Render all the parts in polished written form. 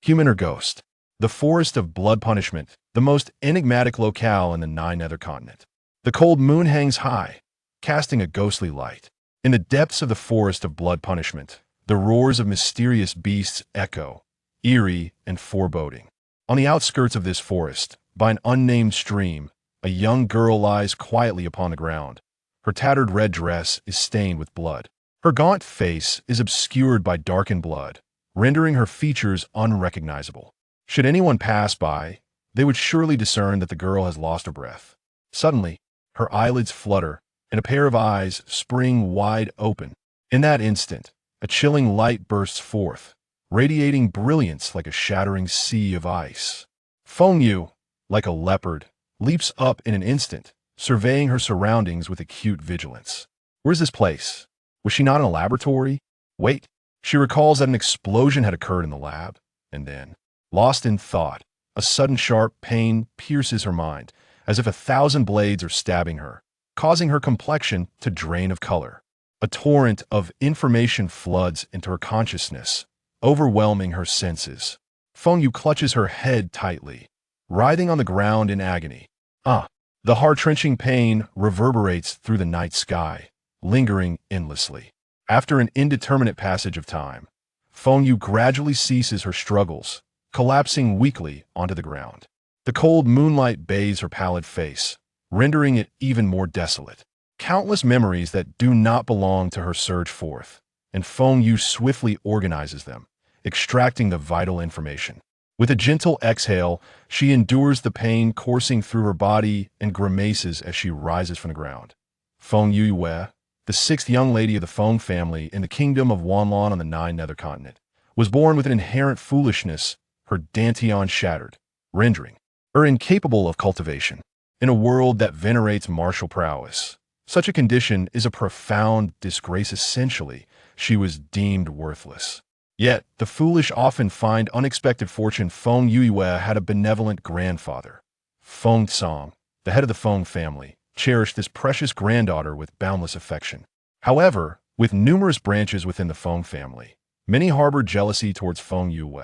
Human or ghost? The forest of blood punishment, the most enigmatic locale in the Nether continent. The cold moon hangs high, casting a ghostly light. In the depths of the forest of blood punishment, the roars of mysterious beasts echo, eerie and foreboding. On the outskirts of this forest, by an unnamed stream, a young girl lies quietly upon the ground. Her tattered red dress is stained with blood. Her gaunt face is obscured by darkened blood, rendering her features unrecognizable. Should anyone pass by, they would surely discern that the girl has lost her breath. Suddenly, her eyelids flutter, and a pair of eyes spring wide open. In that instant, a chilling light bursts forth, radiating brilliance like a shattering sea of ice. Feng Yu, like a leopard, leaps up in an instant, surveying her surroundings with acute vigilance. Where's this place? Was she not in a laboratory? Wait, she recalls that an explosion had occurred in the lab, and then, lost in thought, a sudden sharp pain pierces her mind, as if 1,000 blades are stabbing her, causing her complexion to drain of color. A torrent of information floods into her consciousness, overwhelming her senses. Feng Yu clutches her head tightly, writhing on the ground in agony. The heart-wrenching pain reverberates through the night sky, lingering endlessly. After an indeterminate passage of time, Feng Yu gradually ceases her struggles, collapsing weakly onto the ground. The cold moonlight bathes her pallid face, rendering it even more desolate. Countless memories that do not belong to her surge forth, and Feng Yu swiftly organizes them, extracting the vital information. With a gentle exhale, she endures the pain coursing through her body and grimaces as she rises from the ground. Feng Yue, the sixth young lady of the Feng family in the kingdom of Wanlon on the Nether continent, was born with an inherent foolishness, her dantian shattered, rendering her incapable of cultivation. In a world that venerates martial prowess, such a condition is a profound disgrace. Essentially, she was deemed worthless. Yet, the foolish often find unexpected fortune. Feng Yue had a benevolent grandfather. Feng Tsang, the head of the Feng family, cherished this precious granddaughter with boundless affection. However, with numerous branches within the Feng family, many harbored jealousy towards Feng Yue.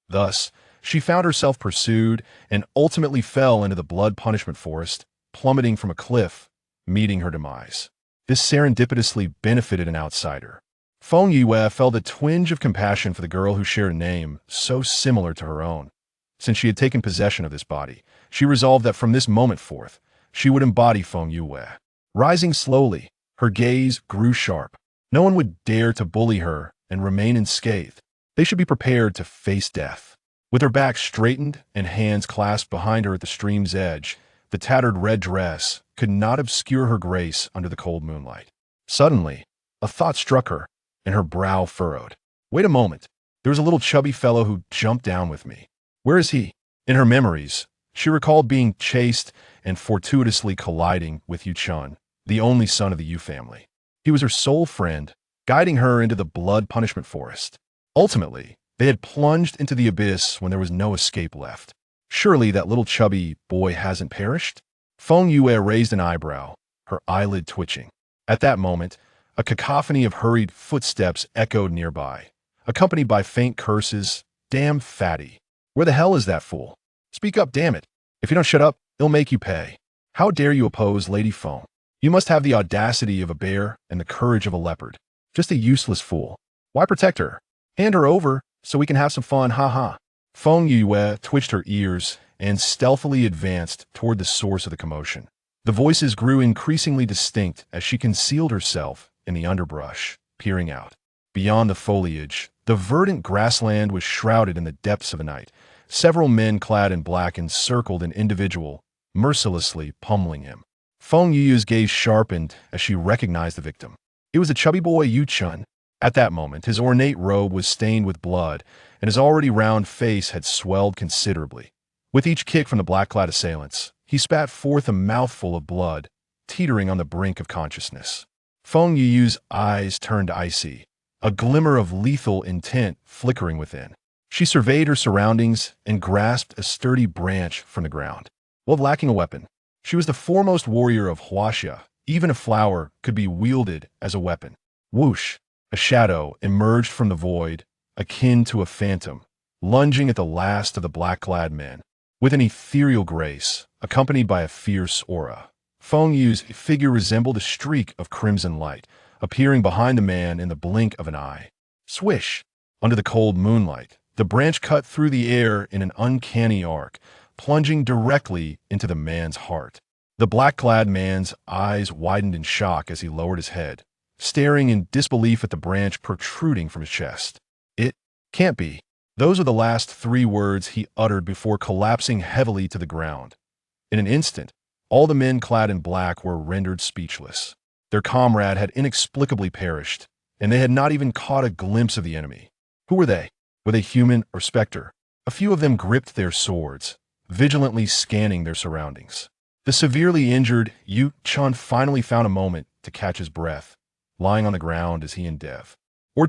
Thus, she found herself pursued and ultimately fell into the blood punishment forest, plummeting from a cliff, meeting her demise. This serendipitously benefited an outsider. Feng Yue felt a twinge of compassion for the girl who shared a name so similar to her own. Since she had taken possession of this body, she resolved that from this moment forth, she would embody Feng Yue. Rising slowly, her gaze grew sharp. No one would dare to bully her and remain unscathed. They should be prepared to face death. With her back straightened and hands clasped behind her at the stream's edge, the tattered red dress could not obscure her grace under the cold moonlight. Suddenly, a thought struck her, and her brow furrowed. Wait a moment. There was a little chubby fellow who jumped down with me. Where is he? In her memories, she recalled being chased and fortuitously colliding with Yu Chun, the only son of the Yu family. He was her sole friend, guiding her into the blood punishment forest. Ultimately, they had plunged into the abyss when there was no escape left. Surely that little chubby boy hasn't perished? Feng Yue raised an eyebrow, her eyelid twitching. At that moment, a cacophony of hurried footsteps echoed nearby, accompanied by faint curses. Damn fatty. Where the hell is that fool? Speak up, damn it. If you don't shut up, it'll make you pay. How dare you oppose Lady Feng? You must have the audacity of a bear and the courage of a leopard. Just a useless fool. Why protect her? Hand her over so we can have some fun, haha. Feng Yue twitched her ears and stealthily advanced toward the source of the commotion. The voices grew increasingly distinct as she concealed herself in the underbrush, peering out. Beyond the foliage, the verdant grassland was shrouded in the depths of the night. Several men clad in black encircled an individual, mercilessly pummeling him. Feng Yu's gaze sharpened as she recognized the victim. It was the chubby boy Yu Chun. At that moment, his ornate robe was stained with blood, and his already round face had swelled considerably. With each kick from the black-clad assailants, he spat forth a mouthful of blood, teetering on the brink of consciousness. Feng Yu's eyes turned icy, a glimmer of lethal intent flickering within. She surveyed her surroundings and grasped a sturdy branch from the ground. While lacking a weapon, she was the foremost warrior of Huaxia. Even a flower could be wielded as a weapon. Whoosh! A shadow emerged from the void, akin to a phantom, lunging at the last of the black-clad men. With an ethereal grace, accompanied by a fierce aura, Feng Yu's figure resembled a streak of crimson light, appearing behind the man in the blink of an eye. Swish! Under the cold moonlight, the branch cut through the air in an uncanny arc, plunging directly into the man's heart. The black-clad man's eyes widened in shock as he lowered his head, staring in disbelief at the branch protruding from his chest. It can't be. Those are the last 3 words he uttered before collapsing heavily to the ground. In an instant, all the men clad in black were rendered speechless. Their comrade had inexplicably perished, and they had not even caught a glimpse of the enemy. Who were they? Were they human or specter? A few of them gripped their swords, vigilantly scanning their surroundings. The severely injured Yu Chun finally found a moment to catch his breath, lying on the ground as he endeavored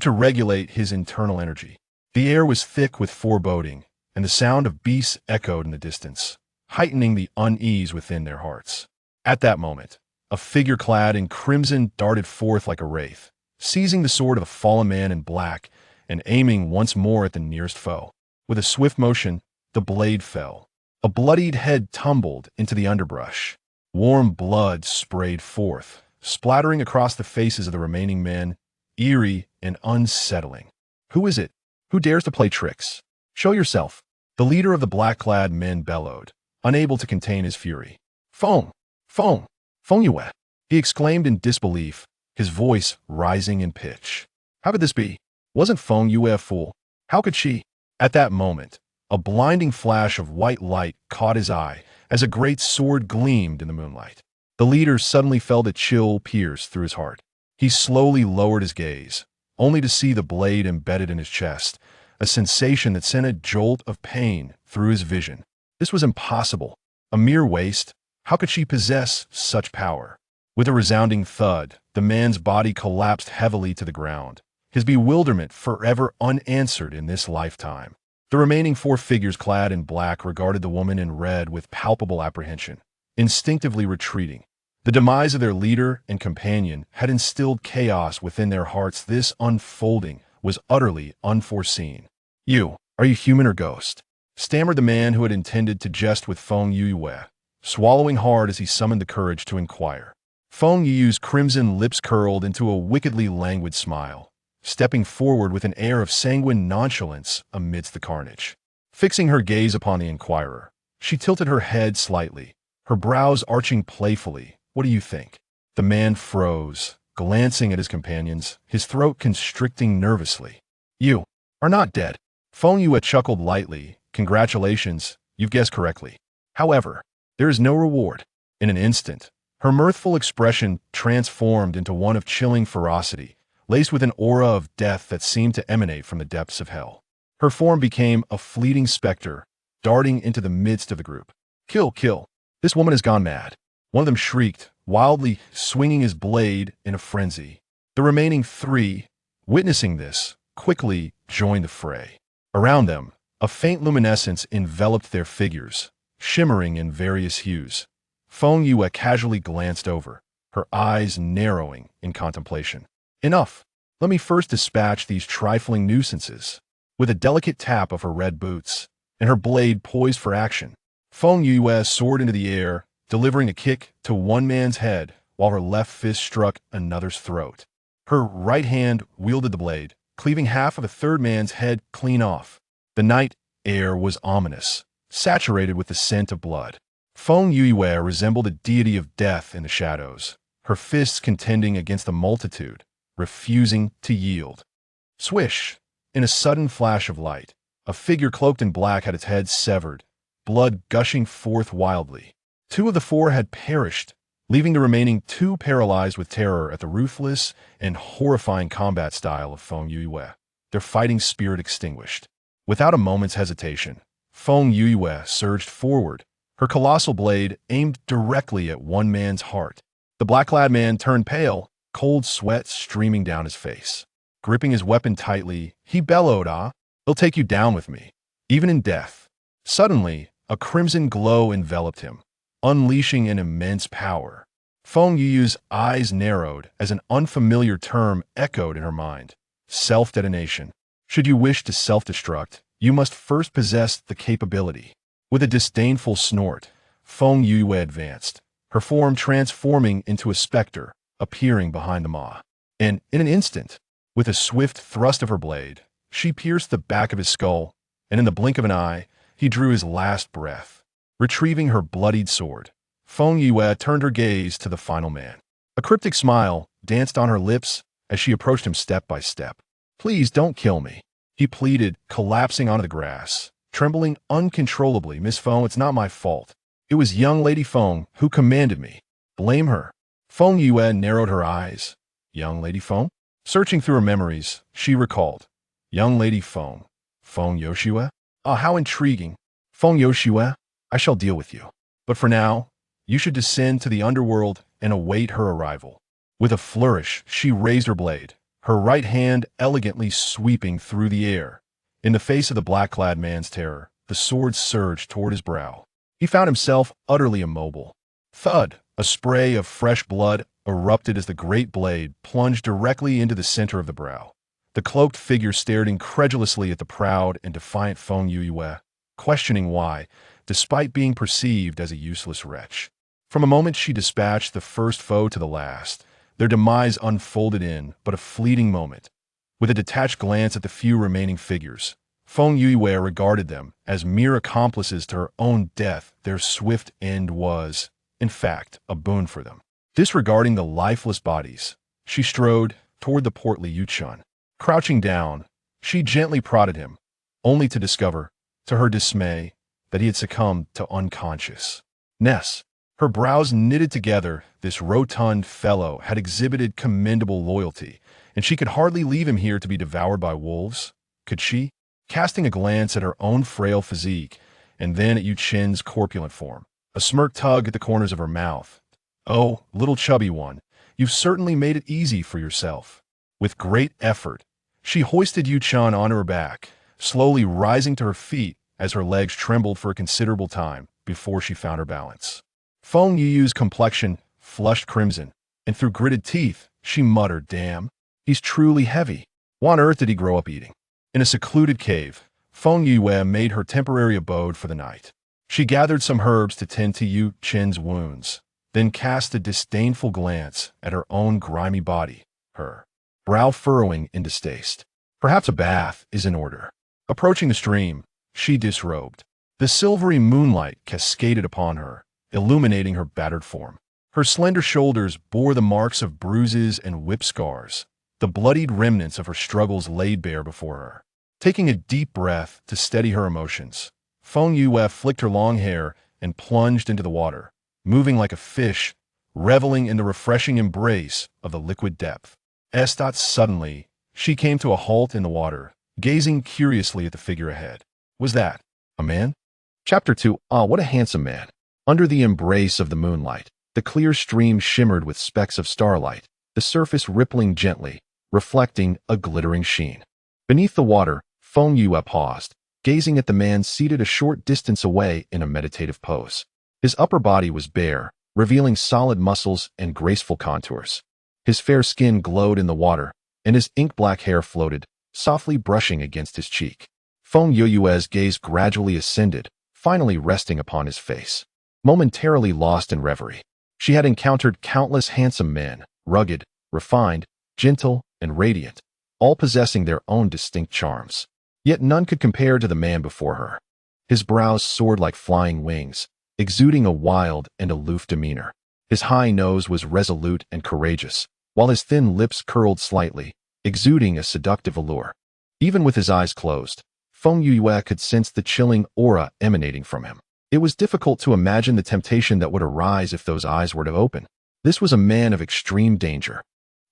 to regulate his internal energy. The air was thick with foreboding, and the sound of beasts echoed in the distance, heightening the unease within their hearts. At that moment, a figure clad in crimson darted forth like a wraith, seizing the sword of a fallen man in black and aiming once more at the nearest foe. With a swift motion, the blade fell. A bloodied head tumbled into the underbrush. Warm blood sprayed forth, splattering across the faces of the remaining men, eerie and unsettling. Who is it? Who dares to play tricks? Show yourself. The leader of the black-clad men bellowed, unable to contain his fury. Feng! Feng! Feng Yue! He exclaimed in disbelief, his voice rising in pitch. How could this be? Wasn't Feng Yue a fool? How could she? At that moment, a blinding flash of white light caught his eye as a great sword gleamed in the moonlight. The leader suddenly felt a chill pierce through his heart. He slowly lowered his gaze, only to see the blade embedded in his chest, a sensation that sent a jolt of pain through his vision. This was impossible. A mere waste. How could she possess such power? With a resounding thud, the man's body collapsed heavily to the ground, his bewilderment forever unanswered in this lifetime. The remaining 4 figures clad in black regarded the woman in red with palpable apprehension, instinctively retreating. The demise of their leader and companion had instilled chaos within their hearts. This unfolding was utterly unforeseen. You, are you human or ghost? Stammered the man who had intended to jest with Feng Yue, swallowing hard as he summoned the courage to inquire. Feng Yu's crimson lips curled into a wickedly languid smile, stepping forward with an air of sanguine nonchalance amidst the carnage. Fixing her gaze upon the inquirer, she tilted her head slightly, her brows arching playfully. What do you think? The man froze, glancing at his companions, his throat constricting nervously. You are not dead. Feng Yue chuckled lightly. Congratulations, you've guessed correctly. However, there is no reward. In an instant, her mirthful expression transformed into one of chilling ferocity, laced with an aura of death that seemed to emanate from the depths of hell. Her form became a fleeting specter, darting into the midst of the group. Kill, kill. This woman has gone mad. One of them shrieked, wildly swinging his blade in a frenzy. The remaining 3, witnessing this, quickly joined the fray. Around them, a faint luminescence enveloped their figures, shimmering in various hues. Feng Yue casually glanced over, her eyes narrowing in contemplation. Enough. Let me first dispatch these trifling nuisances. With a delicate tap of her red boots, and her blade poised for action, Feng Yue soared into the air, delivering a kick to one man's head while her left fist struck another's throat. Her right hand wielded the blade, cleaving half of a third man's head clean off. The night air was ominous, saturated with the scent of blood. Feng Yue resembled a deity of death in the shadows, her fists contending against the multitude, refusing to yield. Swish! In a sudden flash of light, a figure cloaked in black had its head severed, blood gushing forth wildly. 2 of the 4 had perished, leaving the remaining 2 paralyzed with terror at the ruthless and horrifying combat style of Feng Yue, their fighting spirit extinguished. Without a moment's hesitation, Feng Yue surged forward, her colossal blade aimed directly at one man's heart. The black-clad man turned pale, cold sweat streaming down his face. Gripping his weapon tightly, he bellowed, they'll take you down with me, even in death. Suddenly, a crimson glow enveloped him, unleashing an immense power. Feng Yu's eyes narrowed as an unfamiliar term echoed in her mind. Self-detonation. Should you wish to self-destruct, You must first possess the capability. With a disdainful snort, Feng Yue advanced, her form transforming into a specter, appearing behind the maw. And in an instant, with a swift thrust of her blade, she pierced the back of his skull, and in the blink of an eye, he drew his last breath. Retrieving her bloodied sword, Feng Yue turned her gaze to the final man. A cryptic smile danced on her lips as she approached him step by step. "Please don't kill me," he pleaded, collapsing onto the grass, trembling uncontrollably. "Miss Feng, it's not my fault. It was young Lady Feng who commanded me. Blame her." Feng Yue narrowed her eyes. Young Lady Feng? Searching through her memories, she recalled. Young Lady Feng. Feng Yoshue? Ah, how intriguing. Feng Yoshue, I shall deal with you. But for now, you should descend to the underworld and await her arrival. With a flourish, she raised her blade, her right hand elegantly sweeping through the air. In the face of the black-clad man's terror, the sword surged toward his brow. He found himself utterly immobile. Thud! A spray of fresh blood erupted as the great blade plunged directly into the center of the brow. The cloaked figure stared incredulously at the proud and defiant Feng Yue, questioning why, despite being perceived as a useless wretch. From a moment she dispatched the first foe to the last, their demise unfolded in but a fleeting moment. With a detached glance at the few remaining figures, Feng Yue regarded them as mere accomplices to her own death. Their swift end was, in fact, a boon for them. Disregarding the lifeless bodies, she strode toward the portly Yuchun. Crouching down, she gently prodded him, only to discover, to her dismay, that he had succumbed to unconsciousness. Her brows knitted together, this rotund fellow had exhibited commendable loyalty, and she could hardly leave him here to be devoured by wolves. Could she? Casting a glance at her own frail physique, and then at Yuchun's corpulent form, a smirk tugged at the corners of her mouth. "Oh, little chubby one, you've certainly made it easy for yourself." With great effort, she hoisted Yuchun onto her back, slowly rising to her feet as her legs trembled for a considerable time before she found her balance. Feng Yue's complexion flushed crimson, and through gritted teeth, she muttered, "Damn, he's truly heavy. What on earth did he grow up eating?" In a secluded cave, Feng Yue made her temporary abode for the night. She gathered some herbs to tend to Yuchun's wounds, then cast a disdainful glance at her own grimy body, her brow furrowing in distaste. Perhaps a bath is in order. Approaching the stream, she disrobed. The silvery moonlight cascaded upon her, illuminating her battered form. Her slender shoulders bore the marks of bruises and whip scars, the bloodied remnants of her struggles laid bare before her. Taking a deep breath to steady her emotions, Feng Yue flicked her long hair and plunged into the water, moving like a fish, reveling in the refreshing embrace of the liquid depth. Suddenly, she came to a halt in the water, gazing curiously at the figure ahead. Was that a man? Chapter 2. Ah, what a handsome man. Under the embrace of the moonlight, the clear stream shimmered with specks of starlight, the surface rippling gently, reflecting a glittering sheen. Beneath the water, Feng Yue paused, gazing at the man seated a short distance away in a meditative pose. His upper body was bare, revealing solid muscles and graceful contours. His fair skin glowed in the water, and his ink-black hair floated, softly brushing against his cheek. Feng Yue's gaze gradually ascended, finally resting upon his face. Momentarily lost in reverie, she had encountered countless handsome men, rugged, refined, gentle, and radiant, all possessing their own distinct charms. Yet none could compare to the man before her. His brows soared like flying wings, exuding a wild and aloof demeanor. His high nose was resolute and courageous, while his thin lips curled slightly, exuding a seductive allure. Even with his eyes closed, Feng Yue could sense the chilling aura emanating from him. It was difficult to imagine the temptation that would arise if those eyes were to open. This was a man of extreme danger.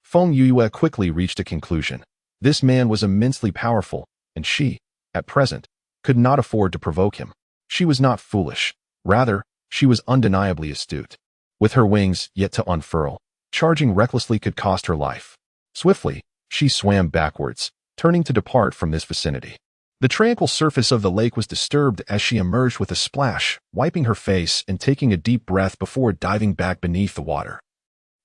Feng Yue quickly reached a conclusion. This man was immensely powerful, and she, at present, could not afford to provoke him. She was not foolish. Rather, she was undeniably astute. With her wings yet to unfurl, charging recklessly could cost her life. Swiftly, she swam backwards, turning to depart from this vicinity. The tranquil surface of the lake was disturbed as she emerged with a splash, wiping her face and taking a deep breath before diving back beneath the water.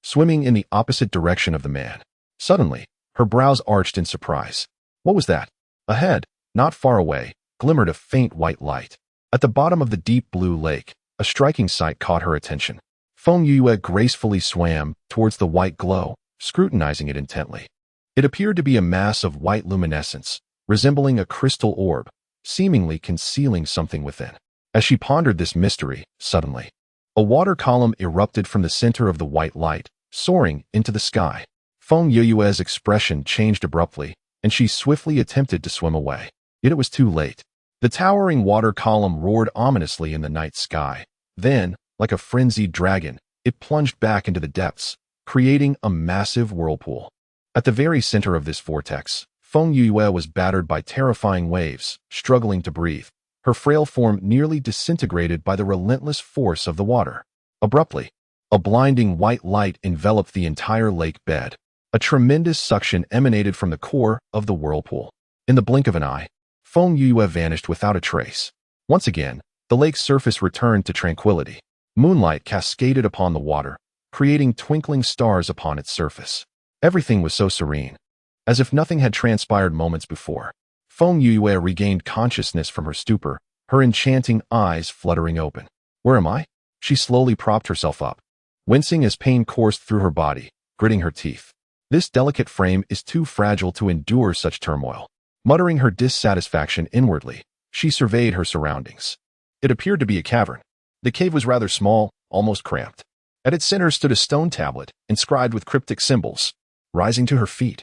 Swimming in the opposite direction of the man. Suddenly, her brows arched in surprise. What was that? Ahead, not far away, glimmered a faint white light. At the bottom of the deep blue lake, a striking sight caught her attention. Feng Yue gracefully swam towards the white glow, scrutinizing it intently. It appeared to be a mass of white luminescence, resembling a crystal orb, seemingly concealing something within. As she pondered this mystery, suddenly, a water column erupted from the center of the white light, soaring into the sky. Feng Yue's expression changed abruptly, and she swiftly attempted to swim away. Yet it was too late. The towering water column roared ominously in the night sky. Then, like a frenzied dragon, it plunged back into the depths, creating a massive whirlpool. At the very center of this vortex, Feng Yue was battered by terrifying waves, struggling to breathe, her frail form nearly disintegrated by the relentless force of the water. Abruptly, a blinding white light enveloped the entire lake bed. A tremendous suction emanated from the core of the whirlpool. In the blink of an eye, Feng Yue vanished without a trace. Once again, the lake's surface returned to tranquility. Moonlight cascaded upon the water, creating twinkling stars upon its surface. Everything was so serene, as if nothing had transpired moments before. Feng Yue regained consciousness from her stupor, her enchanting eyes fluttering open. Where am I? She slowly propped herself up, wincing as pain coursed through her body, gritting her teeth. This delicate frame is too fragile to endure such turmoil. Muttering her dissatisfaction inwardly, she surveyed her surroundings. It appeared to be a cavern. The cave was rather small, almost cramped. At its center stood a stone tablet, inscribed with cryptic symbols. Rising to her feet,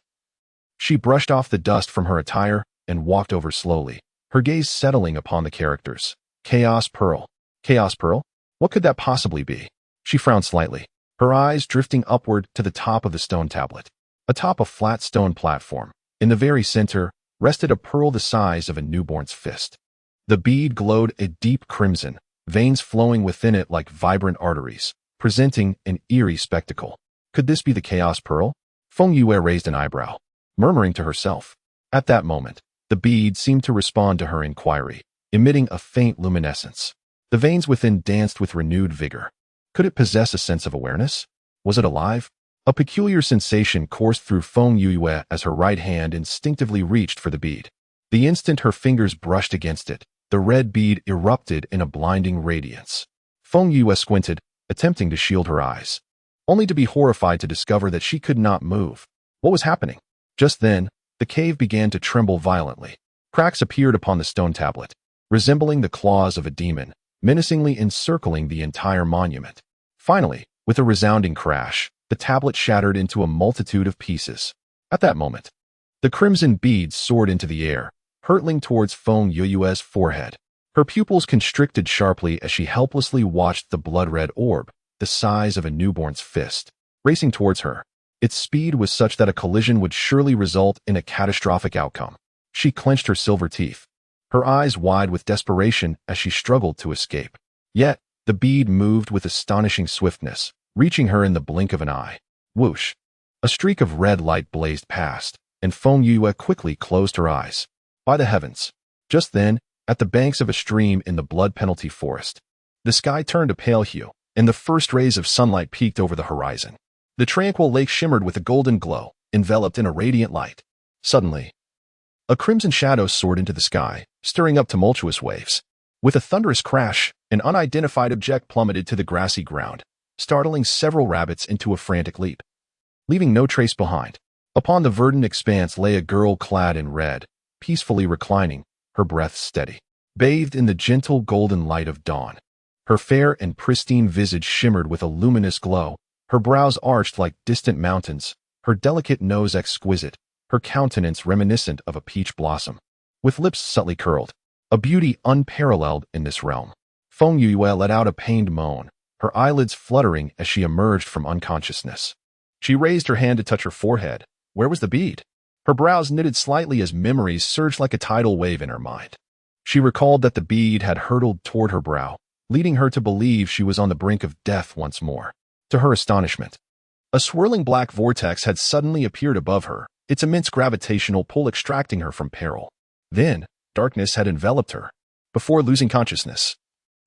she brushed off the dust from her attire and walked over slowly, her gaze settling upon the characters. Chaos Pearl. Chaos Pearl? What could that possibly be? She frowned slightly, her eyes drifting upward to the top of the stone tablet. Atop a flat stone platform, in the very center, rested a pearl the size of a newborn's fist. The bead glowed a deep crimson, veins flowing within it like vibrant arteries, presenting an eerie spectacle. Could this be the Chaos Pearl? Feng Yue raised an eyebrow, murmuring to herself. At that moment, the bead seemed to respond to her inquiry, emitting a faint luminescence. The veins within danced with renewed vigor. Could it possess a sense of awareness? Was it alive? A peculiar sensation coursed through Feng Yue as her right hand instinctively reached for the bead. The instant her fingers brushed against it, the red bead erupted in a blinding radiance. Feng Yue squinted, attempting to shield her eyes, only to be horrified to discover that she could not move. What was happening? Just then, the cave began to tremble violently. Cracks appeared upon the stone tablet, resembling the claws of a demon, menacingly encircling the entire monument. Finally, with a resounding crash, the tablet shattered into a multitude of pieces. At that moment, the crimson beads soared into the air, hurtling towards Feng Yue's forehead. Her pupils constricted sharply as she helplessly watched the blood-red orb, the size of a newborn's fist, racing towards her. Its speed was such that a collision would surely result in a catastrophic outcome. She clenched her silver teeth, her eyes wide with desperation as she struggled to escape. Yet, the bead moved with astonishing swiftness, reaching her in the blink of an eye. Whoosh! A streak of red light blazed past, and Feng Yue quickly closed her eyes. By the heavens! Just then, at the banks of a stream in the blood penalty forest, the sky turned a pale hue, and the first rays of sunlight peeked over the horizon. The tranquil lake shimmered with a golden glow, enveloped in a radiant light. Suddenly, a crimson shadow soared into the sky, stirring up tumultuous waves. With a thunderous crash, an unidentified object plummeted to the grassy ground, startling several rabbits into a frantic leap, leaving no trace behind. Upon the verdant expanse lay a girl clad in red, peacefully reclining, her breath steady, bathed in the gentle golden light of dawn. Her fair and pristine visage shimmered with a luminous glow, her brows arched like distant mountains, her delicate nose exquisite, her countenance reminiscent of a peach blossom, with lips subtly curled, a beauty unparalleled in this realm. Feng Yue let out a pained moan, her eyelids fluttering as she emerged from unconsciousness. She raised her hand to touch her forehead. Where was the bead? Her brows knitted slightly as memories surged like a tidal wave in her mind. She recalled that the bead had hurtled toward her brow, leading her to believe she was on the brink of death once more. To her astonishment, a swirling black vortex had suddenly appeared above her, its immense gravitational pull extracting her from peril. Then, darkness had enveloped her. Before losing consciousness,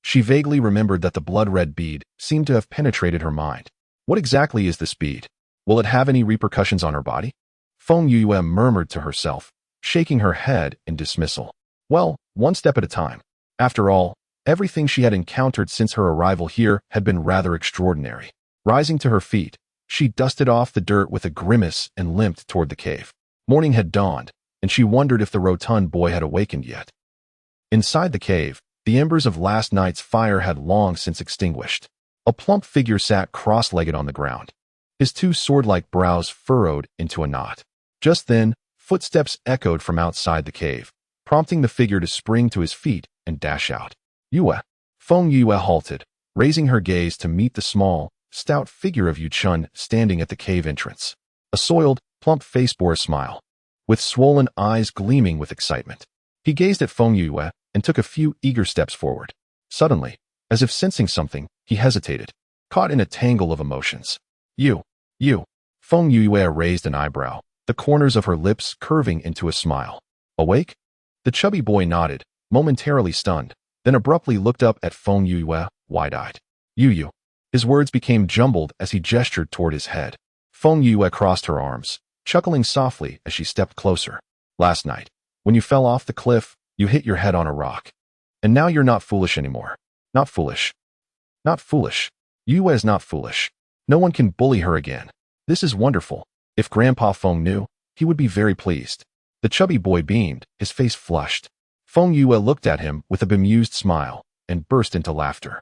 she vaguely remembered that the blood-red bead seemed to have penetrated her mind. What exactly is this bead? Will it have any repercussions on her body? Feng Yue murmured to herself, shaking her head in dismissal. Well, one step at a time. After all, everything she had encountered since her arrival here had been rather extraordinary. Rising to her feet, she dusted off the dirt with a grimace and limped toward the cave. Morning had dawned, and she wondered if the rotund boy had awakened yet. Inside the cave, the embers of last night's fire had long since extinguished. A plump figure sat cross-legged on the ground, his two sword-like brows furrowed into a knot. Just then, footsteps echoed from outside the cave, prompting the figure to spring to his feet and dash out. Yue. Feng Yue halted, raising her gaze to meet the small, stout figure of Yu Chun standing at the cave entrance. A soiled, plump face bore a smile, with swollen eyes gleaming with excitement. He gazed at Feng Yue and took a few eager steps forward. Suddenly, as if sensing something, he hesitated, caught in a tangle of emotions. You. Feng Yue raised an eyebrow, the corners of her lips curving into a smile. Awake? The chubby boy nodded, momentarily stunned, then abruptly looked up at Feng Yue, wide-eyed. You. His words became jumbled as he gestured toward his head. Feng Yue crossed her arms, chuckling softly as she stepped closer. Last night, when you fell off the cliff, you hit your head on a rock. And now you're not foolish anymore. Not foolish. Not foolish. Yue is not foolish. No one can bully her again. This is wonderful. If Grandpa Feng knew, he would be very pleased. The chubby boy beamed, his face flushed. Feng Yue looked at him with a bemused smile and burst into laughter.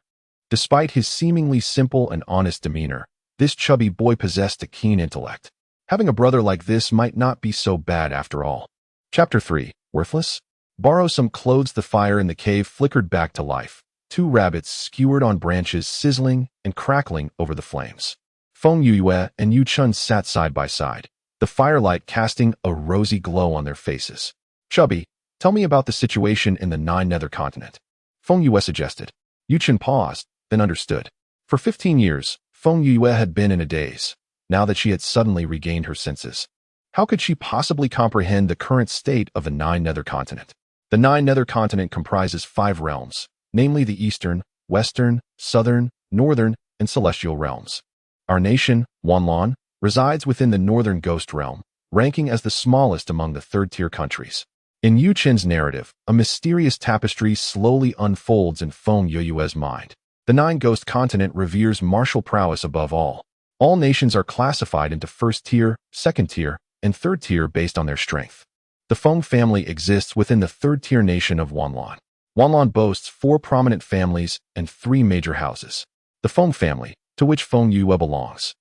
Despite his seemingly simple and honest demeanor, this chubby boy possessed a keen intellect. Having a brother like this might not be so bad after all. Chapter 3. Worthless? Borrow some clothes. The fire in the cave flickered back to life. Two rabbits skewered on branches, sizzling and crackling over the flames. Feng Yue and Yu Chun sat side by side, the firelight casting a rosy glow on their faces. Chubby, tell me about the situation in the Nine Nether Continent. Feng Yue suggested. Yu Chun paused, then understood. For 15 years, Feng Yue had been in a daze, now that she had suddenly regained her senses. How could she possibly comprehend the current state of the Nine Nether Continent? The Nine Nether Continent comprises 5 realms, namely the Eastern, Western, Southern, Northern, and Celestial realms. Our nation, Wanlan, resides within the Northern Ghost Realm, ranking as the smallest among the third-tier countries. In Yu Chen's narrative, a mysterious tapestry slowly unfolds in Feng Yue's mind. The Nine Ghost Continent reveres martial prowess above all. All nations are classified into first tier, second tier, and third tier based on their strength. The Feng family exists within the third-tier nation of Wanlan. Wanlan boasts 4 prominent families and 3 major houses. The Feng family, to which Feng Yue belongs,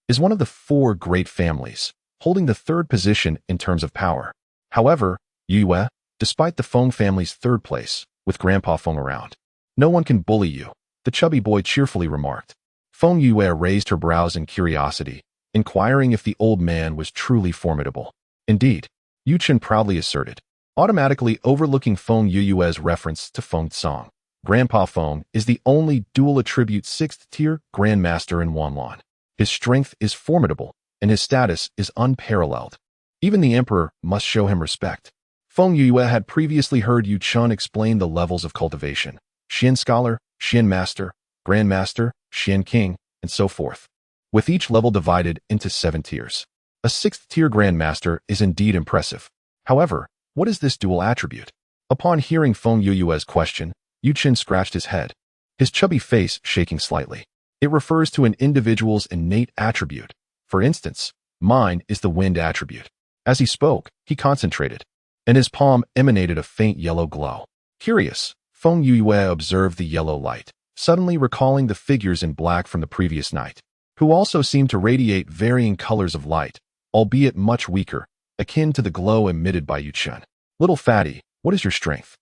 is one of the 4 great families, holding the 3rd position in terms of power. However, Yue, despite the Feng family's 3rd place, with Grandpa Feng around, no one can bully you, the chubby boy cheerfully remarked. Feng Yue raised her brows in curiosity, inquiring if the old man was truly formidable. Indeed, Yu Chen proudly asserted, automatically overlooking Feng Yue's reference to Feng Tsang. Grandpa Feng is the only dual-attribute 6th-tier Grandmaster in Wanlan. His strength is formidable, and his status is unparalleled. Even the Emperor must show him respect. Feng Yue had previously heard Yu Chun explain the levels of cultivation: Xian Scholar, Xian Master, Grandmaster, Xian King, and so forth, with each level divided into 7 tiers. A 6th-tier Grandmaster is indeed impressive. However, what is this dual attribute? Upon hearing Feng Yue's question, Yu Chen scratched his head, his chubby face shaking slightly. It refers to an individual's innate attribute. For instance, mine is the wind attribute. As he spoke, he concentrated, and his palm emanated a faint yellow glow. Curious, Feng Yue observed the yellow light, suddenly recalling the figures in black from the previous night, who also seemed to radiate varying colors of light, albeit much weaker, akin to the glow emitted by Yu Chen. Little fatty, what is your strength?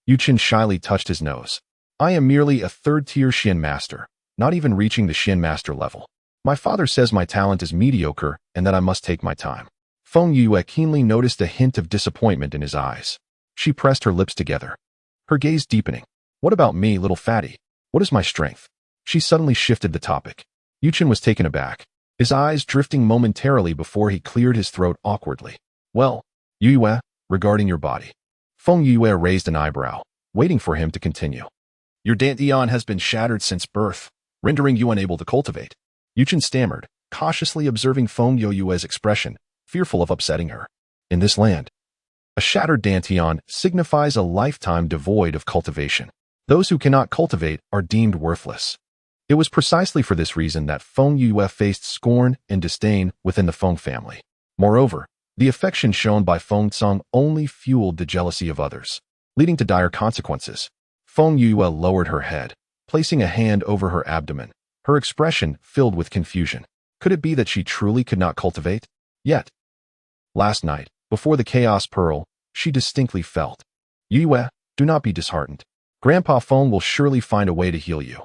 Yu Chen shyly touched his nose. I am merely a 3rd-tier Xian Master, not even reaching the Xian Master level. My father says my talent is mediocre and that I must take my time. Feng Yue keenly noticed a hint of disappointment in his eyes. She pressed her lips together, her gaze deepening. What about me, little fatty? What is my strength? She suddenly shifted the topic. Yu Chen was taken aback, his eyes drifting momentarily before he cleared his throat awkwardly. Well, Yue, regarding your body. Feng Yue raised an eyebrow, waiting for him to continue. Your dantian has been shattered since birth, rendering you unable to cultivate. Yu Chen stammered, cautiously observing Feng Yue's expression, fearful of upsetting her. In this land, A shattered dantian signifies a lifetime devoid of cultivation. Those who cannot cultivate are deemed worthless. It was precisely for this reason that Feng Yue faced scorn and disdain within the Feng family. Moreover, the affection shown by Feng Tseng only fueled the jealousy of others, leading to dire consequences. Feng Yue lowered her head, placing a hand over her abdomen, her expression filled with confusion. Could it be that she truly could not cultivate? Yet, last night, before the Chaos Pearl, she distinctly felt. Yue, do not be disheartened. Grandpa Feng will surely find a way to heal you.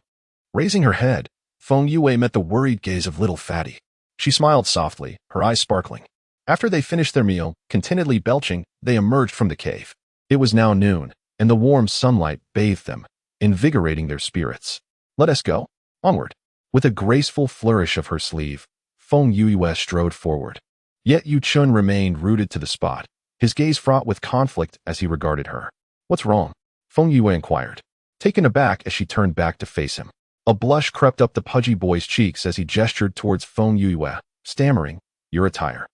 Raising her head, Feng Yue met the worried gaze of little Fatty. She smiled softly, her eyes sparkling. After they finished their meal, contentedly belching, they emerged from the cave. It was now noon, and the warm sunlight bathed them, invigorating their spirits. Let us go. Onward. With a graceful flourish of her sleeve, Feng Yue strode forward. Yet Yu Chun remained rooted to the spot, his gaze fraught with conflict as he regarded her. What's wrong? Feng Yue inquired, taken aback as she turned back to face him. A blush crept up the pudgy boy's cheeks as he gestured towards Feng Yue, stammering, your attire.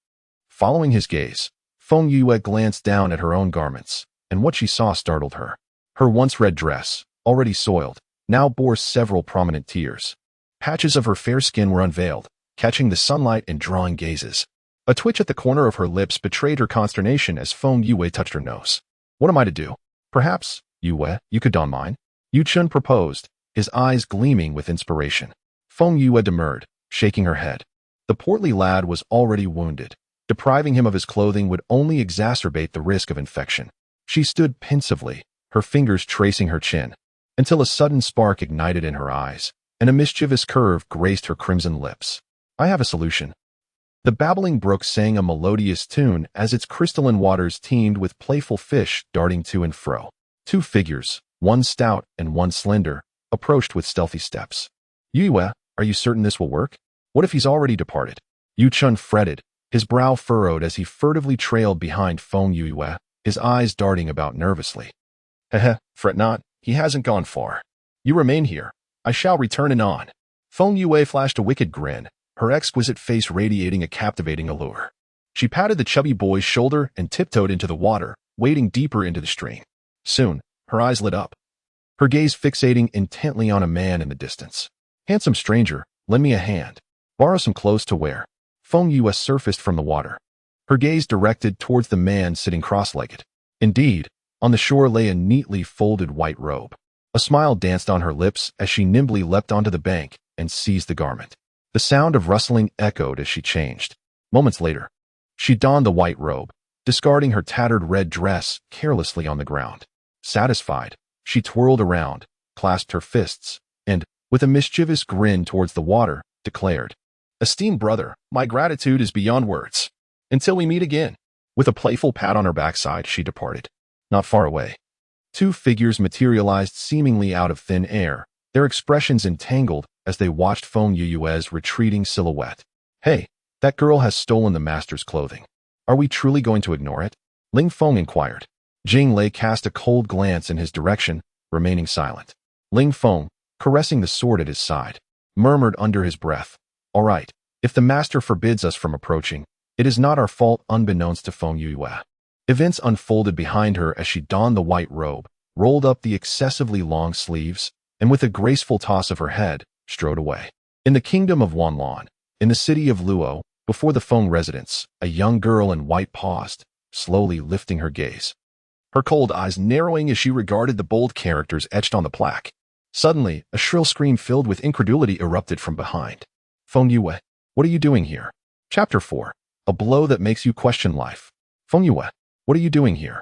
Following his gaze, Feng Yue glanced down at her own garments, and what she saw startled her. Her once red dress, already soiled, now bore several prominent tears. Patches of her fair skin were unveiled, catching the sunlight and drawing gazes. A twitch at the corner of her lips betrayed her consternation as Feng Yue touched her nose. What am I to do? Perhaps, Yue, you could don mine? Yu Chun proposed, his eyes gleaming with inspiration. Feng Yue demurred, shaking her head. The portly lad was already wounded. Depriving him of his clothing would only exacerbate the risk of infection. She stood pensively, her fingers tracing her chin, until a sudden spark ignited in her eyes, and a mischievous curve graced her crimson lips. I have a solution. The babbling brook sang a melodious tune as its crystalline waters teemed with playful fish darting to and fro. Two figures, one stout and one slender, approached with stealthy steps. Yue, are you certain this will work? What if he's already departed? Yu Chun fretted, his brow furrowed as he furtively trailed behind Feng Yue, his eyes darting about nervously. Heh, fret not, he hasn't gone far. You remain here. I shall return anon. Feng Yue flashed a wicked grin, her exquisite face radiating a captivating allure. She patted the chubby boy's shoulder and tiptoed into the water, wading deeper into the stream. Soon, her eyes lit up, her gaze fixating intently on a man in the distance. Handsome stranger, lend me a hand. Borrow some clothes to wear. Feng Yue surfaced from the water, her gaze directed towards the man sitting cross-legged. Indeed, on the shore lay a neatly folded white robe. A smile danced on her lips as she nimbly leapt onto the bank and seized the garment. The sound of rustling echoed as she changed. Moments later, she donned the white robe, discarding her tattered red dress carelessly on the ground. Satisfied, she twirled around, clasped her fists, and, with a mischievous grin towards the water, declared, Esteemed brother, my gratitude is beyond words. Until we meet again. With a playful pat on her backside, she departed. Not far away, two figures materialized seemingly out of thin air, their expressions entangled as they watched Feng Yue's retreating silhouette. Hey, that girl has stolen the master's clothing. Are we truly going to ignore it? Ling Feng inquired. Jing Lei cast a cold glance in his direction, remaining silent. Ling Feng, caressing the sword at his side, murmured under his breath, All right, if the master forbids us from approaching, it is not our fault unbeknownst to Feng Yue. Events unfolded behind her as she donned the white robe, rolled up the excessively long sleeves, and with a graceful toss of her head, strode away. In the kingdom of Wanlan, in the city of Luo, before the Feng residence, a young girl in white paused, slowly lifting her gaze, her cold eyes narrowing as she regarded the bold characters etched on the plaque. Suddenly, a shrill scream filled with incredulity erupted from behind. Feng Yue, what are you doing here? Chapter 4. A blow that makes you question life. Feng Yue, what are you doing here?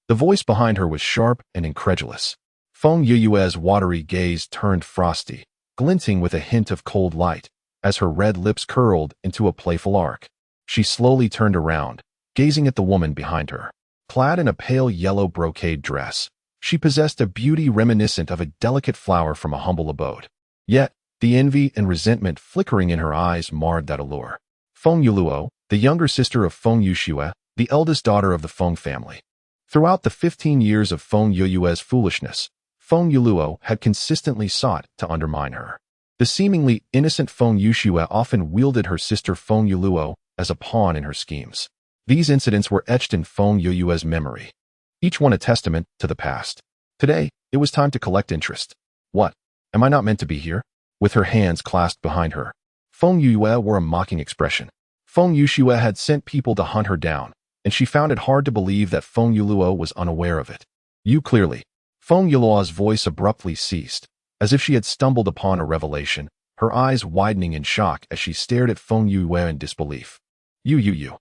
The voice behind her was sharp and incredulous. Feng Yue's watery gaze turned frosty, glinting with a hint of cold light, as her red lips curled into a playful arc. She slowly turned around, gazing at the woman behind her. Clad in a pale yellow brocade dress, she possessed a beauty reminiscent of a delicate flower from a humble abode. Yet, the envy and resentment flickering in her eyes marred that allure. Feng Yuluo, the younger sister of Feng Yuxue, the eldest daughter of the Feng family. Throughout the 15 years of Feng Yue's foolishness, Feng Yuluo had consistently sought to undermine her. The seemingly innocent Feng Yuxue often wielded her sister Feng Yuluo as a pawn in her schemes. These incidents were etched in Feng Yue's memory, each one a testament to the past. Today, it was time to collect interest. What? Am I not meant to be here? With her hands clasped behind her, Feng Yue wore a mocking expression. Feng Yue had sent people to hunt her down, and she found it hard to believe that Feng Yuluo was unaware of it. You clearly. Feng Yuluo's voice abruptly ceased, as if she had stumbled upon a revelation, her eyes widening in shock as she stared at Feng Yue in disbelief. You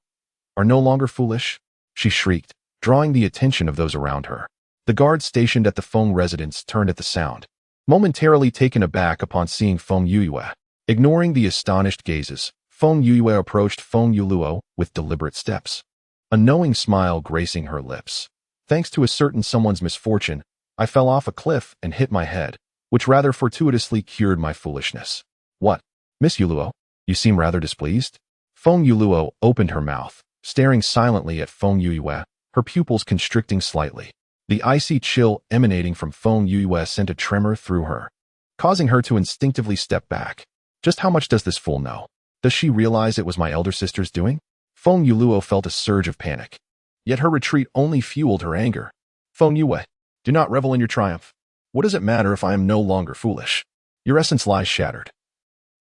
are no longer foolish? She shrieked, drawing the attention of those around her. The guards stationed at the Feng residence turned at the sound, momentarily taken aback upon seeing Feng Yue. Ignoring the astonished gazes, Feng Yue approached Feng Yuluo with deliberate steps, a knowing smile gracing her lips. Thanks to a certain someone's misfortune, I fell off a cliff and hit my head, which rather fortuitously cured my foolishness. What? Miss Yuluo, you seem rather displeased? Feng Yuluo opened her mouth, staring silently at Feng Yue, her pupils constricting slightly. The icy chill emanating from Feng Yue sent a tremor through her, causing her to instinctively step back. Just how much does this fool know? Does she realize it was my elder sister's doing? Feng Yuluo felt a surge of panic. Yet her retreat only fueled her anger. Feng Yue, do not revel in your triumph. What does it matter if I am no longer foolish? Your essence lies shattered,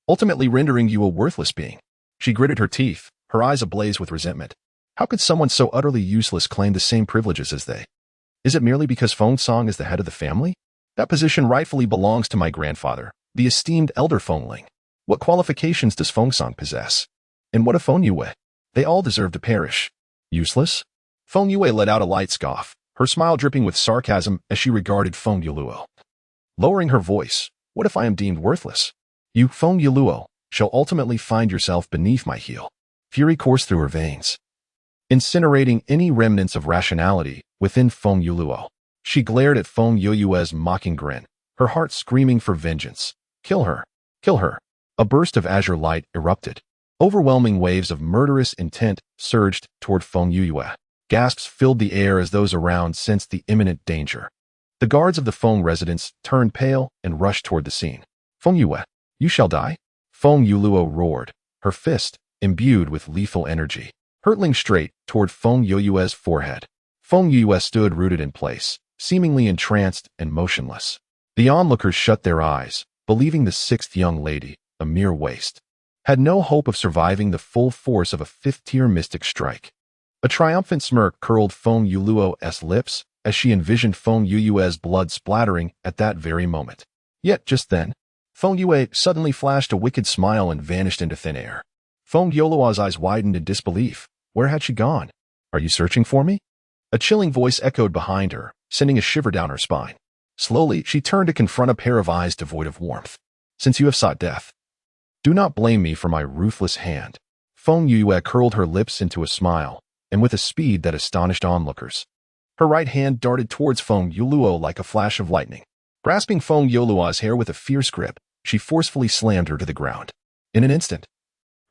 ultimately rendering you a worthless being. She gritted her teeth, her eyes ablaze with resentment. How could someone so utterly useless claim the same privileges as they? Is it merely because Feng Song is the head of the family? That position rightfully belongs to my grandfather, the esteemed elder Fengling. What qualifications does Feng Song possess? And what of Feng Yue? They all deserve to perish. Useless? Feng Yue let out a light scoff, her smile dripping with sarcasm as she regarded Feng Yuluo. Lowering her voice, what if I am deemed worthless? You, Feng Yuluo, shall ultimately find yourself beneath my heel. Fury coursed through her veins, incinerating any remnants of rationality within Feng Yuluo. She glared at Feng Yue's mocking grin, her heart screaming for vengeance. Kill her! Kill her! A burst of azure light erupted. Overwhelming waves of murderous intent surged toward Feng Yue. Gasps filled the air as those around sensed the imminent danger. The guards of the Feng residence turned pale and rushed toward the scene. Feng Yue, you shall die? Feng Yuluo roared, her fist imbued with lethal energy, hurtling straight toward Feng Yue's forehead. Feng Yue stood rooted in place, seemingly entranced and motionless. The onlookers shut their eyes, believing the sixth young lady, a mere waste, had no hope of surviving the full force of a fifth-tier mystic strike. A triumphant smirk curled Feng Yuluo's lips as she envisioned Feng Yue's blood splattering at that very moment. Yet just then, Feng Yue suddenly flashed a wicked smile and vanished into thin air. Feng Yuluo's eyes widened in disbelief. Where had she gone? Are you searching for me? A chilling voice echoed behind her, sending a shiver down her spine. Slowly, she turned to confront a pair of eyes devoid of warmth. Since you have sought death, do not blame me for my ruthless hand. Feng Yue curled her lips into a smile, and with a speed that astonished onlookers, her right hand darted towards Feng Yuluo like a flash of lightning. Grasping Feng Yuluo's hair with a fierce grip, she forcefully slammed her to the ground. In an instant,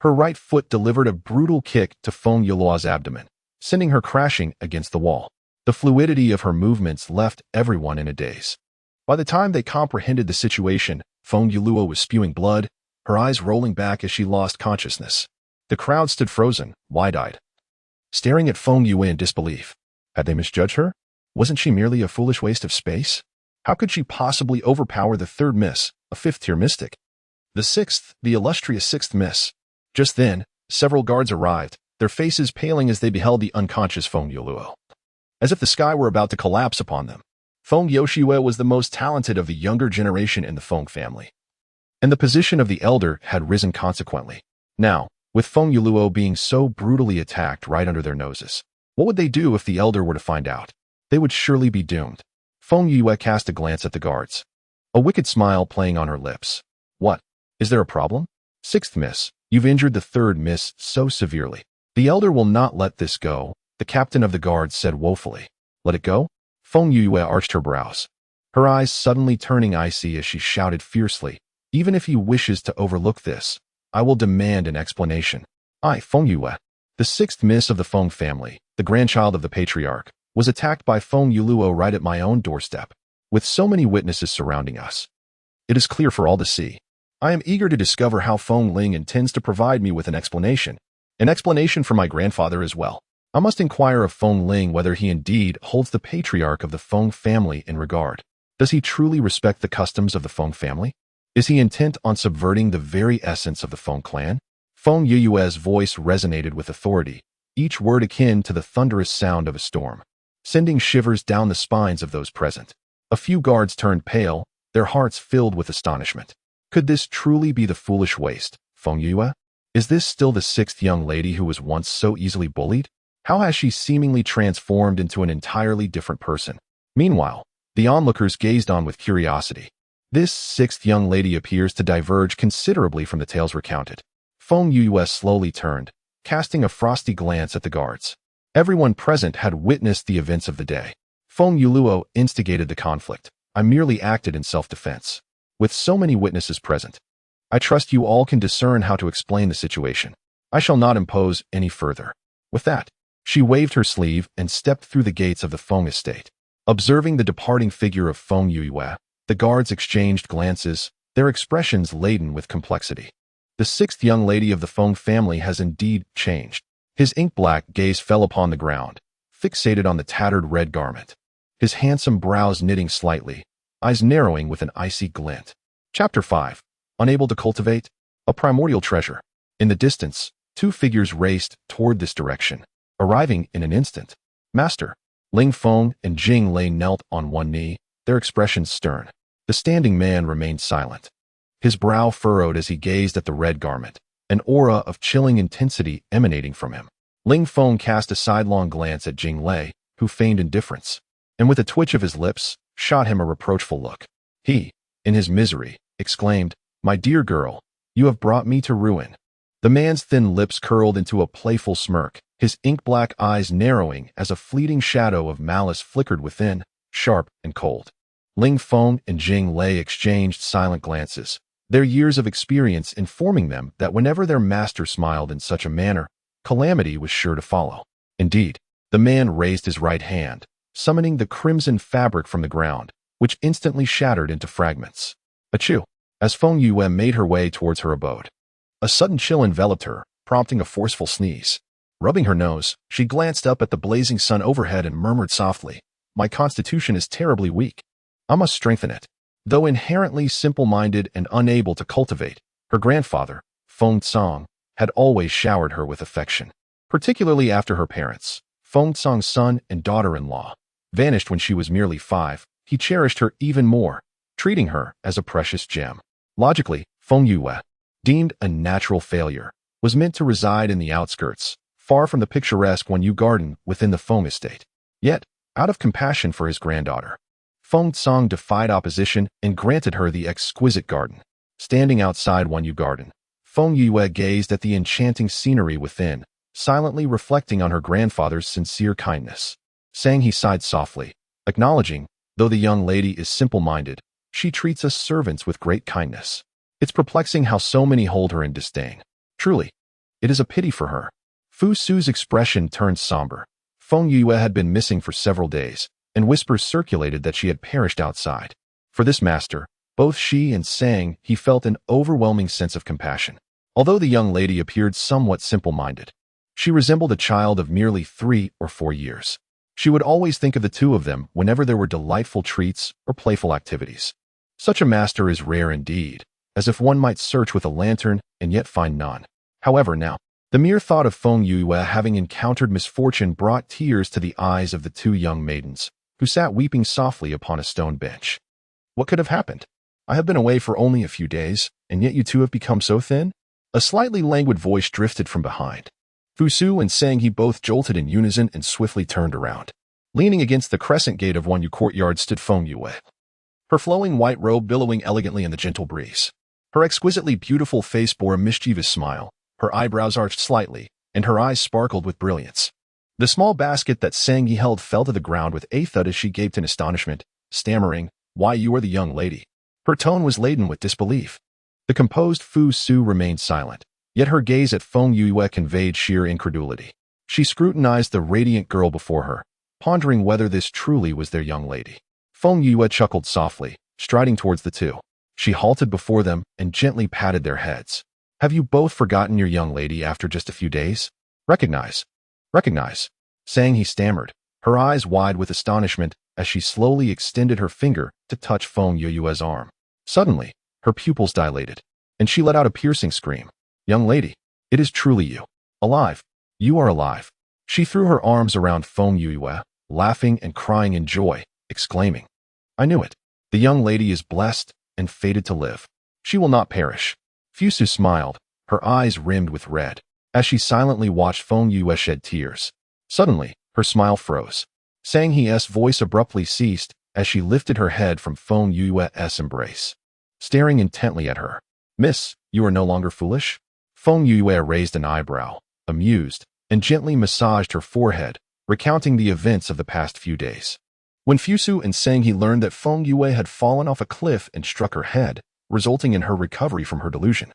her right foot delivered a brutal kick to Feng Yuluo's abdomen, sending her crashing against the wall. The fluidity of her movements left everyone in a daze. By the time they comprehended the situation, Feng Yuluo was spewing blood, her eyes rolling back as she lost consciousness. The crowd stood frozen, wide-eyed, staring at Feng Yue in disbelief. Had they misjudged her? Wasn't she merely a foolish waste of space? How could she possibly overpower the third miss, a fifth-tier mystic? The sixth, the illustrious sixth miss. Just then, several guards arrived, their faces paling as they beheld the unconscious Feng Yuluo, as if the sky were about to collapse upon them. Feng Yoshue was the most talented of the younger generation in the Feng family, and the position of the elder had risen consequently. Now, with Feng Yuluo being so brutally attacked right under their noses, what would they do if the elder were to find out? They would surely be doomed. Feng Yue cast a glance at the guards, a wicked smile playing on her lips. What? Is there a problem? Sixth miss, you've injured the third miss so severely. The elder will not let this go, the captain of the guards said woefully. Let it go? Feng Yue arched her brows, her eyes suddenly turning icy as she shouted fiercely. Even if he wishes to overlook this, I will demand an explanation. I, Feng Yue, the sixth miss of the Feng family, the grandchild of the patriarch, was attacked by Feng Yuluo right at my own doorstep, with so many witnesses surrounding us. It is clear for all to see. I am eager to discover how Feng Ling intends to provide me with an explanation for my grandfather as well. I must inquire of Feng Ling whether he indeed holds the patriarch of the Feng family in regard. Does he truly respect the customs of the Feng family? Is he intent on subverting the very essence of the Feng clan? Feng Yue's voice resonated with authority, each word akin to the thunderous sound of a storm, sending shivers down the spines of those present. A few guards turned pale, their hearts filled with astonishment. Could this truly be the foolish waste, Feng Yue? Is this still the sixth young lady who was once so easily bullied? How has she seemingly transformed into an entirely different person? Meanwhile, the onlookers gazed on with curiosity. This sixth young lady appears to diverge considerably from the tales recounted. Feng Yue slowly turned, casting a frosty glance at the guards. Everyone present had witnessed the events of the day. Feng Yuluo instigated the conflict. I merely acted in self-defense. With so many witnesses present, I trust you all can discern how to explain the situation. I shall not impose any further. With that, she waved her sleeve and stepped through the gates of the Feng estate. Observing the departing figure of Feng Yue, the guards exchanged glances, their expressions laden with complexity. The sixth young lady of the Feng family has indeed changed. His ink-black gaze fell upon the ground, fixated on the tattered red garment. His handsome brows knitting slightly, eyes narrowing with an icy glint. Chapter 5. Unable to cultivate? A primordial treasure. In the distance, two figures raced toward this direction, arriving in an instant. Master. Ling Feng and Jing Lei knelt on one knee, their expressions stern. The standing man remained silent. His brow furrowed as he gazed at the red garment, an aura of chilling intensity emanating from him. Ling Feng cast a sidelong glance at Jing Lei, who feigned indifference, and with a twitch of his lips, shot him a reproachful look. He, in his misery, exclaimed, "My dear girl, you have brought me to ruin." The man's thin lips curled into a playful smirk, his ink-black eyes narrowing as a fleeting shadow of malice flickered within, sharp and cold. Ling Feng and Jing Lei exchanged silent glances, their years of experience informing them that whenever their master smiled in such a manner, calamity was sure to follow. Indeed, the man raised his right hand, summoning the crimson fabric from the ground, which instantly shattered into fragments. Achoo! As Feng Yue made her way towards her abode, a sudden chill enveloped her, prompting a forceful sneeze. Rubbing her nose, she glanced up at the blazing sun overhead and murmured softly, "My constitution is terribly weak. I must strengthen it." Though inherently simple-minded and unable to cultivate, her grandfather, Feng Tsang, had always showered her with affection. Particularly after her parents, Feng Tsang's son and daughter-in-law, vanished when she was merely 5, he cherished her even more, treating her as a precious gem. Logically, Feng Yue, deemed a natural failure, was meant to reside in the outskirts, far from the picturesque Wanyu garden within the Feng estate. Yet, out of compassion for his granddaughter, Feng Tsang defied opposition and granted her the exquisite garden. Standing outside Wanyu garden, Feng Yue gazed at the enchanting scenery within, silently reflecting on her grandfather's sincere kindness. Saying he sighed softly, acknowledging, though the young lady is simple-minded, she treats us servants with great kindness. It's perplexing how so many hold her in disdain. Truly, it is a pity for her. Fu Su's expression turned somber. Feng Yue had been missing for several days, and whispers circulated that she had perished outside. For this master, both she and Sang, he felt an overwhelming sense of compassion. Although the young lady appeared somewhat simple-minded, she resembled a child of merely 3 or 4 years. She would always think of the two of them whenever there were delightful treats or playful activities. Such a master is rare indeed, as if one might search with a lantern and yet find none. However, now, the mere thought of Feng Yue having encountered misfortune brought tears to the eyes of the two young maidens, who sat weeping softly upon a stone bench. What could have happened? I have been away for only a few days, and yet you two have become so thin? A slightly languid voice drifted from behind. Fu Su and Sang He both jolted in unison and swiftly turned around. Leaning against the crescent gate of Wanyu courtyard stood Feng Yue, her flowing white robe billowing elegantly in the gentle breeze. Her exquisitely beautiful face bore a mischievous smile, her eyebrows arched slightly, and her eyes sparkled with brilliance. The small basket that Sang Yi held fell to the ground with a thud as she gaped in astonishment, stammering, "Why, you are the young lady." Her tone was laden with disbelief. The composed Fu Su remained silent, yet her gaze at Feng Yue conveyed sheer incredulity. She scrutinized the radiant girl before her, pondering whether this truly was their young lady. Feng Yue chuckled softly, striding towards the two. She halted before them and gently patted their heads. "Have you both forgotten your young lady after just a few days? Recognize. Recognize." Sang He stammered, her eyes wide with astonishment as she slowly extended her finger to touch Feng Yue's arm. Suddenly, her pupils dilated, and she let out a piercing scream. "Young lady, it is truly you. Alive. You are alive." She threw her arms around Feng Yue, laughing and crying in joy, exclaiming, "I knew it. The young lady is blessed and fated to live. She will not perish." Fusu smiled, her eyes rimmed with red, as she silently watched Feng Yue shed tears. Suddenly, her smile froze. Sang He's voice abruptly ceased as she lifted her head from Feng Yue's embrace. Staring intently at her, "Miss, you are no longer foolish?" Feng Yue raised an eyebrow, amused, and gently massaged her forehead, recounting the events of the past few days. When Fusu and Sang He learned that Feng Yue had fallen off a cliff and struck her head, resulting in her recovery from her delusion,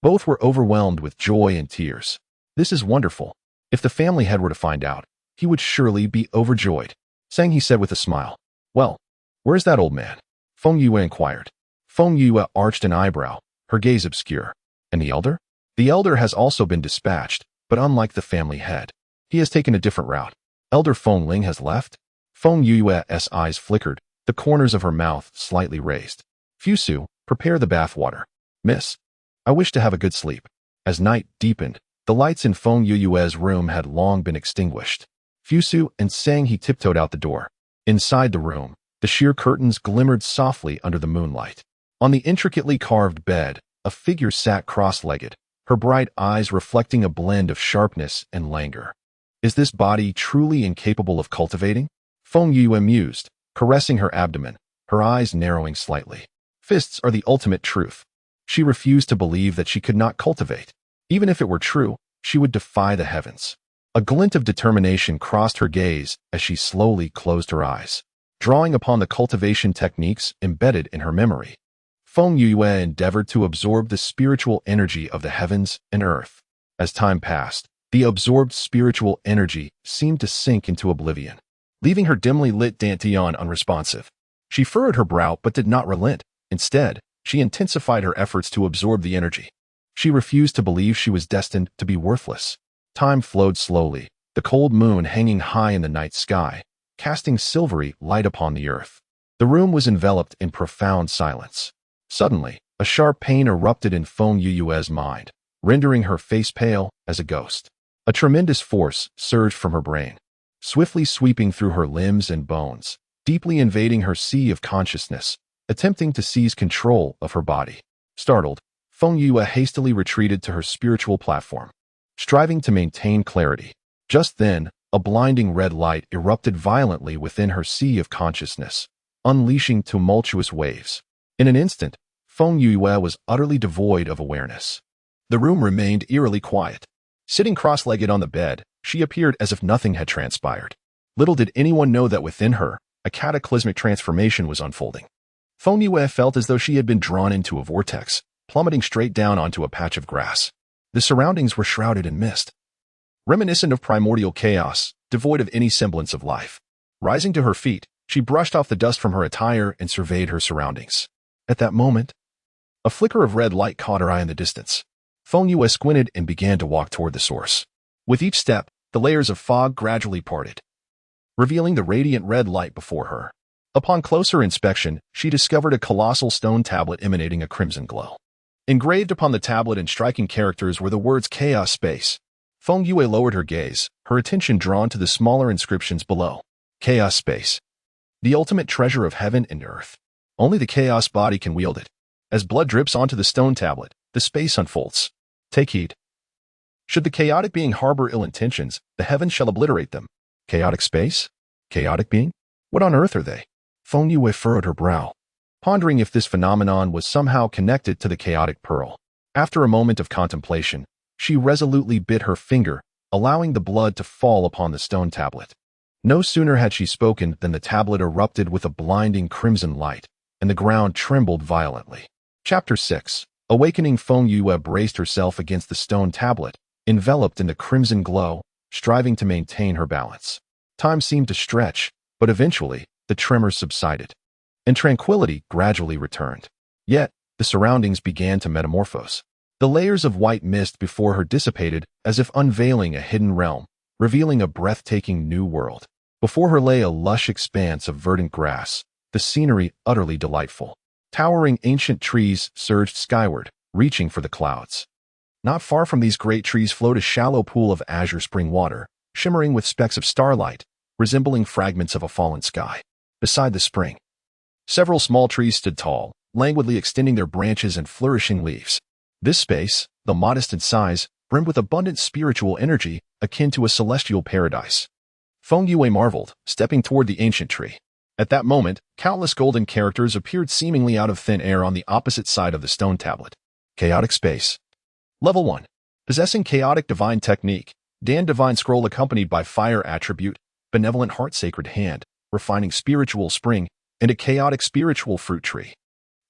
both were overwhelmed with joy and tears. "This is wonderful. If the family head were to find out, he would surely be overjoyed," Sang He said with a smile. "Well, where's that old man?" Feng Yue inquired. Feng Yue arched an eyebrow, her gaze obscure. "And the elder?" "The elder has also been dispatched, but unlike the family head, he has taken a different route." "Elder Feng Ling has left?" Feng Yue's eyes flickered, the corners of her mouth slightly raised. "Fusu, prepare the bath water. Miss, I wish to have a good sleep." As night deepened, the lights in Feng Yue's room had long been extinguished. Fusu and Sang He tiptoed out the door. Inside the room, the sheer curtains glimmered softly under the moonlight. On the intricately carved bed, a figure sat cross-legged, her bright eyes reflecting a blend of sharpness and languor. "Is this body truly incapable of cultivating?" Feng Yue mused, caressing her abdomen, her eyes narrowing slightly. Fists are the ultimate truth. She refused to believe that she could not cultivate. Even if it were true, she would defy the heavens. A glint of determination crossed her gaze as she slowly closed her eyes, drawing upon the cultivation techniques embedded in her memory. Feng Yue endeavored to absorb the spiritual energy of the heavens and earth. As time passed, the absorbed spiritual energy seemed to sink into oblivion, leaving her dimly lit dantian unresponsive. She furrowed her brow but did not relent. Instead, she intensified her efforts to absorb the energy. She refused to believe she was destined to be worthless. Time flowed slowly, the cold moon hanging high in the night sky, casting silvery light upon the earth. The room was enveloped in profound silence. Suddenly, a sharp pain erupted in Feng Yue's mind, rendering her face pale as a ghost. A tremendous force surged from her brain, swiftly sweeping through her limbs and bones, deeply invading her sea of consciousness, attempting to seize control of her body. Startled, Feng Yue hastily retreated to her spiritual platform, striving to maintain clarity. Just then, a blinding red light erupted violently within her sea of consciousness, unleashing tumultuous waves. In an instant, Feng Yue was utterly devoid of awareness. The room remained eerily quiet. Sitting cross-legged on the bed, she appeared as if nothing had transpired. Little did anyone know that within her, a cataclysmic transformation was unfolding. Feng Yue felt as though she had been drawn into a vortex, plummeting straight down onto a patch of grass. The surroundings were shrouded in mist, reminiscent of primordial chaos, devoid of any semblance of life. Rising to her feet, she brushed off the dust from her attire and surveyed her surroundings. At that moment, a flicker of red light caught her eye in the distance. Feng Yue squinted and began to walk toward the source. With each step, the layers of fog gradually parted, revealing the radiant red light before her. Upon closer inspection, she discovered a colossal stone tablet emanating a crimson glow. Engraved upon the tablet in striking characters were the words Chaos Space. Feng Yue lowered her gaze, her attention drawn to the smaller inscriptions below. Chaos Space. The ultimate treasure of heaven and earth. Only the chaos body can wield it. As blood drips onto the stone tablet, the space unfolds. Take heed. Should the chaotic being harbor ill intentions, the heavens shall obliterate them. Chaotic space? Chaotic being? What on earth are they? Feng Yue furrowed her brow, pondering if this phenomenon was somehow connected to the chaotic pearl. After a moment of contemplation, she resolutely bit her finger, allowing the blood to fall upon the stone tablet. No sooner had she spoken than the tablet erupted with a blinding crimson light, and the ground trembled violently. Chapter 6. Awakening. Feng Yue braced herself against the stone tablet, enveloped in the crimson glow, striving to maintain her balance. Time seemed to stretch, but eventually, the tremors subsided, and tranquility gradually returned. Yet, the surroundings began to metamorphose. The layers of white mist before her dissipated as if unveiling a hidden realm, revealing a breathtaking new world. Before her lay a lush expanse of verdant grass, the scenery utterly delightful. Towering ancient trees surged skyward, reaching for the clouds. Not far from these great trees flowed a shallow pool of azure spring water, shimmering with specks of starlight, resembling fragments of a fallen sky. Beside the spring, several small trees stood tall, languidly extending their branches and flourishing leaves. This space, though modest in size, brimmed with abundant spiritual energy akin to a celestial paradise. Feng Yue marveled, stepping toward the ancient tree. At that moment, countless golden characters appeared seemingly out of thin air on the opposite side of the stone tablet. Chaotic Space. Level 1. Possessing Chaotic Divine Technique, Dan Divine Scroll accompanied by Fire Attribute, Benevolent Heart Sacred Hand, Refining Spiritual Spring, and a Chaotic Spiritual Fruit Tree.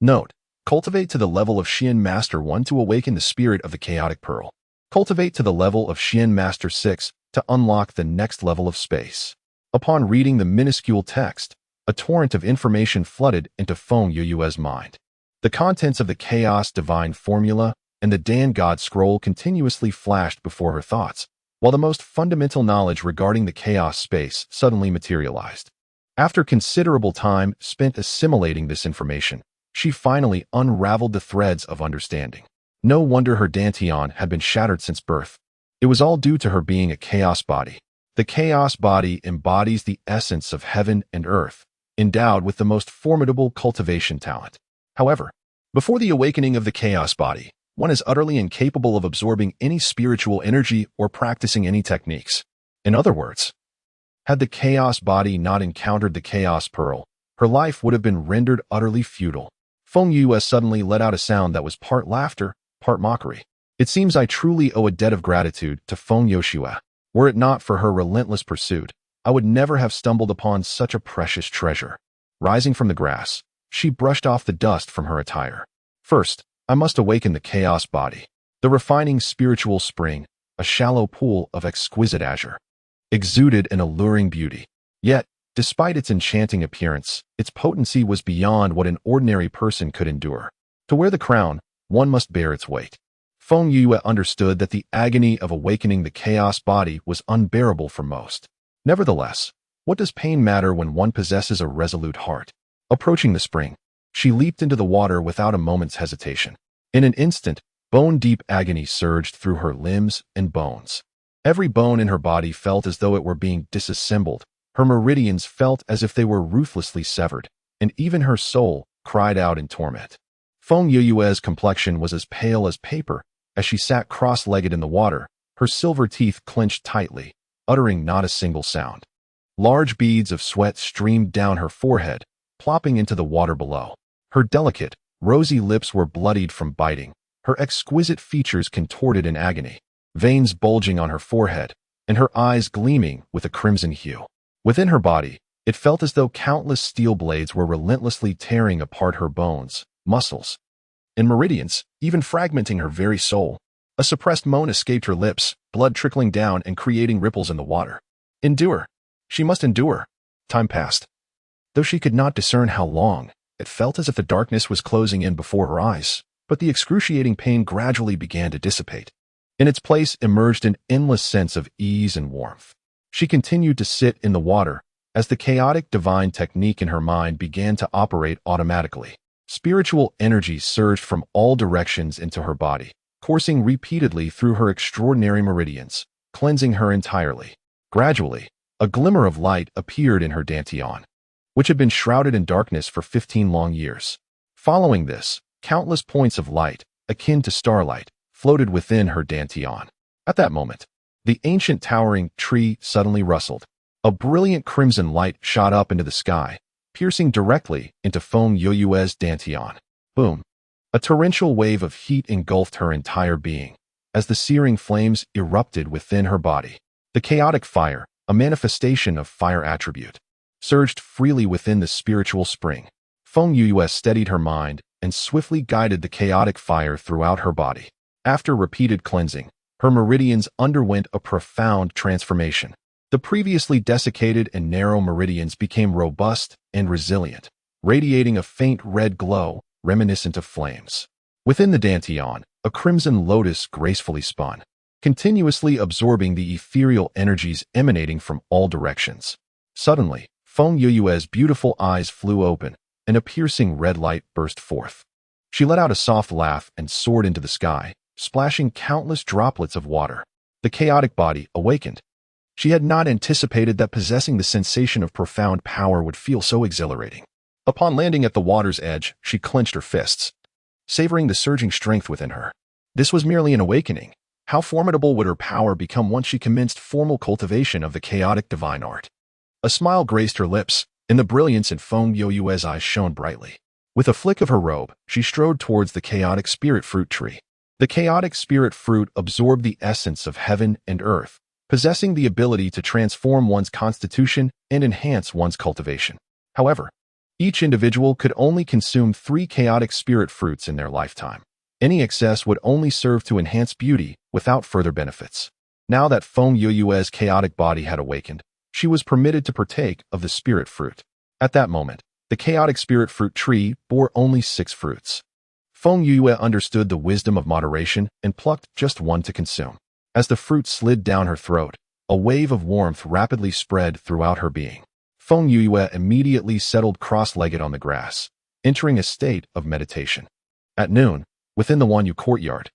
Note: cultivate to the level of Xian Master 1 to awaken the spirit of the Chaotic Pearl. Cultivate to the level of Xian Master 6 to unlock the next level of space. Upon reading the minuscule text, a torrent of information flooded into Feng Yue's mind. The contents of the Chaos Divine Formula and the Dan God Scroll continuously flashed before her thoughts, while the most fundamental knowledge regarding the chaos space suddenly materialized. After considerable time spent assimilating this information, she finally unraveled the threads of understanding. No wonder her dantian had been shattered since birth. It was all due to her being a chaos body. The chaos body embodies the essence of heaven and earth, endowed with the most formidable cultivation talent. However, before the awakening of the chaos body, one is utterly incapable of absorbing any spiritual energy or practicing any techniques. In other words, had the chaos body not encountered the chaos pearl, her life would have been rendered utterly futile. Feng Yue suddenly let out a sound that was part laughter, part mockery. It seems I truly owe a debt of gratitude to Feng Yoshua. Were it not for her relentless pursuit, I would never have stumbled upon such a precious treasure. Rising from the grass, she brushed off the dust from her attire. First, I must awaken the chaos body. The refining spiritual spring, a shallow pool of exquisite azure, exuded an alluring beauty. Yet, despite its enchanting appearance, its potency was beyond what an ordinary person could endure. To wear the crown, one must bear its weight. Feng Yue understood that the agony of awakening the chaos body was unbearable for most. Nevertheless, what does pain matter when one possesses a resolute heart? Approaching the spring, she leaped into the water without a moment's hesitation. In an instant, bone-deep agony surged through her limbs and bones. Every bone in her body felt as though it were being disassembled. Her meridians felt as if they were ruthlessly severed, and even her soul cried out in torment. Feng Yue's complexion was as pale as paper as she sat cross-legged in the water, her silver teeth clenched tightly, uttering not a single sound. Large beads of sweat streamed down her forehead, plopping into the water below. Her delicate, rosy lips were bloodied from biting, her exquisite features contorted in agony, veins bulging on her forehead, and her eyes gleaming with a crimson hue. Within her body, it felt as though countless steel blades were relentlessly tearing apart her bones, muscles, and meridians, even fragmenting her very soul. A suppressed moan escaped her lips, blood trickling down and creating ripples in the water. Endure. She must endure. Time passed. Though she could not discern how long, it felt as if the darkness was closing in before her eyes, but the excruciating pain gradually began to dissipate. In its place emerged an endless sense of ease and warmth. She continued to sit in the water as the chaotic divine technique in her mind began to operate automatically. Spiritual energy surged from all directions into her body, coursing repeatedly through her extraordinary meridians, cleansing her entirely. Gradually, a glimmer of light appeared in her dantian, which had been shrouded in darkness for 15 long years. Following this, countless points of light, akin to starlight, floated within her dantian. At that moment, the ancient towering tree suddenly rustled. A brilliant crimson light shot up into the sky, piercing directly into Feng Yue's dantian. Boom! A torrential wave of heat engulfed her entire being, as the searing flames erupted within her body. The chaotic fire, a manifestation of fire attribute, surged freely within the spiritual spring. Feng Yue steadied her mind and swiftly guided the chaotic fire throughout her body. After repeated cleansing, her meridians underwent a profound transformation. The previously desiccated and narrow meridians became robust and resilient, radiating a faint red glow reminiscent of flames. Within the dantian, a crimson lotus gracefully spun, continuously absorbing the ethereal energies emanating from all directions. Suddenly, Feng Yue's beautiful eyes flew open, and a piercing red light burst forth. She let out a soft laugh and soared into the sky, splashing countless droplets of water. The chaotic body awakened. She had not anticipated that possessing the sensation of profound power would feel so exhilarating. Upon landing at the water's edge, she clenched her fists, savoring the surging strength within her. This was merely an awakening. How formidable would her power become once she commenced formal cultivation of the chaotic divine art? A smile graced her lips, and the brilliance in Feng Yue's eyes shone brightly. With a flick of her robe, she strode towards the chaotic spirit fruit tree. The chaotic spirit fruit absorbed the essence of heaven and earth, possessing the ability to transform one's constitution and enhance one's cultivation. However, each individual could only consume 3 chaotic spirit fruits in their lifetime. Any excess would only serve to enhance beauty without further benefits. Now that Feng Yue's chaotic body had awakened, she was permitted to partake of the spirit fruit. At that moment, the chaotic spirit fruit tree bore only 6 fruits. Feng Yue understood the wisdom of moderation and plucked just one to consume. As the fruit slid down her throat, a wave of warmth rapidly spread throughout her being. Feng Yue immediately settled cross-legged on the grass, entering a state of meditation. At noon, within the Wanyu courtyard,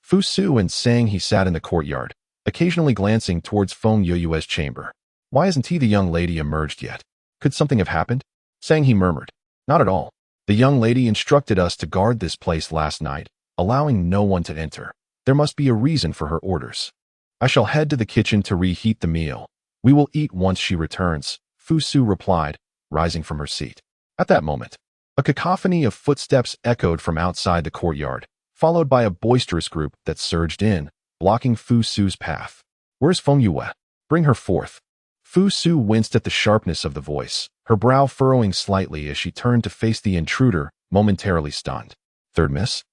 Fu Su and Sang He sat in the courtyard, occasionally glancing towards Feng Yue's chamber. Why hasn't the young lady emerged yet? Could something have happened? Sang He murmured. Not at all. The young lady instructed us to guard this place last night, allowing no one to enter. There must be a reason for her orders. I shall head to the kitchen to reheat the meal. We will eat once she returns, Fu Su replied, rising from her seat. At that moment, a cacophony of footsteps echoed from outside the courtyard, followed by a boisterous group that surged in, blocking Fu Su's path. Where's Feng Yue? Bring her forth. Fu Su winced at the sharpness of the voice, her brow furrowing slightly as she turned to face the intruder, momentarily stunned. Third miss?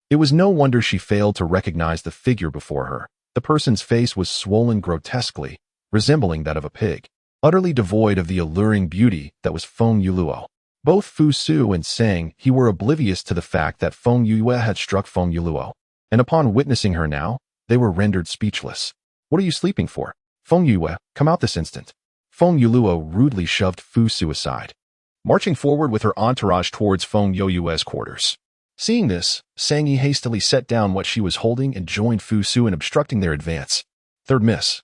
It was no wonder she failed to recognize the figure before her. The person's face was swollen grotesquely, resembling that of a pig, utterly devoid of the alluring beauty that was Feng Yuluo. Both Fu Su and Sang He were oblivious to the fact that Feng Yue had struck Feng Yuluo, and upon witnessing her now, they were rendered speechless. What are you sleeping for? Feng Yue, come out this instant. Feng Yuluo rudely shoved Fu Su aside, marching forward with her entourage towards Feng Yue's quarters. Seeing this, Sang He hastily set down what she was holding and joined Fu Su in obstructing their advance. Third miss.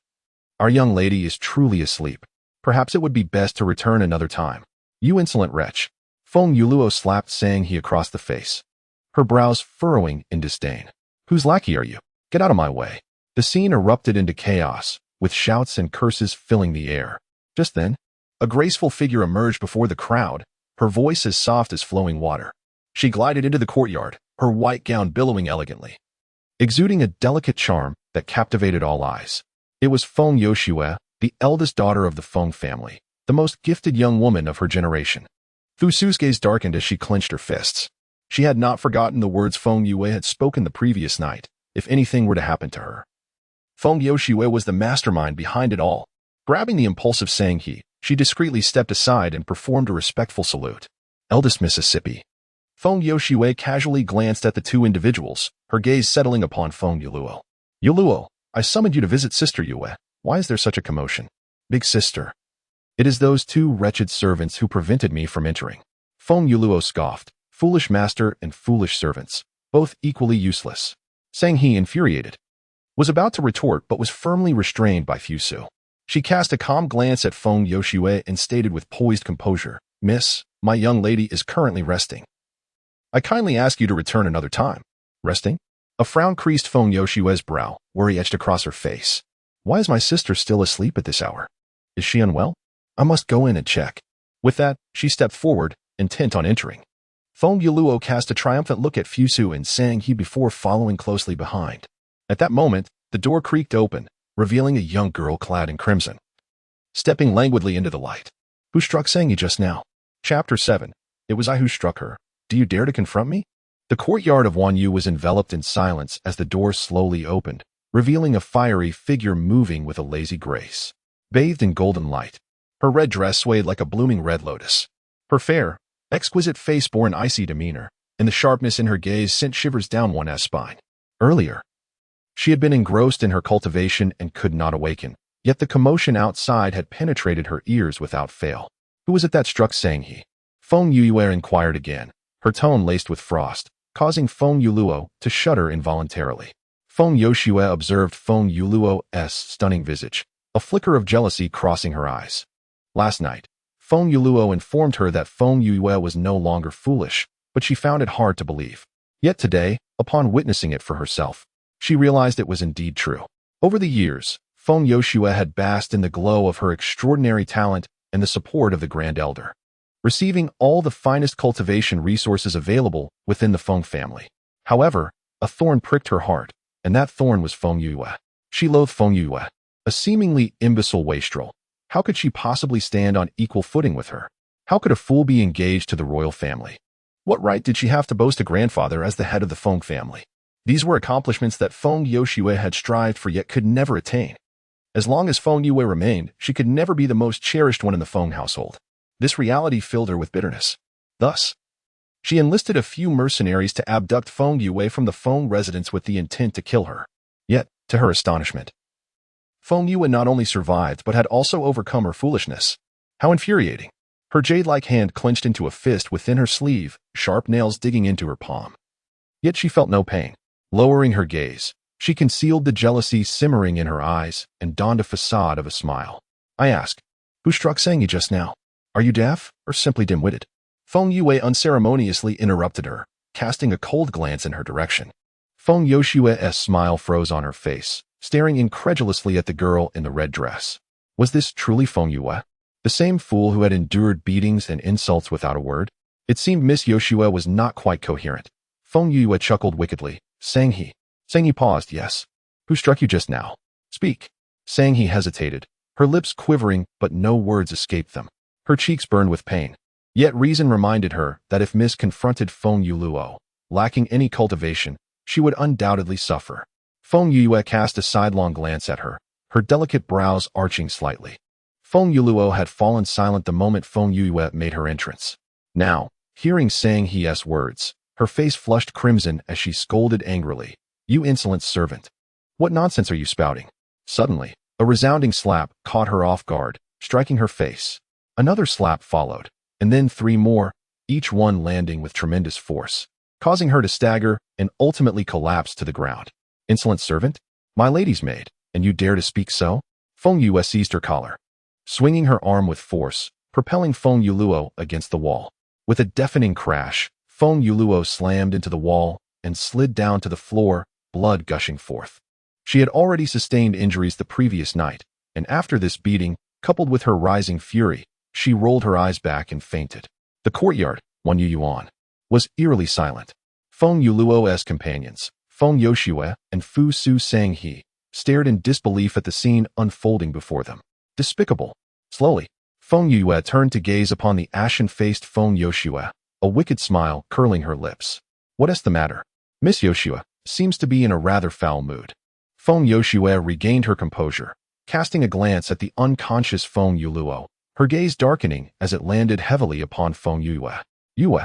Our young lady is truly asleep. Perhaps it would be best to return another time. You insolent wretch. Feng Yuluo slapped Sang He across the face, her brows furrowing in disdain. Whose lackey are you? Get out of my way. The scene erupted into chaos, with shouts and curses filling the air. Just then, a graceful figure emerged before the crowd, her voice as soft as flowing water. She glided into the courtyard, her white gown billowing elegantly, exuding a delicate charm that captivated all eyes. It was Feng Yoshue, the eldest daughter of the Feng family, the most gifted young woman of her generation. Fu Su's gaze darkened as she clenched her fists. She had not forgotten the words Feng Yue had spoken the previous night, if anything were to happen to her. Feng Yoshue was the mastermind behind it all. Grabbing the impulsive Sang He, she discreetly stepped aside and performed a respectful salute. Eldest Mississippi. Feng Yoshue casually glanced at the two individuals, her gaze settling upon Feng Yuluo. Yuluo, I summoned you to visit Sister Yue. Why is there such a commotion? Big sister. It is those 2 wretched servants who prevented me from entering. Feng Yuluo scoffed. Foolish master and foolish servants, both equally useless. Sang He, infuriated, was about to retort but was firmly restrained by Fu Su. She cast a calm glance at Feng Yoshue and stated with poised composure, Miss, my young lady is currently resting. I kindly ask you to return another time. Resting? A frown creased Feng Yoshue's brow, worry etched across her face. Why is my sister still asleep at this hour? Is she unwell? I must go in and check. With that, she stepped forward, intent on entering. Feng Yuluo cast a triumphant look at Fu Su and Sang He before following closely behind. At that moment, the door creaked open, revealing a young girl clad in crimson, stepping languidly into the light. Who struck Sang He just now? Chapter 7. It was I who struck her. Do you dare to confront me? The courtyard of Wanyu was enveloped in silence as the door slowly opened, revealing a fiery figure moving with a lazy grace. Bathed in golden light, her red dress swayed like a blooming red lotus. Her fair, exquisite face bore an icy demeanor, and the sharpness in her gaze sent shivers down one's spine. Earlier, She had been engrossed in her cultivation and could not awaken, yet the commotion outside had penetrated her ears without fail. Who was it that struck Sang-hee? Feng Yuyue inquired again, her tone laced with frost, causing Feng Yuluo to shudder involuntarily. Feng Yoshue observed Feng Yuluo's stunning visage, a flicker of jealousy crossing her eyes. Last night, Feng Yuluo informed her that Feng Yue was no longer foolish, but she found it hard to believe. Yet today, upon witnessing it for herself, she realized it was indeed true. Over the years, Feng Yoshue had basked in the glow of her extraordinary talent and the support of the Grand Elder, receiving all the finest cultivation resources available within the Feng family. However, a thorn pricked her heart, and that thorn was Feng Yue. She loathed Feng Yue, a seemingly imbecile wastrel. How could she possibly stand on equal footing with her? How could a fool be engaged to the royal family? What right did she have to boast a grandfather as the head of the Feng family? These were accomplishments that Feng Yoshue had strived for yet could never attain. As long as Feng Yue remained, she could never be the most cherished one in the Feng household. This reality filled her with bitterness. Thus, she enlisted a few mercenaries to abduct Feng Yue from the Feng residence with the intent to kill her. Yet, to her astonishment, Feng Yue not only survived but had also overcome her foolishness. How infuriating! Her jade-like hand clenched into a fist within her sleeve, sharp nails digging into her palm. Yet she felt no pain. Lowering her gaze, she concealed the jealousy simmering in her eyes and donned a facade of a smile. I ask, who struck Sang-hee just now? Are you deaf or simply dim-witted? Feng Yue unceremoniously interrupted her, casting a cold glance in her direction. Feng Yoshue's smile froze on her face, staring incredulously at the girl in the red dress. Was this truly Feng Yue? The same fool who had endured beatings and insults without a word? It seemed Miss Yoshue was not quite coherent. Feng Yue chuckled wickedly. Sang-hee. Sang-hee paused. Yes. Who struck you just now? Speak. Sang-hee hesitated, her lips quivering, but no words escaped them. Her cheeks burned with pain. Yet reason reminded her that if Miss confronted Feng Yuluo, lacking any cultivation, she would undoubtedly suffer. Feng Yue cast a sidelong glance at her, her delicate brows arching slightly. Feng Yuluo had fallen silent the moment Feng Yue made her entrance. Now, hearing Sang-hee's words, her face flushed crimson as she scolded angrily. You insolent servant! What nonsense are you spouting? Suddenly, a resounding slap caught her off guard, striking her face. Another slap followed, and then 3 more, each one landing with tremendous force, causing her to stagger and ultimately collapse to the ground. Insolent servant? My lady's maid, and you dare to speak so? Feng Yue seized her collar, swinging her arm with force, propelling Feng Yuluo against the wall. With a deafening crash, Feng Yuluo slammed into the wall and slid down to the floor, blood gushing forth. She had already sustained injuries the previous night, and after this beating, coupled with her rising fury, she rolled her eyes back and fainted. The courtyard, Wan Yuyuan, was eerily silent. Feng Yuluo's companions, Feng Yoshue and Fu Su Sang-hee, stared in disbelief at the scene unfolding before them. Despicable. Slowly, Feng Yue turned to gaze upon the ashen-faced Feng Yoshue, a wicked smile curling her lips. What is the matter? Miss Yoshue seems to be in a rather foul mood. Feng Yoshue regained her composure, casting a glance at the unconscious Feng Yuluo, her gaze darkening as it landed heavily upon Feng Yue. Yue,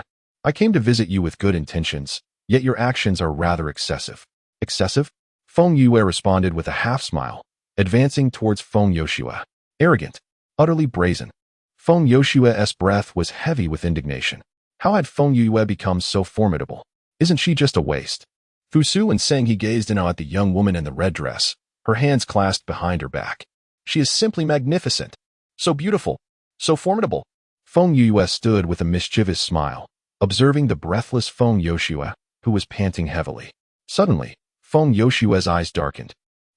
I came to visit you with good intentions, yet your actions are rather excessive. Excessive? Feng Yue responded with a half-smile, advancing towards Feng Yoshue. Arrogant. Utterly brazen. Feng Yoshue's breath was heavy with indignation. How had Feng Yue become so formidable? Isn't she just a waste? Fusu and Sang-hee gazed in awe at the young woman in the red dress, her hands clasped behind her back. She is simply magnificent. So beautiful. So formidable. Feng Yue stood with a mischievous smile, observing the breathless Feng Yoshue, who was panting heavily. Suddenly, Feng Yoshue's eyes darkened,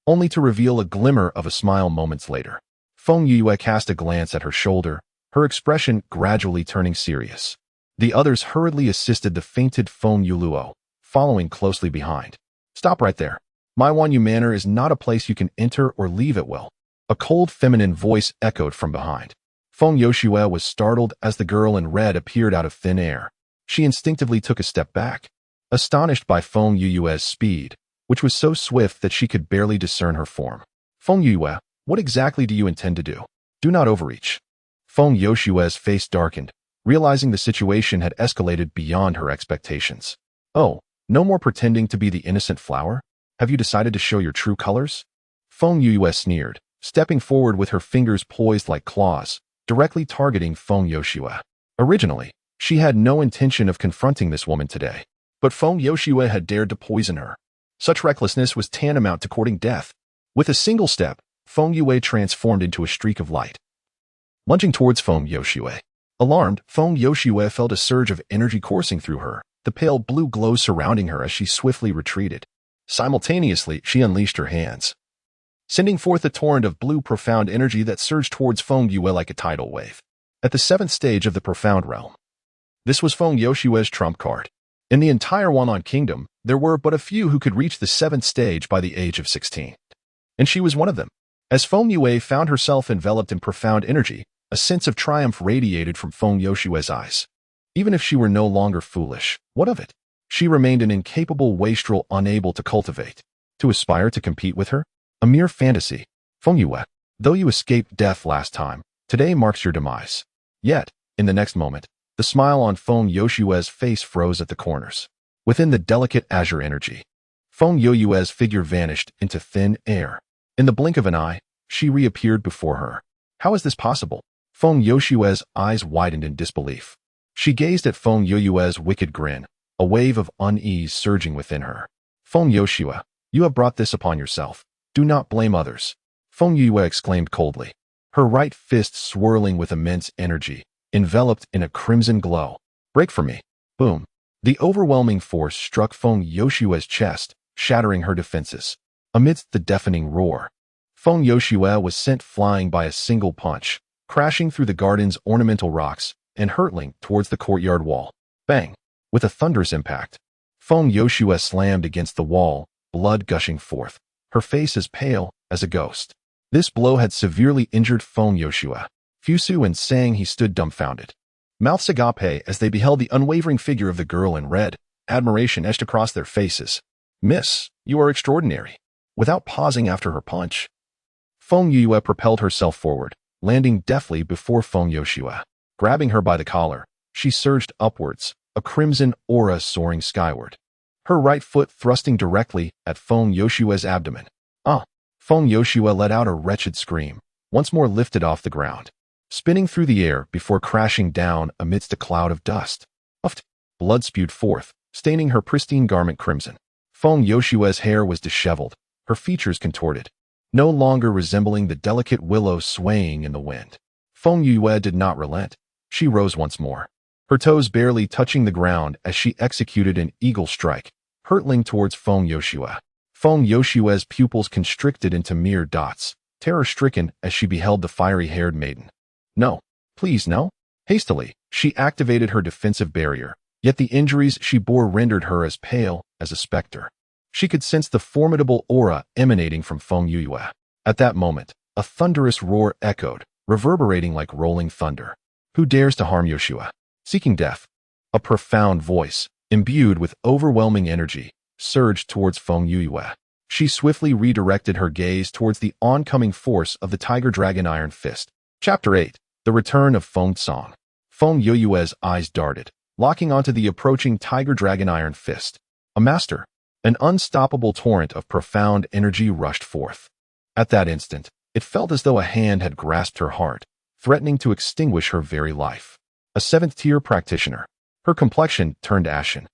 only to reveal a glimmer of a smile moments later. Feng Yue cast a glance at her shoulder, her expression gradually turning serious. The others hurriedly assisted the fainted Feng Yuluo, following closely behind. Stop right there. My Wanyu Manor is not a place you can enter or leave at will. A cold feminine voice echoed from behind. Feng Yoshue was startled as the girl in red appeared out of thin air. She instinctively took a step back, astonished by Feng Yue's speed, which was so swift that she could barely discern her form. Feng Yue, what exactly do you intend to do? Do not overreach. Feng Yoshue's face darkened, realizing the situation had escalated beyond her expectations. Oh, no more pretending to be the innocent flower? Have you decided to show your true colors? Feng Yue sneered, stepping forward with her fingers poised like claws, directly targeting Feng Yoshua. Originally, she had no intention of confronting this woman today, but Feng Yoshua had dared to poison her. Such recklessness was tantamount to courting death. With a single step, Feng Yue transformed into a streak of light, lunging towards Feng Yoshua. Alarmed, Feng Yoshua felt a surge of energy coursing through her, the pale blue glow surrounding her as she swiftly retreated. Simultaneously, she unleashed her hands, sending forth a torrent of blue profound energy that surged towards Feng Yue like a tidal wave. At the 7th stage of the profound realm, this was Feng Yoshua's trump card. In the entire Wanlong Kingdom, there were but a few who could reach the 7th stage by the age of 16. And she was one of them. As Feng Yue found herself enveloped in profound energy, a sense of triumph radiated from Feng Yoshua's eyes. Even if she were no longer foolish, what of it? She remained an incapable wastrel unable to cultivate. To aspire to compete with her? A mere fantasy. Feng Yue, though you escaped death last time, today marks your demise. Yet, in the next moment, the smile on Feng Yoshua's face froze at the corners. Within the delicate azure energy, Feng Yoshua's figure vanished into thin air. In the blink of an eye, she reappeared before her. How is this possible? Feng Yoshua's eyes widened in disbelief. She gazed at Feng Yoshua's wicked grin, a wave of unease surging within her. Feng Yoshua, you have brought this upon yourself. Do not blame others. Feng Yue exclaimed coldly, her right fist swirling with immense energy, enveloped in a crimson glow. Break for me. Boom. The overwhelming force struck Feng Yoshua's chest, shattering her defenses. Amidst the deafening roar, Feng Yoshua was sent flying by a single punch, crashing through the garden's ornamental rocks and hurtling towards the courtyard wall. Bang! With a thunderous impact, Feng Yoshua slammed against the wall, blood gushing forth, her face as pale as a ghost. This blow had severely injured Feng Yoshua. Fusu and Sang he stood dumbfounded, mouths agape as they beheld the unwavering figure of the girl in red, admiration etched across their faces. Miss, you are extraordinary. Without pausing after her punch, Feng Yue propelled herself forward, landing deftly before Feng Yoshua. Grabbing her by the collar, she surged upwards, a crimson aura soaring skyward, her right foot thrusting directly at Feng Yoshua's abdomen. Feng Yoshua let out a wretched scream, once more lifted off the ground, spinning through the air before crashing down amidst a cloud of dust. Blood spewed forth, staining her pristine garment crimson. Feng Yoshua's hair was disheveled, her features contorted, no longer resembling the delicate willow swaying in the wind. Feng Yue did not relent. She rose once more, her toes barely touching the ground as she executed an eagle strike, hurtling towards Feng Yoshua. Feng Yoshua's pupils constricted into mere dots, terror-stricken as she beheld the fiery-haired maiden. No, please no. Hastily, she activated her defensive barrier, yet the injuries she bore rendered her as pale as a specter. She could sense the formidable aura emanating from Feng Yue. At that moment, a thunderous roar echoed, reverberating like rolling thunder. Who dares to harm Yoshua? Seeking death. A profound voice, imbued with overwhelming energy, surged towards Feng Yue. She swiftly redirected her gaze towards the oncoming force of the Tiger Dragon Iron Fist. Chapter 8. The Return of Feng Song. Feng Yue's eyes darted, locking onto the approaching Tiger Dragon Iron Fist. A master. An unstoppable torrent of profound energy rushed forth. At that instant, it felt as though a hand had grasped her heart, threatening to extinguish her very life. A 7th-tier practitioner. Her complexion turned ashen,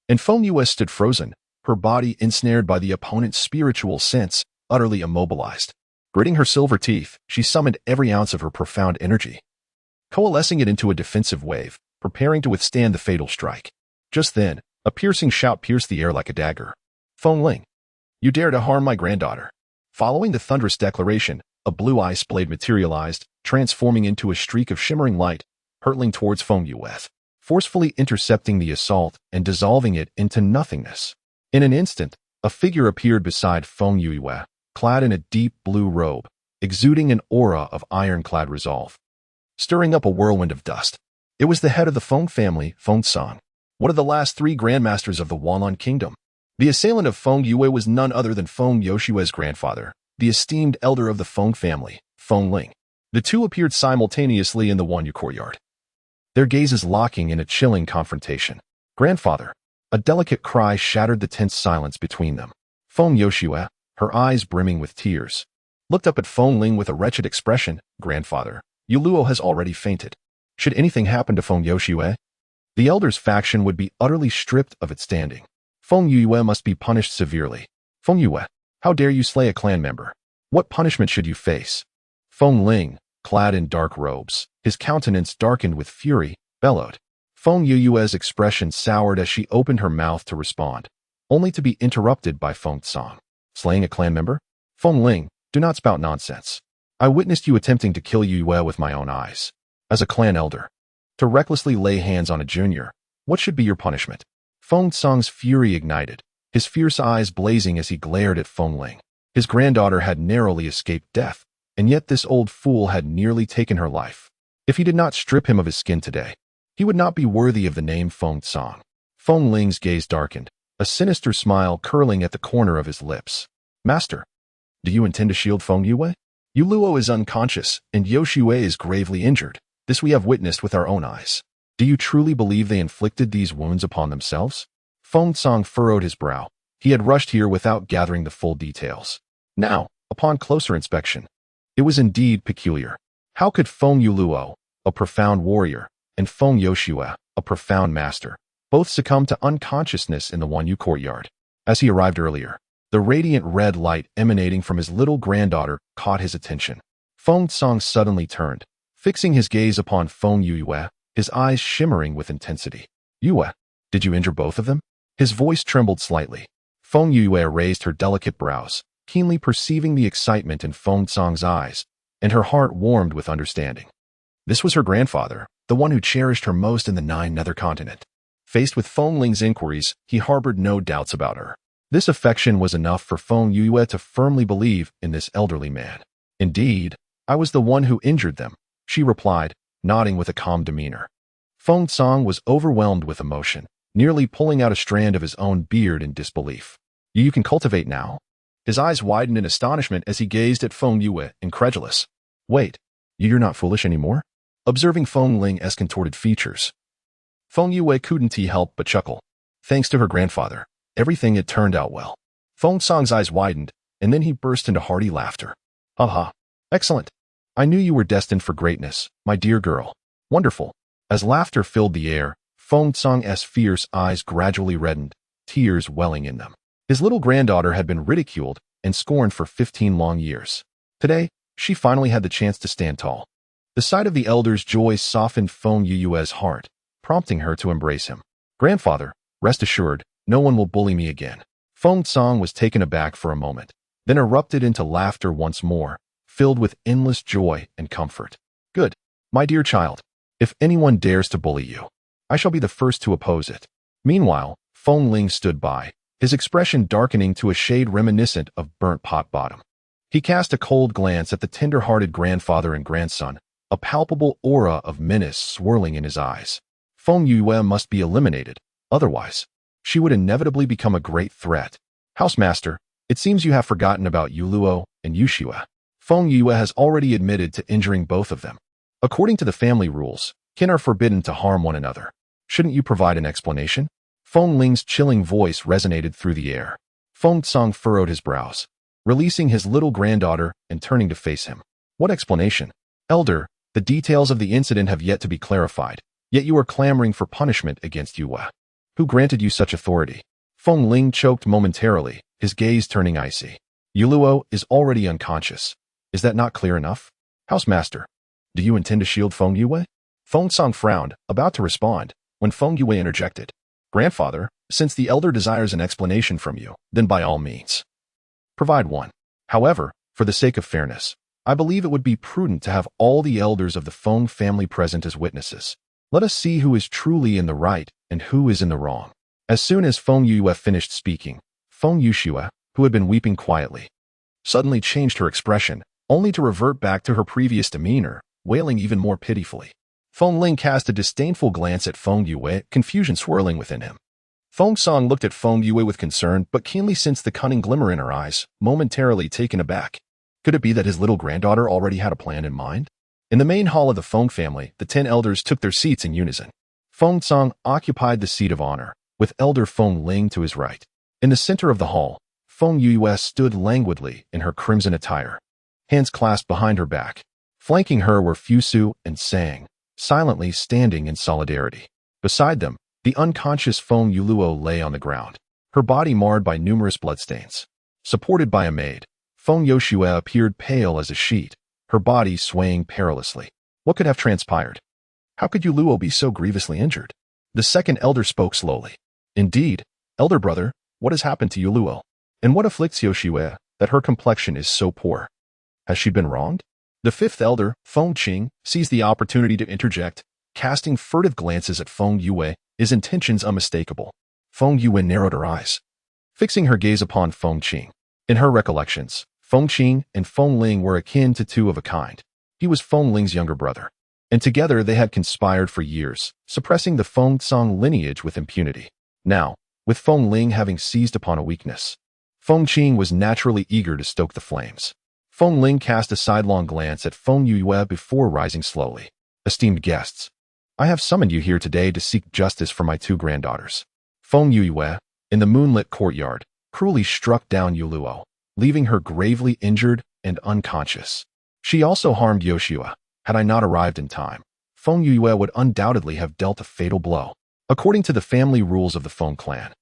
and Feng Yue stood frozen, her body ensnared by the opponent's spiritual sense, utterly immobilized. Gritting her silver teeth, she summoned every ounce of her profound energy, coalescing it into a defensive wave, preparing to withstand the fatal strike. Just then, a piercing shout pierced the air like a dagger. Feng Ling, you dare to harm my granddaughter. Following the thunderous declaration, a blue ice blade materialized, transforming into a streak of shimmering light, hurtling towards Feng Yue, forcefully intercepting the assault and dissolving it into nothingness. In an instant, a figure appeared beside Feng Yue, clad in a deep blue robe, exuding an aura of ironclad resolve, stirring up a whirlwind of dust. It was the head of the Feng family, Feng Song, one of the last 3 grandmasters of the Wanlong Kingdom. The assailant of Feng Yue was none other than Feng Yoshua's grandfather, the esteemed elder of the Feng family, Feng Ling. The two appeared simultaneously in the Wanyu courtyard, their gazes locking in a chilling confrontation. Grandfather! A delicate cry shattered the tense silence between them. Feng Yoshue, her eyes brimming with tears, looked up at Feng Ling with a wretched expression. Grandfather, Yuluo has already fainted. Should anything happen to Feng Yoshue, the elders' faction would be utterly stripped of its standing. Feng Yue must be punished severely. Feng Yue, how dare you slay a clan member? What punishment should you face? Feng Ling, clad in dark robes, his countenance darkened with fury, bellowed. Feng Yue's expression soured as she opened her mouth to respond, only to be interrupted by Feng Tsang. Slaying a clan member? Feng Ling, do not spout nonsense. I witnessed you attempting to kill Yue with my own eyes. As a clan elder, to recklessly lay hands on a junior, what should be your punishment? Feng Tsang's fury ignited, his fierce eyes blazing as he glared at Feng Ling. His granddaughter had narrowly escaped death, and yet this old fool had nearly taken her life. If he did not strip him of his skin today, he would not be worthy of the name Feng Tsang. Feng Ling's gaze darkened, a sinister smile curling at the corner of his lips. Master, do you intend to shield Feng Yue? Yuluo is unconscious, and Yoshue is gravely injured. This we have witnessed with our own eyes. Do you truly believe they inflicted these wounds upon themselves? Feng Tsang furrowed his brow. He had rushed here without gathering the full details. Now, upon closer inspection, it was indeed peculiar. How could Feng Yuluo, a profound warrior, and Feng Yoshue, a profound master, both succumb to unconsciousness in the Wanyu courtyard? As he arrived earlier, the radiant red light emanating from his little granddaughter caught his attention. Feng Tsang suddenly turned, fixing his gaze upon Feng Yue, his eyes shimmering with intensity. Yue, did you injure both of them? His voice trembled slightly. Feng Yue raised her delicate brows, keenly perceiving the excitement in Feng Tsang's eyes, and her heart warmed with understanding. This was her grandfather, the one who cherished her most in the 9 nether continent. Faced with Feng Ling's inquiries, he harbored no doubts about her. This affection was enough for Feng Yue to firmly believe in this elderly man. Indeed, I was the one who injured them, she replied, nodding with a calm demeanor. Feng Tsang was overwhelmed with emotion, nearly pulling out a strand of his own beard in disbelief. You can cultivate now? His eyes widened in astonishment as he gazed at Feng Yue, incredulous. Wait, you're not foolish anymore? Observing Feng Ling's contorted features, Feng Yue couldn't help but chuckle. Thanks to her grandfather, everything had turned out well. Feng Tsang's eyes widened, and then he burst into hearty laughter. Aha! Excellent! I knew you were destined for greatness, my dear girl. Wonderful! As laughter filled the air, Feng Tsang's fierce eyes gradually reddened, tears welling in them. His little granddaughter had been ridiculed and scorned for 15 long years. Today, she finally had the chance to stand tall. The sight of the elder's joy softened Feng Yue's heart, prompting her to embrace him. Grandfather, rest assured, no one will bully me again. Feng Tsang was taken aback for a moment, then erupted into laughter once more, filled with endless joy and comfort. Good, my dear child. If anyone dares to bully you, I shall be the first to oppose it. Meanwhile, Feng Ling stood by, his expression darkening to a shade reminiscent of burnt pot bottom. He cast a cold glance at the tender-hearted grandfather and grandson, a palpable aura of menace swirling in his eyes. Feng Yue must be eliminated, otherwise, she would inevitably become a great threat. Housemaster, it seems you have forgotten about Yuluo and Yoshue. Feng Yue has already admitted to injuring both of them. According to the family rules, kin are forbidden to harm one another. Shouldn't you provide an explanation? Feng Ling's chilling voice resonated through the air. Feng Tsang furrowed his brows, releasing his little granddaughter and turning to face him. What explanation? Elder, the details of the incident have yet to be clarified, yet you are clamoring for punishment against Yue. Who granted you such authority? Feng Ling choked momentarily, his gaze turning icy. Yuluo is already unconscious. Is that not clear enough? Housemaster, do you intend to shield Feng Yue? Feng Tsang frowned, about to respond, when Feng Yue interjected. Grandfather, since the elder desires an explanation from you, then by all means, provide one. However, for the sake of fairness, I believe it would be prudent to have all the elders of the Feng family present as witnesses. Let us see who is truly in the right and who is in the wrong. As soon as Feng Yue finished speaking, Feng Yoshue, who had been weeping quietly, suddenly changed her expression, only to revert back to her previous demeanor, wailing even more pitifully. Feng Ling cast a disdainful glance at Feng Yue, confusion swirling within him. Feng Tsang looked at Feng Yue with concern, but keenly sensed the cunning glimmer in her eyes, momentarily taken aback. Could it be that his little granddaughter already had a plan in mind? In the main hall of the Feng family, the 10 elders took their seats in unison. Feng Tsang occupied the seat of honor, with Elder Feng Ling to his right. In the center of the hall, Feng Yue stood languidly in her crimson attire, hands clasped behind her back. Flanking her were Fusu and Sang, silently standing in solidarity. Beside them, the unconscious Feng Yuluo lay on the ground, her body marred by numerous bloodstains. Supported by a maid, Feng Yoshue appeared pale as a sheet, her body swaying perilously. What could have transpired? How could Yuluo be so grievously injured? The second elder spoke slowly. Indeed, elder brother, what has happened to Yuluo? And what afflicts Yoshue that her complexion is so poor? Has she been wronged? The fifth elder, Feng Qing, seized the opportunity to interject, casting furtive glances at Feng Yue, his intentions unmistakable. Feng Yue narrowed her eyes, fixing her gaze upon Feng Qing. In her recollections, Feng Qing and Feng Ling were akin to two of a kind. He was Feng Ling's younger brother, and together they had conspired for years, suppressing the Feng Tsang lineage with impunity. Now, with Feng Ling having seized upon a weakness, Feng Qing was naturally eager to stoke the flames. Feng Ling cast a sidelong glance at Feng Yue before rising slowly. Esteemed guests, I have summoned you here today to seek justice for my two granddaughters. Feng Yue, in the moonlit courtyard, cruelly struck down Yuluo, leaving her gravely injured and unconscious. She also harmed Yoshua. Had I not arrived in time, Feng Yue would undoubtedly have dealt a fatal blow. According to the family rules of the Feng clan,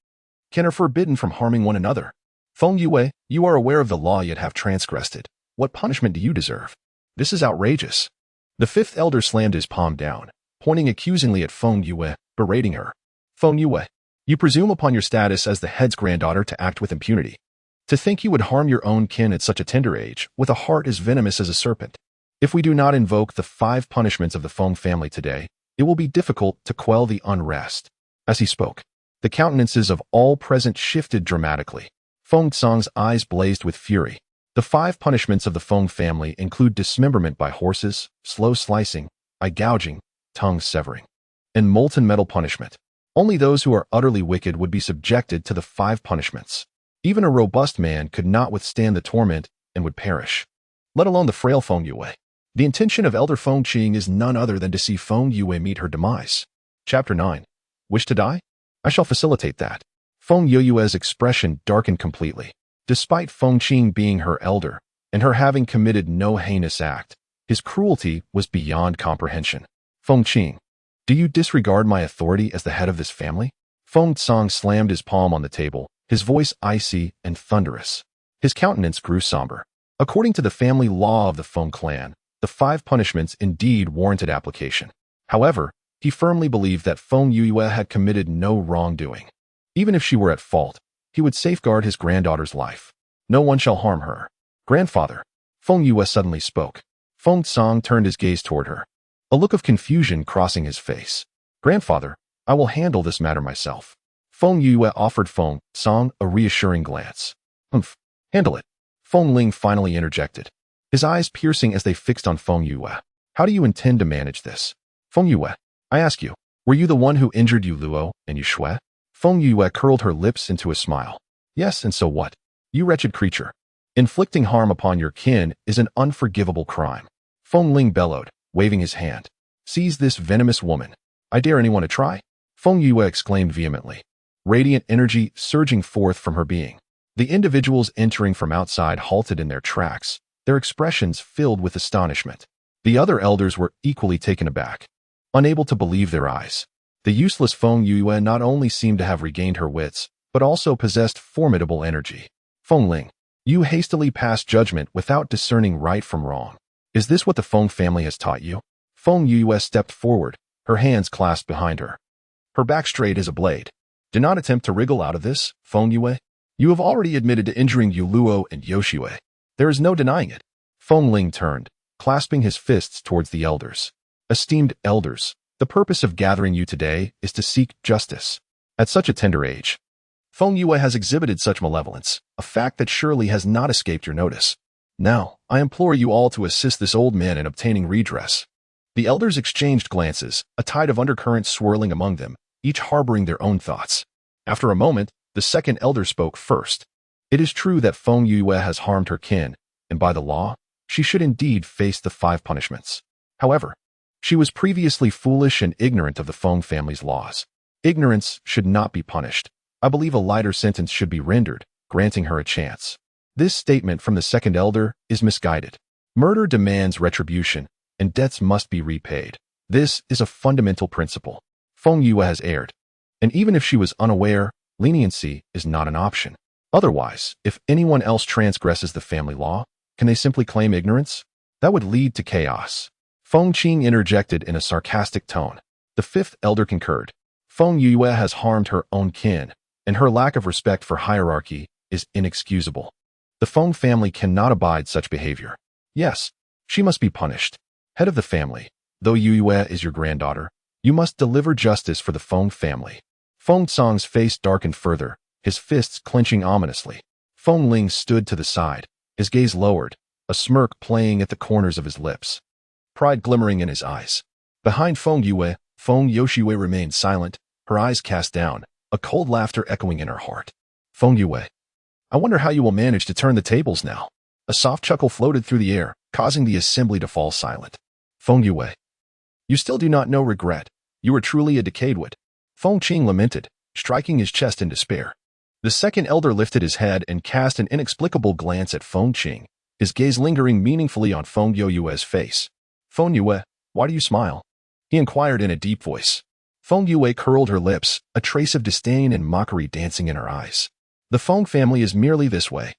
can are forbidden from harming one another. Feng Yue, you are aware of the law yet have transgressed it. What punishment do you deserve? This is outrageous. The fifth elder slammed his palm down, pointing accusingly at Feng Yue, berating her. Feng Yue, you presume upon your status as the head's granddaughter to act with impunity. To think you would harm your own kin at such a tender age, with a heart as venomous as a serpent. If we do not invoke the 5 punishments of the Feng family today, it will be difficult to quell the unrest. As he spoke, the countenances of all present shifted dramatically. Feng Tsang's eyes blazed with fury. The 5 punishments of the Feng family include dismemberment by horses, slow slicing, eye gouging, tongue severing, and molten metal punishment. Only those who are utterly wicked would be subjected to the 5 punishments. Even a robust man could not withstand the torment and would perish, let alone the frail Feng Yue. The intention of Elder Feng Qing is none other than to see Feng Yue meet her demise. Chapter 9. Wish to die? I shall facilitate that. Feng Yue's expression darkened completely. Despite Feng Qing being her elder, and her having committed no heinous act, his cruelty was beyond comprehension. Feng Qing, do you disregard my authority as the head of this family? Feng Tsang slammed his palm on the table, his voice icy and thunderous. His countenance grew somber. According to the family law of the Feng clan, the 5 punishments indeed warranted application. However, he firmly believed that Feng Yue had committed no wrongdoing. Even if she were at fault, he would safeguard his granddaughter's life. No one shall harm her. Grandfather, Feng Yue suddenly spoke. Feng Tsang turned his gaze toward her, a look of confusion crossing his face. Grandfather, I will handle this matter myself. Feng Yue offered Feng Tsang a reassuring glance. Handle it. Feng Ling finally interjected, his eyes piercing as they fixed on Feng Yue. How do you intend to manage this? Feng Yue, I ask you, were you the one who injured Yuluo and Yushue? Feng Yue curled her lips into a smile. Yes, and so what? You wretched creature. Inflicting harm upon your kin is an unforgivable crime. Feng Ling bellowed, waving his hand. Seize this venomous woman. I dare anyone to try? Feng Yue exclaimed vehemently, radiant energy surging forth from her being. The individuals entering from outside halted in their tracks, their expressions filled with astonishment. The other elders were equally taken aback, unable to believe their eyes. The useless Feng Yue not only seemed to have regained her wits, but also possessed formidable energy. Feng Ling, you hastily passed judgment without discerning right from wrong. Is this what the Feng family has taught you? Feng Yue stepped forward, her hands clasped behind her, her back straight as a blade. Do not attempt to wriggle out of this, Feng Yue. You have already admitted to injuring Yuluo and Yoshue. There is no denying it. Feng Ling turned, clasping his fists towards the elders. Esteemed elders, the purpose of gathering you today is to seek justice. At such a tender age, Feng Yue has exhibited such malevolence, a fact that surely has not escaped your notice. Now, I implore you all to assist this old man in obtaining redress. The elders exchanged glances, a tide of undercurrent swirling among them, each harboring their own thoughts. After a moment, the second elder spoke first. It is true that Feng Yue has harmed her kin, and by the law, she should indeed face the 5 punishments. However, she was previously foolish and ignorant of the Feng family's laws. Ignorance should not be punished. I believe a lighter sentence should be rendered, granting her a chance. This statement from the second elder is misguided. Murder demands retribution, and debts must be repaid. This is a fundamental principle. Feng Yue has erred. And even if she was unaware, leniency is not an option. Otherwise, if anyone else transgresses the family law, can they simply claim ignorance? That would lead to chaos. Feng Qing interjected in a sarcastic tone. The fifth elder concurred. Feng Yue has harmed her own kin, and her lack of respect for hierarchy is inexcusable. The Feng family cannot abide such behavior. Yes, she must be punished. Head of the family, though Yue is your granddaughter, you must deliver justice for the Feng family. Feng Tsang's face darkened further, his fists clenching ominously. Feng Ling stood to the side, his gaze lowered, a smirk playing at the corners of his lips. Pride glimmering in his eyes. Behind Feng Yue, Feng Yoshue remained silent, her eyes cast down, a cold laughter echoing in her heart. Feng Yue, I wonder how you will manage to turn the tables now. A soft chuckle floated through the air, causing the assembly to fall silent. Feng Yue, you still do not know regret. You are truly a decayed wood. Feng Qing lamented, striking his chest in despair. The second elder lifted his head and cast an inexplicable glance at Feng Qing, his gaze lingering meaningfully on Feng Yue's face. Feng Yue, why do you smile? He inquired in a deep voice. Feng Yue curled her lips, a trace of disdain and mockery dancing in her eyes. The Feng family is merely this way.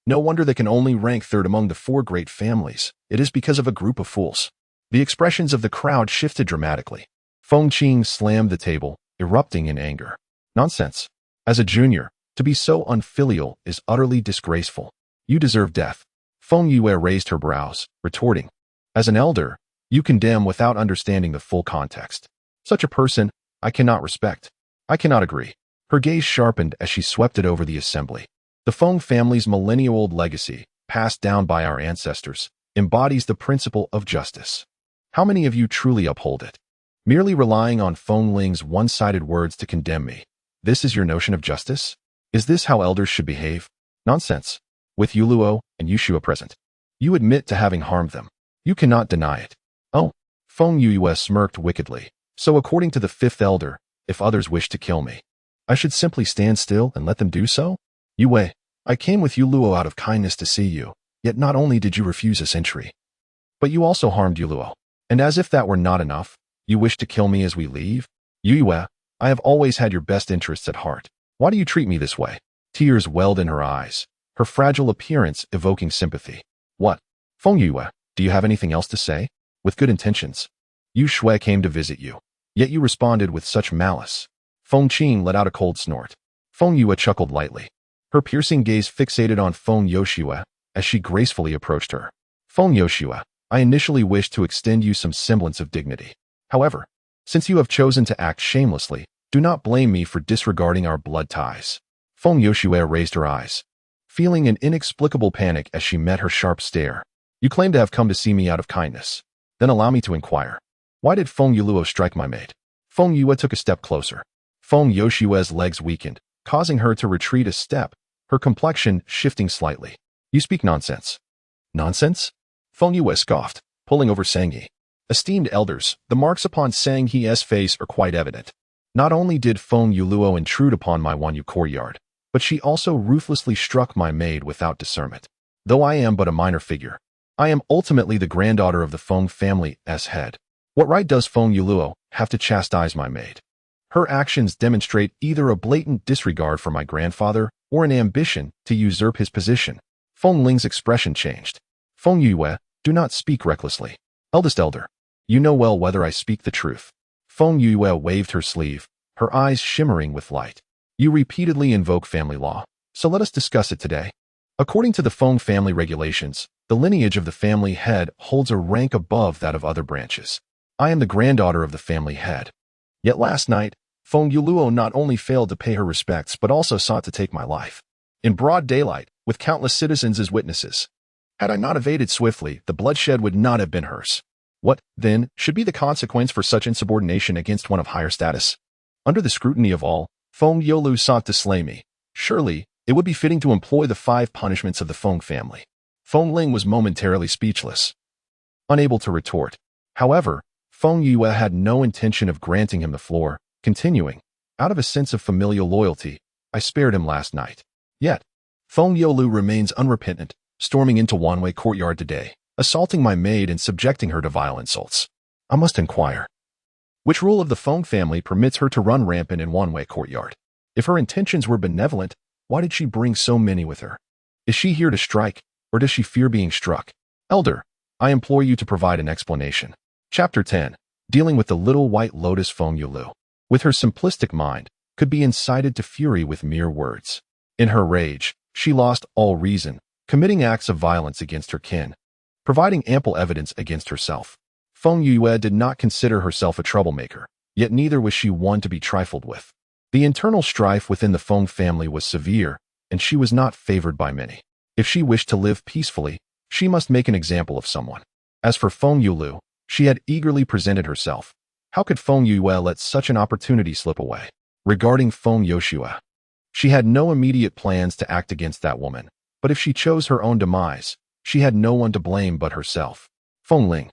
No wonder they can only rank third among the four great families. It is because of a group of fools. The expressions of the crowd shifted dramatically. Feng Qing slammed the table, erupting in anger. Nonsense. As a junior, to be so unfilial is utterly disgraceful. You deserve death. Feng Yue raised her brows, retorting. As an elder, you condemn without understanding the full context. Such a person, I cannot respect. I cannot agree. Her gaze sharpened as she swept it over the assembly. The Feng family's millennia-old legacy, passed down by our ancestors, embodies the principle of justice. How many of you truly uphold it? Merely relying on Feng Ling's one-sided words to condemn me. This is your notion of justice? Is this how elders should behave? Nonsense. With Yuluo and Yushua present, you admit to having harmed them. You cannot deny it. Oh, Feng Yue smirked wickedly. So according to the fifth elder, if others wish to kill me, I should simply stand still and let them do so? Yue, I came with Yuluo out of kindness to see you, yet not only did you refuse us entry, but you also harmed Yuluo. And as if that were not enough, you wish to kill me as we leave? Yue, I have always had your best interests at heart. Why do you treat me this way? Tears welled in her eyes, her fragile appearance evoking sympathy. What? Feng Yue, do you have anything else to say? With good intentions. Yu Shui came to visit you, yet you responded with such malice. Feng Qing let out a cold snort. Feng Yue chuckled lightly. Her piercing gaze fixated on Feng Yoshue as she gracefully approached her. Feng Yoshue, I initially wished to extend you some semblance of dignity. However, since you have chosen to act shamelessly, do not blame me for disregarding our blood ties. Feng Yoshue raised her eyes, feeling an inexplicable panic as she met her sharp stare. You claim to have come to see me out of kindness. Then allow me to inquire. Why did Feng Yuluo strike my maid? Feng Yue took a step closer. Feng Yoshue's legs weakened, causing her to retreat a step, her complexion shifting slightly. You speak nonsense. Nonsense? Feng Yue scoffed, pulling over Sanghe. Esteemed elders, the marks upon Sanghe's face are quite evident. Not only did Feng Yuluo intrude upon my Wanyu courtyard, but she also ruthlessly struck my maid without discernment. Though I am but a minor figure, I am ultimately the granddaughter of the Feng family's head. What right does Feng Yuluo have to chastise my maid? Her actions demonstrate either a blatant disregard for my grandfather or an ambition to usurp his position. Feng Ling's expression changed. Feng Yue, do not speak recklessly. Eldest elder, you know well whether I speak the truth. Feng Yue waved her sleeve, her eyes shimmering with light. You repeatedly invoke family law, so let us discuss it today. According to the Feng family regulations, the lineage of the family head holds a rank above that of other branches. I am the granddaughter of the family head. Yet last night, Feng Yuluo not only failed to pay her respects but also sought to take my life. In broad daylight, with countless citizens as witnesses. Had I not evaded swiftly, the bloodshed would not have been hers. What, then, should be the consequence for such insubordination against one of higher status? Under the scrutiny of all, Feng Yolu sought to slay me. Surely, it would be fitting to employ the 5 punishments of the Feng family. Feng Ling was momentarily speechless, unable to retort. However, Feng Yue had no intention of granting him the floor, continuing, out of a sense of familial loyalty, I spared him last night. Yet, Feng Yolu remains unrepentant, storming into Wanwei courtyard today, assaulting my maid and subjecting her to vile insults. I must inquire. Which rule of the Feng family permits her to run rampant in Wanwei courtyard? If her intentions were benevolent, why did she bring so many with her? Is she here to strike, or does she fear being struck? Elder, I implore you to provide an explanation. Chapter 10. Dealing with the little white lotus Feng Yulu. With her simplistic mind, could be incited to fury with mere words. In her rage, she lost all reason, committing acts of violence against her kin, providing ample evidence against herself. Feng Yue did not consider herself a troublemaker, yet neither was she one to be trifled with. The internal strife within the Feng family was severe, and she was not favored by many. If she wished to live peacefully, she must make an example of someone. As for Feng Yulu, she had eagerly presented herself. How could Feng Yue let such an opportunity slip away? Regarding Feng Yoshua, she had no immediate plans to act against that woman, but if she chose her own demise, she had no one to blame but herself. Feng Ling,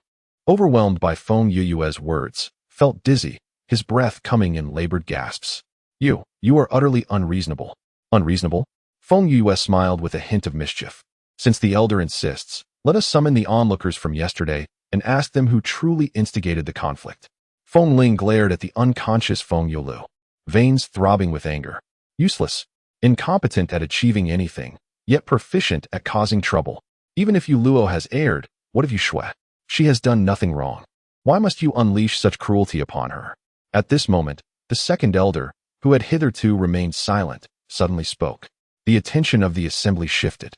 overwhelmed by Feng Yue's words, felt dizzy, his breath coming in labored gasps. You are utterly unreasonable. Unreasonable? Feng Yue smiled with a hint of mischief. Since the elder insists, let us summon the onlookers from yesterday and ask them who truly instigated the conflict. Feng Ling glared at the unconscious Feng Yulu, veins throbbing with anger. Useless, incompetent at achieving anything, yet proficient at causing trouble. Even if Yuluo has erred, what of Yushue? She has done nothing wrong. Why must you unleash such cruelty upon her? At this moment, the second elder, who had hitherto remained silent, suddenly spoke. The attention of the assembly shifted,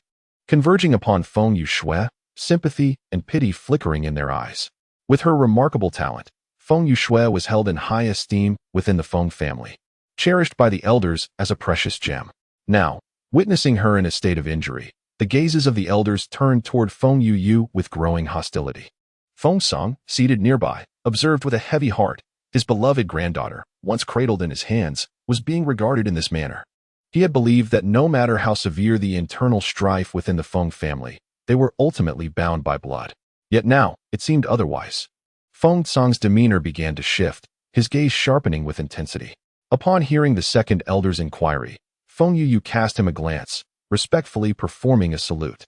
converging upon Feng Yushue, sympathy and pity flickering in their eyes. With her remarkable talent, Feng Yushue was held in high esteem within the Feng family, cherished by the elders as a precious gem. Now, witnessing her in a state of injury, the gazes of the elders turned toward Feng Yu with growing hostility. Feng Song, seated nearby, observed with a heavy heart. His beloved granddaughter, once cradled in his hands, was being regarded in this manner. He had believed that no matter how severe the internal strife within the Feng family, they were ultimately bound by blood. Yet now, it seemed otherwise. Feng Song's demeanor began to shift, his gaze sharpening with intensity. Upon hearing the second elder's inquiry, Feng Yu cast him a glance, respectfully performing a salute.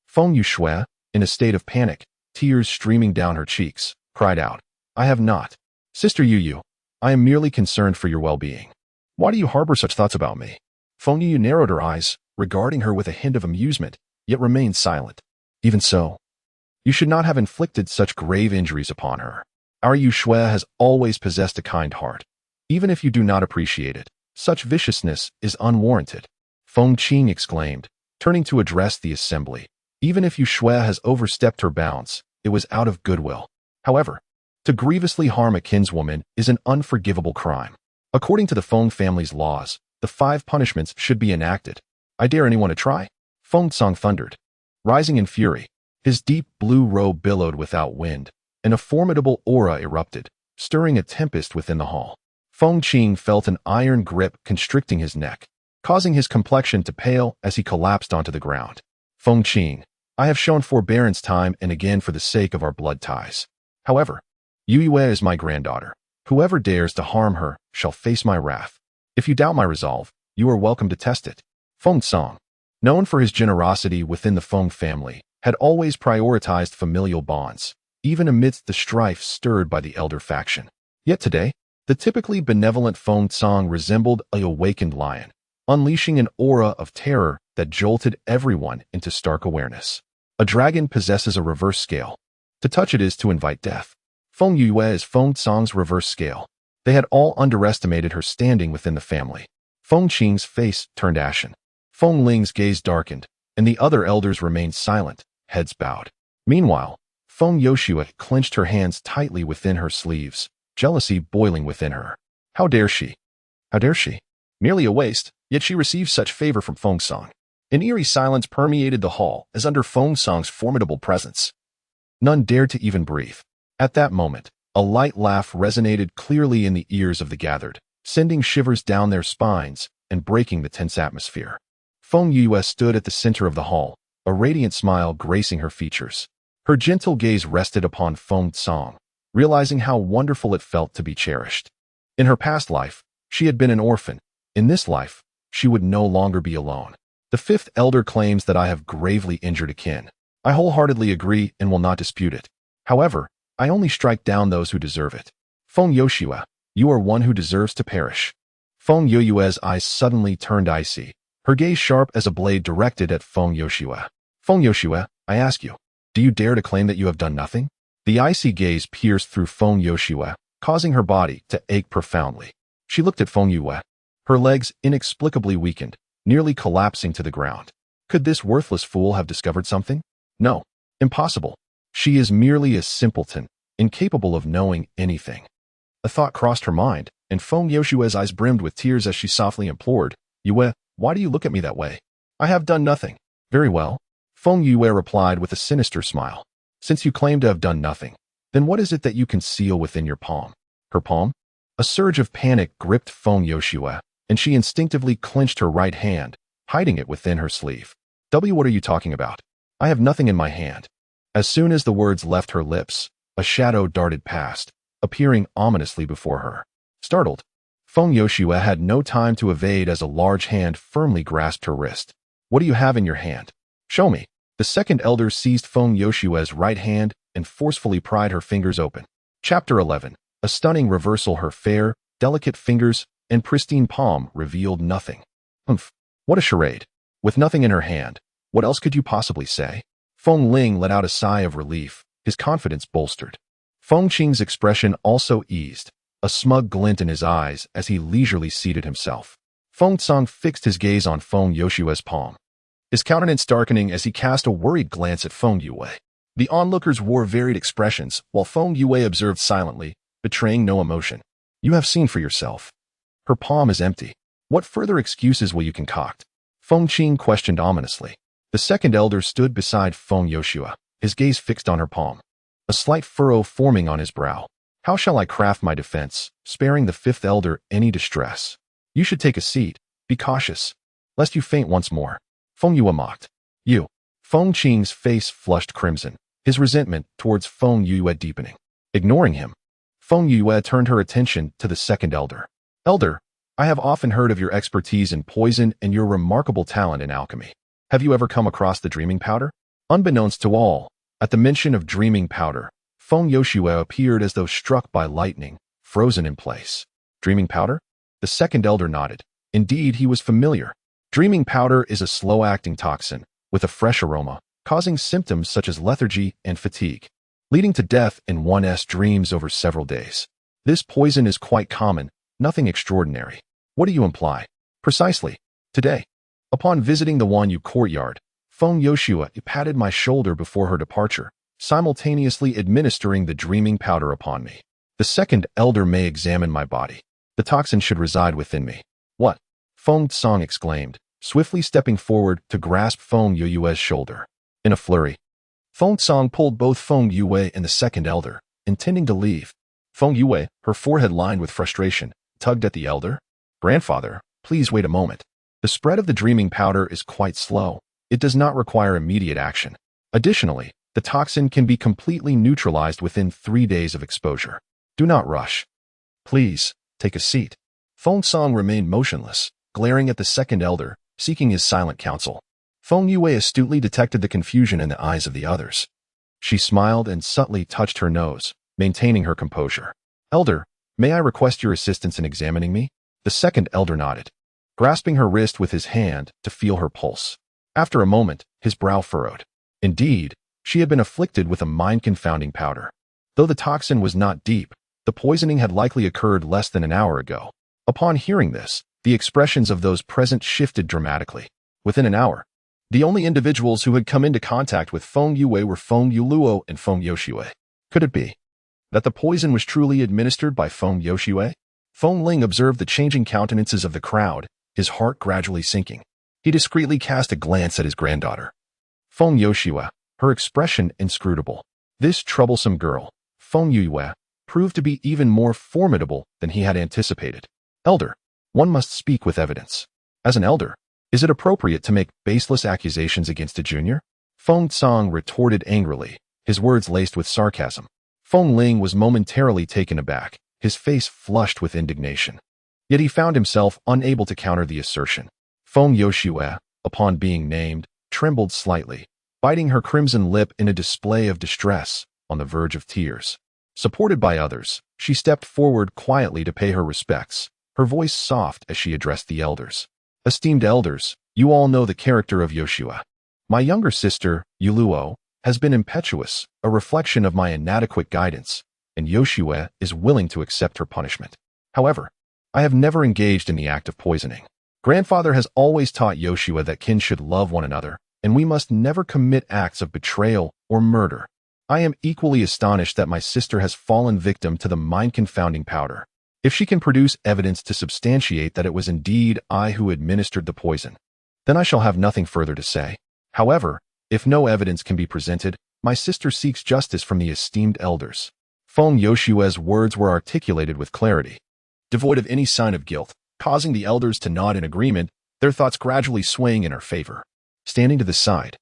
Feng Yushue, in a state of panic, tears streaming down her cheeks, cried out, I have not. Sister Yu, I am merely concerned for your well-being. Why do you harbor such thoughts about me? Feng Yu narrowed her eyes, regarding her with a hint of amusement, yet remained silent. Even so, you should not have inflicted such grave injuries upon her. Our Yushue has always possessed a kind heart. Even if you do not appreciate it, such viciousness is unwarranted. Feng Qing exclaimed, turning to address the assembly. Even if Yushue has overstepped her bounds, it was out of goodwill. However, to grievously harm a kinswoman is an unforgivable crime. According to the Feng family's laws, the 5 punishments should be enacted. I dare anyone to try? Feng Song thundered. Rising in fury, his deep blue robe billowed without wind, and a formidable aura erupted, stirring a tempest within the hall. Feng Qing felt an iron grip constricting his neck, causing his complexion to pale as he collapsed onto the ground. Feng Qing, I have shown forbearance time and again for the sake of our blood ties. However, Yue is my granddaughter. Whoever dares to harm her shall face my wrath. If you doubt my resolve, you are welcome to test it. Feng Song, known for his generosity within the Feng family, had always prioritized familial bonds, even amidst the strife stirred by the elder faction. Yet today, the typically benevolent Feng Song resembled an awakened lion, unleashing an aura of terror that jolted everyone into stark awareness. A dragon possesses a reverse scale. To touch it is to invite death. Feng Yue is Feng Song's reverse scale. They had all underestimated her standing within the family. Feng Qing's face turned ashen. Feng Ling's gaze darkened, and the other elders remained silent, heads bowed. Meanwhile, Feng Yoshua clenched her hands tightly within her sleeves, jealousy boiling within her. How dare she? How dare she? Merely a waste, yet she received such favor from Feng Song. An eerie silence permeated the hall as under Feng Song's formidable presence. None dared to even breathe. At that moment, a light laugh resonated clearly in the ears of the gathered, sending shivers down their spines and breaking the tense atmosphere. Feng Yue stood at the center of the hall, a radiant smile gracing her features. Her gentle gaze rested upon Feng Song, realizing how wonderful it felt to be cherished. In her past life, she had been an orphan. In this life, she would no longer be alone. The fifth elder claims that I have gravely injured a kin. I wholeheartedly agree and will not dispute it. However, I only strike down those who deserve it. Feng Yoshua, you are one who deserves to perish. Feng Yoyue's eyes suddenly turned icy, her gaze sharp as a blade directed at Feng Yoshua. Feng Yoshua, I ask you, do you dare to claim that you have done nothing? The icy gaze pierced through Feng Yoshua, causing her body to ache profoundly. She looked at Feng Yue. Her legs inexplicably weakened, nearly collapsing to the ground. Could this worthless fool have discovered something? No. Impossible. She is merely a simpleton, incapable of knowing anything. A thought crossed her mind, and Feng Yoshua's eyes brimmed with tears as she softly implored, Yue, why do you look at me that way? I have done nothing. Very well. Feng Yue replied with a sinister smile. Since you claim to have done nothing, then what is it that you conceal within your palm? Her palm? A surge of panic gripped Feng Yoshua, and she instinctively clenched her right hand, hiding it within her sleeve. What are you talking about? I have nothing in my hand. As soon as the words left her lips, a shadow darted past, appearing ominously before her. Startled, Feng Yoshua had no time to evade as a large hand firmly grasped her wrist. What do you have in your hand? Show me. The second elder seized Feng Yoshua's right hand and forcefully pried her fingers open. Chapter 11. A stunning reversal. Her fair, delicate fingers and pristine palm revealed nothing. Humph. What a charade. With nothing in her hand, what else could you possibly say? Feng Ling let out a sigh of relief, his confidence bolstered. Feng Qing's expression also eased, a smug glint in his eyes as he leisurely seated himself. Feng Tsang fixed his gaze on Feng Yoshua's palm, his countenance darkening as he cast a worried glance at Feng Yue. The onlookers wore varied expressions, while Feng Yue observed silently, betraying no emotion. You have seen for yourself. Her palm is empty. What further excuses will you concoct? Feng Qing questioned ominously. The second elder stood beside Feng Yoshua, his gaze fixed on her palm, a slight furrow forming on his brow. How shall I craft my defense, sparing the fifth elder any distress? You should take a seat. Be cautious, lest you faint once more. Feng Yue mocked. You. Feng Qing's face flushed crimson, his resentment towards Feng Yue deepening. Ignoring him, Feng Yue turned her attention to the second elder. Elder, I have often heard of your expertise in poison and your remarkable talent in alchemy. Have you ever come across the dreaming powder? Unbeknownst to all, at the mention of dreaming powder, Feng Yoshua appeared as though struck by lightning, frozen in place. Dreaming powder? The second elder nodded. Indeed, he was familiar. Dreaming powder is a slow-acting toxin, with a fresh aroma, causing symptoms such as lethargy and fatigue, leading to death in one's dreams over several days. This poison is quite common, nothing extraordinary. What do you imply? Precisely. Today, upon visiting the Wanyu courtyard, Feng Yoshua patted my shoulder before her departure, simultaneously administering the dreaming powder upon me. The second elder may examine my body. The toxin should reside within me. What? Feng Tsang exclaimed, swiftly stepping forward to grasp Feng Yue's shoulder. In a flurry, Feng Tsang pulled both Feng Yue and the second elder, intending to leave. Feng Yue, her forehead lined with frustration, tugged at the elder. Grandfather, please wait a moment. The spread of the dreaming powder is quite slow. It does not require immediate action. Additionally, the toxin can be completely neutralized within 3 days of exposure. Do not rush. Please, take a seat. Feng Tsang remained motionless, glaring at the second elder, seeking his silent counsel. Feng Yue astutely detected the confusion in the eyes of the others. She smiled and subtly touched her nose, maintaining her composure. Elder, may I request your assistance in examining me? The second elder nodded, grasping her wrist with his hand to feel her pulse. After a moment, his brow furrowed. Indeed, she had been afflicted with a mind-confounding powder. Though the toxin was not deep, the poisoning had likely occurred less than an hour ago. Upon hearing this, the expressions of those present shifted dramatically. Within an hour, the only individuals who had come into contact with Feng Yue were Feng Yuluo and Feng Yoshue. Could it be that the poison was truly administered by Feng Yoshue? Feng Ling observed the changing countenances of the crowd, his heart gradually sinking. He discreetly cast a glance at his granddaughter. Feng Yoshua, her expression inscrutable. This troublesome girl, Feng Yue, proved to be even more formidable than he had anticipated. Elder, one must speak with evidence. As an elder, is it appropriate to make baseless accusations against a junior? Feng Tsang retorted angrily, his words laced with sarcasm. Feng Ling was momentarily taken aback, his face flushed with indignation. Yet he found himself unable to counter the assertion. Feng Yoshua, upon being named, trembled slightly, biting her crimson lip in a display of distress, on the verge of tears. Supported by others, she stepped forward quietly to pay her respects, her voice soft as she addressed the elders. Esteemed elders, you all know the character of Yoshua. My younger sister, Yuluo, has been impetuous, a reflection of my inadequate guidance, and Yoshua is willing to accept her punishment. However, I have never engaged in the act of poisoning. Grandfather has always taught Yoshua that kin should love one another, and we must never commit acts of betrayal or murder. I am equally astonished that my sister has fallen victim to the mind-confounding powder. If she can produce evidence to substantiate that it was indeed I who administered the poison, then I shall have nothing further to say. However, if no evidence can be presented, my sister seeks justice from the esteemed elders. Feng Yoshua's words were articulated with clarity, devoid of any sign of guilt, causing the elders to nod in agreement, their thoughts gradually swaying in her favor. Standing to the side,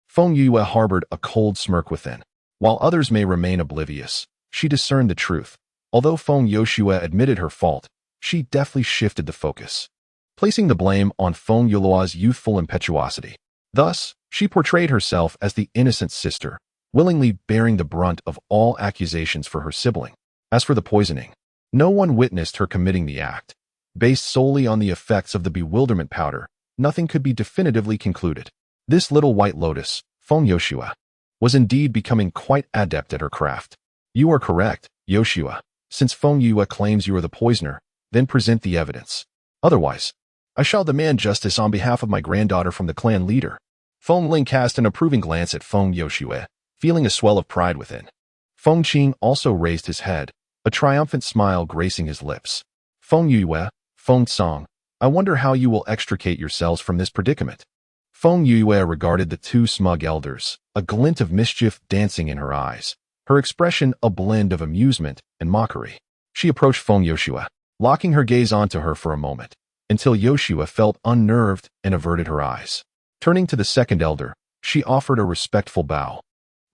Feng Yue harbored a cold smirk within. While others may remain oblivious, she discerned the truth. Although Feng Yoshua admitted her fault, she deftly shifted the focus, placing the blame on Feng Yue's youthful impetuosity. Thus, she portrayed herself as the innocent sister, willingly bearing the brunt of all accusations for her sibling. As for the poisoning, no one witnessed her committing the act. Based solely on the effects of the bewilderment powder, nothing could be definitively concluded. This little white lotus, Feng Yoshua, was indeed becoming quite adept at her craft. You are correct, Yoshua. Since Feng Yue claims you are the poisoner, then present the evidence. Otherwise, I shall demand justice on behalf of my granddaughter from the clan leader. Feng Ling cast an approving glance at Feng Yoshua, feeling a swell of pride within. Feng Qing also raised his head, a triumphant smile gracing his lips. Feng Yue, Feng Song, I wonder how you will extricate yourselves from this predicament. Feng Yue regarded the two smug elders, a glint of mischief dancing in her eyes, her expression a blend of amusement and mockery. She approached Feng Yoshua, locking her gaze onto her for a moment, until Yoshua felt unnerved and averted her eyes. Turning to the second elder, she offered a respectful bow.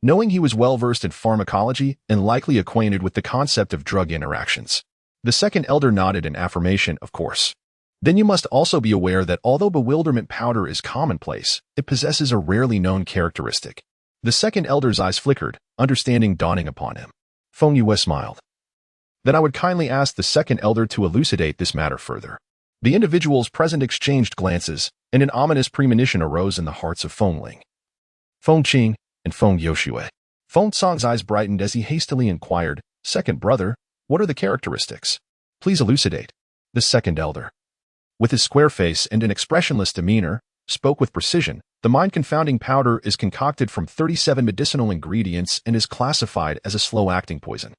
Knowing he was well-versed in pharmacology and likely acquainted with the concept of drug interactions, the second elder nodded in affirmation, of course. Then you must also be aware that although bewilderment powder is commonplace, it possesses a rarely known characteristic. The second elder's eyes flickered, understanding dawning upon him. Feng Yue smiled. Then I would kindly ask the second elder to elucidate this matter further. The individuals present exchanged glances, and an ominous premonition arose in the hearts of Feng Ling, Feng Qing, and Feng Yoshua. Feng Song's eyes brightened as he hastily inquired, Second brother, what are the characteristics? Please elucidate. The second elder, with his square face and an expressionless demeanor, spoke with precision. The mind-confounding powder is concocted from 37 medicinal ingredients and is classified as a slow-acting poison.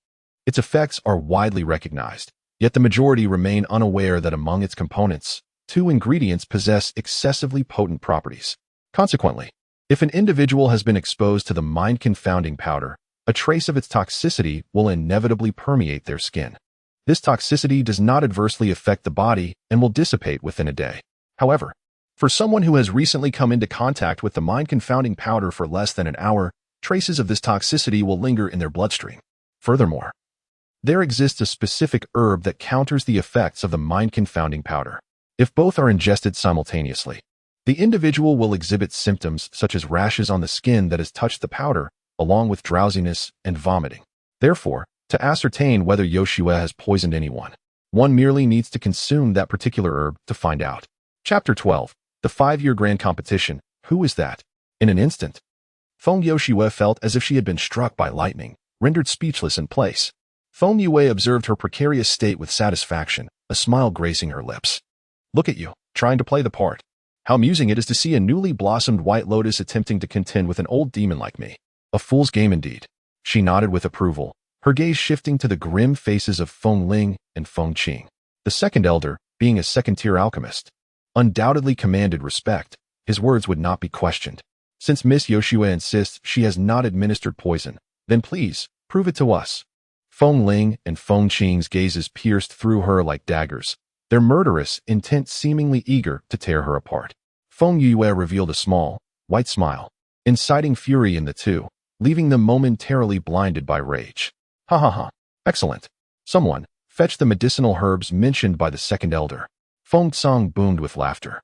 Its effects are widely recognized, yet the majority remain unaware that among its components, 2 ingredients possess excessively potent properties. Consequently, if an individual has been exposed to the mind-confounding powder, a trace of its toxicity will inevitably permeate their skin. This toxicity does not adversely affect the body and will dissipate within a day. However, for someone who has recently come into contact with the mind-confounding powder for less than an hour, traces of this toxicity will linger in their bloodstream. Furthermore, there exists a specific herb that counters the effects of the mind-confounding powder. If both are ingested simultaneously, the individual will exhibit symptoms such as rashes on the skin that has touched the powder, along with drowsiness and vomiting. Therefore, to ascertain whether Yoshua has poisoned anyone, one merely needs to consume that particular herb to find out. Chapter 12. The 5-year grand competition. Who is that? In an instant, Feng Yoshua felt as if she had been struck by lightning, rendered speechless in place. Feng Yue observed her precarious state with satisfaction, a smile gracing her lips. Look at you, trying to play the part. How amusing it is to see a newly blossomed white lotus attempting to contend with an old demon like me. A fool's game indeed. She nodded with approval, her gaze shifting to the grim faces of Feng Ling and Feng Qing. The second elder, being a second-tier alchemist, undoubtedly commanded respect. His words would not be questioned. Since Miss Yoshua insists she has not administered poison, then please, prove it to us. Feng Ling and Feng Qing's gazes pierced through her like daggers, their murderous intent seemingly eager to tear her apart. Feng Yue revealed a small, white smile, inciting fury in the two, leaving them momentarily blinded by rage. Ha ha ha. Excellent. Someone, fetch the medicinal herbs mentioned by the second elder. Feng Song boomed with laughter.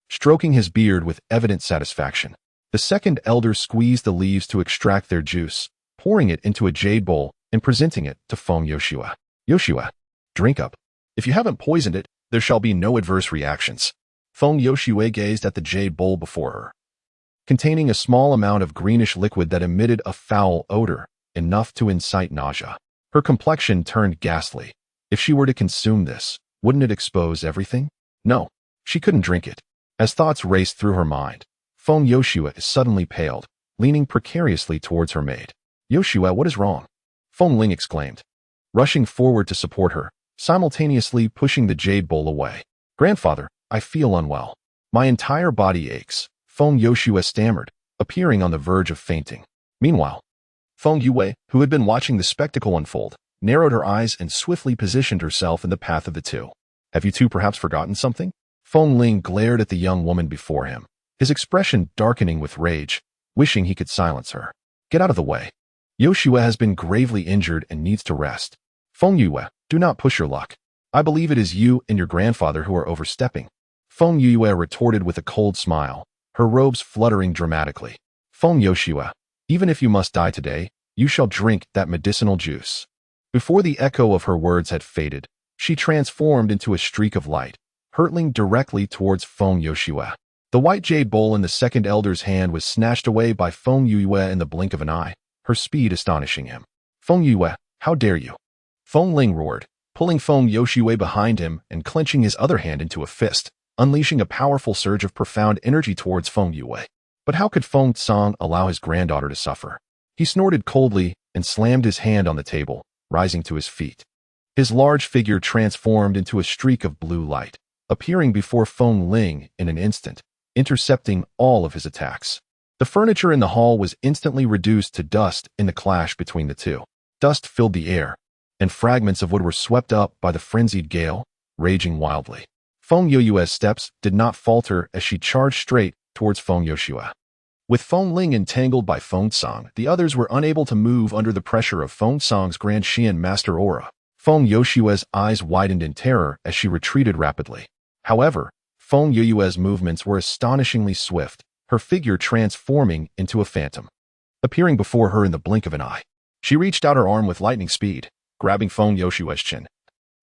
stroking his beard with evident satisfaction. The second elder squeezed the leaves to extract their juice, pouring it into a jade bowl and presenting it to Feng Yoshua. Yoshua, drink up. If you haven't poisoned it, there shall be no adverse reactions. Feng Yoshua gazed at the jade bowl before her, containing a small amount of greenish liquid that emitted a foul odor, enough to incite nausea. Her complexion turned ghastly. If she were to consume this, wouldn't it expose everything? No, she couldn't drink it. As thoughts raced through her mind, Feng Yoshua suddenly paled, leaning precariously towards her maid. Yoshua, what is wrong? Feng Ling exclaimed, rushing forward to support her, simultaneously pushing the jade bowl away. Grandfather, I feel unwell. My entire body aches, Feng Yoshua stammered, appearing on the verge of fainting. Meanwhile, Feng Yue, who had been watching the spectacle unfold, narrowed her eyes and swiftly positioned herself in the path of the two. Have you two perhaps forgotten something? Feng Ling glared at the young woman before him, his expression darkening with rage, wishing he could silence her. Get out of the way. Yoshua has been gravely injured and needs to rest. Feng Yue, do not push your luck. I believe it is you and your grandfather who are overstepping. Feng Yue retorted with a cold smile, her robes fluttering dramatically. Feng Yoshua, even if you must die today, you shall drink that medicinal juice. Before the echo of her words had faded, she transformed into a streak of light, hurtling directly towards Feng Yoshua. The white jade bowl in the second elder's hand was snatched away by Feng Yue in the blink of an eye, her speed astonishing him. Feng Yue, how dare you? Feng Ling roared, pulling Feng Yoshua behind him and clenching his other hand into a fist, unleashing a powerful surge of profound energy towards Feng Yue. But how could Feng Tsang allow his granddaughter to suffer? He snorted coldly and slammed his hand on the table, rising to his feet. His large figure transformed into a streak of blue light, appearing before Feng Ling in an instant, intercepting all of his attacks. The furniture in the hall was instantly reduced to dust in the clash between the two. Dust filled the air, and fragments of wood were swept up by the frenzied gale, raging wildly. Feng Yue's steps did not falter as she charged straight towards Feng Yoshua. With Feng Ling entangled by Feng Tsang, the others were unable to move under the pressure of Feng Tsang's Grand Xian Master Aura. Feng Yoshua's eyes widened in terror as she retreated rapidly. However, Feng Yue's movements were astonishingly swift, her figure transforming into a phantom, appearing before her in the blink of an eye. She reached out her arm with lightning speed, grabbing Feng Yoshua's chin,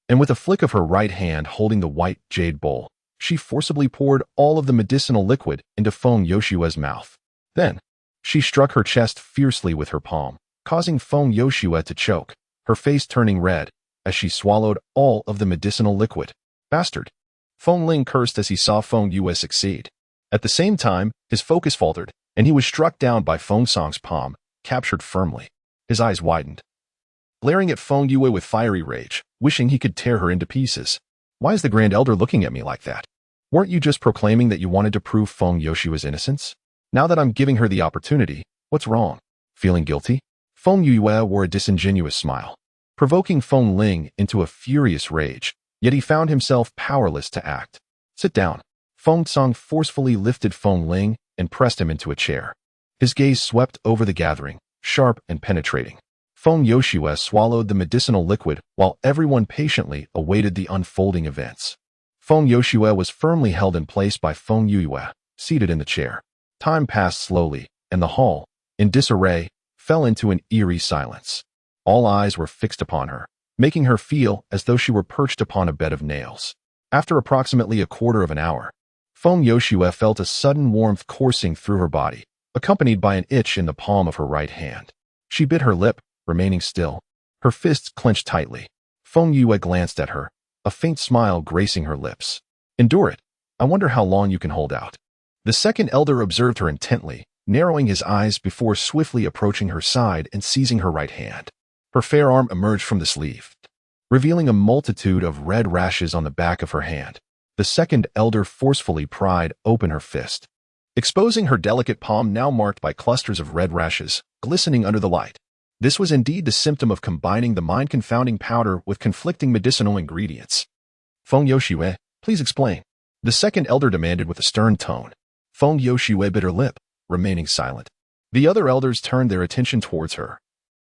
and with a flick of her right hand holding the white jade bowl, she forcibly poured all of the medicinal liquid into Feng Yoshua's mouth. Then, she struck her chest fiercely with her palm, causing Feng Yoshua to choke, her face turning red as she swallowed all of the medicinal liquid. Bastard! Feng Ling cursed as he saw Feng Yue succeed. At the same time, his focus faltered, and he was struck down by Feng Tsang's palm, captured firmly. His eyes widened, glaring at Feng Yue with fiery rage, wishing he could tear her into pieces. Why is the Grand Elder looking at me like that? Weren't you just proclaiming that you wanted to prove Feng Yoshua's innocence? Now that I'm giving her the opportunity, what's wrong? Feeling guilty? Feng Yue wore a disingenuous smile, provoking Feng Ling into a furious rage, yet he found himself powerless to act. Sit down. Feng Tsang forcefully lifted Feng Ling and pressed him into a chair. His gaze swept over the gathering, sharp and penetrating. Feng Yoshua swallowed the medicinal liquid while everyone patiently awaited the unfolding events. Feng Yoshua was firmly held in place by Feng Yue, seated in the chair. Time passed slowly, and the hall, in disarray, fell into an eerie silence. All eyes were fixed upon her, making her feel as though she were perched upon a bed of nails. After approximately a quarter of an hour, Feng Yoshua felt a sudden warmth coursing through her body, accompanied by an itch in the palm of her right hand. She bit her lip, remaining still, her fists clenched tightly. Feng Yue glanced at her, a faint smile gracing her lips. Endure it. I wonder how long you can hold out. The second elder observed her intently, narrowing his eyes before swiftly approaching her side and seizing her right hand. Her fair arm emerged from the sleeve, revealing a multitude of red rashes on the back of her hand. The second elder forcefully pried open her fist, exposing her delicate palm now marked by clusters of red rashes, glistening under the light. This was indeed the symptom of combining the mind-confounding powder with conflicting medicinal ingredients. Feng Yoshue, please explain. The second elder demanded with a stern tone. Feng Yoshue bit her lip, remaining silent. The other elders turned their attention towards her,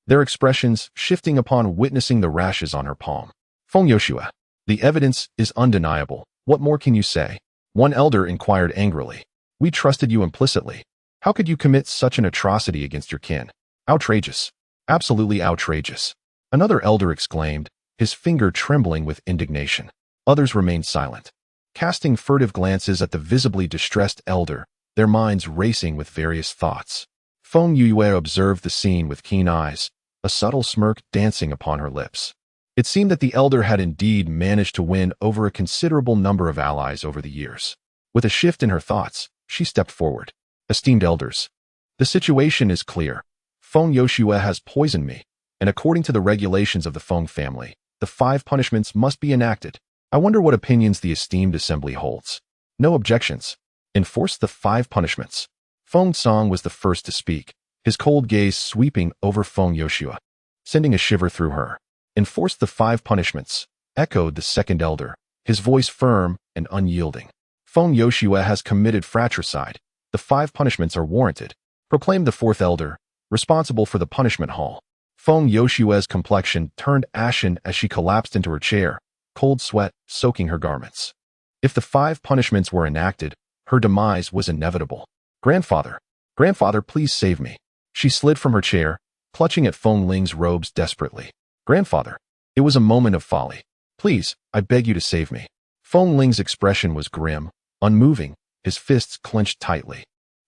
their expressions shifting upon witnessing the rashes on her palm. Feng Yoshue, the evidence is undeniable. What more can you say? One elder inquired angrily. We trusted you implicitly. How could you commit such an atrocity against your kin? Outrageous. Absolutely outrageous. Another elder exclaimed, his finger trembling with indignation. Others remained silent, casting furtive glances at the visibly distressed elder, their minds racing with various thoughts. Feng Yue observed the scene with keen eyes, a subtle smirk dancing upon her lips. It seemed that the elder had indeed managed to win over a considerable number of allies over the years. With a shift in her thoughts, she stepped forward. Esteemed elders, the situation is clear. Feng Yoshua has poisoned me, and according to the regulations of the Feng family, the 5 punishments must be enacted. I wonder what opinions the esteemed assembly holds. No objections. Enforce the 5 punishments. Feng Song was the first to speak, his cold gaze sweeping over Feng Yoshua, sending a shiver through her. Enforce the 5 punishments, echoed the second elder, his voice firm and unyielding. Feng Yoshua has committed fratricide. The 5 punishments are warranted, proclaimed the fourth elder, responsible for the punishment hall. Feng Yoshua's complexion turned ashen as she collapsed into her chair, cold sweat soaking her garments. If the 5 punishments were enacted, her demise was inevitable. Grandfather, please save me. She slid from her chair, clutching at Feng Ling's robes desperately. Grandfather, it was a moment of folly. Please, I beg you to save me. Feng Ling's expression was grim, unmoving, his fists clenched tightly.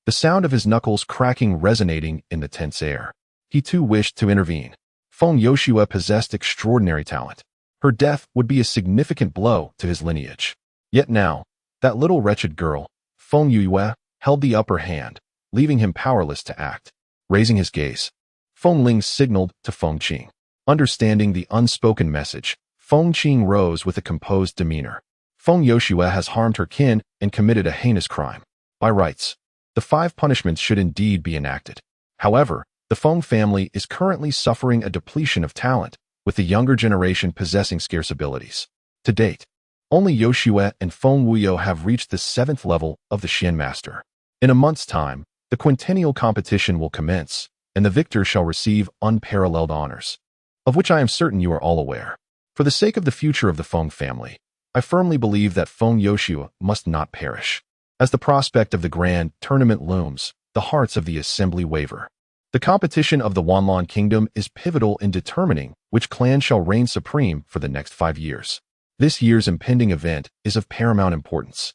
The sound of his knuckles cracking resonating in the tense air. He too wished to intervene. Feng Yoshua possessed extraordinary talent. Her death would be a significant blow to his lineage. Yet now, that little wretched girl, Feng Yue, held the upper hand, leaving him powerless to act. Raising his gaze, Feng Ling signaled to Feng Qing. Understanding the unspoken message, Feng Qing rose with a composed demeanor. Feng Yoshua has harmed her kin and committed a heinous crime. By rights, the 5 punishments should indeed be enacted. However, the Feng family is currently suffering a depletion of talent, with the younger generation possessing scarce abilities. To date, only Yoshua and Feng Wuyo have reached the 7th level of the Xian Master. In a month's time, the quintennial competition will commence, and the victor shall receive unparalleled honors, of which I am certain you are all aware. For the sake of the future of the Feng family, I firmly believe that Feng Yoshua must not perish. As the prospect of the grand tournament looms, the hearts of the assembly waver. The competition of the Wanlan Kingdom is pivotal in determining which clan shall reign supreme for the next 5 years. This year's impending event is of paramount importance.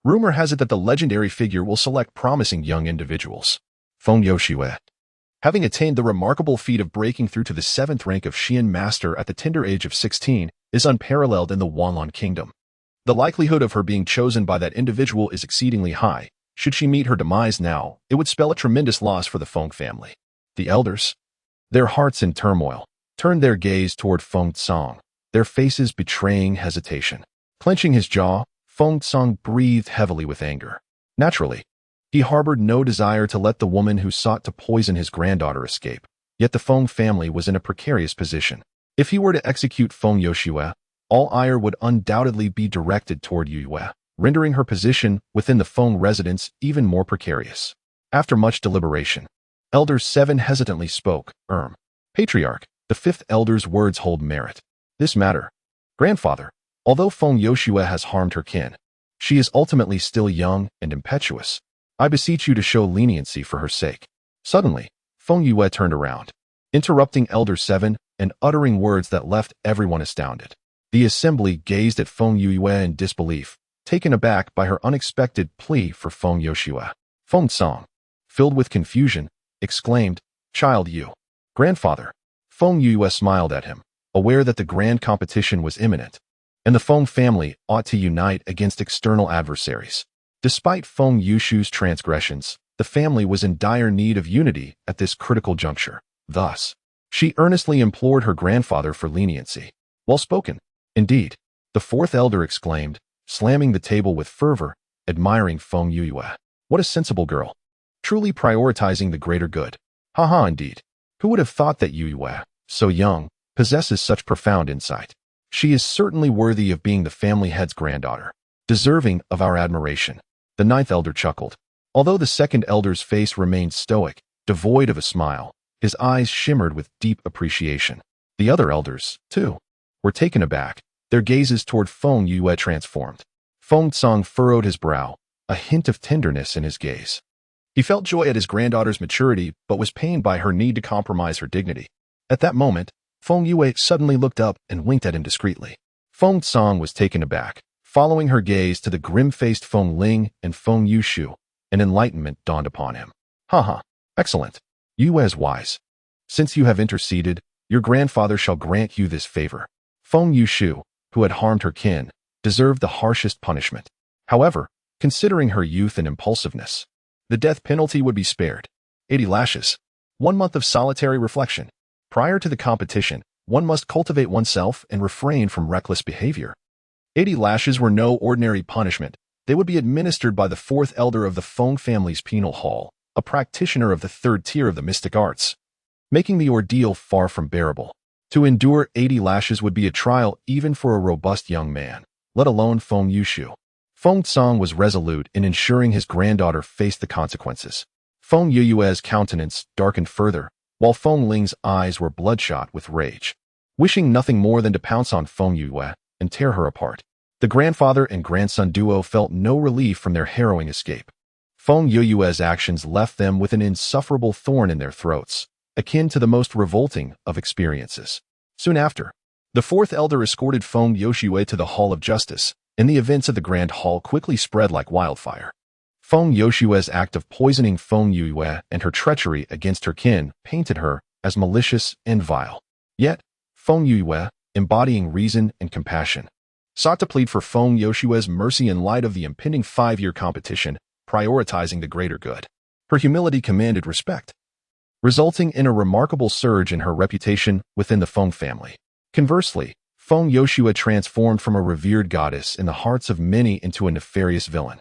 Rumor has it that the legendary figure will select promising young individuals. Feng Yoshua, having attained the remarkable feat of breaking through to the 7th rank of Xian Master at the tender age of 16, is unparalleled in the Wanlan Kingdom. The likelihood of her being chosen by that individual is exceedingly high. Should she meet her demise now, it would spell a tremendous loss for the Feng family. The elders, their hearts in turmoil, turned their gaze toward Feng Tsong, their faces betraying hesitation. Clenching his jaw, Feng Tsong breathed heavily with anger. Naturally, he harbored no desire to let the woman who sought to poison his granddaughter escape. Yet the Feng family was in a precarious position. If he were to execute Feng Yoshua, all ire would undoubtedly be directed toward Yue, rendering her position within the Feng residence even more precarious. After much deliberation, Elder 7 hesitantly spoke. Patriarch, the 5th elder's words hold merit. This matter, grandfather, although Feng Yoshua has harmed her kin, she is ultimately still young and impetuous. I beseech you to show leniency for her sake. Suddenly, Feng Yue turned around, interrupting Elder 7 and uttering words that left everyone astounded. The assembly gazed at Feng Yue in disbelief, taken aback by her unexpected plea for Feng Yoshua. Feng Song, filled with confusion, exclaimed, Child you. Grandfather. Feng Yue smiled at him, aware that the grand competition was imminent, and the Feng family ought to unite against external adversaries. Despite Feng Yushu's transgressions, the family was in dire need of unity at this critical juncture. Thus, she earnestly implored her grandfather for leniency. Well spoken. Indeed, the 4th elder exclaimed, slamming the table with fervor, admiring Feng Yue. What a sensible girl. Truly prioritizing the greater good. Ha indeed. Who would have thought that Yue, so young, possesses such profound insight? She is certainly worthy of being the family head's granddaughter, deserving of our admiration. The 9th elder chuckled. Although the 2nd elder's face remained stoic, devoid of a smile, his eyes shimmered with deep appreciation. The other elders, too, were taken aback, their gazes toward Feng Yue transformed. Feng Tsang furrowed his brow, a hint of tenderness in his gaze. He felt joy at his granddaughter's maturity, but was pained by her need to compromise her dignity. At that moment, Feng Yue suddenly looked up and winked at him discreetly. Feng Tsang was taken aback, following her gaze to the grim-faced Feng Ling and Feng Yushu, and enlightenment dawned upon him. Haha, excellent. Yue is wise. Since you have interceded, your grandfather shall grant you this favor. Feng Yushu, who had harmed her kin, deserved the harshest punishment. However, considering her youth and impulsiveness, the death penalty would be spared. 80 lashes. 1 month of solitary reflection. Prior to the competition, one must cultivate oneself and refrain from reckless behavior. 80 lashes were no ordinary punishment. They would be administered by the 4th elder of the Feng family's penal hall, a practitioner of the 3rd tier of the mystic arts, making the ordeal far from bearable. To endure 80 lashes would be a trial even for a robust young man, let alone Feng Yushu. Feng Tsang was resolute in ensuring his granddaughter faced the consequences. Feng Yue's countenance darkened further, while Feng Ling's eyes were bloodshot with rage, wishing nothing more than to pounce on Feng Yue and tear her apart. The grandfather and grandson duo felt no relief from their harrowing escape. Feng Yue's actions left them with an insufferable thorn in their throats, akin to the most revolting of experiences. Soon after, the 4th elder escorted Feng Yushu to the Hall of Justice, and the events of the Grand Hall quickly spread like wildfire. Feng Yushu's act of poisoning Feng Yue and her treachery against her kin painted her as malicious and vile. Yet, Feng Yue, embodying reason and compassion, sought to plead for Feng Yushu's mercy in light of the impending 5-year competition, prioritizing the greater good. Her humility commanded respect, resulting in a remarkable surge in her reputation within the Feng family. Conversely, Feng Yushu transformed from a revered goddess in the hearts of many into a nefarious villain.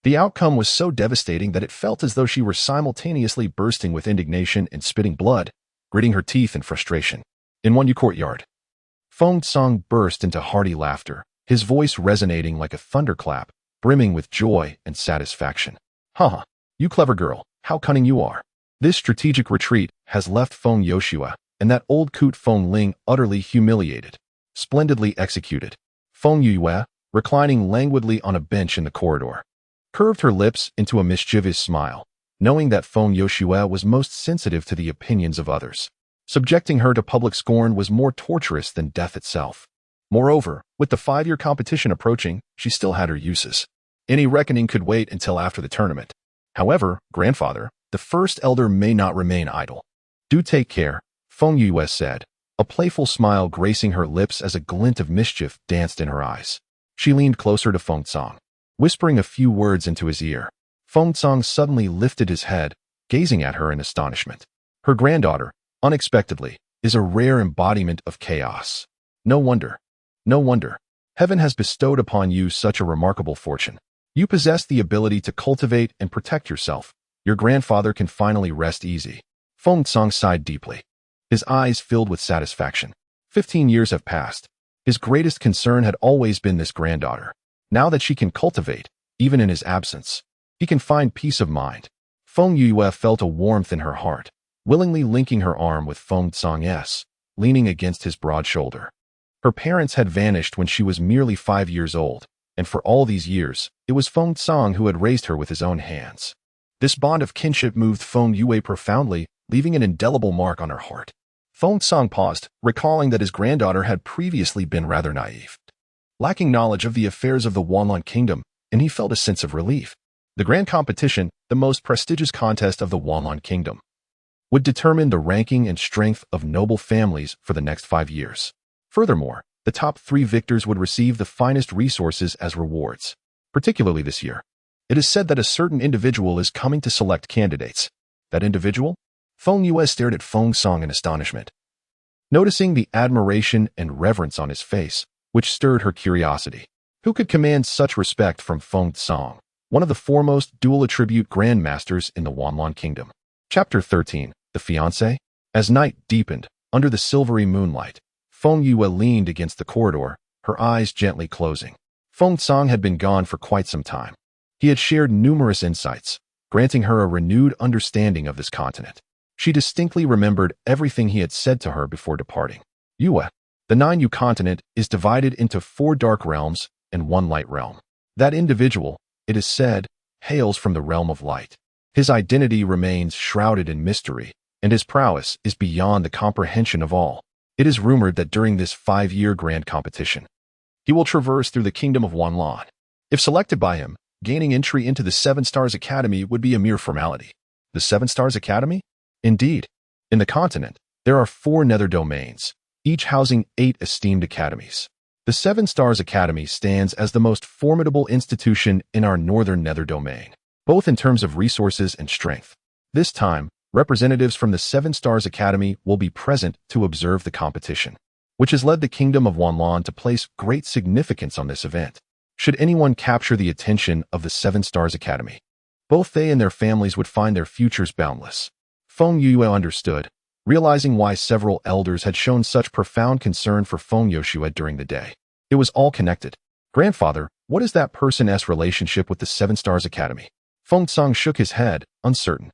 The outcome was so devastating that it felt as though she were simultaneously bursting with indignation and spitting blood, gritting her teeth in frustration. In one courtyard, Feng Tsang burst into hearty laughter, his voice resonating like a thunderclap, brimming with joy and satisfaction. Haha, you clever girl, how cunning you are. This strategic retreat has left Feng Yushu and that old coot Feng Ling utterly humiliated. Splendidly executed. Feng Yue, reclining languidly on a bench in the corridor, curved her lips into a mischievous smile, knowing that Feng Yushu was most sensitive to the opinions of others. Subjecting her to public scorn was more torturous than death itself. Moreover, with the 5-year competition approaching, she still had her uses. Any reckoning could wait until after the tournament. However, grandfather, the 1st elder may not remain idle. Do take care, Feng Yue said, a playful smile gracing her lips as a glint of mischief danced in her eyes. She leaned closer to Feng Tsang, whispering a few words into his ear. Feng Tsang suddenly lifted his head, gazing at her in astonishment. Her granddaughter, unexpectedly, is a rare embodiment of chaos. No wonder. No wonder. Heaven has bestowed upon you such a remarkable fortune. You possess the ability to cultivate and protect yourself. Your grandfather can finally rest easy. Feng Tsang sighed deeply, his eyes filled with satisfaction. 15 years have passed. His greatest concern had always been this granddaughter. Now that she can cultivate, even in his absence, he can find peace of mind. Feng Yue felt a warmth in her heart, willingly linking her arm with Feng Tsang's, leaning against his broad shoulder. Her parents had vanished when she was merely 5 years old, and for all these years, it was Feng Tsang who had raised her with his own hands. This bond of kinship moved Feng Yue profoundly, leaving an indelible mark on her heart. Feng Tsang paused, recalling that his granddaughter had previously been rather naive, lacking knowledge of the affairs of the Wanlan Kingdom, and he felt a sense of relief. The grand competition, the most prestigious contest of the Wanlan Kingdom, would determine the ranking and strength of noble families for the next 5 years. Furthermore, the top 3 victors would receive the finest resources as rewards, particularly this year. It is said that a certain individual is coming to select candidates. That individual? Feng Yue stared at Feng Tsang in astonishment, noticing the admiration and reverence on his face, which stirred her curiosity. Who could command such respect from Feng Tsang, one of the foremost dual-attribute grandmasters in the Wanlan Kingdom? Chapter 13, The Fiancé? As night deepened, under the silvery moonlight, Feng Yue leaned against the corridor, her eyes gently closing. Feng Tsang had been gone for quite some time. He had shared numerous insights, granting her a renewed understanding of this continent. She distinctly remembered everything he had said to her before departing. Yue, the 9U continent, is divided into 4 dark realms and 1 light realm. That individual, it is said, hails from the realm of light. His identity remains shrouded in mystery, and his prowess is beyond the comprehension of all. It is rumored that during this 5-year grand competition, he will traverse through the kingdom of Wanlan. If selected by him, gaining entry into the 7 Stars Academy would be a mere formality. The 7 Stars Academy? Indeed. In the continent, there are 4 nether domains, each housing 8 esteemed academies. The 7 Stars Academy stands as the most formidable institution in our northern nether domain, both in terms of resources and strength. This time, representatives from the 7 Stars Academy will be present to observe the competition, which has led the Kingdom of Wanlan to place great significance on this event. Should anyone capture the attention of the 7 Stars Academy, both they and their families would find their futures boundless. Feng Yue understood, realizing why several elders had shown such profound concern for Feng Yoshue during the day. It was all connected. Grandfather, what is that person's relationship with the 7 Stars Academy? Feng Tsang shook his head, uncertain.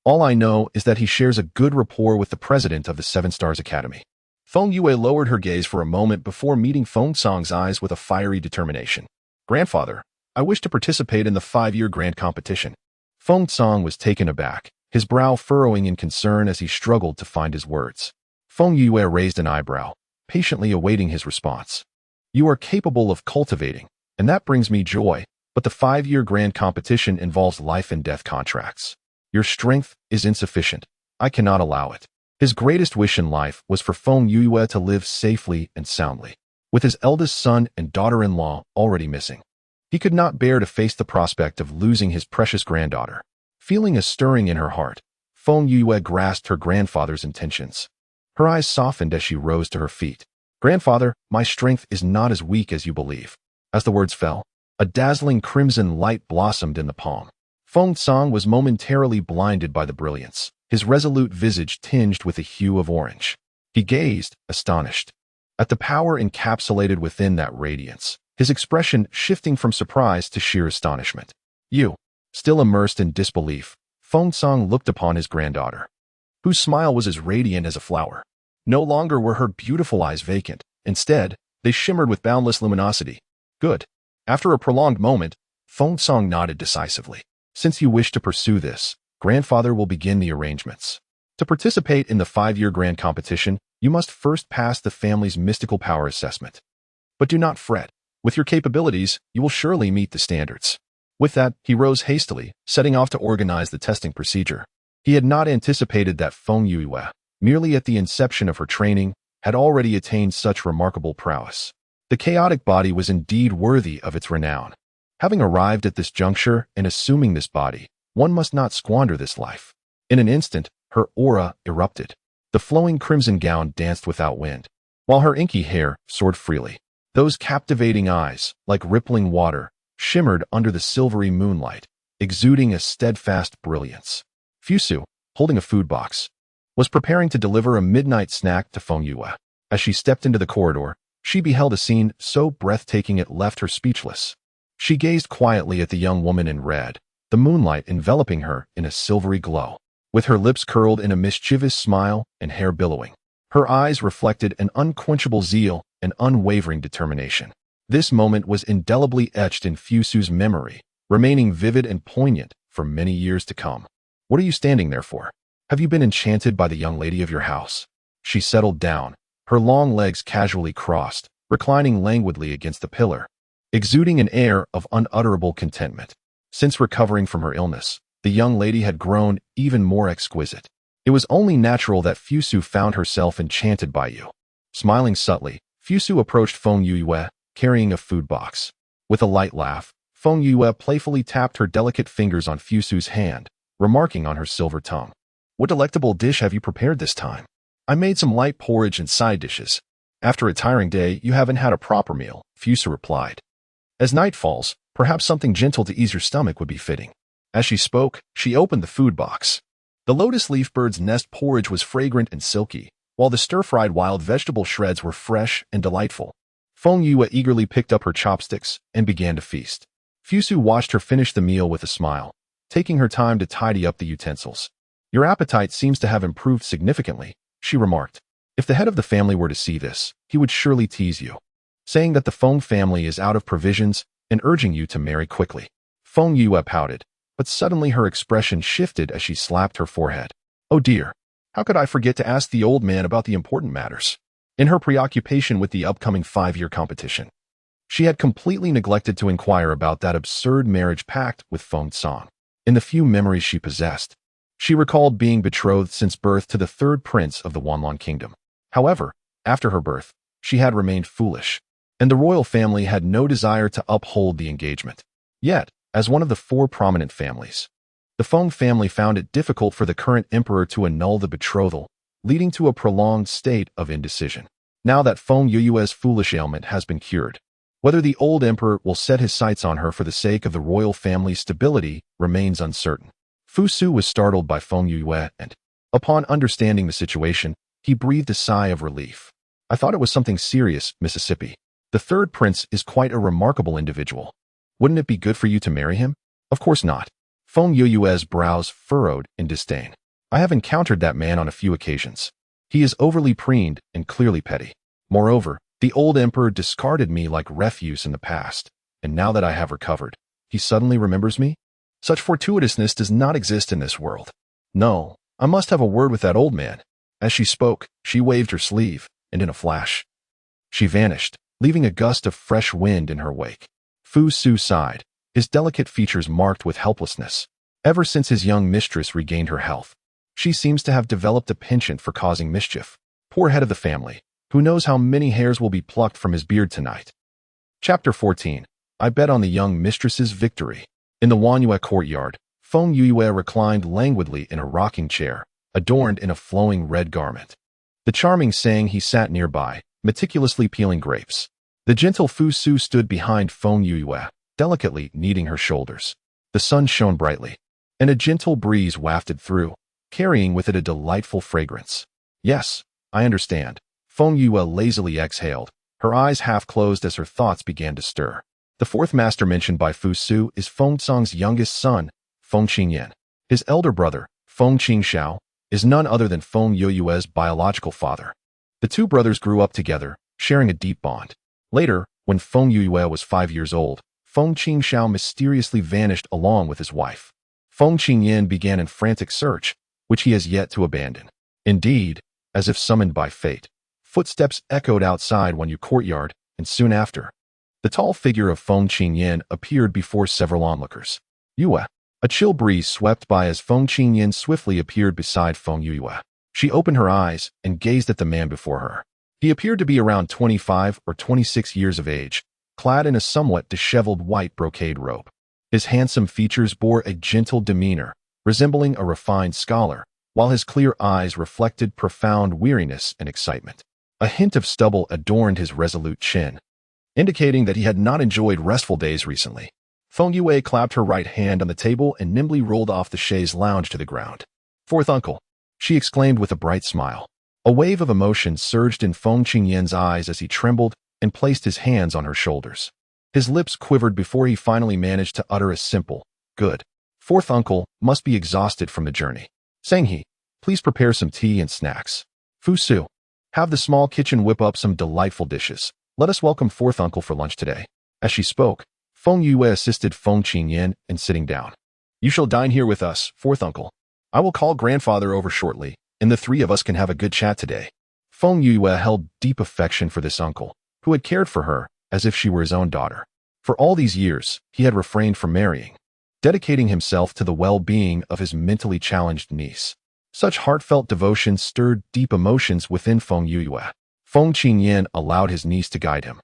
All I know is that he shares a good rapport with the president of the 7 Stars Academy. Feng Yue lowered her gaze for a moment before meeting Feng Tsang's eyes with a fiery determination. Grandfather, I wish to participate in the 5-year grand competition. Feng Tsang was taken aback, his brow furrowing in concern as he struggled to find his words. Feng Yue raised an eyebrow, patiently awaiting his response. You are capable of cultivating, and that brings me joy, but the 5-year grand competition involves life and death contracts. Your strength is insufficient. I cannot allow it. His greatest wish in life was for Feng Yue to live safely and soundly, with his eldest son and daughter-in-law already missing. He could not bear to face the prospect of losing his precious granddaughter. Feeling a stirring in her heart, Feng Yue grasped her grandfather's intentions. Her eyes softened as she rose to her feet. Grandfather, my strength is not as weak as you believe. As the words fell, a dazzling crimson light blossomed in the palm. Feng Tsang was momentarily blinded by the brilliance, his resolute visage tinged with a hue of orange. He gazed, astonished, at the power encapsulated within that radiance, his expression shifting from surprise to sheer astonishment. You, still immersed in disbelief, Feng Tsang looked upon his granddaughter, whose smile was as radiant as a flower. No longer were her beautiful eyes vacant. Instead, they shimmered with boundless luminosity. Good. After a prolonged moment, Feng Tsang nodded decisively. Since you wish to pursue this, grandfather will begin the arrangements. To participate in the 5-year grand competition, you must first pass the family's mystical power assessment. But do not fret. With your capabilities, you will surely meet the standards. With that, he rose hastily, setting off to organize the testing procedure. He had not anticipated that Feng Yue, merely at the inception of her training, had already attained such remarkable prowess. The chaotic body was indeed worthy of its renown. Having arrived at this juncture and assuming this body, one must not squander this life. In an instant, her aura erupted. The flowing crimson gown danced without wind, while her inky hair soared freely. Those captivating eyes, like rippling water, shimmered under the silvery moonlight, exuding a steadfast brilliance. Fusu, holding a food box, was preparing to deliver a midnight snack to Feng Yue. As she stepped into the corridor, she beheld a scene so breathtaking it left her speechless. She gazed quietly at the young woman in red, the moonlight enveloping her in a silvery glow. With her lips curled in a mischievous smile and hair billowing, her eyes reflected an unquenchable zeal and unwavering determination. This moment was indelibly etched in Fusu's memory, remaining vivid and poignant for many years to come. What are you standing there for? Have you been enchanted by the young lady of your house? She settled down, her long legs casually crossed, reclining languidly against the pillar, exuding an air of unutterable contentment. Since recovering from her illness, the young lady had grown even more exquisite. It was only natural that Fusu found herself enchanted by you. Smiling subtly, Fusu approached Feng Yue, carrying a food box. With a light laugh, Feng Yue playfully tapped her delicate fingers on Fusu's hand, remarking on her silver tongue. What delectable dish have you prepared this time? I made some light porridge and side dishes. After a tiring day, you haven't had a proper meal, Fusu replied. As night falls, perhaps something gentle to ease your stomach would be fitting. As she spoke, she opened the food box. The lotus leaf bird's nest porridge was fragrant and silky, while the stir-fried wild vegetable shreds were fresh and delightful. Feng Yue eagerly picked up her chopsticks and began to feast. Fusu watched her finish the meal with a smile, taking her time to tidy up the utensils. Your appetite seems to have improved significantly, she remarked. If the head of the family were to see this, he would surely tease you, saying that the Feng family is out of provisions and urging you to marry quickly." Feng Yue pouted, but suddenly her expression shifted as she slapped her forehead. "Oh dear, how could I forget to ask the old man about the important matters?" In her preoccupation with the upcoming 5-year competition, she had completely neglected to inquire about that absurd marriage pact with Feng Song. In the few memories she possessed, she recalled being betrothed since birth to the third prince of the Wanlong Kingdom. However, after her birth, she had remained foolish, and the royal family had no desire to uphold the engagement. Yet, as one of the 4 prominent families, the Feng family found it difficult for the current emperor to annul the betrothal, leading to a prolonged state of indecision. Now that Feng Yue's foolish ailment has been cured, whether the old emperor will set his sights on her for the sake of the royal family's stability remains uncertain. Fu Su was startled by Feng Yue, and, upon understanding the situation, he breathed a sigh of relief. "I thought it was something serious, Mississippi. The third prince is quite a remarkable individual. Wouldn't it be good for you to marry him?" "Of course not." Feng Yue's brows furrowed in disdain. "I have encountered that man on a few occasions. He is overly preened and clearly petty. Moreover, the old emperor discarded me like refuse in the past, and now that I have recovered, he suddenly remembers me? Such fortuitousness does not exist in this world. No, I must have a word with that old man." As she spoke, she waved her sleeve, and in a flash, she vanished, leaving a gust of fresh wind in her wake. Fu Su sighed, his delicate features marked with helplessness. Ever since his young mistress regained her health, she seems to have developed a penchant for causing mischief. Poor head of the family. Who knows how many hairs will be plucked from his beard tonight? Chapter 14. I bet on the young mistress's victory. In the Wanyue courtyard, Feng Yue reclined languidly in a rocking chair, adorned in a flowing red garment. The charming Sang he sat nearby, meticulously peeling grapes. The gentle Fu Su stood behind Feng Yue, delicately kneading her shoulders. The sun shone brightly, and a gentle breeze wafted through, carrying with it a delightful fragrance. "Yes, I understand." Feng Yue lazily exhaled, her eyes half closed as her thoughts began to stir. The 4th master mentioned by Fu Su is Feng Song's youngest son, Feng Qingyan. His elder brother, Feng Qingxiao, is none other than Feng Yue's biological father. The 2 brothers grew up together, sharing a deep bond. Later, when Feng Yue was 5 years old, Feng Qingxiao mysteriously vanished along with his wife. Feng Qingyan began in frantic search, which he has yet to abandon. Indeed, as if summoned by fate, footsteps echoed outside Wanyue courtyard, and soon after, the tall figure of Feng Qingyan appeared before several onlookers. "Yue." A chill breeze swept by as Feng Qingyan swiftly appeared beside Feng Yue. She opened her eyes and gazed at the man before her. He appeared to be around 25 or 26 years of age, clad in a somewhat disheveled white brocade robe. His handsome features bore a gentle demeanor, resembling a refined scholar, while his clear eyes reflected profound weariness and excitement. A hint of stubble adorned his resolute chin, indicating that he had not enjoyed restful days recently. Feng Yue clapped her right hand on the table and nimbly rolled off the chaise lounge to the ground. "Fourth uncle," she exclaimed with a bright smile. A wave of emotion surged in Feng Qingyan's eyes as he trembled and placed his hands on her shoulders. His lips quivered before he finally managed to utter a simple, "Good." "Fourth uncle must be exhausted from the journey. Sang he, please prepare some tea and snacks. Fu Su, have the small kitchen whip up some delightful dishes. Let us welcome fourth uncle for lunch today." As she spoke, Feng Yue assisted Feng Qingyan in sitting down. "You shall dine here with us, fourth uncle. I will call grandfather over shortly, and the 3 of us can have a good chat today." Feng Yue held deep affection for this uncle, who had cared for her as if she were his own daughter. For all these years, he had refrained from marrying, dedicating himself to the well-being of his mentally challenged niece. Such heartfelt devotion stirred deep emotions within Feng Yue. Feng Qingyan allowed his niece to guide him,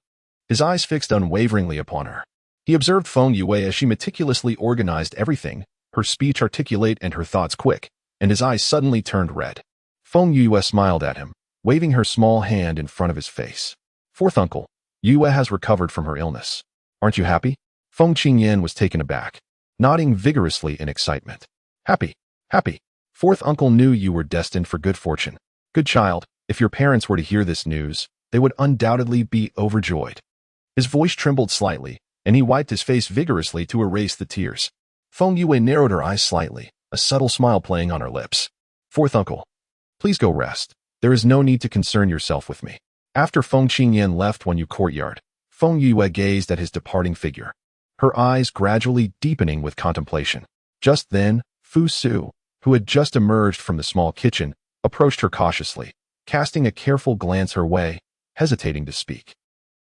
his eyes fixed unwaveringly upon her. He observed Feng Yue as she meticulously organized everything, her speech articulate and her thoughts quick, and his eyes suddenly turned red. Feng Yue smiled at him, waving her small hand in front of his face. "Fourth uncle, Yue has recovered from her illness. Aren't you happy?" Feng Qingyan was taken aback, nodding vigorously in excitement. "Happy, happy. Fourth uncle knew you were destined for good fortune. Good child, if your parents were to hear this news, they would undoubtedly be overjoyed." His voice trembled slightly, and he wiped his face vigorously to erase the tears. Feng Yue narrowed her eyes slightly, a subtle smile playing on her lips. "Fourth uncle, please go rest. There is no need to concern yourself with me." After Feng Qingyan left Wanyue courtyard, Feng Yue gazed at his departing figure. her eyes gradually deepening with contemplation. Just then, Fu Su, who had just emerged from the small kitchen, approached her cautiously, casting a careful glance her way, hesitating to speak.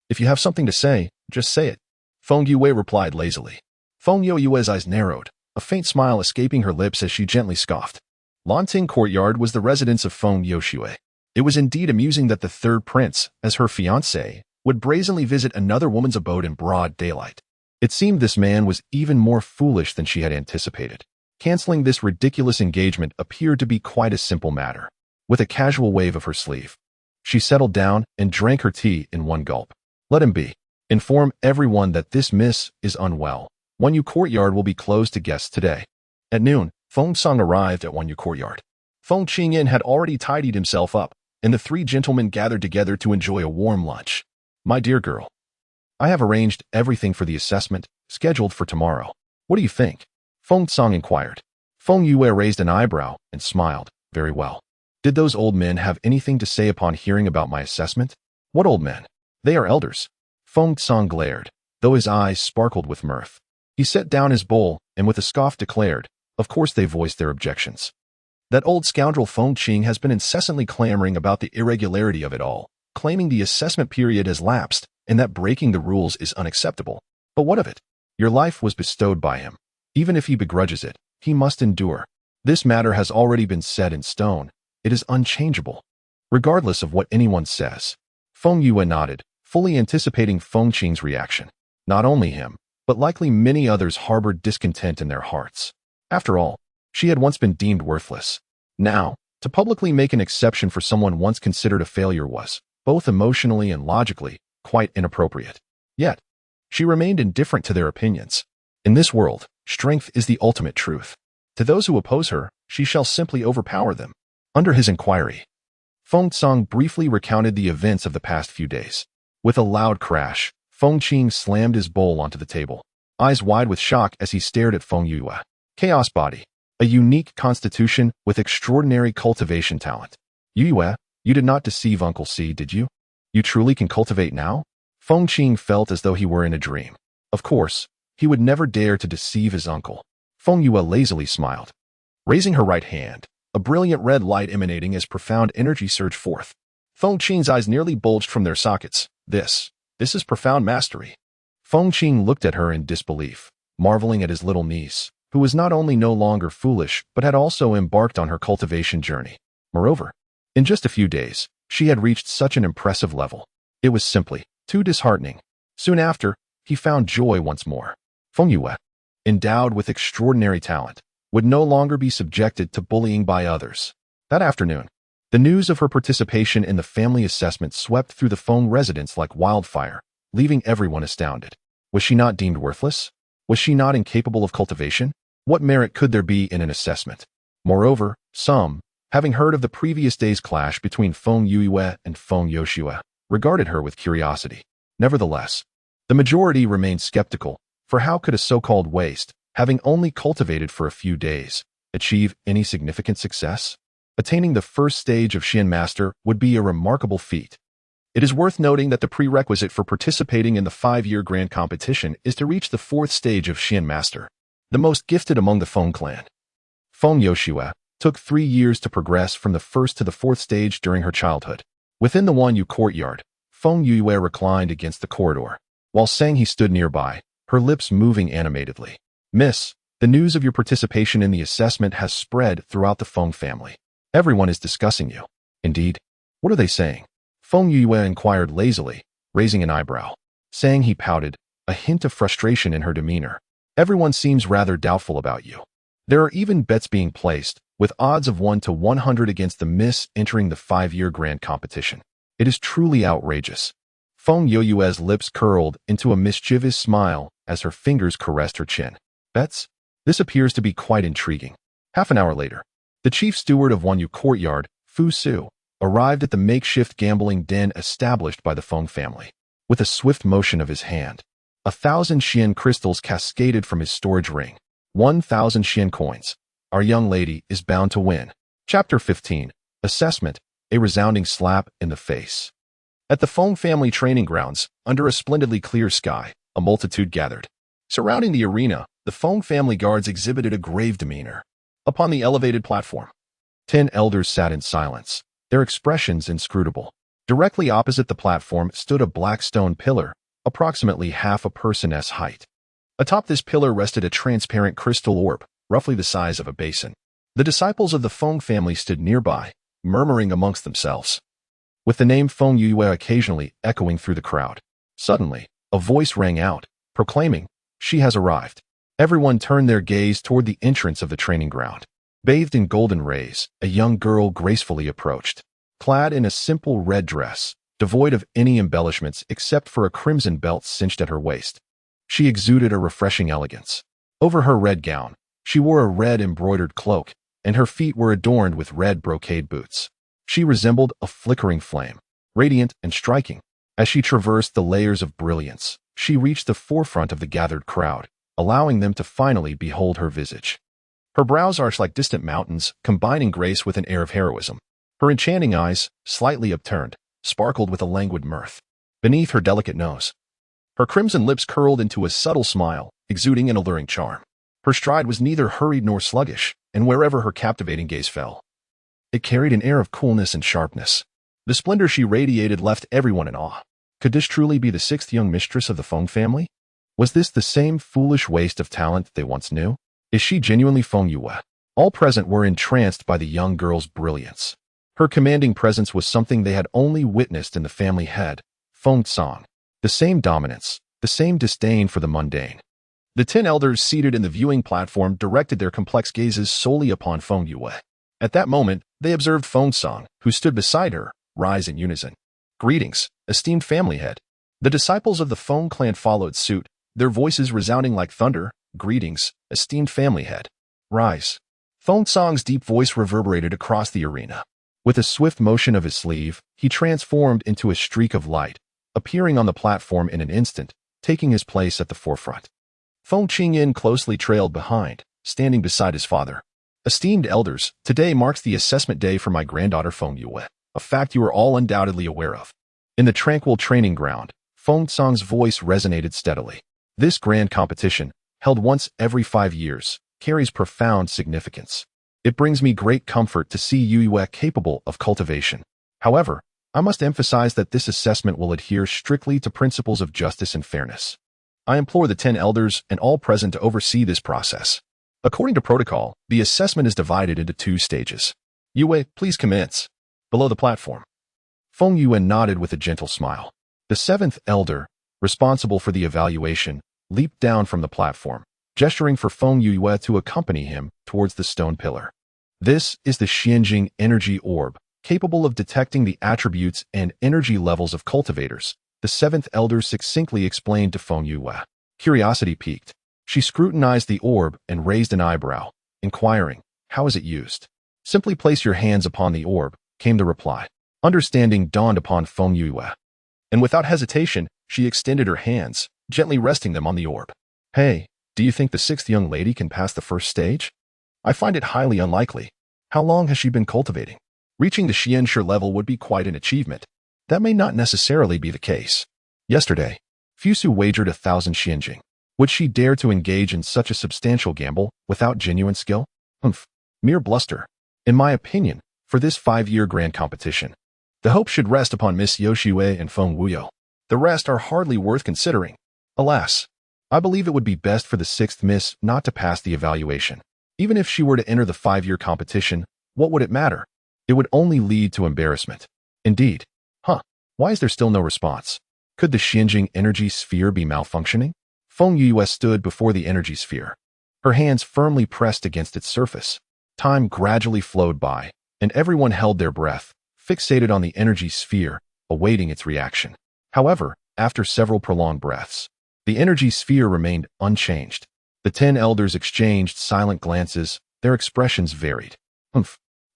"If you have something to say, just say it," Feng Yue replied lazily. Feng Yue's eyes narrowed, a faint smile escaping her lips as she gently scoffed. Lanting Courtyard was the residence of Feng Yoshue. It was indeed amusing that the third prince, as her fiancé, would brazenly visit another woman's abode in broad daylight. It seemed this man was even more foolish than she had anticipated. Canceling this ridiculous engagement appeared to be quite a simple matter. With a casual wave of her sleeve, she settled down and drank her tea in one gulp. "Let him be. Inform everyone that this miss is unwell. Wanyu Courtyard will be closed to guests today." At noon, Feng Song arrived at Wanyu Courtyard. Feng Qingyan had already tidied himself up, and the three gentlemen gathered together to enjoy a warm lunch. "My dear girl, I have arranged everything for the assessment, scheduled for tomorrow. What do you think?" Feng Song inquired. Feng Yue raised an eyebrow and smiled. "Very well. Did those old men have anything to say upon hearing about my assessment?" "What old men? They are elders." Feng Song glared, though his eyes sparkled with mirth. He set down his bowl and with a scoff declared, "Of course they voiced their objections. That old scoundrel Feng Qing has been incessantly clamoring about the irregularity of it all, claiming the assessment period has lapsed and that breaking the rules is unacceptable. But what of it? Your life was bestowed by him. Even if he begrudges it, he must endure. This matter has already been set in stone. It is unchangeable, regardless of what anyone says." Feng Yue nodded, fully anticipating Feng Qing's reaction. Not only him, but likely many others harbored discontent in their hearts. After all, she had once been deemed worthless. Now, to publicly make an exception for someone once considered a failure was, both emotionally and logically, quite inappropriate. Yet, she remained indifferent to their opinions. In this world, strength is the ultimate truth. To those who oppose her, she shall simply overpower them. Under his inquiry, Feng Song briefly recounted the events of the past few days. With a loud crash, Feng Qing slammed his bowl onto the table, eyes wide with shock as he stared at Feng Yue. Chaos body, a unique constitution with extraordinary cultivation talent. "Yue, you did not deceive Uncle C, did you? You truly can cultivate now?" Feng Qing felt as though he were in a dream. Of course, he would never dare to deceive his uncle. Feng Yue lazily smiled. Raising her right hand, a brilliant red light emanating as profound energy surged forth. Feng Qing's eyes nearly bulged from their sockets. This is profound mastery. Feng Qing looked at her in disbelief, marveling at his little niece, who was not only no longer foolish but had also embarked on her cultivation journey. Moreover, in just a few days, she had reached such an impressive level. It was simply too disheartening. Soon after, he found joy once more. Feng Yue, endowed with extraordinary talent, would no longer be subjected to bullying by others. That afternoon, the news of her participation in the family assessment swept through the Feng residence like wildfire, leaving everyone astounded. Was she not deemed worthless? Was she not incapable of cultivation? What merit could there be in an assessment? Moreover, some, having heard of the previous day's clash between Feng Yue and Feng Yoshue, regarded her with curiosity. Nevertheless, the majority remained skeptical, for how could a so-called waste, having only cultivated for a few days, achieve any significant success? Attaining the first stage of Xian Master would be a remarkable feat. It is worth noting that the prerequisite for participating in the 5-year grand competition is to reach the 4th stage of Xian Master, the most gifted among the Feng clan. Feng Yoshue took 3 years to progress from the 1st to the 4th stage during her childhood. Within the Wanyu Courtyard, Feng Yue reclined against the corridor, while Sang-he stood nearby, her lips moving animatedly. "Miss, the news of your participation in the assessment has spread throughout the Feng family. Everyone is discussing you." "Indeed? What are they saying?" Feng Yue inquired lazily, raising an eyebrow. Sang-he pouted, a hint of frustration in her demeanor. "Everyone seems rather doubtful about you. There are even bets being placed, with odds of 1 to 100 against the miss entering the 5-year grand competition. It is truly outrageous." Feng Yue's lips curled into a mischievous smile as her fingers caressed her chin. "Bets? This appears to be quite intriguing." Half an hour later, the chief steward of Wanyu Courtyard, Fu Su, arrived at the makeshift gambling den established by the Feng family. With a swift motion of his hand, 1,000 Xian crystals cascaded from his storage ring. 1,000 Xian coins. Our young lady is bound to win. Chapter 15. Assessment, a resounding slap in the face. At the Feng family training grounds, under a splendidly clear sky, a multitude gathered. Surrounding the arena, the Feng family guards exhibited a grave demeanor. Upon the elevated platform, 10 elders sat in silence, their expressions inscrutable. Directly opposite the platform stood a black stone pillar, approximately half a person's height. Atop this pillar rested a transparent crystal orb, roughly the size of a basin. The disciples of the Feng family stood nearby, murmuring amongst themselves, with the name Feng Yue occasionally echoing through the crowd. Suddenly, a voice rang out, proclaiming, "She has arrived." Everyone turned their gaze toward the entrance of the training ground. Bathed in golden rays, a young girl gracefully approached. Clad in a simple red dress, devoid of any embellishments except for a crimson belt cinched at her waist, she exuded a refreshing elegance. Over her red gown, she wore a red embroidered cloak, and her feet were adorned with red brocade boots. She resembled a flickering flame, radiant and striking. As she traversed the layers of brilliance, she reached the forefront of the gathered crowd, allowing them to finally behold her visage. Her brows arched like distant mountains, combining grace with an air of heroism. Her enchanting eyes, slightly upturned, sparkled with a languid mirth. Beneath her delicate nose, her crimson lips curled into a subtle smile, exuding an alluring charm. Her stride was neither hurried nor sluggish, and wherever her captivating gaze fell, it carried an air of coolness and sharpness. The splendor she radiated left everyone in awe. Could this truly be the sixth young mistress of the Feng family? Was this the same foolish waste of talent they once knew? Is she genuinely Feng Yue? All present were entranced by the young girl's brilliance. Her commanding presence was something they had only witnessed in the family head, Feng Song. The same dominance, the same disdain for the mundane. The 10 elders seated in the viewing platform directed their complex gazes solely upon Feng Yue. At that moment, they observed Feng Song, who stood beside her, rise in unison. "Greetings, esteemed family head." The disciples of the Feng clan followed suit, their voices resounding like thunder. "Greetings, esteemed family head. Rise." Feng Song's deep voice reverberated across the arena. With a swift motion of his sleeve, he transformed into a streak of light, appearing on the platform in an instant, taking his place at the forefront. Feng Qingyin closely trailed behind, standing beside his father. "Esteemed elders, today marks the assessment day for my granddaughter Feng Yue, a fact you are all undoubtedly aware of." In the tranquil training ground, Feng Song's voice resonated steadily. This grand competition, held once every 5 years, carries profound significance. It brings me great comfort to see Yue capable of cultivation. However, I must emphasize that this assessment will adhere strictly to principles of justice and fairness. I implore the 10 elders and all present to oversee this process. According to protocol, the assessment is divided into 2 stages. Yue, please commence. Below the platform. Feng Yue nodded with a gentle smile. The 7th elder, responsible for the evaluation, leaped down from the platform, gesturing for Feng Yue to accompany him towards the stone pillar. "This is the Xianjing energy orb, capable of detecting the attributes and energy levels of cultivators," the 7th elder succinctly explained to Feng Yue. Curiosity piqued. She scrutinized the orb and raised an eyebrow, inquiring, "How is it used?" "Simply place your hands upon the orb," came the reply. Understanding dawned upon Feng Yue, and without hesitation, she extended her hands, gently resting them on the orb. "Hey, do you think the 6th young lady can pass the first stage? I find it highly unlikely. How long has she been cultivating? Reaching the Xianshi level would be quite an achievement. That may not necessarily be the case. Yesterday, Fusu wagered 1,000 Xianjing. Would she dare to engage in such a substantial gamble without genuine skill? Mere bluster. In my opinion, for this 5-year grand competition, the hope should rest upon Miss Yoshue and Feng Wuyo. The rest are hardly worth considering. Alas, I believe it would be best for the 6th Miss not to pass the evaluation. Even if she were to enter the 5-year competition, what would it matter? It would only lead to embarrassment. Indeed. Why is there still no response? Could the Xianjing energy sphere be malfunctioning? Feng Yue stood before the energy sphere, her hands firmly pressed against its surface. Time gradually flowed by, and everyone held their breath, fixated on the energy sphere, awaiting its reaction. However, after several prolonged breaths, the energy sphere remained unchanged. The 10 elders exchanged silent glances, their expressions varied.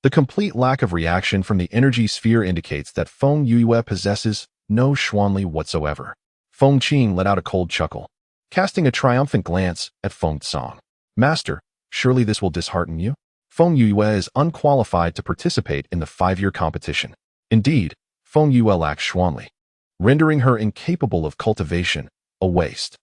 The complete lack of reaction from the energy sphere indicates that Feng Yue possesses no Xuanli whatsoever. Feng Qing let out a cold chuckle, casting a triumphant glance at Feng Song. "Master, surely this will dishearten you? Feng Yue is unqualified to participate in the 5-year competition. Indeed, Feng Yue lacks Xuanli, rendering her incapable of cultivation, a waste."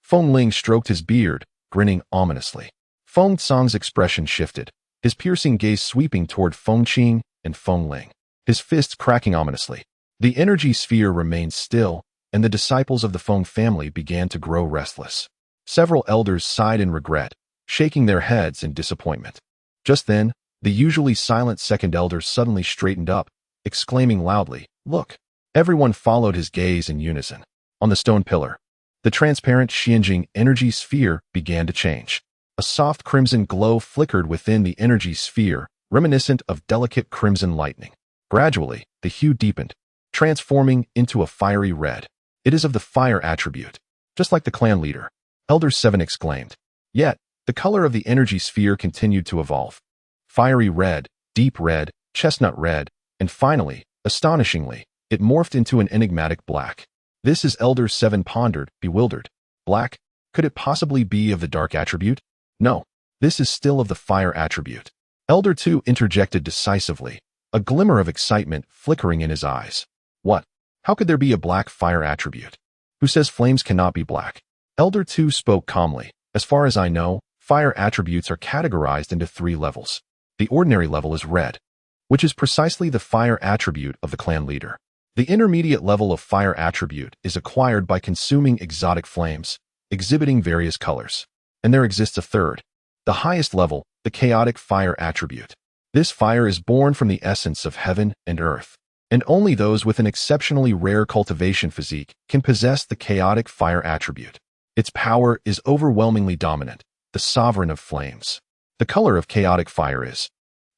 Feng Ling stroked his beard, grinning ominously. Feng Tsang's expression shifted, his piercing gaze sweeping toward Feng Qing and Feng Ling, his fists cracking ominously. The energy sphere remained still, and the disciples of the Feng family began to grow restless. Several elders sighed in regret, shaking their heads in disappointment. Just then, the usually silent second elder suddenly straightened up, exclaiming loudly, "Look!" Everyone followed his gaze in unison. On the stone pillar, the transparent Xianjing energy sphere began to change. A soft crimson glow flickered within the energy sphere, reminiscent of delicate crimson lightning. Gradually, the hue deepened, transforming into a fiery red. "It is of the fire attribute, just like the clan leader," Elder 7 exclaimed. Yet, the color of the energy sphere continued to evolve. Fiery red, deep red, chestnut red, and finally, astonishingly, it morphed into an enigmatic black. "This is Elder 7 pondered, bewildered. Black? Could it possibly be of the dark attribute? No, this is still of the fire attribute." Elder 2 interjected decisively, a glimmer of excitement flickering in his eyes. "What? How could there be a black fire attribute? Who says flames cannot be black?" Elder 2 spoke calmly. "As far as I know, fire attributes are categorized into 3 levels. The ordinary level is red, which is precisely the fire attribute of the clan leader. The intermediate level of fire attribute is acquired by consuming exotic flames, exhibiting various colors. And there exists a third, the highest level, the chaotic fire attribute. This fire is born from the essence of heaven and earth, and only those with an exceptionally rare cultivation physique can possess the chaotic fire attribute. Its power is overwhelmingly dominant, the sovereign of flames. The color of chaotic fire is,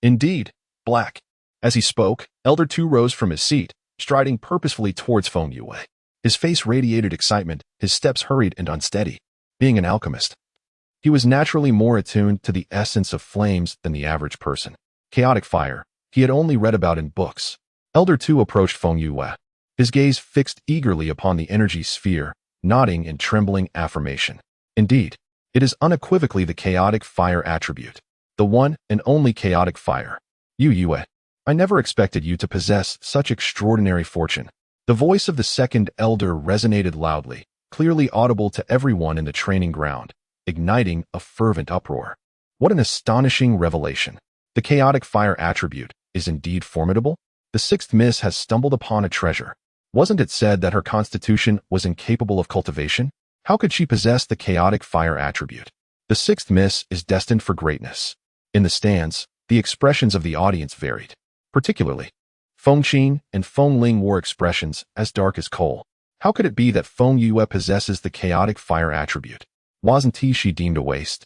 indeed, black." As he spoke, Elder 2 rose from his seat, striding purposefully towards Feng Yue. His face radiated excitement, his steps hurried and unsteady. Being an alchemist, he was naturally more attuned to the essence of flames than the average person. Chaotic fire, he had only read about in books. Elder 2 approached Feng Yue, his gaze fixed eagerly upon the energy sphere, nodding in trembling affirmation. "Indeed, it is unequivocally the chaotic fire attribute, the one and only chaotic fire. Yue, I never expected you to possess such extraordinary fortune." The voice of the second elder resonated loudly, clearly audible to everyone in the training ground, igniting a fervent uproar. What an astonishing revelation! The chaotic fire attribute is indeed formidable. The 6th Miss has stumbled upon a treasure. Wasn't it said that her constitution was incapable of cultivation? How could she possess the chaotic fire attribute? The 6th Miss is destined for greatness. In the stands, the expressions of the audience varied. Particularly, Feng Qing and Feng Ling wore expressions as dark as coal. How could it be that Feng Yue possesses the chaotic fire attribute? Wasn't she deemed a waste?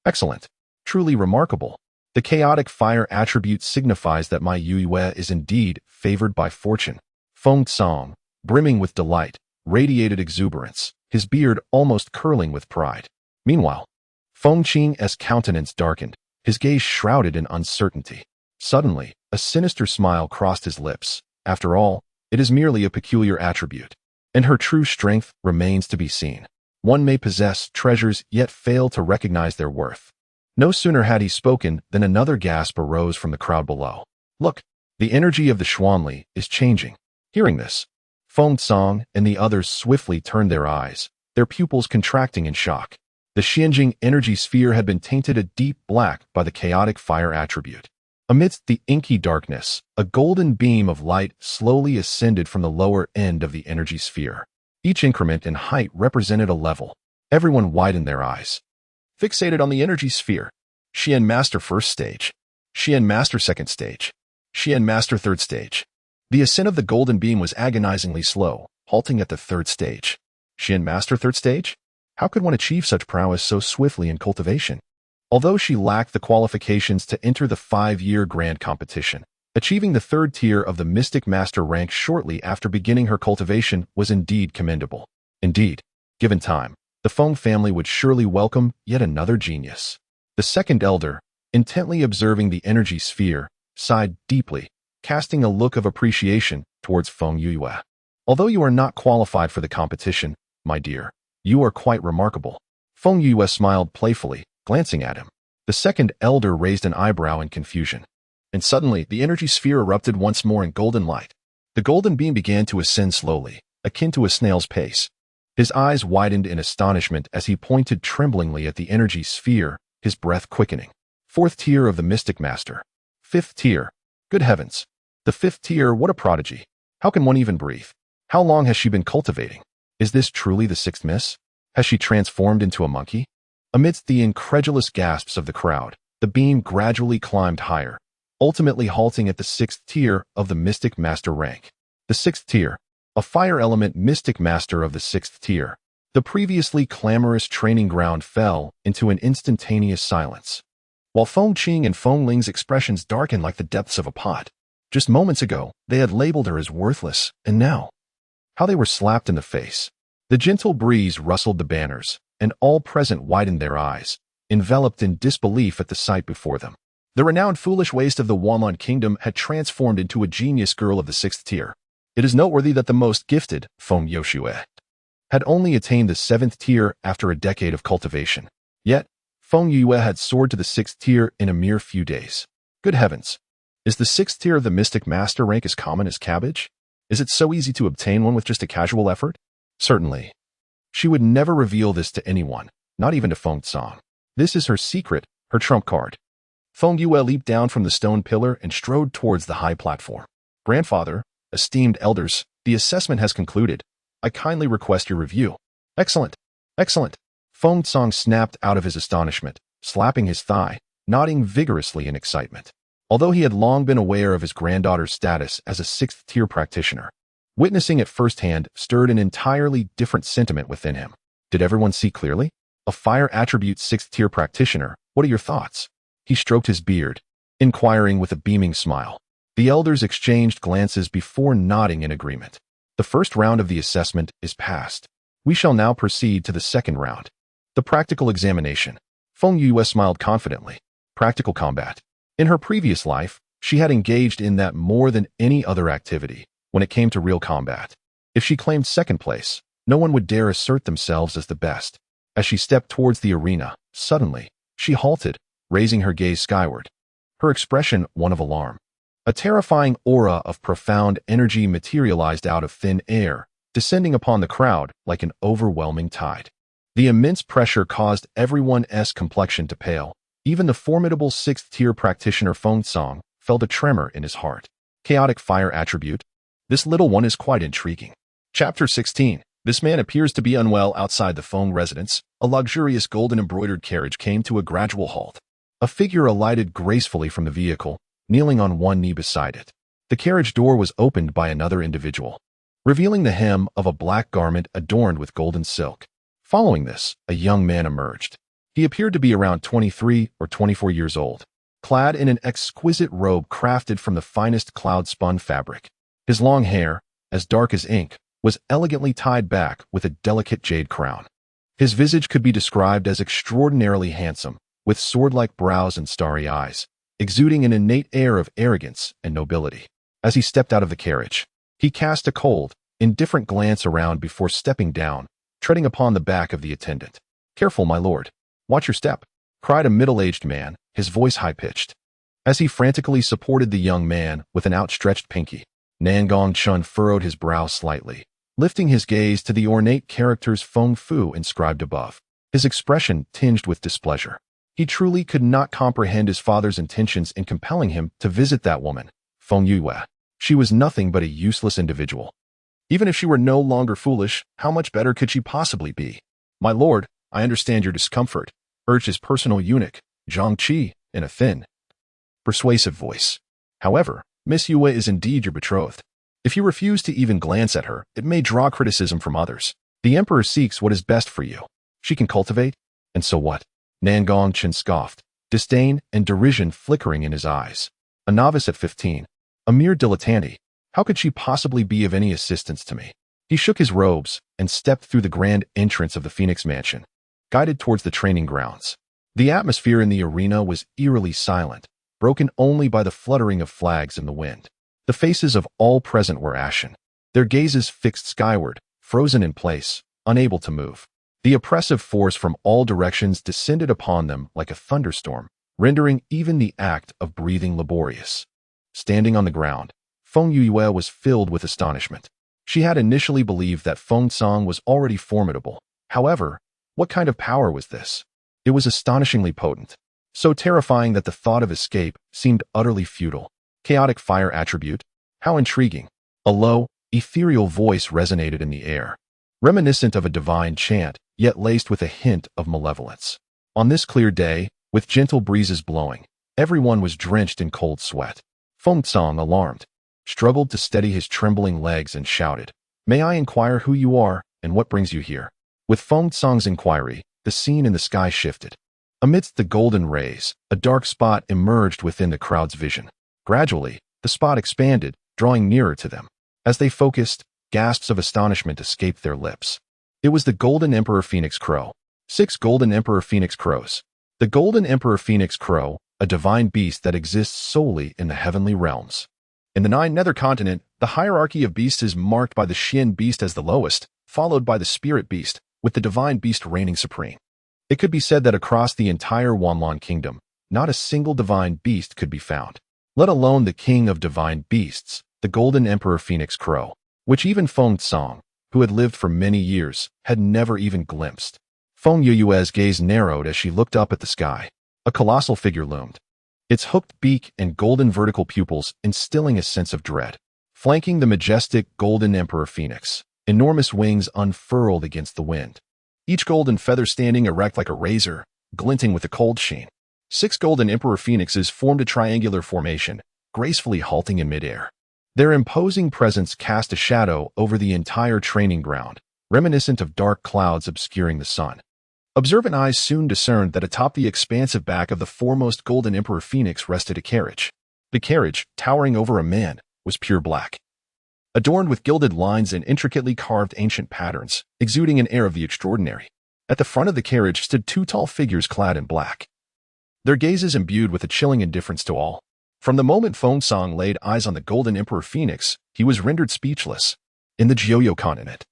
Excellent. Truly remarkable. The chaotic fire attribute signifies that my Yue is indeed favored by fortune. Feng Tsang, brimming with delight, radiated exuberance, his beard almost curling with pride. Meanwhile, Feng Qing's countenance darkened, his gaze shrouded in uncertainty. Suddenly, a sinister smile crossed his lips. After all, it is merely a peculiar attribute, and her true strength remains to be seen. One may possess treasures yet fail to recognize their worth. No sooner had he spoken than another gasp arose from the crowd below. "Look, the energy of the Xuanli is changing." Hearing this, Feng Tsang and the others swiftly turned their eyes, their pupils contracting in shock. The Xianjing energy sphere had been tainted a deep black by the chaotic fire attribute. Amidst the inky darkness, a golden beam of light slowly ascended from the lower end of the energy sphere. Each increment in height represented a level. Everyone widened their eyes. Fixated on the energy sphere. Xian Master First Stage. Xian Master Second Stage. Xian Master Third Stage. The ascent of the golden beam was agonizingly slow, halting at the 3rd stage. Xian Master Third Stage? How could one achieve such prowess so swiftly in cultivation? Although she lacked the qualifications to enter the 5-year grand competition, achieving the 3rd tier of the Mystic Master rank shortly after beginning her cultivation was indeed commendable. Indeed, given time, the Feng family would surely welcome yet another genius. The second elder, intently observing the energy sphere, sighed deeply, casting a look of appreciation towards Feng Yue. "Although you are not qualified for the competition, my dear, you are quite remarkable." Feng Yue smiled playfully, glancing at him. The second elder raised an eyebrow in confusion. And suddenly, the energy sphere erupted once more in golden light. The golden beam began to ascend slowly, akin to a snail's pace. His eyes widened in astonishment as he pointed tremblingly at the energy sphere, his breath quickening. 4th tier of the Mystic Master. 5th tier. Good heavens. The 5th tier, what a prodigy. How can one even breathe? How long has she been cultivating? Is this truly the 6th miss? Has she transformed into a monkey? Amidst the incredulous gasps of the crowd, the beam gradually climbed higher, ultimately halting at the 6th tier of the Mystic Master rank. The 6th tier. A fire element Mystic Master of the 6th tier. The previously clamorous training ground fell into an instantaneous silence, while Feng Qing and Feng Ling's expressions darkened like the depths of a pot. Just moments ago, they had labeled her as worthless, and now, how they were slapped in the face. The gentle breeze rustled the banners, and all present widened their eyes, enveloped in disbelief at the sight before them. The renowned foolish waste of the Wanlun Kingdom had transformed into a genius girl of the 6th tier. It is noteworthy that the most gifted, Feng Yoshue, had only attained the 7th tier after a decade of cultivation. Yet, Feng Yue had soared to the 6th tier in a mere few days. Good heavens! Is the 6th tier of the Mystic Master rank as common as cabbage? Is it so easy to obtain one with just a casual effort? Certainly. She would never reveal this to anyone, not even to Feng Tsang. This is her secret, her trump card. Feng Yue leaped down from the stone pillar and strode towards the high platform. Grandfather, esteemed elders, the assessment has concluded. I kindly request your review. Excellent. Excellent. Feng Tsang snapped out of his astonishment, slapping his thigh, nodding vigorously in excitement. Although he had long been aware of his granddaughter's status as a 6th tier practitioner, witnessing it firsthand stirred an entirely different sentiment within him. Did everyone see clearly? A fire attribute 6th tier practitioner, what are your thoughts? He stroked his beard, inquiring with a beaming smile. The elders exchanged glances before nodding in agreement. The first round of the assessment is passed. We shall now proceed to the second round. The practical examination. Feng Yue smiled confidently. Practical combat. In her previous life, she had engaged in that more than any other activity when it came to real combat. If she claimed 2nd place, no one would dare assert themselves as the best. As she stepped towards the arena, suddenly, she halted, raising her gaze skyward. Her expression one of alarm. A terrifying aura of profound energy materialized out of thin air, descending upon the crowd like an overwhelming tide. The immense pressure caused everyone's complexion to pale. Even the formidable 6th tier practitioner Feng Tsang felt a tremor in his heart. Chaotic fire attribute. This little one is quite intriguing. Chapter 16. This man appears to be unwell outside the Feng residence. A luxurious golden embroidered carriage came to a gradual halt. A figure alighted gracefully from the vehicle, kneeling on one knee beside it. The carriage door was opened by another individual, revealing the hem of a black garment adorned with golden silk. Following this, a young man emerged. He appeared to be around 23 or 24 years old, clad in an exquisite robe crafted from the finest cloud-spun fabric. His long hair, as dark as ink, was elegantly tied back with a delicate jade crown. His visage could be described as extraordinarily handsome, with sword-like brows and starry eyes, exuding an innate air of arrogance and nobility. As he stepped out of the carriage, he cast a cold, indifferent glance around before stepping down, treading upon the back of the attendant. "Careful, my lord. Watch your step," cried a middle-aged man, his voice high-pitched. As he frantically supported the young man with an outstretched pinky, Nangong Chun furrowed his brow slightly, lifting his gaze to the ornate characters Feng Fu inscribed above. His expression tinged with displeasure. He truly could not comprehend his father's intentions in compelling him to visit that woman, Feng Yue. She was nothing but a useless individual. Even if she were no longer foolish, how much better could she possibly be? "My lord, I understand your discomfort," urged his personal eunuch, Zhang Qi, in a thin, persuasive voice. "However, Miss Yue is indeed your betrothed. If you refuse to even glance at her, it may draw criticism from others. The emperor seeks what is best for you. She can cultivate, and so what?" Nangong Chen scoffed, disdain and derision flickering in his eyes. "A novice at 15, a mere dilettante. How could she possibly be of any assistance to me?" He shook his robes and stepped through the grand entrance of the Phoenix Mansion, guided towards the training grounds. The atmosphere in the arena was eerily silent, broken only by the fluttering of flags in the wind. The faces of all present were ashen, their gazes fixed skyward, frozen in place, unable to move. The oppressive force from all directions descended upon them like a thunderstorm, rendering even the act of breathing laborious. Standing on the ground, Feng Yue was filled with astonishment. She had initially believed that Feng Song was already formidable. However, what kind of power was this? It was astonishingly potent, so terrifying that the thought of escape seemed utterly futile. Chaotic fire attribute? How intriguing. A low, ethereal voice resonated in the air, reminiscent of a divine chant, yet laced with a hint of malevolence. On this clear day, with gentle breezes blowing, everyone was drenched in cold sweat. Feng Song, alarmed, struggled to steady his trembling legs and shouted, "May I inquire who you are and what brings you here?" With Feng Song's inquiry, the scene in the sky shifted. Amidst the golden rays, a dark spot emerged within the crowd's vision. Gradually, the spot expanded, drawing nearer to them. As they focused, gasps of astonishment escaped their lips. It was the Golden Emperor Phoenix Crow. 6 Golden Emperor Phoenix Crows. The Golden Emperor Phoenix Crow, a divine beast that exists solely in the heavenly realms. In the 9 Nether Continent, the hierarchy of beasts is marked by the Shin beast as the lowest, followed by the Spirit beast, with the divine beast reigning supreme. It could be said that across the entire Wanlan kingdom, not a single divine beast could be found, let alone the king of divine beasts, the Golden Emperor Phoenix Crow, which even Feng Song, who had lived for many years, had never even glimpsed. Feng Yue's gaze narrowed as she looked up at the sky. A colossal figure loomed, its hooked beak and golden vertical pupils instilling a sense of dread. Flanking the majestic Golden Emperor Phoenix, enormous wings unfurled against the wind, each golden feather standing erect like a razor, glinting with a cold sheen. 6 Golden Emperor Phoenixes formed a triangular formation, gracefully halting in midair. Their imposing presence cast a shadow over the entire training ground, reminiscent of dark clouds obscuring the sun. Observant eyes soon discerned that atop the expansive back of the foremost Golden Emperor Phoenix rested a carriage. The carriage, towering over a man, was pure black, adorned with gilded lines and intricately carved ancient patterns, exuding an air of the extraordinary. At the front of the carriage stood 2 tall figures clad in black, their gazes imbued with a chilling indifference to all. From the moment Feng Song laid eyes on the Golden Emperor Phoenix, he was rendered speechless. In the Jiuyo continent,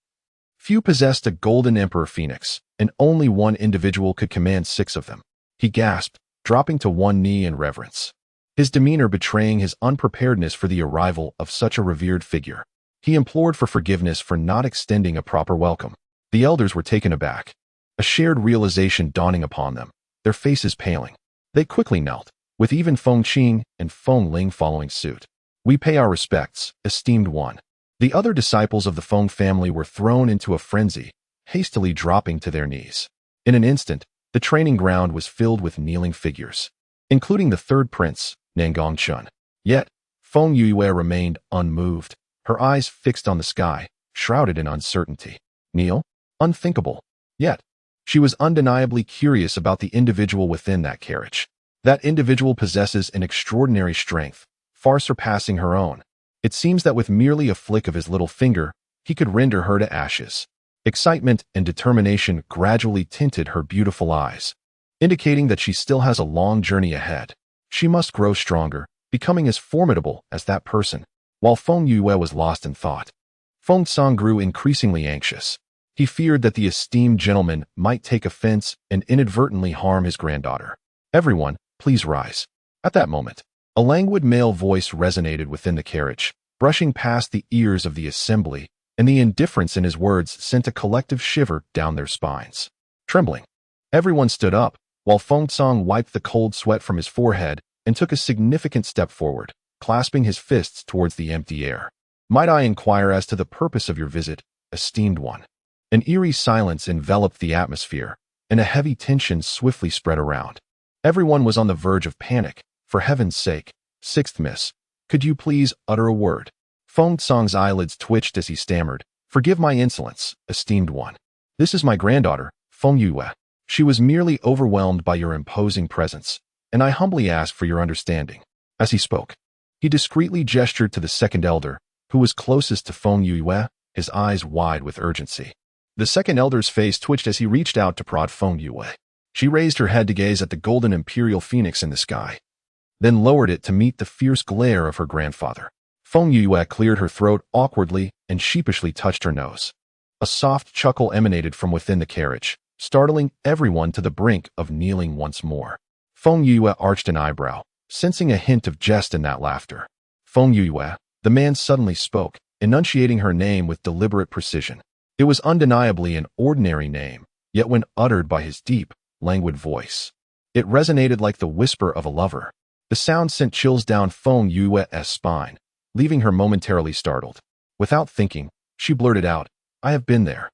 few possessed a Golden Emperor Phoenix, and only one individual could command 6 of them. He gasped, dropping to one knee in reverence, his demeanor betraying his unpreparedness for the arrival of such a revered figure. He implored for forgiveness for not extending a proper welcome. The elders were taken aback, a shared realization dawning upon them, their faces paling. They quickly knelt, with even Feng Qing and Feng Ling following suit. "We pay our respects, esteemed one." The other disciples of the Feng family were thrown into a frenzy, hastily dropping to their knees. In an instant, the training ground was filled with kneeling figures, including the 3rd prince, Nangong Chun. Yet, Feng Yue remained unmoved, her eyes fixed on the sky, shrouded in uncertainty. Kneel? Unthinkable. Yet, she was undeniably curious about the individual within that carriage. That individual possesses an extraordinary strength, far surpassing her own. It seems that with merely a flick of his little finger, he could render her to ashes. Excitement and determination gradually tinted her beautiful eyes, indicating that she still has a long journey ahead. She must grow stronger, becoming as formidable as that person. While Feng Yue was lost in thought, Feng Song grew increasingly anxious. He feared that the esteemed gentleman might take offense and inadvertently harm his granddaughter. "Everyone, please rise." At that moment, a languid male voice resonated within the carriage, brushing past the ears of the assembly, and the indifference in his words sent a collective shiver down their spines. Trembling, everyone stood up, while Feng Song wiped the cold sweat from his forehead and took a significant step forward, clasping his fists towards the empty air. "Might I inquire as to the purpose of your visit, esteemed one?" An eerie silence enveloped the atmosphere, and a heavy tension swiftly spread around. Everyone was on the verge of panic. "For heaven's sake, 6th Miss, could you please utter a word?" Feng Song's eyelids twitched as he stammered, "Forgive my insolence, esteemed one. This is my granddaughter, Feng Yue. She was merely overwhelmed by your imposing presence, and I humbly ask for your understanding." As he spoke, he discreetly gestured to the 2nd elder, who was closest to Feng Yue, his eyes wide with urgency. The 2nd elder's face twitched as he reached out to prod Feng Yue. She raised her head to gaze at the golden imperial phoenix in the sky, then lowered it to meet the fierce glare of her grandfather. Feng Yue cleared her throat awkwardly and sheepishly touched her nose. A soft chuckle emanated from within the carriage, startling everyone to the brink of kneeling once more. Feng Yue arched an eyebrow, sensing a hint of jest in that laughter. "Feng Yue," the man suddenly spoke, enunciating her name with deliberate precision. It was undeniably an ordinary name, yet when uttered by his deep, languid voice, it resonated like the whisper of a lover. The sound sent chills down Feng Yue's spine, leaving her momentarily startled. Without thinking, she blurted out, "I have been there."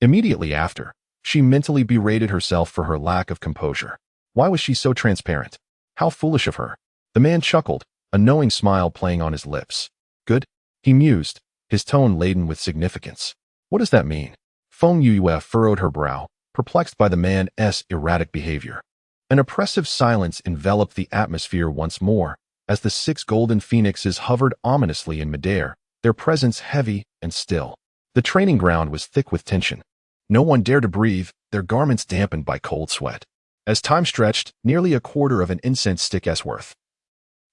Immediately after, she mentally berated herself for her lack of composure. Why was she so transparent? How foolish of her. The man chuckled, a knowing smile playing on his lips. "Good," he mused, his tone laden with significance. "What does that mean?" Feng Yue furrowed her brow, perplexed by the man's erratic behavior. An oppressive silence enveloped the atmosphere once more, as the 6 golden phoenixes hovered ominously in midair, their presence heavy and still. The training ground was thick with tension. No one dared to breathe, their garments dampened by cold sweat. As time stretched, nearly a quarter of an incense stick's worth,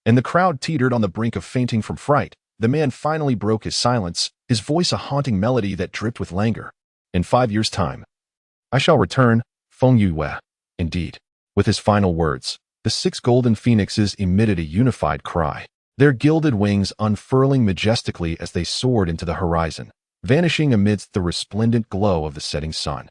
and the crowd teetered on the brink of fainting from fright, the man finally broke his silence, his voice a haunting melody that dripped with languor. "In 5 years' time, I shall return, Feng Yue." Indeed. With his final words, the 6 golden phoenixes emitted a unified cry, their gilded wings unfurling majestically as they soared into the horizon, vanishing amidst the resplendent glow of the setting sun,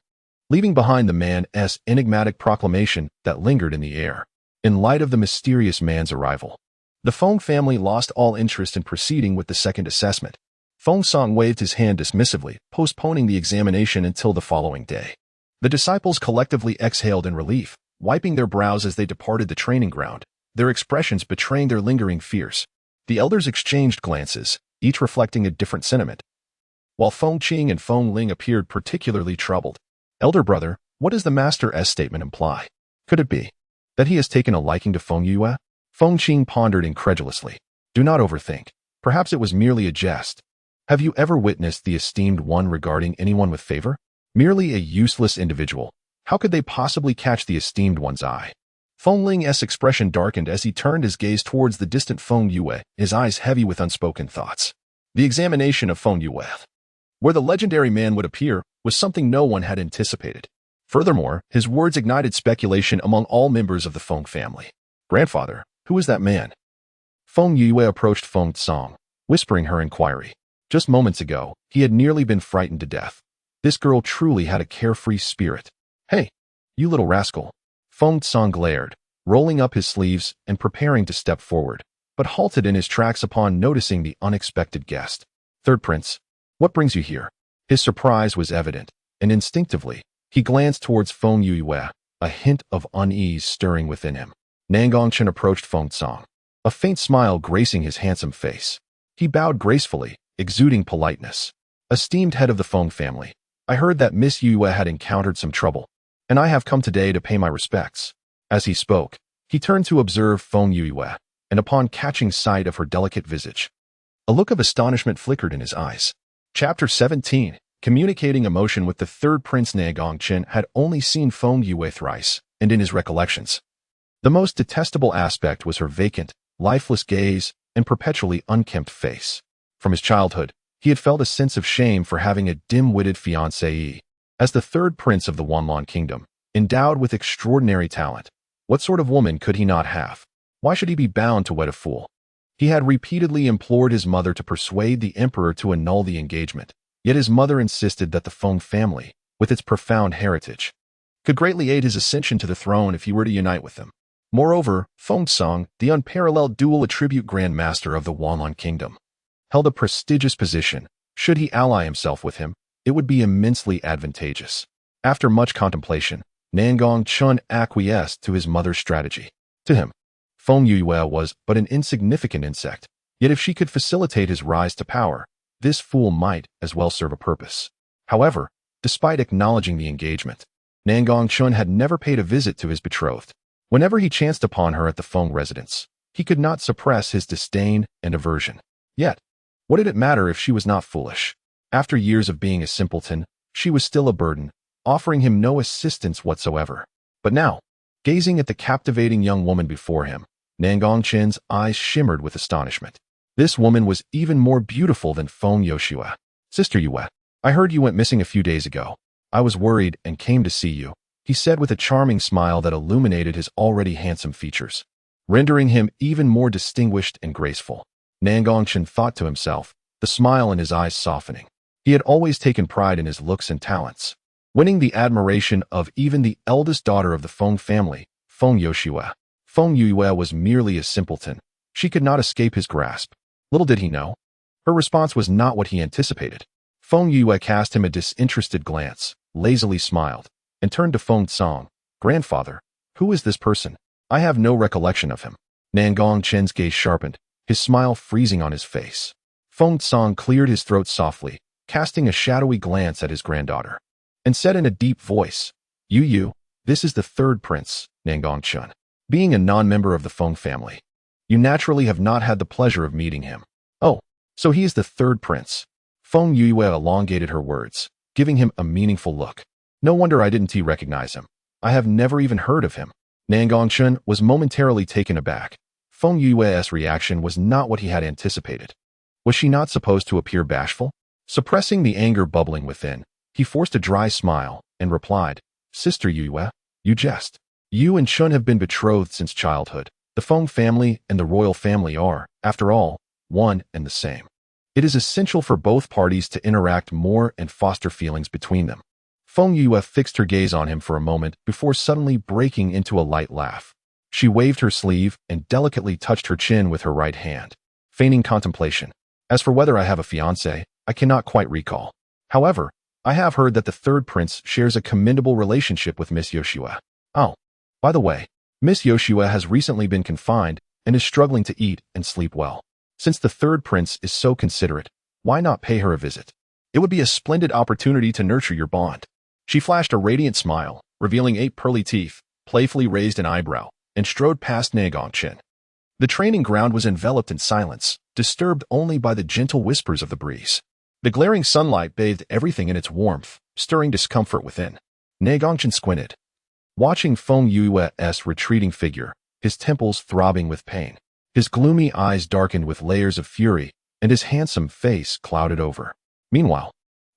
leaving behind the man's enigmatic proclamation that lingered in the air. In light of the mysterious man's arrival, the Feng family lost all interest in proceeding with the second assessment. Feng Song waved his hand dismissively, postponing the examination until the following day. The disciples collectively exhaled in relief, wiping their brows as they departed the training ground, their expressions betraying their lingering fears. The elders exchanged glances, each reflecting a different sentiment, while Feng Qing and Feng Ling appeared particularly troubled. "Elder brother, what does the master's statement imply? Could it be that he has taken a liking to Feng Yue?" Feng Qing pondered incredulously. "Do not overthink. Perhaps it was merely a jest. Have you ever witnessed the esteemed one regarding anyone with favor? Merely a useless individual. How could they possibly catch the esteemed one's eye?" Feng Ling's expression darkened as he turned his gaze towards the distant Feng Yue, his eyes heavy with unspoken thoughts. The examination of Feng Yue, where the legendary man would appear, was something no one had anticipated. Furthermore, his words ignited speculation among all members of the Feng family. "Grandfather, who is that man?" Feng Yue approached Feng Song, whispering her inquiry. Just moments ago, he had nearly been frightened to death. This girl truly had a carefree spirit. "Hey, you little rascal." Feng Song glared, rolling up his sleeves and preparing to step forward, but halted in his tracks upon noticing the unexpected guest. "Third Prince, what brings you here?" His surprise was evident, and instinctively, he glanced towards Feng Yue, a hint of unease stirring within him. Nangongchen approached Feng Song, a faint smile gracing his handsome face. He bowed gracefully, exuding politeness. "Esteemed head of the Feng family, I heard that Miss Yue had encountered some trouble, and I have come today to pay my respects." As he spoke, he turned to observe Feng Yue, and upon catching sight of her delicate visage, a look of astonishment flickered in his eyes. Chapter 17. Communicating emotion with the third prince. Nangongchen had only seen Feng Yue thrice, and in his recollections, the most detestable aspect was her vacant, lifeless gaze and perpetually unkempt face. From his childhood, he had felt a sense of shame for having a dim-witted fiancée. As the third prince of the Wanlan kingdom, endowed with extraordinary talent, what sort of woman could he not have? Why should he be bound to wed a fool? He had repeatedly implored his mother to persuade the emperor to annul the engagement, yet his mother insisted that the Feng family, with its profound heritage, could greatly aid his ascension to the throne if he were to unite with them. Moreover, Feng Song, the unparalleled dual attribute Grand Master of the Wanlan Kingdom, held a prestigious position. Should he ally himself with him, it would be immensely advantageous. After much contemplation, Nangongchen acquiesced to his mother's strategy. To him, Feng Yue was but an insignificant insect, yet if she could facilitate his rise to power, this fool might as well serve a purpose. However, despite acknowledging the engagement, Nangongchen had never paid a visit to his betrothed. Whenever he chanced upon her at the Feng residence, he could not suppress his disdain and aversion. Yet, what did it matter if she was not foolish? After years of being a simpleton, she was still a burden, offering him no assistance whatsoever. But now, gazing at the captivating young woman before him, Nangongchen's eyes shimmered with astonishment. This woman was even more beautiful than Feng Yoshua. "Sister Yue, I heard you went missing a few days ago. I was worried and came to see you," he said with a charming smile that illuminated his already handsome features, rendering him even more distinguished and graceful. Nangongchen thought to himself, the smile in his eyes softening. He had always taken pride in his looks and talents, winning the admiration of even the eldest daughter of the Feng family, Feng Yoshue. Feng Yue was merely a simpleton. She could not escape his grasp. Little did he know. Her response was not what he anticipated. Feng Yue cast him a disinterested glance, lazily smiled, and turned to Feng Tsang. Grandfather, who is this person? I have no recollection of him. Nangong Chen's gaze sharpened, his smile freezing on his face. Feng Tsang cleared his throat softly, casting a shadowy glance at his granddaughter, and said in a deep voice, Yu, this is the third prince, Nangong Chen. Being a non-member of the Feng family, you naturally have not had the pleasure of meeting him. Oh, so he is the third prince. Feng Yue elongated her words, giving him a meaningful look. No wonder I didn't recognize him. I have never even heard of him. Nangong Chen was momentarily taken aback. Feng Yue's reaction was not what he had anticipated. Was she not supposed to appear bashful? Suppressing the anger bubbling within, he forced a dry smile and replied, Sister Yue, you jest. You and Chun have been betrothed since childhood. The Feng family and the royal family are, after all, one and the same. It is essential for both parties to interact more and foster feelings between them. Feng Yue fixed her gaze on him for a moment before suddenly breaking into a light laugh. She waved her sleeve and delicately touched her chin with her right hand, feigning contemplation. As for whether I have a fiancé, I cannot quite recall. However, I have heard that the third prince shares a commendable relationship with Miss Yoshue. Oh, by the way, Miss Yoshue has recently been confined and is struggling to eat and sleep well. Since the third prince is so considerate, why not pay her a visit? It would be a splendid opportunity to nurture your bond. She flashed a radiant smile, revealing 8 pearly teeth, playfully raised an eyebrow, and strode past Nangong Chen. The training ground was enveloped in silence, disturbed only by the gentle whispers of the breeze. The glaring sunlight bathed everything in its warmth, stirring discomfort within. Nangong Chen squinted, watching Feng Yue's retreating figure, his temples throbbing with pain. His gloomy eyes darkened with layers of fury, and his handsome face clouded over. Meanwhile,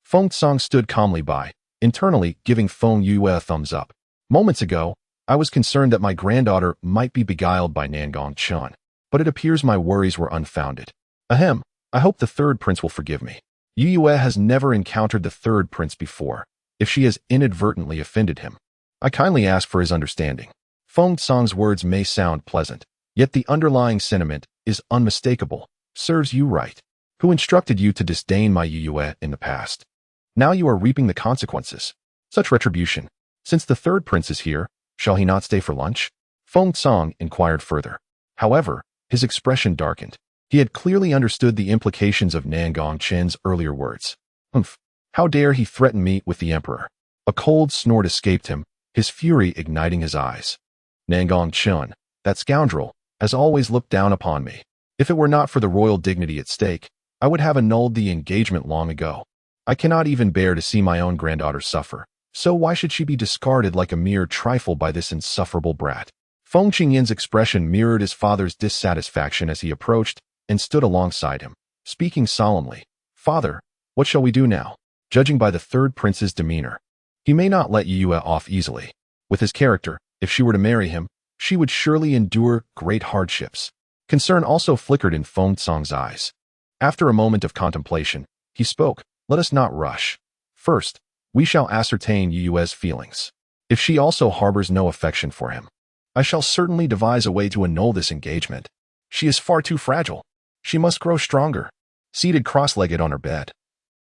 Feng Tsang stood calmly by, internally giving Feng Yue a thumbs up. Moments ago, I was concerned that my granddaughter might be beguiled by Nangong Chen, but it appears my worries were unfounded. Ahem, I hope the third prince will forgive me. Yue has never encountered the third prince before. If she has inadvertently offended him, I kindly ask for his understanding. Feng Tsang's words may sound pleasant, yet the underlying sentiment is unmistakable. Serves you right. Who instructed you to disdain my Yue in the past? Now you are reaping the consequences. Such retribution. Since the third prince is here, shall he not stay for lunch? Feng Tsang inquired further. However, his expression darkened. He had clearly understood the implications of Nangong Chen's earlier words. Humph! How dare he threaten me with the emperor? A cold snort escaped him, his fury igniting his eyes. Nangong Chen, that scoundrel, has always looked down upon me. If it were not for the royal dignity at stake, I would have annulled the engagement long ago. I cannot even bear to see my own granddaughter suffer, so why should she be discarded like a mere trifle by this insufferable brat? Feng Qingyin's expression mirrored his father's dissatisfaction as he approached and stood alongside him, speaking solemnly. Father, what shall we do now? Judging by the third prince's demeanor, he may not let Yue off easily. With his character, if she were to marry him, she would surely endure great hardships. Concern also flickered in Feng Tsang's eyes. After a moment of contemplation, he spoke. Let us not rush. First, we shall ascertain Yue's feelings. If she also harbors no affection for him, I shall certainly devise a way to annul this engagement. She is far too fragile. She must grow stronger. Seated cross-legged on her bed,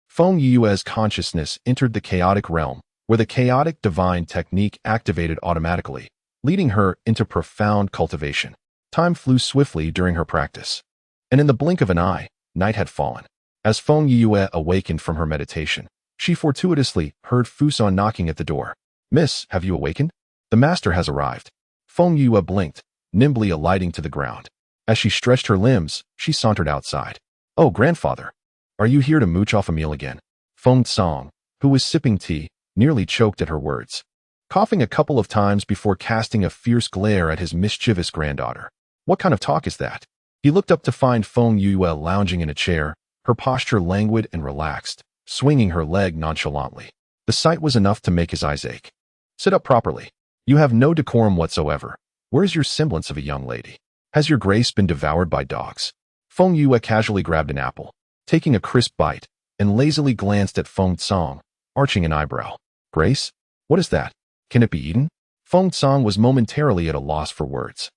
Feng Yue's consciousness entered the chaotic realm, where the chaotic divine technique activated automatically, leading her into profound cultivation. Time flew swiftly during her practice, and in the blink of an eye, night had fallen. As Feng Yue awakened from her meditation, she fortuitously heard Fuson knocking at the door. Miss, have you awakened? The master has arrived. Feng Yue blinked, nimbly alighting to the ground. As she stretched her limbs, she sauntered outside. Oh, grandfather, are you here to mooch off a meal again? Feng Tsang, who was sipping tea, nearly choked at her words, coughing a couple of times before casting a fierce glare at his mischievous granddaughter. What kind of talk is that? He looked up to find Feng Yue lounging in a chair, her posture languid and relaxed, swinging her leg nonchalantly. The sight was enough to make his eyes ache. Sit up properly. You have no decorum whatsoever. Where's your semblance of a young lady? Has your grace been devoured by dogs? Feng Yue casually grabbed an apple, taking a crisp bite, and lazily glanced at Feng Tsang, arching an eyebrow. Grace? What is that? Can it be eaten? Feng Tsang was momentarily at a loss for words,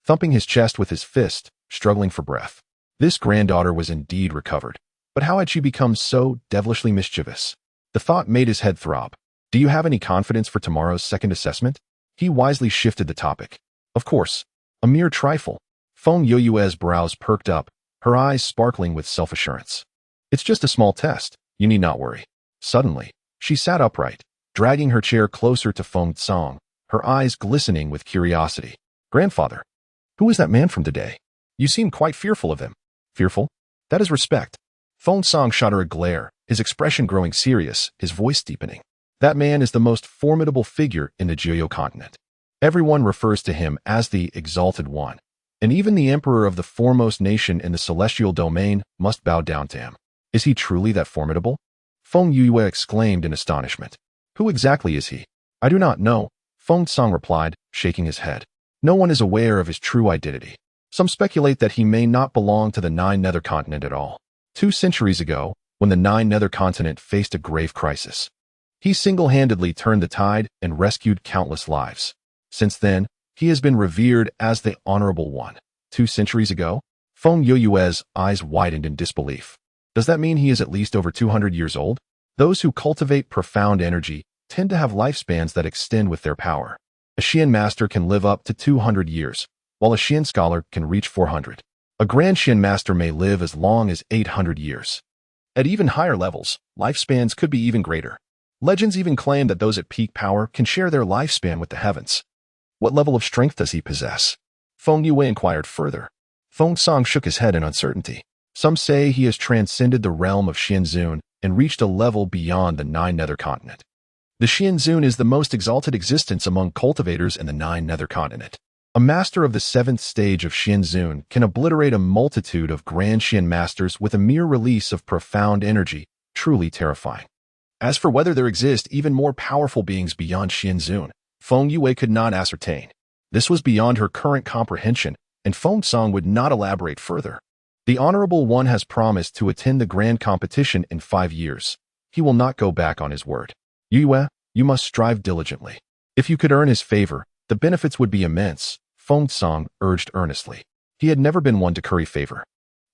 thumping his chest with his fist, struggling for breath. This granddaughter was indeed recovered, but how had she become so devilishly mischievous? The thought made his head throb. Do you have any confidence for tomorrow's second assessment? He wisely shifted the topic. Of course. A mere trifle. Feng Yoyue's brows perked up, her eyes sparkling with self-assurance. It's just a small test. You need not worry. Suddenly, she sat upright, dragging her chair closer to Feng Tsang, her eyes glistening with curiosity. Grandfather, who is that man from today? You seem quite fearful of him. Fearful? That is respect. Feng Tsang shot her a glare, his expression growing serious, his voice deepening. That man is the most formidable figure in the Jiuyou continent. Everyone refers to him as the Exalted One, and even the emperor of the foremost nation in the celestial domain must bow down to him. Is he truly that formidable? Feng Yue exclaimed in astonishment. Who exactly is he? I do not know, Feng Tsang replied, shaking his head. No one is aware of his true identity. Some speculate that he may not belong to the Nine Nether Continent at all. 2 centuries ago, when the Nine Nether Continent faced a grave crisis, he single-handedly turned the tide and rescued countless lives. Since then, he has been revered as the Honorable One. 2 centuries ago? Feng Yoyue's eyes widened in disbelief. Does that mean he is at least over 200 years old? Those who cultivate profound energy tend to have lifespans that extend with their power. A Xian master can live up to 200 years, while a Xian scholar can reach 400. A Grand Xian master may live as long as 800 years. At even higher levels, lifespans could be even greater. Legends even claim that those at peak power can share their lifespan with the heavens. What level of strength does he possess? Feng Yue inquired further. Feng Tsang shook his head in uncertainty. Some say he has transcended the realm of Xianzun and reached a level beyond the Nine Nether Continent. The Xianzun is the most exalted existence among cultivators in the Nine Nether Continent. A master of the 7th stage of Xianzun can obliterate a multitude of Grand Xian masters with a mere release of profound energy, truly terrifying. As for whether there exist even more powerful beings beyond Xianzun, Feng Yue could not ascertain. This was beyond her current comprehension, and Feng Tsang would not elaborate further. The Honorable One has promised to attend the grand competition in 5 years. He will not go back on his word. Yue, you must strive diligently. If you could earn his favor, the benefits would be immense, Feng Tsang urged earnestly. He had never been one to curry favor.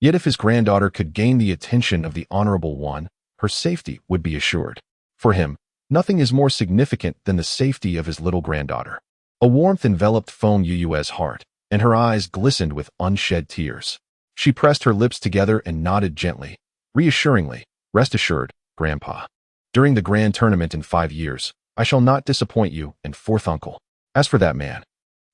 Yet if his granddaughter could gain the attention of the Honorable One, her safety would be assured. For him, nothing is more significant than the safety of his little granddaughter. A warmth enveloped Feng Yue's heart, and her eyes glistened with unshed tears. She pressed her lips together and nodded gently, reassuringly. Rest assured, Grandpa. During the grand tournament in 5 years, I shall not disappoint you and fourth uncle. As for that man,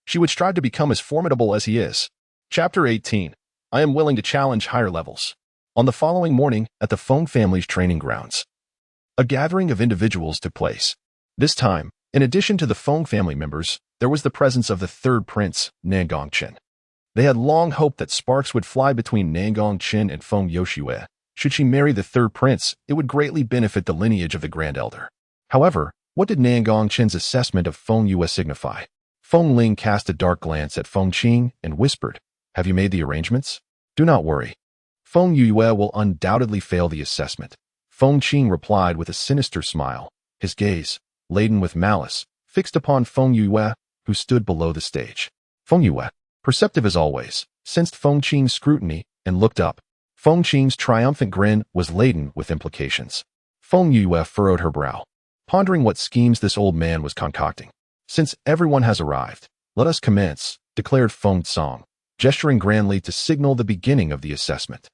she would strive to become as formidable as he is. Chapter 18. I am willing to challenge higher levels. On the following morning, at the Feng family's training grounds, a gathering of individuals took place. This time, in addition to the Feng family members, there was the presence of the third prince, Nangongchen. They had long hoped that sparks would fly between Nangongchen and Feng Yoshue. Should she marry the third prince, it would greatly benefit the lineage of the Grand Elder. However, what did Nangongchen's assessment of Feng Yue signify? Feng Ling cast a dark glance at Feng Qing and whispered, Have you made the arrangements? Do not worry. Feng Yue will undoubtedly fail the assessment. Feng Qing replied with a sinister smile, his gaze, laden with malice, fixed upon Feng Yue, who stood below the stage. Feng Yue, perceptive as always, sensed Feng Qing's scrutiny and looked up. Feng Qing's triumphant grin was laden with implications. Feng Yue furrowed her brow, pondering what schemes this old man was concocting. Since everyone has arrived, let us commence, declared Feng Tsang, gesturing grandly to signal the beginning of the assessment.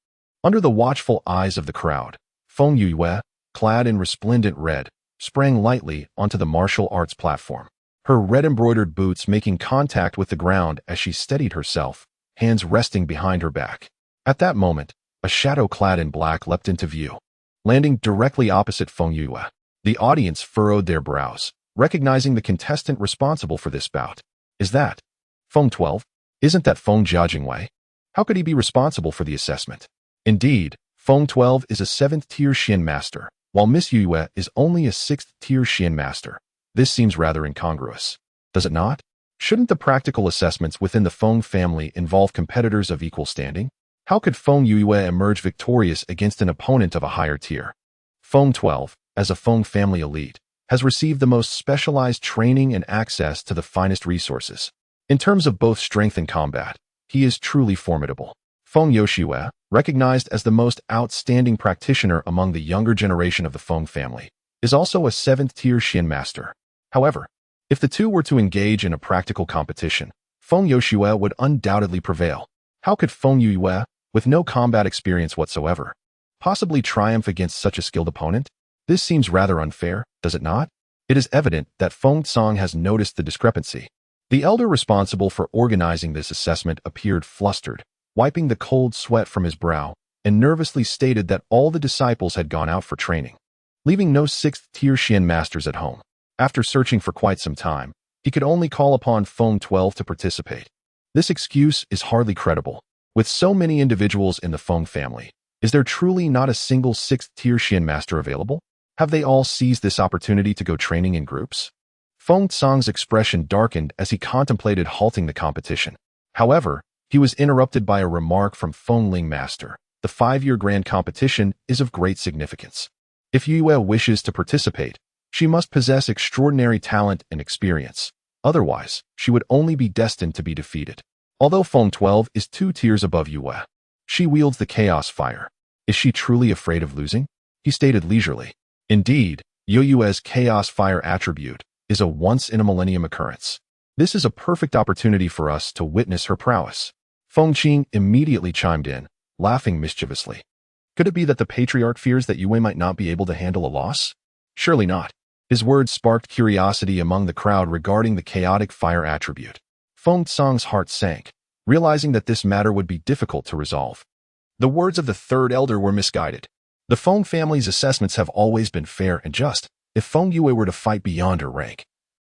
Under the watchful eyes of the crowd, Feng Yue, clad in resplendent red, sprang lightly onto the martial arts platform, her red-embroidered boots making contact with the ground as she steadied herself, hands resting behind her back. At that moment, a shadow clad in black leapt into view, landing directly opposite Feng Yue. The audience furrowed their brows, recognizing the contestant responsible for this bout. Is that Feng 12? Isn't that Feng Jiajingwei? How could he be responsible for the assessment? Indeed, Feng 12 is a 7th-tier Xian master, while Miss Yue is only a 6th-tier Xian master. This seems rather incongruous. Does it not? Shouldn't the practical assessments within the Feng family involve competitors of equal standing? How could Feng Yue emerge victorious against an opponent of a higher tier? Feng 12, as a Feng family elite, has received the most specialized training and access to the finest resources. In terms of both strength and combat, he is truly formidable. Feng Yoshue, recognized as the most outstanding practitioner among the younger generation of the Feng family, is also a 7th-tier Xin master. However, if the two were to engage in a practical competition, Feng Yoshue would undoubtedly prevail. How could Feng Yue, with no combat experience whatsoever, possibly triumph against such a skilled opponent? This seems rather unfair, does it not? It is evident that Feng Tsang has noticed the discrepancy. The elder responsible for organizing this assessment appeared flustered, wiping the cold sweat from his brow, and nervously stated that all the disciples had gone out for training, leaving no 6th-tier Xian masters at home. After searching for quite some time, he could only call upon Feng 12 to participate. This excuse is hardly credible. With so many individuals in the Feng family, is there truly not a single 6th-tier Xian master available? Have they all seized this opportunity to go training in groups? Feng Tsang's expression darkened as he contemplated halting the competition. However, he was interrupted by a remark from Feng Ling Master. The 5-year grand competition is of great significance. If Yue wishes to participate, she must possess extraordinary talent and experience. Otherwise, she would only be destined to be defeated. Although Feng 12 is 2 tiers above Yue, she wields the chaos fire. Is she truly afraid of losing? He stated leisurely. Indeed, Yue's chaos fire attribute is a once-in-a-millennium occurrence. This is a perfect opportunity for us to witness her prowess. Feng Qing immediately chimed in, laughing mischievously. Could it be that the patriarch fears that Yue might not be able to handle a loss? Surely not. His words sparked curiosity among the crowd regarding the chaotic fire attribute. Feng Tsang's heart sank, realizing that this matter would be difficult to resolve. The words of the third elder were misguided. The Feng family's assessments have always been fair and just. If Feng Yue were to fight beyond her rank,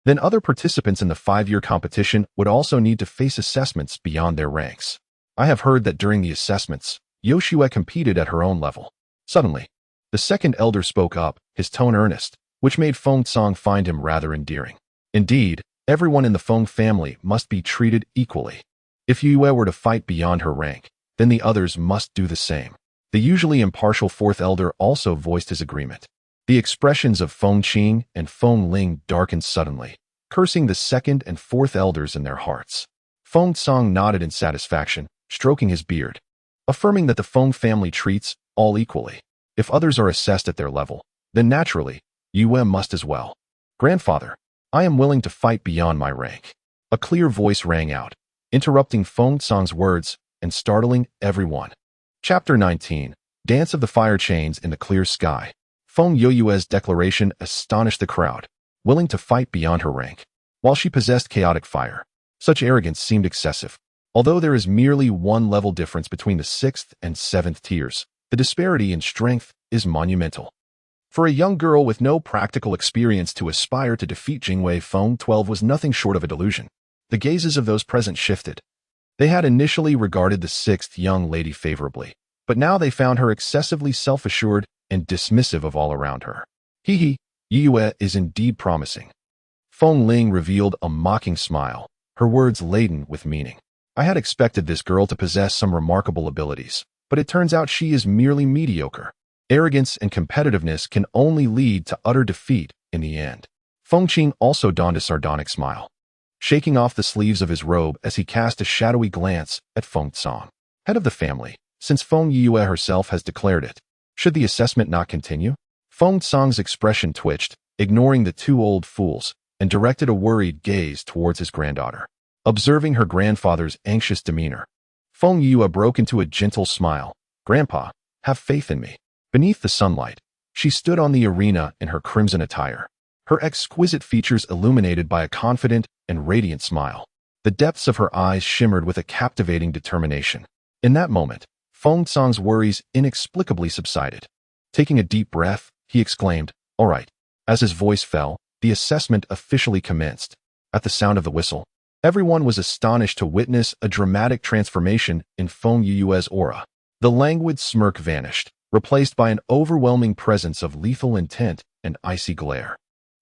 then other participants in the 5-year competition would also need to face assessments beyond their ranks. I have heard that during the assessments, Yoshue competed at her own level. Suddenly, the second elder spoke up, his tone earnest, which made Feng Tsang find him rather endearing. Indeed, everyone in the Feng family must be treated equally. If Yue were to fight beyond her rank, then the others must do the same. The usually impartial fourth elder also voiced his agreement. The expressions of Feng Qing and Feng Ling darkened suddenly, cursing the second and fourth elders in their hearts. Feng Tsang nodded in satisfaction, stroking his beard, affirming that the Feng family treats all equally. If others are assessed at their level, then naturally, Yue must as well. Grandfather, I am willing to fight beyond my rank. A clear voice rang out, interrupting Feng Tsang's words and startling everyone. Chapter 19, Dance of the Fire Chains in the Clear Sky. Feng Yue's declaration astonished the crowd, willing to fight beyond her rank. While she possessed chaotic fire, such arrogance seemed excessive. Although there is merely 1 level difference between the 6th and 7th tiers, the disparity in strength is monumental. For a young girl with no practical experience to aspire to defeat Jingwei, Feng 12 was nothing short of a delusion. The gazes of those present shifted. They had initially regarded the 6th young lady favorably, but now they found her excessively self-assured and dismissive of all around her. Yue is indeed promising. Feng Ling revealed a mocking smile, her words laden with meaning. I had expected this girl to possess some remarkable abilities, but it turns out she is merely mediocre. Arrogance and competitiveness can only lead to utter defeat in the end. Feng Qing also donned a sardonic smile, shaking off the sleeves of his robe as he cast a shadowy glance at Feng Tsang, head of the family, since Feng Yue herself has declared it. Should the assessment not continue? Feng Tsang's expression twitched, ignoring the 2 old fools, and directed a worried gaze towards his granddaughter. Observing her grandfather's anxious demeanor, Feng Yue broke into a gentle smile. Grandpa, have faith in me. Beneath the sunlight, she stood on the arena in her crimson attire, her exquisite features illuminated by a confident and radiant smile. The depths of her eyes shimmered with a captivating determination. In that moment, Feng Tsang's worries inexplicably subsided. Taking a deep breath, he exclaimed, "All right." As his voice fell, the assessment officially commenced. At the sound of the whistle, everyone was astonished to witness a dramatic transformation in Feng Yue's aura. The languid smirk vanished, replaced by an overwhelming presence of lethal intent and icy glare.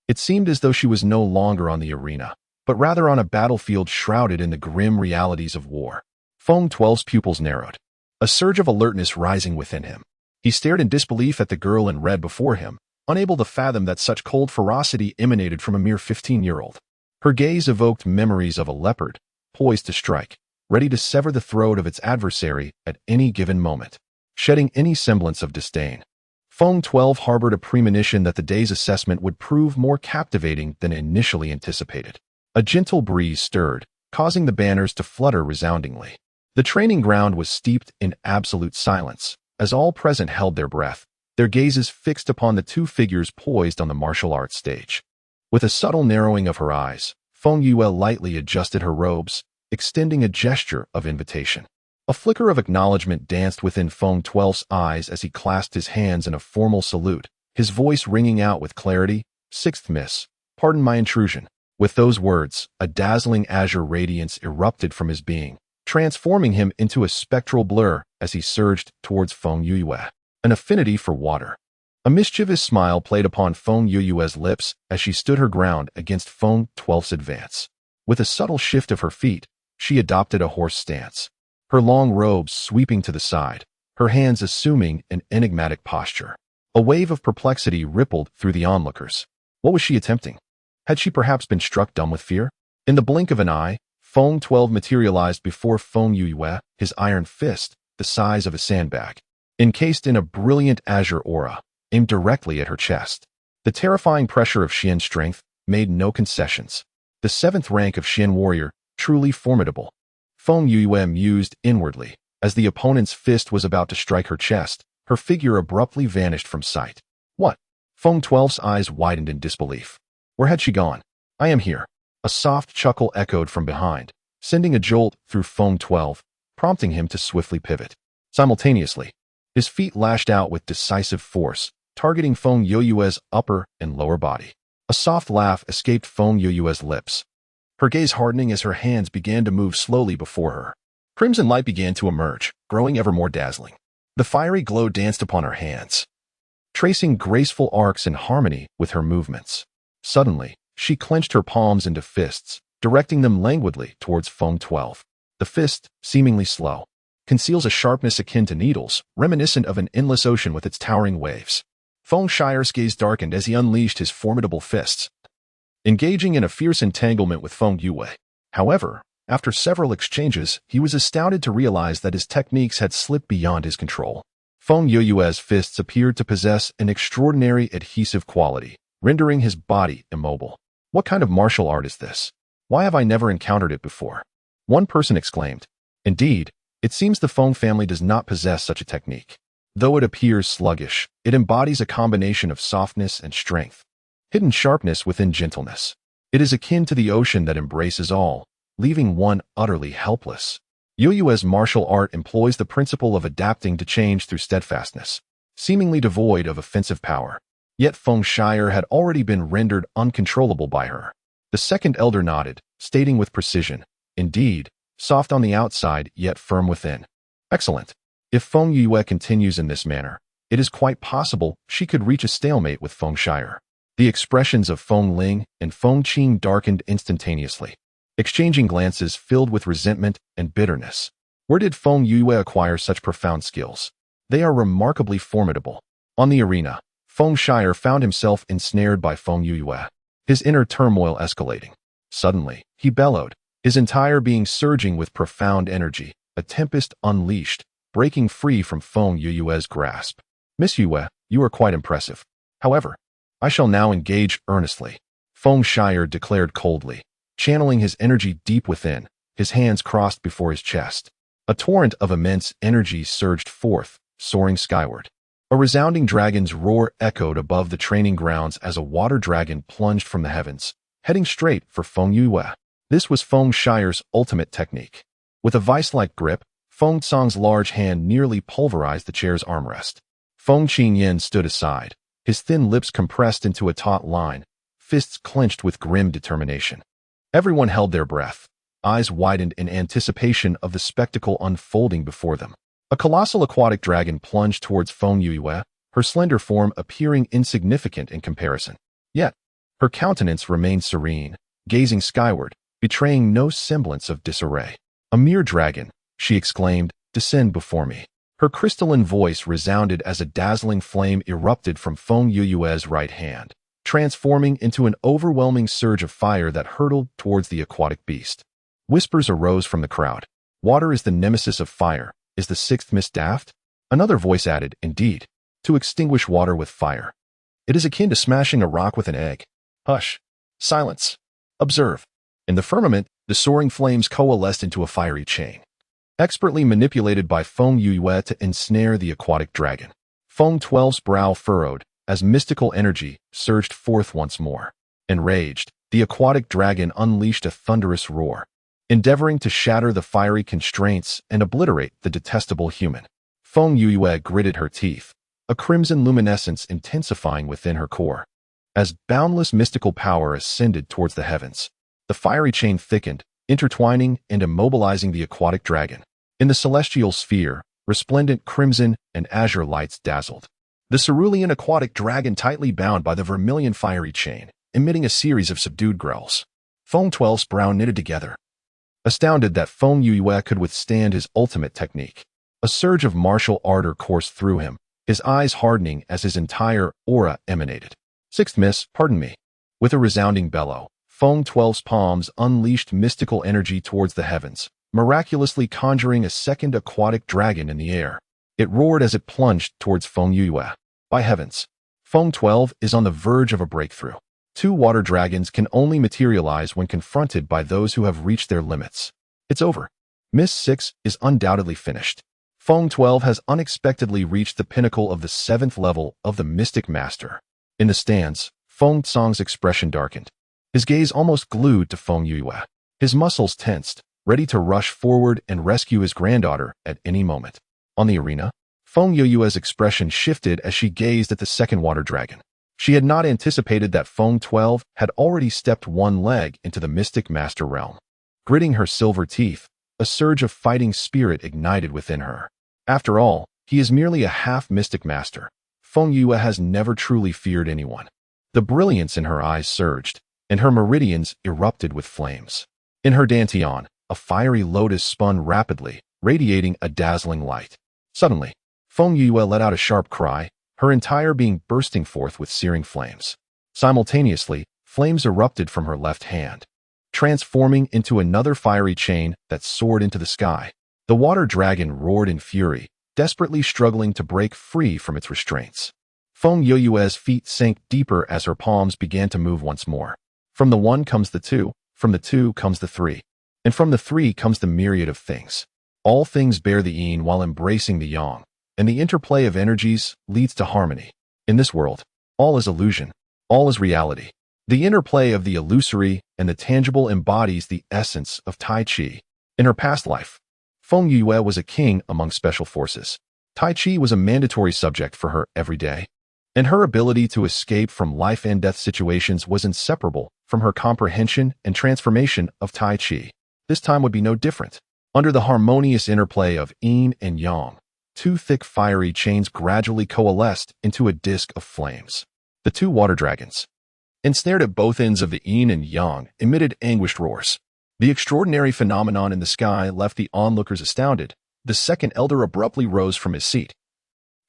It seemed as though she was no longer on the arena, but rather on a battlefield shrouded in the grim realities of war. Feng 12's pupils narrowed. a surge of alertness rising within him. He stared in disbelief at the girl in red before him, unable to fathom that such cold ferocity emanated from a mere 15-year-old. Her gaze evoked memories of a leopard, poised to strike, ready to sever the throat of its adversary at any given moment, shedding any semblance of disdain. Feng 12 harbored a premonition that the day's assessment would prove more captivating than initially anticipated. A gentle breeze stirred, causing the banners to flutter resoundingly. The training ground was steeped in absolute silence, as all present held their breath, their gazes fixed upon the two figures poised on the martial arts stage. With a subtle narrowing of her eyes, Feng Yue lightly adjusted her robes, extending a gesture of invitation. A flicker of acknowledgement danced within Feng 12's eyes as he clasped his hands in a formal salute, his voice ringing out with clarity, "Sixth Miss, pardon my intrusion." With those words, a dazzling azure radiance erupted from his being, transforming him into a spectral blur as he surged towards Feng Yue. An affinity for water. A mischievous smile played upon Feng Yue's lips as she stood her ground against Feng 12's advance. With a subtle shift of her feet, she adopted a horse stance, her long robes sweeping to the side, her hands assuming an enigmatic posture. A wave of perplexity rippled through the onlookers. What was she attempting? Had she perhaps been struck dumb with fear? In the blink of an eye, Feng 12 materialized before Feng Yue, his iron fist, the size of a sandbag, encased in a brilliant azure aura, aimed directly at her chest. The terrifying pressure of Xian strength made no concessions. The 7th rank of Xian warrior, truly formidable. Feng Yue mused inwardly. As the opponent's fist was about to strike her chest, her figure abruptly vanished from sight. What? Feng 12's eyes widened in disbelief. Where had she gone? I am here. A soft chuckle echoed from behind, sending a jolt through Feng 12, prompting him to swiftly pivot. Simultaneously, his feet lashed out with decisive force, targeting Feng Yue's upper and lower body. A soft laugh escaped Feng Yue's lips, her gaze hardening as her hands began to move slowly before her. Crimson light began to emerge, growing ever more dazzling. The fiery glow danced upon her hands, tracing graceful arcs in harmony with her movements. Suddenly, she clenched her palms into fists, directing them languidly towards Feng 12. The fist, seemingly slow, conceals a sharpness akin to needles, reminiscent of an endless ocean with its towering waves. Feng Shire's gaze darkened as he unleashed his formidable fists, engaging in a fierce entanglement with Feng Yue. However, after several exchanges, he was astounded to realize that his techniques had slipped beyond his control. Feng Yue's fists appeared to possess an extraordinary adhesive quality, rendering his body immobile. What kind of martial art is this? Why have I never encountered it before? One person exclaimed. Indeed, it seems the Feng family does not possess such a technique. Though it appears sluggish, it embodies a combination of softness and strength, hidden sharpness within gentleness. It is akin to the ocean that embraces all, leaving one utterly helpless. Yue's martial art employs the principle of adapting to change through steadfastness, seemingly devoid of offensive power. Yet Feng Shire had already been rendered uncontrollable by her. The second elder nodded, stating with precision, indeed, soft on the outside yet firm within. Excellent. If Feng Yue continues in this manner, it is quite possible she could reach a stalemate with Feng Shire. The expressions of Feng Ling and Feng Qing darkened instantaneously, exchanging glances filled with resentment and bitterness. Where did Feng Yue acquire such profound skills? They are remarkably formidable. On the arena, Feng Shire found himself ensnared by Feng Yue, his inner turmoil escalating. Suddenly, he bellowed, his entire being surging with profound energy, a tempest unleashed, breaking free from Feng Yue's grasp. Miss Yue, you are quite impressive. However, I shall now engage earnestly, Feng Shire declared coldly, channeling his energy deep within, his hands crossed before his chest. A torrent of immense energy surged forth, soaring skyward. A resounding dragon's roar echoed above the training grounds as a water dragon plunged from the heavens, heading straight for Feng Yue. This was Feng Shire's ultimate technique. With a vice-like grip, Feng Tsang's large hand nearly pulverized the chair's armrest. Feng Qingyan stood aside, his thin lips compressed into a taut line, fists clenched with grim determination. Everyone held their breath, eyes widened in anticipation of the spectacle unfolding before them. A colossal aquatic dragon plunged towards Feng Yue, her slender form appearing insignificant in comparison. Yet, her countenance remained serene, gazing skyward, betraying no semblance of disarray. A mere dragon, she exclaimed, descend before me. Her crystalline voice resounded as a dazzling flame erupted from Feng Yue's right hand, transforming into an overwhelming surge of fire that hurtled towards the aquatic beast. Whispers arose from the crowd. Water is the nemesis of fire. Is the sixth mist daft? Another voice added, indeed, to extinguish water with fire. It is akin to smashing a rock with an egg. Hush. Silence. Observe. In the firmament, the soaring flames coalesced into a fiery chain, expertly manipulated by Feng Yue to ensnare the aquatic dragon. Feng XII's brow furrowed as mystical energy surged forth once more. Enraged, the aquatic dragon unleashed a thunderous roar, endeavoring to shatter the fiery constraints and obliterate the detestable human. Feng Yue gritted her teeth, a crimson luminescence intensifying within her core. As boundless mystical power ascended towards the heavens, the fiery chain thickened, intertwining and immobilizing the aquatic dragon. In the celestial sphere, resplendent crimson and azure lights dazzled. The cerulean aquatic dragon tightly bound by the vermilion fiery chain, emitting a series of subdued growls. Feng XII's brow knitted together, astounded that Feng Yue could withstand his ultimate technique. A surge of martial ardor coursed through him, his eyes hardening as his entire aura emanated. Sixth miss, pardon me. With a resounding bellow, Feng XII's palms unleashed mystical energy towards the heavens, miraculously conjuring a second aquatic dragon in the air. It roared as it plunged towards Feng Yue. By heavens, Feng XII is on the verge of a breakthrough. Two water dragons can only materialize when confronted by those who have reached their limits. It's over. Miss 6 is undoubtedly finished. Feng XII has unexpectedly reached the pinnacle of the 7th level of the Mystic Master. In the stands, Feng Tsang's expression darkened, his gaze almost glued to Feng Yue. His muscles tensed, ready to rush forward and rescue his granddaughter at any moment. On the arena, Feng Yue's expression shifted as she gazed at the second water dragon. She had not anticipated that Feng XII had already stepped one leg into the Mystic Master realm. Gritting her silver teeth, a surge of fighting spirit ignited within her. After all, he is merely a half-Mystic Master. Feng Yue has never truly feared anyone. The brilliance in her eyes surged, and her meridians erupted with flames. In her dantian, a fiery lotus spun rapidly, radiating a dazzling light. Suddenly, Feng Yue let out a sharp cry, her entire being bursting forth with searing flames. Simultaneously, flames erupted from her left hand, transforming into another fiery chain that soared into the sky. The water dragon roared in fury, desperately struggling to break free from its restraints. Feng Yue's feet sank deeper as her palms began to move once more. From the 1 comes the 2, from the 2 comes the 3, and from the 3 comes the myriad of things. All things bear the yin while embracing the yang, and the interplay of energies leads to harmony. In this world, all is illusion, all is reality. The interplay of the illusory and the tangible embodies the essence of Tai Chi. In her past life, Feng Yue was a king among special forces. Tai Chi was a mandatory subject for her every day, and her ability to escape from life and death situations was inseparable from her comprehension and transformation of Tai Chi. This time would be no different. Under the harmonious interplay of yin and yang, two thick fiery chains gradually coalesced into a disk of flames. The two water dragons, ensnared at both ends of the yin and yang, emitted anguished roars. The extraordinary phenomenon in the sky left the onlookers astounded. The second elder abruptly rose from his seat,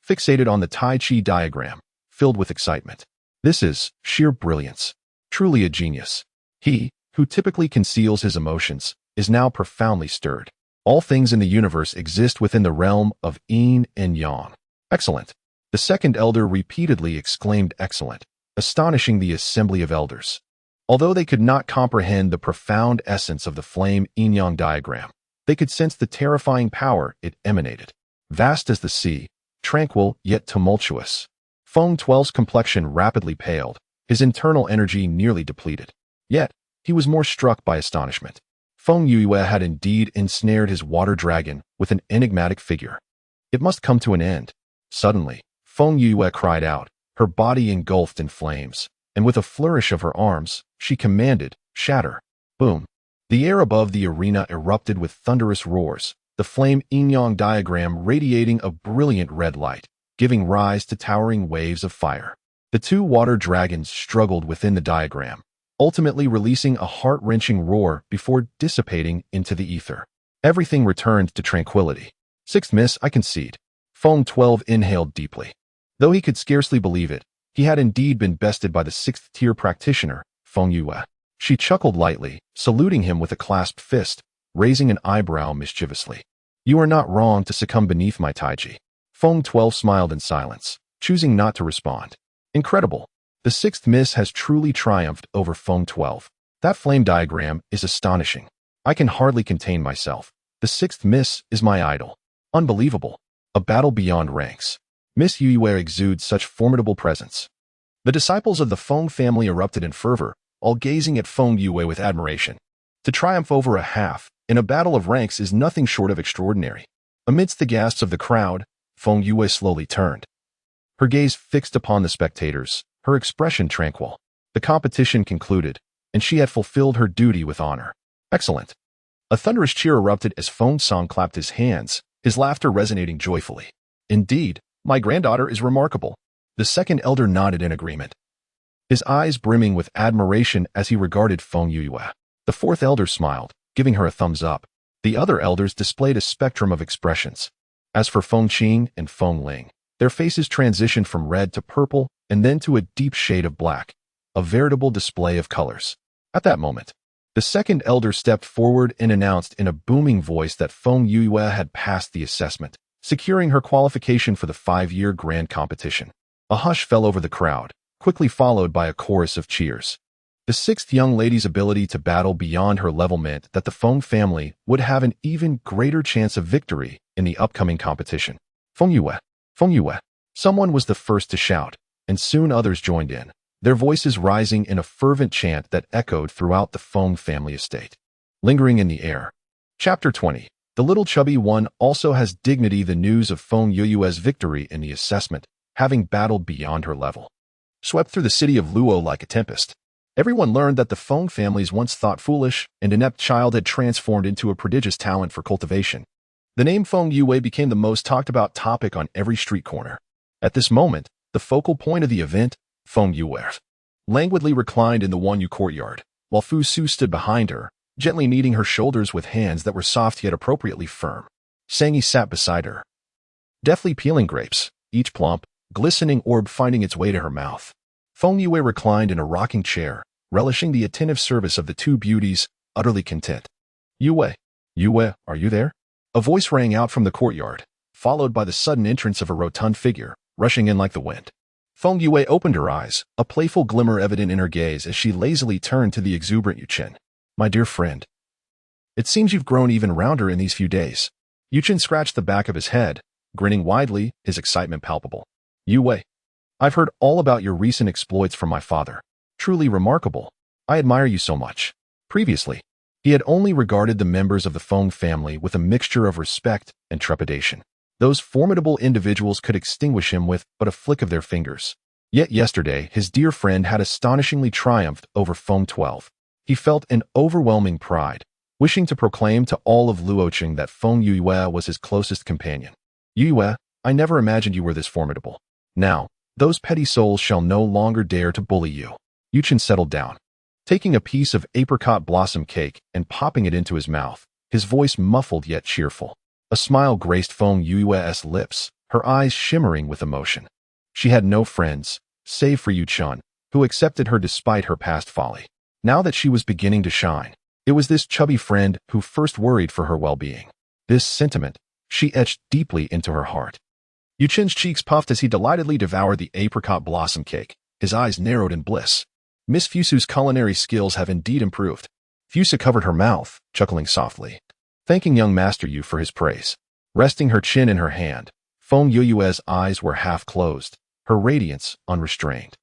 fixated on the Tai Chi diagram, filled with excitement. This is sheer brilliance, truly a genius. He, who typically conceals his emotions, is now profoundly stirred. All things in the universe exist within the realm of yin and yang. Excellent. The second elder repeatedly exclaimed excellent, astonishing the assembly of elders. Although they could not comprehend the profound essence of the flame yin-yang diagram, they could sense the terrifying power it emanated. Vast as the sea, tranquil yet tumultuous. Feng XII's complexion rapidly paled, his internal energy nearly depleted. Yet, he was more struck by astonishment. Feng Yue had indeed ensnared his water dragon with an enigmatic figure. It must come to an end. Suddenly, Feng Yue cried out, her body engulfed in flames, and with a flourish of her arms, she commanded, shatter. Boom. The air above the arena erupted with thunderous roars, the flame yin-yang diagram radiating a brilliant red light, giving rise to towering waves of fire. The two water dragons struggled within the diagram, ultimately releasing a heart-wrenching roar before dissipating into the ether. Everything returned to tranquility. Sixth miss, I concede. Feng 12 inhaled deeply. Though he could scarcely believe it, he had indeed been bested by the 6th-tier practitioner, Feng Yue. She chuckled lightly, saluting him with a clasped fist, raising an eyebrow mischievously. You are not wrong to succumb beneath my taiji. Feng 12 smiled in silence, choosing not to respond. Incredible. The 6th miss has truly triumphed over Feng 12. That flame diagram is astonishing. I can hardly contain myself. The 6th miss is my idol. Unbelievable. A battle beyond ranks. Miss Yue exudes such formidable presence. The disciples of the Feng family erupted in fervor, all gazing at Feng Yue with admiration. To triumph over a half in a battle of ranks is nothing short of extraordinary. Amidst the gasps of the crowd, Feng Yue slowly turned. Her gaze fixed upon the spectators, her expression tranquil. The competition concluded, and she had fulfilled her duty with honor. Excellent. A thunderous cheer erupted as Feng Song clapped his hands, his laughter resonating joyfully. Indeed, my granddaughter is remarkable. The 2nd elder nodded in agreement, his eyes brimming with admiration as he regarded Feng Yue. The 4th elder smiled, giving her a thumbs up. The other elders displayed a spectrum of expressions. As for Feng Qing and Feng Ling, their faces transitioned from red to purple and then to a deep shade of black, a veritable display of colors. At that moment, the 2nd elder stepped forward and announced in a booming voice that Feng Yue had passed the assessment, securing her qualification for the 5-year grand competition. A hush fell over the crowd, quickly followed by a chorus of cheers. The 6th young lady's ability to battle beyond her level meant that the Feng family would have an even greater chance of victory in the upcoming competition. Feng Yue! Feng Yue! Someone was the first to shout, and soon others joined in, their voices rising in a fervent chant that echoed throughout the Feng family estate. Lingering in the air. Chapter 20. The little chubby one also has dignity. The news of Feng Yue's victory in the assessment, having battled beyond her level, swept through the city of Luo like a tempest. Everyone learned that the Feng family's once thought foolish and inept child had transformed into a prodigious talent for cultivation. The name Feng Yue became the most talked about topic on every street corner. At this moment, the focal point of the event, Feng Yue, languidly reclined in the Wanyu courtyard, while Fu Su stood behind her, gently kneading her shoulders with hands that were soft yet appropriately firm. Sangyi sat beside her, deftly peeling grapes, each plump, glistening orb finding its way to her mouth. Feng Yue reclined in a rocking chair, relishing the attentive service of the two beauties, utterly content. Yue, Yue, are you there? A voice rang out from the courtyard, followed by the sudden entrance of a rotund figure, rushing in like the wind. Feng Yue opened her eyes, a playful glimmer evident in her gaze as she lazily turned to the exuberant Yuchen. My dear friend. It seems you've grown even rounder in these few days. Yuchen scratched the back of his head, grinning widely, his excitement palpable. Yue, I've heard all about your recent exploits from my father. Truly remarkable. I admire you so much. Previously, he had only regarded the members of the Feng family with a mixture of respect and trepidation. Those formidable individuals could extinguish him with but a flick of their fingers. Yet yesterday, his dear friend had astonishingly triumphed over Feng 12. He felt an overwhelming pride, wishing to proclaim to all of Luoqing that Feng Yue was his closest companion. Yue, I never imagined you were this formidable. Now, those petty souls shall no longer dare to bully you. Yuchen settled down, taking a piece of apricot blossom cake and popping it into his mouth, his voice muffled yet cheerful. A smile graced Feng Yue's lips, her eyes shimmering with emotion. She had no friends, save for Yuchen, who accepted her despite her past folly. Now that she was beginning to shine, it was this chubby friend who first worried for her well-being. This sentiment she etched deeply into her heart. Yuchen's cheeks puffed as he delightedly devoured the apricot blossom cake, his eyes narrowed in bliss. Miss Fusu's culinary skills have indeed improved. Fusu covered her mouth, chuckling softly, thanking young Master Yu for his praise. Resting her chin in her hand, Feng Yue's eyes were half closed, her radiance unrestrained.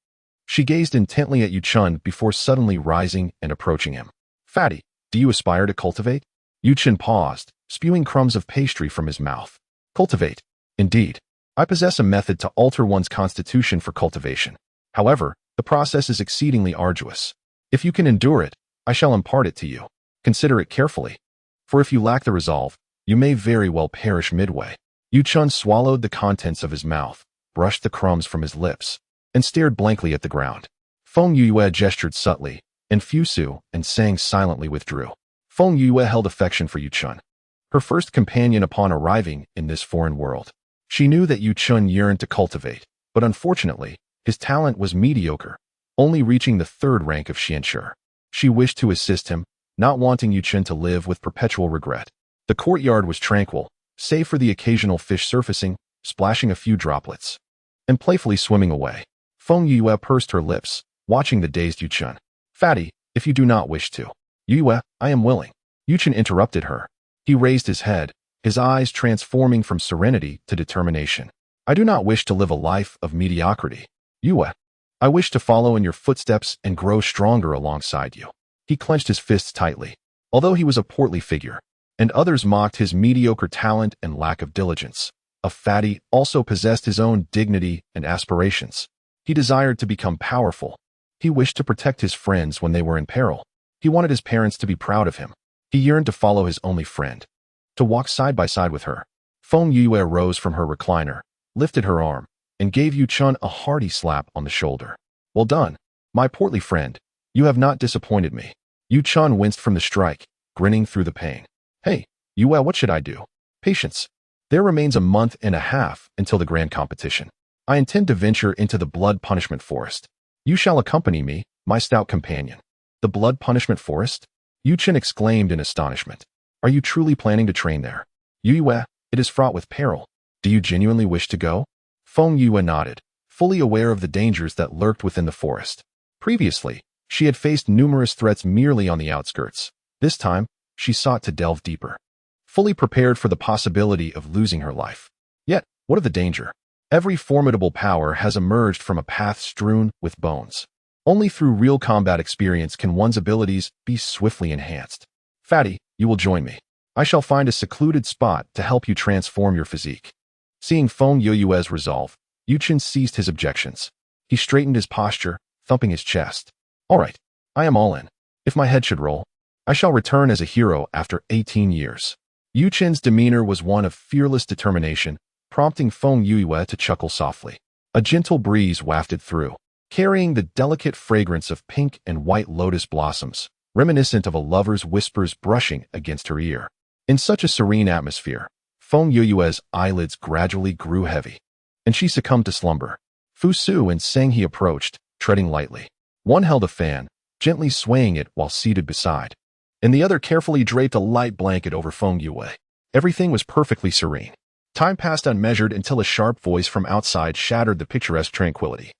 She gazed intently at Yuchen before suddenly rising and approaching him. Fatty, do you aspire to cultivate? Yuchen paused, spewing crumbs of pastry from his mouth. Cultivate. Indeed. I possess a method to alter one's constitution for cultivation. However, the process is exceedingly arduous. If you can endure it, I shall impart it to you. Consider it carefully. For if you lack the resolve, you may very well perish midway. Yuchen swallowed the contents of his mouth, brushed the crumbs from his lips, and stared blankly at the ground. Feng Yue gestured subtly, and Fusu and Sang silently withdrew. Feng Yue held affection for Yuchen, her first companion upon arriving in this foreign world. She knew that Yu Chun yearned to cultivate, but unfortunately, his talent was mediocre, only reaching the third rank of xianshi. She wished to assist him, not wanting Yu Chun to live with perpetual regret. The courtyard was tranquil, save for the occasional fish surfacing, splashing a few droplets, and playfully swimming away. Feng Yue pursed her lips, watching the dazed Yu Chun. Fatty, if you do not wish to. Yue, I am willing. Yu Chun interrupted her. He raised his head, his eyes transforming from serenity to determination. I do not wish to live a life of mediocrity. Yue, I wish to follow in your footsteps and grow stronger alongside you. He clenched his fists tightly. Although he was a portly figure, and others mocked his mediocre talent and lack of diligence, Fatty also possessed his own dignity and aspirations. He desired to become powerful. He wished to protect his friends when they were in peril. He wanted his parents to be proud of him. He yearned to follow his only friend, to walk side by side with her. Feng Yue rose from her recliner, lifted her arm, and gave Yu Chun a hearty slap on the shoulder. Well done, my portly friend. You have not disappointed me. Yu Chun winced from the strike, grinning through the pain. Hey, Yue, what should I do? Patience. There remains a month and a half until the grand competition. I intend to venture into the blood punishment forest. You shall accompany me, my stout companion. The blood punishment forest? Yu Chun exclaimed in astonishment. Are you truly planning to train there? Yue, it is fraught with peril. Do you genuinely wish to go? Feng Yue nodded, fully aware of the dangers that lurked within the forest. Previously, she had faced numerous threats merely on the outskirts. This time, she sought to delve deeper, fully prepared for the possibility of losing her life. Yet, what of the danger? Every formidable power has emerged from a path strewn with bones. Only through real combat experience can one's abilities be swiftly enhanced. Fatty, you will join me. I shall find a secluded spot to help you transform your physique. Seeing Feng Yue's resolve, Yu Chun ceased his objections. He straightened his posture, thumping his chest. All right, I am all in. If my head should roll, I shall return as a hero after 18 years. Yu Chun's demeanor was one of fearless determination, prompting Feng Yue to chuckle softly. A gentle breeze wafted through, carrying the delicate fragrance of pink and white lotus blossoms, reminiscent of a lover's whispers brushing against her ear. In such a serene atmosphere, Feng Yue's eyelids gradually grew heavy, and she succumbed to slumber. Fu Su and Sang He approached, treading lightly. One held a fan, gently swaying it while seated beside, and the other carefully draped a light blanket over Feng Yue. Everything was perfectly serene. Time passed unmeasured until a sharp voice from outside shattered the picturesque tranquility.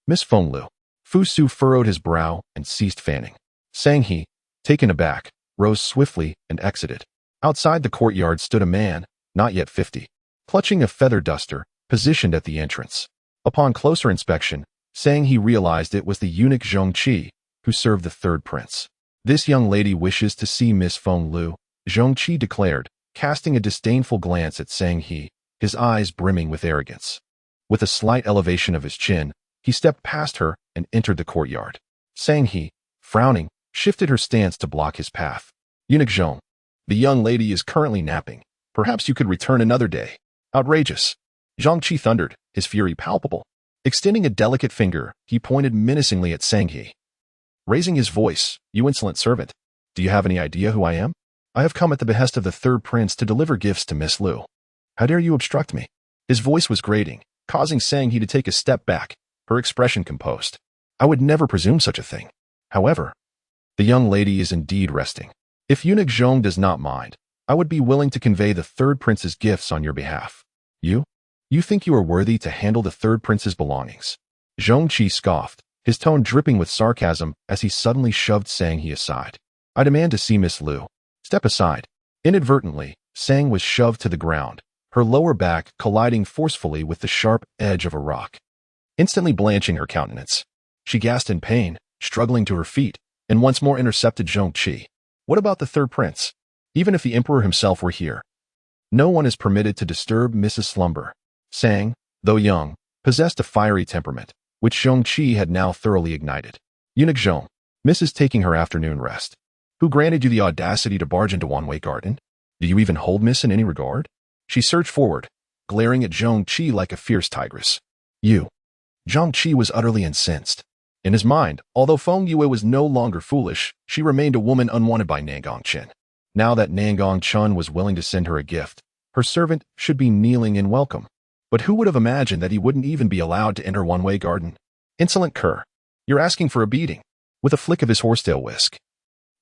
Miss Feng Lu. Fu Su furrowed his brow and ceased fanning. Sang He, taken aback, rose swiftly and exited. Outside the courtyard stood a man, not yet 50, clutching a feather duster, positioned at the entrance. Upon closer inspection, Sang He realized it was the eunuch Zhong Qi, who served the third prince. This young lady wishes to see Miss Feng Lu, Zhong Qi declared, casting a disdainful glance at Sang He, his eyes brimming with arrogance. With a slight elevation of his chin, he stepped past her and entered the courtyard. Sang He, frowning, shifted her stance to block his path. Eunuch Zhong, the young lady is currently napping. Perhaps you could return another day. Outrageous. Zhong Qi thundered, his fury palpable. Extending a delicate finger, he pointed menacingly at Sang He. Raising his voice, you insolent servant. Do you have any idea who I am? I have come at the behest of the third prince to deliver gifts to Miss Lu. How dare you obstruct me? His voice was grating, causing Sang He to take a step back, her expression composed. I would never presume such a thing. However, the young lady is indeed resting. If Eunuch Zhong does not mind, I would be willing to convey the third prince's gifts on your behalf. You think you are worthy to handle the third prince's belongings? Zhong Qi scoffed, his tone dripping with sarcasm as he suddenly shoved Sang He aside. I demand to see Miss Lu. Step aside. Inadvertently, Sang was shoved to the ground, her lower back colliding forcefully with the sharp edge of a rock, instantly blanching her countenance. She gasped in pain, struggling to her feet, and once more intercepted Zhong Qi. What about the third prince? Even if the emperor himself were here, no one is permitted to disturb Mrs. Slumber. Sang, though young, possessed a fiery temperament, which Zhong Qi had now thoroughly ignited. Eunuch Zhong, Miss is taking her afternoon rest. Who granted you the audacity to barge into Wanwei Garden? Do you even hold Miss in any regard? She surged forward, glaring at Zhong Qi like a fierce tigress. You. Zhong Qi was utterly incensed. In his mind, although Feng Yue was no longer foolish, she remained a woman unwanted by Nangong Chen. Now that Nangong Chen was willing to send her a gift, her servant should be kneeling in welcome. But who would have imagined that he wouldn't even be allowed to enter one-way garden? Insolent cur. You're asking for a beating. With a flick of his horsetail whisk,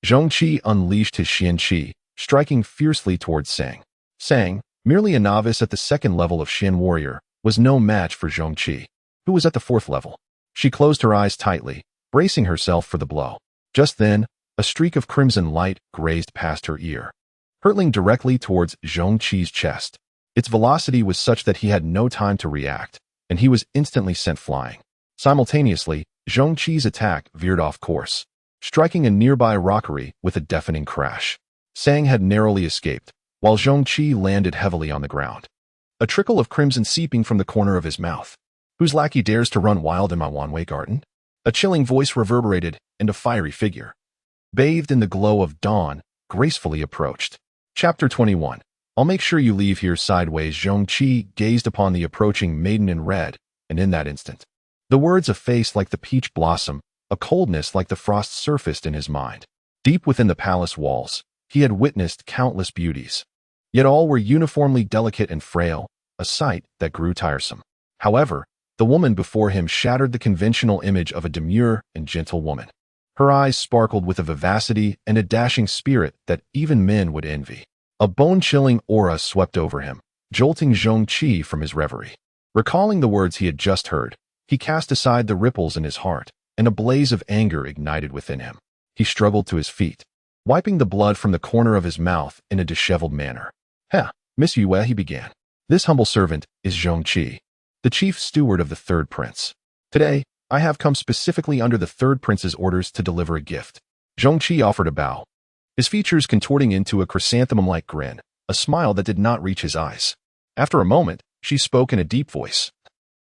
Zhongqi unleashed his Xian-Qi, striking fiercely towards Sang. Sang, merely a novice at the second level of Xian warrior, was no match for Zhongqi, who was at the fourth level. She closed her eyes tightly, bracing herself for the blow. Just then, a streak of crimson light grazed past her ear, hurtling directly towards Zhongqi's chest. Its velocity was such that he had no time to react, and he was instantly sent flying. Simultaneously, Zhongqi's attack veered off course, striking a nearby rockery with a deafening crash. Sang had narrowly escaped, while Zhongqi landed heavily on the ground, a trickle of crimson seeping from the corner of his mouth. Whose lackey dares to run wild in my one-way garden? A chilling voice reverberated, and a fiery figure, bathed in the glow of dawn, gracefully approached. Chapter 21. I'll make sure you leave here sideways. Zhongqi gazed upon the approaching maiden in red, and in that instant, the words, a face like the peach blossom, a coldness like the frost, surfaced in his mind. Deep within the palace walls, he had witnessed countless beauties, yet all were uniformly delicate and frail, a sight that grew tiresome. However, the woman before him shattered the conventional image of a demure and gentle woman. Her eyes sparkled with a vivacity and a dashing spirit that even men would envy. A bone-chilling aura swept over him, jolting Zhongqi from his reverie. Recalling the words he had just heard, he cast aside the ripples in his heart, and a blaze of anger ignited within him. He struggled to his feet, wiping the blood from the corner of his mouth in a disheveled manner. Miss Yue, he began. This humble servant is Zhongqi, the chief steward of the third prince. Today, I have come specifically under the third prince's orders to deliver a gift. Zhongqi offered a bow, his features contorting into a chrysanthemum-like grin, a smile that did not reach his eyes. After a moment, she spoke in a deep voice.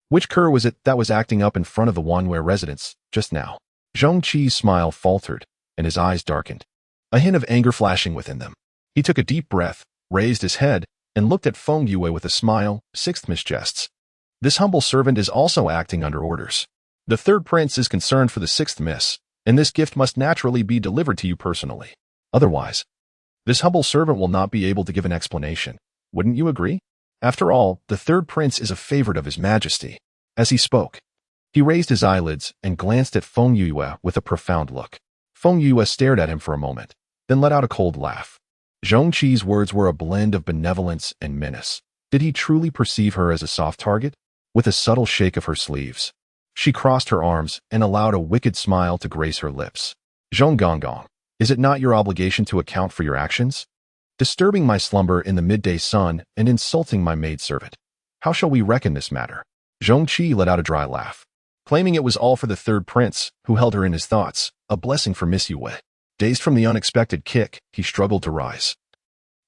Which cur was it that was acting up in front of the one-where residence just now? Zhongqi's smile faltered, and his eyes darkened, a hint of anger flashing within them. He took a deep breath, raised his head, and looked at Feng Yue with a smile. Sixth miss jests. This humble servant is also acting under orders. The third prince is concerned for the sixth miss, and this gift must naturally be delivered to you personally. Otherwise, this humble servant will not be able to give an explanation. Wouldn't you agree? After all, the third prince is a favorite of his majesty. As he spoke, he raised his eyelids and glanced at Feng Yue with a profound look. Feng Yue stared at him for a moment, then let out a cold laugh. Zhongqi's words were a blend of benevolence and menace. Did he truly perceive her as a soft target? With a subtle shake of her sleeves, she crossed her arms and allowed a wicked smile to grace her lips. Zhonggong, is it not your obligation to account for your actions? Disturbing my slumber in the midday sun and insulting my maidservant. How shall we reckon this matter? Zhongqi let out a dry laugh, claiming it was all for the third prince, who held her in his thoughts, a blessing for Miss Yue. Dazed from the unexpected kick, he struggled to rise,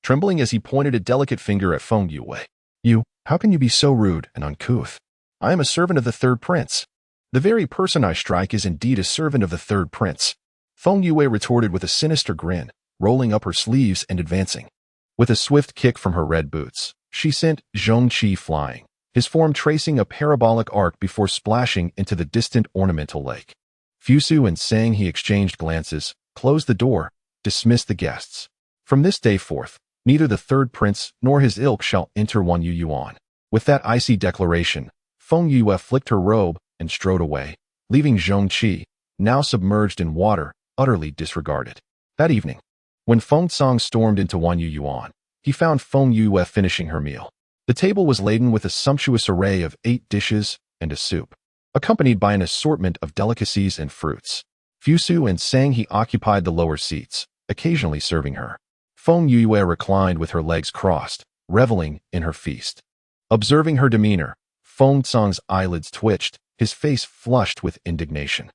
trembling as he pointed a delicate finger at Feng Yue. How can you be so rude and uncouth? I am a servant of the third prince. The very person I strike is indeed a servant of the third prince. Feng Yue retorted with a sinister grin, rolling up her sleeves and advancing. With a swift kick from her red boots, she sent Zhongqi flying, his form tracing a parabolic arc before splashing into the distant ornamental lake. Fusu and Sang he exchanged glances, closed the door, dismissed the guests. From this day forth, neither the third prince nor his ilk shall enter Wan Yuan. With that icy declaration, Feng Yue flicked her robe and strode away, leaving Zhongqi, now submerged in water, utterly disregarded. That evening, when Feng Tsang stormed into Wan Yuan, he found Feng Yue finishing her meal. The table was laden with a sumptuous array of 8 dishes and a soup, accompanied by an assortment of delicacies and fruits. Fusu and Sang he occupied the lower seats, occasionally serving her. Feng Yue reclined with her legs crossed, reveling in her feast. Observing her demeanor, Feng Tsang's eyelids twitched, his face flushed with indignation.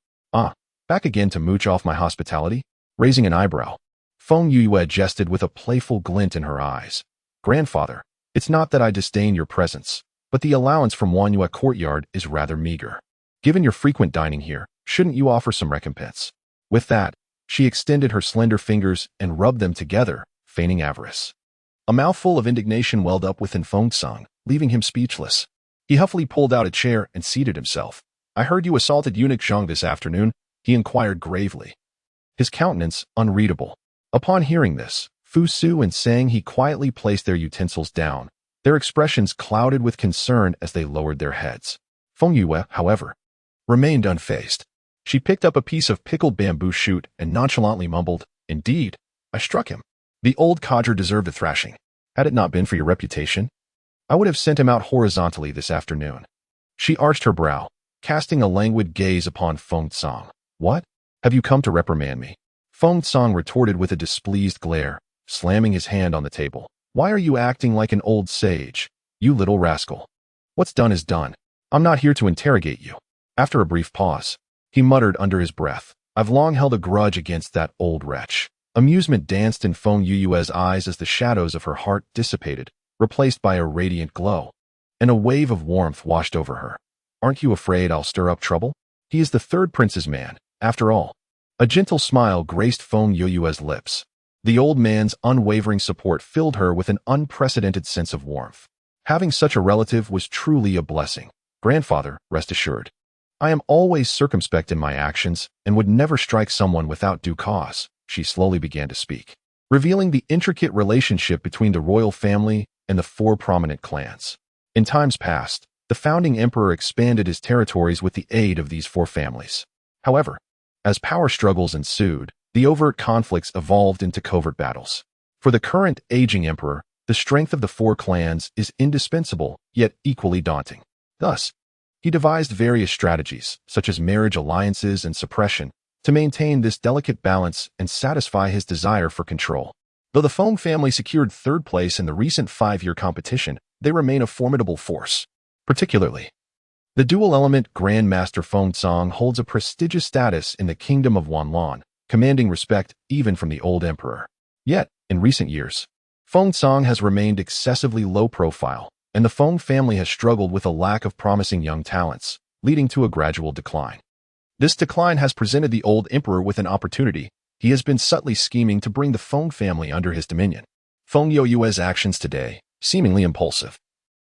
Back again to mooch off my hospitality? Raising an eyebrow, Feng Yue jested with a playful glint in her eyes. Grandfather, it's not that I disdain your presence, but the allowance from Wanyue courtyard is rather meager. Given your frequent dining here, shouldn't you offer some recompense? With that, she extended her slender fingers and rubbed them together, feigning avarice. A mouthful of indignation welled up within Feng Tsang, leaving him speechless. He huffily pulled out a chair and seated himself. I heard you assaulted eunuch Zhang this afternoon, he inquired gravely, his countenance unreadable. Upon hearing this, Fusu and Sang he quietly placed their utensils down, their expressions clouded with concern as they lowered their heads. Feng Yue, however, remained unfazed. She picked up a piece of pickled bamboo shoot and nonchalantly mumbled, "Indeed, I struck him. The old codger deserved a thrashing. Had it not been for your reputation, I would have sent him out horizontally this afternoon." She arched her brow, casting a languid gaze upon Feng Tsang. "What? Have you come to reprimand me?" Feng Tsang retorted with a displeased glare, slamming his hand on the table. "Why are you acting like an old sage, you little rascal? What's done is done. I'm not here to interrogate you." After a brief pause, he muttered under his breath, "I've long held a grudge against that old wretch." Amusement danced in Feng Yue's eyes as the shadows of her heart dissipated, replaced by a radiant glow, and a wave of warmth washed over her. "Aren't you afraid I'll stir up trouble? He is the third prince's man, after all." A gentle smile graced Feng Yue's lips. The old man's unwavering support filled her with an unprecedented sense of warmth. Having such a relative was truly a blessing. "Grandfather, rest assured, I am always circumspect in my actions and would never strike someone without due cause." She slowly began to speak, revealing the intricate relationship between the royal family and the four prominent clans. In times past, the founding emperor expanded his territories with the aid of these four families. However, as power struggles ensued, the overt conflicts evolved into covert battles. For the current aging emperor, the strength of the four clans is indispensable, yet equally daunting. Thus, he devised various strategies, such as marriage alliances and suppression, to maintain this delicate balance and satisfy his desire for control. Though the Feng family secured third place in the recent 5-year competition, they remain a formidable force. Particularly, the dual-element Grandmaster Feng Tsang holds a prestigious status in the kingdom of Wanlan, commanding respect even from the old emperor. Yet, in recent years, Feng Tsang has remained excessively low profile, and the Feng family has struggled with a lack of promising young talents, leading to a gradual decline. This decline has presented the old emperor with an opportunity. He has been subtly scheming to bring the Feng family under his dominion. Feng Yue's actions today, seemingly impulsive,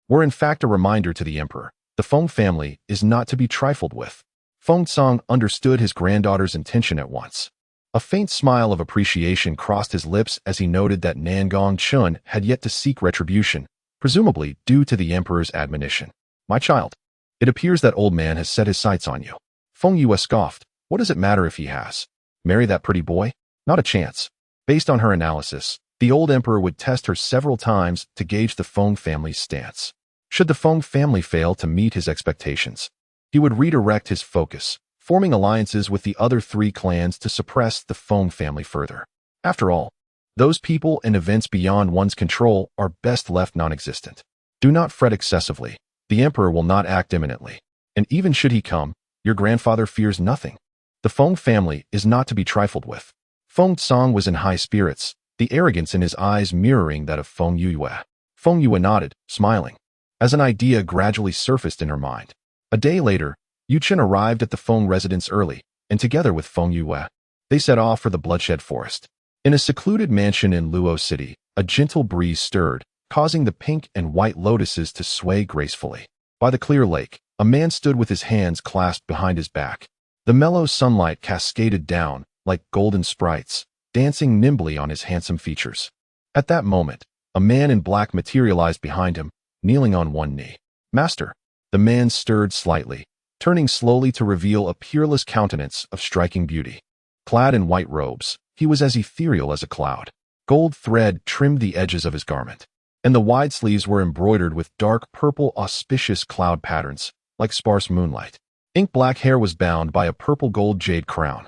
were in fact a reminder to the emperor. The Feng family is not to be trifled with. Feng Tsang understood his granddaughter's intention at once. A faint smile of appreciation crossed his lips as he noted that Nangong Chun had yet to seek retribution, presumably due to the emperor's admonition. "My child, it appears that old man has set his sights on you." Feng Yue scoffed. "What does it matter if he has? Marry that pretty boy? Not a chance." Based on her analysis, the old emperor would test her several times to gauge the Feng family's stance. Should the Feng family fail to meet his expectations, he would redirect his focus, forming alliances with the other 3 clans to suppress the Feng family further. After all, those people and events beyond one's control are best left non-existent. Do not fret excessively. The emperor will not act imminently. And even should he come, your grandfather fears nothing. The Feng family is not to be trifled with. Feng Tsang was in high spirits, the arrogance in his eyes mirroring that of Feng Yue. Feng Yue nodded, smiling, as an idea gradually surfaced in her mind. A day later, Yu Chen arrived at the Feng residence early, and together with Feng Yue, they set off for the Bloodshed Forest. In a secluded mansion in Luo City, a gentle breeze stirred, causing the pink and white lotuses to sway gracefully. By the clear lake, a man stood with his hands clasped behind his back. The mellow sunlight cascaded down, like golden sprites, dancing nimbly on his handsome features. At that moment, a man in black materialized behind him, kneeling on one knee. "Master." The man stirred slightly, turning slowly to reveal a peerless countenance of striking beauty. Clad in white robes, he was as ethereal as a cloud. Gold thread trimmed the edges of his garment, and the wide sleeves were embroidered with dark purple auspicious cloud patterns, like sparse moonlight. Ink-black hair was bound by a purple-gold jade crown,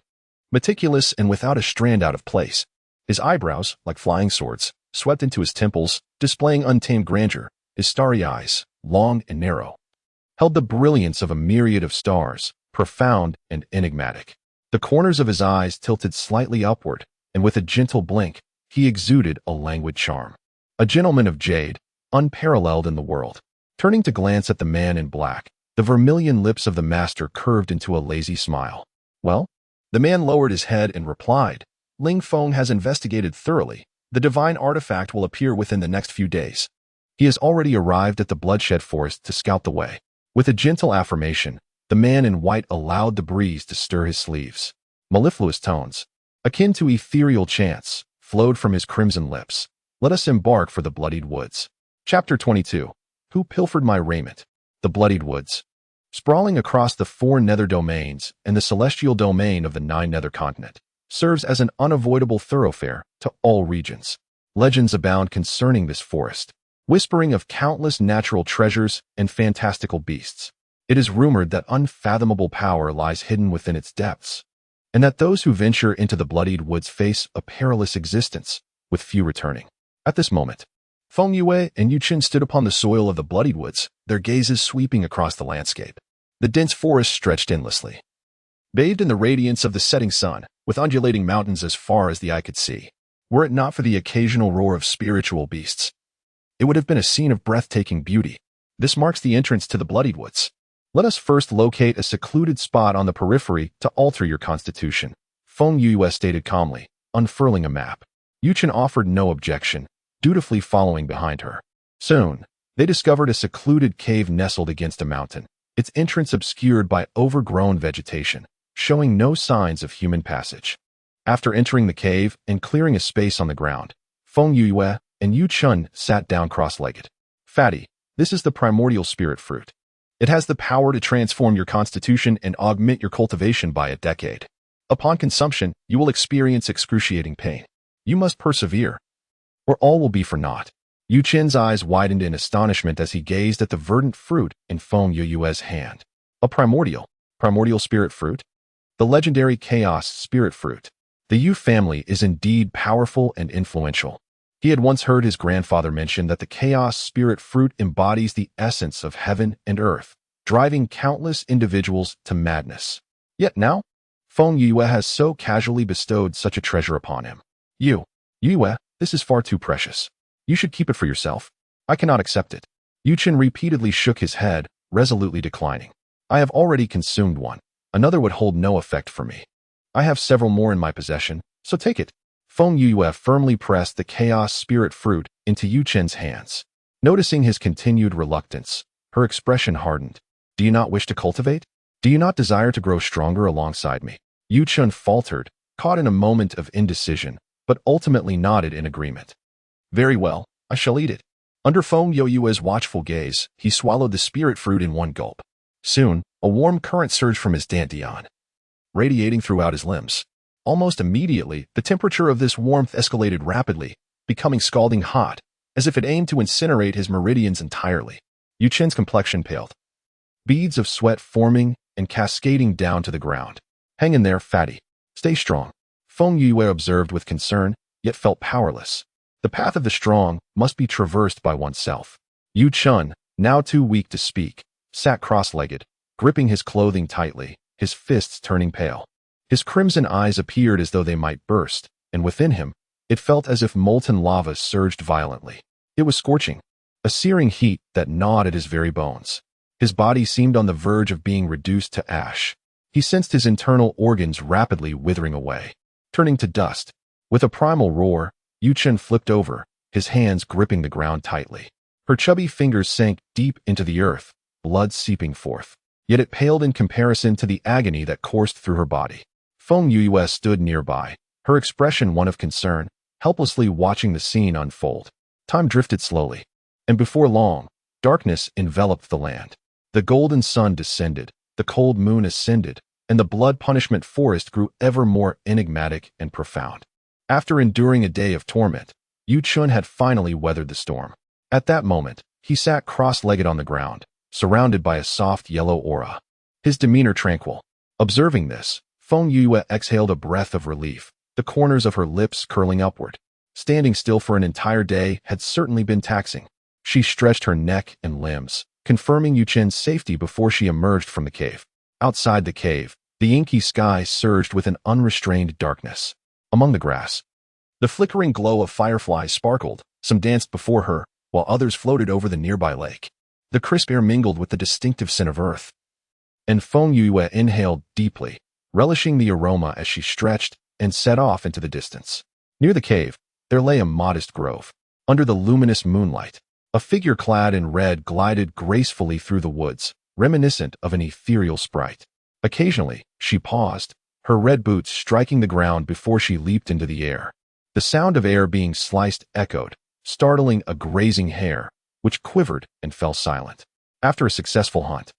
meticulous and without a strand out of place. His eyebrows, like flying swords, swept into his temples, displaying untamed grandeur. His starry eyes, long and narrow, held the brilliance of a myriad of stars, profound and enigmatic. The corners of his eyes tilted slightly upward, and with a gentle blink, he exuded a languid charm. A gentleman of jade, unparalleled in the world. Turning to glance at the man in black, the vermilion lips of the master curved into a lazy smile. "Well?" The man lowered his head and replied, "Ling Feng has investigated thoroughly. The divine artifact will appear within the next few days. He has already arrived at the Bloodshed Forest to scout the way." With a gentle affirmation, the man in white allowed the breeze to stir his sleeves. Mellifluous tones, akin to ethereal chants, flowed from his crimson lips. "Let us embark for the bloodied woods." Chapter 22. Who Pilfered My Raiment? The Bloodied Woods. Sprawling across the 4 nether domains and the celestial domain of the 9 nether continent, serves as an unavoidable thoroughfare to all regions. Legends abound concerning this forest, whispering of countless natural treasures and fantastical beasts. It is rumored that unfathomable power lies hidden within its depths, and that those who venture into the Bloodied Woods face a perilous existence, with few returning. At this moment, Feng Yue and Yu Qin stood upon the soil of the Bloodied Woods, their gazes sweeping across the landscape. The dense forest stretched endlessly, bathed in the radiance of the setting sun, with undulating mountains as far as the eye could see. Were it not for the occasional roar of spiritual beasts, it would have been a scene of breathtaking beauty. This marks the entrance to the Bloodied Woods. Let us first locate a secluded spot on the periphery to alter your constitution, Feng Yue stated calmly, unfurling a map. Yu Qin offered no objection, dutifully following behind her. Soon, they discovered a secluded cave nestled against a mountain, its entrance obscured by overgrown vegetation, showing no signs of human passage. After entering the cave and clearing a space on the ground, Feng Yue and Yu Qin sat down cross-legged. Fatty, this is the primordial spirit fruit. It has the power to transform your constitution and augment your cultivation by a decade. Upon consumption, you will experience excruciating pain. You must persevere, or all will be for naught. Yu Qin's eyes widened in astonishment as he gazed at the verdant fruit in Feng Yue's hand. A primordial spirit fruit? The legendary chaos spirit fruit. The Yu family is indeed powerful and influential. He had once heard his grandfather mention that the chaos spirit fruit embodies the essence of heaven and earth, driving countless individuals to madness. Yet now, Feng Yue has so casually bestowed such a treasure upon him. Yue, this is far too precious. You should keep it for yourself. I cannot accept it. Yu Qin repeatedly shook his head, resolutely declining. I have already consumed one. Another would hold no effect for me. I have several more in my possession, so take it. Feng Yue firmly pressed the chaos spirit fruit into Yu Qin's hands. Noticing his continued reluctance, her expression hardened. Do you not wish to cultivate? Do you not desire to grow stronger alongside me? Yu Qin faltered, caught in a moment of indecision, but ultimately nodded in agreement. Very well, I shall eat it. Under Feng Yue's watchful gaze, he swallowed the spirit fruit in one gulp. Soon, a warm current surged from his dantian, radiating throughout his limbs. Almost immediately, the temperature of this warmth escalated rapidly, becoming scalding hot, as if it aimed to incinerate his meridians entirely. Yu Qin's complexion paled, beads of sweat forming and cascading down to the ground. Hang in there, fatty. Stay strong. Feng Yue observed with concern, yet felt powerless. The path of the strong must be traversed by oneself. Yu Qin, now too weak to speak, sat cross-legged, gripping his clothing tightly, his fists turning pale. His crimson eyes appeared as though they might burst, and within him, it felt as if molten lava surged violently. It was scorching, a searing heat that gnawed at his very bones. His body seemed on the verge of being reduced to ash. He sensed his internal organs rapidly withering away, turning to dust. With a primal roar, Yu Qin flipped over, his hands gripping the ground tightly. Her chubby fingers sank deep into the earth, blood seeping forth. Yet it paled in comparison to the agony that coursed through her body. Feng Yue stood nearby, her expression one of concern, helplessly watching the scene unfold. Time drifted slowly, and before long, darkness enveloped the land. The golden sun descended, the cold moon ascended, and the blood punishment forest grew ever more enigmatic and profound. After enduring a day of torment, Yu Qin had finally weathered the storm. At that moment, he sat cross-legged on the ground, surrounded by a soft yellow aura, his demeanor tranquil. Observing this, Feng Yue exhaled a breath of relief, the corners of her lips curling upward. Standing still for an entire day had certainly been taxing. She stretched her neck and limbs, confirming Yu Qin's safety before she emerged from the cave. Outside the cave, the inky sky surged with an unrestrained darkness. Among the grass, the flickering glow of fireflies sparkled. Some danced before her, while others floated over the nearby lake. The crisp air mingled with the distinctive scent of earth, and Feng Yue inhaled deeply, relishing the aroma as she stretched and set off into the distance. Near the cave, there lay a modest grove. Under the luminous moonlight, a figure clad in red glided gracefully through the woods, reminiscent of an ethereal sprite. Occasionally, she paused, her red boots striking the ground before she leaped into the air. The sound of air being sliced echoed, startling a grazing hare, which quivered and fell silent. After a successful hunt,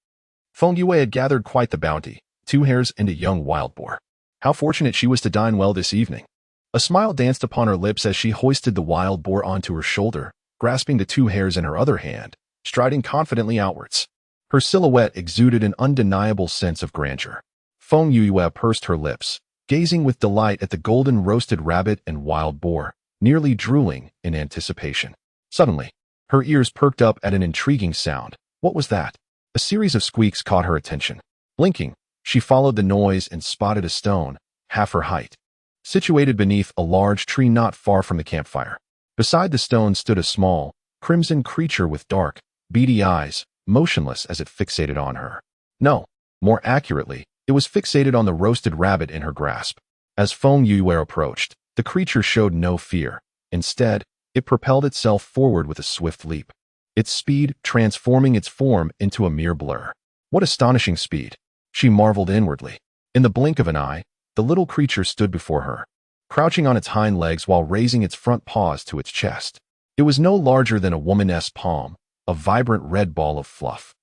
Feng Yue had gathered quite the bounty, 2 hares and a young wild boar. How fortunate she was to dine well this evening. A smile danced upon her lips as she hoisted the wild boar onto her shoulder, grasping the 2 hares in her other hand, striding confidently outwards. Her silhouette exuded an undeniable sense of grandeur. Feng Yue pursed her lips, gazing with delight at the golden roasted rabbit and wild boar, nearly drooling in anticipation. Suddenly, her ears perked up at an intriguing sound. What was that? A series of squeaks caught her attention. Blinking, she followed the noise and spotted a stone, half her height, situated beneath a large tree not far from the campfire. Beside the stone stood a small, crimson creature with dark, beady eyes, motionless as it fixated on her. No, more accurately, it was fixated on the roasted rabbit in her grasp. As Feng Yue approached, the creature showed no fear. Instead, it propelled itself forward with a swift leap, its speed transforming its form into a mere blur. What astonishing speed! She marveled inwardly. In the blink of an eye, the little creature stood before her, crouching on its hind legs while raising its front paws to its chest. It was no larger than a woman's palm, a vibrant red ball of fluff,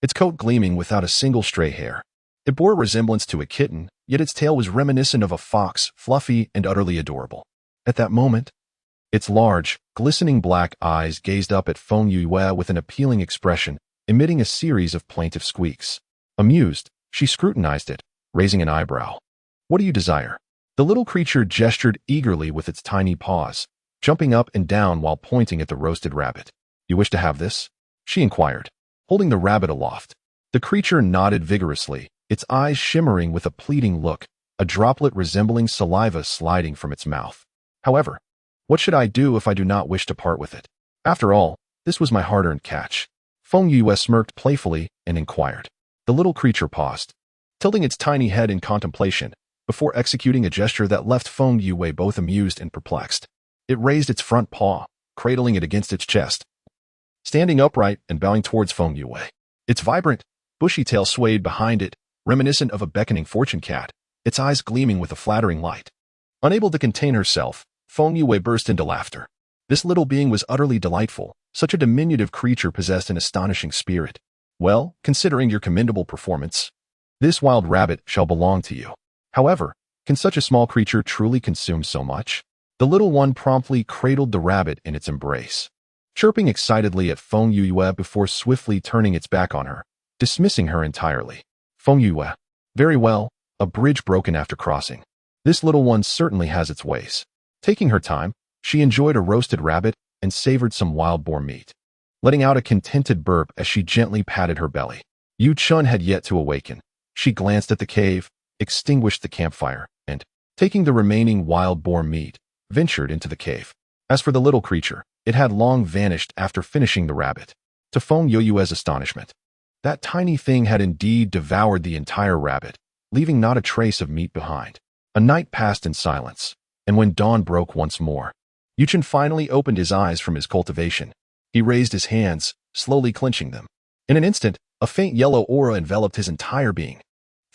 its coat gleaming without a single stray hair. It bore a resemblance to a kitten, yet its tail was reminiscent of a fox, fluffy and utterly adorable. At that moment, its large, glistening black eyes gazed up at Feng Yue with an appealing expression, emitting a series of plaintive squeaks. Amused, she scrutinized it, raising an eyebrow. What do you desire? The little creature gestured eagerly with its tiny paws, jumping up and down while pointing at the roasted rabbit. You wish to have this? She inquired, holding the rabbit aloft. The creature nodded vigorously, its eyes shimmering with a pleading look, a droplet resembling saliva sliding from its mouth. However, what should I do if I do not wish to part with it? After all, this was my hard-earned catch. Feng Yue smirked playfully and inquired. The little creature paused, tilting its tiny head in contemplation, before executing a gesture that left Feng Yue both amused and perplexed. It raised its front paw, cradling it against its chest, standing upright and bowing towards Feng Yue. Its vibrant, bushy tail swayed behind it, reminiscent of a beckoning fortune cat, its eyes gleaming with a flattering light. Unable to contain herself, Feng Yue burst into laughter. This little being was utterly delightful. Such a diminutive creature possessed an astonishing spirit. Well, considering your commendable performance, this wild rabbit shall belong to you. However, can such a small creature truly consume so much? The little one promptly cradled the rabbit in its embrace, chirping excitedly at Feng Yue before swiftly turning its back on her, dismissing her entirely. Feng Yue. Very well, a bridge broken after crossing. This little one certainly has its ways. Taking her time, she enjoyed a roasted rabbit and savored some wild boar meat, letting out a contented burp as she gently patted her belly. Yu Chun had yet to awaken. She glanced at the cave, extinguished the campfire, and, taking the remaining wild boar meat, ventured into the cave. As for the little creature, it had long vanished after finishing the rabbit. To Feng Yue's astonishment, that tiny thing had indeed devoured the entire rabbit, leaving not a trace of meat behind. A night passed in silence, and when dawn broke once more, Yu Chun finally opened his eyes from his cultivation. He raised his hands, slowly clenching them. In an instant, a faint yellow aura enveloped his entire being.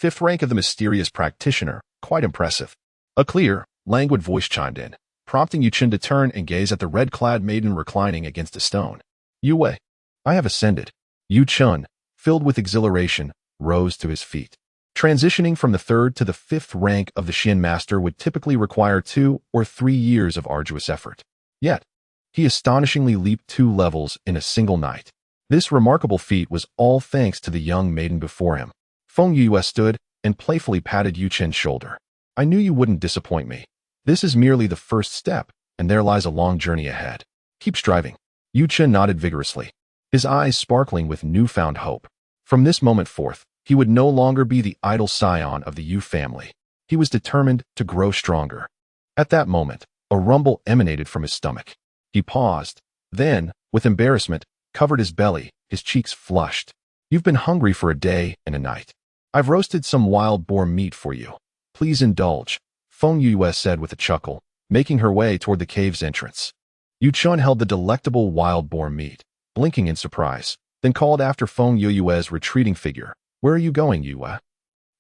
5th rank of the mysterious practitioner, quite impressive. A clear, languid voice chimed in, prompting Yu Chun to turn and gaze at the red-clad maiden reclining against a stone. Yue, I have ascended. Yu Chun, filled with exhilaration, rose to his feet. Transitioning from the 3rd to the 5th rank of the Shin Master would typically require 2 or 3 years of arduous effort. Yet, he astonishingly leaped 2 levels in a single night. This remarkable feat was all thanks to the young maiden before him. Feng Yue stood and playfully patted Yu Chun's shoulder. I knew you wouldn't disappoint me. This is merely the first step, and there lies a long journey ahead. Keep striving. Yu Chun nodded vigorously, his eyes sparkling with newfound hope. From this moment forth, he would no longer be the idle scion of the Yu family. He was determined to grow stronger. At that moment, a rumble emanated from his stomach. He paused, then, with embarrassment, covered his belly, his cheeks flushed. You've been hungry for a day and a night. I've roasted some wild boar meat for you. Please indulge, Feng Yue said with a chuckle, making her way toward the cave's entrance. Yu Chun held the delectable wild boar meat, blinking in surprise, then called after Feng Yue's retreating figure. Where are you going, Yue?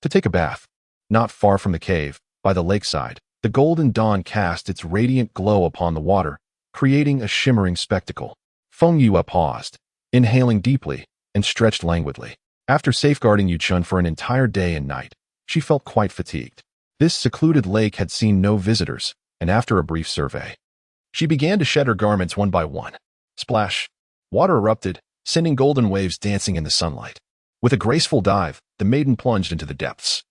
To take a bath. Not far from the cave, by the lakeside, the golden dawn cast its radiant glow upon the water, creating a shimmering spectacle. Feng Yue paused, inhaling deeply, and stretched languidly. After safeguarding Yuchun for an entire day and night, she felt quite fatigued. This secluded lake had seen no visitors, and after a brief survey, she began to shed her garments one by one. Splash! Water erupted, sending golden waves dancing in the sunlight. With a graceful dive, the maiden plunged into the depths,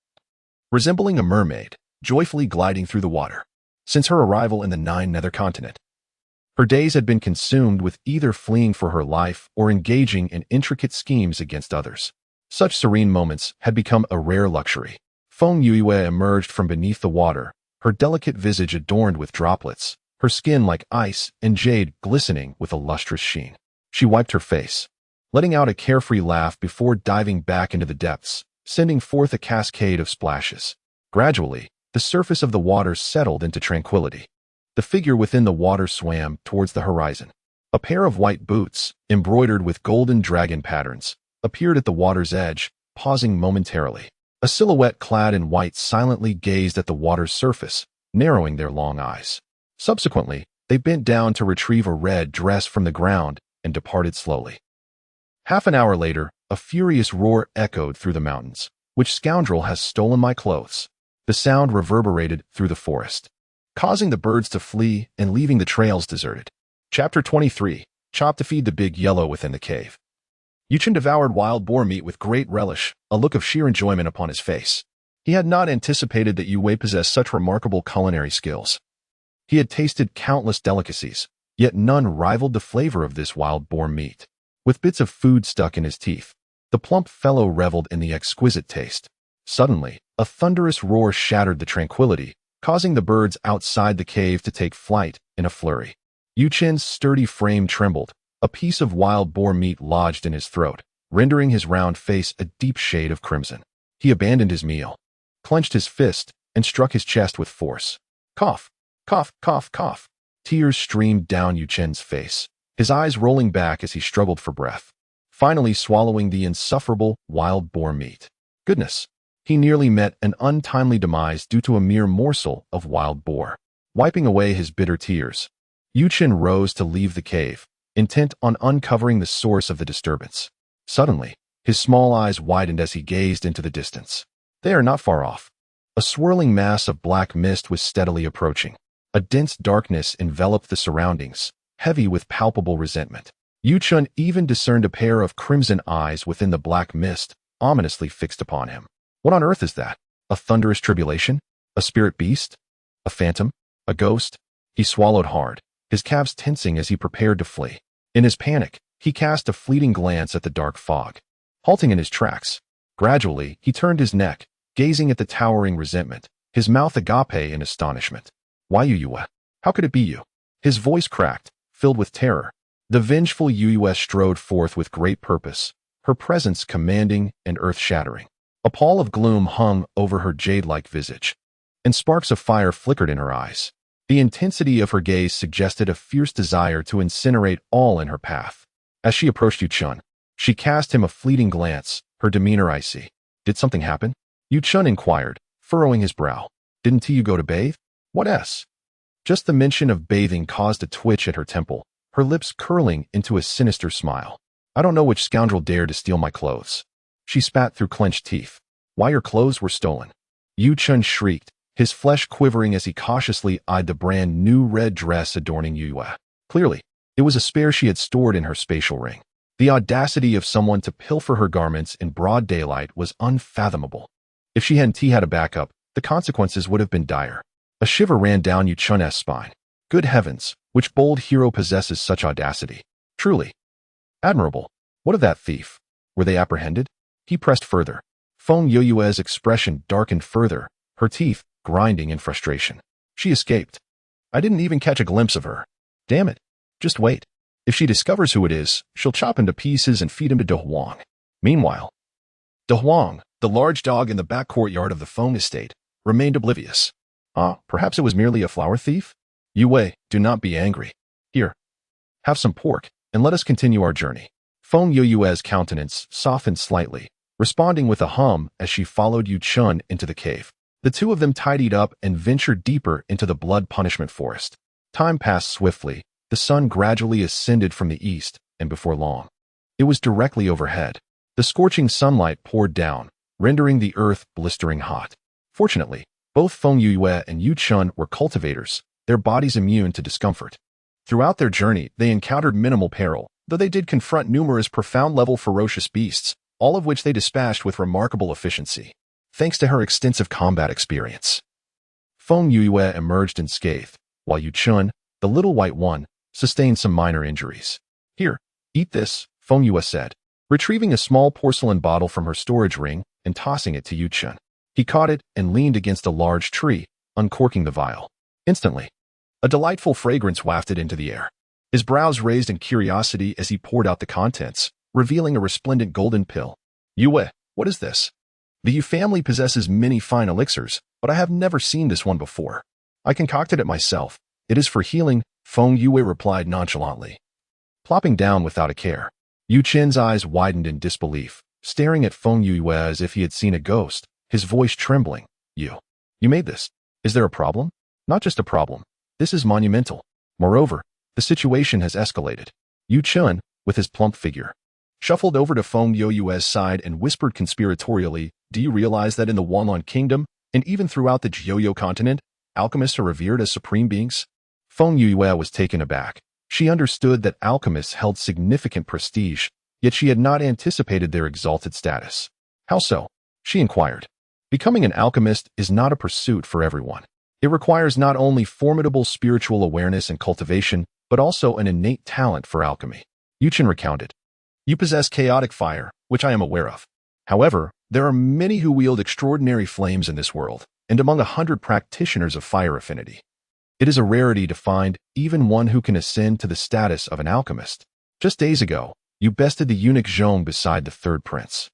resembling a mermaid, joyfully gliding through the water. Since her arrival in the Nether Continent, her days had been consumed with either fleeing for her life or engaging in intricate schemes against others. Such serene moments had become a rare luxury. Feng Yue emerged from beneath the water, her delicate visage adorned with droplets, her skin like ice and jade glistening with a lustrous sheen. She wiped her face, letting out a carefree laugh before diving back into the depths, sending forth a cascade of splashes. Gradually, the surface of the water settled into tranquility. The figure within the water swam towards the horizon. A pair of white boots, embroidered with golden dragon patterns, appeared at the water's edge, pausing momentarily. A silhouette clad in white silently gazed at the water's surface, narrowing their long eyes. Subsequently, they bent down to retrieve a red dress from the ground and departed slowly. Half an hour later, a furious roar echoed through the mountains. "Which scoundrel has stolen my clothes?" The sound reverberated through the forest, causing the birds to flee and leaving the trails deserted. Chapter 23. Chop to feed the big yellow within the cave. Yuchen devoured wild boar meat with great relish, a look of sheer enjoyment upon his face. He had not anticipated that Yue possessed such remarkable culinary skills. He had tasted countless delicacies, yet none rivaled the flavor of this wild boar meat. With bits of food stuck in his teeth, the plump fellow reveled in the exquisite taste. Suddenly, a thunderous roar shattered the tranquility, causing the birds outside the cave to take flight in a flurry. Yuchen's sturdy frame trembled. A piece of wild boar meat lodged in his throat, rendering his round face a deep shade of crimson. He abandoned his meal, clenched his fist, and struck his chest with force. Cough, cough, cough, cough. Tears streamed down Yuchen's face, his eyes rolling back as he struggled for breath, finally swallowing the insufferable wild boar meat. Goodness! He nearly met an untimely demise due to a mere morsel of wild boar. Wiping away his bitter tears, Yuchen rose to leave the cave, intent on uncovering the source of the disturbance. Suddenly, his small eyes widened as he gazed into the distance. They are not far off. A swirling mass of black mist was steadily approaching. A dense darkness enveloped the surroundings, heavy with palpable resentment. Yuchen even discerned a pair of crimson eyes within the black mist, ominously fixed upon him. What on earth is that? A thunderous tribulation? A spirit beast? A phantom? A ghost? He swallowed hard, his calves tensing as he prepared to flee. In his panic, he cast a fleeting glance at the dark fog. Halting in his tracks, gradually he turned his neck, gazing at the towering resentment, his mouth agape in astonishment. Why Yue? How could it be you? His voice cracked, filled with terror. The vengeful Yue strode forth with great purpose, her presence commanding and earth-shattering. A pall of gloom hung over her jade-like visage, and sparks of fire flickered in her eyes. The intensity of her gaze suggested a fierce desire to incinerate all in her path. As she approached Yuchen, she cast him a fleeting glance, her demeanor icy. Did something happen? Yuchen inquired, furrowing his brow. Didn't you go to bathe? What else? Just the mention of bathing caused a twitch at her temple, her lips curling into a sinister smile. I don't know which scoundrel dared to steal my clothes. She spat through clenched teeth. Why your clothes were stolen? Yuchen shrieked, his flesh quivering as he cautiously eyed the brand new red dress adorning Yue. Clearly, it was a spare she had stored in her spatial ring. The audacity of someone to pilfer her garments in broad daylight was unfathomable. If she hadn't had a backup, the consequences would have been dire. A shiver ran down Yuchen's spine. Good heavens, which bold hero possesses such audacity? Truly admirable. What of that thief? Were they apprehended? He pressed further. Feng Yue's expression darkened further, her teeth grinding in frustration. She escaped. I didn't even catch a glimpse of her. Damn it. Just wait. If she discovers who it is, she'll chop him to pieces and feed him to De Huang. Meanwhile, De Huang, the large dog in the back courtyard of the Feng estate, remained oblivious. Perhaps it was merely a flower thief? Yue, do not be angry. Here, have some pork, and let us continue our journey. Feng Yue's countenance softened slightly, responding with a hum as she followed Yuchen into the cave. The two of them tidied up and ventured deeper into the blood punishment forest. Time passed swiftly, The sun gradually ascended from the east, and before long, it was directly overhead. The scorching sunlight poured down, rendering the earth blistering hot. Fortunately, both Feng Yue and Yu Chun were cultivators, their bodies immune to discomfort. Throughout their journey, they encountered minimal peril, though they did confront numerous profound-level ferocious beasts, all of which they dispatched with remarkable efficiency, thanks to her extensive combat experience. Feng Yue emerged unscathed, while Yu Chun, the little white one, sustained some minor injuries. "Here, eat this," Feng Yue said, retrieving a small porcelain bottle from her storage ring and tossing it to Yu Chun. He caught it and leaned against a large tree, uncorking the vial. Instantly, a delightful fragrance wafted into the air. His brows raised in curiosity as he poured out the contents, revealing a resplendent golden pill. "Yue, what is this?" "The Yu family possesses many fine elixirs, but I have never seen this one before. I concocted it myself. It is for healing," Feng Yue replied nonchalantly. Plopping down without a care, Yu Chen's eyes widened in disbelief, staring at Feng Yue as if he had seen a ghost, his voice trembling. You made this. Is there a problem?" "Not just a problem. This is monumental. Moreover, the situation has escalated." Yu Chun, with his plump figure, shuffled over to Feng Yue's side and whispered conspiratorially, "Do you realize that in the Wanlong Kingdom, and even throughout the Jiuyo continent, alchemists are revered as supreme beings?" Feng Yue was taken aback. She understood that alchemists held significant prestige, yet she had not anticipated their exalted status. "How so?" she inquired. "Becoming an alchemist is not a pursuit for everyone. It requires not only formidable spiritual awareness and cultivation, but also an innate talent for alchemy." Yu Chun recounted. "You possess chaotic fire, which I am aware of. However, there are many who wield extraordinary flames in this world, and among 100 practitioners of fire affinity, it is a rarity to find even one who can ascend to the status of an alchemist. Just days ago, you bested the eunuch Zhong beside the third prince.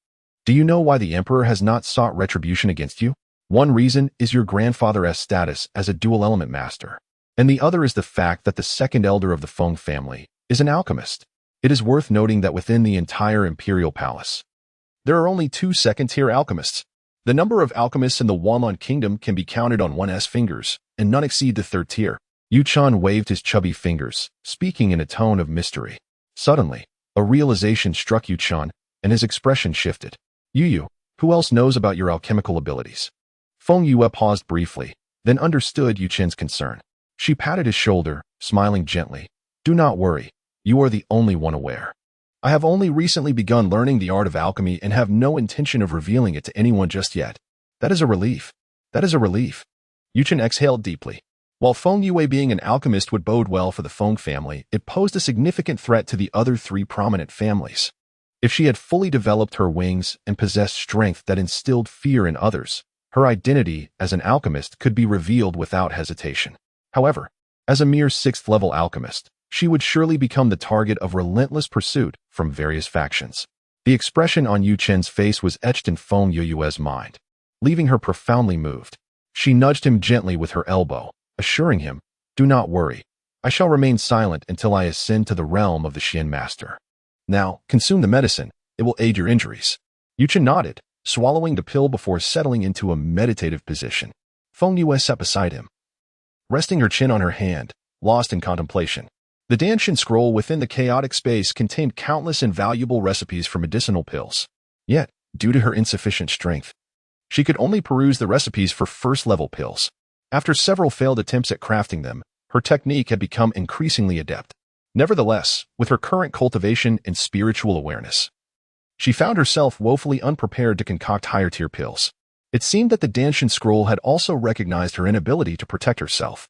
Do you know why the emperor has not sought retribution against you? One reason is your grandfather's status as a dual-element master, and the other is the fact that the second elder of the Feng family is an alchemist. It is worth noting that within the entire imperial palace, there are only 2 second-tier alchemists. The number of alchemists in the Wanlong Kingdom can be counted on one's fingers, and none exceed the 3rd tier." Yu Chun waved his chubby fingers, speaking in a tone of mystery. Suddenly, a realization struck Yu Chun, and his expression shifted. "Yu, who else knows about your alchemical abilities?" Feng Yue paused briefly, then understood Yu Chen's concern. She patted his shoulder, smiling gently. "Do not worry. You are the only one aware. I have only recently begun learning the art of alchemy and have no intention of revealing it to anyone just yet." "That is a relief. That is a relief." Yu Chen exhaled deeply. While Feng Yue being an alchemist would bode well for the Feng family, it posed a significant threat to the other 3 prominent families. If she had fully developed her wings and possessed strength that instilled fear in others, her identity as an alchemist could be revealed without hesitation. However, as a mere 6th-level alchemist, she would surely become the target of relentless pursuit from various factions. The expression on Yu Chen's face was etched in Feng Yue's mind, leaving her profoundly moved. She nudged him gently with her elbow, assuring him, "Do not worry. I shall remain silent until I ascend to the realm of the Xian Master. Now, consume the medicine. It will aid your injuries." Yu Chen nodded, swallowing the pill before settling into a meditative position. Feng Yue sat beside him, resting her chin on her hand, lost in contemplation. The Danshan scroll within the chaotic space contained countless invaluable recipes for medicinal pills. Yet, due to her insufficient strength, she could only peruse the recipes for 1st-level pills. After several failed attempts at crafting them, her technique had become increasingly adept. Nevertheless, with her current cultivation and spiritual awareness, she found herself woefully unprepared to concoct higher-tier pills. It seemed that the Danshan scroll had also recognized her inability to protect herself,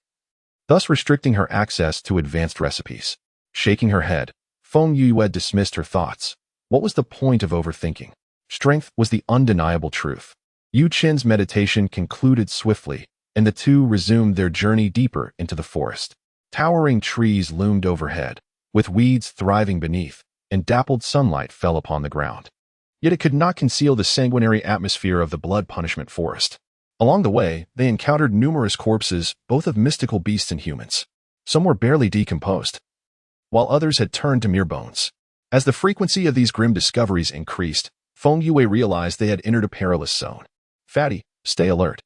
thus restricting her access to advanced recipes. Shaking her head, Feng Yue dismissed her thoughts. What was the point of overthinking? Strength was the undeniable truth. Yu Chen's meditation concluded swiftly, and the two resumed their journey deeper into the forest. Towering trees loomed overhead, with weeds thriving beneath, and dappled sunlight fell upon the ground. Yet it could not conceal the sanguinary atmosphere of the blood punishment forest. Along the way, they encountered numerous corpses, both of mystical beasts and humans. Some were barely decomposed, while others had turned to mere bones. As the frequency of these grim discoveries increased, Feng Yue realized they had entered a perilous zone. "Fatty, stay alert."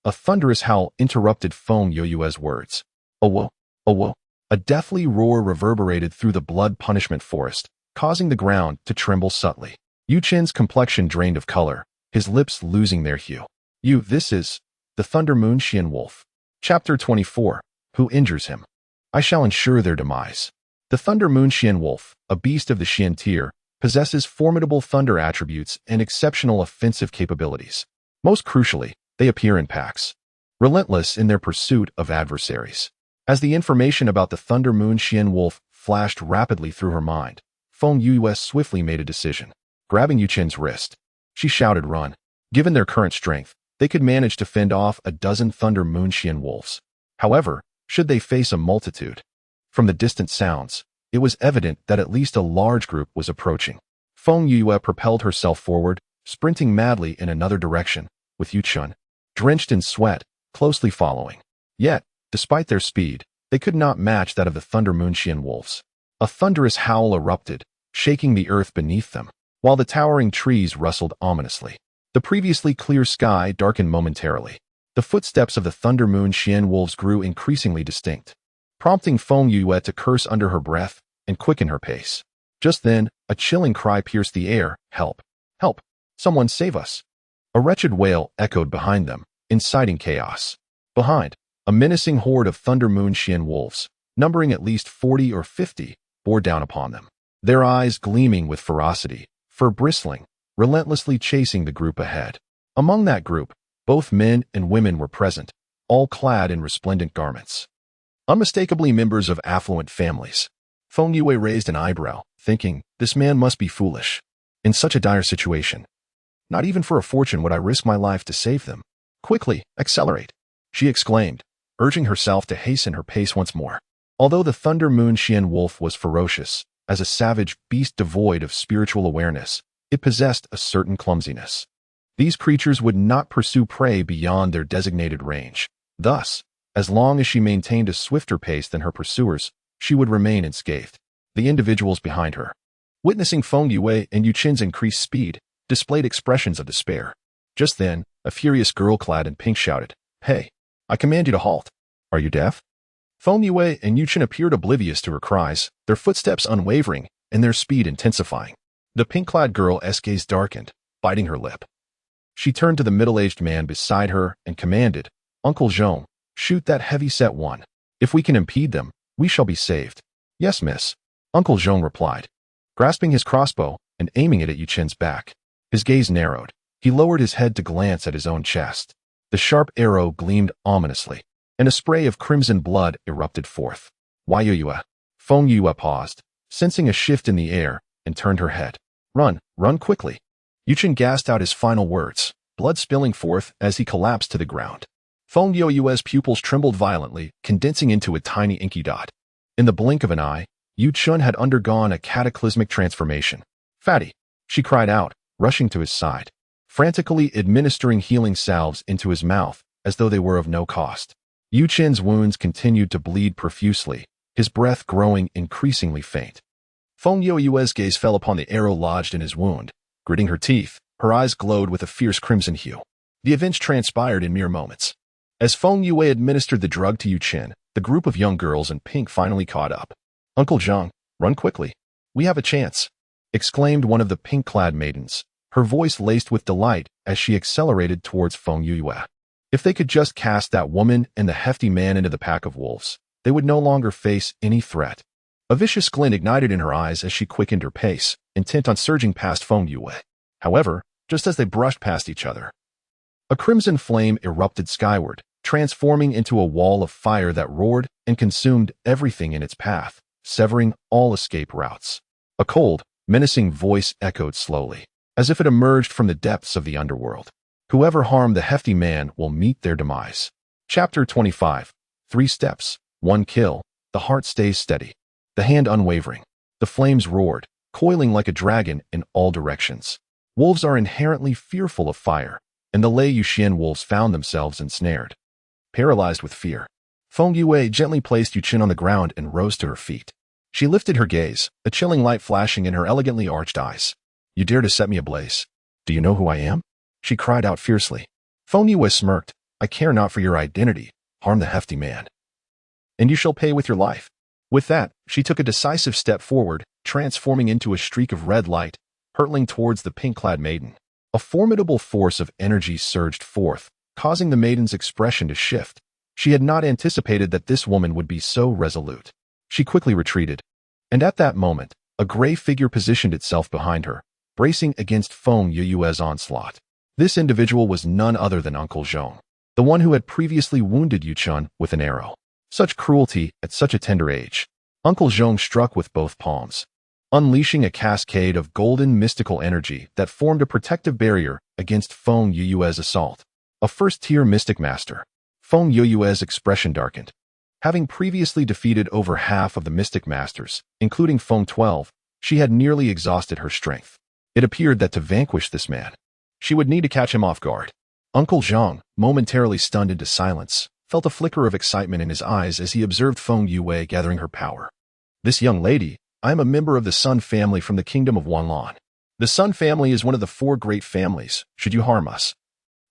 A thunderous howl interrupted Feng Yue's words. "Oh whoa, oh whoa." A deathly roar reverberated through the blood punishment forest, causing the ground to tremble subtly. Yu Qin's complexion drained of color, his lips losing their hue. This is the Thunder Moon Xian Wolf. Chapter 24. Who injures him? I shall ensure their demise. The Thunder Moon Xian Wolf, a beast of the Xian tier, possesses formidable thunder attributes and exceptional offensive capabilities. Most crucially, they appear in packs, relentless in their pursuit of adversaries. As the information about the Thunder Moon Xian Wolf flashed rapidly through her mind, Feng Yue swiftly made a decision. Grabbing Yu Qin's wrist, she shouted, "Run!" Given their current strength, they could manage to fend off a dozen Thunder Moon Xian wolves. However, should they face a multitude? From the distant sounds, it was evident that at least a large group was approaching. Feng Yue propelled herself forward, sprinting madly in another direction, with Yu Qin, drenched in sweat, closely following. Yet, despite their speed, they could not match that of the Thunder Moon Xian wolves. A thunderous howl erupted, shaking the earth beneath them, while the towering trees rustled ominously. The previously clear sky darkened momentarily. The footsteps of the Thunder Moon Xian wolves grew increasingly distinct, prompting Feng Yue to curse under her breath and quicken her pace. Just then, a chilling cry pierced the air. "Help! Help! Someone save us!" A wretched wail echoed behind them, inciting chaos. Behind, a menacing horde of Thunder Moon Xian wolves, numbering at least 40 or 50, bore down upon them, their eyes gleaming with ferocity, fur bristling, relentlessly chasing the group ahead. Among that group, both men and women were present, all clad in resplendent garments. Unmistakably members of affluent families. Feng Yue raised an eyebrow, thinking, this man must be foolish. In such a dire situation, not even for a fortune would I risk my life to save them. Quickly, accelerate, she exclaimed, urging herself to hasten her pace once more. Although the Thunder Moon Xian Wolf was ferocious, as a savage beast devoid of spiritual awareness, it possessed a certain clumsiness. These creatures would not pursue prey beyond their designated range. Thus, as long as she maintained a swifter pace than her pursuers, she would remain unscathed. The individuals behind her, witnessing Feng Yue and Yu Qin's increased speed, displayed expressions of despair. Just then, a furious girl clad in pink shouted, "Hey, I command you to halt. Are you deaf?" Feng Yue and Yu Qin appeared oblivious to her cries, their footsteps unwavering and their speed intensifying. The pink-clad girl's gaze darkened, biting her lip. She turned to the middle-aged man beside her and commanded, "Uncle Zhong, shoot that heavy-set one. If we can impede them, we shall be saved." "Yes, miss," Uncle Zhong replied, grasping his crossbow and aiming it at Yu Qin's back. His gaze narrowed. He lowered his head to glance at his own chest. The sharp arrow gleamed ominously, and a spray of crimson blood erupted forth. "Why, Yue?" Feng Yue paused, sensing a shift in the air, and turned her head. "Run, run quickly." Yu Qin gasped out his final words, blood spilling forth as he collapsed to the ground. Feng Yue's pupils trembled violently, condensing into a tiny inky dot. In the blink of an eye, Yu Qin had undergone a cataclysmic transformation. "Fatty!" she cried out, rushing to his side, frantically administering healing salves into his mouth as though they were of no cost. Yu Qin's wounds continued to bleed profusely, his breath growing increasingly faint. Feng Yue's gaze fell upon the arrow lodged in his wound. Gritting her teeth, her eyes glowed with a fierce crimson hue. The events transpired in mere moments. As Feng Yue administered the drug to Yu Qin, the group of young girls in pink finally caught up. "Uncle Zhang, run quickly. We have a chance," exclaimed one of the pink-clad maidens, her voice laced with delight as she accelerated towards Feng Yue. If they could just cast that woman and the hefty man into the pack of wolves, they would no longer face any threat. A vicious glint ignited in her eyes as she quickened her pace, intent on surging past Feng Yue. However, just as they brushed past each other, a crimson flame erupted skyward, transforming into a wall of fire that roared and consumed everything in its path, severing all escape routes. A cold, menacing voice echoed slowly, as if it emerged from the depths of the underworld. "Whoever harmed the hefty man will meet their demise." Chapter 25. 3 steps, 1 kill. The heart stays steady, the hand unwavering. The flames roared, coiling like a dragon in all directions. Wolves are inherently fearful of fire, and the Lei Yuxian wolves found themselves ensnared. Paralyzed with fear, Feng Yue gently placed Yu Qin on the ground and rose to her feet. She lifted her gaze, a chilling light flashing in her elegantly arched eyes. "You dare to set me ablaze? Do you know who I am?" she cried out fiercely. Feng Yue smirked. "I care not for your identity. Harm the hefty man, and you shall pay with your life." With that, she took a decisive step forward, transforming into a streak of red light, hurtling towards the pink-clad maiden. A formidable force of energy surged forth, causing the maiden's expression to shift. She had not anticipated that this woman would be so resolute. She quickly retreated, and at that moment, a gray figure positioned itself behind her, bracing against Feng Yue's onslaught. This individual was none other than Uncle Zhong, the one who had previously wounded Yuchun with an arrow. Such cruelty at such a tender age. Uncle Zhong struck with both palms, unleashing a cascade of golden mystical energy that formed a protective barrier against Feng Yue's assault. A first-tier mystic master. Feng Yue's expression darkened. Having previously defeated over half of the mystic masters, including Feng 12, she had nearly exhausted her strength. It appeared that to vanquish this man, she would need to catch him off guard. Uncle Zhong, momentarily stunned into silence, felt a flicker of excitement in his eyes as he observed Feng Yue gathering her power. This young lady, I am a member of the Sun family from the kingdom of Wanlan. The Sun family is one of the 4 great families. Should you harm us,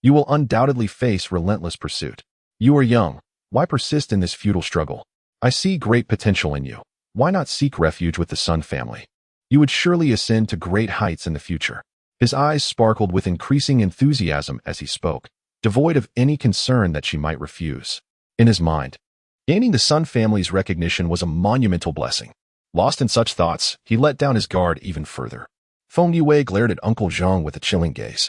you will undoubtedly face relentless pursuit. You are young. Why persist in this futile struggle? I see great potential in you. Why not seek refuge with the Sun family? You would surely ascend to great heights in the future. His eyes sparkled with increasing enthusiasm as he spoke, devoid of any concern that she might refuse. In his mind, gaining the Sun family's recognition was a monumental blessing. Lost in such thoughts, he let down his guard even further. Feng Yue glared at Uncle Zhong with a chilling gaze,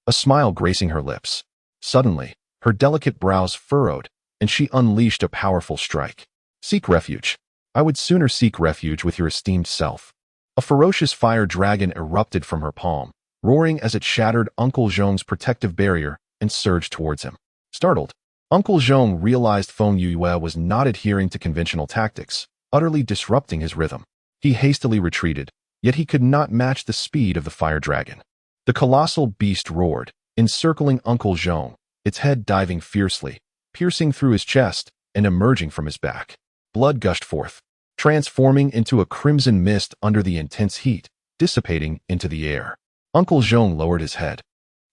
a smile gracing her lips. Suddenly, her delicate brows furrowed, and she unleashed a powerful strike. Seek refuge. I would sooner seek refuge with your esteemed self. A ferocious fire dragon erupted from her palm, roaring as it shattered Uncle Zhong's protective barrier and surged towards him. Startled, Uncle Zhong realized Feng Yue was not adhering to conventional tactics, utterly disrupting his rhythm. He hastily retreated, yet he could not match the speed of the fire dragon. The colossal beast roared, encircling Uncle Zhong, its head diving fiercely, piercing through his chest and emerging from his back. Blood gushed forth, transforming into a crimson mist under the intense heat, dissipating into the air. Uncle Zhong lowered his head,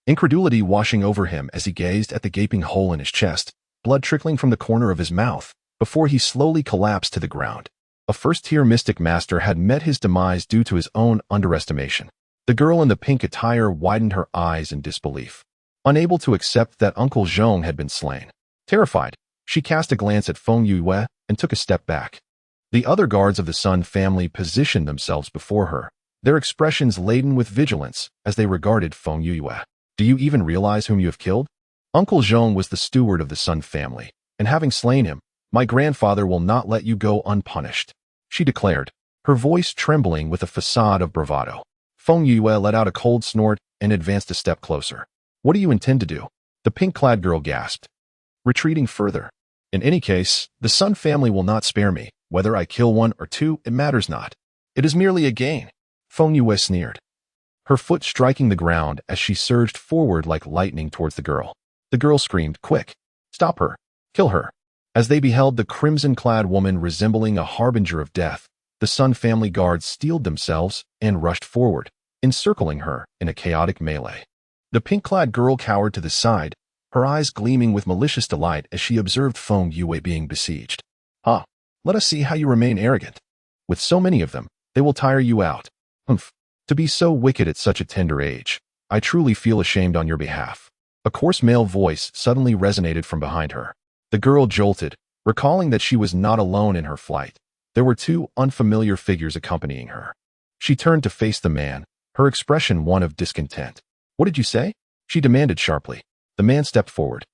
incredulity washing over him as he gazed at the gaping hole in his chest, blood trickling from the corner of his mouth, before he slowly collapsed to the ground. A first-tier mystic master had met his demise due to his own underestimation. The girl in the pink attire widened her eyes in disbelief, unable to accept that Uncle Zhong had been slain. Terrified, she cast a glance at Feng Yue and took a step back. The other guards of the Sun family positioned themselves before her, their expressions laden with vigilance as they regarded Feng Yue. Do you even realize whom you have killed? Uncle Zhong was the steward of the Sun family, and having slain him, my grandfather will not let you go unpunished, she declared, her voice trembling with a facade of bravado. Feng Yue let out a cold snort and advanced a step closer. What do you intend to do? The pink-clad girl gasped, retreating further. In any case, the Sun family will not spare me. Whether I kill 1 or 2, it matters not. It is merely a gain. Feng Yue sneered, her foot striking the ground as she surged forward like lightning towards the girl. The girl screamed, "Quick! Stop her! Kill her!" As they beheld the crimson-clad woman resembling a harbinger of death, the Sun family guards steeled themselves and rushed forward, encircling her in a chaotic melee. The pink-clad girl cowered to the side, her eyes gleaming with malicious delight as she observed Feng Yue being besieged. Let us see how you remain arrogant. With so many of them, they will tire you out. Humph. To be so wicked at such a tender age. I truly feel ashamed on your behalf. A coarse male voice suddenly resonated from behind her. The girl jolted, recalling that she was not alone in her flight. There were 2 unfamiliar figures accompanying her. She turned to face the man, her expression one of discontent. What did you say? She demanded sharply. The man stepped forward,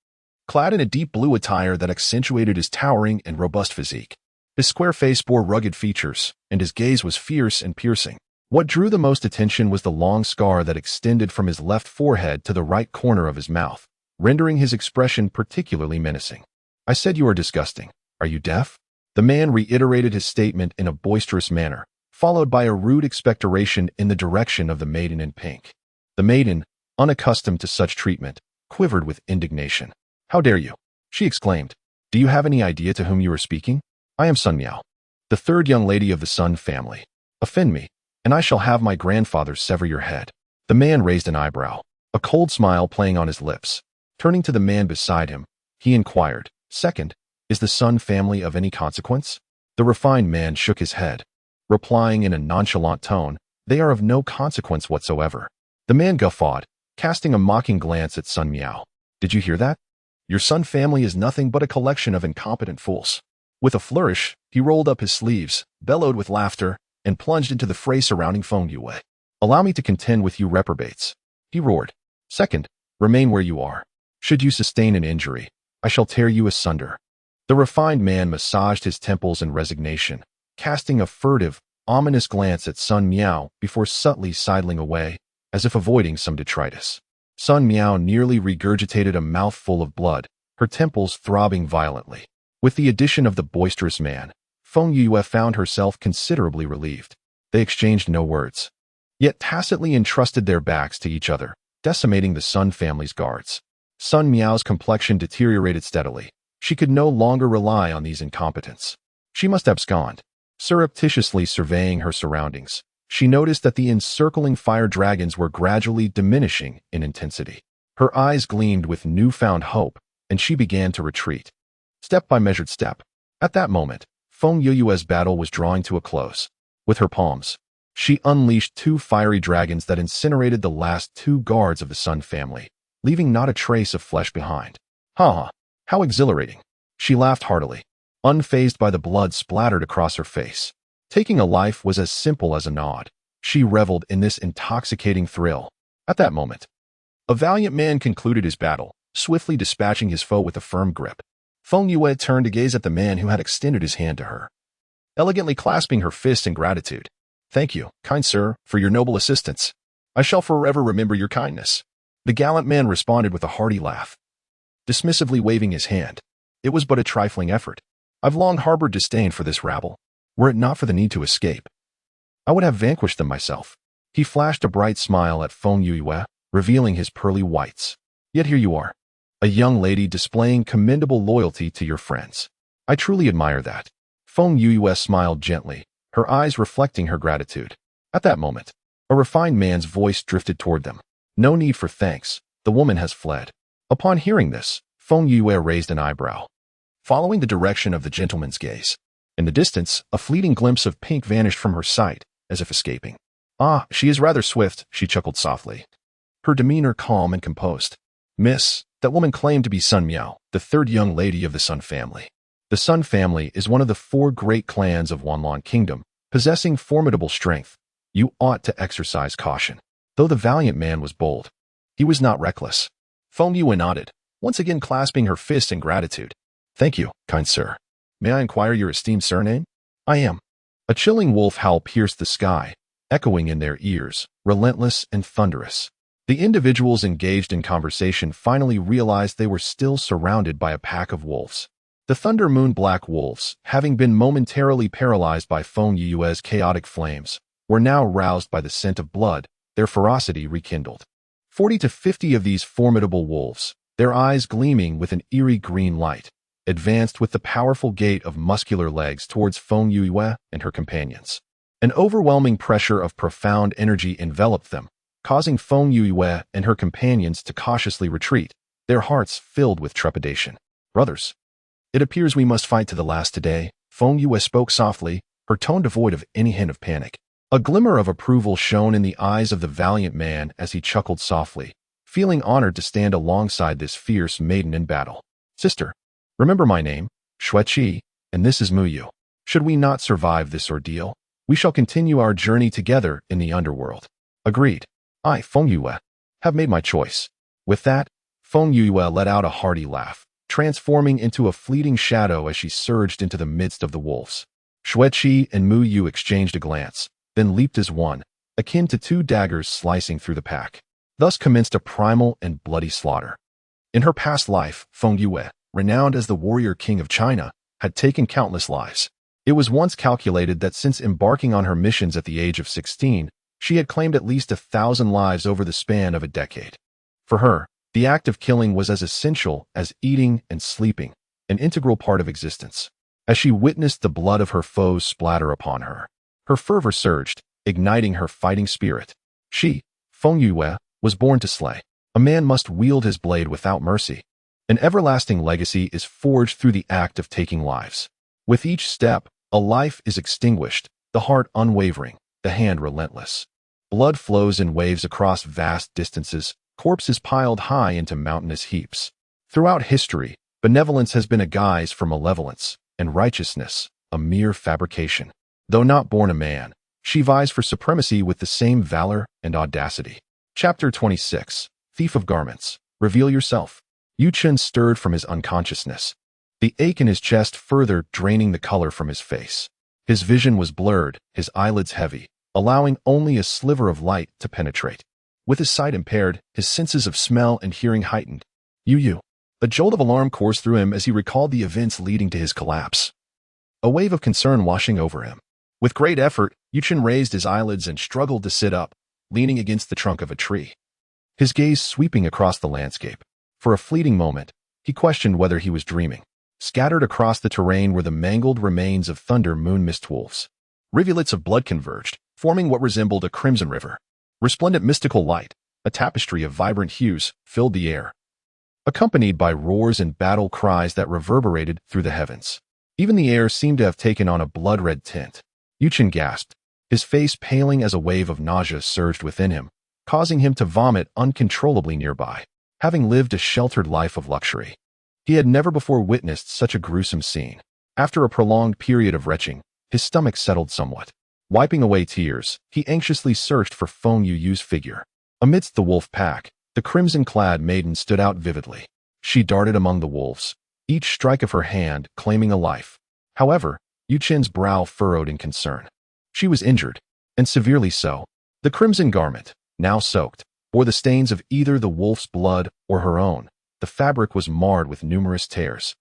clad in a deep blue attire that accentuated his towering and robust physique. His square face bore rugged features, and his gaze was fierce and piercing. What drew the most attention was the long scar that extended from his left forehead to the right corner of his mouth, rendering his expression particularly menacing. I said you are disgusting. Are you deaf? The man reiterated his statement in a boisterous manner, followed by a rude expectoration in the direction of the maiden in pink. The maiden, unaccustomed to such treatment, quivered with indignation. How dare you? She exclaimed. Do you have any idea to whom you are speaking? I am Sun Miao, the 3rd young lady of the Sun family. Offend me, and I shall have my grandfather sever your head. The man raised an eyebrow, a cold smile playing on his lips. Turning to the man beside him, he inquired, Second, is the Sun family of any consequence? The refined man shook his head, replying in a nonchalant tone, "They are of no consequence whatsoever." The man guffawed, casting a mocking glance at Sun Miao. "Did you hear that? Your Sun family is nothing but a collection of incompetent fools." With a flourish, he rolled up his sleeves, bellowed with laughter, and plunged into the fray surrounding Feng Yue. "Allow me to contend with you reprobates," he roared. "Second, remain where you are. Should you sustain an injury, I shall tear you asunder." The refined man massaged his temples in resignation, casting a furtive, ominous glance at Sun Miao before subtly sidling away, as if avoiding some detritus. Sun Miao nearly regurgitated a mouthful of blood, her temples throbbing violently. With the addition of the boisterous man, Feng Yue found herself considerably relieved. They exchanged no words, yet tacitly entrusted their backs to each other, decimating the Sun family's guards. Sun Miao's complexion deteriorated steadily. She could no longer rely on these incompetents. She must abscond. Surreptitiously surveying her surroundings, she noticed that the encircling fire dragons were gradually diminishing in intensity. Her eyes gleamed with newfound hope, and she began to retreat, step by measured step. At that moment, Feng Yue's battle was drawing to a close. With her palms, she unleashed 2 fiery dragons that incinerated the last 2 guards of the Sun family, leaving not a trace of flesh behind. Ha! How exhilarating! She laughed heartily, unfazed by the blood splattered across her face. Taking a life was as simple as a nod. She reveled in this intoxicating thrill. At that moment, a valiant man concluded his battle, swiftly dispatching his foe with a firm grip. Feng Yue turned to gaze at the man who had extended his hand to her, elegantly clasping her fist in gratitude. "Thank you, kind sir, for your noble assistance. I shall forever remember your kindness." The gallant man responded with a hearty laugh, dismissively waving his hand. "It was but a trifling effort. I've long harbored disdain for this rabble. Were it not for the need to escape, I would have vanquished them myself." He flashed a bright smile at Feng Yue, revealing his pearly whites. "Yet here you are, a young lady displaying commendable loyalty to your friends. I truly admire that." Feng Yue smiled gently, her eyes reflecting her gratitude. At that moment, a refined man's voice drifted toward them. "No need for thanks. The woman has fled." Upon hearing this, Feng Yue raised an eyebrow, following the direction of the gentleman's gaze. In the distance, a fleeting glimpse of pink vanished from her sight, as if escaping. "Ah, she is rather swift," she chuckled softly, her demeanor calm and composed. "Miss, that woman claimed to be Sun Miao, the 3rd young lady of the Sun family. The Sun family is one of the 4 great clans of Wanlan Kingdom, possessing formidable strength. You ought to exercise caution." Though the valiant man was bold, he was not reckless. Feng Yue nodded, once again clasping her fist in gratitude. "Thank you, kind sir. May I inquire your esteemed surname?" "I am." A chilling wolf howl pierced the sky, echoing in their ears, relentless and thunderous. The individuals engaged in conversation finally realized they were still surrounded by a pack of wolves. The Thunder Moon Black Wolves, having been momentarily paralyzed by Feng Yue's chaotic flames, were now roused by the scent of blood, their ferocity rekindled. 40 to 50 of these formidable wolves, their eyes gleaming with an eerie green light, advanced with the powerful gait of muscular legs towards Feng Yue and her companions. An overwhelming pressure of profound energy enveloped them, causing Feng Yue and her companions to cautiously retreat, their hearts filled with trepidation. "Brothers, it appears we must fight to the last today," Feng Yue spoke softly, her tone devoid of any hint of panic. A glimmer of approval shone in the eyes of the valiant man as he chuckled softly, feeling honored to stand alongside this fierce maiden in battle. "Sister, remember my name, Xueqi, and this is Muyu. Should we not survive this ordeal, we shall continue our journey together in the underworld." "Agreed. I, Feng Yue, have made my choice." With that, Feng Yue let out a hearty laugh, transforming into a fleeting shadow as she surged into the midst of the wolves. Xueqi and Muyu exchanged a glance, then leaped as one, akin to 2 daggers slicing through the pack. Thus commenced a primal and bloody slaughter. In her past life, Feng Yue, renowned as the warrior king of China, had taken countless lives. It was once calculated that since embarking on her missions at the age of 16, she had claimed at least 1,000 lives over the span of a decade. For her, the act of killing was as essential as eating and sleeping, an integral part of existence. As she witnessed the blood of her foes splatter upon her, her fervor surged, igniting her fighting spirit. She, Feng Yue, was born to slay. A man must wield his blade without mercy. An everlasting legacy is forged through the act of taking lives. With each step, A life is extinguished, the heart unwavering, the hand relentless. Blood flows in waves across vast distances, corpses piled high into mountainous heaps. Throughout history, benevolence has been a guise for malevolence, and righteousness, a mere fabrication. Though not born a man, she vies for supremacy with the same valor and audacity. Chapter 26. Thief of Garments. Reveal yourself. Yu-Chen stirred from his unconsciousness, the ache in his chest further draining the color from his face. His vision was blurred, his eyelids heavy, allowing only a sliver of light to penetrate. With his sight impaired, his senses of smell and hearing heightened. Yu. A jolt of alarm coursed through him as he recalled the events leading to his collapse. A wave of concern washing over him. With great effort, Yu-Chen raised his eyelids and struggled to sit up, leaning against the trunk of a tree. His gaze sweeping across the landscape. For a fleeting moment, he questioned whether he was dreaming. Scattered across the terrain were the mangled remains of thunder moon mist wolves. Rivulets of blood converged, forming what resembled a crimson river. Resplendent mystical light, a tapestry of vibrant hues, filled the air, accompanied by roars and battle cries that reverberated through the heavens. Even the air seemed to have taken on a blood-red tint. Yu-Chen gasped, his face paling as a wave of nausea surged within him, causing him to vomit uncontrollably nearby. Having lived a sheltered life of luxury, he had never before witnessed such a gruesome scene. After a prolonged period of retching, his stomach settled somewhat. Wiping away tears, he anxiously searched for Feng Yu's figure. Amidst the wolf pack, the crimson-clad maiden stood out vividly. She darted among the wolves, each strike of her hand claiming a life. However, Yu-Chen's brow furrowed in concern. She was injured, and severely so. The crimson garment, now soaked, bore the stains of either the wolf's blood or her own. The fabric was marred with numerous tears,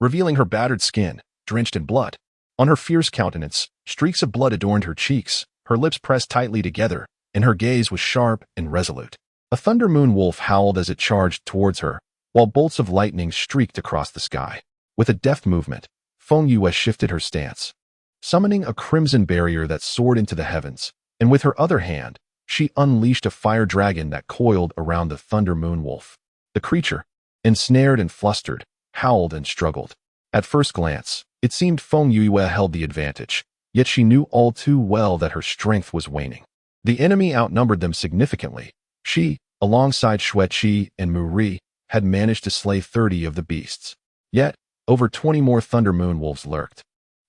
revealing her battered skin, drenched in blood. On her fierce countenance, streaks of blood adorned her cheeks, her lips pressed tightly together, and her gaze was sharp and resolute. A thunder moon wolf howled as it charged towards her, while bolts of lightning streaked across the sky. With a deft movement, Feng Yue shifted her stance, summoning a crimson barrier that soared into the heavens, and with her other hand, she unleashed a fire dragon that coiled around the thunder moon wolf. The creature, ensnared and flustered, howled and struggled. At first glance, it seemed Feng Yue held the advantage, yet she knew all too well that her strength was waning. The enemy outnumbered them significantly. She, alongside Xueqi and Mu Ri, had managed to slay 30 of the beasts. Yet, over 20 more thunder moon wolves lurked,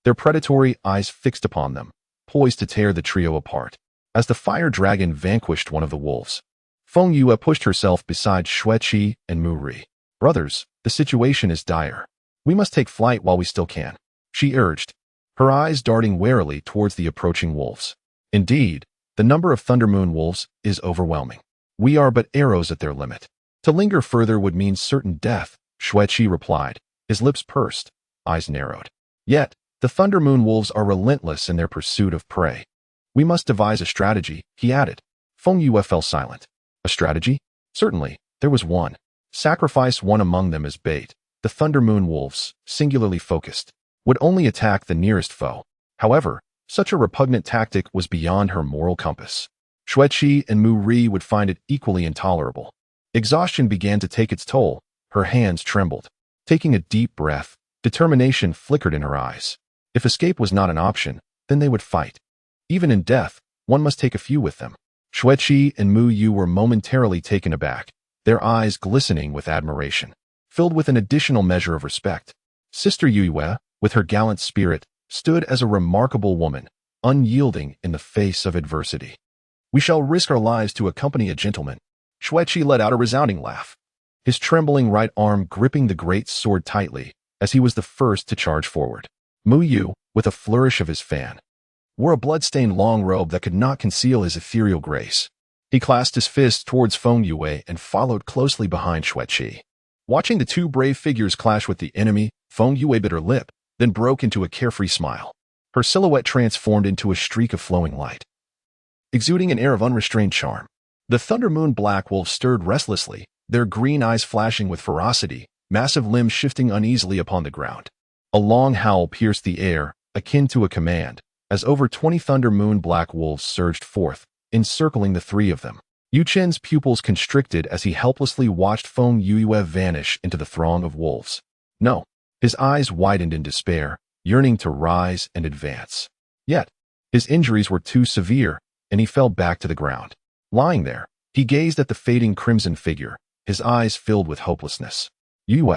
their predatory eyes fixed upon them, poised to tear the trio apart. As the fire dragon vanquished one of the wolves, Feng Yue pushed herself beside Xueqi and Mu Ri. "Brothers, the situation is dire. We must take flight while we still can," she urged, her eyes darting warily towards the approaching wolves. Indeed, the number of thunder moon wolves is overwhelming. We are but arrows at their limit. To linger further would mean certain death, Xueqi replied, his lips pursed, eyes narrowed. Yet, the thunder moon wolves are relentless in their pursuit of prey. We must devise a strategy, he added. Feng Yue fell silent. A strategy? Certainly, there was one. Sacrifice one among them as bait. The thunder moon wolves, singularly focused, would only attack the nearest foe. However, such a repugnant tactic was beyond her moral compass. Xueqi and Mu Ri would find it equally intolerable. Exhaustion began to take its toll. Her hands trembled. Taking a deep breath, determination flickered in her eyes. If escape was not an option, then they would fight. Even in death, one must take a few with them. Xueqi and Mu Yu were momentarily taken aback, their eyes glistening with admiration, filled with an additional measure of respect. Sister Yue, with her gallant spirit, stood as a remarkable woman, unyielding in the face of adversity. "We shall risk our lives to accompany a gentleman." Xueqi let out a resounding laugh, his trembling right arm gripping the great sword tightly as he was the first to charge forward. Mu Yu, with a flourish of his fan, wore a blood-stained long robe that could not conceal his ethereal grace. He clasped his fists towards Feng Yue and followed closely behind Xueqi. Watching the two brave figures clash with the enemy, Feng Yue bit her lip, then broke into a carefree smile. Her silhouette transformed into a streak of flowing light, exuding an air of unrestrained charm. The thunder moon black wolves stirred restlessly, their green eyes flashing with ferocity, massive limbs shifting uneasily upon the ground. A long howl pierced the air, akin to a command, as over 20 thunder moon black wolves surged forth, encircling the three of them. Yu-Chen's pupils constricted as he helplessly watched Feng Yue vanish into the throng of wolves. No. His eyes widened in despair, yearning to rise and advance. Yet, his injuries were too severe, and he fell back to the ground. Lying there, he gazed at the fading crimson figure, his eyes filled with hopelessness. Yue.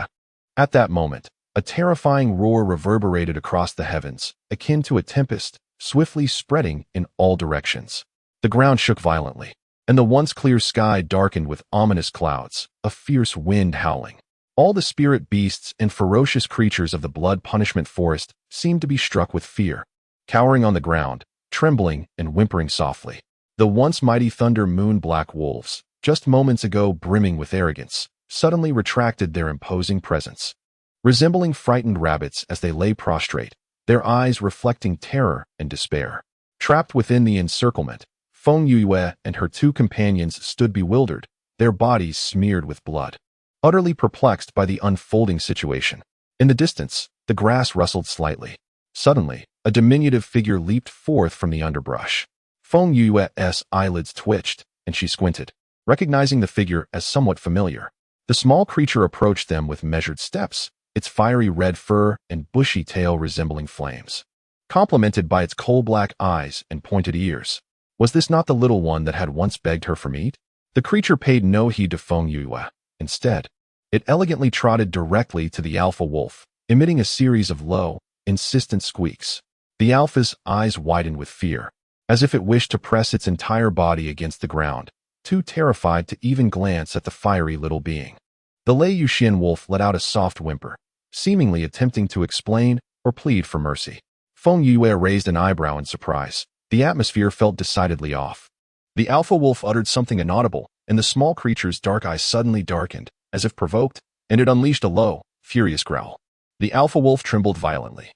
At that moment, a terrifying roar reverberated across the heavens, akin to a tempest, swiftly spreading in all directions. The ground shook violently, and the once clear sky darkened with ominous clouds, a fierce wind howling. All the spirit beasts and ferocious creatures of the blood punishment forest seemed to be struck with fear, cowering on the ground, trembling and whimpering softly. The once mighty thunder moon black wolves, just moments ago brimming with arrogance, suddenly retracted their imposing presence. Resembling frightened rabbits as they lay prostrate, their eyes reflecting terror and despair. Trapped within the encirclement, Feng Yue and her two companions stood bewildered, their bodies smeared with blood, utterly perplexed by the unfolding situation. In the distance, the grass rustled slightly. Suddenly, a diminutive figure leaped forth from the underbrush. Feng Yue's eyelids twitched, and she squinted, recognizing the figure as somewhat familiar. The small creature approached them with measured steps, its fiery red fur and bushy tail resembling flames, complemented by its coal-black eyes and pointed ears. Was this not the little one that had once begged her for meat? The creature paid no heed to Feng Yue. Instead, it elegantly trotted directly to the alpha wolf, emitting a series of low, insistent squeaks. The alpha's eyes widened with fear, as if it wished to press its entire body against the ground, too terrified to even glance at the fiery little being. The Lei Yuxian wolf let out a soft whimper, seemingly attempting to explain or plead for mercy. Feng Yue raised an eyebrow in surprise. The atmosphere felt decidedly off. The alpha wolf uttered something inaudible, and the small creature's dark eyes suddenly darkened, as if provoked, and it unleashed a low, furious growl. The alpha wolf trembled violently,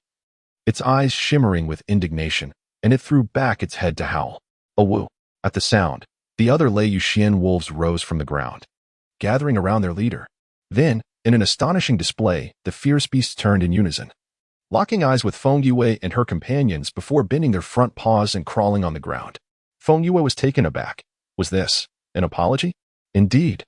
its eyes shimmering with indignation, and it threw back its head to howl. A woo. At the sound, the other Lei Yuxian wolves rose from the ground, gathering around their leader. Then, in an astonishing display, the fierce beasts turned in unison, locking eyes with Feng Yue and her companions before bending their front paws and crawling on the ground. Feng Yue was taken aback. Was this an apology? Indeed.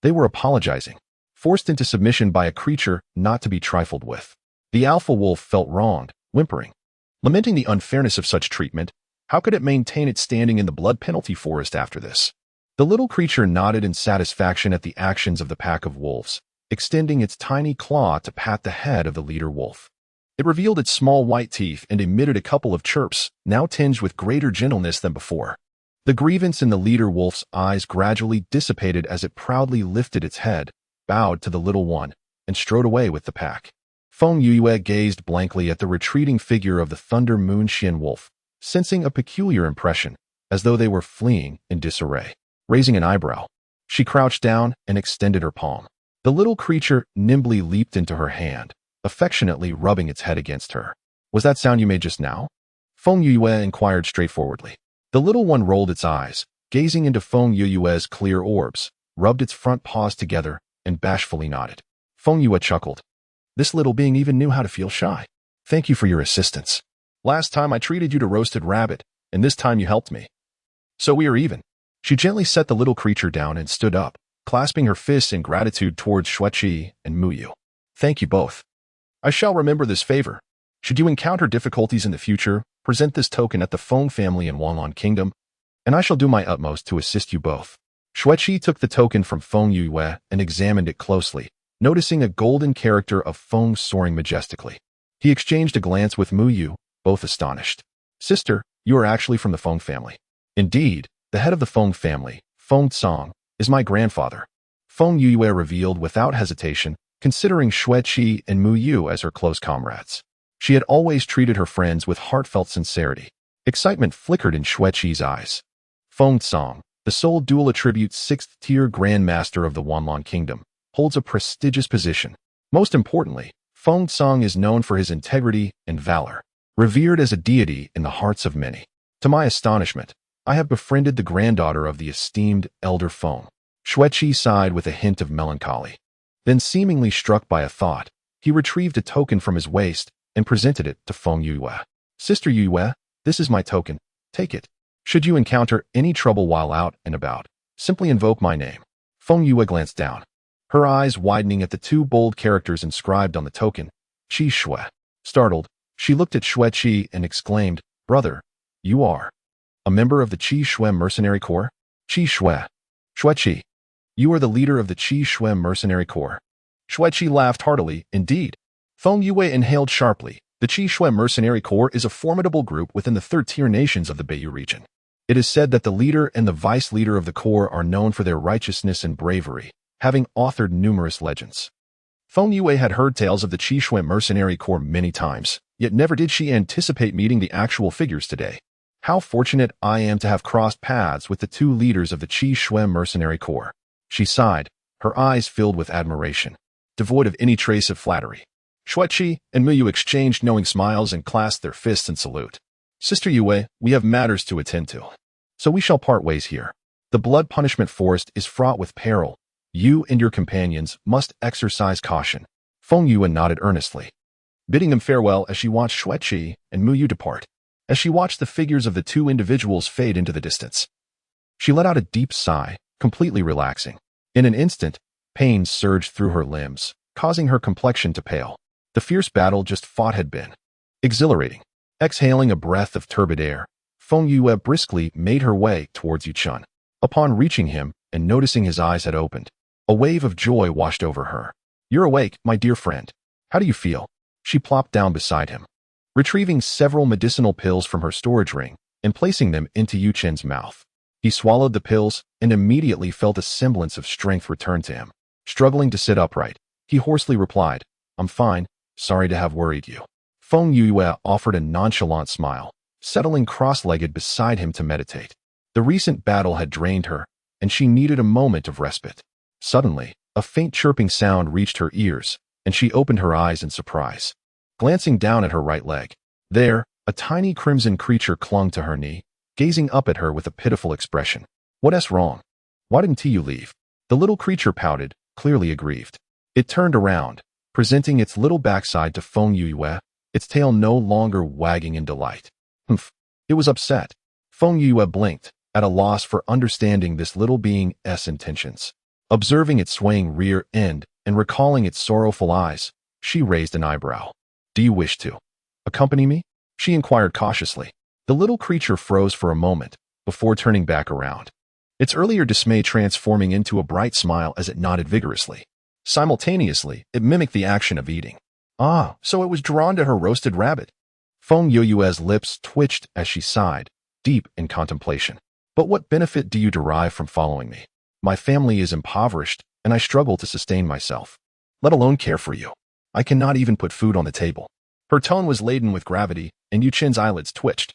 They were apologizing, forced into submission by a creature not to be trifled with. The alpha wolf felt wronged, whimpering, lamenting the unfairness of such treatment. How could it maintain its standing in the blood penalty forest after this? The little creature nodded in satisfaction at the actions of the pack of wolves, extending its tiny claw to pat the head of the leader wolf. It revealed its small white teeth and emitted a couple of chirps, now tinged with greater gentleness than before. The grievance in the leader wolf's eyes gradually dissipated as it proudly lifted its head, bowed to the little one, and strode away with the pack. Feng Yue gazed blankly at the retreating figure of the Thunder Moon Xian wolf, sensing a peculiar impression, as though they were fleeing in disarray. Raising an eyebrow, she crouched down and extended her palm. The little creature nimbly leaped into her hand, affectionately rubbing its head against her. Was that sound you made just now? Feng Yue inquired straightforwardly. The little one rolled its eyes, gazing into Feng Yue's clear orbs, rubbed its front paws together, and bashfully nodded. Feng Yue chuckled. This little being even knew how to feel shy. Thank you for your assistance. Last time I treated you to roasted rabbit, and this time you helped me. So we are even. She gently set the little creature down and stood up, clasping her fists in gratitude towards Xueqi and Muyu. Thank you both. I shall remember this favor. Should you encounter difficulties in the future, present this token at the Feng family in Wanlong Kingdom, and I shall do my utmost to assist you both. Xueqi took the token from Feng Yue and examined it closely, noticing a golden character of Feng soaring majestically. He exchanged a glance with Muyu, both astonished. Sister, you are actually from the Feng family. Indeed, the head of the Feng family, Feng Tsang, is my grandfather. Feng Yue revealed without hesitation, considering Xueqi and Muyu as her close comrades. She had always treated her friends with heartfelt sincerity. Excitement flickered in Xueqi's eyes. Feng Tsang, the sole dual attribute 6th-tier Grandmaster of the Wanlong Kingdom, holds a prestigious position. Most importantly, Feng Tsang is known for his integrity and valor, revered as a deity in the hearts of many. To my astonishment, I have befriended the granddaughter of the esteemed Elder Feng. Xueqi sighed with a hint of melancholy. Then, seemingly struck by a thought, he retrieved a token from his waist and presented it to Feng Yue. Sister Yue, this is my token. Take it. Should you encounter any trouble while out and about, simply invoke my name. Feng Yue glanced down, her eyes widening at the two bold characters inscribed on the token. Qi Shui. Startled, She looked at Xueqi and exclaimed, "Brother, you are a member of the Qi Shui Mercenary Corps?" Qi Shui. Xueqi, you are the leader of the Qi Shui Mercenary Corps. Xueqi laughed heartily. Indeed. Feng Yue inhaled sharply. The Qi Shui Mercenary Corps is a formidable group within the third-tier nations of the Beiyu region. It is said that the leader and the vice-leader of the Corps are known for their righteousness and bravery, having authored numerous legends. Feng Yue had heard tales of the Qi Shui Mercenary Corps many times, yet never did she anticipate meeting the actual figures today. How fortunate I am to have crossed paths with the two leaders of the Qi Shui Mercenary Corps. She sighed, her eyes filled with admiration, devoid of any trace of flattery. Xueqi and Muyu exchanged knowing smiles and clasped their fists in salute. Sister Yue, we have matters to attend to, so we shall part ways here. The blood punishment forest is fraught with peril. You and your companions must exercise caution. Feng Yue nodded earnestly, bidding them farewell as she watched Xueqi and Muyu depart. As she watched the figures of the two individuals fade into the distance, she let out a deep sigh, completely relaxing. In an instant, pain surged through her limbs, causing her complexion to pale. The fierce battle just fought had been exhilarating. Exhaling a breath of turbid air, Feng Yue briskly made her way towards Yuchun. Upon reaching him and noticing his eyes had opened, a wave of joy washed over her. "You're awake, my dear friend. How do you feel?" She plopped down beside him, retrieving several medicinal pills from her storage ring and placing them into Yuchun's mouth. He swallowed the pills and immediately felt a semblance of strength return to him. Struggling to sit upright, he hoarsely replied, "I'm fine, sorry to have worried you." Feng Yue offered a nonchalant smile, settling cross-legged beside him to meditate. The recent battle had drained her, and she needed a moment of respite. Suddenly, a faint chirping sound reached her ears, and she opened her eyes in surprise. Glancing down at her right leg, there, a tiny crimson creature clung to her knee, gazing up at her with a pitiful expression. "What's wrong? Why didn't you leave?" The little creature pouted, clearly aggrieved. It turned around, presenting its little backside to Feng Yue, its tail no longer wagging in delight. Humph. It was upset. Feng Yue blinked, at a loss for understanding this little being's intentions. Observing its swaying rear end and recalling its sorrowful eyes, she raised an eyebrow. "Do you wish to accompany me?" she inquired cautiously. The little creature froze for a moment, before turning back around, its earlier dismay transforming into a bright smile as it nodded vigorously. Simultaneously, it mimicked the action of eating. Ah, so it was drawn to her roasted rabbit. Feng Yue's lips twitched as she sighed, deep in contemplation. "But what benefit do you derive from following me? My family is impoverished, and I struggle to sustain myself, let alone care for you. I cannot even put food on the table." Her tone was laden with gravity, and Yuchen's eyelids twitched,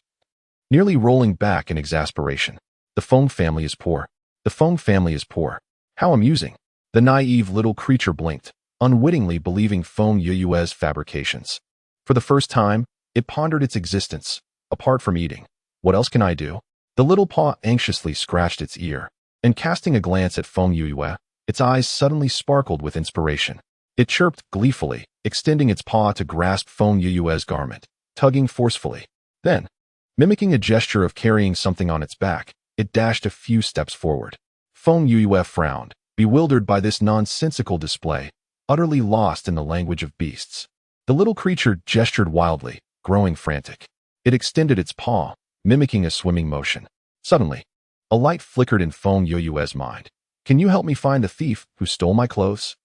nearly rolling back in exasperation. "The Feng family is poor. The Feng family is poor. How amusing." The naive little creature blinked, unwittingly believing Feng Yue's fabrications. For the first time, it pondered its existence, apart from eating. "What else can I do?" The little paw anxiously scratched its ear, and casting a glance at Feng Yue, its eyes suddenly sparkled with inspiration. It chirped gleefully, extending its paw to grasp Feng Yue's garment, tugging forcefully. Then, mimicking a gesture of carrying something on its back, it dashed a few steps forward. Feng Yue frowned, bewildered by this nonsensical display, utterly lost in the language of beasts. The little creature gestured wildly, growing frantic. It extended its paw, mimicking a swimming motion. Suddenly, a light flickered in Feng Yue's mind. "Can you help me find the thief who stole my clothes?"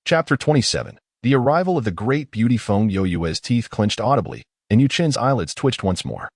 Chapter 27. The arrival of the great beauty. Feng Yue's teeth clenched audibly, and Yuchen's eyelids twitched once more,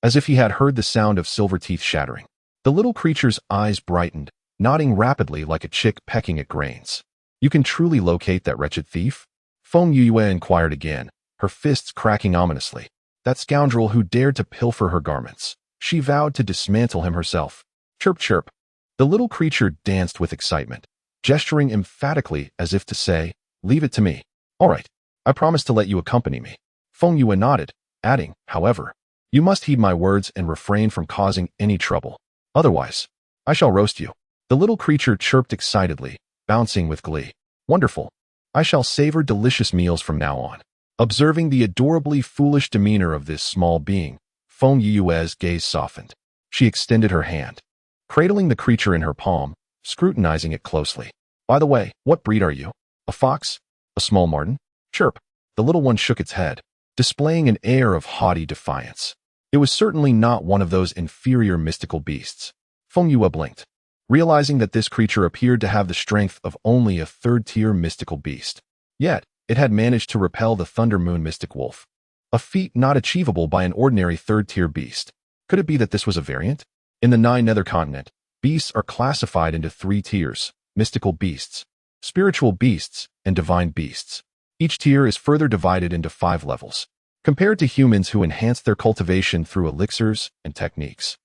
as if he had heard the sound of silver teeth shattering. The little creature's eyes brightened, nodding rapidly like a chick pecking at grains. "You can truly locate that wretched thief?" Feng Yue inquired again, her fists cracking ominously. "That scoundrel who dared to pilfer her garments. She vowed to dismantle him herself." Chirp, chirp. The little creature danced with excitement, gesturing emphatically as if to say, "Leave it to me." "All right, I promise to let you accompany me." Feng Yue nodded, adding, "However, you must heed my words and refrain from causing any trouble. Otherwise, I shall roast you." The little creature chirped excitedly, bouncing with glee. "Wonderful. I shall savor delicious meals from now on." Observing the adorably foolish demeanor of this small being, Feng Yue's gaze softened. She extended her hand, cradling the creature in her palm, scrutinizing it closely. "By the way, what breed are you? A fox? A small marten?" "Chirp." The little one shook its head, displaying an air of haughty defiance. It was certainly not one of those inferior mystical beasts. Feng Yue blinked, realizing that this creature appeared to have the strength of only a third-tier mystical beast. Yet, it had managed to repel the Thunder Moon Mystic Wolf, a feat not achievable by an ordinary third-tier beast. Could it be that this was a variant? In the Nine Nether Continent, beasts are classified into 3 tiers: mystical beasts, spiritual beasts, and divine beasts. Each tier is further divided into 5 levels. Compared to humans who enhance their cultivation through elixirs and techniques,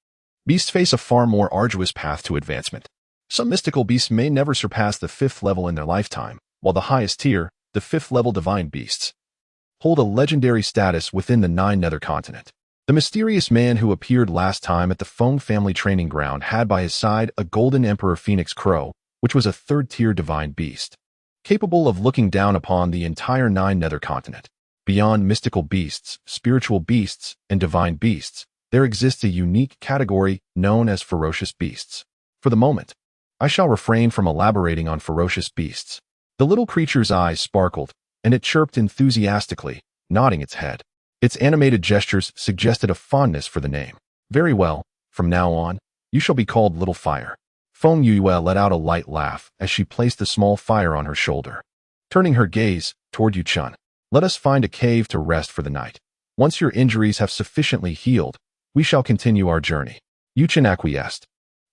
beasts face a far more arduous path to advancement. Some mystical beasts may never surpass the 5th level in their lifetime, while the highest tier, the 5th level divine beasts, hold a legendary status within the Nine Nether Continent. The mysterious man who appeared last time at the Feng family training ground had by his side a golden emperor phoenix crow, which was a 3rd-tier divine beast, capable of looking down upon the entire Nine Nether Continent. Beyond mystical beasts, spiritual beasts, and divine beasts, there exists a unique category known as ferocious beasts. For the moment, I shall refrain from elaborating on ferocious beasts. The little creature's eyes sparkled, and it chirped enthusiastically, nodding its head. Its animated gestures suggested a fondness for the name. Very well, from now on, you shall be called Little Fire. Feng Yue let out a light laugh as she placed the small fire on her shoulder. Turning her gaze toward Yu Chun, let us find a cave to rest for the night. Once your injuries have sufficiently healed, we shall continue our journey. Yu Chun acquiesced,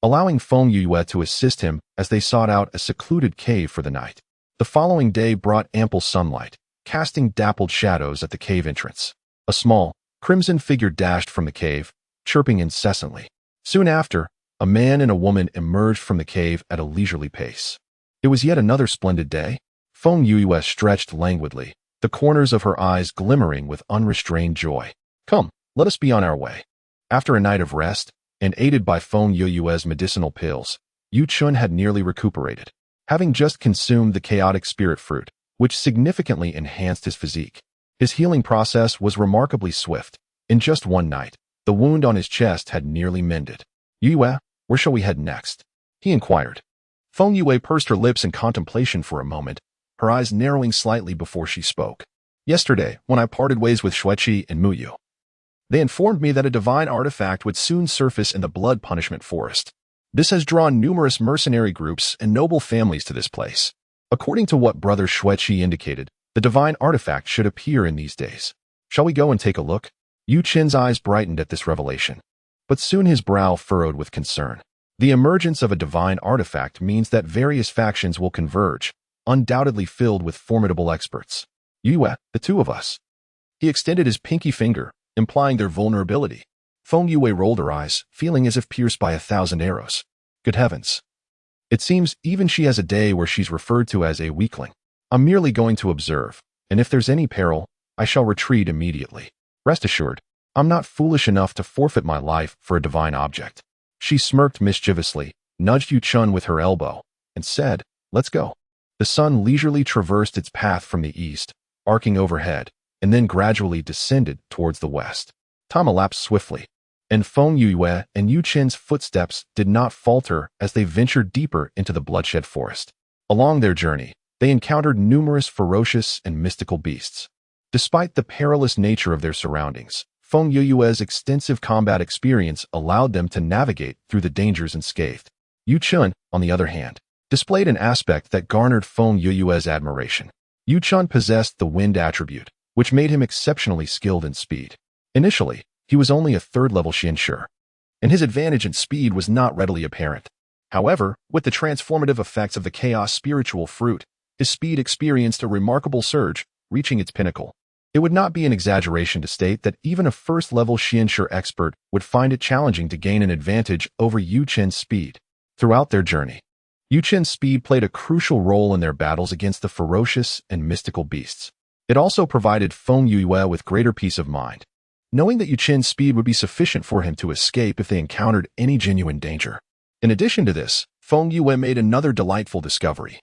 allowing Feng Yue to assist him as they sought out a secluded cave for the night. The following day brought ample sunlight, casting dappled shadows at the cave entrance. A small, crimson figure dashed from the cave, chirping incessantly. Soon after, a man and a woman emerged from the cave at a leisurely pace. It was yet another splendid day. Feng Yue stretched languidly, the corners of her eyes glimmering with unrestrained joy. Come, let us be on our way. After a night of rest, and aided by Feng Yue's medicinal pills, Yu Chun had nearly recuperated, having just consumed the chaotic spirit fruit, which significantly enhanced his physique. His healing process was remarkably swift. In just one night, the wound on his chest had nearly mended. Yue, where shall we head next? He inquired. Feng Yue pursed her lips in contemplation for a moment, her eyes narrowing slightly before she spoke. Yesterday, when I parted ways with Xueqi and Muyu, they informed me that a divine artifact would soon surface in the blood punishment forest. This has drawn numerous mercenary groups and noble families to this place. According to what Brother Xueqi indicated, the divine artifact should appear in these days. Shall we go and take a look? Yu Chin's eyes brightened at this revelation, but soon his brow furrowed with concern. The emergence of a divine artifact means that various factions will converge, undoubtedly filled with formidable experts. Yue, the 2 of us. He extended his pinky finger, implying their vulnerability. Feng Yue rolled her eyes, feeling as if pierced by 1,000 arrows. Good heavens. It seems even she has a day where she's referred to as a weakling. I'm merely going to observe, and if there's any peril, I shall retreat immediately. Rest assured, I'm not foolish enough to forfeit my life for a divine object. She smirked mischievously, nudged Yu Chun with her elbow, and said, let's go. The sun leisurely traversed its path from the east, arcing overhead, and then gradually descended towards the west. Time elapsed swiftly, and Feng Yue and Yu Chin's footsteps did not falter as they ventured deeper into the bloodshed forest. Along their journey, they encountered numerous ferocious and mystical beasts. Despite the perilous nature of their surroundings, Feng Yue's extensive combat experience allowed them to navigate through the dangers unscathed. Yu Chun, on the other hand, displayed an aspect that garnered Feng Yue's admiration. Yu Chun possessed the wind attribute, which made him exceptionally skilled in speed. Initially, he was only a 3rd-level xianshi, and his advantage in speed was not readily apparent. However, with the transformative effects of the chaos spiritual fruit, his speed experienced a remarkable surge, reaching its pinnacle. It would not be an exaggeration to state that even a 1st-level xianshi expert would find it challenging to gain an advantage over Yu Chin's speed. Throughout their journey, Yu Chin's speed played a crucial role in their battles against the ferocious and mystical beasts. It also provided Feng Yue with greater peace of mind, knowing that Yu Chin's speed would be sufficient for him to escape if they encountered any genuine danger. In addition to this, Feng Yue made another delightful discovery,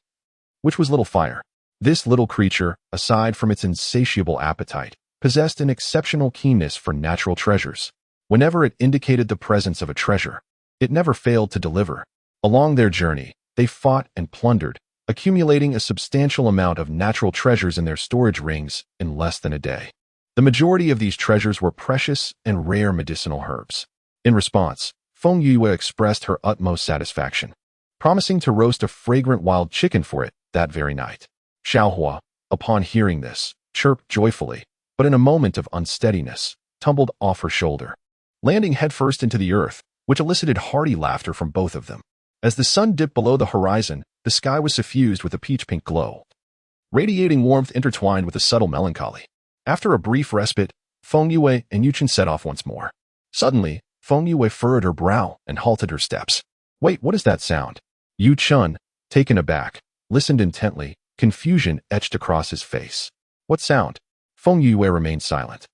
which was Little Fire. This little creature, aside from its insatiable appetite, possessed an exceptional keenness for natural treasures. Whenever it indicated the presence of a treasure, it never failed to deliver. Along their journey, they fought and plundered, accumulating a substantial amount of natural treasures in their storage rings in less than a day. The majority of these treasures were precious and rare medicinal herbs. In response, Feng Yue expressed her utmost satisfaction, promising to roast a fragrant wild chicken for it that very night. Xiaohua, upon hearing this, chirped joyfully, but in a moment of unsteadiness, tumbled off her shoulder, landing headfirst into the earth, which elicited hearty laughter from both of them. As the sun dipped below the horizon, the sky was suffused with a peach-pink glow, radiating warmth intertwined with a subtle melancholy. After a brief respite, Feng Yue and Yuchen set off once more. Suddenly, Feng Yue furrowed her brow and halted her steps. Wait, what is that sound? Yu Chun, taken aback, listened intently, confusion etched across his face. What sound? Feng Yue remained silent.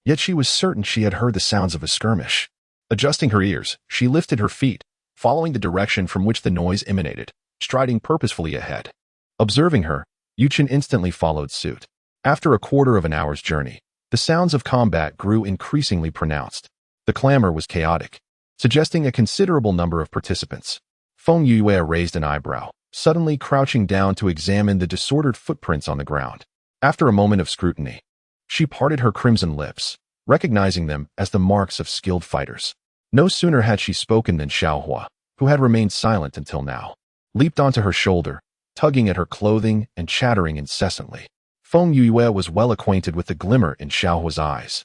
Yet she was certain she had heard the sounds of a skirmish. Adjusting her ears, she lifted her feet, following the direction from which the noise emanated, striding purposefully ahead. Observing her, Yuchen instantly followed suit. After a quarter of an hour's journey, the sounds of combat grew increasingly pronounced. The clamor was chaotic, suggesting a considerable number of participants. Feng Yue raised an eyebrow, suddenly crouching down to examine the disordered footprints on the ground. After a moment of scrutiny, she parted her crimson lips, recognizing them as the marks of skilled fighters. No sooner had she spoken than Xiaohua, who had remained silent until now, leaped onto her shoulder, tugging at her clothing and chattering incessantly. Feng Yue was well acquainted with the glimmer in Xiaohua's eyes.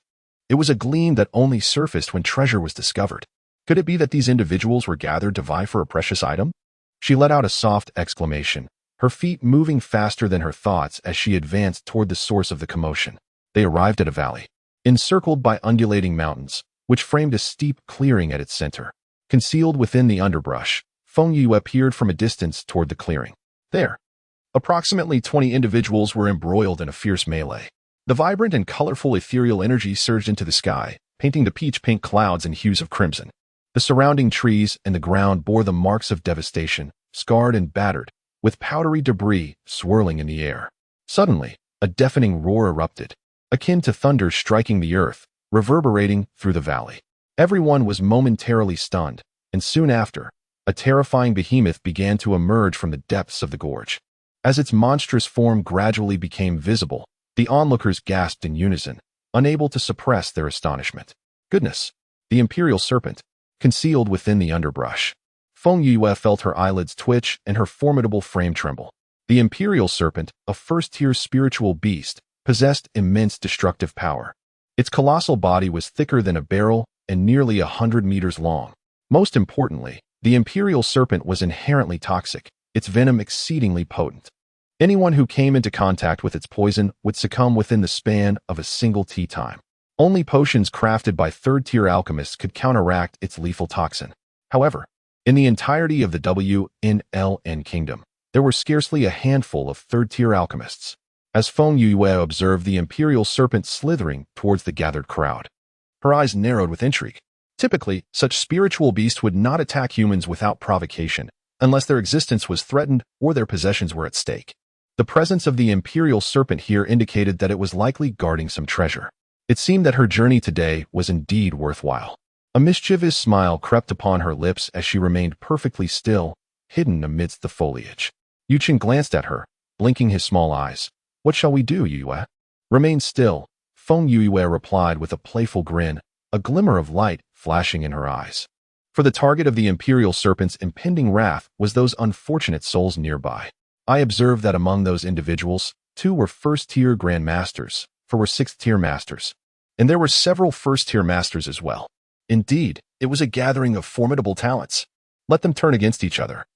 It was a gleam that only surfaced when treasure was discovered. Could it be that these individuals were gathered to vie for a precious item? She let out a soft exclamation, her feet moving faster than her thoughts as she advanced toward the source of the commotion. They arrived at a valley, encircled by undulating mountains, which framed a steep clearing at its center. Concealed within the underbrush, Feng Yue appeared from a distance toward the clearing. There, approximately 20 individuals were embroiled in a fierce melee. The vibrant and colorful ethereal energy surged into the sky, painting the peach-pink clouds in hues of crimson. The surrounding trees and the ground bore the marks of devastation, scarred and battered, with powdery debris swirling in the air. Suddenly, a deafening roar erupted, akin to thunder striking the earth, reverberating through the valley. Everyone was momentarily stunned, and soon after, a terrifying behemoth began to emerge from the depths of the gorge. As its monstrous form gradually became visible, the onlookers gasped in unison, unable to suppress their astonishment. Goodness! The Imperial Serpent, concealed within the underbrush. Feng Yue felt her eyelids twitch and her formidable frame tremble. The Imperial Serpent, a first-tier spiritual beast, possessed immense destructive power. Its colossal body was thicker than a barrel and nearly 100 meters long. Most importantly, the Imperial Serpent was inherently toxic, its venom exceedingly potent. Anyone who came into contact with its poison would succumb within the span of a single tea time. Only potions crafted by third-tier alchemists could counteract its lethal toxin. However, in the entirety of the WNLN kingdom, there were scarcely a handful of third-tier alchemists. As Feng Yue observed the Imperial Serpent slithering towards the gathered crowd, her eyes narrowed with intrigue. Typically, such spiritual beasts would not attack humans without provocation, unless their existence was threatened or their possessions were at stake. The presence of the Imperial Serpent here indicated that it was likely guarding some treasure. It seemed that her journey today was indeed worthwhile. A mischievous smile crept upon her lips as she remained perfectly still, hidden amidst the foliage. Yuchen glanced at her, blinking his small eyes. What shall we do, Yue? Remain still, Feng Yue replied with a playful grin, a glimmer of light flashing in her eyes. For the target of the Imperial Serpent's impending wrath was those unfortunate souls nearby. I observed that among those individuals, 2 were first-tier Grand Masters, 4 were 6th-tier Masters, and there were several first-tier Masters as well. Indeed, it was a gathering of formidable talents. Let them turn against each other.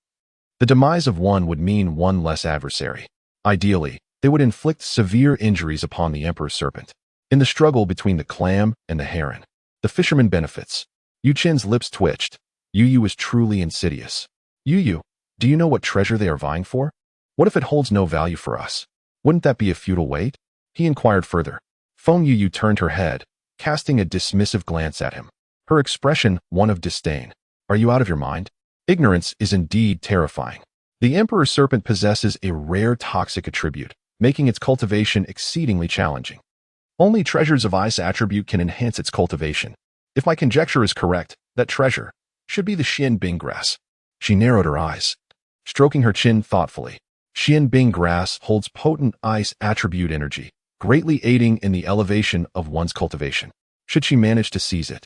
The demise of one would mean one less adversary. Ideally, they would inflict severe injuries upon the Emperor Serpent. In the struggle between the clam and the heron, the fisherman benefits. Yu Chen's lips twitched. Yu is truly insidious. Yu, do you know what treasure they are vying for? What if it holds no value for us? Wouldn't that be a futile wait? He inquired further. Feng Yu turned her head, casting a dismissive glance at him. Her expression one of disdain. Are you out of your mind? Ignorance is indeed terrifying. The Emperor Serpent possesses a rare toxic attribute, making its cultivation exceedingly challenging. Only treasures of ice attribute can enhance its cultivation. If my conjecture is correct, that treasure should be the Xian Bing grass. She narrowed her eyes, stroking her chin thoughtfully. Xian Bing grass holds potent ice attribute energy, greatly aiding in the elevation of one's cultivation. Should she manage to seize it,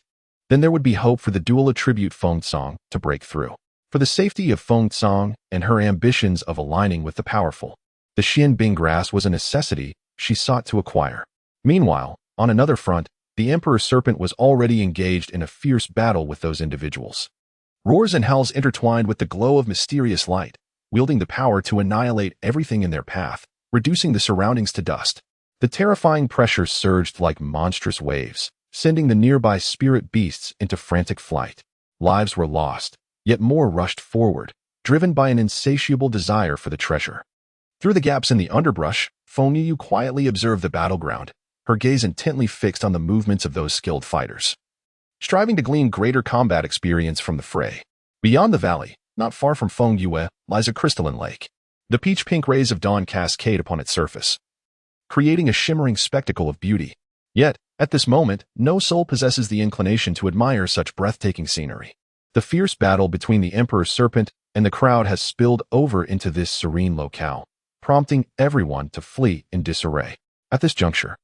then there would be hope for the dual attribute Feng Song to break through. For the safety of Feng Song and her ambitions of aligning with the powerful, the Xian Bing grass was a necessity she sought to acquire. Meanwhile, on another front, the Emperor Serpent was already engaged in a fierce battle with those individuals. Roars and howls intertwined with the glow of mysterious light, wielding the power to annihilate everything in their path, reducing the surroundings to dust. The terrifying pressure surged like monstrous waves, sending the nearby spirit beasts into frantic flight. Lives were lost, yet more rushed forward, driven by an insatiable desire for the treasure. Through the gaps in the underbrush, Feng Yu quietly observed the battleground, her gaze intently fixed on the movements of those skilled fighters, striving to glean greater combat experience from the fray. Beyond the valley, not far from Feng Yue, lies a crystalline lake. The peach-pink rays of dawn cascade upon its surface, creating a shimmering spectacle of beauty. Yet, at this moment, no soul possesses the inclination to admire such breathtaking scenery. The fierce battle between the Emperor Serpent and the crowd has spilled over into this serene locale, prompting everyone to flee in disarray. At this juncture,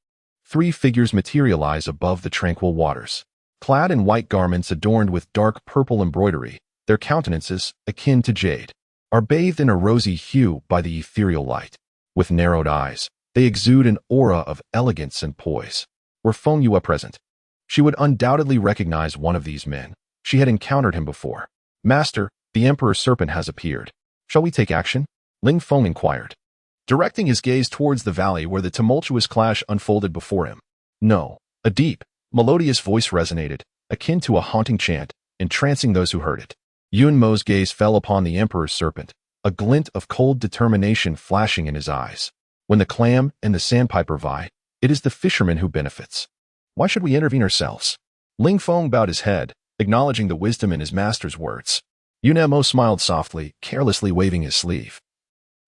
three figures materialize above the tranquil waters. Clad in white garments adorned with dark purple embroidery, their countenances, akin to jade, are bathed in a rosy hue by the ethereal light. With narrowed eyes, they exude an aura of elegance and poise. Were Feng Yue present, she would undoubtedly recognize one of these men. She had encountered him before. "Master, the Emperor Serpent has appeared. Shall we take action?" Ling Feng inquired, directing his gaze towards the valley where the tumultuous clash unfolded before him. "No." A deep, melodious voice resonated, akin to a haunting chant, entrancing those who heard it. Yun Mo's gaze fell upon the Emperor's Serpent, a glint of cold determination flashing in his eyes. When the clam and the sandpiper vie, it is the fisherman who benefits. Why should we intervene ourselves? Ling Feng bowed his head, acknowledging the wisdom in his master's words. Yun Mo smiled softly, carelessly waving his sleeve,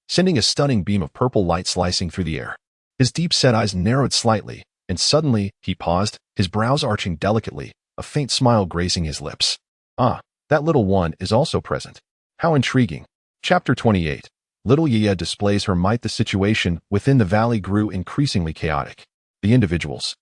sending a stunning beam of purple light slicing through the air. His deep-set eyes narrowed slightly, and suddenly he paused, his brows arching delicately, a faint smile gracing his lips. "Ah, that little one is also present. How intriguing." Chapter 28. Little Yia displays her might. The situation within the valley grew increasingly chaotic. The individuals,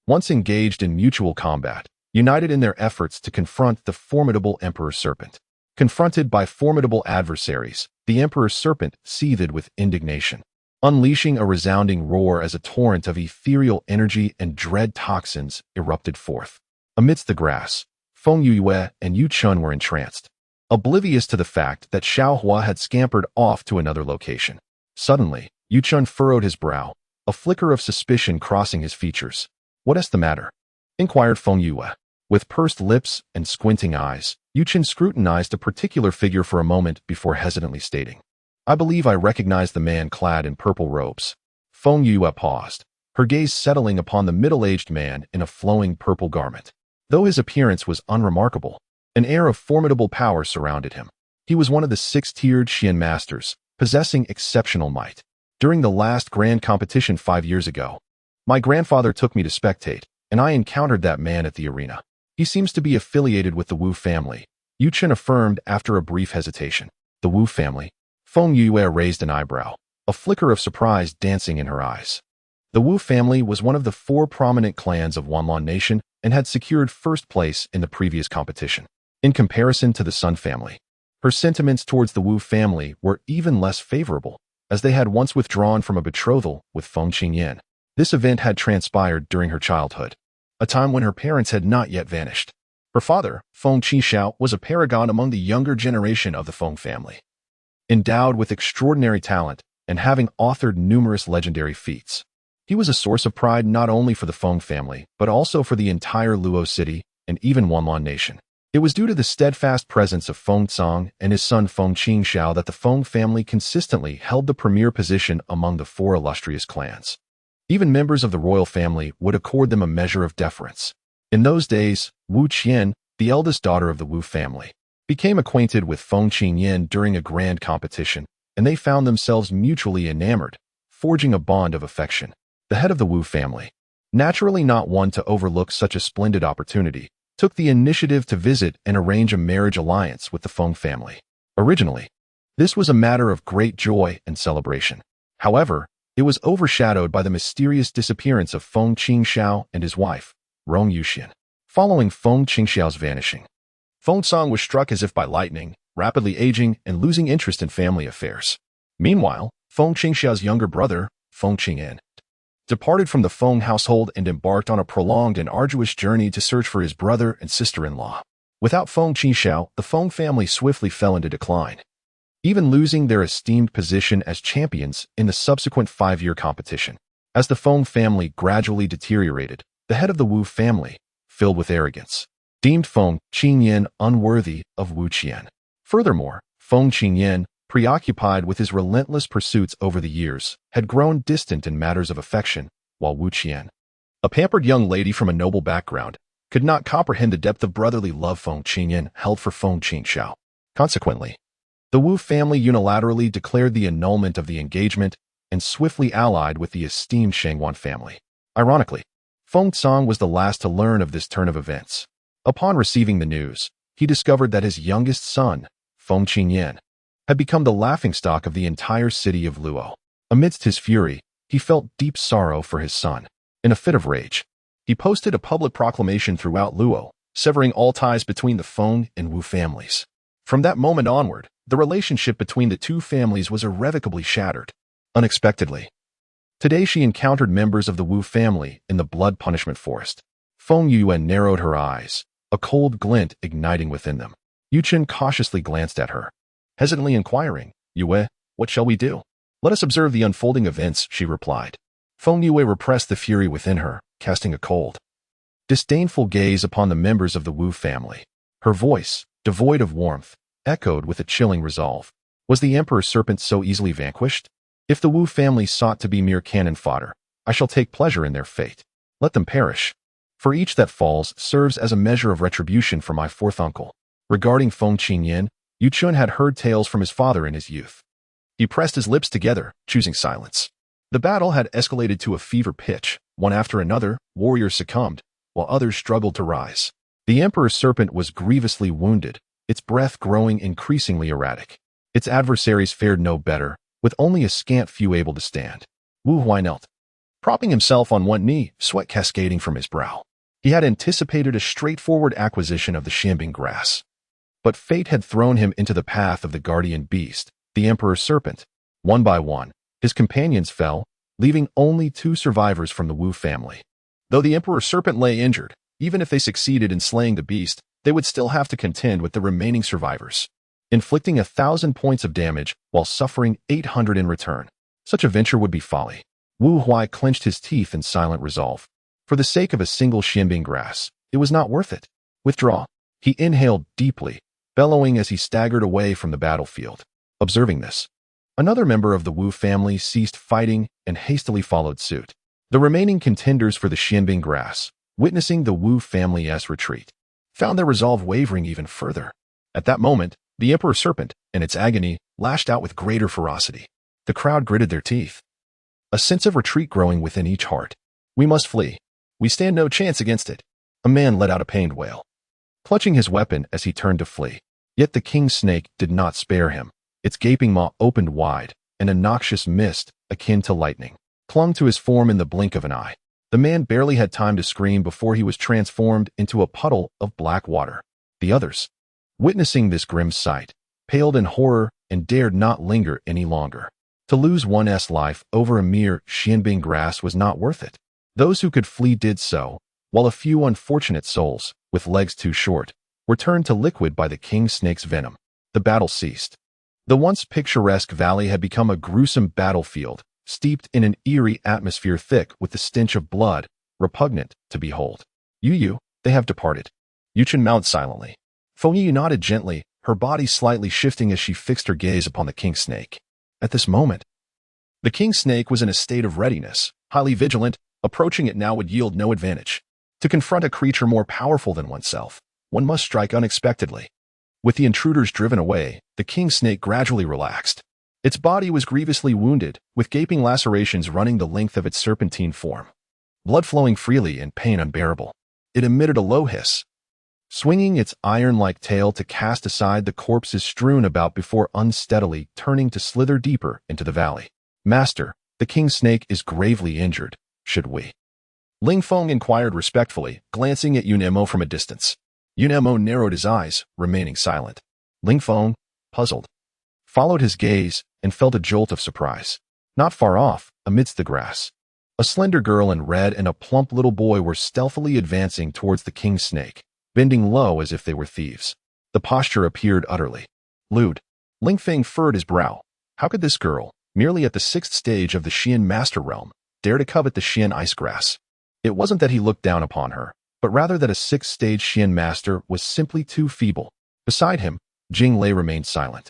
once engaged in mutual combat, united in their efforts to confront the formidable Emperor Serpent. Confronted by formidable adversaries, the Emperor Serpent seethed with indignation, unleashing a resounding roar as a torrent of ethereal energy and dread toxins erupted forth. Amidst the grass, Feng Yue and Yu Chun were entranced, oblivious to the fact that Xiao Hua had scampered off to another location. Suddenly, Yu Chun furrowed his brow, a flicker of suspicion crossing his features. "What is the matter?" inquired Feng Yue. With pursed lips and squinting eyes, Yu Chun scrutinized a particular figure for a moment before hesitantly stating, "I believe I recognize the man clad in purple robes." Feng Yue paused, her gaze settling upon the middle-aged man in a flowing purple garment. Though his appearance was unremarkable, an air of formidable power surrounded him. He was one of the six-tiered Xian masters, possessing exceptional might. During the last grand competition 5 years ago, my grandfather took me to spectate, and I encountered that man at the arena. He seems to be affiliated with the Wu family, Yu Chun affirmed after a brief hesitation. The Wu family? Feng Yue raised an eyebrow, a flicker of surprise dancing in her eyes. The Wu family was one of the 4 prominent clans of Wanlan Nation and had secured first place in the previous competition. In comparison to the Sun family, her sentiments towards the Wu family were even less favorable, as they had once withdrawn from a betrothal with Feng Qingyan. This event had transpired during her childhood, a time when her parents had not yet vanished. Her father, Feng Qishao, was a paragon among the younger generation of the Feng family, endowed with extraordinary talent and having authored numerous legendary feats. He was a source of pride not only for the Feng family, but also for the entire Luo city and even Wanlan Nation. It was due to the steadfast presence of Feng Cong and his son Feng Qingxiao that the Feng family consistently held the premier position among the 4 illustrious clans. Even members of the royal family would accord them a measure of deference. In those days, Wu Qian, the eldest daughter of the Wu family, became acquainted with Feng Qingyan during a grand competition, and they found themselves mutually enamored, forging a bond of affection. The head of the Wu family, naturally not one to overlook such a splendid opportunity, took the initiative to visit and arrange a marriage alliance with the Feng family. Originally, this was a matter of great joy and celebration. However, It was overshadowed by the mysterious disappearance of Feng Qingxiao and his wife, Rong Yuxian. Following Feng Qingxiao's vanishing, Feng Song was struck as if by lightning, rapidly aging and losing interest in family affairs. Meanwhile, Feng Qingxiao's younger brother, Feng Qingyan, departed from the Feng household and embarked on a prolonged and arduous journey to search for his brother and sister-in-law. Without Feng Qingxiao, the Feng family swiftly fell into decline, even losing their esteemed position as champions in the subsequent 5-year competition. As the Feng family gradually deteriorated, the head of the Wu family, filled with arrogance, deemed Feng Qingyan unworthy of Wu Qian. Furthermore, Feng Qingyan, preoccupied with his relentless pursuits over the years, had grown distant in matters of affection, while Wu Qian, a pampered young lady from a noble background, could not comprehend the depth of brotherly love Feng Qingyan held for Feng Qingxiao. Consequently, the Wu family unilaterally declared the annulment of the engagement and swiftly allied with the esteemed Shangwan family. Ironically, Feng Song was the last to learn of this turn of events. Upon receiving the news, he discovered that his youngest son, Feng Qingyan, had become the laughingstock of the entire city of Luo. Amidst his fury, he felt deep sorrow for his son. In a fit of rage, he posted a public proclamation throughout Luo, severing all ties between the Feng and Wu families. From that moment onward, the relationship between the two families was irrevocably shattered. Unexpectedly, today she encountered members of the Wu family in the blood punishment forest. Feng Yuan narrowed her eyes, a cold glint igniting within them. Yu Chen cautiously glanced at her, hesitantly inquiring, "Yue, what shall we do?" "Let us observe the unfolding events," she replied. Feng Yue repressed the fury within her, casting a cold, disdainful gaze upon the members of the Wu family. Her voice, devoid of warmth, echoed with a chilling resolve. Was the Emperor's serpent so easily vanquished? If the Wu family sought to be mere cannon fodder, I shall take pleasure in their fate. Let them perish. For each that falls serves as a measure of retribution for my fourth uncle. Regarding Feng Qingyan, Yu Chun had heard tales from his father in his youth. He pressed his lips together, choosing silence. The battle had escalated to a fever pitch. One after another, warriors succumbed, while others struggled to rise. The Emperor's serpent was grievously wounded, its breath growing increasingly erratic. Its adversaries fared no better, with only a scant few able to stand. Wu Huai knelt, propping himself on one knee, sweat cascading from his brow. He had anticipated a straightforward acquisition of the Xianbing grass. But fate had thrown him into the path of the guardian beast, the Emperor's serpent. One by one, his companions fell, leaving only 2 survivors from the Wu family. Though the Emperor's serpent lay injured, even if they succeeded in slaying the beast, they would still have to contend with the remaining survivors, inflicting 1,000 points of damage while suffering 800 in return. Such a venture would be folly. Wu Huai clenched his teeth in silent resolve. For the sake of a single Xianbing grass, it was not worth it. Withdraw. He inhaled deeply, bellowing as he staggered away from the battlefield. Observing this, another member of the Wu family ceased fighting and hastily followed suit. The remaining contenders for the Xianbing grass, witnessing the Wu family's retreat, found their resolve wavering even further. At that moment, the Emperor's serpent, in its agony, lashed out with greater ferocity. The crowd gritted their teeth, a sense of retreat growing within each heart. "We must flee. We stand no chance against it." A man let out a pained wail, clutching his weapon as he turned to flee. Yet the king snake did not spare him. Its gaping maw opened wide, and a noxious mist, akin to lightning, clung to his form in the blink of an eye. The man barely had time to scream before he was transformed into a puddle of black water. The others, witnessing this grim sight, paled in horror and dared not linger any longer. To lose one's life over a mere Xianbing grass was not worth it. Those who could flee did so, while a few unfortunate souls, with legs too short, were turned to liquid by the king snake's venom. The battle ceased. The once picturesque valley had become a gruesome battlefield, steeped in an eerie atmosphere thick with the stench of blood, repugnant to behold. "Yu, they have departed." Yu Chen mounted silently. Feng Yi nodded gently, her body slightly shifting as she fixed her gaze upon the king snake. At this moment, the king snake was in a state of readiness, highly vigilant. Approaching it now would yield no advantage. To confront a creature more powerful than oneself, one must strike unexpectedly. With the intruders driven away, the king snake gradually relaxed. Its body was grievously wounded, with gaping lacerations running the length of its serpentine form, blood flowing freely and pain unbearable. It emitted a low hiss, swinging its iron-like tail to cast aside the corpses strewn about before unsteadily turning to slither deeper into the valley. "Master," The king snake is gravely injured. Should we? Ling Feng inquired respectfully, glancing at Yun Emo from a distance. Yun Emo narrowed his eyes, remaining silent. Ling Feng, puzzled, followed his gaze and felt a jolt of surprise. Not far off, amidst the grass, a slender girl in red and a plump little boy were stealthily advancing towards the king snake, bending low as if they were thieves. The posture appeared utterly lewd. Ling Feng furrowed his brow. How could this girl, merely at the 6th stage of the Xian master realm, dare to covet the Xian ice grass? It wasn't that he looked down upon her, but rather that a 6th-stage Xian master was simply too feeble. Beside him, Jing Lei remained silent.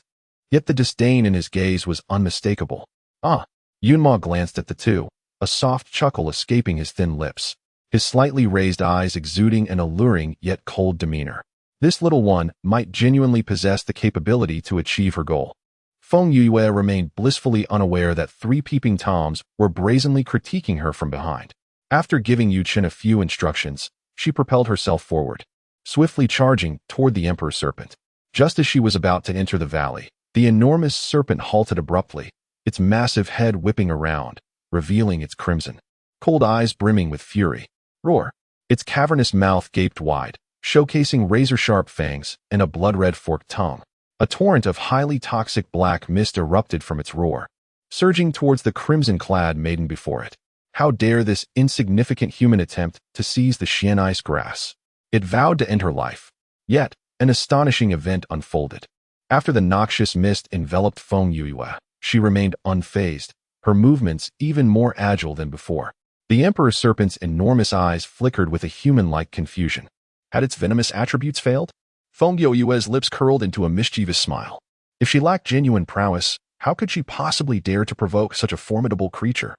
Yet the disdain in his gaze was unmistakable. Ah! Yunma glanced at the two, a soft chuckle escaping his thin lips, his slightly raised eyes exuding an alluring yet cold demeanor. This little one might genuinely possess the capability to achieve her goal. Feng Yue remained blissfully unaware that 3 peeping toms were brazenly critiquing her from behind. After giving Yu Chen a few instructions, she propelled herself forward, swiftly charging toward the Emperor Serpent. Just as she was about to enter the valley, the enormous serpent halted abruptly, its massive head whipping around, revealing its crimson, cold eyes brimming with fury. Roar! Its cavernous mouth gaped wide, showcasing razor-sharp fangs and a blood-red forked tongue. A torrent of highly toxic black mist erupted from its roar, surging towards the crimson-clad maiden before it. How dare this insignificant human attempt to seize the Xian ice grass? It vowed to end her life. Yet, an astonishing event unfolded. After the noxious mist enveloped Feng Yue, she remained unfazed, her movements even more agile than before. The Emperor Serpent's enormous eyes flickered with a human-like confusion. Had its venomous attributes failed? Feng Yue's lips curled into a mischievous smile. If she lacked genuine prowess, how could she possibly dare to provoke such a formidable creature?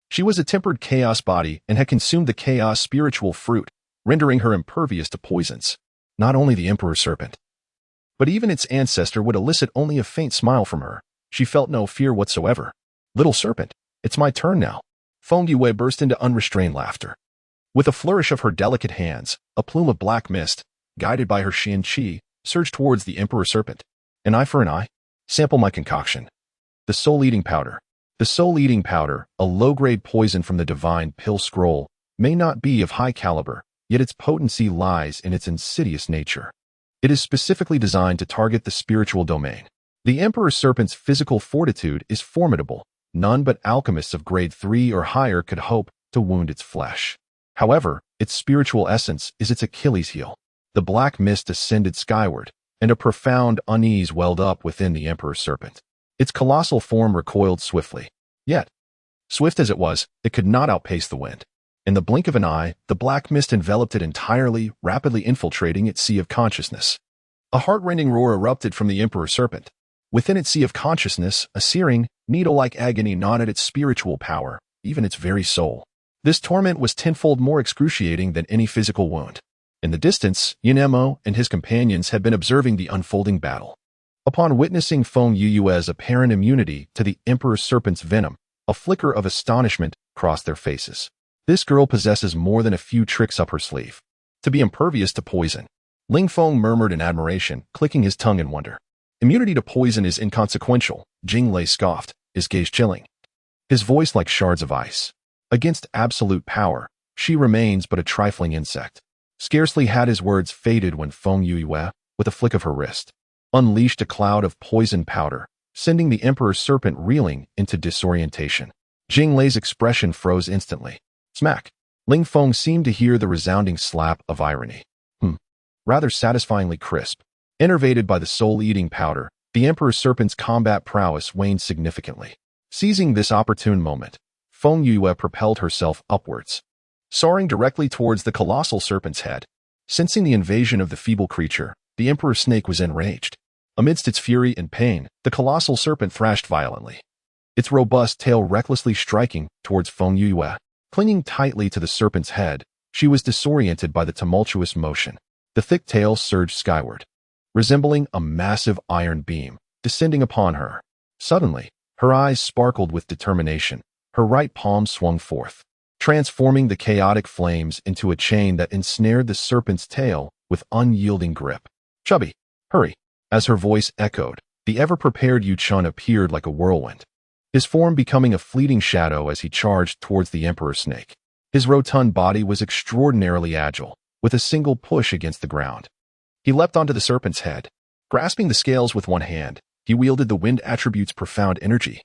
She was a tempered chaos body and had consumed the chaos spiritual fruit, rendering her impervious to poisons. Not only the Emperor Serpent, but even its ancestor would elicit only a faint smile from her. She felt no fear whatsoever. Little serpent, it's my turn now. Feng Yue burst into unrestrained laughter. With a flourish of her delicate hands, a plume of black mist, guided by her Xian Qi, surged towards the Emperor Serpent. An eye for an eye? Sample my concoction. The soul-eating powder. The soul-eating powder, a low-grade poison from the divine pill scroll, may not be of high caliber, yet its potency lies in its insidious nature. It is specifically designed to target the spiritual domain. The Emperor Serpent's physical fortitude is formidable. None but alchemists of grade 3 or higher could hope to wound its flesh. However, its spiritual essence is its Achilles heel. The black mist ascended skyward, and a profound unease welled up within the Emperor Serpent. Its colossal form recoiled swiftly. Yet, swift as it was, it could not outpace the wind. In the blink of an eye, the black mist enveloped it entirely, rapidly infiltrating its sea of consciousness. A heart-rending roar erupted from the Emperor Serpent. Within its sea of consciousness, a searing, needle-like agony gnawed at its spiritual power, even its very soul. This torment was tenfold more excruciating than any physical wound. In the distance, Yunemo and his companions had been observing the unfolding battle. Upon witnessing Feng Yue's apparent immunity to the Emperor Serpent's venom, a flicker of astonishment crossed their faces. This girl possesses more than a few tricks up her sleeve. To be impervious to poison. Ling Feng murmured in admiration, clicking his tongue in wonder. Immunity to poison is inconsequential, Jing Lei scoffed, his gaze chilling, his voice like shards of ice. Against absolute power, she remains but a trifling insect. Scarcely had his words faded when Feng Yue, with a flick of her wrist, unleashed a cloud of poison powder, sending the Emperor Serpent reeling into disorientation. Jing Lei's expression froze instantly. Smack! Ling Feng seemed to hear the resounding slap of irony. Rather satisfyingly crisp. Enervated by the soul-eating powder, the Emperor Serpent's combat prowess waned significantly. Seizing this opportune moment, Feng Yue propelled herself upwards, soaring directly towards the colossal serpent's head. Sensing the invasion of the feeble creature, the Emperor Snake was enraged. Amidst its fury and pain, the colossal serpent thrashed violently, its robust tail recklessly striking towards Feng Yue. Clinging tightly to the serpent's head, she was disoriented by the tumultuous motion. The thick tail surged skyward, resembling a massive iron beam, descending upon her. Suddenly, her eyes sparkled with determination. Her right palm swung forth, transforming the chaotic flames into a chain that ensnared the serpent's tail with unyielding grip. Chubby, hurry! As her voice echoed, the ever-prepared Yu Chun appeared like a whirlwind, his form becoming a fleeting shadow as he charged towards the emperor snake. His rotund body was extraordinarily agile, with a single push against the ground. He leapt onto the serpent's head. Grasping the scales with one hand, he wielded the wind attribute's profound energy,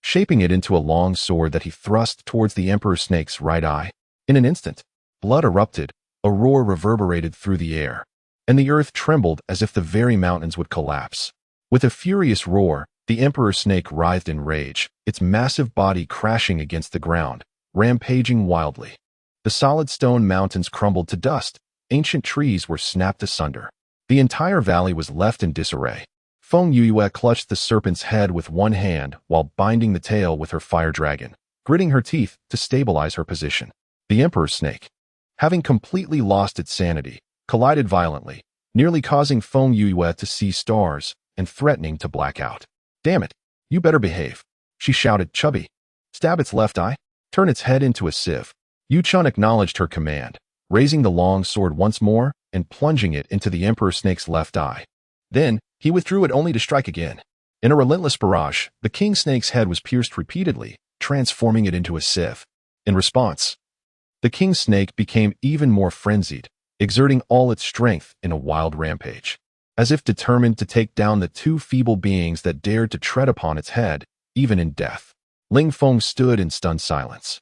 shaping it into a long sword that he thrust towards the emperor snake's right eye. In an instant, blood erupted, a roar reverberated through the air, and the earth trembled as if the very mountains would collapse. With a furious roar, the emperor snake writhed in rage, its massive body crashing against the ground, rampaging wildly. The solid stone mountains crumbled to dust, ancient trees were snapped asunder. The entire valley was left in disarray. Feng Yue clutched the serpent's head with one hand while binding the tail with her fire dragon, gritting her teeth to stabilize her position. The emperor snake, having completely lost its sanity, collided violently, nearly causing Feng Yue to see stars and threatening to black out. "Damn it, you better behave," she shouted. "Chubby, stab its left eye, turn its head into a sieve." Yu Chun acknowledged her command, raising the long sword once more and plunging it into the emperor snake's left eye. Then, he withdrew it only to strike again. In a relentless barrage, the king snake's head was pierced repeatedly, transforming it into a sieve. In response, the king snake became even more frenzied, exerting all its strength in a wild rampage. As if determined to take down the two feeble beings that dared to tread upon its head, even in death. Ling Feng stood in stunned silence,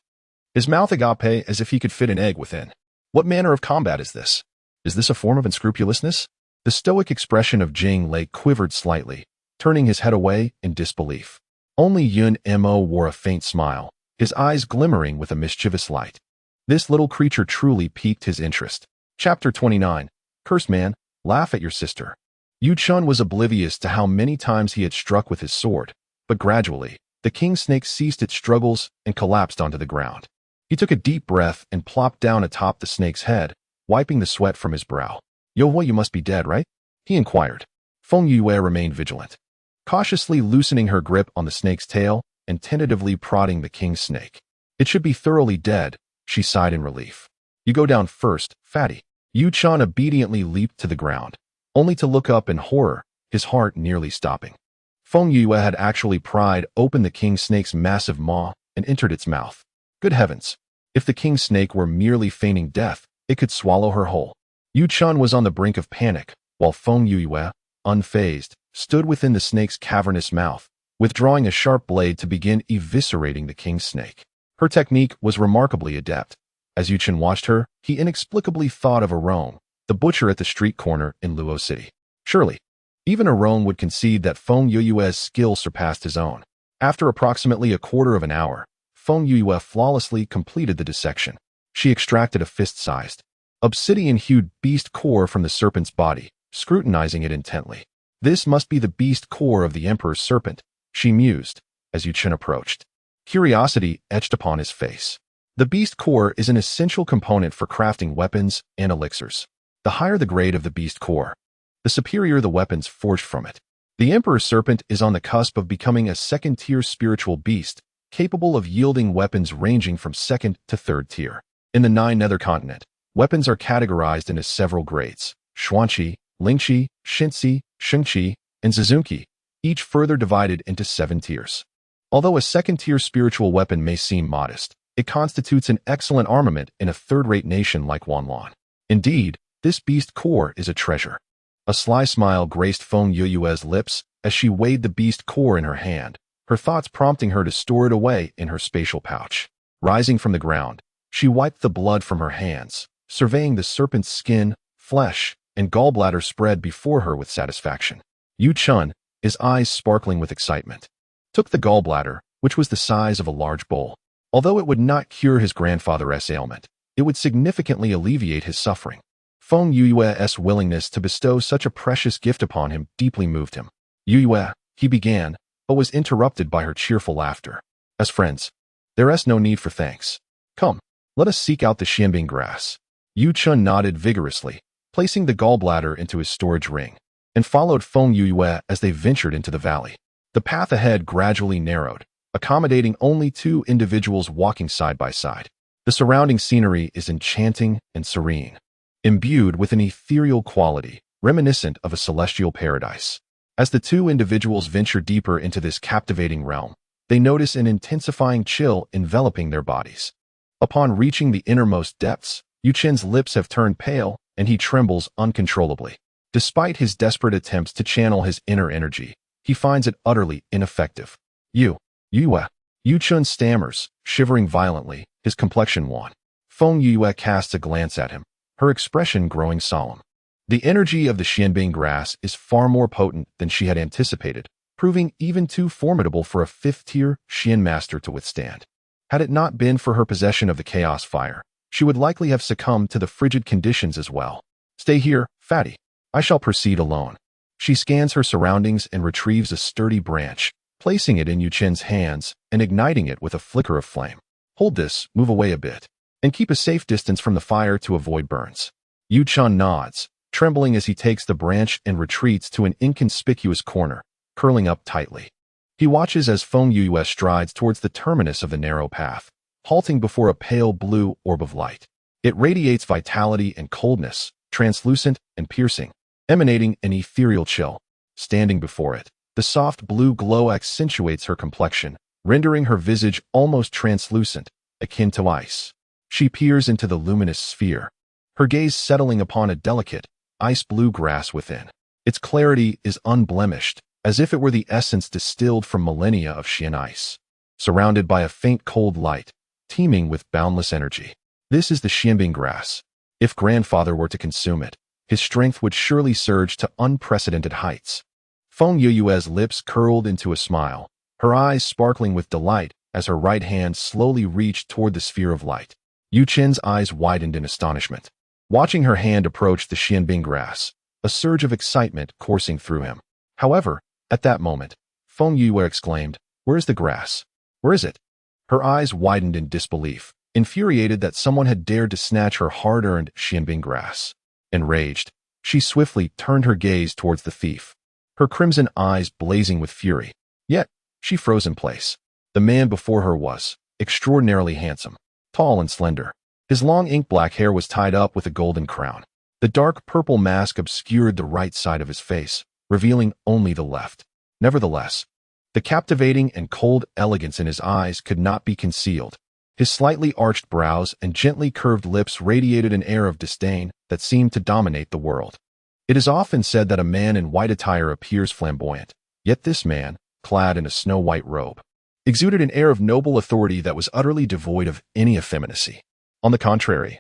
his mouth agape as if he could fit an egg within. What manner of combat is this? Is this a form of unscrupulousness? The stoic expression of Jing Lei quivered slightly, turning his head away in disbelief. Only Yun Mo wore a faint smile, his eyes glimmering with a mischievous light. This little creature truly piqued his interest. Chapter 29. Cursed man, laugh at your sister. Yu Chun was oblivious to how many times he had struck with his sword, but gradually, the king snake ceased its struggles and collapsed onto the ground. He took a deep breath and plopped down atop the snake's head, wiping the sweat from his brow. "Yo, you must be dead, right?" he inquired. Feng Yue remained vigilant, cautiously loosening her grip on the snake's tail and tentatively prodding the king snake. "It should be thoroughly dead," she sighed in relief. "You go down first, fatty." Yu Chun obediently leaped to the ground, only to look up in horror, his heart nearly stopping. Feng Yue had actually pried open the king snake's massive maw and entered its mouth. Good heavens! If the king snake were merely feigning death, it could swallow her whole. Yu Chun was on the brink of panic, while Feng Yue, unfazed, stood within the snake's cavernous mouth, withdrawing a sharp blade to begin eviscerating the king snake. Her technique was remarkably adept. As Yu Chun watched her, he inexplicably thought of Arone, the butcher at the street corner in Luo City. Surely, even Arone would concede that Feng Yue's skill surpassed his own. After approximately a quarter of an hour, Feng Yue flawlessly completed the dissection. She extracted a fist-sized, obsidian-hued beast core from the serpent's body, scrutinizing it intently. "This must be the beast core of the emperor's serpent," she mused, as Yu Chun approached. Curiosity etched upon his face. The beast core is an essential component for crafting weapons and elixirs. The higher the grade of the beast core, the superior the weapons forged from it. The emperor's serpent is on the cusp of becoming a second-tier spiritual beast, capable of yielding weapons ranging from second to third tier. In the 9 Nether Continent, weapons are categorized into several grades: Xuanqi, Lingqi, Xinqi, Shengqi, and Zizunqi, each further divided into 7 tiers. Although a second-tier spiritual weapon may seem modest, it constitutes an excellent armament in a third-rate nation like Wanlan. Indeed, this beast core is a treasure. A sly smile graced Feng Yue's lips as she weighed the beast core in her hand, her thoughts prompting her to store it away in her spatial pouch. Rising from the ground, she wiped the blood from her hands, surveying the serpent's skin, flesh, and gallbladder spread before her with satisfaction. Yu Chun, his eyes sparkling with excitement, took the gallbladder, which was the size of a large bowl. Although it would not cure his grandfather's ailment, it would significantly alleviate his suffering. Feng Yue's willingness to bestow such a precious gift upon him deeply moved him. "Yue," he began, but was interrupted by her cheerful laughter. "As friends, there is no need for thanks. Come, let us seek out the Xianbing grass." Yu Chun nodded vigorously, placing the gallbladder into his storage ring, and followed Feng Yue as they ventured into the valley. The path ahead gradually narrowed, accommodating only 2 individuals walking side by side. The surrounding scenery is enchanting and serene, imbued with an ethereal quality reminiscent of a celestial paradise. As the 2 individuals ventured deeper into this captivating realm, They notice an intensifying chill enveloping their bodies. Upon reaching the innermost depths, Yu Chen's lips have turned pale, and he trembles uncontrollably. Despite his desperate attempts to channel his inner energy, he finds it utterly ineffective. Yue. Yu Chen stammers, shivering violently, his complexion wan. Feng Yue casts a glance at him, her expression growing solemn. The energy of the Xianbing grass is far more potent than she had anticipated, proving even too formidable for a fifth-tier Xian master to withstand. Had it not been for her possession of the chaos fire, she would likely have succumbed to the frigid conditions as well. Stay here, fatty. I shall proceed alone. She scans her surroundings and retrieves a sturdy branch, placing it in Yu Chen's hands and igniting it with a flicker of flame. Hold this, move away a bit, and keep a safe distance from the fire to avoid burns. Yu Chen nods, trembling as he takes the branch and retreats to an inconspicuous corner, curling up tightly. He watches as Feng Yue strides towards the terminus of the narrow path, halting before a pale blue orb of light. It radiates vitality and coldness, translucent and piercing, emanating an ethereal chill. Standing before it, the soft blue glow accentuates her complexion, rendering her visage almost translucent, akin to ice. She peers into the luminous sphere, her gaze settling upon a delicate, ice-blue grass within. Its clarity is unblemished, as if it were the essence distilled from millennia of Xian ice. Surrounded by a faint cold light, teeming with boundless energy. This is the Xianbing grass. If grandfather were to consume it, his strength would surely surge to unprecedented heights. Feng Yue's lips curled into a smile, her eyes sparkling with delight as her right hand slowly reached toward the sphere of light. Yu Chen's eyes widened in astonishment. Watching her hand approach the Xianbing grass, a surge of excitement coursing through him. However, at that moment, Feng Yue exclaimed, "Where is the grass? Where is it?" Her eyes widened in disbelief, infuriated that someone had dared to snatch her hard-earned Xianbing grass. Enraged, she swiftly turned her gaze towards the thief, her crimson eyes blazing with fury. Yet, she froze in place. The man before her was extraordinarily handsome, tall and slender. His long ink-black hair was tied up with a golden crown. The dark purple mask obscured the right side of his face, revealing only the left. Nevertheless, the captivating and cold elegance in his eyes could not be concealed. His slightly arched brows and gently curved lips radiated an air of disdain that seemed to dominate the world. It is often said that a man in white attire appears flamboyant, yet this man, clad in a snow-white robe, exuded an air of noble authority that was utterly devoid of any effeminacy. On the contrary,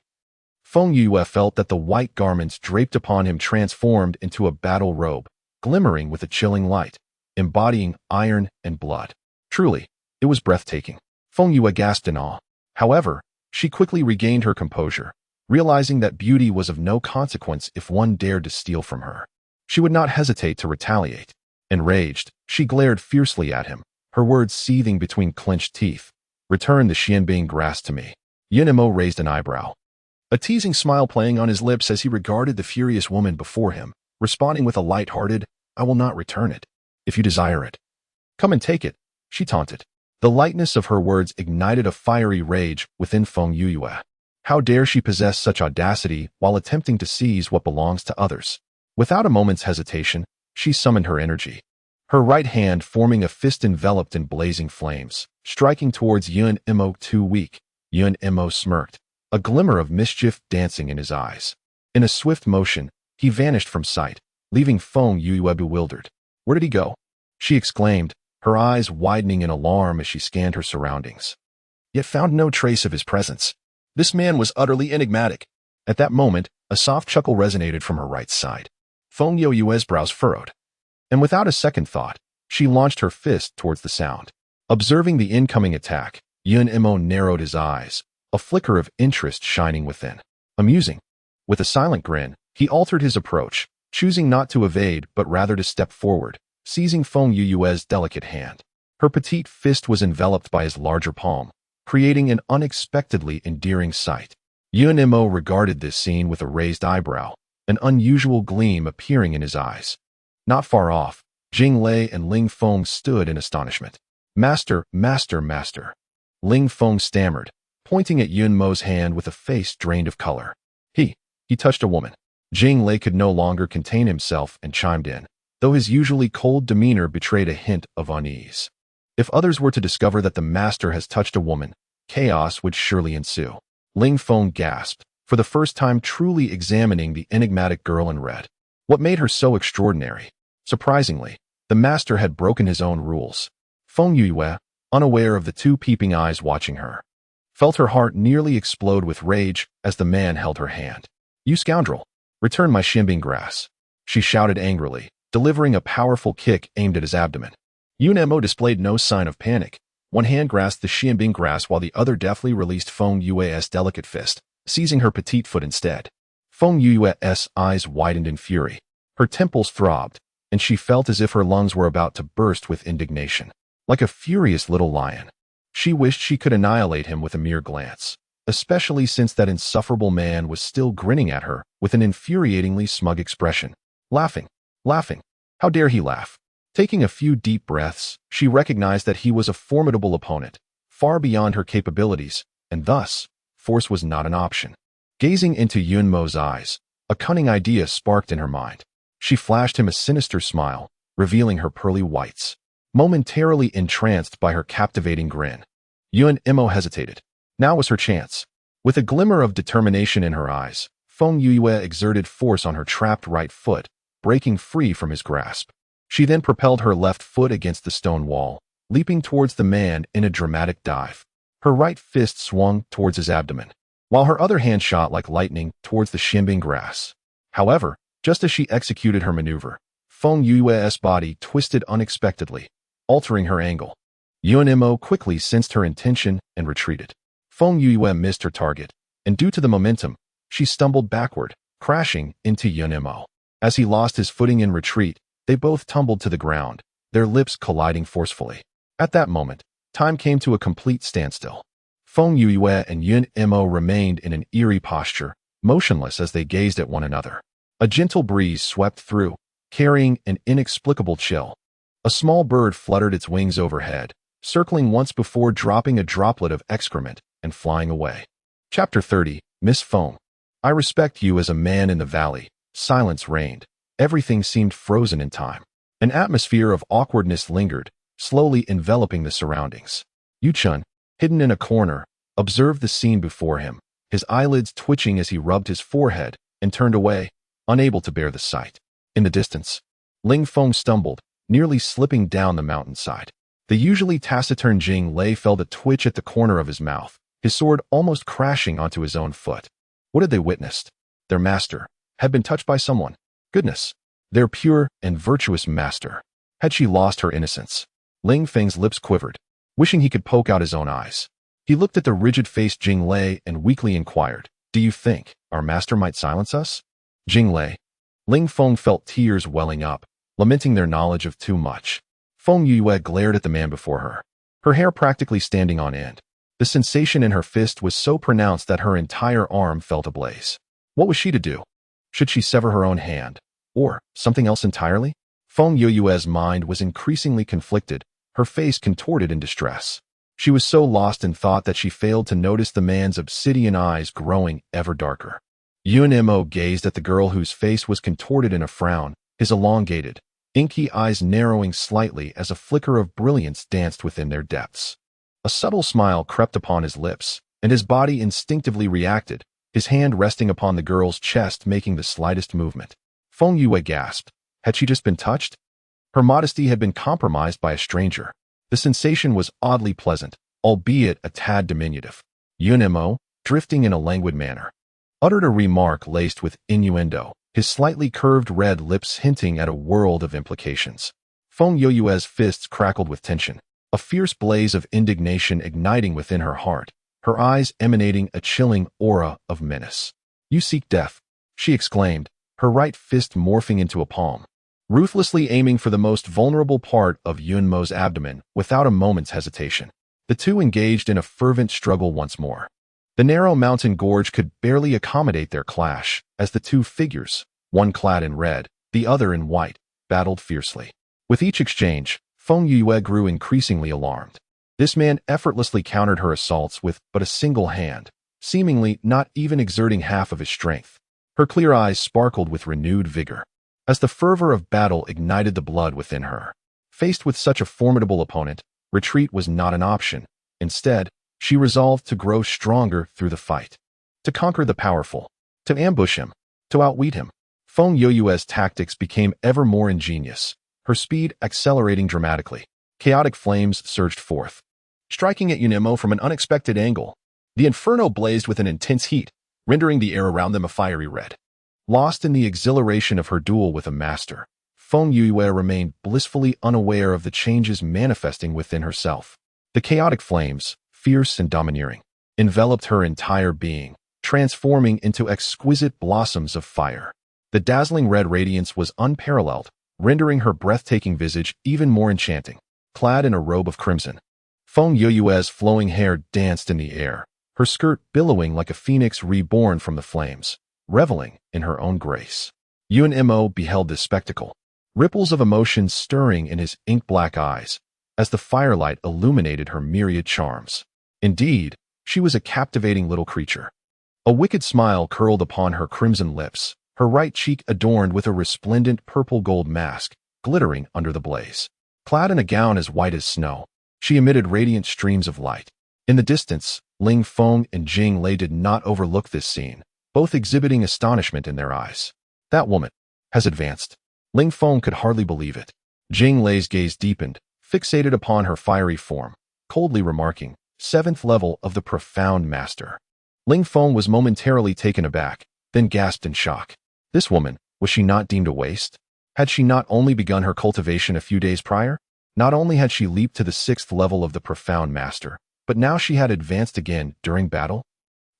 Feng Yue felt that the white garments draped upon him transformed into a battle robe, glimmering with a chilling light, embodying iron and blood. Truly, it was breathtaking. Feng Yue gasped in awe. However, she quickly regained her composure, realizing that beauty was of no consequence if one dared to steal from her. She would not hesitate to retaliate. Enraged, she glared fiercely at him, her words seething between clenched teeth. "Return the Xianbing grass to me." Yunimo raised an eyebrow, a teasing smile playing on his lips as he regarded the furious woman before him, responding with a light-hearted, "I will not return it. If you desire it, come and take it," she taunted. The lightness of her words ignited a fiery rage within Feng Yue. How dare she possess such audacity while attempting to seize what belongs to others? Without a moment's hesitation, she summoned her energy, her right hand forming a fist enveloped in blazing flames, striking towards Yun Imo too weak. Yun Imo smirked, a glimmer of mischief dancing in his eyes. In a swift motion, he vanished from sight, leaving Feng Yue bewildered. "Where did he go?" she exclaimed, her eyes widening in alarm as she scanned her surroundings, yet found no trace of his presence. This man was utterly enigmatic. At that moment, a soft chuckle resonated from her right side. Feng Yue's brows furrowed, and without a second thought, she launched her fist towards the sound. Observing the incoming attack, Yun Imo narrowed his eyes, a flicker of interest shining within. Amusing. With a silent grin, he altered his approach, choosing not to evade but rather to step forward, seizing Feng Yue's delicate hand. Her petite fist was enveloped by his larger palm, creating an unexpectedly endearing sight. Yun Imo regarded this scene with a raised eyebrow, an unusual gleam appearing in his eyes. Not far off, Jing Lei and Ling Feng stood in astonishment. "Master, master, master." Ling Feng stammered, pointing at Yun Mo's hand with a face drained of color. He touched a woman. Jing Lei could no longer contain himself and chimed in, though his usually cold demeanor betrayed a hint of unease. If others were to discover that the master has touched a woman, chaos would surely ensue. Ling Feng gasped, for the first time truly examining the enigmatic girl in red. What made her so extraordinary? Surprisingly, the master had broken his own rules. Feng Yue, unaware of the two peeping eyes watching her, felt her heart nearly explode with rage as the man held her hand. "You scoundrel! Return my xianbing grass," she shouted angrily, delivering a powerful kick aimed at his abdomen. Yunemo displayed no sign of panic. One hand grasped the xianbing grass while the other deftly released Feng Yue's delicate fist, seizing her petite foot instead. Feng Yue's eyes widened in fury. Her temples throbbed, and she felt as if her lungs were about to burst with indignation. Like a furious little lion, she wished she could annihilate him with a mere glance, especially since that insufferable man was still grinning at her with an infuriatingly smug expression. Laughing. How dare he laugh? Taking a few deep breaths, she recognized that he was a formidable opponent, far beyond her capabilities, and thus, force was not an option. Gazing into Yunmo's eyes, a cunning idea sparked in her mind. She flashed him a sinister smile, revealing her pearly whites. Momentarily entranced by her captivating grin, Yunmo hesitated. Now was her chance. With a glimmer of determination in her eyes, Feng Yue exerted force on her trapped right foot, breaking free from his grasp. She then propelled her left foot against the stone wall, leaping towards the man in a dramatic dive. Her right fist swung towards his abdomen, while her other hand shot like lightning towards the xianbing grass. However, just as she executed her maneuver, Feng Yue's body twisted unexpectedly, altering her angle. Yunmo quickly sensed her intention and retreated. Feng Yue missed her target, and due to the momentum, she stumbled backward, crashing into Yunmo. As he lost his footing in retreat, they both tumbled to the ground, their lips colliding forcefully. At that moment, time came to a complete standstill. Feng Yue and Yunmo remained in an eerie posture, motionless as they gazed at one another. A gentle breeze swept through, carrying an inexplicable chill. A small bird fluttered its wings overhead, circling once before dropping a droplet of excrement and flying away. Chapter 30, Miss Feng. I respect you as a man in the valley. Silence reigned. Everything seemed frozen in time. An atmosphere of awkwardness lingered, slowly enveloping the surroundings. Yuchun, hidden in a corner, observed the scene before him, his eyelids twitching as he rubbed his forehead and turned away, unable to bear the sight. In the distance, Ling Feng stumbled, nearly slipping down the mountainside. The usually taciturn Jing Lei felt a twitch at the corner of his mouth, his sword almost crashing onto his own foot. What had they witnessed? Their master had been touched by someone. Goodness, their pure and virtuous master. Had she lost her innocence? Ling Feng's lips quivered, wishing he could poke out his own eyes. He looked at the rigid-faced Jing Lei and weakly inquired, "Do you think our master might silence us?" Jing Lei. Ling Feng felt tears welling up, lamenting their knowledge of too much. Feng Yue glared at the man before her, her hair practically standing on end. The sensation in her fist was so pronounced that her entire arm felt ablaze. What was she to do? Should she sever her own hand? Or something else entirely? Feng Yue's mind was increasingly conflicted, her face contorted in distress. She was so lost in thought that she failed to notice the man's obsidian eyes growing ever darker. Yunmo gazed at the girl whose face was contorted in a frown, his elongated, inky eyes narrowing slightly as a flicker of brilliance danced within their depths. A subtle smile crept upon his lips, and his body instinctively reacted, his hand resting upon the girl's chest making the slightest movement. Feng Yue gasped. Had she just been touched? Her modesty had been compromised by a stranger. The sensation was oddly pleasant, albeit a tad diminutive. Yunmo, drifting in a languid manner, uttered a remark laced with innuendo, his slightly curved red lips hinting at a world of implications. Feng Yue's fists crackled with tension, a fierce blaze of indignation igniting within her heart, her eyes emanating a chilling aura of menace. "You seek death," she exclaimed, her right fist morphing into a palm, ruthlessly aiming for the most vulnerable part of Yunmo's abdomen without a moment's hesitation. The two engaged in a fervent struggle once more. The narrow mountain gorge could barely accommodate their clash, as the two figures, one clad in red, the other in white, battled fiercely. With each exchange, Feng Yue grew increasingly alarmed. This man effortlessly countered her assaults with but a single hand, seemingly not even exerting half of his strength. Her clear eyes sparkled with renewed vigor, as the fervor of battle ignited the blood within her. Faced with such a formidable opponent, Retreat was not an option. Instead, she resolved to grow stronger through the fight. To conquer the powerful. To ambush him. To outwit him. Feng Yue's tactics became ever more ingenious, her speed accelerating dramatically. Chaotic flames surged forth, striking at Yunimo from an unexpected angle. The inferno blazed with an intense heat, rendering the air around them a fiery red. Lost in the exhilaration of her duel with a master, Feng Yue remained blissfully unaware of the changes manifesting within herself. The chaotic flames, fierce and domineering, enveloped her entire being, transforming into exquisite blossoms of fire. The dazzling red radiance was unparalleled, rendering her breathtaking visage even more enchanting. Clad in a robe of crimson, Feng Yue's flowing hair danced in the air, her skirt billowing like a phoenix reborn from the flames, reveling in her own grace. Yun Mo beheld this spectacle, ripples of emotion stirring in his ink-black eyes, as the firelight illuminated her myriad charms. Indeed, she was a captivating little creature. A wicked smile curled upon her crimson lips, her right cheek adorned with a resplendent purple-gold mask, glittering under the blaze. Clad in a gown as white as snow, she emitted radiant streams of light. In the distance, Ling Feng and Jing Lei did not overlook this scene, both exhibiting astonishment in their eyes. That woman has advanced. Ling Feng could hardly believe it. Jing Lei's gaze deepened, fixated upon her fiery form, coldly remarking, "7th level of the profound master." Ling Feng was momentarily taken aback, then gasped in shock. This woman, was she not deemed a waste? Had she not only begun her cultivation a few days prior? Not only had she leaped to the 6th level of the profound master, but now she had advanced again during battle?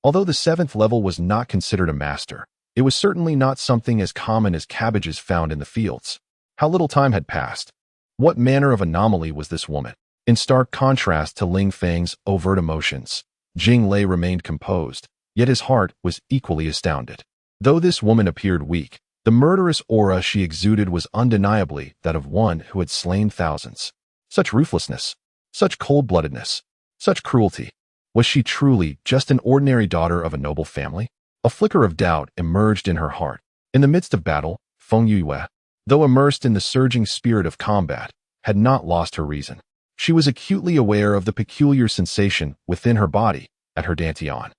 Although the 7th level was not considered a master, it was certainly not something as common as cabbages found in the fields. How little time had passed. What manner of anomaly was this woman? In stark contrast to Ling Feng's overt emotions, Jing Lei remained composed, yet his heart was equally astounded. Though this woman appeared weak, the murderous aura she exuded was undeniably that of one who had slain thousands. Such ruthlessness, such cold-bloodedness, such cruelty. Was she truly just an ordinary daughter of a noble family? A flicker of doubt emerged in her heart. In the midst of battle, Feng Yue, though immersed in the surging spirit of combat, had not lost her reason. She was acutely aware of the peculiar sensation within her body at her dantian.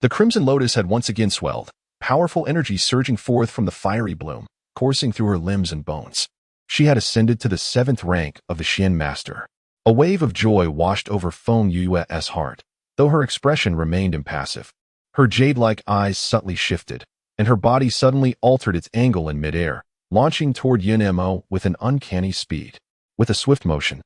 The crimson lotus had once again swelled, powerful energy surging forth from the fiery bloom, coursing through her limbs and bones. She had ascended to the 7th rank of the Xian Master. A wave of joy washed over Feng Yue's heart, though her expression remained impassive. Her jade-like eyes subtly shifted, and her body suddenly altered its angle in midair, launching toward Yun Mo with an uncanny speed. With a swift motion,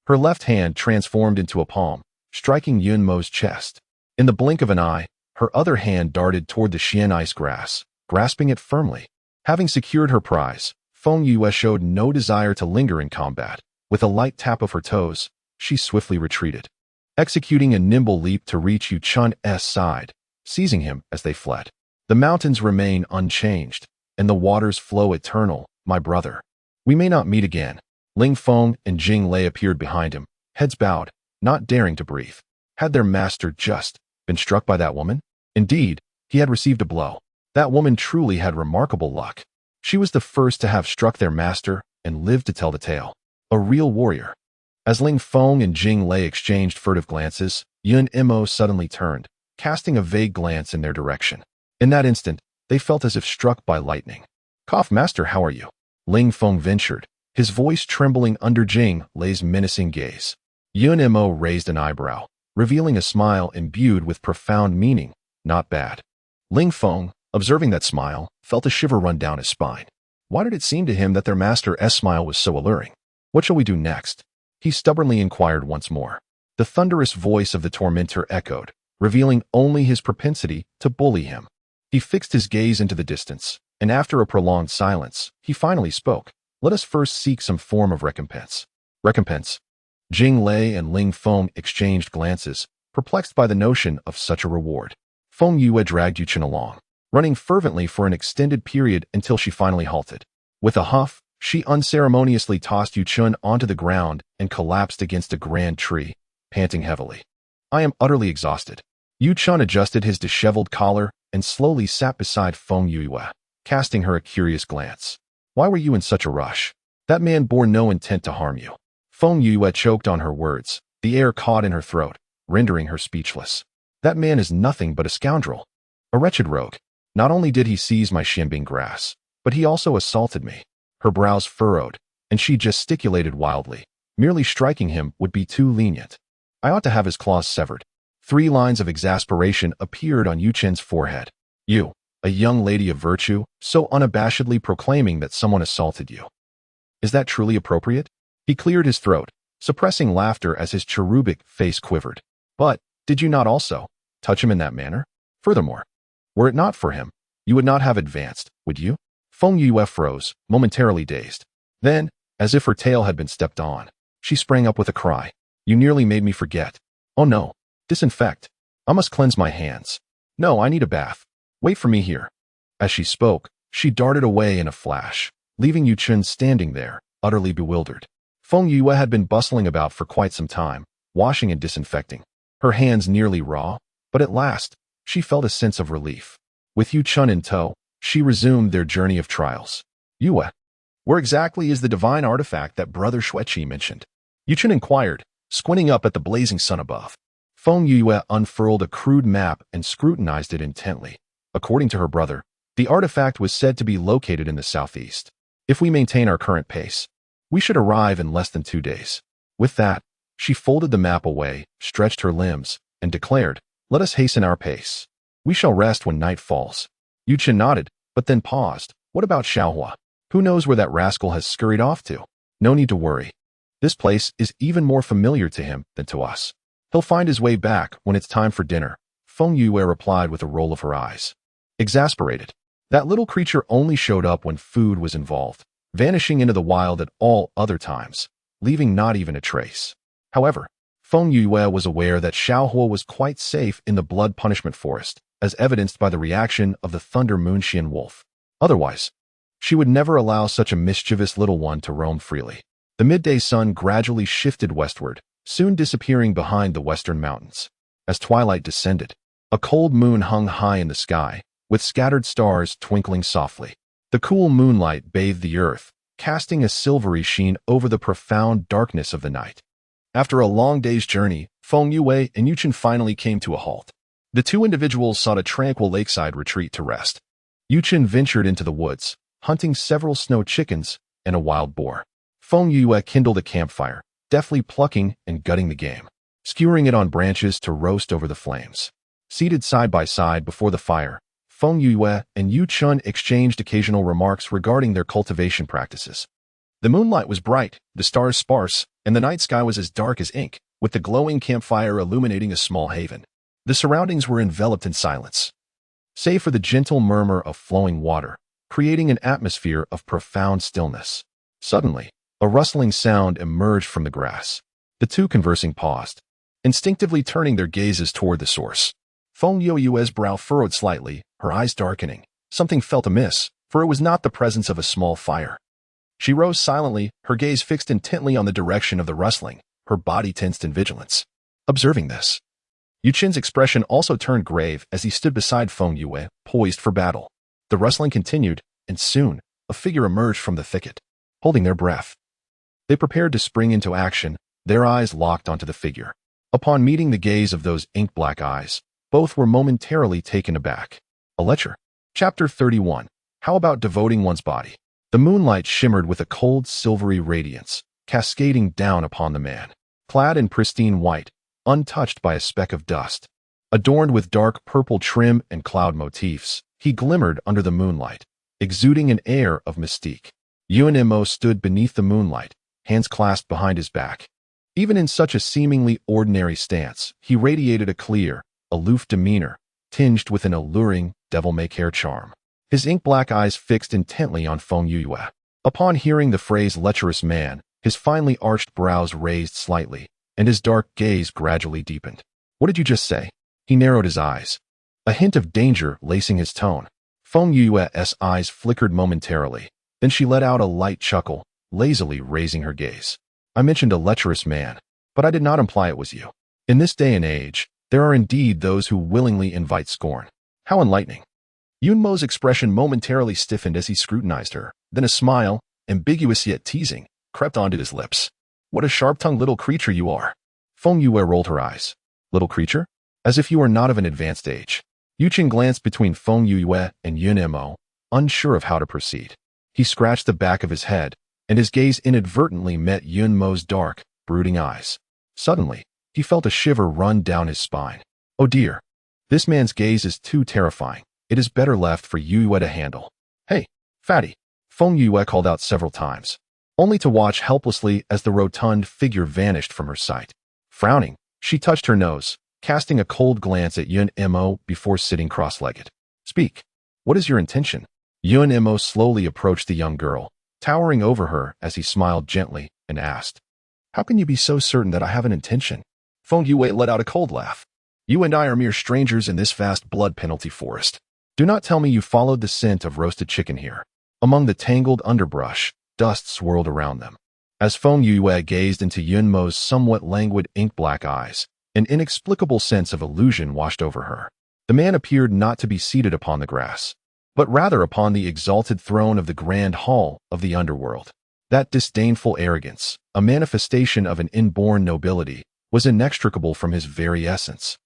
her left hand transformed into a palm, striking Yun Mo's chest. In the blink of an eye, her other hand darted toward the Xian ice grass, grasping it firmly. Having secured her prize, Feng Yue showed no desire to linger in combat. With a light tap of her toes, she swiftly retreated, executing a nimble leap to reach Yu Chun's side, seizing him as they fled. The mountains remain unchanged, and the waters flow eternal, my brother. We may not meet again. Ling Feng and Jing Lei appeared behind him, heads bowed, not daring to breathe. Had their master just been struck by that woman? Indeed, he had received a blow. That woman truly had remarkable luck. She was the first to have struck their master and lived to tell the tale. A real warrior. As Ling Feng and Jing Lei exchanged furtive glances, Yun Mo suddenly turned, casting a vague glance in their direction. In that instant, they felt as if struck by lightning. "Cough, master, how are you?" Ling Feng ventured, his voice trembling under Jing Lei's menacing gaze. Yun Mo raised an eyebrow, revealing a smile imbued with profound meaning. "Not bad." Ling Feng, observing that smile, felt a shiver run down his spine. Why did it seem to him that their master's smile was so alluring? "What shall we do next?" he stubbornly inquired once more. The thunderous voice of the tormentor echoed, revealing only his propensity to bully him. He fixed his gaze into the distance, and after a prolonged silence, he finally spoke. "Let us first seek some form of recompense." "Recompense?" Jing Lei and Ling Feng exchanged glances, perplexed by the notion of such a reward. Feng Yue dragged Yu Chen along, running fervently for an extended period until she finally halted. With a huff, she unceremoniously tossed Yu Chen onto the ground and collapsed against a grand tree, panting heavily. "I am utterly exhausted." Yu Chen adjusted his disheveled collar and slowly sat beside Feng Yue, casting her a curious glance. "Why were you in such a rush? That man bore no intent to harm you." Feng Yue choked on her words, the air caught in her throat, rendering her speechless. That man is nothing but a scoundrel. A wretched rogue. Not only did he seize my xianbing grass, but he also assaulted me. Her brows furrowed, and she gesticulated wildly. Merely striking him would be too lenient. I ought to have his claws severed. 3 lines of exasperation appeared on Yu Chen's forehead. You, a young lady of virtue, so unabashedly proclaiming that someone assaulted you. Is that truly appropriate? He cleared his throat, suppressing laughter as his cherubic face quivered. But, did you not also touch him in that manner? Furthermore, were it not for him, you would not have advanced, would you? Feng Yue froze, momentarily dazed. Then, as if her tail had been stepped on, she sprang up with a cry. You nearly made me forget. Oh no. Disinfect. I must cleanse my hands. No, I need a bath. Wait for me here. As she spoke, she darted away in a flash, leaving Yu Chen standing there, utterly bewildered. Feng Yue had been bustling about for quite some time, washing and disinfecting. Her hands nearly raw, but at last, she felt a sense of relief. With Yu Chen in tow, she resumed their journey of trials. Yue, where exactly is the divine artifact that Brother Xueqi mentioned? Yu Chen inquired, squinting up at the blazing sun above. Feng Yue unfurled a crude map and scrutinized it intently. According to her brother, the artifact was said to be located in the southeast. If we maintain our current pace, we should arrive in less than 2 days. With that, she folded the map away, stretched her limbs, and declared, let us hasten our pace. We shall rest when night falls. Yu Chen nodded, but then paused. What about Xiaohua? Who knows where that rascal has scurried off to? No need to worry. This place is even more familiar to him than to us. He'll find his way back when it's time for dinner, Feng Yue replied with a roll of her eyes. Exasperated, that little creature only showed up when food was involved, vanishing into the wild at all other times, leaving not even a trace. However, Feng Yue was aware that Xiaohua was quite safe in the blood punishment forest, as evidenced by the reaction of the Thunder Moonxian wolf. Otherwise, she would never allow such a mischievous little one to roam freely. The midday sun gradually shifted westward, soon disappearing behind the western mountains. As twilight descended, a cold moon hung high in the sky, with scattered stars twinkling softly. The cool moonlight bathed the earth, casting a silvery sheen over the profound darkness of the night. After a long day's journey, Feng Yue and Yu Chen finally came to a halt. The 2 individuals sought a tranquil lakeside retreat to rest. Yu Chen ventured into the woods, hunting several snow chickens and a wild boar. Feng Yue kindled a campfire, deftly plucking and gutting the game, skewering it on branches to roast over the flames. Seated side by side before the fire, Feng Yue and Yu Chen exchanged occasional remarks regarding their cultivation practices. The moonlight was bright, the stars sparse, and the night sky was as dark as ink, with the glowing campfire illuminating a small haven. The surroundings were enveloped in silence, save for the gentle murmur of flowing water, creating an atmosphere of profound stillness. Suddenly, a rustling sound emerged from the grass. The 2 conversing paused, instinctively turning their gazes toward the source. Feng Yue's brow furrowed slightly, her eyes darkening. Something felt amiss, for it was not the presence of a small fire. She rose silently, her gaze fixed intently on the direction of the rustling, her body tensed in vigilance. Observing this, Yu Chen's expression also turned grave as he stood beside Feng Yue, poised for battle. The rustling continued, and soon, a figure emerged from the thicket, holding their breath. They prepared to spring into action, their eyes locked onto the figure. Upon meeting the gaze of those ink-black eyes, both were momentarily taken aback. A lecture. Chapter 31. How about devoting one's body? The moonlight shimmered with a cold silvery radiance, cascading down upon the man. Clad in pristine white, untouched by a speck of dust, adorned with dark purple trim and cloud motifs, he glimmered under the moonlight, exuding an air of mystique. Yuan stood beneath the moonlight, hands clasped behind his back. Even in such a seemingly ordinary stance, he radiated a clear, aloof demeanor, tinged with an alluring, devil-may-care charm. His ink-black eyes fixed intently on Feng Yue. Upon hearing the phrase lecherous man, his finely arched brows raised slightly, and his dark gaze gradually deepened. What did you just say? He narrowed his eyes, a hint of danger lacing his tone. Feng Yue's eyes flickered momentarily, then she let out a light chuckle, lazily raising her gaze. I mentioned a lecherous man, but I did not imply it was you. In this day and age, there are indeed those who willingly invite scorn. How enlightening. Yunmo's expression momentarily stiffened as he scrutinized her, then a smile, ambiguous yet teasing, crept onto his lips. What a sharp-tongued little creature you are. Feng Yue rolled her eyes. Little creature? As if you are not of an advanced age. Yu Qin glanced between Feng Yue and Yun Mo, unsure of how to proceed. He scratched the back of his head, and his gaze inadvertently met Yun Mo's dark, brooding eyes. Suddenly, he felt a shiver run down his spine. Oh dear. This man's gaze is too terrifying. It is better left for Yue to handle. Hey, fatty. Feng Yue called out several times, only to watch helplessly as the rotund figure vanished from her sight. Frowning, she touched her nose, casting a cold glance at Yun Mo before sitting cross-legged. Speak. What is your intention? Yun Mo slowly approached the young girl, towering over her as he smiled gently and asked, How can you be so certain that I have an intention? Feng Yue let out a cold laugh. You and I are mere strangers in this vast blood penalty forest. Do not tell me you followed the scent of roasted chicken here. Among the tangled underbrush, dust swirled around them. As Feng Yue gazed into Yun Mo's somewhat languid ink-black eyes, an inexplicable sense of illusion washed over her. The man appeared not to be seated upon the grass, but rather upon the exalted throne of the grand hall of the underworld. That disdainful arrogance, a manifestation of an inborn nobility, was inextricable from his very essence.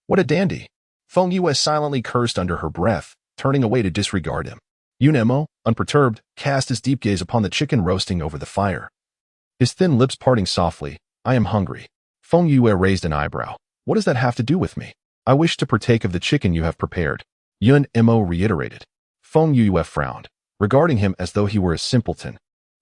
What a dandy! Feng Yue silently cursed under her breath, turning away to disregard him. Yun Mo, unperturbed, cast his deep gaze upon the chicken roasting over the fire. His thin lips parting softly, I am hungry. Feng Yue raised an eyebrow. What does that have to do with me? I wish to partake of the chicken you have prepared. Yun Mo reiterated. Feng Yue frowned, regarding him as though he were a simpleton.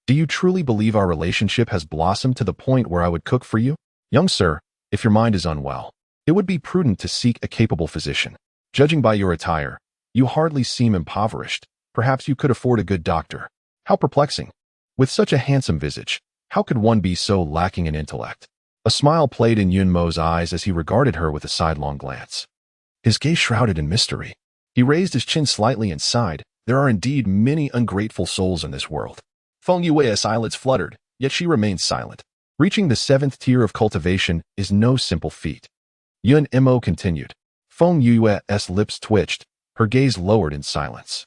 Do you truly believe our relationship has blossomed to the point where I would cook for you? Young sir, if your mind is unwell, it would be prudent to seek a capable physician. Judging by your attire, you hardly seem impoverished. Perhaps you could afford a good doctor. How perplexing. With such a handsome visage, how could one be so lacking in intellect? A smile played in Yun Mo's eyes as he regarded her with a sidelong glance. His gaze shrouded in mystery. He raised his chin slightly and sighed. There are indeed many ungrateful souls in this world. Feng Yue's eyelids fluttered, yet she remained silent. Reaching the 7th tier of cultivation is no simple feat. Yun Mo continued. Feng Yue's lips twitched, her gaze lowered in silence.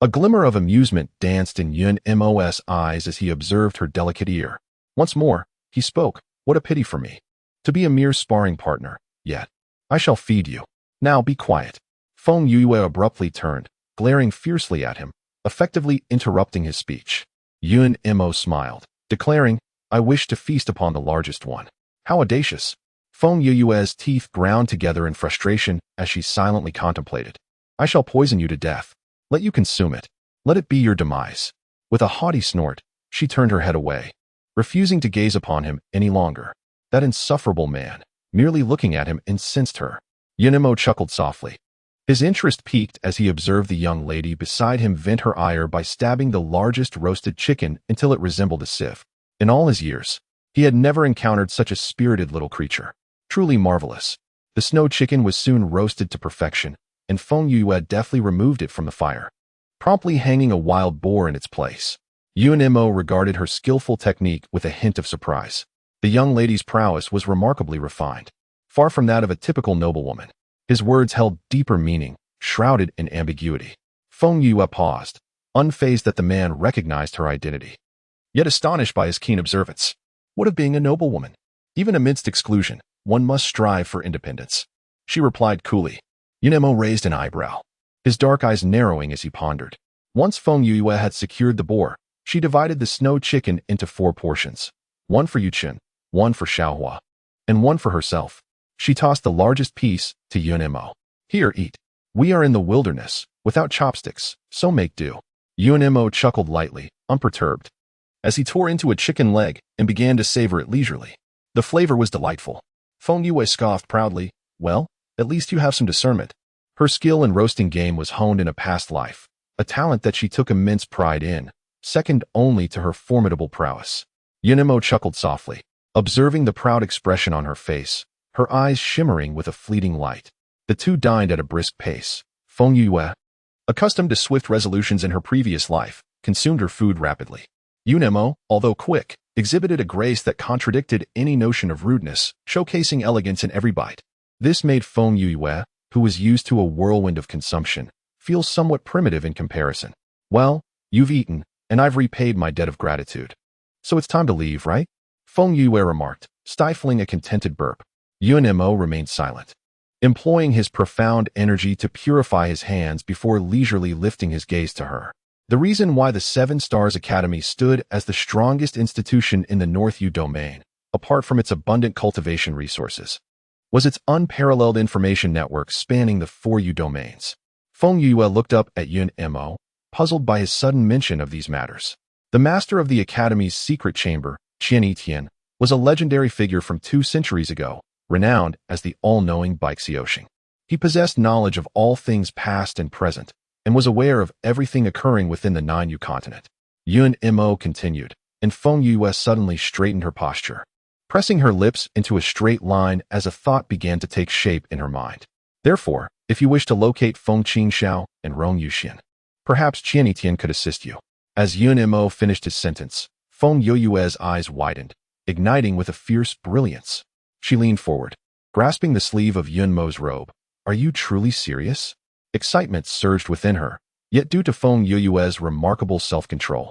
A glimmer of amusement danced in Yun Mo's eyes as he observed her delicate ear. Once more, he spoke, What a pity for me. To be a mere sparring partner, yet. I shall feed you. Now be quiet. Feng Yue abruptly turned, glaring fiercely at him, effectively interrupting his speech. Yun Mo smiled, declaring, I wish to feast upon the largest one. How audacious. Feng Yue's teeth ground together in frustration as she silently contemplated. I shall poison you to death. Let you consume it. Let it be your demise. With a haughty snort, she turned her head away, refusing to gaze upon him any longer. That insufferable man, merely looking at him, incensed her. Yun Mo chuckled softly. His interest piqued as he observed the young lady beside him vent her ire by stabbing the largest roasted chicken until it resembled a sieve. In all his years, he had never encountered such a spirited little creature. Truly marvelous. The snow chicken was soon roasted to perfection, and Feng Yue deftly removed it from the fire, promptly hanging a wild boar in its place. Yun Mo regarded her skillful technique with a hint of surprise. The young lady's prowess was remarkably refined, far from that of a typical noblewoman. His words held deeper meaning, shrouded in ambiguity. Feng Yue paused, unfazed that the man recognized her identity, yet astonished by his keen observance. What of being a noblewoman? Even amidst exclusion, one must strive for independence. She replied coolly. Yun Mo raised an eyebrow, his dark eyes narrowing as he pondered. Once Feng Yue had secured the boar, she divided the snow chicken into 4 portions, one for Yu Qin, one for Xiaohua, and one for herself. She tossed the largest piece to Yun Mo. Here, eat. We are in the wilderness, without chopsticks, so make do. Yun Mo chuckled lightly, unperturbed, as he tore into a chicken leg and began to savor it leisurely. The flavor was delightful. Feng Yue scoffed proudly. Well, at least you have some discernment. Her skill in roasting game was honed in a past life, a talent that she took immense pride in, second only to her formidable prowess. Yun Mo chuckled softly, observing the proud expression on her face, her eyes shimmering with a fleeting light. The two dined at a brisk pace. Feng Yue, accustomed to swift resolutions in her previous life, consumed her food rapidly. Yun Mo, although quick, exhibited a grace that contradicted any notion of rudeness, showcasing elegance in every bite. This made Feng Yue, who was used to a whirlwind of consumption, feel somewhat primitive in comparison. Well, you've eaten, and I've repaid my debt of gratitude. So it's time to leave, right? Feng Yue remarked, stifling a contented burp. Yun Mo remained silent, employing his profound energy to purify his hands before leisurely lifting his gaze to her. The reason why the Seven Stars Academy stood as the strongest institution in the North Yu domain, apart from its abundant cultivation resources, was its unparalleled information network spanning the 4 Yu domains. Feng Yue looked up at Yun Mo, puzzled by his sudden mention of these matters. The master of the Academy's secret chamber, Qian Yitian, was a legendary figure from 2 centuries ago, renowned as the all-knowing Baixiaoxing. He possessed knowledge of all things past and present, and was aware of everything occurring within the 9 Yu continent. Yun Mo continued, and Feng Yue suddenly straightened her posture, pressing her lips into a straight line as a thought began to take shape in her mind. Therefore, if you wish to locate Feng Qingxiao and Rong Yuxian, perhaps Qian Yitian could assist you. As Yun Mo finished his sentence, Feng Yue's eyes widened, igniting with a fierce brilliance. She leaned forward, grasping the sleeve of Yun Mo's robe. Are you truly serious? Excitement surged within her, yet due to Feng Yue's remarkable self-control,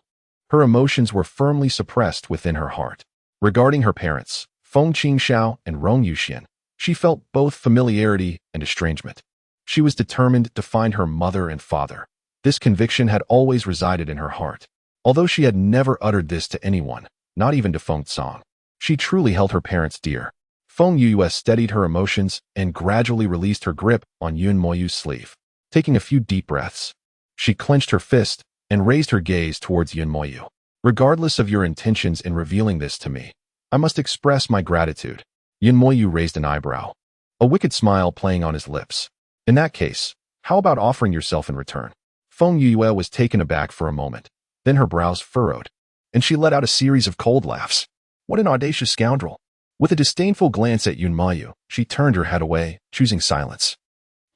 her emotions were firmly suppressed within her heart. Regarding her parents, Feng Qingxiao and Rong Yuxian, she felt both familiarity and estrangement. She was determined to find her mother and father. This conviction had always resided in her heart. Although she had never uttered this to anyone, not even to Feng Tsang, she truly held her parents dear. Feng Yue steadied her emotions and gradually released her grip on Yun Moyu's sleeve. Taking a few deep breaths, she clenched her fist and raised her gaze towards Yun Moyu. Regardless of your intentions in revealing this to me, I must express my gratitude. Yun Moyu raised an eyebrow, a wicked smile playing on his lips. In that case, how about offering yourself in return? Feng Yue was taken aback for a moment, then her brows furrowed, and she let out a series of cold laughs. What an audacious scoundrel! With a disdainful glance at Yun Moyu, she turned her head away, choosing silence.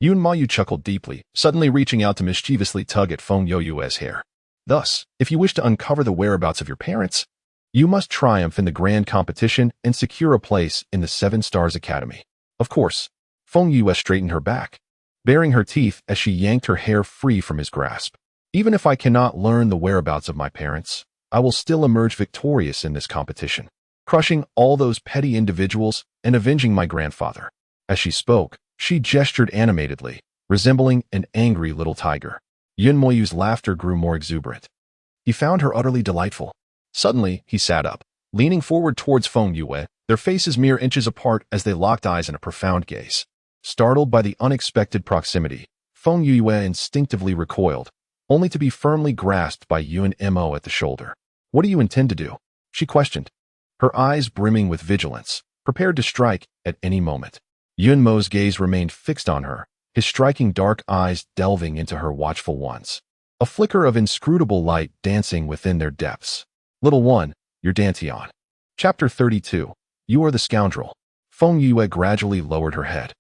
Yun Moyu chuckled deeply, suddenly reaching out to mischievously tug at Feng Yue's hair. Thus, if you wish to uncover the whereabouts of your parents, you must triumph in the grand competition and secure a place in the 7 Stars Academy. Of course, Feng Yue straightened her back, baring her teeth as she yanked her hair free from his grasp. Even if I cannot learn the whereabouts of my parents, I will still emerge victorious in this competition, crushing all those petty individuals and avenging my grandfather. As she spoke, she gestured animatedly, resembling an angry little tiger. Yun Moyu's laughter grew more exuberant. He found her utterly delightful. Suddenly, he sat up, leaning forward towards Feng Yue, their faces mere inches apart as they locked eyes in a profound gaze. Startled by the unexpected proximity, Feng Yue instinctively recoiled, only to be firmly grasped by Yun Mo at the shoulder. What do you intend to do? She questioned, her eyes brimming with vigilance, prepared to strike at any moment. Yun Mo's gaze remained fixed on her, his striking dark eyes delving into her watchful ones, a flicker of inscrutable light dancing within their depths. Little one, you're Dantian. Chapter 32. You are the scoundrel. Feng Yue gradually lowered her head,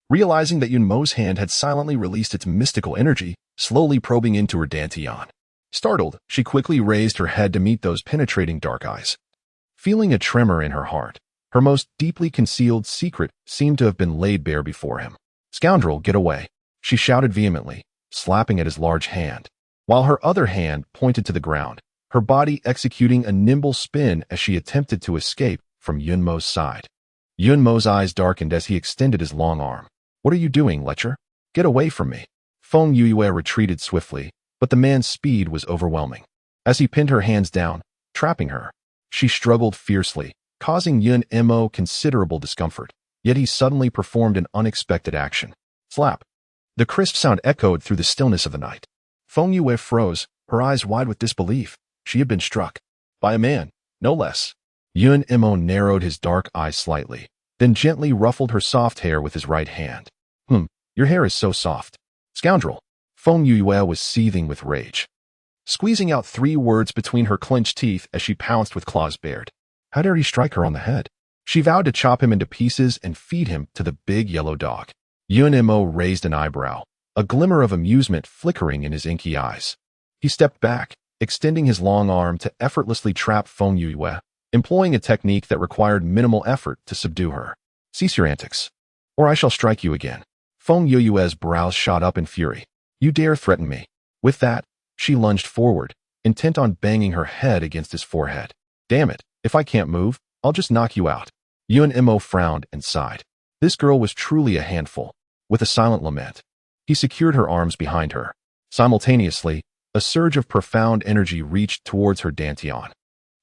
realizing that Yun Mo's hand had silently released its mystical energy, slowly probing into her Dantian. Startled, she quickly raised her head to meet those penetrating dark eyes. Feeling a tremor in her heart, her most deeply concealed secret seemed to have been laid bare before him. Scoundrel, get away, she shouted vehemently, slapping at his large hand, while her other hand pointed to the ground, her body executing a nimble spin as she attempted to escape from Yun Mo's side. Yun Mo's eyes darkened as he extended his long arm. What are you doing, lecher? Get away from me. Feng Yue retreated swiftly, but the man's speed was overwhelming. As he pinned her hands down, trapping her, she struggled fiercely, causing Yun Mo considerable discomfort. Yet he suddenly performed an unexpected action. Slap. The crisp sound echoed through the stillness of the night. Feng Yue froze, her eyes wide with disbelief. She had been struck. By a man, no less. Yun Mo narrowed his dark eyes slightly, then gently ruffled her soft hair with his right hand. Your hair is so soft. Scoundrel. Feng Yue was seething with rage, squeezing out 3 words between her clenched teeth as she pounced with claws bared. How dare he strike her on the head? She vowed to chop him into pieces and feed him to the big yellow dog. Yun Mo raised an eyebrow, a glimmer of amusement flickering in his inky eyes. He stepped back, extending his long arm to effortlessly trap Feng Yue, employing a technique that required minimal effort to subdue her. Cease your antics, or I shall strike you again. Feng Yue's brows shot up in fury. You dare threaten me? With that, she lunged forward, intent on banging her head against his forehead. Damn it, if I can't move, I'll just knock you out. Mo frowned and sighed. This girl was truly a handful. With a silent lament, he secured her arms behind her. Simultaneously, a surge of profound energy reached towards her dantian.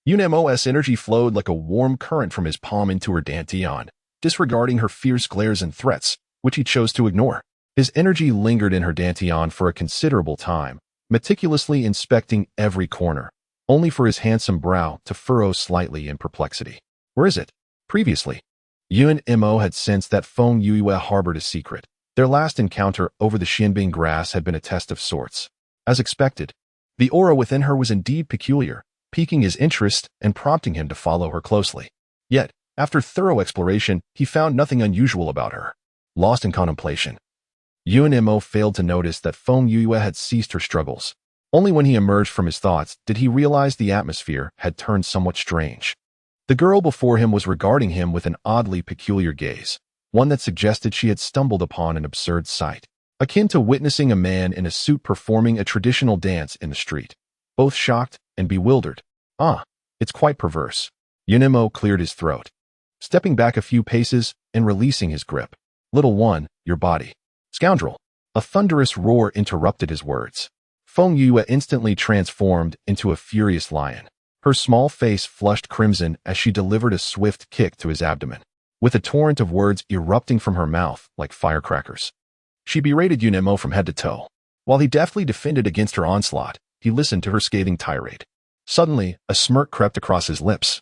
Mo's energy flowed like a warm current from his palm into her dantian, disregarding her fierce glares and threats, which he chose to ignore. His energy lingered in her dantian for a considerable time, meticulously inspecting every corner, only for his handsome brow to furrow slightly in perplexity. Where is it? Previously, Mo had sensed that Feng Yue harbored a secret. Their last encounter over the Xianbing grass had been a test of sorts. As expected, the aura within her was indeed peculiar, piquing his interest and prompting him to follow her closely. Yet, after thorough exploration, he found nothing unusual about her. Lost in contemplation, Mo failed to notice that Feng Yue had ceased her struggles. Only when he emerged from his thoughts did he realize the atmosphere had turned somewhat strange. The girl before him was regarding him with an oddly peculiar gaze, one that suggested she had stumbled upon an absurd sight, akin to witnessing a man in a suit performing a traditional dance in the street, both shocked and bewildered. It's quite perverse. Mo cleared his throat, stepping back a few paces and releasing his grip. Little one, your body. Scoundrel! A thunderous roar interrupted his words. Feng Yue instantly transformed into a furious lion. Her small face flushed crimson as she delivered a swift kick to his abdomen, with a torrent of words erupting from her mouth like firecrackers. She berated Mo from head to toe. While he deftly defended against her onslaught, he listened to her scathing tirade. Suddenly, a smirk crept across his lips,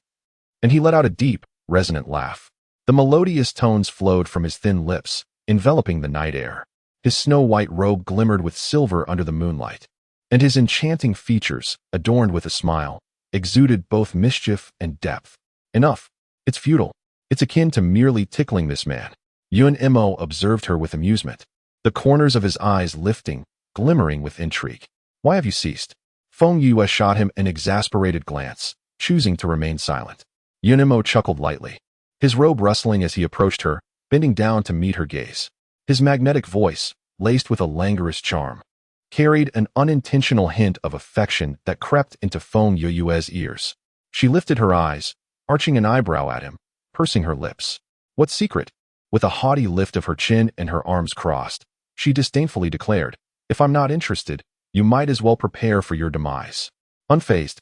and he let out a deep, resonant laugh. The melodious tones flowed from his thin lips, enveloping the night air. His snow-white robe glimmered with silver under the moonlight, and his enchanting features, adorned with a smile, exuded both mischief and depth. Enough. It's futile. It's akin to merely tickling this man. Mo observed her with amusement, the corners of his eyes lifting, glimmering with intrigue. Why have you ceased? Feng Yue shot him an exasperated glance, choosing to remain silent. Mo chuckled lightly, his robe rustling as he approached her, bending down to meet her gaze. His magnetic voice, laced with a languorous charm, carried an unintentional hint of affection that crept into Feng Yue's ears. She lifted her eyes, arching an eyebrow at him, pursing her lips. What secret? With a haughty lift of her chin and her arms crossed, she disdainfully declared, if I'm not interested, you might as well prepare for your demise. Unfazed,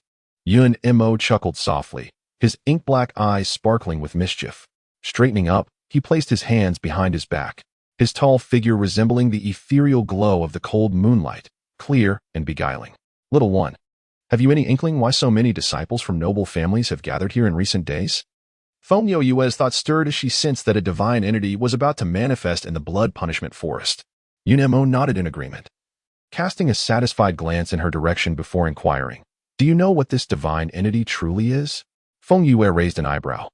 Mo chuckled softly, his ink-black eyes sparkling with mischief. Straightening up, he placed his hands behind his back, his tall figure resembling the ethereal glow of the cold moonlight, clear and beguiling. Little one, have you any inkling why so many disciples from noble families have gathered here in recent days? Feng Yue's thoughts stirred as she sensed that a divine entity was about to manifest in the blood punishment forest. Mo nodded in agreement, casting a satisfied glance in her direction before inquiring, do you know what this divine entity truly is? Feng Yue raised an eyebrow,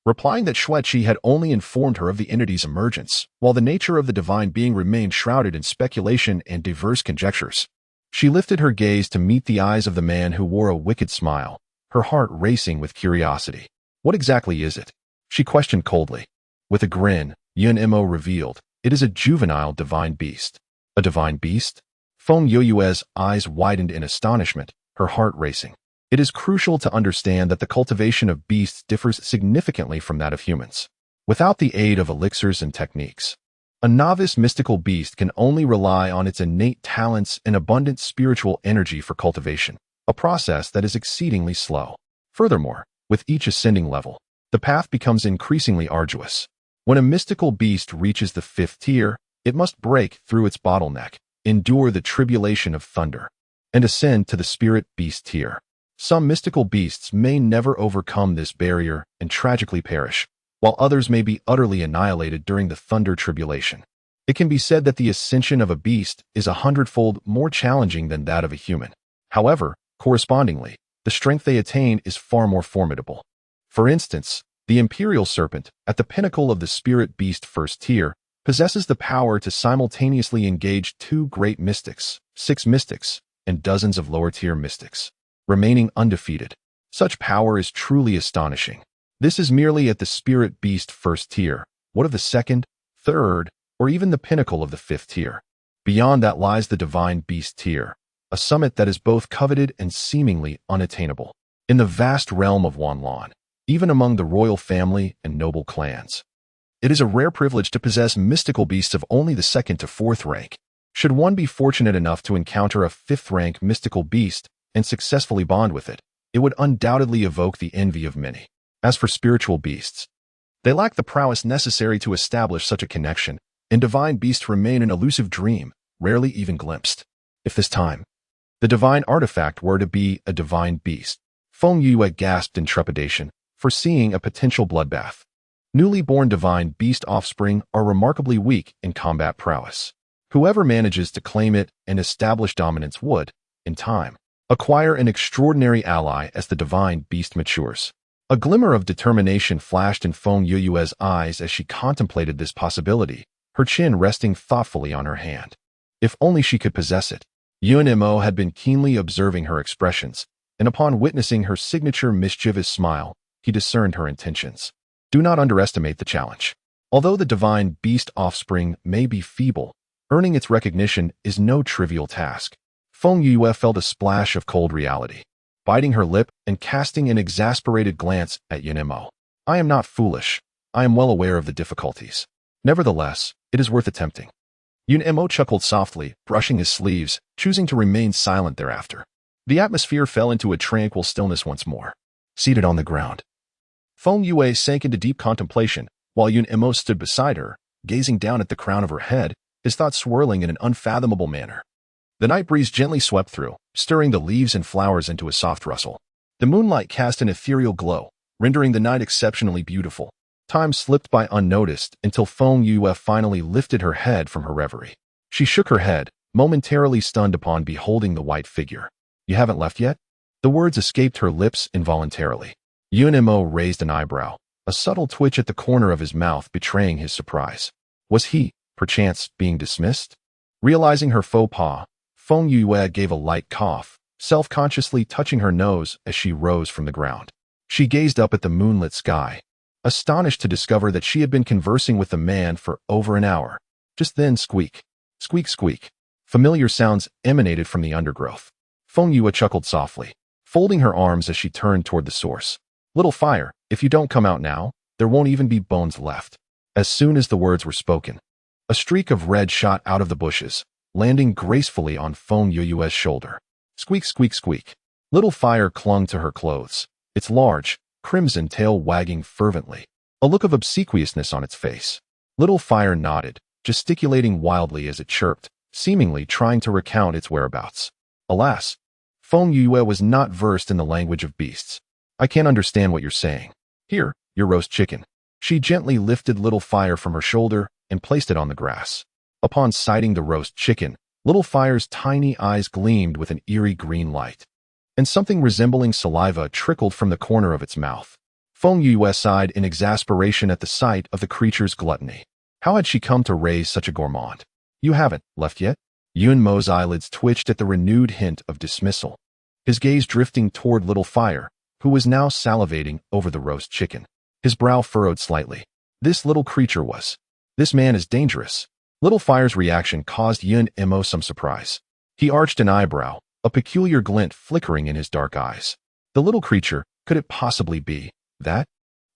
replying that Xueqi had only informed her of the entity's emergence, while the nature of the divine being remained shrouded in speculation and diverse conjectures. She lifted her gaze to meet the eyes of the man who wore a wicked smile, her heart racing with curiosity. What exactly is it? She questioned coldly. With a grin, Mo revealed, it is a juvenile divine beast. A divine beast? Feng Yue's eyes widened in astonishment, her heart racing. It is crucial to understand that the cultivation of beasts differs significantly from that of humans. Without the aid of elixirs and techniques, a novice mystical beast can only rely on its innate talents and abundant spiritual energy for cultivation, a process that is exceedingly slow. Furthermore, with each ascending level, the path becomes increasingly arduous. When a mystical beast reaches the 5th tier, it must break through its bottleneck, endure the tribulation of thunder, and ascend to the spirit beast tier. Some mystical beasts may never overcome this barrier and tragically perish, while others may be utterly annihilated during the thunder tribulation. It can be said that the ascension of a beast is 100-fold more challenging than that of a human. However, correspondingly, the strength they attain is far more formidable. For instance, the imperial serpent, at the pinnacle of the spirit beast 1st tier, possesses the power to simultaneously engage 2 great mystics, 6 mystics, and dozens of lower-tier mystics, remaining undefeated. Such power is truly astonishing. This is merely at the spirit beast 1st tier. What of the 2nd, 3rd, or even the pinnacle of the 5th tier? Beyond that lies the divine beast tier, a summit that is both coveted and seemingly unattainable. In the vast realm of Wanlan, even among the royal family and noble clans. It is a rare privilege to possess mystical beasts of only the 2nd to 4th rank. Should one be fortunate enough to encounter a 5th-rank mystical beast and successfully bond with it, it would undoubtedly evoke the envy of many. As for spiritual beasts, they lack the prowess necessary to establish such a connection, and divine beasts remain an elusive dream, rarely even glimpsed. If this time, the divine artifact were to be a divine beast, Feng Yue gasped in trepidation, foreseeing a potential bloodbath. Newly born divine beast offspring are remarkably weak in combat prowess. Whoever manages to claim it and establish dominance would, in time, acquire an extraordinary ally as the divine beast matures. A glimmer of determination flashed in Feng Yue's eyes as she contemplated this possibility, her chin resting thoughtfully on her hand. If only she could possess it. Yun Mo had been keenly observing her expressions, and upon witnessing her signature mischievous smile, he discerned her intentions. Do not underestimate the challenge. Although the divine beast offspring may be feeble, earning its recognition is no trivial task. Feng Yue felt a splash of cold reality, biting her lip and casting an exasperated glance at Yun Mo. I am not foolish. I am well aware of the difficulties. Nevertheless, it is worth attempting. Yun Mo chuckled softly, brushing his sleeves, choosing to remain silent thereafter. The atmosphere fell into a tranquil stillness once more. Seated on the ground, Feng Yue sank into deep contemplation, while Yun Mo stood beside her, gazing down at the crown of her head, his thoughts swirling in an unfathomable manner. The night breeze gently swept through, stirring the leaves and flowers into a soft rustle. The moonlight cast an ethereal glow, rendering the night exceptionally beautiful. Time slipped by unnoticed until Feng Yue finally lifted her head from her reverie. She shook her head, momentarily stunned upon beholding the white figure. You haven't left yet? The words escaped her lips involuntarily. Yun Mo raised an eyebrow, a subtle twitch at the corner of his mouth betraying his surprise. Was he, perchance, being dismissed? Realizing her faux pas, Feng Yue gave a light cough, self-consciously touching her nose as she rose from the ground. She gazed up at the moonlit sky, astonished to discover that she had been conversing with the man for over an hour. Just then, squeak, squeak, squeak. Familiar sounds emanated from the undergrowth. Feng Yue chuckled softly, folding her arms as she turned toward the source. Little fire, if you don't come out now, there won't even be bones left. As soon as the words were spoken, a streak of red shot out of the bushes, landing gracefully on Feng Yue's shoulder. Squeak, squeak, squeak. Little fire clung to her clothes, its large, crimson tail wagging fervently, a look of obsequiousness on its face. Little fire nodded, gesticulating wildly as it chirped, seemingly trying to recount its whereabouts. Alas, Feng Yue was not versed in the language of beasts. I can't understand what you're saying. Here, your roast chicken. She gently lifted Little Fire from her shoulder and placed it on the grass. Upon sighting the roast chicken, Little Fire's tiny eyes gleamed with an eerie green light, and something resembling saliva trickled from the corner of its mouth. Feng Yue sighed in exasperation at the sight of the creature's gluttony. How had she come to raise such a gourmand? You haven't left yet? Yun Mo's eyelids twitched at the renewed hint of dismissal, his gaze drifting toward Little Fire, who was now salivating over the roast chicken. His brow furrowed slightly. This little creature was. This man is dangerous. Little Fire's reaction caused Yun Mo some surprise. He arched an eyebrow, a peculiar glint flickering in his dark eyes. The little creature, could it possibly be that?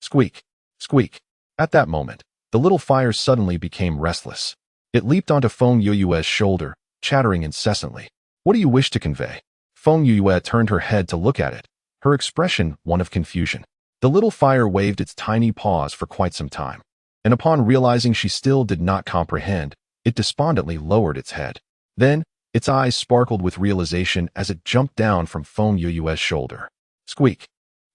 Squeak, squeak. At that moment, the Little Fire suddenly became restless. It leaped onto Feng Yue's shoulder, chattering incessantly. What do you wish to convey? Feng Yue turned her head to look at it, her expression one of confusion. The Little Fire waved its tiny paws for quite some time, and upon realizing she still did not comprehend, it despondently lowered its head. Then, its eyes sparkled with realization as it jumped down from Feng Yue's shoulder. Squeak.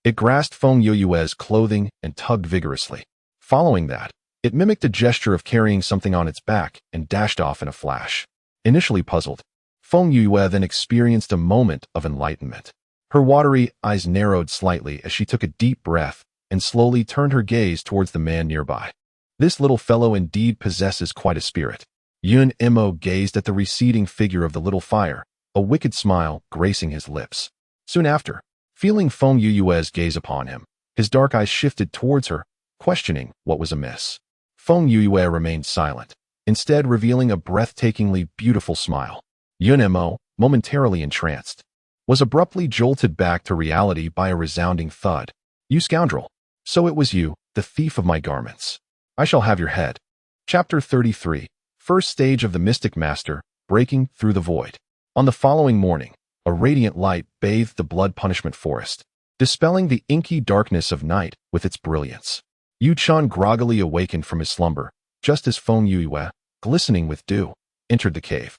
It grasped Feng Yue's clothing and tugged vigorously. Following that, it mimicked a gesture of carrying something on its back and dashed off in a flash. Initially puzzled, Feng Yue then experienced a moment of enlightenment. Her watery eyes narrowed slightly as she took a deep breath and slowly turned her gaze towards the man nearby. This little fellow indeed possesses quite a spirit. Yun Mo gazed at the receding figure of the Little Fire, a wicked smile gracing his lips. Soon after, feeling Feng Yue's gaze upon him, his dark eyes shifted towards her, questioning what was amiss. Feng Yue remained silent, instead revealing a breathtakingly beautiful smile. Yun Mo, momentarily entranced, was abruptly jolted back to reality by a resounding thud. You scoundrel! So it was you, the thief of my garments. I shall have your head. Chapter 33. First stage of the Mystic Master, breaking through the void. On the following morning, a radiant light bathed the blood punishment forest, dispelling the inky darkness of night with its brilliance. Yu-chan groggily awakened from his slumber, just as Feng Yue, glistening with dew, entered the cave.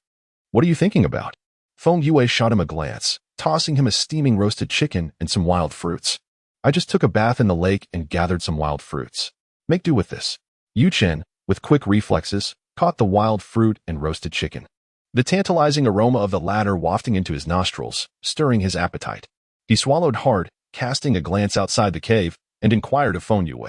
What are you thinking about? Feng Yue shot him a glance, tossing him a steaming roasted chicken and some wild fruits. I just took a bath in the lake and gathered some wild fruits. Make do with this. Yu-chan, with quick reflexes, caught the wild fruit and roasted chicken, the tantalizing aroma of the latter wafting into his nostrils, stirring his appetite. He swallowed hard, casting a glance outside the cave, and inquired of Feng Yue.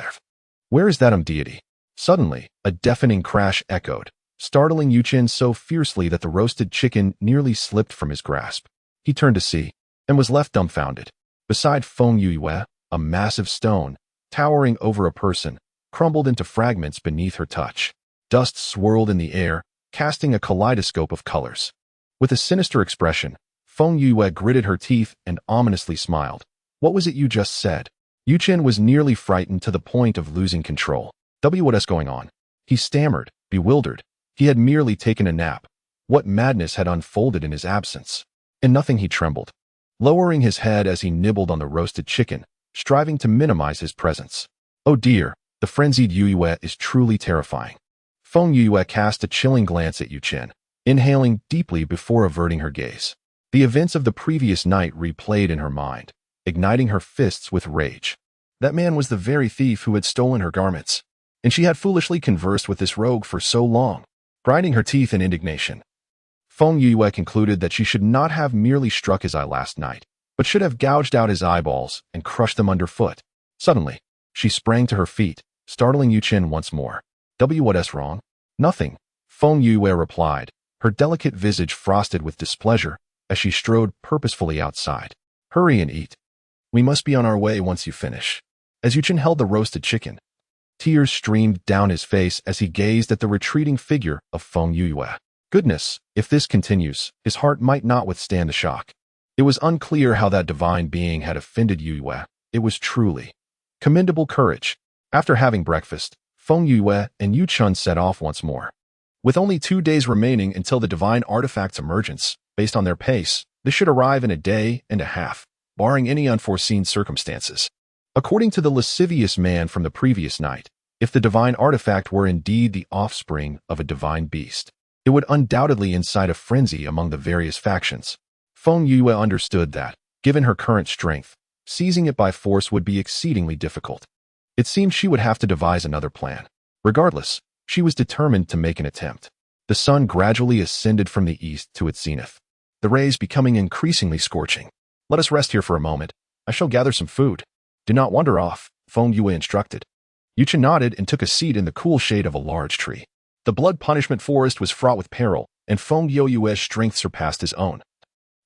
Where is that deity? Suddenly, a deafening crash echoed, startling Yu-chan so fiercely that the roasted chicken nearly slipped from his grasp. He turned to see, and was left dumbfounded. Beside Feng Yue, a massive stone, towering over a person, crumbled into fragments beneath her touch. Dust swirled in the air, casting a kaleidoscope of colors. With a sinister expression, Feng Yue gritted her teeth and ominously smiled. What was it you just said? Yu-chan was nearly frightened to the point of losing control. What's going on? He stammered, bewildered. He had merely taken a nap. What madness had unfolded in his absence? In nothing he trembled, lowering his head as he nibbled on the roasted chicken, striving to minimize his presence. Oh dear, the frenzied Yue is truly terrifying. Feng Yue cast a chilling glance at Yu-chan, inhaling deeply before averting her gaze. The events of the previous night replayed in her mind, igniting her fists with rage. That man was the very thief who had stolen her garments, and she had foolishly conversed with this rogue for so long. Grinding her teeth in indignation, Feng Yue concluded that she should not have merely struck his eye last night, but should have gouged out his eyeballs and crushed them underfoot. Suddenly, she sprang to her feet, startling Yu-chan once more. What's wrong? Nothing, Feng Yue replied, her delicate visage frosted with displeasure as she strode purposefully outside. Hurry and eat. We must be on our way once you finish. As Yu-chan held the roasted chicken, tears streamed down his face as he gazed at the retreating figure of Feng Yue. Goodness, if this continues, his heart might not withstand the shock. It was unclear how that divine being had offended Yue. It was truly commendable courage. After having breakfast, Feng Yue and Yu-chan set off once more. With only 2 days remaining until the divine artifact's emergence, based on their pace, this should arrive in a day and a half, barring any unforeseen circumstances. According to the lascivious man from the previous night, if the divine artifact were indeed the offspring of a divine beast, it would undoubtedly incite a frenzy among the various factions. Feng Yue understood that, given her current strength, seizing it by force would be exceedingly difficult. It seemed she would have to devise another plan. Regardless, she was determined to make an attempt. The sun gradually ascended from the east to its zenith, the rays becoming increasingly scorching. Let us rest here for a moment. I shall gather some food. Do not wander off, Feng Yue instructed. Yu-chan nodded and took a seat in the cool shade of a large tree. The blood punishment forest was fraught with peril, and Feng Yue's strength surpassed his own,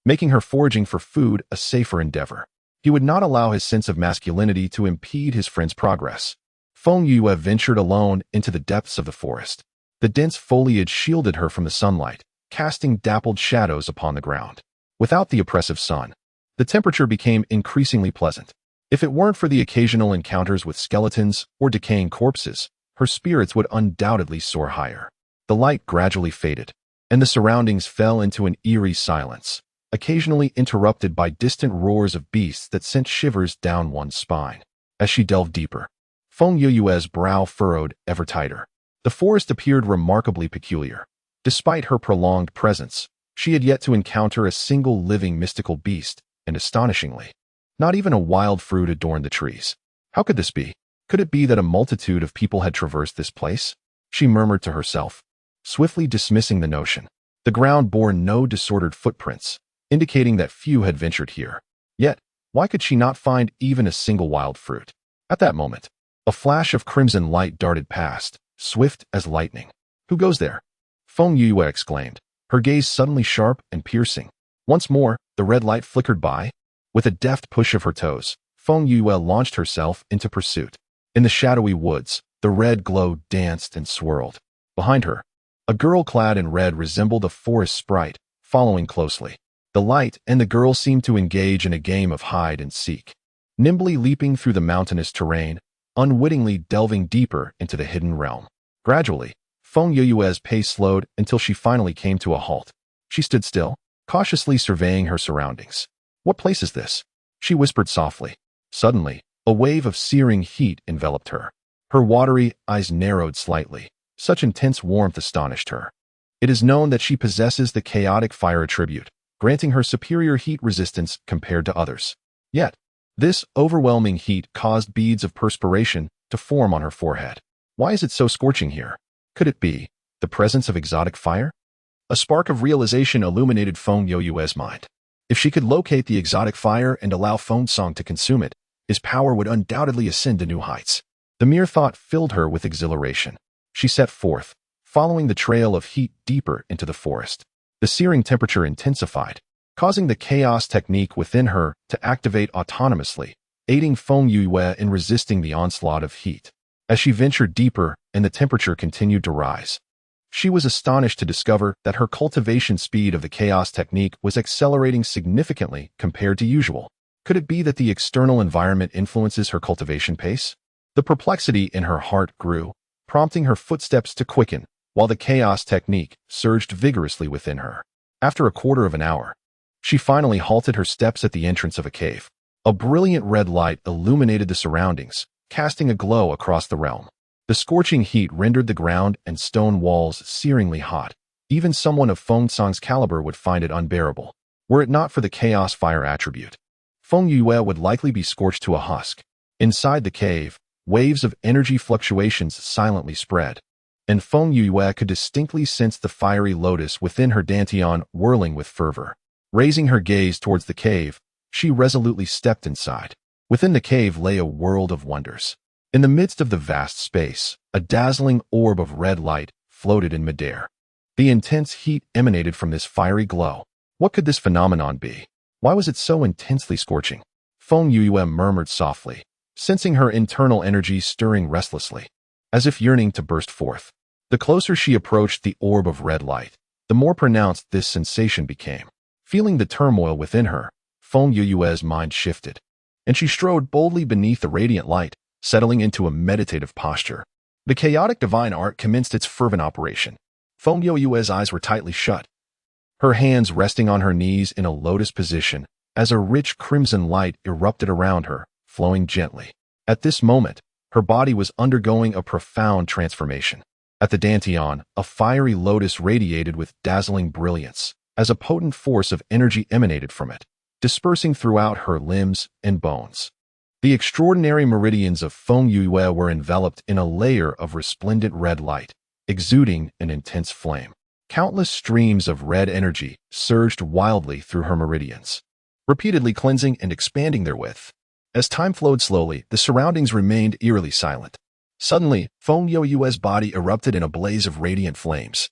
making her foraging for food a safer endeavor. He would not allow his sense of masculinity to impede his friend's progress. Feng Yue ventured alone into the depths of the forest. The dense foliage shielded her from the sunlight, casting dappled shadows upon the ground. Without the oppressive sun, the temperature became increasingly pleasant. If it weren't for the occasional encounters with skeletons or decaying corpses, her spirits would undoubtedly soar higher. The light gradually faded, and the surroundings fell into an eerie silence, occasionally interrupted by distant roars of beasts that sent shivers down one's spine. As she delved deeper, Feng Yue's brow furrowed ever tighter. The forest appeared remarkably peculiar. Despite her prolonged presence, she had yet to encounter a single living mystical beast, and astonishingly, not even a wild fruit adorned the trees. How could this be? Could it be that a multitude of people had traversed this place? She murmured to herself, swiftly dismissing the notion. The ground bore no disordered footprints, indicating that few had ventured here. Yet, why could she not find even a single wild fruit? At that moment, a flash of crimson light darted past, swift as lightning. Who goes there? Feng Yue exclaimed, her gaze suddenly sharp and piercing. Once more, the red light flickered by. With a deft push of her toes, Feng Yue launched herself into pursuit. In the shadowy woods, the red glow danced and swirled. Behind her, a girl clad in red resembled a forest sprite, following closely. The light and the girl seemed to engage in a game of hide and seek. Nimbly leaping through the mountainous terrain, unwittingly delving deeper into the hidden realm. Gradually, Feng Yue's pace slowed until she finally came to a halt. She stood still, cautiously surveying her surroundings. "What place is this?" she whispered softly. Suddenly, a wave of searing heat enveloped her. Her watery eyes narrowed slightly. Such intense warmth astonished her. It is known that she possesses the chaotic fire attribute, granting her superior heat resistance compared to others. Yet, this overwhelming heat caused beads of perspiration to form on her forehead. Why is it so scorching here? Could it be the presence of exotic fire? A spark of realization illuminated Feng Yue's mind. If she could locate the exotic fire and allow Fengsong to consume it, his power would undoubtedly ascend to new heights. The mere thought filled her with exhilaration. She set forth, following the trail of heat deeper into the forest. The searing temperature intensified, causing the chaos technique within her to activate autonomously, aiding Feng Yue in resisting the onslaught of heat. As she ventured deeper and the temperature continued to rise, she was astonished to discover that her cultivation speed of the chaos technique was accelerating significantly compared to usual. Could it be that the external environment influences her cultivation pace? The perplexity in her heart grew, prompting her footsteps to quicken, while the chaos technique surged vigorously within her. After a quarter of an hour, she finally halted her steps at the entrance of a cave. A brilliant red light illuminated the surroundings, casting a glow across the realm. The scorching heat rendered the ground and stone walls searingly hot. Even someone of Fengsong's caliber would find it unbearable. Were it not for the chaos fire attribute, Feng Yue would likely be scorched to a husk. Inside the cave, waves of energy fluctuations silently spread, and Feng Yue could distinctly sense the fiery lotus within her dantian whirling with fervor. Raising her gaze towards the cave, she resolutely stepped inside. Within the cave lay a world of wonders. In the midst of the vast space, a dazzling orb of red light floated in midair. The intense heat emanated from this fiery glow. What could this phenomenon be? Why was it so intensely scorching? Feng Yue murmured softly, sensing her internal energy stirring restlessly, as if yearning to burst forth. The closer she approached the orb of red light, the more pronounced this sensation became. Feeling the turmoil within her, Feng Yue's mind shifted, and she strode boldly beneath the radiant light, settling into a meditative posture. The chaotic divine art commenced its fervent operation. Feng Yue's eyes were tightly shut, her hands resting on her knees in a lotus position, as a rich crimson light erupted around her, flowing gently. At this moment, her body was undergoing a profound transformation. At the dantian, a fiery lotus radiated with dazzling brilliance, as a potent force of energy emanated from it, dispersing throughout her limbs and bones. The extraordinary meridians of Feng Yue were enveloped in a layer of resplendent red light, exuding an intense flame. Countless streams of red energy surged wildly through her meridians, repeatedly cleansing and expanding therewith. As time flowed slowly, the surroundings remained eerily silent. Suddenly, Feng Yue's body erupted in a blaze of radiant flames,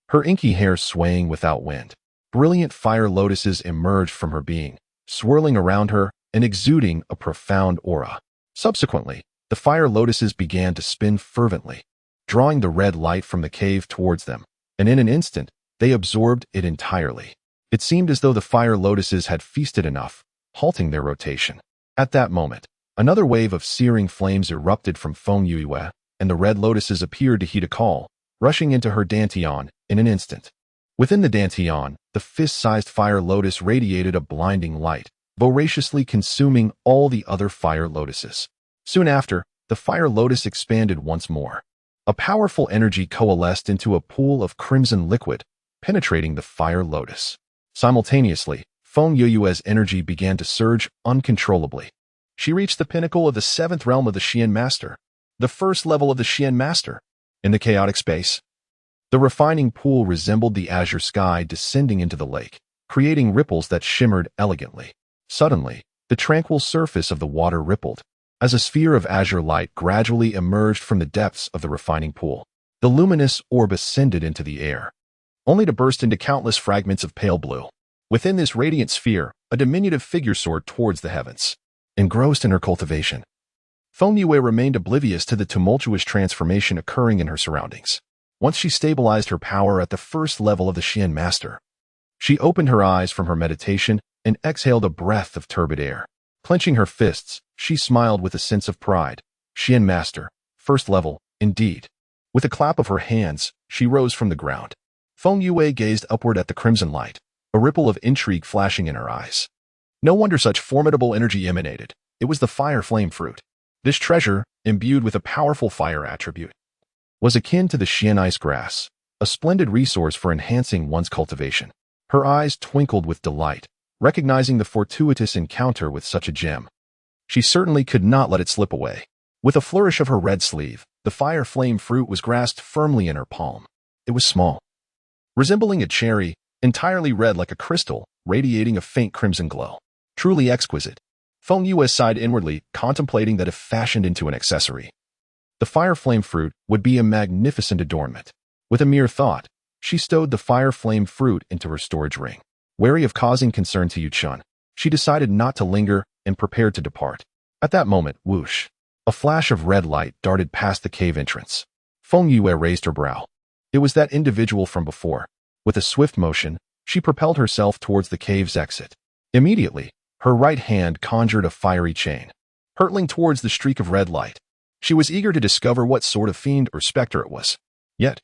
her inky hair swaying without wind. Brilliant fire lotuses emerged from her being, swirling around her and exuding a profound aura. Subsequently, the fire lotuses began to spin fervently, drawing the red light from the cave towards them, and in an instant, they absorbed it entirely. It seemed as though the fire lotuses had feasted enough, halting their rotation. At that moment, another wave of searing flames erupted from Feng Yue, and the red lotuses appeared to heed a call, rushing into her dantian in an instant. Within the dantian, the fist-sized fire lotus radiated a blinding light, voraciously consuming all the other fire lotuses. Soon after, the fire lotus expanded once more. A powerful energy coalesced into a pool of crimson liquid, penetrating the fire lotus. Simultaneously, Feng Yue's energy began to surge uncontrollably. She reached the pinnacle of the seventh realm of the Xian Master, the first level of the Xian Master. In the chaotic space, the refining pool resembled the azure sky descending into the lake, creating ripples that shimmered elegantly. Suddenly, the tranquil surface of the water rippled, as a sphere of azure light gradually emerged from the depths of the refining pool. The luminous orb ascended into the air, only to burst into countless fragments of pale blue. Within this radiant sphere, a diminutive figure soared towards the heavens. Engrossed in her cultivation, Feng Yue remained oblivious to the tumultuous transformation occurring in her surroundings. Once she stabilized her power at the first level of the Xian Master, she opened her eyes from her meditation and exhaled a breath of turbid air. Clenching her fists, she smiled with a sense of pride, Xian Master, first level, indeed. With a clap of her hands, she rose from the ground. Feng Yue gazed upward at the crimson light, a ripple of intrigue flashing in her eyes. No wonder such formidable energy emanated. It was the fire flame fruit. This treasure, imbued with a powerful fire attribute, was akin to the Xian ice grass, a splendid resource for enhancing one's cultivation. Her eyes twinkled with delight, recognizing the fortuitous encounter with such a gem. She certainly could not let it slip away. With a flourish of her red sleeve, the fire flame fruit was grasped firmly in her palm. It was small, resembling a cherry, entirely red like a crystal, radiating a faint crimson glow. Truly exquisite. Feng Yue sighed inwardly, contemplating that if fashioned into an accessory, the fire flame fruit would be a magnificent adornment. With a mere thought, she stowed the fire flame fruit into her storage ring. Wary of causing concern to Yu Chun, she decided not to linger and prepared to depart. At that moment, whoosh, a flash of red light darted past the cave entrance. Feng Yue raised her brow. It was that individual from before. With a swift motion, she propelled herself towards the cave's exit. Immediately, her right hand conjured a fiery chain, hurtling towards the streak of red light. She was eager to discover what sort of fiend or specter it was. Yet,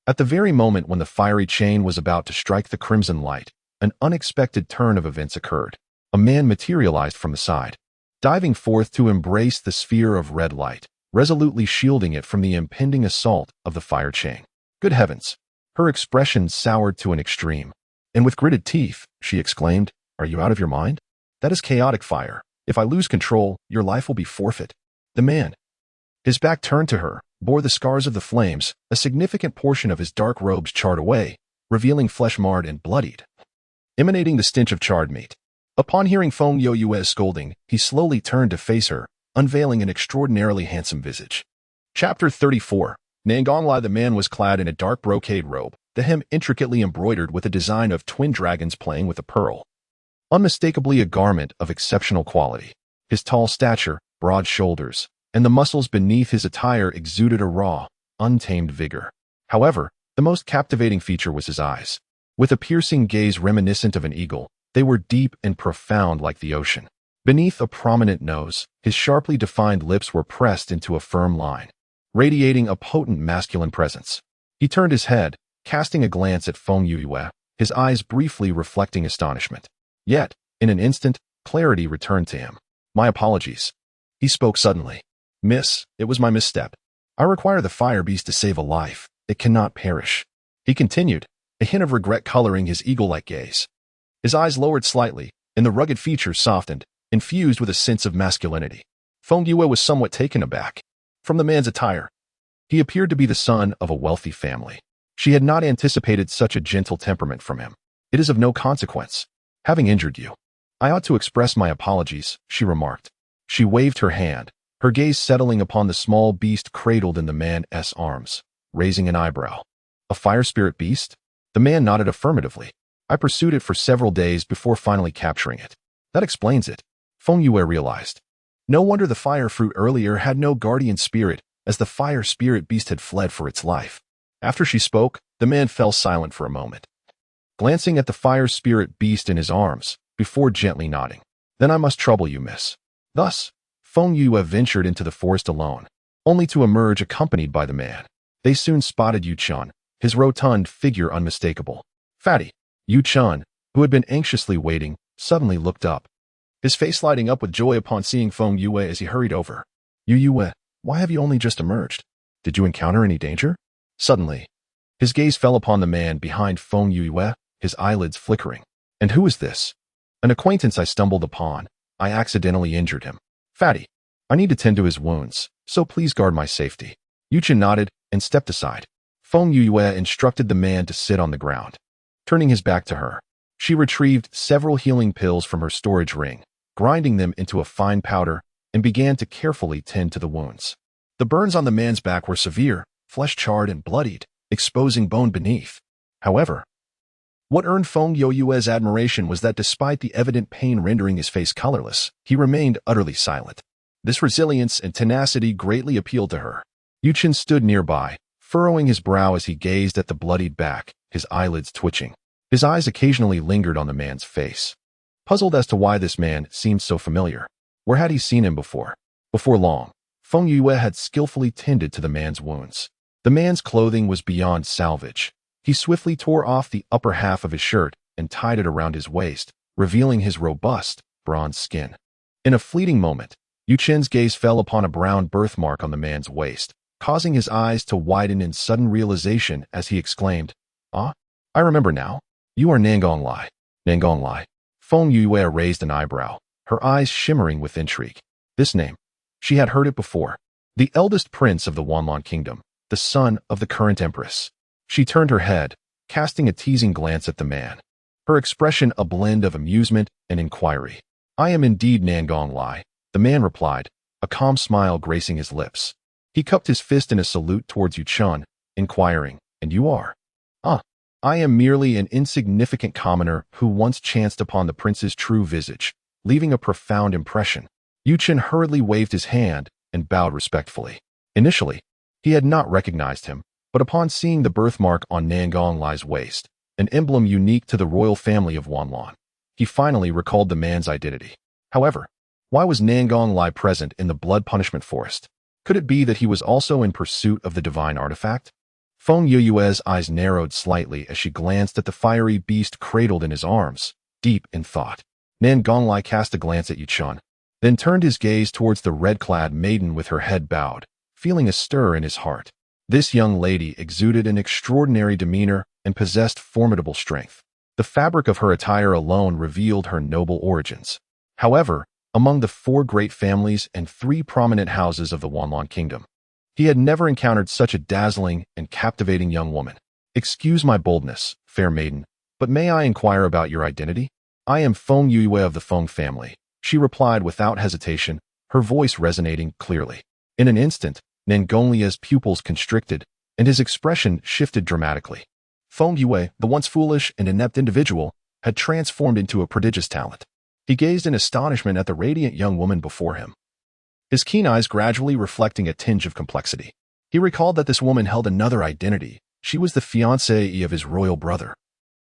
at the very moment when the fiery chain was about to strike the crimson light, an unexpected turn of events occurred. A man materialized from the side, diving forth to embrace the sphere of red light, resolutely shielding it from the impending assault of the fire chain. Good heavens! Her expression soured to an extreme, and with gritted teeth, she exclaimed, "Are you out of your mind? That is chaotic fire. If I lose control, your life will be forfeit." The man, his back turned to her, bore the scars of the flames, a significant portion of his dark robes charred away, revealing flesh marred and bloodied, emanating the stench of charred meat. Upon hearing Feng Yue's scolding, he slowly turned to face her, unveiling an extraordinarily handsome visage. Chapter 34. Nangonglai. The man was clad in a dark brocade robe, the hem intricately embroidered with a design of twin dragons playing with a pearl. Unmistakably a garment of exceptional quality. His tall stature, broad shoulders, and the muscles beneath his attire exuded a raw, untamed vigor. However, the most captivating feature was his eyes. With a piercing gaze reminiscent of an eagle, they were deep and profound like the ocean. Beneath a prominent nose, his sharply defined lips were pressed into a firm line, radiating a potent masculine presence. He turned his head, casting a glance at Feng Yue, his eyes briefly reflecting astonishment. Yet, in an instant, clarity returned to him. "My apologies." He spoke suddenly. "Miss, it was my misstep. I require the fire beast to save a life. It cannot perish." He continued, a hint of regret coloring his eagle-like gaze. His eyes lowered slightly, and the rugged features softened, infused with a sense of masculinity. Feng Yue was somewhat taken aback. From the man's attire, he appeared to be the son of a wealthy family. She had not anticipated such a gentle temperament from him. "It is of no consequence. Having injured you, I ought to express my apologies," she remarked. She waved her hand, her gaze settling upon the small beast cradled in the man's arms, raising an eyebrow. "A fire spirit beast?" The man nodded affirmatively. "I pursued it for several days before finally capturing it." "That explains it," Feng Yue realized. No wonder the fire fruit earlier had no guardian spirit, as the fire spirit beast had fled for its life. After she spoke, the man fell silent for a moment, glancing at the fire spirit beast in his arms, before gently nodding. "Then I must trouble you, miss." Thus, Feng Yue ventured into the forest alone, only to emerge accompanied by the man. They soon spotted Yu Chun, his rotund figure unmistakable. Fatty. Yu Chun, who had been anxiously waiting, suddenly looked up, his face lighting up with joy upon seeing Feng Yue as he hurried over. Yue, why have you only just emerged? Did you encounter any danger?" Suddenly, his gaze fell upon the man behind Feng Yue, his eyelids flickering. "And who is this?" "An acquaintance I stumbled upon. I accidentally injured him." "Fatty, I need to tend to his wounds, so please guard my safety." Yu Chun nodded and stepped aside. Feng Yue instructed the man to sit on the ground. Turning his back to her, she retrieved several healing pills from her storage ring, grinding them into a fine powder, and began to carefully tend to the wounds. The burns on the man's back were severe, flesh charred and bloodied, exposing bone beneath. However, what earned Feng Yue's admiration was that despite the evident pain rendering his face colorless, he remained utterly silent. This resilience and tenacity greatly appealed to her. Yu Chun stood nearby, furrowing his brow as he gazed at the bloodied back, his eyelids twitching. His eyes occasionally lingered on the man's face, puzzled as to why this man seemed so familiar. Where had he seen him before? Before long, Feng Yue had skillfully tended to the man's wounds. The man's clothing was beyond salvage. He swiftly tore off the upper half of his shirt and tied it around his waist, revealing his robust, bronze skin. In a fleeting moment, Yu Chen's gaze fell upon a brown birthmark on the man's waist, causing his eyes to widen in sudden realization as he exclaimed, "Ah, I remember now. You are Nangong Lai." Nangong Lai. Feng Yue raised an eyebrow, her eyes shimmering with intrigue. This name. She had heard it before. The eldest prince of the Wanlan kingdom, the son of the current empress. She turned her head, casting a teasing glance at the man. Her expression a blend of amusement and inquiry. "I am indeed Nangong Lai," the man replied, a calm smile gracing his lips. He cupped his fist in a salute towards Yu Chen, inquiring, "And you are?" "Ah, I am merely an insignificant commoner who once chanced upon the prince's true visage, leaving a profound impression." Yu Chen hurriedly waved his hand and bowed respectfully. Initially, he had not recognized him, but upon seeing the birthmark on Nangong Lai's waist, an emblem unique to the royal family of Wanlan, he finally recalled the man's identity. However, why was Nangong Lai present in the blood punishment forest? Could it be that he was also in pursuit of the divine artifact? Feng Yue's eyes narrowed slightly as she glanced at the fiery beast cradled in his arms, deep in thought. Nangong Lai cast a glance at Yu Chen, then turned his gaze towards the red-clad maiden with her head bowed, feeling a stir in his heart. This young lady exuded an extraordinary demeanor and possessed formidable strength. The fabric of her attire alone revealed her noble origins. However, among the 4 great families and 3 prominent houses of the Wanlan kingdom, he had never encountered such a dazzling and captivating young woman. "Excuse my boldness, fair maiden, but may I inquire about your identity?" "I am Feng Yue of the Feng family," she replied without hesitation, her voice resonating clearly. In an instant, Nangong's pupils constricted, and his expression shifted dramatically. Feng Yue, the once foolish and inept individual, had transformed into a prodigious talent. He gazed in astonishment at the radiant young woman before him, his keen eyes gradually reflecting a tinge of complexity. He recalled that this woman held another identity. She was the fiancée of his royal brother,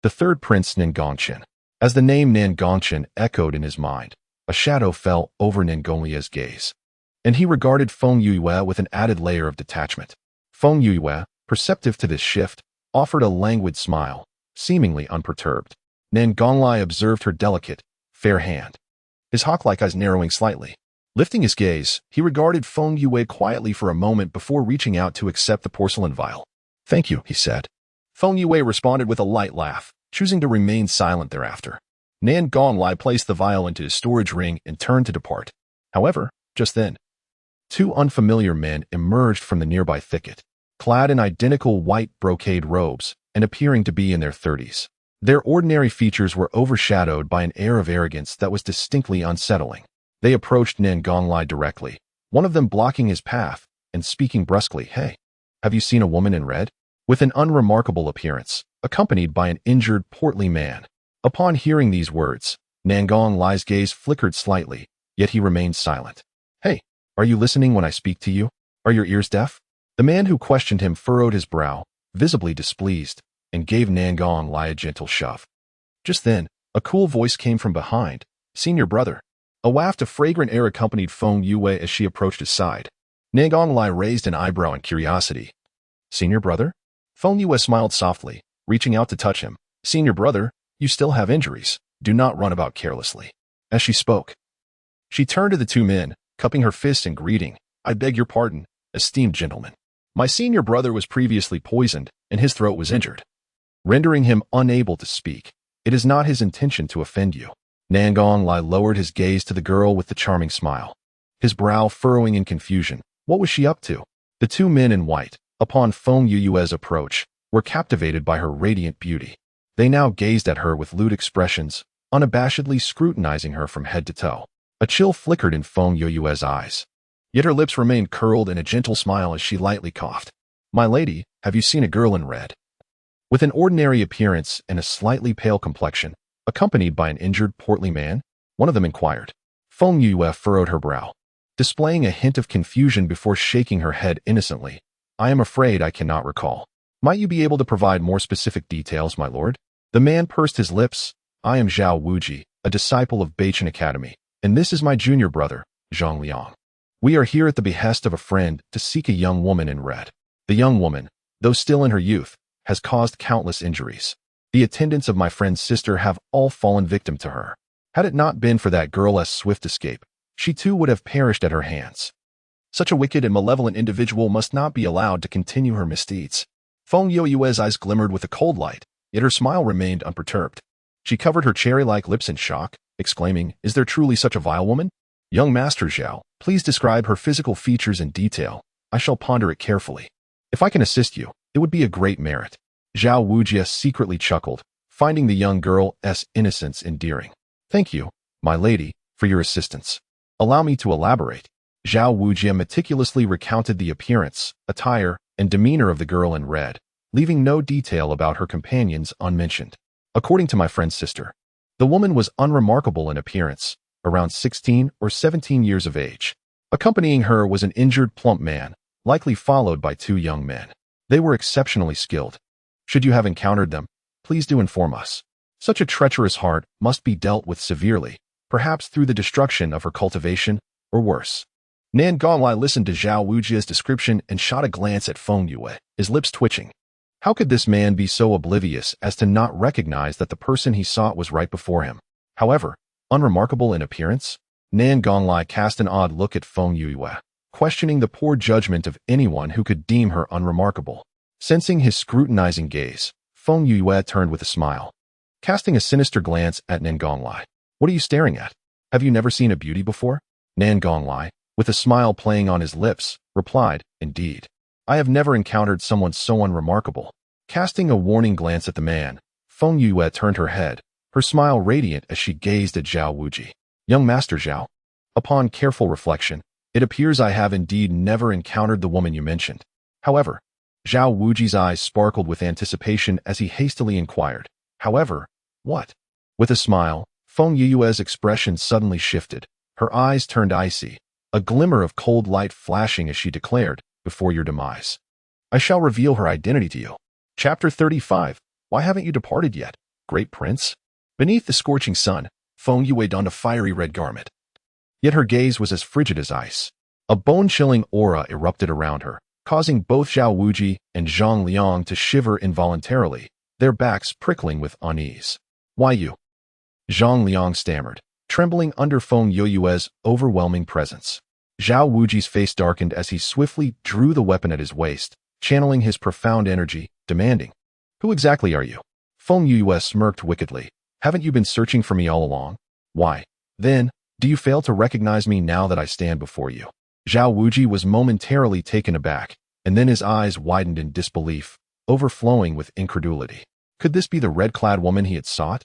the 3rd prince Nangongchen. As the name Nangongchen echoed in his mind, a shadow fell over Nangong's gaze, and he regarded Feng Yue with an added layer of detachment. Feng Yue, perceptive to this shift, offered a languid smile, seemingly unperturbed. Nangong Lai observed her delicate, fair hand, his hawk-like eyes narrowing slightly. Lifting his gaze, he regarded Feng Yue quietly for a moment before reaching out to accept the porcelain vial. "Thank you," he said. Feng Yue responded with a light laugh, choosing to remain silent thereafter. Nangong Lai placed the vial into his storage ring and turned to depart. However, just then, 2 unfamiliar men emerged from the nearby thicket, clad in identical white brocade robes and appearing to be in their 30s. Their ordinary features were overshadowed by an air of arrogance that was distinctly unsettling. They approached Nangong Lai directly, one of them blocking his path and speaking brusquely, "Hey, have you seen a woman in red?" With an unremarkable appearance, accompanied by an injured, portly man. Upon hearing these words, Nangong Lai's gaze flickered slightly, yet he remained silent. "Hey, are you listening when I speak to you? Are your ears deaf?" The man who questioned him furrowed his brow, visibly displeased, and gave Nangong Lai a gentle shove. Just then, a cool voice came from behind, "Senior brother." A waft of fragrant air accompanied Feng Yue as she approached his side. Nangong Lai raised an eyebrow in curiosity. "Senior brother?" Feng Yue smiled softly, reaching out to touch him. "Senior brother, you still have injuries. Do not run about carelessly." As she spoke, she turned to the 2 men, cupping her fists in greeting. "I beg your pardon, esteemed gentlemen. My senior brother was previously poisoned, and his throat was injured, rendering him unable to speak. It is not his intention to offend you." Nangong Lai lowered his gaze to the girl with the charming smile, his brow furrowing in confusion. What was she up to? The 2 men in white, upon Feng Yue's approach, were captivated by her radiant beauty. They now gazed at her with lewd expressions, unabashedly scrutinizing her from head to toe. A chill flickered in Feng Yue's eyes, yet her lips remained curled in a gentle smile as she lightly coughed. "My lady, have you seen a girl in red?" With an ordinary appearance and a slightly pale complexion, accompanied by an injured, portly man, one of them inquired. Feng Yue furrowed her brow, displaying a hint of confusion before shaking her head innocently. "I am afraid I cannot recall. Might you be able to provide more specific details, my lord?" The man pursed his lips. "I am Zhao Wuji, a disciple of Beichen Academy, and this is my junior brother, Zhang Liang." We are here at the behest of a friend to seek a young woman in red. The young woman, though still in her youth, has caused countless injuries. The attendants of my friend's sister have all fallen victim to her. Had it not been for that girl's swift escape, she too would have perished at her hands. Such a wicked and malevolent individual must not be allowed to continue her misdeeds. Feng Yue's eyes glimmered with a cold light, yet her smile remained unperturbed. She covered her cherry-like lips in shock, exclaiming, "Is there truly such a vile woman? Young Master Zhao, please describe her physical features in detail. I shall ponder it carefully. If I can assist you, it would be a great merit." Zhao Wujie secretly chuckled, finding the young girl's innocence endearing. "Thank you, my lady, for your assistance. Allow me to elaborate." Zhao Wujie meticulously recounted the appearance, attire, and demeanor of the girl in red, leaving no detail about her companions unmentioned. According to my friend's sister, the woman was unremarkable in appearance, around 16 or 17 years of age. Accompanying her was an injured plump man, likely followed by two young men. They were exceptionally skilled. Should you have encountered them, please do inform us. Such a treacherous heart must be dealt with severely, perhaps through the destruction of her cultivation, or worse. Nan Gonglai listened to Zhao Wujie's description and shot a glance at Feng Yue, his lips twitching. How could this man be so oblivious as to not recognize that the person he sought was right before him? However, unremarkable in appearance? Nan Gonglai cast an odd look at Feng Yue, questioning the poor judgment of anyone who could deem her unremarkable. Sensing his scrutinizing gaze, Feng Yue turned with a smile. Casting a sinister glance at Nan Gonglai. "What are you staring at? Have you never seen a beauty before?" Nan Gonglai, with a smile playing on his lips, replied, "Indeed. I have never encountered someone so unremarkable." Casting a warning glance at the man, Feng Yue turned her head, her smile radiant as she gazed at Zhao Wujie. "Young Master Zhao, upon careful reflection, it appears I have indeed never encountered the woman you mentioned." However, Zhao Wujie's eyes sparkled with anticipation as he hastily inquired, "However, what?" With a smile, Feng Yue's expression suddenly shifted. Her eyes turned icy, a glimmer of cold light flashing as she declared, "Before your demise, I shall reveal her identity to you." Chapter 35. Why haven't you departed yet, great prince? Beneath the scorching sun, Feng Yue donned a fiery red garment. Yet her gaze was as frigid as ice. A bone-chilling aura erupted around her, causing both Zhao Wujie and Zhang Liang to shiver involuntarily, their backs prickling with unease. "Why you?" Zhang Liang stammered, trembling under Feng Yue's overwhelming presence. Zhao Wujie's face darkened as he swiftly drew the weapon at his waist, channeling his profound energy, demanding, "Who exactly are you?" Feng Yue smirked wickedly. "Haven't you been searching for me all along? Why, then, do you fail to recognize me now that I stand before you?" Zhao Wujie was momentarily taken aback, and then his eyes widened in disbelief, overflowing with incredulity. Could this be the red-clad woman he had sought?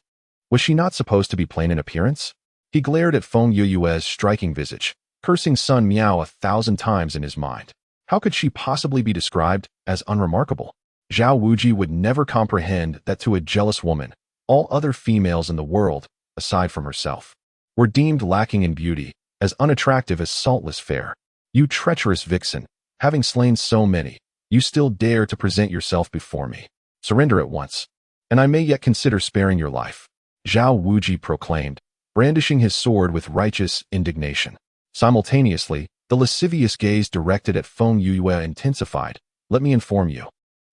Was she not supposed to be plain in appearance? He glared at Feng Yue's striking visage, cursing Sun Miao 1,000 times in his mind. How could she possibly be described as unremarkable? Zhao Wujie would never comprehend that to a jealous woman, all other females in the world, aside from herself, were deemed lacking in beauty, as unattractive as saltless fare. "You treacherous vixen, having slain so many, you still dare to present yourself before me. Surrender at once, and I may yet consider sparing your life," Zhao Wujie proclaimed, brandishing his sword with righteous indignation. Simultaneously, the lascivious gaze directed at Feng Yue intensified. "Let me inform you.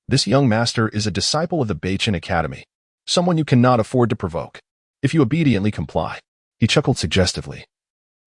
This young master is a disciple of the Beichin Academy, someone you cannot afford to provoke. If you obediently comply." He chuckled suggestively,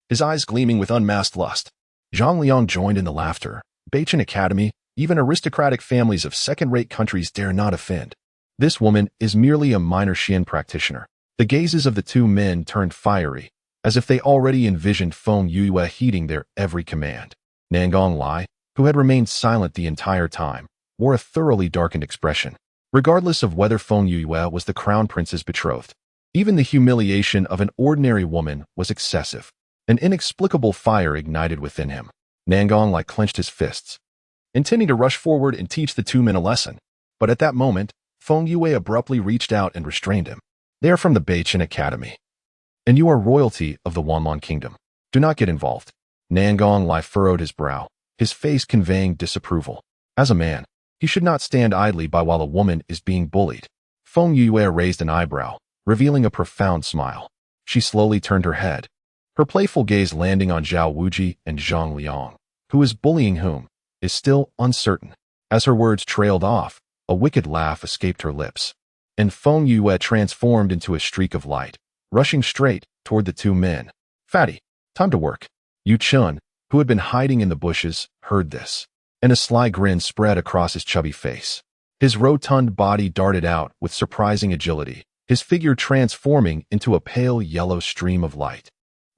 his eyes gleaming with unmasked lust. Zhang Liang joined in the laughter. Beichin Academy, even aristocratic families of second-rate countries dare not offend. This woman is merely a minor Xian practitioner. The gazes of the two men turned fiery, as if they already envisioned Feng Yue heeding their every command. Nan Gonglai, who had remained silent the entire time, wore a thoroughly darkened expression. Regardless of whether Feng Yue was the crown prince's betrothed, even the humiliation of an ordinary woman was excessive. An inexplicable fire ignited within him. Nan Gonglai clenched his fists, intending to rush forward and teach the two men a lesson. But at that moment, Feng Yue abruptly reached out and restrained him. "They are from the Beichin Academy, and you are royalty of the Wanlong Kingdom. Do not get involved." Nan Gonglai furrowed his brow, his face conveying disapproval. As a man, he should not stand idly by while a woman is being bullied. Feng Yue raised an eyebrow, revealing a profound smile. She slowly turned her head, her playful gaze landing on Zhao Wuji and Zhang Liang, who is bullying whom, is still uncertain. As her words trailed off, a wicked laugh escaped her lips, and Feng Yue transformed into a streak of light, rushing straight toward the two men. Fatty, time to work. Yu Chun, who had been hiding in the bushes, heard this, and a sly grin spread across his chubby face. His rotund body darted out with surprising agility, his figure transforming into a pale yellow stream of light.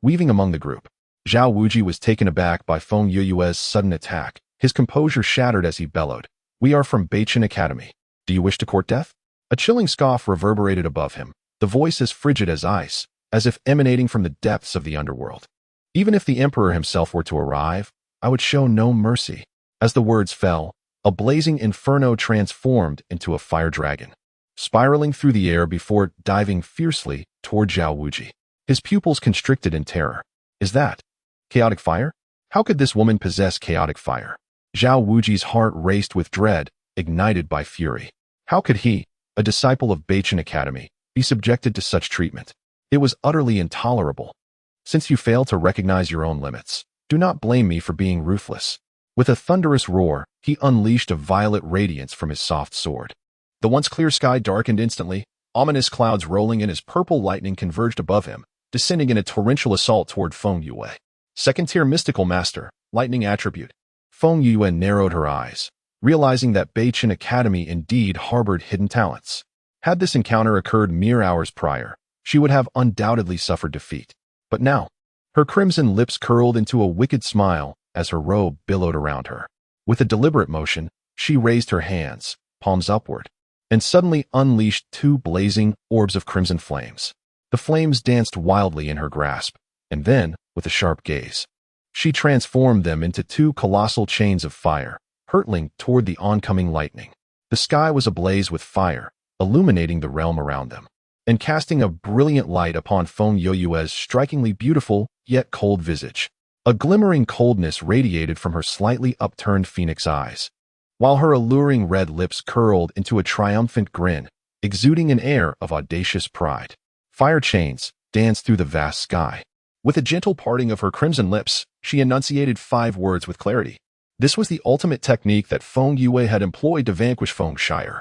Weaving among the group, Zhao Wuji was taken aback by Feng Yue's sudden attack. His composure shattered as he bellowed, "We are from Beichen Academy. Do you wish to court death?" A chilling scoff reverberated above him, the voice as frigid as ice, as if emanating from the depths of the underworld. "Even if the Emperor himself were to arrive, I would show no mercy." As the words fell, a blazing inferno transformed into a fire dragon, spiraling through the air before diving fiercely toward Zhao Wuji. His pupils constricted in terror. Is that chaotic fire? How could this woman possess chaotic fire? Zhao Wuji's heart raced with dread, ignited by fury. How could he, a disciple of Beichen Academy, be subjected to such treatment? It was utterly intolerable. "Since you fail to recognize your own limits, do not blame me for being ruthless." With a thunderous roar, he unleashed a violet radiance from his soft sword. The once clear sky darkened instantly, ominous clouds rolling in as purple lightning converged above him, descending in a torrential assault toward Feng Yue. Second-tier mystical master, lightning attribute. Feng Yue narrowed her eyes, realizing that Beichen Academy indeed harbored hidden talents. Had this encounter occurred mere hours prior, she would have undoubtedly suffered defeat. But now, her crimson lips curled into a wicked smile as her robe billowed around her. With a deliberate motion, she raised her hands, palms upward, and suddenly unleashed two blazing orbs of crimson flames. The flames danced wildly in her grasp, and then, with a sharp gaze, she transformed them into two colossal chains of fire, hurtling toward the oncoming lightning. The sky was ablaze with fire, illuminating the realm around them, and casting a brilliant light upon Feng Yue's strikingly beautiful, yet cold visage. A glimmering coldness radiated from her slightly upturned phoenix eyes, while her alluring red lips curled into a triumphant grin, exuding an air of audacious pride. Fire chains danced through the vast sky. With a gentle parting of her crimson lips, she enunciated 5 words with clarity. This was the ultimate technique that Feng Yue had employed to vanquish Feng Shire.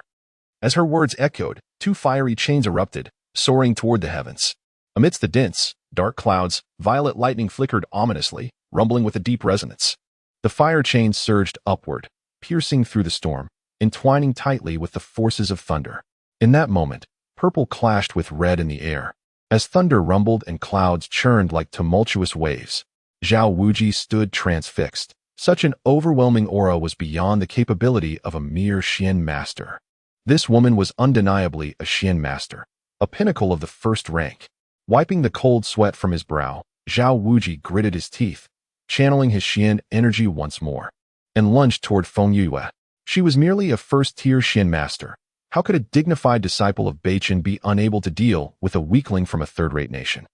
As her words echoed, 2 fiery chains erupted, soaring toward the heavens. Amidst the dense, dark clouds, violet lightning flickered ominously, rumbling with a deep resonance. The fire chains surged upward, piercing through the storm, entwining tightly with the forces of thunder. In that moment, purple clashed with red in the air. As thunder rumbled and clouds churned like tumultuous waves, Zhao Wuji stood transfixed. Such an overwhelming aura was beyond the capability of a mere Xian master. This woman was undeniably a Xian master, a pinnacle of the first rank. Wiping the cold sweat from his brow, Zhao Wuji gritted his teeth, channeling his Xian energy once more, and lunged toward Feng Yue. She was merely a first-tier Xian master. How could a dignified disciple of Beichen be unable to deal with a weakling from a third-rate nation?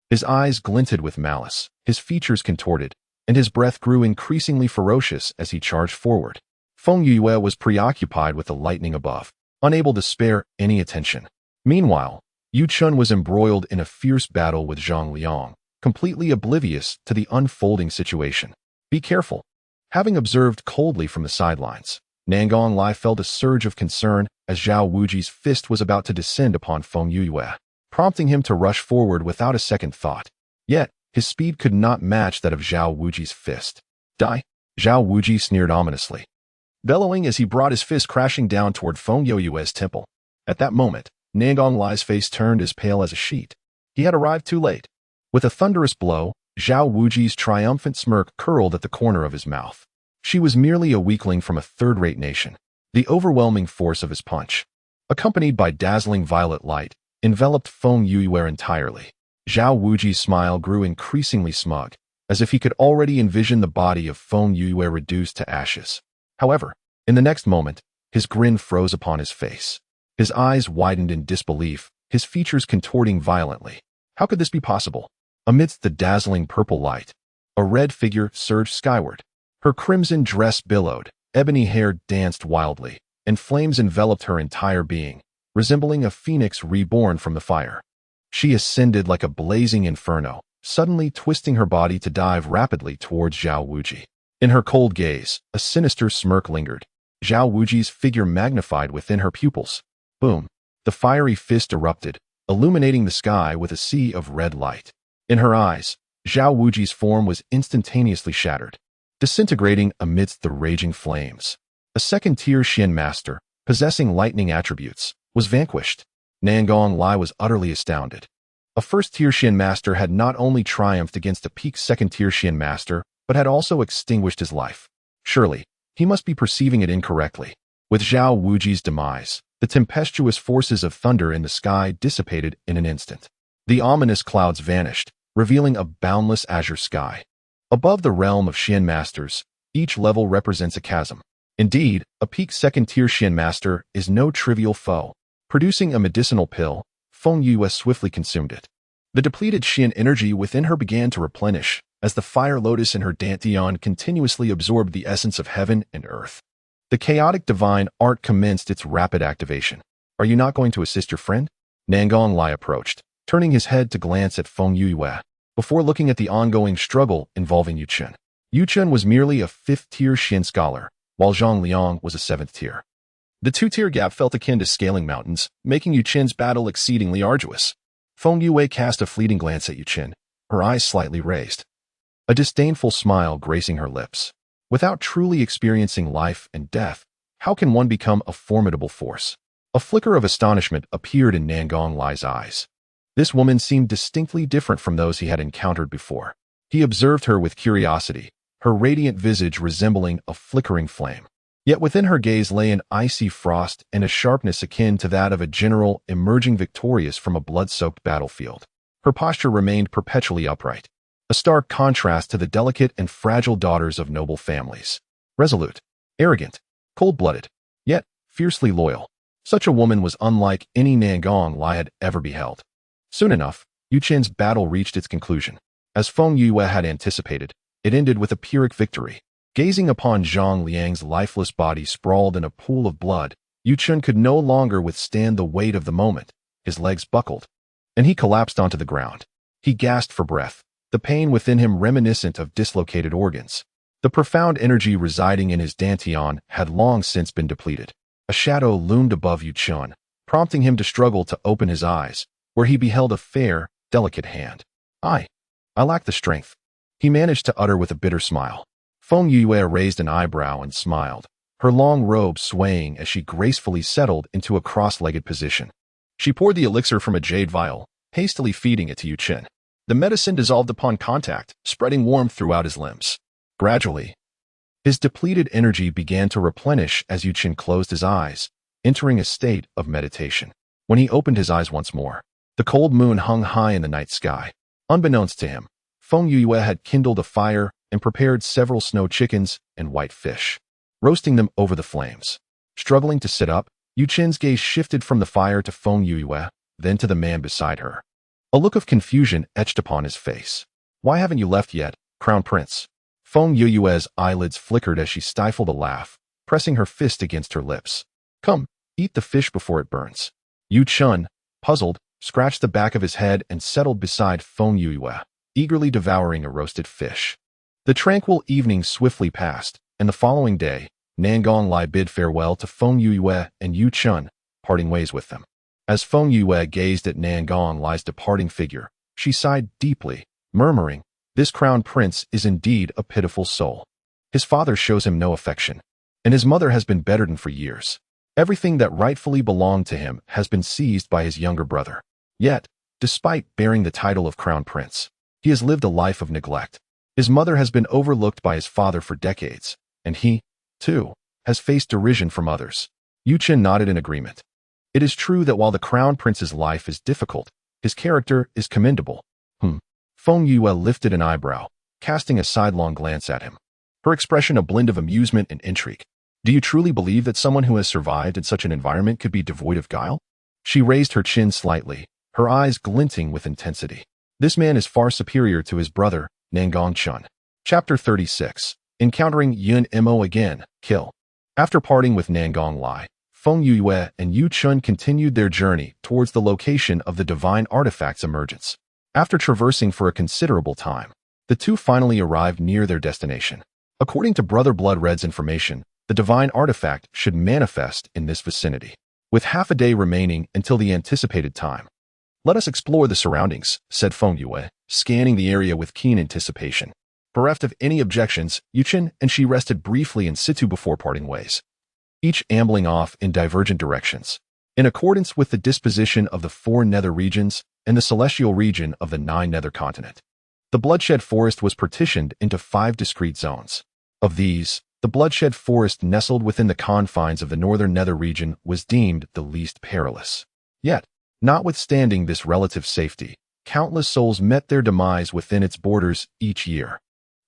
His eyes glinted with malice, his features contorted, and his breath grew increasingly ferocious as he charged forward. Feng Yue was preoccupied with the lightning above, unable to spare any attention. Meanwhile, Yu Chun was embroiled in a fierce battle with Zhang Liang, completely oblivious to the unfolding situation. "Be careful." Having observed coldly from the sidelines, Nangong Lai felt a surge of concern as Zhao Wuji's fist was about to descend upon Feng Yue, prompting him to rush forward without a second thought. Yet, his speed could not match that of Zhao Wuji's fist. "Die!" Zhao Wuji sneered ominously, bellowing as he brought his fist crashing down toward Feng Yue's temple. At that moment, Nangong Lai's face turned as pale as a sheet. He had arrived too late. With a thunderous blow, Zhao Wuji's triumphant smirk curled at the corner of his mouth. She was merely a weakling from a third-rate nation. The overwhelming force of his punch, accompanied by dazzling violet light, enveloped Feng Yue entirely. Zhao Wuji's smile grew increasingly smug, as if he could already envision the body of Feng Yue reduced to ashes. However, in the next moment, his grin froze upon his face. His eyes widened in disbelief, his features contorting violently. How could this be possible? Amidst the dazzling purple light, a red figure surged skyward. Her crimson dress billowed, ebony hair danced wildly, and flames enveloped her entire being, resembling a phoenix reborn from the fire. She ascended like a blazing inferno, suddenly twisting her body to dive rapidly towards Zhao Wuji. In her cold gaze, a sinister smirk lingered. Zhao Wuji's figure magnified within her pupils. Boom! The fiery fist erupted, illuminating the sky with a sea of red light. In her eyes, Zhao Wuji's form was instantaneously shattered, disintegrating amidst the raging flames. A second-tier Xian master, possessing lightning attributes, was vanquished. Nangong Lai was utterly astounded. A first-tier Xian master had not only triumphed against a peak second-tier Xian master, but had also extinguished his life. Surely, he must be perceiving it incorrectly. With Zhao Wuji's demise, the tempestuous forces of thunder in the sky dissipated in an instant. The ominous clouds vanished, revealing a boundless azure sky. Above the realm of Xian masters, each level represents a chasm. Indeed, a peak second-tier Xian master is no trivial foe. Producing a medicinal pill, Feng Yue swiftly consumed it. The depleted Xian energy within her began to replenish, as the fire lotus in her dantian continuously absorbed the essence of heaven and earth. The chaotic divine art commenced its rapid activation. Are you not going to assist your friend? Nangong Lai approached, turning his head to glance at Feng Yue, before looking at the ongoing struggle involving Yu Chen. Yu Chen was merely a fifth-tier Xian scholar, while Zhang Liang was a seventh tier. The two-tier gap felt akin to scaling mountains, making Yu Chen's battle exceedingly arduous. Feng Yue cast a fleeting glance at Yu Chen, her eyes slightly raised, a disdainful smile gracing her lips. Without truly experiencing life and death, how can one become a formidable force? A flicker of astonishment appeared in Nangong Lai's eyes. This woman seemed distinctly different from those he had encountered before. He observed her with curiosity, her radiant visage resembling a flickering flame. Yet within her gaze lay an icy frost and a sharpness akin to that of a general emerging victorious from a blood-soaked battlefield. Her posture remained perpetually upright, a stark contrast to the delicate and fragile daughters of noble families. Resolute, arrogant, cold-blooded, yet fiercely loyal. Such a woman was unlike any Nangong Lai had ever beheld. Soon enough, Yu Chen's battle reached its conclusion. As Feng Yue had anticipated, it ended with a Pyrrhic victory. Gazing upon Zhang Liang's lifeless body sprawled in a pool of blood, Yu Chen could no longer withstand the weight of the moment. His legs buckled, and he collapsed onto the ground. He gasped for breath, the pain within him reminiscent of dislocated organs. The profound energy residing in his dantian had long since been depleted. A shadow loomed above Yu Chen, prompting him to struggle to open his eyes, where he beheld a fair, delicate hand. I lack the strength, he managed to utter with a bitter smile. Feng Yue raised an eyebrow and smiled, her long robe swaying as she gracefully settled into a cross-legged position. She poured the elixir from a jade vial, hastily feeding it to Yu Chen. The medicine dissolved upon contact, spreading warmth throughout his limbs. Gradually, his depleted energy began to replenish as Yu Chen closed his eyes, entering a state of meditation. When he opened his eyes once more, the cold moon hung high in the night sky. Unbeknownst to him, Feng Yue had kindled a fire and prepared several snow chickens and white fish, roasting them over the flames. Struggling to sit up, Yu Chen's gaze shifted from the fire to Feng Yue, then to the man beside her. A look of confusion etched upon his face. Why haven't you left yet, Crown Prince? Feng Yue's eyelids flickered as she stifled a laugh, pressing her fist against her lips. Come, eat the fish before it burns. Yu Chen, puzzled, scratched the back of his head and settled beside Feng Yue, eagerly devouring a roasted fish. The tranquil evening swiftly passed, and the following day, Nangong Lai bid farewell to Feng Yue and Yu Chen, parting ways with them. As Feng Yue gazed at Nangong Lai's departing figure, she sighed deeply, murmuring, "This crown prince is indeed a pitiful soul. His father shows him no affection, and his mother has been bedridden for years. Everything that rightfully belonged to him has been seized by his younger brother. Yet, despite bearing the title of crown prince, he has lived a life of neglect. His mother has been overlooked by his father for decades, and he, too, has faced derision from others." Yu Chen nodded in agreement. It is true that while the crown prince's life is difficult, his character is commendable. Feng Yue lifted an eyebrow, casting a sidelong glance at him, her expression a blend of amusement and intrigue. Do you truly believe that someone who has survived in such an environment could be devoid of guile? She raised her chin slightly, her eyes glinting with intensity. This man is far superior to his brother, Nangong Chen. Chapter 36. Encountering Yun Mo again, kill. After parting with Nangong Lai, Feng Yue and Yu Chen continued their journey towards the location of the divine artifact's emergence. After traversing for a considerable time, the two finally arrived near their destination. According to Brother Blood Red's information, the divine artifact should manifest in this vicinity, with half a day remaining until the anticipated time. "Let us explore the surroundings," said Feng Yue, scanning the area with keen anticipation. Bereft of any objections, Yuchen and she rested briefly in situ before parting ways, each ambling off in divergent directions, in accordance with the disposition of the 4 nether regions and the celestial region of the 9 nether continent. The Bloodshed Forest was partitioned into 5 discrete zones. Of these, the Bloodshed Forest nestled within the confines of the northern nether region was deemed the least perilous. Yet, notwithstanding this relative safety, countless souls met their demise within its borders each year.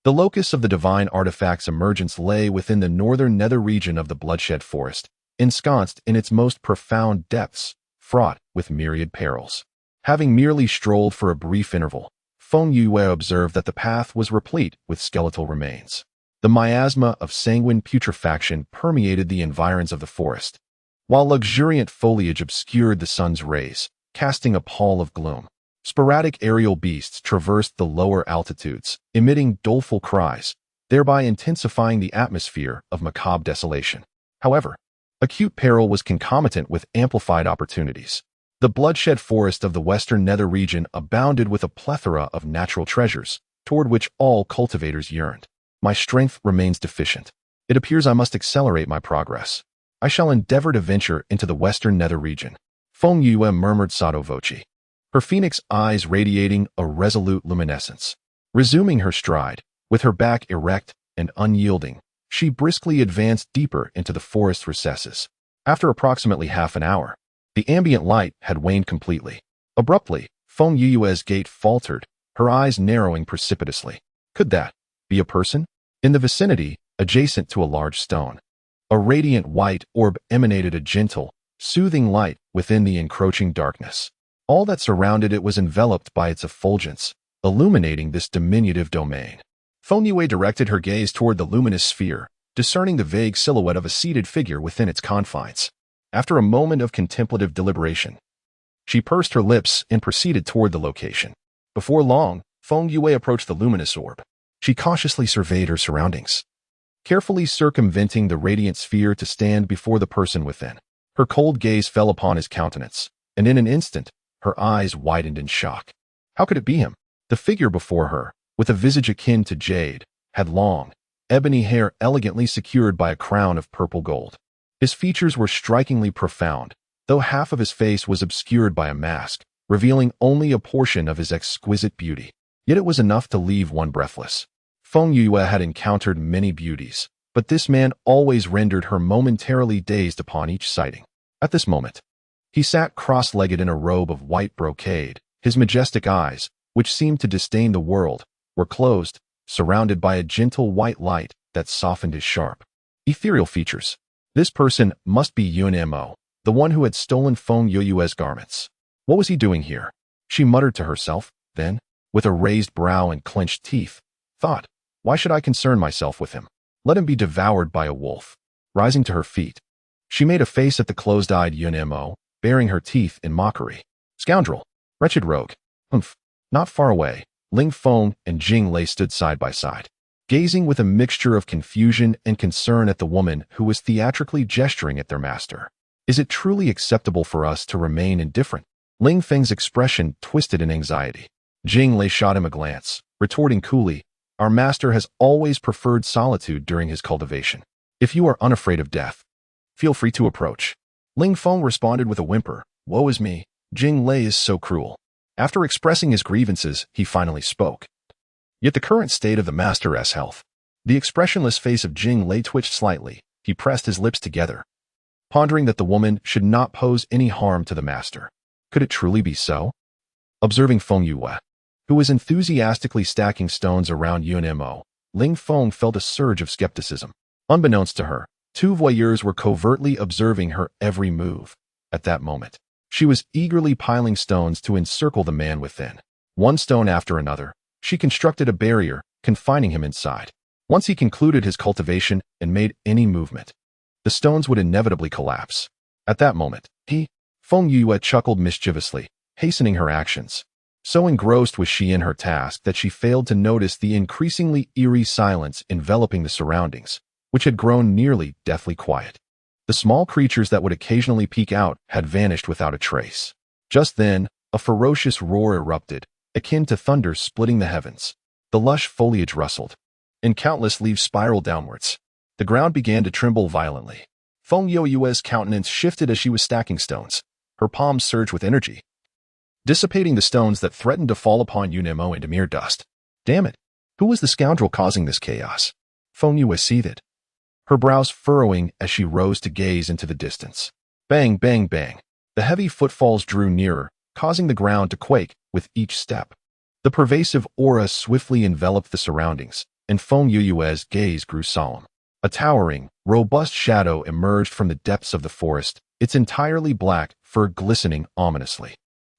The locus of the divine artifact's emergence lay within the northern nether region of the Bloodshed Forest, ensconced in its most profound depths, fraught with myriad perils. Having merely strolled for a brief interval, Feng Yue observed that the path was replete with skeletal remains. The miasma of sanguine putrefaction permeated the environs of the forest, while luxuriant foliage obscured the sun's rays, casting a pall of gloom. Sporadic aerial beasts traversed the lower altitudes, emitting doleful cries, thereby intensifying the atmosphere of macabre desolation. However, acute peril was concomitant with amplified opportunities. The Bloodshed Forest of the western nether region abounded with a plethora of natural treasures, toward which all cultivators yearned. "My strength remains deficient. It appears I must accelerate my progress. I shall endeavor to venture into the western nether region," Feng Yue murmured sotto voce, her phoenix eyes radiating a resolute luminescence. Resuming her stride, with her back erect and unyielding, she briskly advanced deeper into the forest recesses. After approximately half an hour, the ambient light had waned completely. Abruptly, Feng Yue's gait faltered, her eyes narrowing precipitously. Could that be a person? In the vicinity, adjacent to a large stone, a radiant white orb emanated a gentle, soothing light within the encroaching darkness. All that surrounded it was enveloped by its effulgence, illuminating this diminutive domain. Feng Yue directed her gaze toward the luminous sphere, discerning the vague silhouette of a seated figure within its confines. After a moment of contemplative deliberation, she pursed her lips and proceeded toward the location. Before long, Feng Yue approached the luminous orb. She cautiously surveyed her surroundings, carefully circumventing the radiant sphere to stand before the person within. Her cold gaze fell upon his countenance, and in an instant, her eyes widened in shock. How could it be him? The figure before her, with a visage akin to jade, had long, ebony hair elegantly secured by a crown of purple gold. His features were strikingly profound, though half of his face was obscured by a mask, revealing only a portion of his exquisite beauty. Yet it was enough to leave one breathless. Feng Yue had encountered many beauties, but this man always rendered her momentarily dazed upon each sighting. At this moment, he sat cross-legged in a robe of white brocade. His majestic eyes, which seemed to disdain the world, were closed, surrounded by a gentle white light that softened his sharp, ethereal features. This person must be Yun Mo, the one who had stolen Feng Yue's garments. What was he doing here? She muttered to herself, then, with a raised brow and clenched teeth, thought, why should I concern myself with him? Let him be devoured by a wolf. Rising to her feet, she made a face at the closed-eyed Yun Mo, baring her teeth in mockery. Scoundrel! Wretched rogue! Humph! Not far away, Ling Feng and Jing Lei stood side by side, gazing with a mixture of confusion and concern at the woman who was theatrically gesturing at their master. Is it truly acceptable for us to remain indifferent? Ling Feng's expression twisted in anxiety. Jing Lei shot him a glance, retorting coolly, our master has always preferred solitude during his cultivation. If you are unafraid of death, feel free to approach. Ling Feng responded with a whimper. Woe is me, Jing Lei is so cruel. After expressing his grievances, he finally spoke. Yet the current state of the master's health. The expressionless face of Jing Lei twitched slightly. He pressed his lips together, pondering that the woman should not pose any harm to the master. Could it truly be so? Observing Feng Yue, who was enthusiastically stacking stones around Yun Mo, Ling Feng felt a surge of skepticism. Unbeknownst to her, 2 voyeurs were covertly observing her every move. At that moment, she was eagerly piling stones to encircle the man within. One stone after another, she constructed a barrier, confining him inside. Once he concluded his cultivation and made any movement, the stones would inevitably collapse. At that moment, Feng Yue chuckled mischievously, hastening her actions. So engrossed was she in her task that she failed to notice the increasingly eerie silence enveloping the surroundings, which had grown nearly deathly quiet. The small creatures that would occasionally peek out had vanished without a trace. Just then, a ferocious roar erupted, akin to thunder splitting the heavens. The lush foliage rustled, and countless leaves spiraled downwards. The ground began to tremble violently. Feng Yue's countenance shifted as she was stacking stones. Her palms surged with energy, dissipating the stones that threatened to fall upon Yunemo into mere dust. Damn it! Who was the scoundrel causing this chaos? Feng Yue seethed, her brows furrowing as she rose to gaze into the distance. Bang, bang, bang. The heavy footfalls drew nearer, causing the ground to quake with each step. The pervasive aura swiftly enveloped the surroundings, and Feng Yue's gaze grew solemn. A towering, robust shadow emerged from the depths of the forest, its entirely black fur glistening ominously.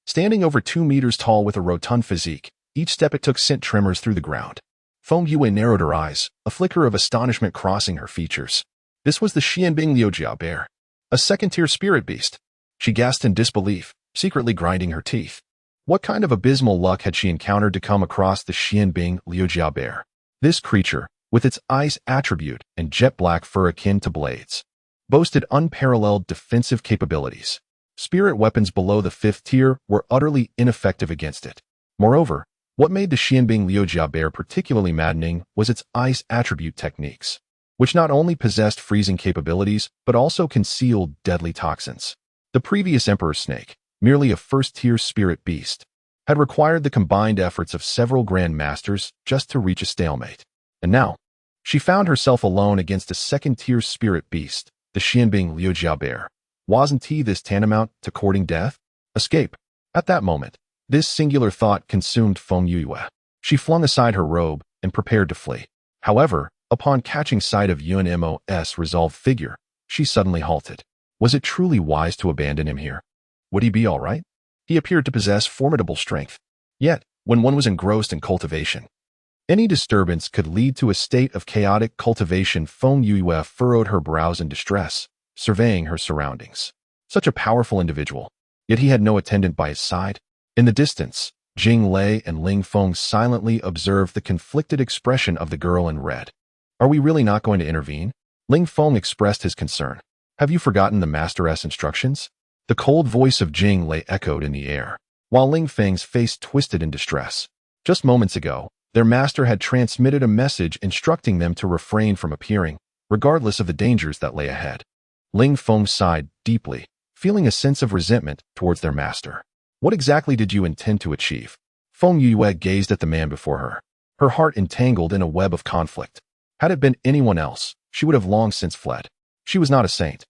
Standing over 2 meters tall with a rotund physique, each step it took sent tremors through the ground. Feng Yue narrowed her eyes, a flicker of astonishment crossing her features. This was the Xianbing Liujia bear, a second-tier spirit beast. She gasped in disbelief, secretly grinding her teeth. What kind of abysmal luck had she encountered to come across the Xianbing Liujia bear? This creature, with its ice attribute and jet-black fur akin to blades, boasted unparalleled defensive capabilities. Spirit weapons below the 5th tier were utterly ineffective against it. Moreover, what made the Xianbing Liujia bear particularly maddening was its ice attribute techniques, which not only possessed freezing capabilities but also concealed deadly toxins. The previous Emperor Snake, merely a 1st-tier spirit beast, had required the combined efforts of several Grand Masters just to reach a stalemate. And now, she found herself alone against a 2nd-tier spirit beast, the Xianbing Liujia bear. Wasn't he this tantamount to courting death? Escape. At that moment, this singular thought consumed Feng Yue. She flung aside her robe and prepared to flee. However, upon catching sight of Yunemo's resolved figure, she suddenly halted. Was it truly wise to abandon him here? Would he be all right? He appeared to possess formidable strength. Yet, when one was engrossed in cultivation, any disturbance could lead to a state of chaotic cultivation. Feng Yue furrowed her brows in distress, surveying her surroundings. Such a powerful individual, yet he had no attendant by his side. In the distance, Jing Lei and Ling Feng silently observed the conflicted expression of the girl in red. Are we really not going to intervene? Ling Feng expressed his concern. Have you forgotten the Master's instructions? The cold voice of Jing Lei echoed in the air, while Ling Feng's face twisted in distress. Just moments ago, their master had transmitted a message instructing them to refrain from appearing, regardless of the dangers that lay ahead. Ling Feng sighed deeply, feeling a sense of resentment towards their master. What exactly did you intend to achieve? Feng Yue gazed at the man before her, her heart entangled in a web of conflict. Had it been anyone else, she would have long since fled. She was not a saint,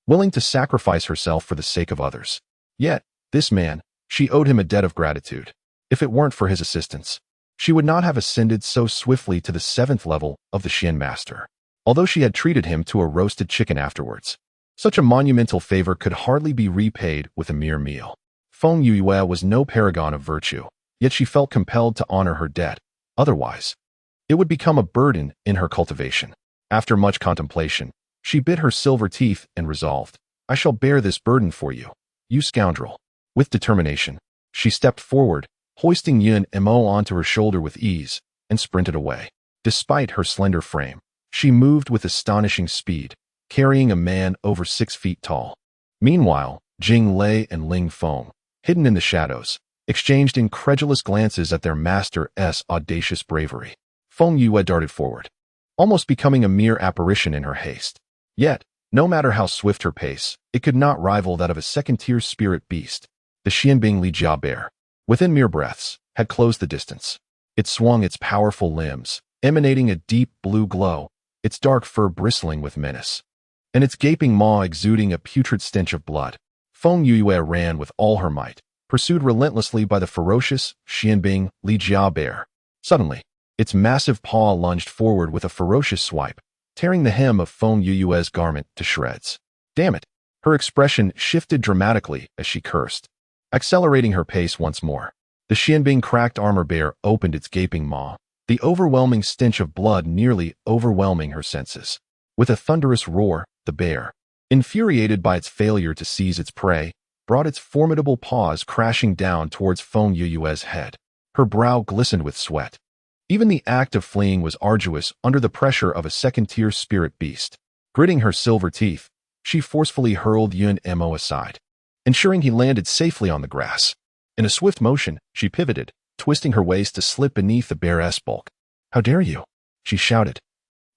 willing to sacrifice herself for the sake of others. Yet, this man, she owed him a debt of gratitude. If it weren't for his assistance, she would not have ascended so swiftly to the 7th level of the Xian Master, although she had treated him to a roasted chicken afterwards. Such a monumental favor could hardly be repaid with a mere meal. Feng Yue was no paragon of virtue, yet she felt compelled to honor her debt. Otherwise, it would become a burden in her cultivation. After much contemplation, she bit her silver teeth and resolved, I shall bear this burden for you, you scoundrel. With determination, she stepped forward, hoisting Yuanemo onto her shoulder with ease, and sprinted away. Despite her slender frame, she moved with astonishing speed, carrying a man over 6 feet tall. Meanwhile, Jing Lei and Ling Feng, hidden in the shadows, exchanged incredulous glances at their master's audacious bravery. Feng Yue darted forward, almost becoming a mere apparition in her haste. Yet, no matter how swift her pace, it could not rival that of a 2nd-tier spirit beast. The Xianbing Liujia bear, within mere breaths, had closed the distance. It swung its powerful limbs, emanating a deep blue glow, its dark fur bristling with menace, and its gaping maw exuding a putrid stench of blood. Feng Yue ran with all her might, pursued relentlessly by the ferocious Xianbing Liujia bear. Suddenly, its massive paw lunged forward with a ferocious swipe, tearing the hem of Feng Yue's garment to shreds. Damn it! Her expression shifted dramatically as she cursed, accelerating her pace once more. The Xianbing cracked armor bear opened its gaping maw, the overwhelming stench of blood nearly overwhelming her senses. With a thunderous roar, the bear, infuriated by its failure to seize its prey, brought its formidable paws crashing down towards Feng Yue's head. Her brow glistened with sweat. Even the act of fleeing was arduous under the pressure of a second-tier spirit beast. Gritting her silver teeth, she forcefully hurled Yun Mo aside, ensuring he landed safely on the grass. In a swift motion, she pivoted, twisting her waist to slip beneath the bear's bulk. "How dare you?" she shouted,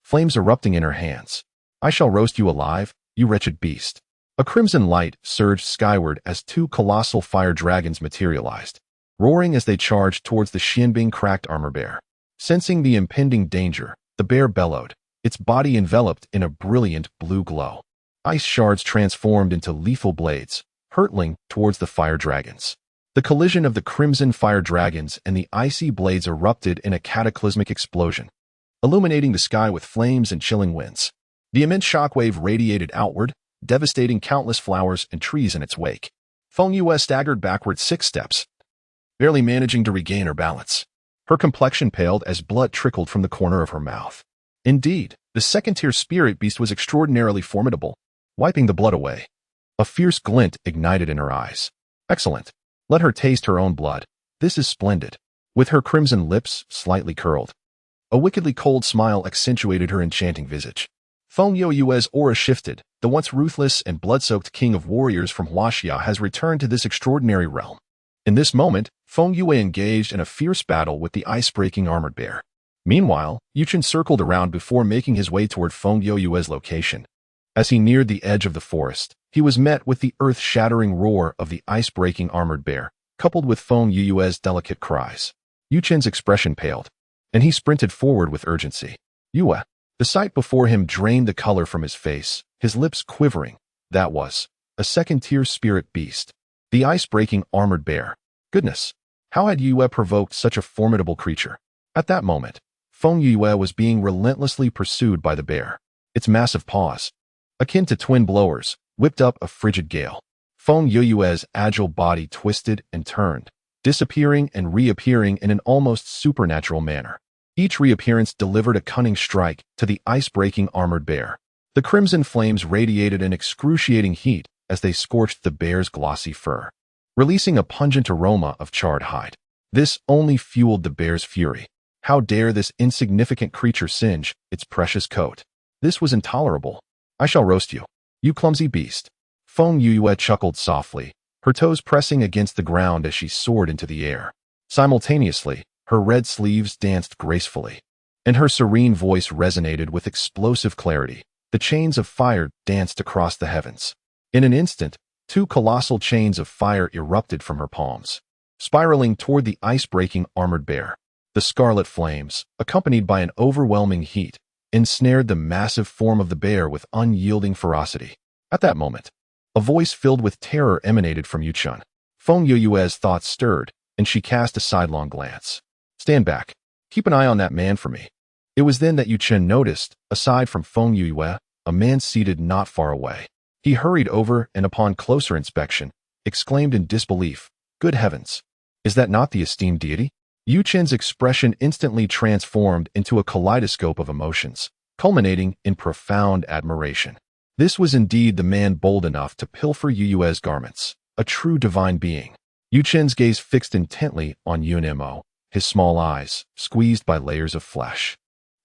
flames erupting in her hands. "I shall roast you alive, you wretched beast." A crimson light surged skyward as two colossal fire dragons materialized, roaring as they charged towards the Xianbing cracked armor bear. Sensing the impending danger, the bear bellowed, its body enveloped in a brilliant blue glow. Ice shards transformed into lethal blades, hurtling towards the fire dragons. The collision of the crimson fire dragons and the icy blades erupted in a cataclysmic explosion, illuminating the sky with flames and chilling winds. The immense shockwave radiated outward, devastating countless flowers and trees in its wake. Feng Yue staggered backward 6 steps, barely managing to regain her balance. Her complexion paled as blood trickled from the corner of her mouth. Indeed, the second-tier spirit beast was extraordinarily formidable, wiping the blood away. A fierce glint ignited in her eyes. "Excellent. Let her taste her own blood. This is splendid." With her crimson lips slightly curled, a wickedly cold smile accentuated her enchanting visage. Feng Yue's aura shifted. The once ruthless and blood-soaked king of warriors from Huaxia has returned to this extraordinary realm. In this moment, Feng Yue engaged in a fierce battle with the ice-breaking armored bear. Meanwhile, Yuchen circled around before making his way toward Feng Yue's location. As he neared the edge of the forest, he was met with the earth-shattering roar of the ice-breaking armored bear, coupled with Feng Yue's delicate cries. Yuchen's expression paled, and he sprinted forward with urgency. "Yue." The sight before him drained the color from his face, his lips quivering. That was a second-tier spirit beast. The ice-breaking armored bear. Goodness, how had Yue provoked such a formidable creature? At that moment, Feng Yue was being relentlessly pursued by the bear. Its massive paws, akin to twin blowers, whipped up a frigid gale. Feng Yue's agile body twisted and turned, disappearing and reappearing in an almost supernatural manner. Each reappearance delivered a cunning strike to the ice-breaking armored bear. The crimson flames radiated an excruciating heat as they scorched the bear's glossy fur, releasing a pungent aroma of charred hide. This only fueled the bear's fury. How dare this insignificant creature singe its precious coat? This was intolerable. "I shall roast you, you clumsy beast." Feng Yue chuckled softly, her toes pressing against the ground as she soared into the air. Simultaneously, her red sleeves danced gracefully, and her serene voice resonated with explosive clarity. The chains of fire danced across the heavens. In an instant, 2 colossal chains of fire erupted from her palms, spiraling toward the ice-breaking armored bear. The scarlet flames, accompanied by an overwhelming heat, ensnared the massive form of the bear with unyielding ferocity. At that moment, a voice filled with terror emanated from Yuchen. Feng Yue's thoughts stirred, and she cast a sidelong glance. "Stand back. Keep an eye on that man for me." It was then that Yuchen noticed, aside from Feng Yue, a man seated not far away. He hurried over and upon closer inspection, exclaimed in disbelief, "Good heavens! Is that not the esteemed deity?" Yuchen's expression instantly transformed into a kaleidoscope of emotions, culminating in profound admiration. This was indeed the man bold enough to pilfer Yue's garments, a true divine being. Yuchen's gaze fixed intently on Yun Mo, his small eyes, squeezed by layers of flesh,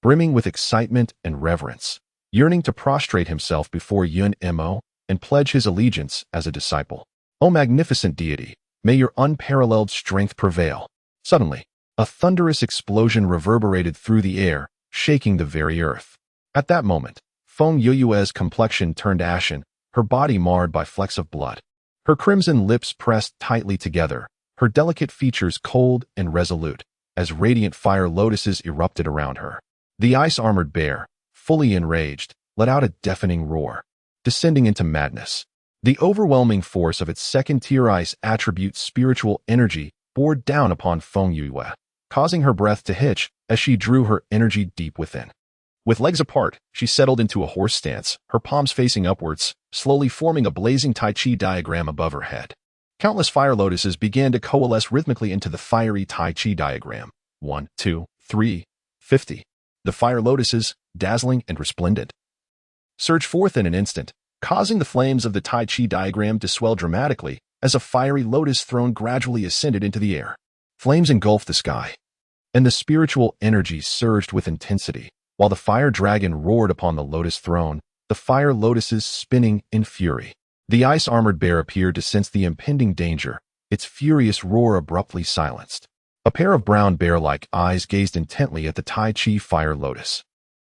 brimming with excitement and reverence, yearning to prostrate himself before Yun Mo and pledge his allegiance as a disciple. "O magnificent deity, may your unparalleled strength prevail." Suddenly, a thunderous explosion reverberated through the air, shaking the very earth. At that moment, Feng Yue's complexion turned ashen, her body marred by flecks of blood. Her crimson lips pressed tightly together, her delicate features cold and resolute, as radiant fire lotuses erupted around her. The ice-armored bear, fully enraged, let out a deafening roar, descending into madness. The overwhelming force of its second-tier ice attribute spiritual energy bore down upon Feng Yue, causing her breath to hitch as she drew her energy deep within. With legs apart, she settled into a horse stance, her palms facing upwards, slowly forming a blazing Tai Chi diagram above her head. Countless fire lotuses began to coalesce rhythmically into the fiery Tai Chi diagram. 1, 2, 3, 50. The fire lotuses, dazzling and resplendent, surged forth in an instant, causing the flames of the Tai Chi diagram to swell dramatically as a fiery lotus throne gradually ascended into the air. Flames engulfed the sky, and the spiritual energy surged with intensity. While the fire dragon roared upon the lotus throne, the fire lotuses spinning in fury. The ice-armored bear appeared to sense the impending danger, its furious roar abruptly silenced. A pair of brown bear-like eyes gazed intently at the Tai Chi fire lotus,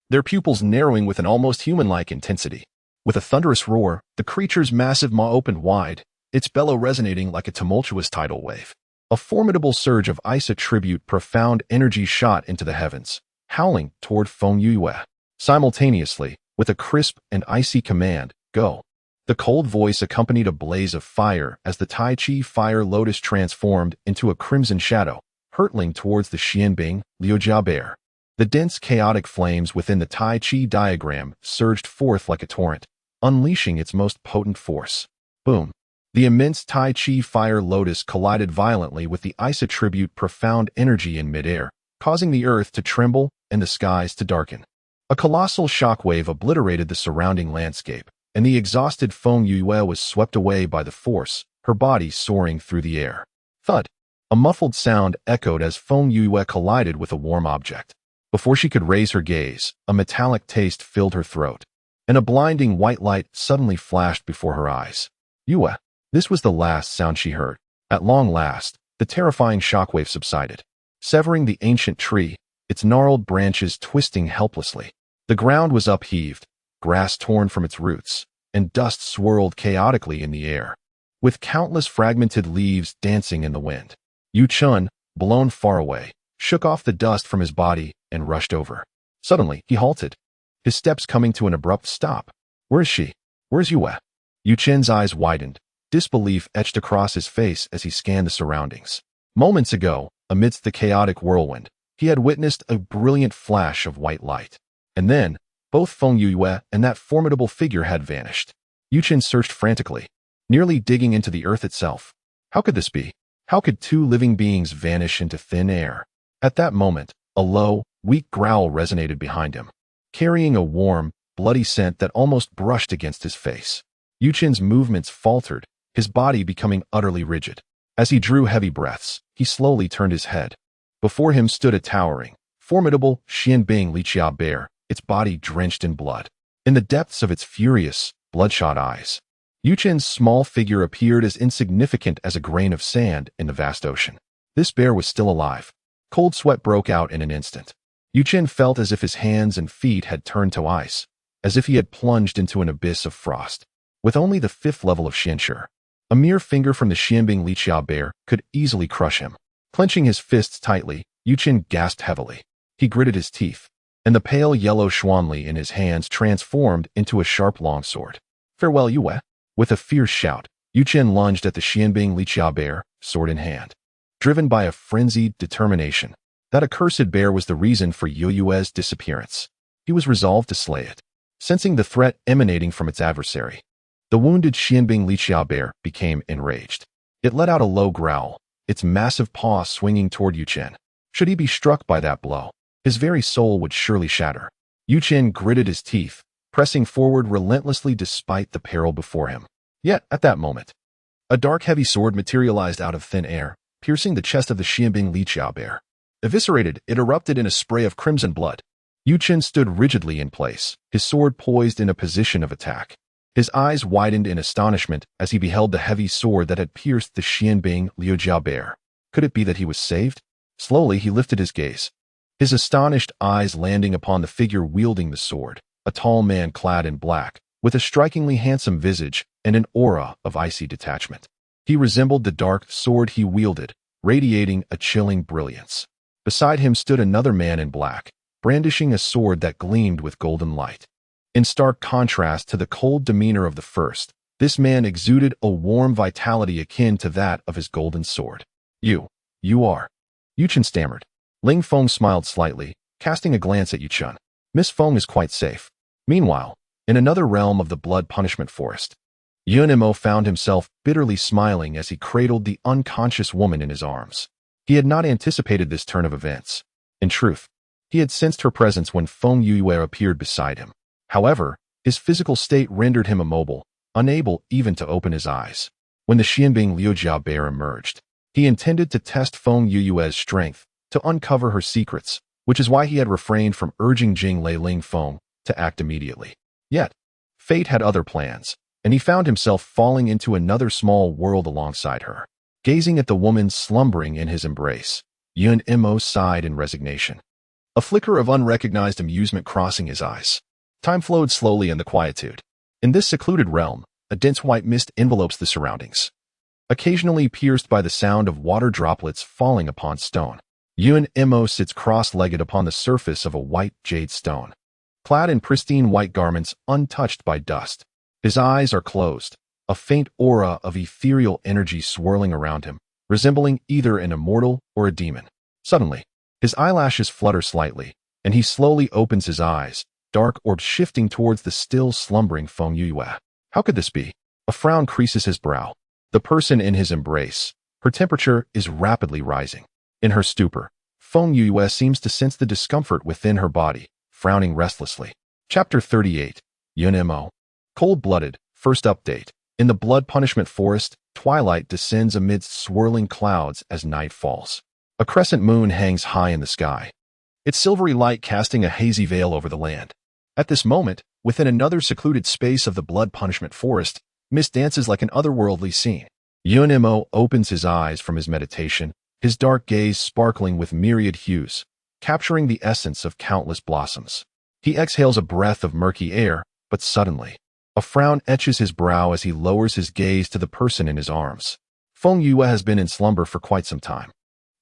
their pupils narrowing with an almost human-like intensity. With a thunderous roar, the creature's massive maw opened wide, its bellow resonating like a tumultuous tidal wave. A formidable surge of ice attribute profound energy shot into the heavens, howling toward Feng Yue. Simultaneously, with a crisp and icy command, "Go!" The cold voice accompanied a blaze of fire as the Tai Chi fire lotus transformed into a crimson shadow, hurtling towards the Xianbing Liujia bear. The dense chaotic flames within the Tai Chi diagram surged forth like a torrent, unleashing its most potent force. Boom! The immense Tai Chi fire lotus collided violently with the ice attribute profound energy in midair, causing the earth to tremble and the skies to darken. A colossal shockwave obliterated the surrounding landscape, and the exhausted Feng Yue was swept away by the force, her body soaring through the air. Thud! A muffled sound echoed as Feng Yue collided with a warm object. Before she could raise her gaze, a metallic taste filled her throat, and a blinding white light suddenly flashed before her eyes. Yue! This was the last sound she heard. At long last, the terrifying shockwave subsided, severing the ancient tree, its gnarled branches twisting helplessly. The ground was upheaved, grass torn from its roots, and dust swirled chaotically in the air, with countless fragmented leaves dancing in the wind. Yu Chun, blown far away, shook off the dust from his body and rushed over. Suddenly, he halted, his steps coming to an abrupt stop. Where is she? Where's Yue? Yu Chen's eyes widened, disbelief etched across his face as he scanned the surroundings. Moments ago, amidst the chaotic whirlwind, he had witnessed a brilliant flash of white light. And then, both Feng Yue and that formidable figure had vanished. Yu Chen searched frantically, nearly digging into the earth itself. How could this be? How could two living beings vanish into thin air? At that moment, a low, weak growl resonated behind him, carrying a warm, bloody scent that almost brushed against his face. Yu Chen's movements faltered, his body becoming utterly rigid. As he drew heavy breaths, he slowly turned his head. Before him stood a towering, formidable Xianbing Liujia bear, its body drenched in blood. In the depths of its furious, bloodshot eyes, Yu Chen's small figure appeared as insignificant as a grain of sand in the vast ocean. This bear was still alive. Cold sweat broke out in an instant. Yu Chen felt as if his hands and feet had turned to ice, as if he had plunged into an abyss of frost. With only the 5th level of Xianshi, a mere finger from the Xianbing Liujia bear could easily crush him. Clenching his fists tightly, Yu Chen gasped heavily. He gritted his teeth, and the pale yellow xuanli in his hands transformed into a sharp longsword. Farewell, Yue! With a fierce shout, Yu Chen lunged at the Xianbing Liujia bear, sword in hand. Driven by a frenzied determination, that accursed bear was the reason for Yue's disappearance. He was resolved to slay it. Sensing the threat emanating from its adversary, the wounded Xianbing Liujia bear became enraged. It let out a low growl, its massive paw swinging toward Yu Chen. Should he be struck by that blow, his very soul would surely shatter. Yu Chen gritted his teeth, pressing forward relentlessly despite the peril before him. Yet, at that moment, a dark heavy sword materialized out of thin air, piercing the chest of the Xianbing Liujia bear. Eviscerated, it erupted in a spray of crimson blood. Yu Chen stood rigidly in place, his sword poised in a position of attack. His eyes widened in astonishment as he beheld the heavy sword that had pierced the Xianbing Liujia bear. Could it be that he was saved? Slowly he lifted his gaze, his astonished eyes landing upon the figure wielding the sword, a tall man clad in black, with a strikingly handsome visage and an aura of icy detachment. He resembled the dark sword he wielded, radiating a chilling brilliance. Beside him stood another man in black, brandishing a sword that gleamed with golden light. In stark contrast to the cold demeanor of the first, this man exuded a warm vitality akin to that of his golden sword. You are. Yu Chen stammered. Ling Feng smiled slightly, casting a glance at Yu Chen. Miss Feng is quite safe. Meanwhile, in another realm of the blood punishment forest, Yun Mo found himself bitterly smiling as he cradled the unconscious woman in his arms. He had not anticipated this turn of events. In truth, he had sensed her presence when Feng Yue appeared beside him. However, his physical state rendered him immobile, unable even to open his eyes. When the Xianbing Liujiao bear emerged, he intended to test Feng Yue's strength to uncover her secrets, which is why he had refrained from urging Jing Lei Ling Feng to act immediately. Yet, fate had other plans, and he found himself falling into another small world alongside her. Gazing at the woman slumbering in his embrace, Yun Imo sighed in resignation, a flicker of unrecognized amusement crossing his eyes. Time flowed slowly in the quietude. In this secluded realm, a dense white mist envelopes the surroundings, occasionally pierced by the sound of water droplets falling upon stone. Yun Imo sits cross-legged upon the surface of a white jade stone, clad in pristine white garments untouched by dust. His eyes are closed, a faint aura of ethereal energy swirling around him, resembling either an immortal or a demon. Suddenly, his eyelashes flutter slightly, and he slowly opens his eyes, dark orbs shifting towards the still slumbering Feng Yue. How could this be? A frown creases his brow. The person in his embrace, her temperature is rapidly rising. In her stupor, Feng Yue seems to sense the discomfort within her body, frowning restlessly. Chapter 38. Yun Imo. Cold-blooded, first update. In the blood punishment forest, twilight descends amidst swirling clouds as night falls. A crescent moon hangs high in the sky, its silvery light casting a hazy veil over the land. At this moment, within another secluded space of the blood punishment forest, mist dances like an otherworldly scene. Yun Imo opens his eyes from his meditation, his dark gaze sparkling with myriad hues, capturing the essence of countless blossoms. He exhales a breath of murky air, but suddenly, a frown etches his brow as he lowers his gaze to the person in his arms. Feng Yue has been in slumber for quite some time.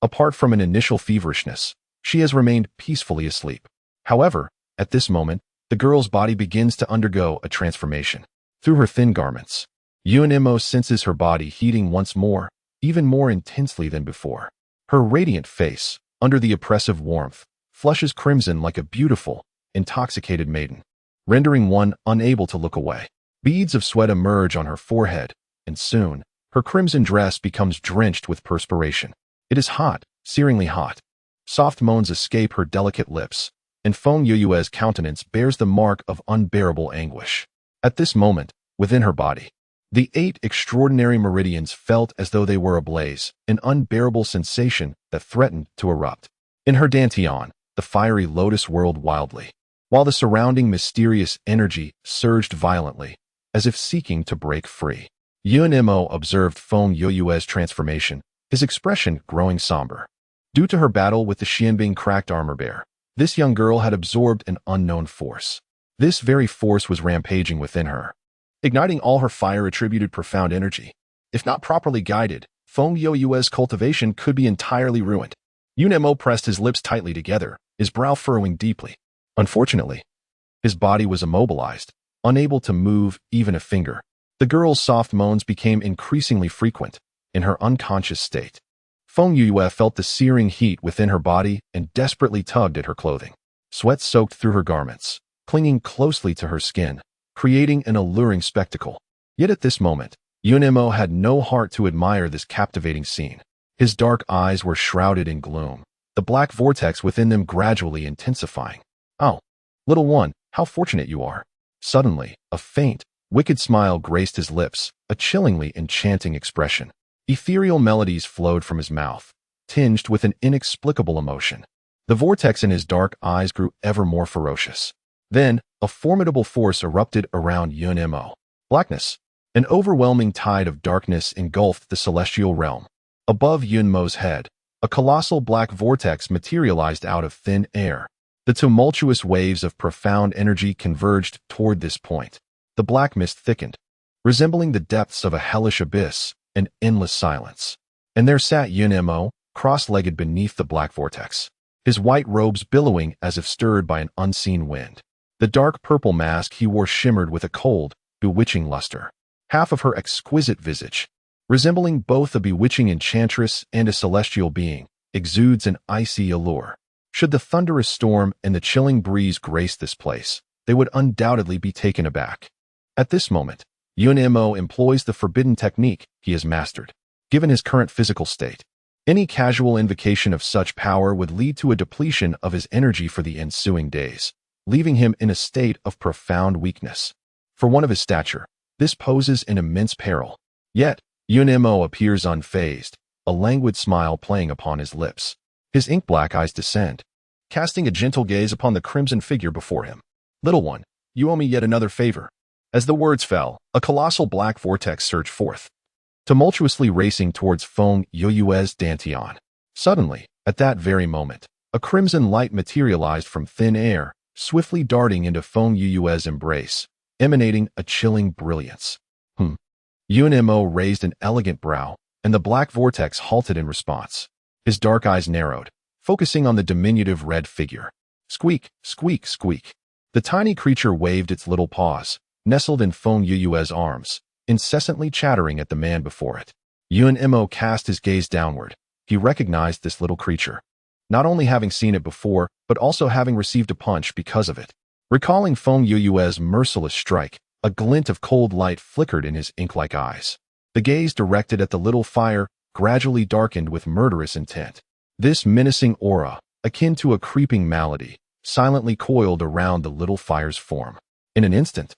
Apart from an initial feverishness, she has remained peacefully asleep. However, at this moment, the girl's body begins to undergo a transformation. Through her thin garments, Yun Imo senses her body heating once more, even more intensely than before. Her radiant face, under the oppressive warmth, flushes crimson like a beautiful, intoxicated maiden, rendering one unable to look away. Beads of sweat emerge on her forehead, and soon, her crimson dress becomes drenched with perspiration. It is hot, searingly hot. Soft moans escape her delicate lips, and Feng Yue's countenance bears the mark of unbearable anguish. At this moment, within her body, the 8 extraordinary meridians felt as though they were ablaze, an unbearable sensation that threatened to erupt. In her dantian, the fiery lotus whirled wildly, while the surrounding mysterious energy surged violently, as if seeking to break free. Yun Imo observed Feng Yue's transformation, his expression growing somber. Due to her battle with the Xianbing cracked armor bear, this young girl had absorbed an unknown force. This very force was rampaging within her, igniting all her fire-attributed profound energy. If not properly guided, Feng Yue's cultivation could be entirely ruined. Yun Imo pressed his lips tightly together, his brow furrowing deeply. Unfortunately, his body was immobilized, unable to move even a finger. The girl's soft moans became increasingly frequent in her unconscious state. Feng Yue felt the searing heat within her body and desperately tugged at her clothing. Sweat soaked through her garments, clinging closely to her skin, creating an alluring spectacle. Yet at this moment, Yun Imo had no heart to admire this captivating scene. His dark eyes were shrouded in gloom, the black vortex within them gradually intensifying. "Oh, little one, how fortunate you are." Suddenly, a faint, wicked smile graced his lips, a chillingly enchanting expression. Ethereal melodies flowed from his mouth, tinged with an inexplicable emotion. The vortex in his dark eyes grew ever more ferocious. Then, a formidable force erupted around Yun Imo. Blackness. An overwhelming tide of darkness engulfed the celestial realm. Above Yun Mo's head, a colossal black vortex materialized out of thin air. The tumultuous waves of profound energy converged toward this point. The black mist thickened, resembling the depths of a hellish abyss, an endless silence. And there sat Yun Imo, cross-legged beneath the black vortex, his white robes billowing as if stirred by an unseen wind. The dark purple mask he wore shimmered with a cold, bewitching luster. Half of her exquisite visage, resembling both a bewitching enchantress and a celestial being, exudes an icy allure. Should the thunderous storm and the chilling breeze grace this place, they would undoubtedly be taken aback. At this moment, Yun Imo employs the forbidden technique he has mastered. Given his current physical state, any casual invocation of such power would lead to a depletion of his energy for the ensuing days, leaving him in a state of profound weakness. For one of his stature, this poses an immense peril. Yet, Yunmo appears unfazed, a languid smile playing upon his lips. His ink-black eyes descend, casting a gentle gaze upon the crimson figure before him. "Little one, you owe me yet another favor." As the words fell, a colossal black vortex surged forth, tumultuously racing towards Feng Yue's Dantian. Suddenly, at that very moment, a crimson light materialized from thin air, swiftly darting into Feng Yue's embrace, emanating a chilling brilliance. Yunmo raised an elegant brow, and the black vortex halted in response. His dark eyes narrowed, focusing on the diminutive red figure. Squeak, squeak, squeak. The tiny creature waved its little paws, nestled in Feng Yue's arms, incessantly chattering at the man before it. Yunmo cast his gaze downward. He recognized this little creature, not only having seen it before, but also having received a punch because of it. Recalling Feng Yue's merciless strike, a glint of cold light flickered in his ink-like eyes. The gaze directed at the little fire gradually darkened with murderous intent. This menacing aura, akin to a creeping malady, silently coiled around the little fire's form. In an instant,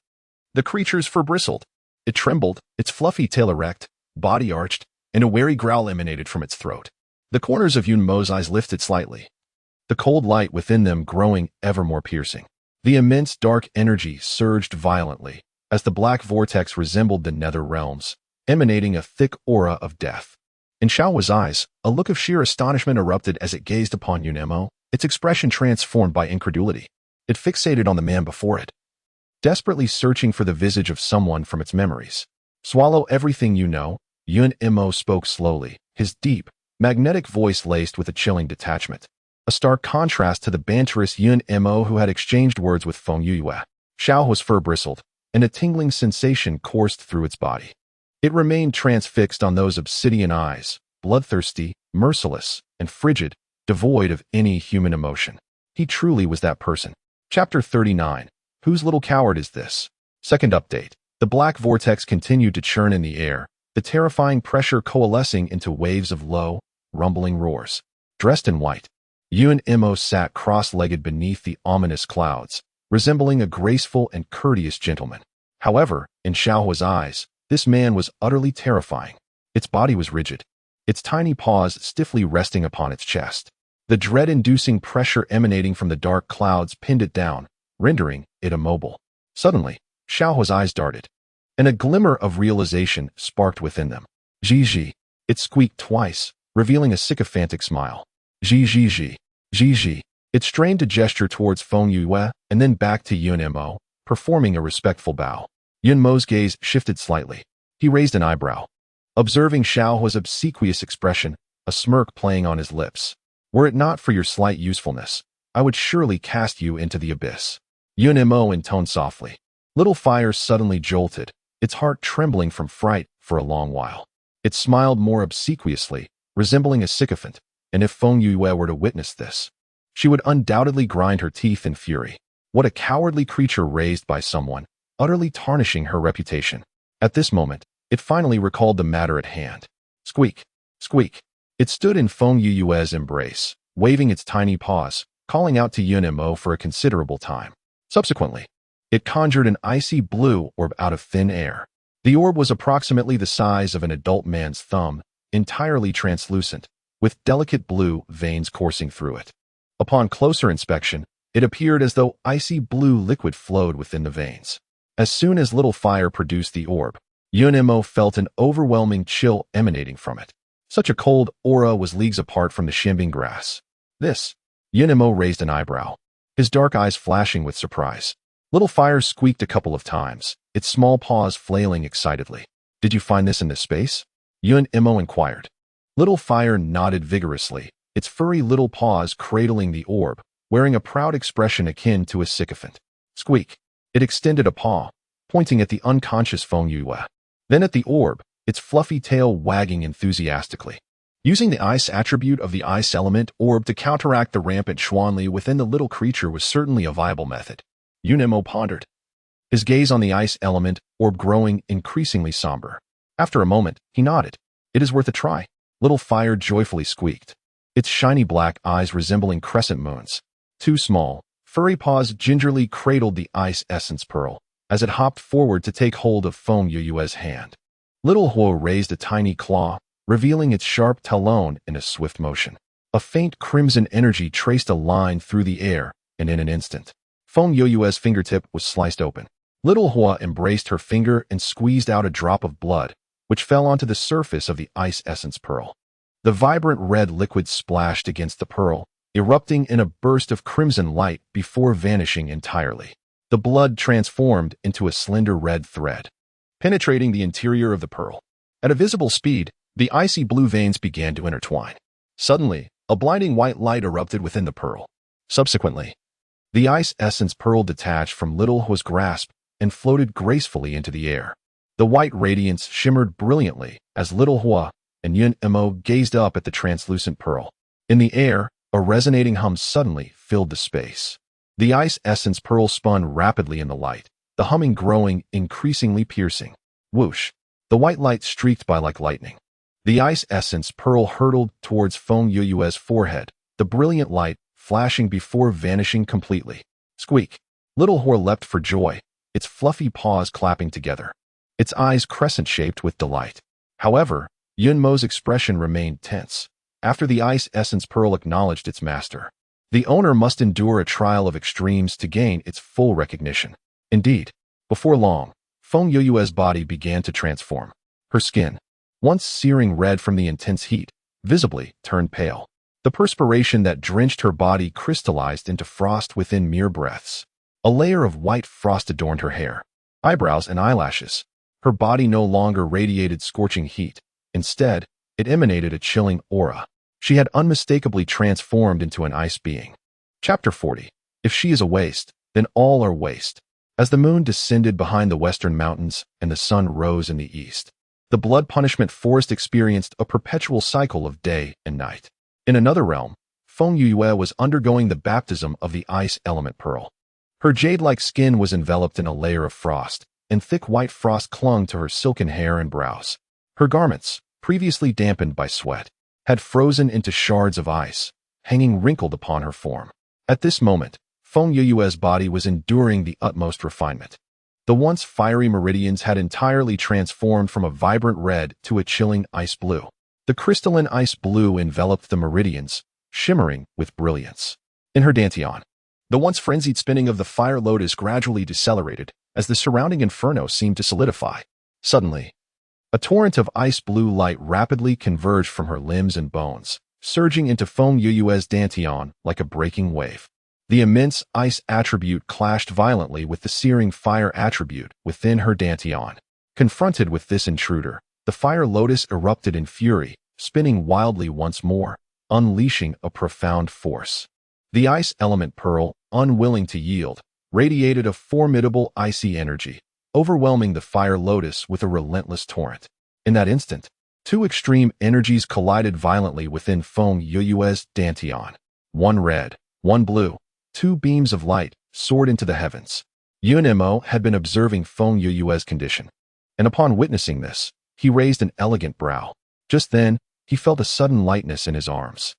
the creature's fur bristled. It trembled, its fluffy tail erect, body arched, and a wary growl emanated from its throat. The corners of Yunmo's eyes lifted slightly, the cold light within them growing ever more piercing. The immense dark energy surged violently, as the black vortex resembled the nether realms, emanating a thick aura of death. In Xiaohua's eyes, a look of sheer astonishment erupted as it gazed upon Yunmo, its expression transformed by incredulity. It fixated on the man before it, desperately searching for the visage of someone from its memories. "Swallow everything you know," Yunmo spoke slowly, his deep, magnetic voice laced with a chilling detachment. A stark contrast to the banterous Yunmo who had exchanged words with Feng Yue. Xiaohua's fur bristled, and a tingling sensation coursed through its body. It remained transfixed on those obsidian eyes, bloodthirsty, merciless, and frigid, devoid of any human emotion. He truly was that person. Chapter 39. Whose little coward is this? Second update. The black vortex continued to churn in the air, the terrifying pressure coalescing into waves of low, rumbling roars. Dressed in white, Yunmo sat cross-legged beneath the ominous clouds, resembling a graceful and courteous gentleman. However, in Xiaohua's eyes, this man was utterly terrifying. Its body was rigid, its tiny paws stiffly resting upon its chest. The dread-inducing pressure emanating from the dark clouds pinned it down, rendering it immobile. Suddenly, Xiaohua's eyes darted, and a glimmer of realization sparked within them. "Zhi." It squeaked twice, revealing a sycophantic smile. "Zhi." It strained to gesture towards Feng Yue and then back to Yunmo, performing a respectful bow. Yunmo's gaze shifted slightly. He raised an eyebrow, observing Xiaohua's obsequious expression, a smirk playing on his lips. "Were it not for your slight usefulness, I would surely cast you into the abyss." Yunmo intoned softly. Little Fire suddenly jolted, its heart trembling from fright for a long while. It smiled more obsequiously, resembling a sycophant, and if Feng Yue were to witness this, she would undoubtedly grind her teeth in fury. What a cowardly creature raised by someone, utterly tarnishing her reputation. At this moment, it finally recalled the matter at hand. Squeak, squeak. It stood in Feng Yue's embrace, waving its tiny paws, calling out to Yunmo for a considerable time. Subsequently, it conjured an icy blue orb out of thin air. The orb was approximately the size of an adult man's thumb, entirely translucent, with delicate blue veins coursing through it. Upon closer inspection, it appeared as though icy blue liquid flowed within the veins. As soon as Little Fire produced the orb, Yunmo felt an overwhelming chill emanating from it. Such a cold aura was leagues apart from the shimbing grass. "This?" Yunmo raised an eyebrow, his dark eyes flashing with surprise. Little Fire squeaked a couple of times, its small paws flailing excitedly. "Did you find this in this space?" Yunmo inquired. Little Fire nodded vigorously, its furry little paws cradling the orb, wearing a proud expression akin to a sycophant. Squeak. It extended a paw, pointing at the unconscious Feng Yue, then at the orb, its fluffy tail wagging enthusiastically. Using the ice attribute of the ice element orb to counteract the rampant Xuanli within the little creature was certainly a viable method. Yunmo pondered, his gaze on the ice element orb growing increasingly somber. After a moment, he nodded. "It is worth a try." Little Fire joyfully squeaked, its shiny black eyes resembling crescent moons. Two small, furry paws gingerly cradled the ice essence pearl as it hopped forward to take hold of Feng Yue's hand. Little Huo raised a tiny claw, revealing its sharp talon in a swift motion. A faint crimson energy traced a line through the air, and in an instant, Feng Yoyue's fingertip was sliced open. Little Hua embraced her finger and squeezed out a drop of blood, which fell onto the surface of the ice essence pearl. The vibrant red liquid splashed against the pearl, erupting in a burst of crimson light before vanishing entirely. The blood transformed into a slender red thread, penetrating the interior of the pearl. At a visible speed, the icy blue veins began to intertwine. Suddenly, a blinding white light erupted within the pearl. Subsequently, the ice essence pearl detached from Little Hua's grasp and floated gracefully into the air. The white radiance shimmered brilliantly as Little Hua and Yun Emo gazed up at the translucent pearl. In the air, a resonating hum suddenly filled the space. The ice essence pearl spun rapidly in the light, the humming growing increasingly piercing. Whoosh! The white light streaked by like lightning. The ice essence pearl hurtled towards Feng Yoyue's forehead, the brilliant light flashing before vanishing completely. Squeak! Little Hua leapt for joy, its fluffy paws clapping together, its eyes crescent-shaped with delight. However, Yun Mo's expression remained tense. After the ice essence pearl acknowledged its master, the owner must endure a trial of extremes to gain its full recognition. Indeed, before long, Feng Yoyue's body began to transform. Her skin, once searing red from the intense heat, visibly turned pale. The perspiration that drenched her body crystallized into frost within mere breaths. A layer of white frost adorned her hair, eyebrows, and eyelashes. Her body no longer radiated scorching heat. Instead, it emanated a chilling aura. She had unmistakably transformed into an ice being. Chapter 40. If she is a waste, then all are waste. As the moon descended behind the western mountains and the sun rose in the east, the blood punishment forest experienced a perpetual cycle of day and night. In another realm, Feng Yuyue was undergoing the baptism of the ice element pearl. Her jade-like skin was enveloped in a layer of frost, and thick white frost clung to her silken hair and brows. Her garments, previously dampened by sweat, had frozen into shards of ice, hanging wrinkled upon her form. At this moment, Feng Yuyue's body was enduring the utmost refinement. The once fiery meridians had entirely transformed from a vibrant red to a chilling ice blue. The crystalline ice blue enveloped the meridians, shimmering with brilliance. In her dantian, the once frenzied spinning of the fire lotus gradually decelerated as the surrounding inferno seemed to solidify. Suddenly, a torrent of ice blue light rapidly converged from her limbs and bones, surging into Feng Yuyue's dantian like a breaking wave. The immense ice attribute clashed violently with the searing fire attribute within her dantian. Confronted with this intruder, the fire lotus erupted in fury, spinning wildly once more, unleashing a profound force. The ice element pearl, unwilling to yield, radiated a formidable icy energy, overwhelming the fire lotus with a relentless torrent. In that instant, two extreme energies collided violently within Feng Yuyue's dantian. One red, one blue, two beams of light soared into the heavens. Yun Emo had been observing Feng Yuyue's condition, and upon witnessing this, he raised an elegant brow. Just then, he felt a sudden lightness in his arms.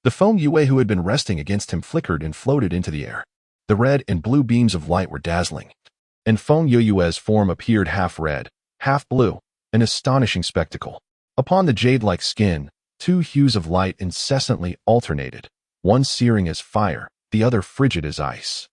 The Feng Yue who had been resting against him flickered and floated into the air. The red and blue beams of light were dazzling, and Feng Yuyue's form appeared half red, half blue, an astonishing spectacle. Upon the jade-like skin, two hues of light incessantly alternated, one searing as fire, the other frigid as ice.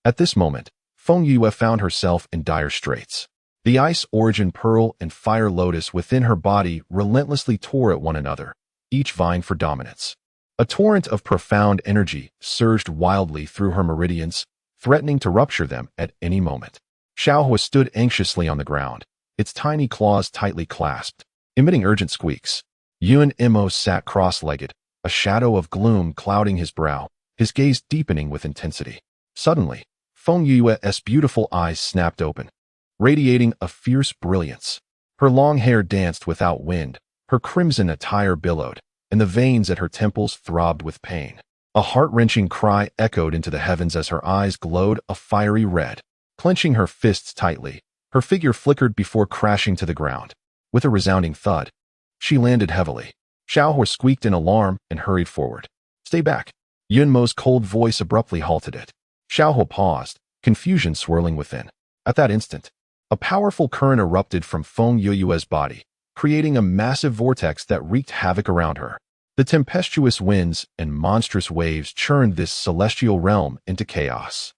At this moment, Feng Yue found herself in dire straits. The ice origin pearl and fire lotus within her body relentlessly tore at one another, each vying for dominance. A torrent of profound energy surged wildly through her meridians, threatening to rupture them at any moment. Xiaohua stood anxiously on the ground, its tiny claws tightly clasped, emitting urgent squeaks. Yun Emo sat cross-legged, a shadow of gloom clouding his brow, his gaze deepening with intensity. Suddenly, Feng Yue's beautiful eyes snapped open, radiating a fierce brilliance. Her long hair danced without wind, her crimson attire billowed, and the veins at her temples throbbed with pain. A heart-wrenching cry echoed into the heavens as her eyes glowed a fiery red. Clenching her fists tightly, her figure flickered before crashing to the ground. With a resounding thud, she landed heavily. Xiaohua squeaked in alarm and hurried forward. "Stay back." Yun Mo's cold voice abruptly halted it. Xiaohua paused, confusion swirling within. At that instant, a powerful current erupted from Feng Yuyue's body, creating a massive vortex that wreaked havoc around her. The tempestuous winds and monstrous waves churned this celestial realm into chaos.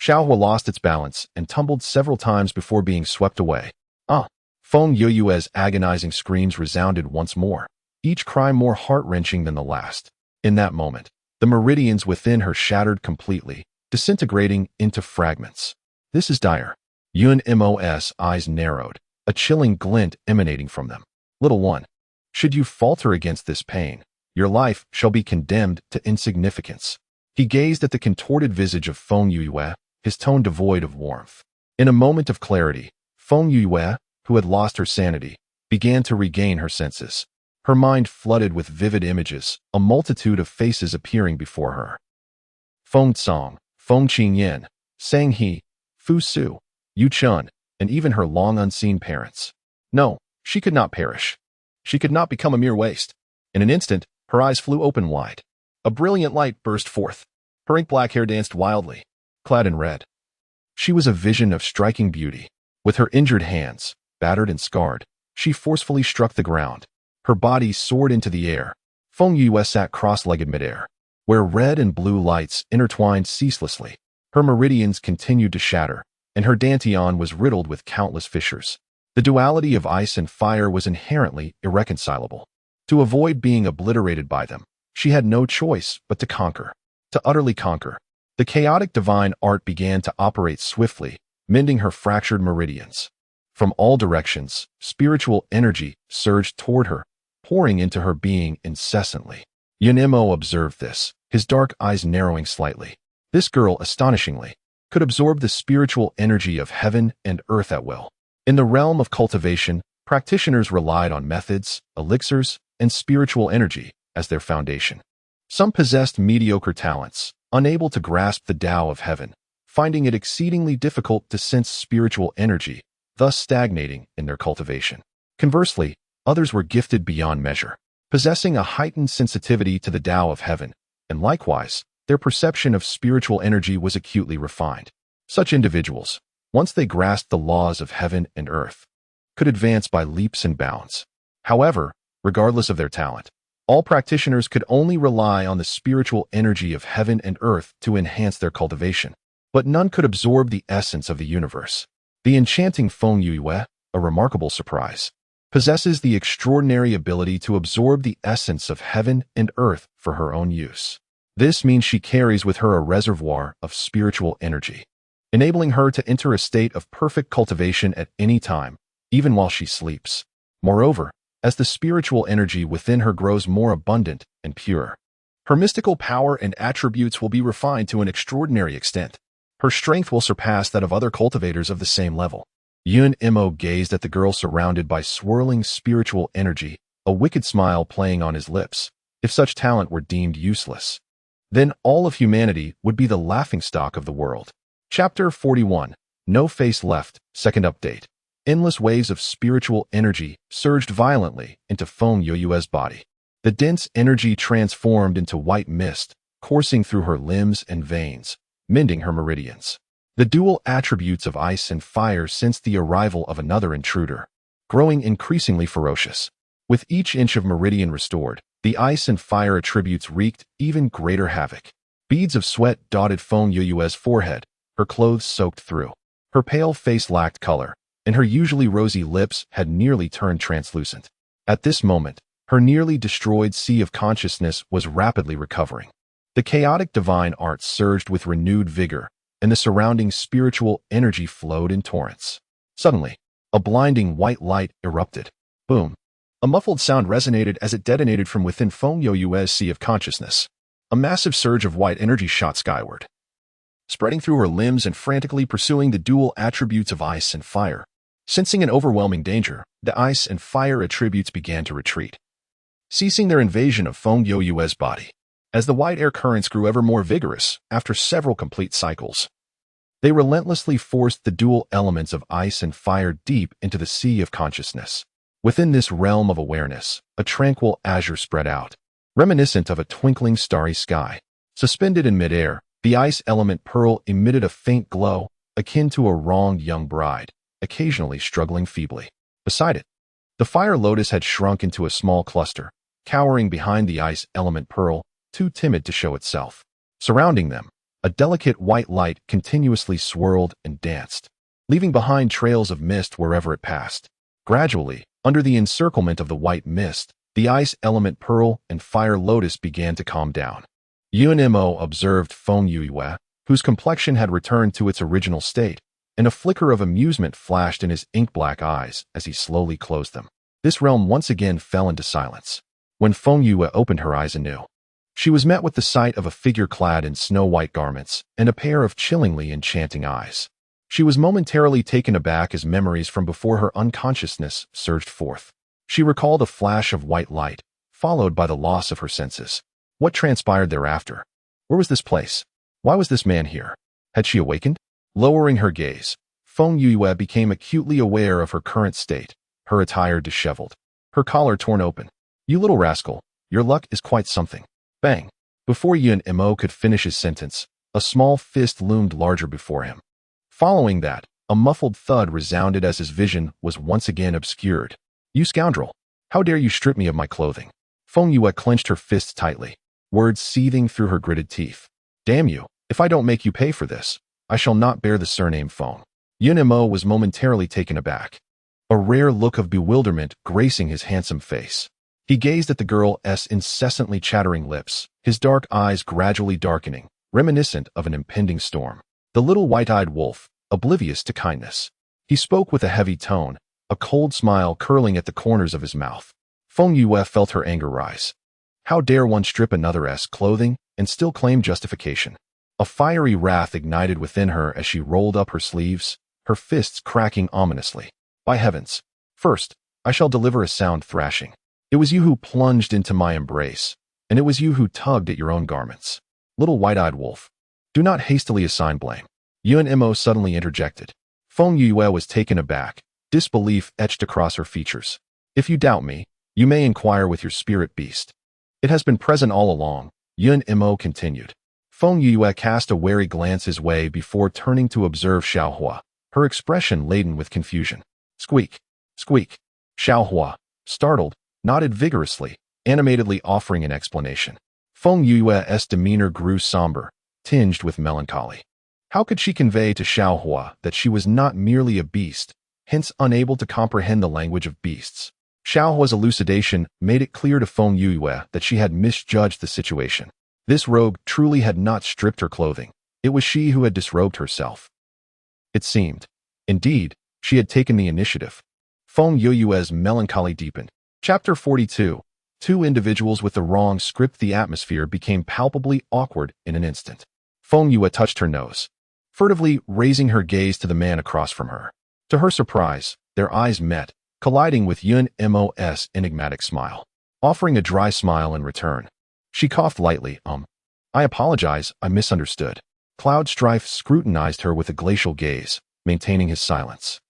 Xiaohua lost its balance and tumbled several times before being swept away. Feng Yueyue's agonizing screams resounded once more, each cry more heart-wrenching than the last. In that moment, the meridians within her shattered completely, disintegrating into fragments. This is dire. Yun Mo's eyes narrowed, a chilling glint emanating from them. Little one, should you falter against this pain, your life shall be condemned to insignificance. He gazed at the contorted visage of Feng Yueyue, his tone devoid of warmth. In a moment of clarity, Feng Yueyue, who had lost her sanity, began to regain her senses. Her mind flooded with vivid images, a multitude of faces appearing before her. Feng Tsong, Feng Qingyan, Sang He, Fu Su, Yu Chun, and even her long unseen parents. No, she could not perish. She could not become a mere waste. In an instant, her eyes flew open wide. A brilliant light burst forth. Her ink-black hair danced wildly, clad in red. She was a vision of striking beauty. With her injured hands, battered and scarred, she forcefully struck the ground. Her body soared into the air. Feng Yueyue sat cross-legged midair, where red and blue lights intertwined ceaselessly. Her meridians continued to shatter, and her dantian was riddled with countless fissures. The duality of ice and fire was inherently irreconcilable. To avoid being obliterated by them, she had no choice but to conquer. To utterly conquer, the chaotic divine art began to operate swiftly, mending her fractured meridians. From all directions, spiritual energy surged toward her, pouring into her being incessantly. Yunimo observed this, his dark eyes narrowing slightly. This girl, astonishingly, could absorb the spiritual energy of heaven and earth at will. In the realm of cultivation, practitioners relied on methods, elixirs, and spiritual energy as their foundation. Some possessed mediocre talents, unable to grasp the Tao of heaven, finding it exceedingly difficult to sense spiritual energy, thus stagnating in their cultivation. Conversely, others were gifted beyond measure, possessing a heightened sensitivity to the Tao of heaven, and likewise, their perception of spiritual energy was acutely refined. Such individuals, once they grasped the laws of heaven and earth, could advance by leaps and bounds. However, regardless of their talent, all practitioners could only rely on the spiritual energy of heaven and earth to enhance their cultivation, but none could absorb the essence of the universe. The enchanting Feng Yueyue, a remarkable surprise, possesses the extraordinary ability to absorb the essence of heaven and earth for her own use. This means she carries with her a reservoir of spiritual energy, enabling her to enter a state of perfect cultivation at any time, even while she sleeps. Moreover, as the spiritual energy within her grows more abundant and pure, her mystical power and attributes will be refined to an extraordinary extent. Her strength will surpass that of other cultivators of the same level. Yun Mo gazed at the girl surrounded by swirling spiritual energy, a wicked smile playing on his lips. If such talent were deemed useless, then all of humanity would be the laughingstock of the world. Chapter 41. No Face Left. Second update. Endless waves of spiritual energy surged violently into Feng Yueyue's body. The dense energy transformed into white mist, coursing through her limbs and veins, mending her meridians. The dual attributes of ice and fire sensed the arrival of another intruder, growing increasingly ferocious. With each inch of meridian restored, the ice and fire attributes wreaked even greater havoc. Beads of sweat dotted Feng Yueyue's forehead, her clothes soaked through. Her pale face lacked color, and her usually rosy lips had nearly turned translucent. At this moment, her nearly destroyed sea of consciousness was rapidly recovering. The chaotic divine art surged with renewed vigor, and the surrounding spiritual energy flowed in torrents. Suddenly, a blinding white light erupted. Boom! A muffled sound resonated as it detonated from within Feng Yueyue's sea of consciousness. A massive surge of white energy shot skyward, spreading through her limbs and frantically pursuing the dual attributes of ice and fire. Sensing an overwhelming danger, the ice and fire attributes began to retreat, ceasing their invasion of Feng Yueyue's body. As the white air currents grew ever more vigorous, after several complete cycles, they relentlessly forced the dual elements of ice and fire deep into the sea of consciousness. Within this realm of awareness, a tranquil azure spread out, reminiscent of a twinkling starry sky. Suspended in midair, the ice element pearl emitted a faint glow, akin to a wronged young bride, occasionally struggling feebly. Beside it, The fire lotus had shrunk into a small cluster, cowering behind the ice element pearl, too timid to show itself. Surrounding them, a delicate white light continuously swirled and danced, leaving behind trails of mist wherever it passed. Gradually, under the encirclement of the white mist, the ice element pearl and fire lotus began to calm down. Yuan observed Feng Yue, whose complexion had returned to its original state, and a flicker of amusement flashed in his ink-black eyes as he slowly closed them. This realm once again fell into silence. When Feng Yue opened her eyes anew, she was met with the sight of a figure clad in snow-white garments and a pair of chillingly enchanting eyes. She was momentarily taken aback as memories from before her unconsciousness surged forth. She recalled a flash of white light, followed by the loss of her senses. What transpired thereafter? Where was this place? Why was this man here? Had she awakened? Lowering her gaze, Feng Yue became acutely aware of her current state, her attire disheveled, her collar torn open. "You little rascal, your luck is quite something." Bang! Before Yuan could finish his sentence, a small fist loomed larger before him. Following that, a muffled thud resounded as his vision was once again obscured. "You scoundrel! How dare you strip me of my clothing?" Feng Yue clenched her fists tightly, words seething through her gritted teeth. "Damn you, if I don't make you pay for this, I shall not bear the surname Feng." Yuan was momentarily taken aback, a rare look of bewilderment gracing his handsome face. He gazed at the girl's incessantly chattering lips, his dark eyes gradually darkening, reminiscent of an impending storm. The little white-eyed wolf, oblivious to kindness. He spoke with a heavy tone, a cold smile curling at the corners of his mouth. Feng Yue felt her anger rise. How dare one strip another's clothing and still claim justification? A fiery wrath ignited within her as she rolled up her sleeves, her fists cracking ominously. "By heavens! First, I shall deliver a sound thrashing. It was you who plunged into my embrace, and it was you who tugged at your own garments. Little white-eyed wolf. Do not hastily assign blame." Yuan suddenly interjected. Feng Yue was taken aback, disbelief etched across her features. "If you doubt me, you may inquire with your spirit beast. It has been present all along," Yuan continued. Feng Yue cast a wary glance his way before turning to observe Xiaohua, her expression laden with confusion. "Squeak! Squeak!" Xiaohua, startled, nodded vigorously, animatedly offering an explanation. Feng Yue's demeanor grew somber, tinged with melancholy. How could she convey to Xiaohua that she was not merely a beast, hence unable to comprehend the language of beasts? Xiaohua's elucidation made it clear to Feng Yue that she had misjudged the situation. This rogue truly had not stripped her clothing. It was she who had disrobed herself. It seemed. Indeed, she had taken the initiative. Feng Yue's melancholy deepened. Chapter 42. Two individuals with the wrong script. The atmosphere became palpably awkward in an instant. Feng Yue touched her nose, furtively raising her gaze to the man across from her. To her surprise, their eyes met, colliding with Yuan-Mo's enigmatic smile, offering a dry smile in return. She coughed lightly. "I apologize, I misunderstood." Cloud Strife scrutinized her with a glacial gaze, maintaining his silence.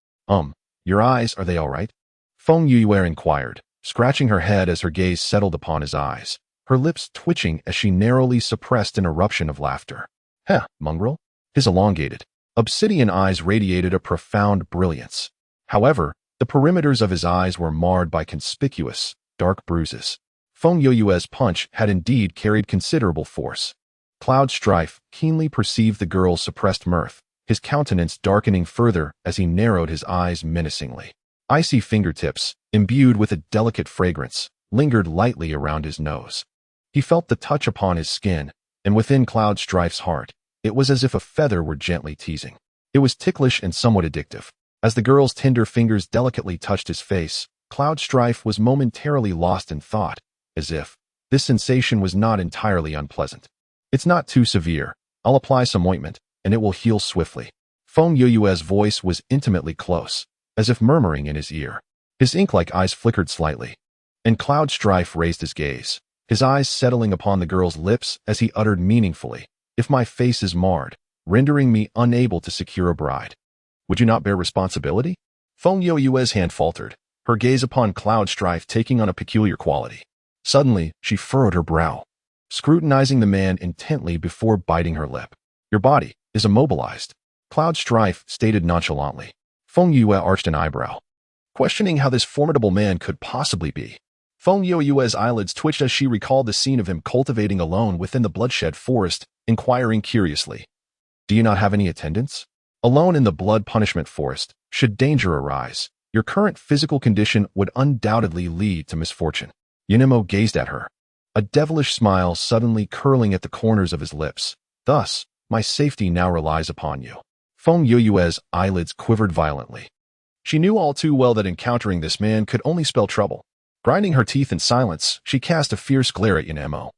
Your eyes, are they all right?" Feng Yue inquired, scratching her head as her gaze settled upon his eyes, her lips twitching as she narrowly suppressed an eruption of laughter. "Heh, mongrel?" His elongated, obsidian eyes radiated a profound brilliance. However, the perimeters of his eyes were marred by conspicuous, dark bruises. Feng Yue's punch had indeed carried considerable force. Cloud Strife keenly perceived the girl's suppressed mirth, his countenance darkening further as he narrowed his eyes menacingly. Icy fingertips, imbued with a delicate fragrance, lingered lightly around his nose. He felt the touch upon his skin, and within Cloud Strife's heart, it was as if a feather were gently teasing. It was ticklish and somewhat addictive. As the girl's tender fingers delicately touched his face, Cloud Strife was momentarily lost in thought, as if this sensation was not entirely unpleasant. "It's not too severe. I'll apply some ointment, and it will heal swiftly." Feng Yue's voice was intimately close, as if murmuring in his ear. His ink-like eyes flickered slightly, and Cloud Strife raised his gaze, his eyes settling upon the girl's lips as he uttered meaningfully, "If my face is marred, rendering me unable to secure a bride, would you not bear responsibility?" Feng Yue's hand faltered, her gaze upon Cloud Strife taking on a peculiar quality. Suddenly, she furrowed her brow, scrutinizing the man intently before biting her lip. "Your body is immobilized," Cloud Strife stated nonchalantly. Feng Yue arched an eyebrow. questioning how this formidable man could possibly be. Feng Yue's eyelids twitched as she recalled the scene of him cultivating alone within the bloodshed forest, inquiring curiously, "Do you not have any attendants?" Alone in the blood punishment forest, should danger arise, your current physical condition would undoubtedly lead to misfortune. Yunimo gazed at her, a devilish smile suddenly curling at the corners of his lips. "Thus, my safety now relies upon you." Feng Yue's eyelids quivered violently. She knew all too well that encountering this man could only spell trouble. Grinding her teeth in silence, she cast a fierce glare at Yunimo,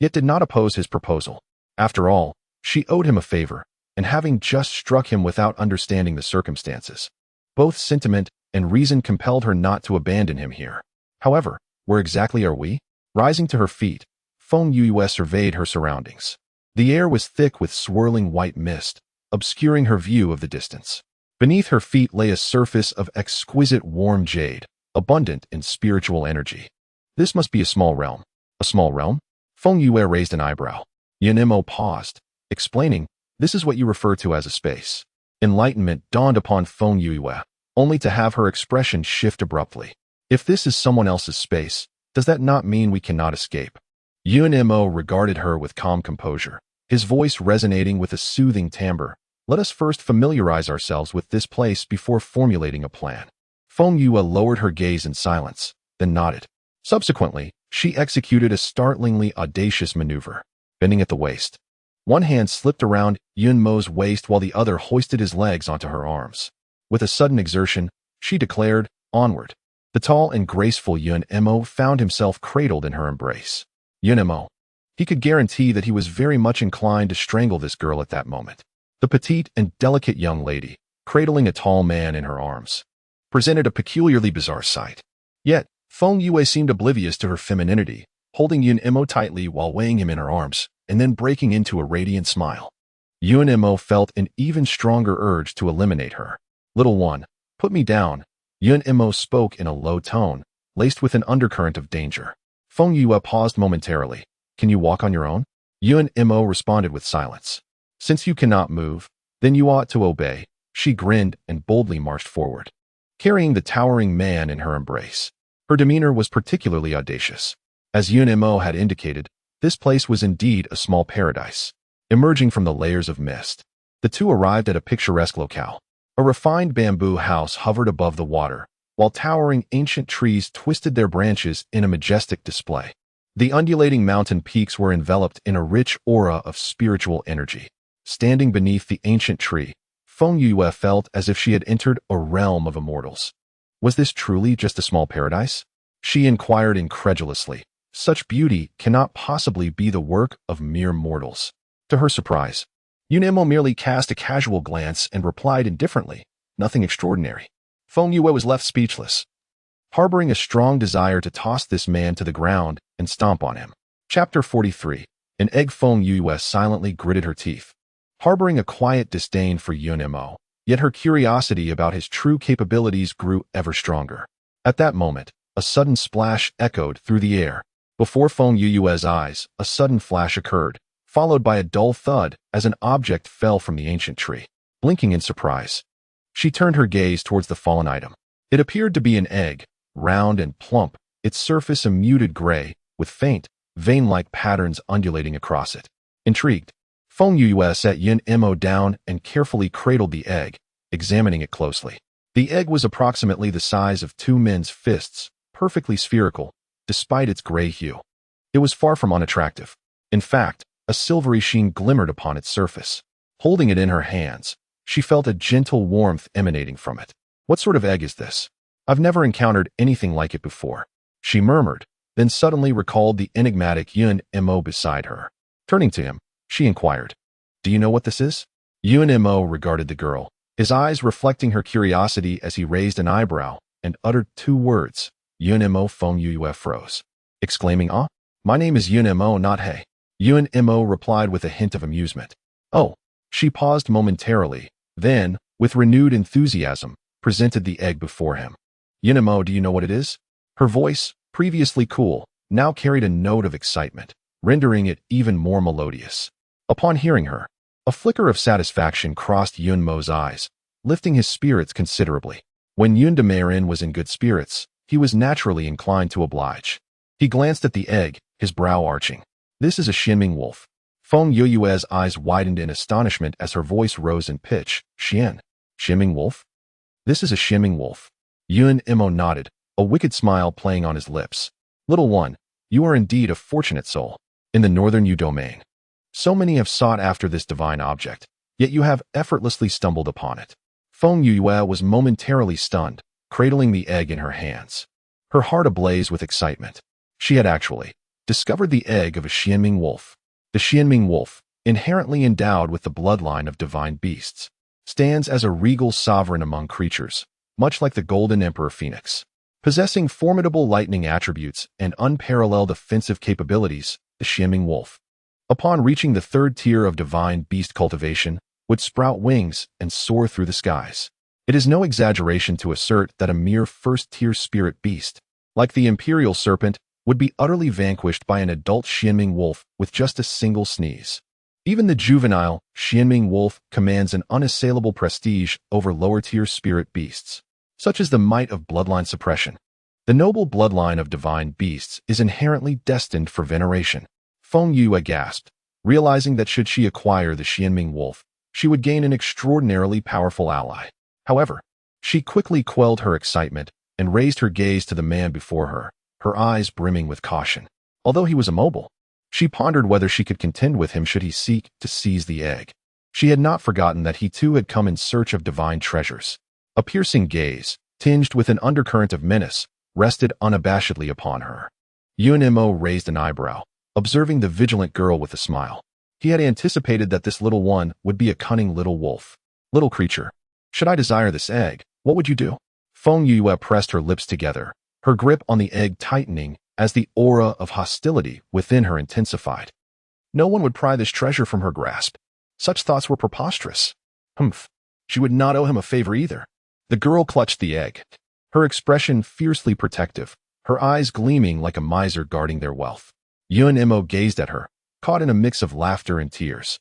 yet did not oppose his proposal. After all, she owed him a favor, and having just struck him without understanding the circumstances, both sentiment and reason compelled her not to abandon him here. However, where exactly are we? Rising to her feet, Feng Yue surveyed her surroundings. The air was thick with swirling white mist, obscuring her view of the distance. Beneath her feet lay a surface of exquisite warm jade, abundant in spiritual energy. This must be a small realm. A small realm? Feng Yue raised an eyebrow. Yunimo paused, explaining, "This is what you refer to as a space." Enlightenment dawned upon Feng Yue, only to have her expression shift abruptly. "If this is someone else's space, does that not mean we cannot escape?" Yunimo regarded her with calm composure, his voice resonating with a soothing timbre. "Let us first familiarize ourselves with this place before formulating a plan." Feng Yue lowered her gaze in silence, then nodded. Subsequently, she executed a startlingly audacious maneuver, bending at the waist. One hand slipped around Yunmo's waist while the other hoisted his legs onto her arms. With a sudden exertion, she declared, "Onward." The tall and graceful Yunmo found himself cradled in her embrace. Yunmo. He could guarantee that he was very much inclined to strangle this girl at that moment. The petite and delicate young lady, cradling a tall man in her arms, presented a peculiarly bizarre sight. Yet, Feng Yue seemed oblivious to her femininity, holding Yunmo tightly while weighing him in her arms, and then breaking into a radiant smile. Yunmo felt an even stronger urge to eliminate her. "Little one, put me down," Yunmo spoke in a low tone, laced with an undercurrent of danger. Feng Yue paused momentarily. "Can you walk on your own?" Yunmo responded with silence. "Since you cannot move, then you ought to obey." She grinned and boldly marched forward, carrying the towering man in her embrace. Her demeanor was particularly audacious. As Yunmo had indicated, this place was indeed a small paradise. Emerging from the layers of mist, the two arrived at a picturesque locale. A refined bamboo house hovered above the water, while towering ancient trees twisted their branches in a majestic display. The undulating mountain peaks were enveloped in a rich aura of spiritual energy. Standing beneath the ancient tree, Feng Yue felt as if she had entered a realm of immortals. Was this truly just a small paradise? She inquired incredulously. Such beauty cannot possibly be the work of mere mortals. To her surprise, Yunimo merely cast a casual glance and replied indifferently, "Nothing extraordinary." Feng Yue was left speechless, harboring a strong desire to toss this man to the ground and stomp on him. Chapter 43. An egg. Feng Yue silently gritted her teeth, harboring a quiet disdain for Yunimo, yet her curiosity about his true capabilities grew ever stronger. At that moment, a sudden splash echoed through the air. Before Feng Yue's eyes, a sudden flash occurred, followed by a dull thud as an object fell from the ancient tree. Blinking in surprise, she turned her gaze towards the fallen item. It appeared to be an egg, round and plump, its surface a muted gray, with faint, vein-like patterns undulating across it. Intrigued, Feng Yue set Yunmo down and carefully cradled the egg, examining it closely. The egg was approximately the size of two men's fists, perfectly spherical, despite its gray hue. It was far from unattractive. In fact, a silvery sheen glimmered upon its surface. Holding it in her hands, she felt a gentle warmth emanating from it. "What sort of egg is this? I've never encountered anything like it before," she murmured, then suddenly recalled the enigmatic Yunmo beside her. Turning to him, she inquired, "Do you know what this is?" Yunmo regarded the girl, his eyes reflecting her curiosity as he raised an eyebrow and uttered two words. Yunmo. Feng Yue froze, exclaiming, "Ah, my name is Yunmo, not He." Yunmo replied with a hint of amusement. "Oh." She paused momentarily, then, with renewed enthusiasm, presented the egg before him. "Yunmo, do you know what it is?" Her voice, previously cool, now carried a note of excitement, rendering it even more melodious. Upon hearing her, a flicker of satisfaction crossed Yunmo's eyes, lifting his spirits considerably. When Yun de Marin was in good spirits, he was naturally inclined to oblige. He glanced at the egg, his brow arching. This is a Xianming wolf. Feng Yueyue's eyes widened in astonishment as her voice rose in pitch. Xianming wolf? This is a Xianming wolf. Yun Imo nodded, a wicked smile playing on his lips. Little one, you are indeed a fortunate soul. In the northern Yu domain, so many have sought after this divine object, yet you have effortlessly stumbled upon it. Feng Yueyue was momentarily stunned, cradling the egg in her hands. Her heart ablaze with excitement. She had actually discovered the egg of a Xianming wolf. The Xianming wolf, inherently endowed with the bloodline of divine beasts, stands as a regal sovereign among creatures, much like the golden emperor phoenix. Possessing formidable lightning attributes and unparalleled offensive capabilities, the Xianming wolf, upon reaching the third tier of divine beast cultivation, would sprout wings and soar through the skies. It is no exaggeration to assert that a mere first-tier spirit beast, like the imperial serpent, would be utterly vanquished by an adult Xianming wolf with just a single sneeze. Even the juvenile Xianming wolf commands an unassailable prestige over lower-tier spirit beasts, such as the might of bloodline suppression. The noble bloodline of divine beasts is inherently destined for veneration. Feng Yue gasped, realizing that should she acquire the Xianming wolf, she would gain an extraordinarily powerful ally. However, she quickly quelled her excitement and raised her gaze to the man before her, her eyes brimming with caution. Although he was immobile, she pondered whether she could contend with him should he seek to seize the egg. She had not forgotten that he too had come in search of divine treasures. A piercing gaze, tinged with an undercurrent of menace, rested unabashedly upon her. Yun Imo raised an eyebrow, observing the vigilant girl with a smile. He had anticipated that this little one would be a cunning little wolf. Little creature, should I desire this egg, what would you do? Feng Yue pressed her lips together, her grip on the egg tightening as the aura of hostility within her intensified. No one would pry this treasure from her grasp. Such thoughts were preposterous. Humph. She would not owe him a favor either. The girl clutched the egg, her expression fiercely protective, her eyes gleaming like a miser guarding their wealth. Yun Imo gazed at her, caught in a mix of laughter and tears.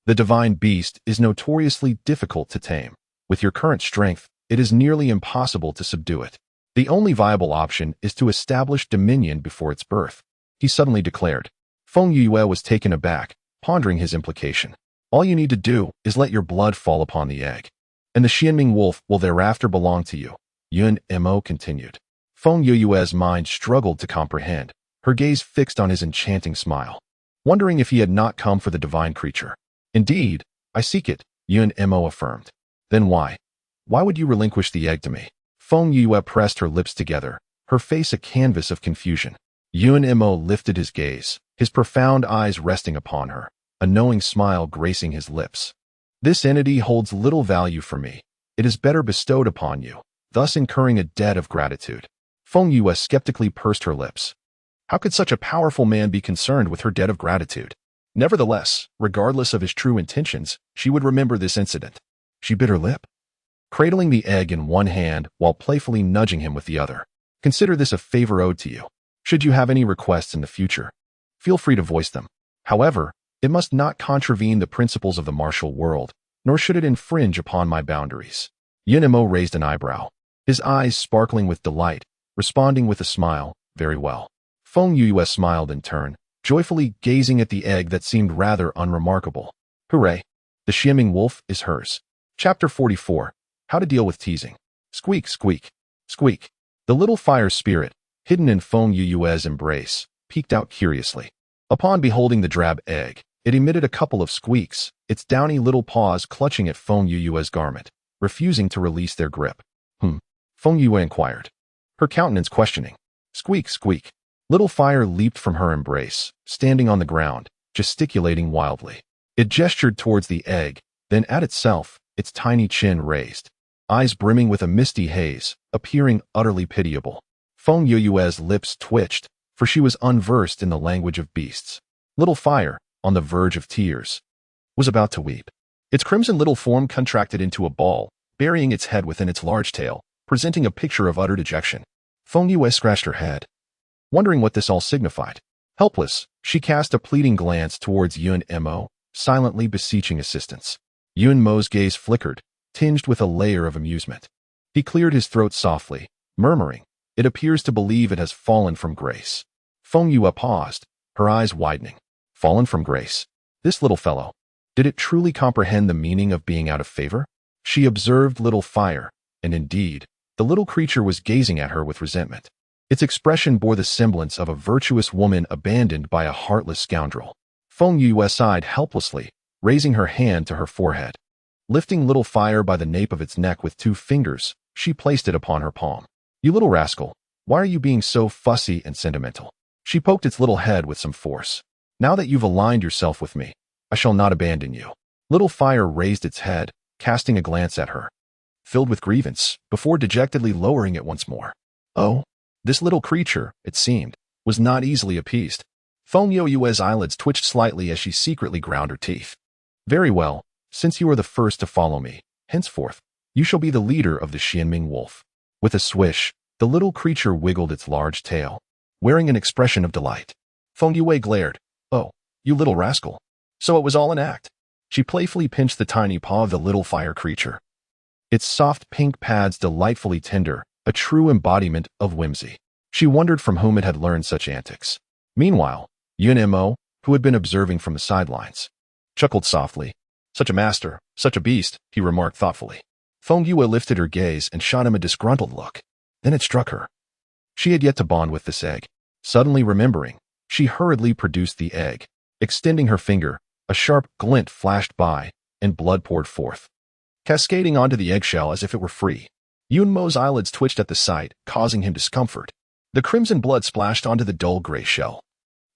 The divine beast is notoriously difficult to tame. With your current strength, it is nearly impossible to subdue it. The only viable option is to establish dominion before its birth, he suddenly declared. Feng Yue was taken aback, pondering his implication. All you need to do is let your blood fall upon the egg, and the Xianming wolf will thereafter belong to you, Yun Imo continued. Feng Yueyue's mind struggled to comprehend, her gaze fixed on his enchanting smile, wondering if he had not come for the divine creature. Indeed, I seek it, Yun Imo affirmed. Then why? Why would you relinquish the egg to me? Feng Yue pressed her lips together, her face a canvas of confusion. Yun Imo lifted his gaze, his profound eyes resting upon her, a knowing smile gracing his lips. This entity holds little value for me. It is better bestowed upon you, thus incurring a debt of gratitude. Feng Yue skeptically pursed her lips. How could such a powerful man be concerned with her debt of gratitude? Nevertheless, regardless of his true intentions, she would remember this incident. She bit her lip, cradling the egg in one hand while playfully nudging him with the other. Consider this a favor owed to you. Should you have any requests in the future, feel free to voice them. However, it must not contravene the principles of the martial world, nor should it infringe upon my boundaries. Yun Imo raised an eyebrow, his eyes sparkling with delight, responding with a smile. Very well. Feng Yue smiled in turn, joyfully gazing at the egg that seemed rather unremarkable. Hooray! The Xianming wolf is hers. Chapter 44. How to deal with teasing. Squeak, squeak, squeak. The little fire spirit, hidden in Feng Yueyue's embrace, peeked out curiously. Upon beholding the drab egg, it emitted a couple of squeaks, its downy little paws clutching at Feng Yueyue's garment, refusing to release their grip. Feng Yue inquired, her countenance questioning. Squeak, squeak. Little fire leaped from her embrace, standing on the ground, gesticulating wildly. It gestured towards the egg, then at itself, its tiny chin raised, eyes brimming with a misty haze, appearing utterly pitiable. Feng Yueyue's lips twitched, for she was unversed in the language of beasts. Little fire, on the verge of tears, was about to weep. Its crimson little form contracted into a ball, burying its head within its large tail, presenting a picture of utter dejection. Feng Yue scratched her head, wondering what this all signified. Helpless, she cast a pleading glance towards Yun Imo, silently beseeching assistance. Yun Mo's gaze flickered, tinged with a layer of amusement. He cleared his throat softly, murmuring, "It appears to believe it has fallen from grace." Feng Yue paused, her eyes widening. Fallen from grace? This little fellow. Did it truly comprehend the meaning of being out of favor? She observed little fire, and indeed, the little creature was gazing at her with resentment. Its expression bore the semblance of a virtuous woman abandoned by a heartless scoundrel. Feng Yue sighed helplessly, raising her hand to her forehead. Lifting little fire by the nape of its neck with 2 fingers, she placed it upon her palm. "You little rascal, why are you being so fussy and sentimental?" She poked its little head with some force. "Now that you've aligned yourself with me, I shall not abandon you." Little fire raised its head, casting a glance at her, filled with grievance, before dejectedly lowering it once more. Oh, this little creature, it seemed, was not easily appeased. Feng Yue's eyelids twitched slightly as she secretly ground her teeth. "Very well, since you are the first to follow me, henceforth, you shall be the leader of the Xianming wolf." With a swish, the little creature wiggled its large tail, wearing an expression of delight. Feng Yue glared. "Oh, you little rascal. So it was all an act." She playfully pinched the tiny paw of the little fire creature. Its soft pink pads delightfully tender, a true embodiment of whimsy. She wondered from whom it had learned such antics. Meanwhile, Yun Mo, who had been observing from the sidelines, chuckled softly. "Such a master, such a beast," he remarked thoughtfully. Feng Yue lifted her gaze and shot him a disgruntled look. Then it struck her. She had yet to bond with this egg. Suddenly remembering, she hurriedly produced the egg. Extending her finger, a sharp glint flashed by, and blood poured forth, cascading onto the eggshell as if it were free. Yun Mo's eyelids twitched at the sight, causing him discomfort. The crimson blood splashed onto the dull gray shell,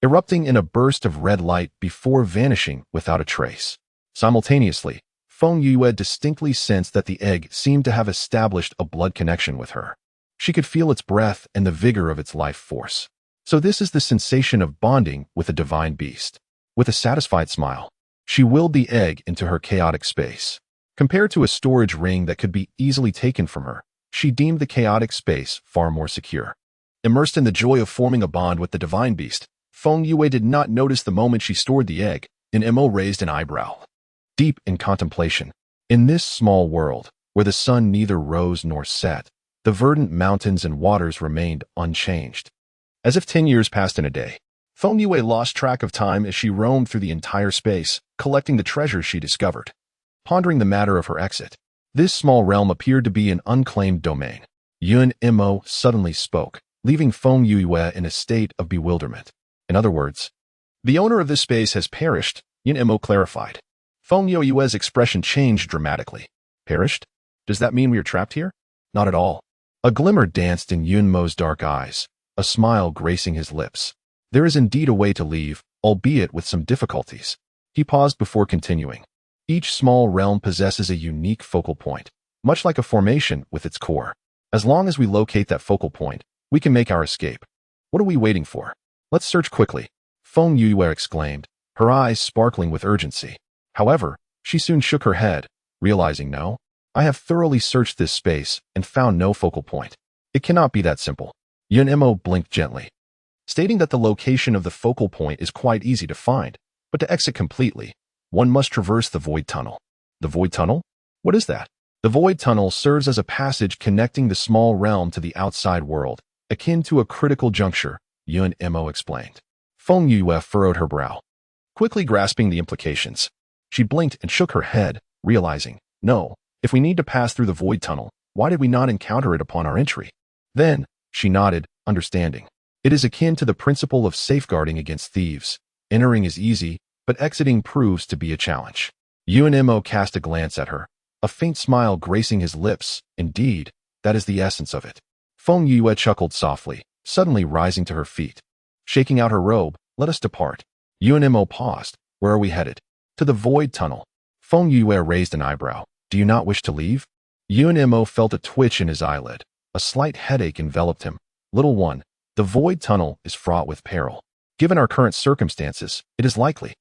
erupting in a burst of red light before vanishing without a trace. Simultaneously, Feng Yue distinctly sensed that the egg seemed to have established a blood connection with her. She could feel its breath and the vigor of its life force. So this is the sensation of bonding with a divine beast. With a satisfied smile, she willed the egg into her chaotic space. Compared to a storage ring that could be easily taken from her, she deemed the chaotic space far more secure. Immersed in the joy of forming a bond with the divine beast, Feng Yue did not notice the moment she stored the egg, and Mo raised an eyebrow. Deep in contemplation, in this small world, where the sun neither rose nor set, the verdant mountains and waters remained unchanged. As if 10 years passed in a day, Feng Yue lost track of time as she roamed through the entire space, collecting the treasures she discovered. Pondering the matter of her exit, this small realm appeared to be an unclaimed domain. Yun Mo suddenly spoke, leaving Feng Yue in a state of bewilderment. In other words, "The owner of this space has perished," Yun Mo clarified. Feng Yue's expression changed dramatically. "Perished? Does that mean we are trapped here?" "Not at all." A glimmer danced in Yun Mo's dark eyes, a smile gracing his lips. "There is indeed a way to leave, albeit with some difficulties." He paused before continuing. "Each small realm possesses a unique focal point, much like a formation with its core. As long as we locate that focal point, we can make our escape. What are we waiting for? Let's search quickly," Feng Yue exclaimed, her eyes sparkling with urgency. However, she soon shook her head, realizing no. "I have thoroughly searched this space and found no focal point. It cannot be that simple." Yun Mo blinked gently, stating that the location of the focal point is quite easy to find, but to exit completely, one must traverse the void tunnel. The void tunnel? What is that? The void tunnel serves as a passage connecting the small realm to the outside world, akin to a critical juncture, Yun Mo explained. Feng Yue furrowed her brow, quickly grasping the implications. She blinked and shook her head, realizing, no, if we need to pass through the void tunnel, why did we not encounter it upon our entry? Then, she nodded, understanding. It is akin to the principle of safeguarding against thieves. Entering is easy, but exiting proves to be a challenge. Yun Mo cast a glance at her, a faint smile gracing his lips. Indeed, that is the essence of it. Feng Yue chuckled softly, suddenly rising to her feet. Shaking out her robe, "Let us depart." Yun Mo paused. "Where are we headed?" "To the void tunnel." Feng Yue raised an eyebrow. "Do you not wish to leave?" Yun Mo felt a twitch in his eyelid. A slight headache enveloped him. "Little one, the void tunnel is fraught with peril. Given our current circumstances, it is likely."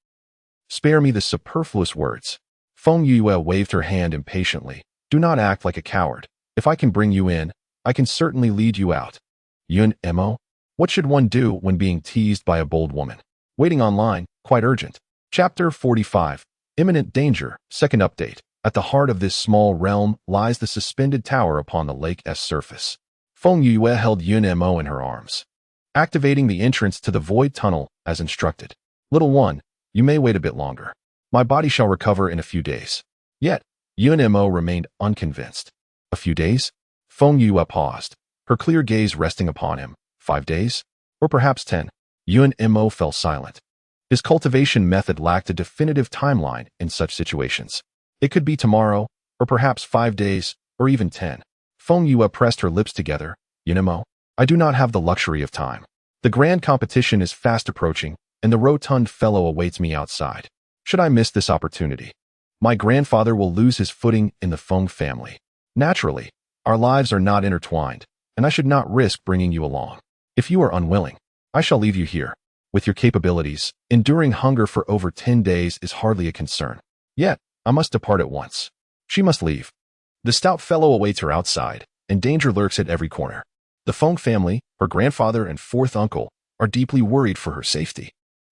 "Spare me the superfluous words." Feng Yue waved her hand impatiently. "Do not act like a coward. If I can bring you in, I can certainly lead you out." Yun Mo? What should one do when being teased by a bold woman? Waiting online, quite urgent. Chapter 45. Imminent Danger, Second Update. At the heart of this small realm lies the suspended tower upon the lake's surface. Feng Yue held Yun Mo in her arms, activating the entrance to the void tunnel as instructed. Little one, you may wait a bit longer. My body shall recover in a few days. Yet, Yun Mo remained unconvinced. A few days? Feng Yue paused, her clear gaze resting upon him. 5 days? Or perhaps 10? Yun Mo fell silent. His cultivation method lacked a definitive timeline in such situations. It could be tomorrow, or perhaps 5 days, or even 10. Feng Yue pressed her lips together. Yun Mo, I do not have the luxury of time. The grand competition is fast approaching, and the rotund fellow awaits me outside. Should I miss this opportunity, my grandfather will lose his footing in the Feng family. Naturally, our lives are not intertwined, and I should not risk bringing you along. If you are unwilling, I shall leave you here. With your capabilities, enduring hunger for over 10 days is hardly a concern. Yet, I must depart at once. She must leave. The stout fellow awaits her outside, and danger lurks at every corner. The Feng family, her grandfather and fourth uncle, are deeply worried for her safety.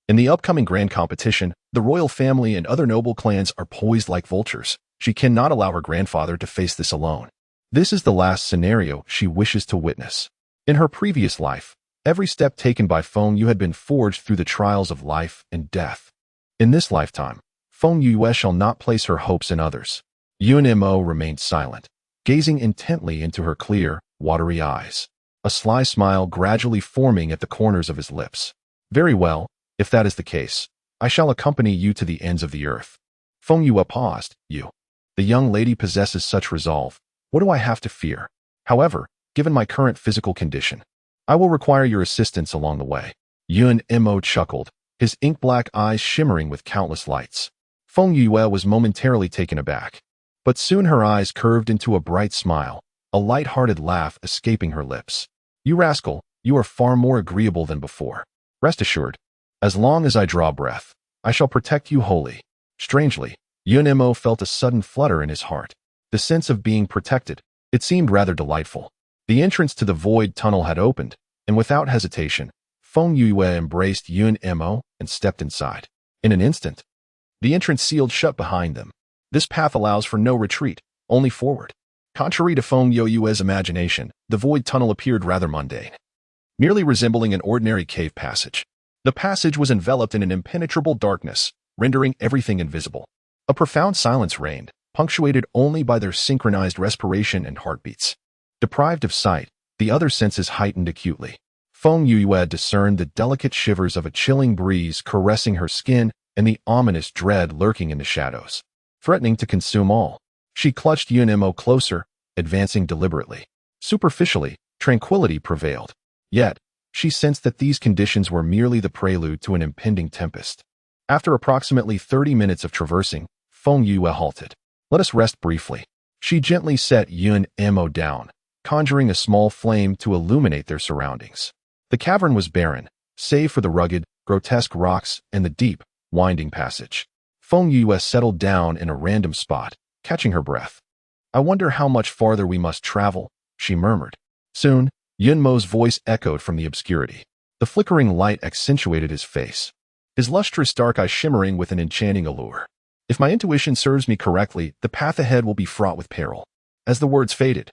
In the upcoming grand competition, the royal family and other noble clans are poised like vultures. She cannot allow her grandfather to face this alone. This is the last scenario she wishes to witness. In her previous life, every step taken by Feng Yue had been forged through the trials of life and death. In this lifetime, Feng Yue shall not place her hopes in others. Yun Mo remained silent, gazing intently into her clear, watery eyes, a sly smile gradually forming at the corners of his lips. Very well, if that is the case, I shall accompany you to the ends of the earth. Feng Yue paused. You. The young lady possesses such resolve. What do I have to fear? However, given my current physical condition, I will require your assistance along the way. Yun Mo chuckled, his ink-black eyes shimmering with countless lights. Feng Yue was momentarily taken aback, but soon her eyes curved into a bright smile, a light-hearted laugh escaping her lips. You rascal, you are far more agreeable than before. Rest assured, as long as I draw breath, I shall protect you wholly. Strangely, Yun Mo felt a sudden flutter in his heart. The sense of being protected, it seemed rather delightful. The entrance to the void tunnel had opened, and without hesitation, Feng Yue embraced Yun Mo and stepped inside. In an instant, the entrance sealed shut behind them. This path allows for no retreat, only forward. Contrary to Feng Yue's imagination, the void tunnel appeared rather mundane, merely resembling an ordinary cave passage. The passage was enveloped in an impenetrable darkness, rendering everything invisible. A profound silence reigned, punctuated only by their synchronized respiration and heartbeats. Deprived of sight, the other senses heightened acutely. Feng Yue discerned the delicate shivers of a chilling breeze caressing her skin and the ominous dread lurking in the shadows, threatening to consume all. She clutched Yun Mo closer, advancing deliberately. Superficially, tranquility prevailed. Yet, she sensed that these conditions were merely the prelude to an impending tempest. After approximately 30 minutes of traversing, Feng Yue halted. Let us rest briefly. She gently set Yun Mo down, conjuring a small flame to illuminate their surroundings. The cavern was barren, save for the rugged, grotesque rocks and the deep, winding passage. Feng Yue settled down in a random spot, catching her breath. I wonder how much farther we must travel, she murmured. Soon, Yun Mo's voice echoed from the obscurity. The flickering light accentuated his face, his lustrous dark eyes shimmering with an enchanting allure. If my intuition serves me correctly, the path ahead will be fraught with peril. As the words faded,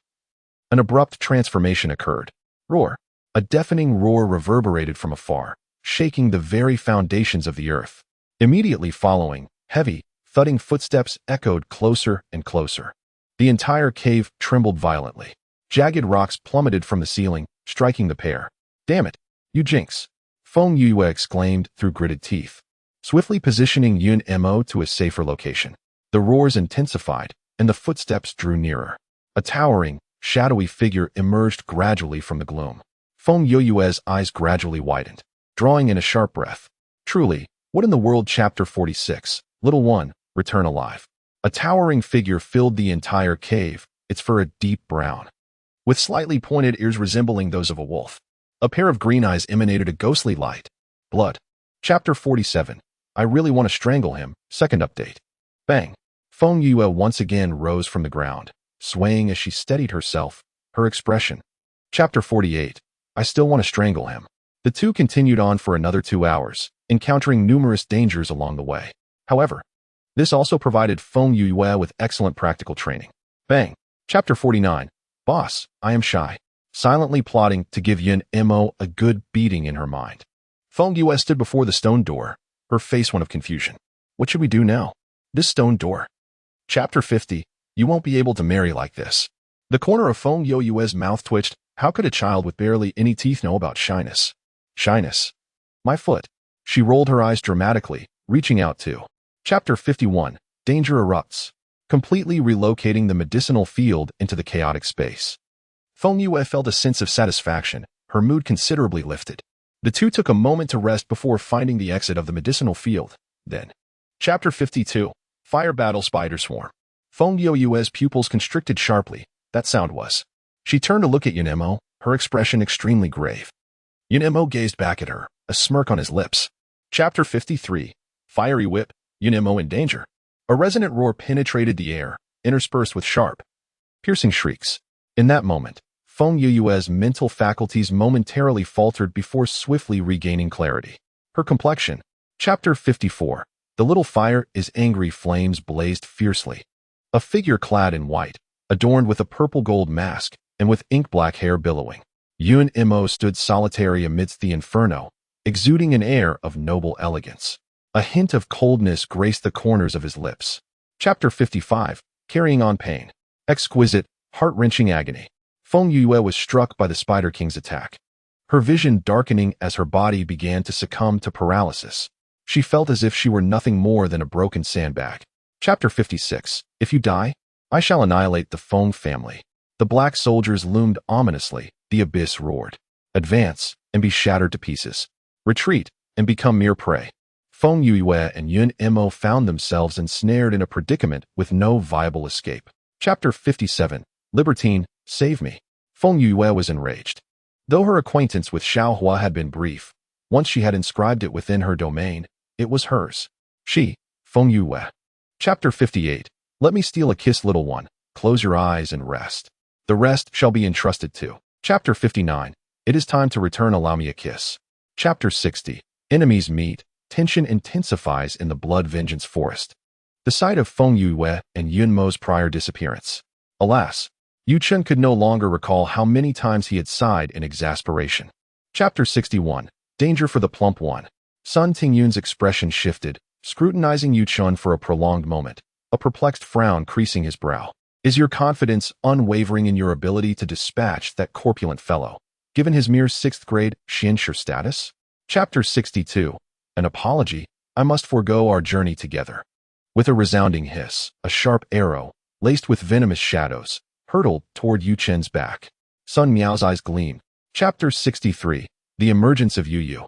an abrupt transformation occurred. Roar. A deafening roar reverberated from afar, shaking the very foundations of the earth. Immediately following, heavy, thudding footsteps echoed closer and closer. The entire cave trembled violently. Jagged rocks plummeted from the ceiling, striking the pair. Damn it, you jinx! Feng Yue exclaimed through gritted teeth, swiftly positioning Yun Mo to a safer location. The roars intensified, and the footsteps drew nearer. A towering, shadowy figure emerged gradually from the gloom. Feng Yue's eyes gradually widened, drawing in a sharp breath. Truly, what in the world? Chapter 46, Little One, Return Alive. A towering figure filled the entire cave, its fur a deep brown, with slightly pointed ears resembling those of a wolf. A pair of green eyes emanated a ghostly light. Blood. Chapter 47, I really want to strangle him. Second update. Bang. Feng Yue once again rose from the ground, swaying as she steadied herself, her expression. Chapter 48, I still want to strangle him. The two continued on for another 2 hours, encountering numerous dangers along the way. However, This also provided Feng Yue with excellent practical training. Bang! Chapter 49. Boss, I am shy. Silently plotting to give Yun Mo a good beating in her mind. Feng Yue stood before the stone door, her face one of confusion. What should we do now? This stone door. Chapter 50. You won't be able to marry like this. The corner of Feng Yue's mouth twitched. How could a child with barely any teeth know about shyness? Shyness. My foot. She rolled her eyes dramatically, reaching out to. Chapter 51. Danger erupts. Completely relocating the medicinal field into the chaotic space. Feng Yue felt a sense of satisfaction, her mood considerably lifted. The two took a moment to rest before finding the exit of the medicinal field. Then. Chapter 52. Fire Battle Spider Swarm. Feng Yue's pupils constricted sharply. That sound was. She turned to look at Yun Mo, her expression extremely grave. Yun Mo gazed back at her, a smirk on his lips. Chapter 53. Fiery Whip. Yun Mo in danger. A resonant roar penetrated the air, interspersed with sharp, piercing shrieks. In that moment, Feng Yue's mental faculties momentarily faltered before swiftly regaining clarity. Her complexion. Chapter 54. The little fire is angry flames blazed fiercely. A figure clad in white, adorned with a purple gold mask, and with ink-black hair billowing. Yun Mo stood solitary amidst the inferno, exuding an air of noble elegance. A hint of coldness graced the corners of his lips. Chapter 55. Carrying on pain. Exquisite, heart-wrenching agony. Feng Yue was struck by the Spider King's attack. Her vision darkening as her body began to succumb to paralysis. She felt as if she were nothing more than a broken sandbag. Chapter 56. If you die, I shall annihilate the Feng family. The black soldiers loomed ominously. The abyss roared. Advance, and be shattered to pieces. Retreat, and become mere prey. Feng Yue and Yun Mo found themselves ensnared in a predicament with no viable escape. Chapter 57. Libertine, save me. Feng Yue was enraged. Though her acquaintance with Xiaohua had been brief, once she had inscribed it within her domain, it was hers. She, Feng Yue. Chapter 58. Let me steal a kiss, little one. Close your eyes and rest. The rest shall be entrusted to. Chapter 59. It is time to return. Allow me a kiss. Chapter 60. Enemies meet. Tension intensifies in the blood vengeance forest. The sight of Feng Yue and Yun Mo's prior disappearance. Alas, Yu Chen could no longer recall how many times he had sighed in exasperation. Chapter 61. Danger for the plump one. Sun Tingyun's expression shifted, scrutinizing Yu Chen for a prolonged moment, a perplexed frown creasing his brow. Is your confidence unwavering in your ability to dispatch that corpulent fellow, given his mere 6th grade Xianshi status? Chapter 62. An apology. I must forego our journey together. With a resounding hiss, a sharp arrow, laced with venomous shadows, hurtled toward Yu Chen's back. Sun Miao's eyes gleamed. Chapter 63. The emergence of Yu Yu.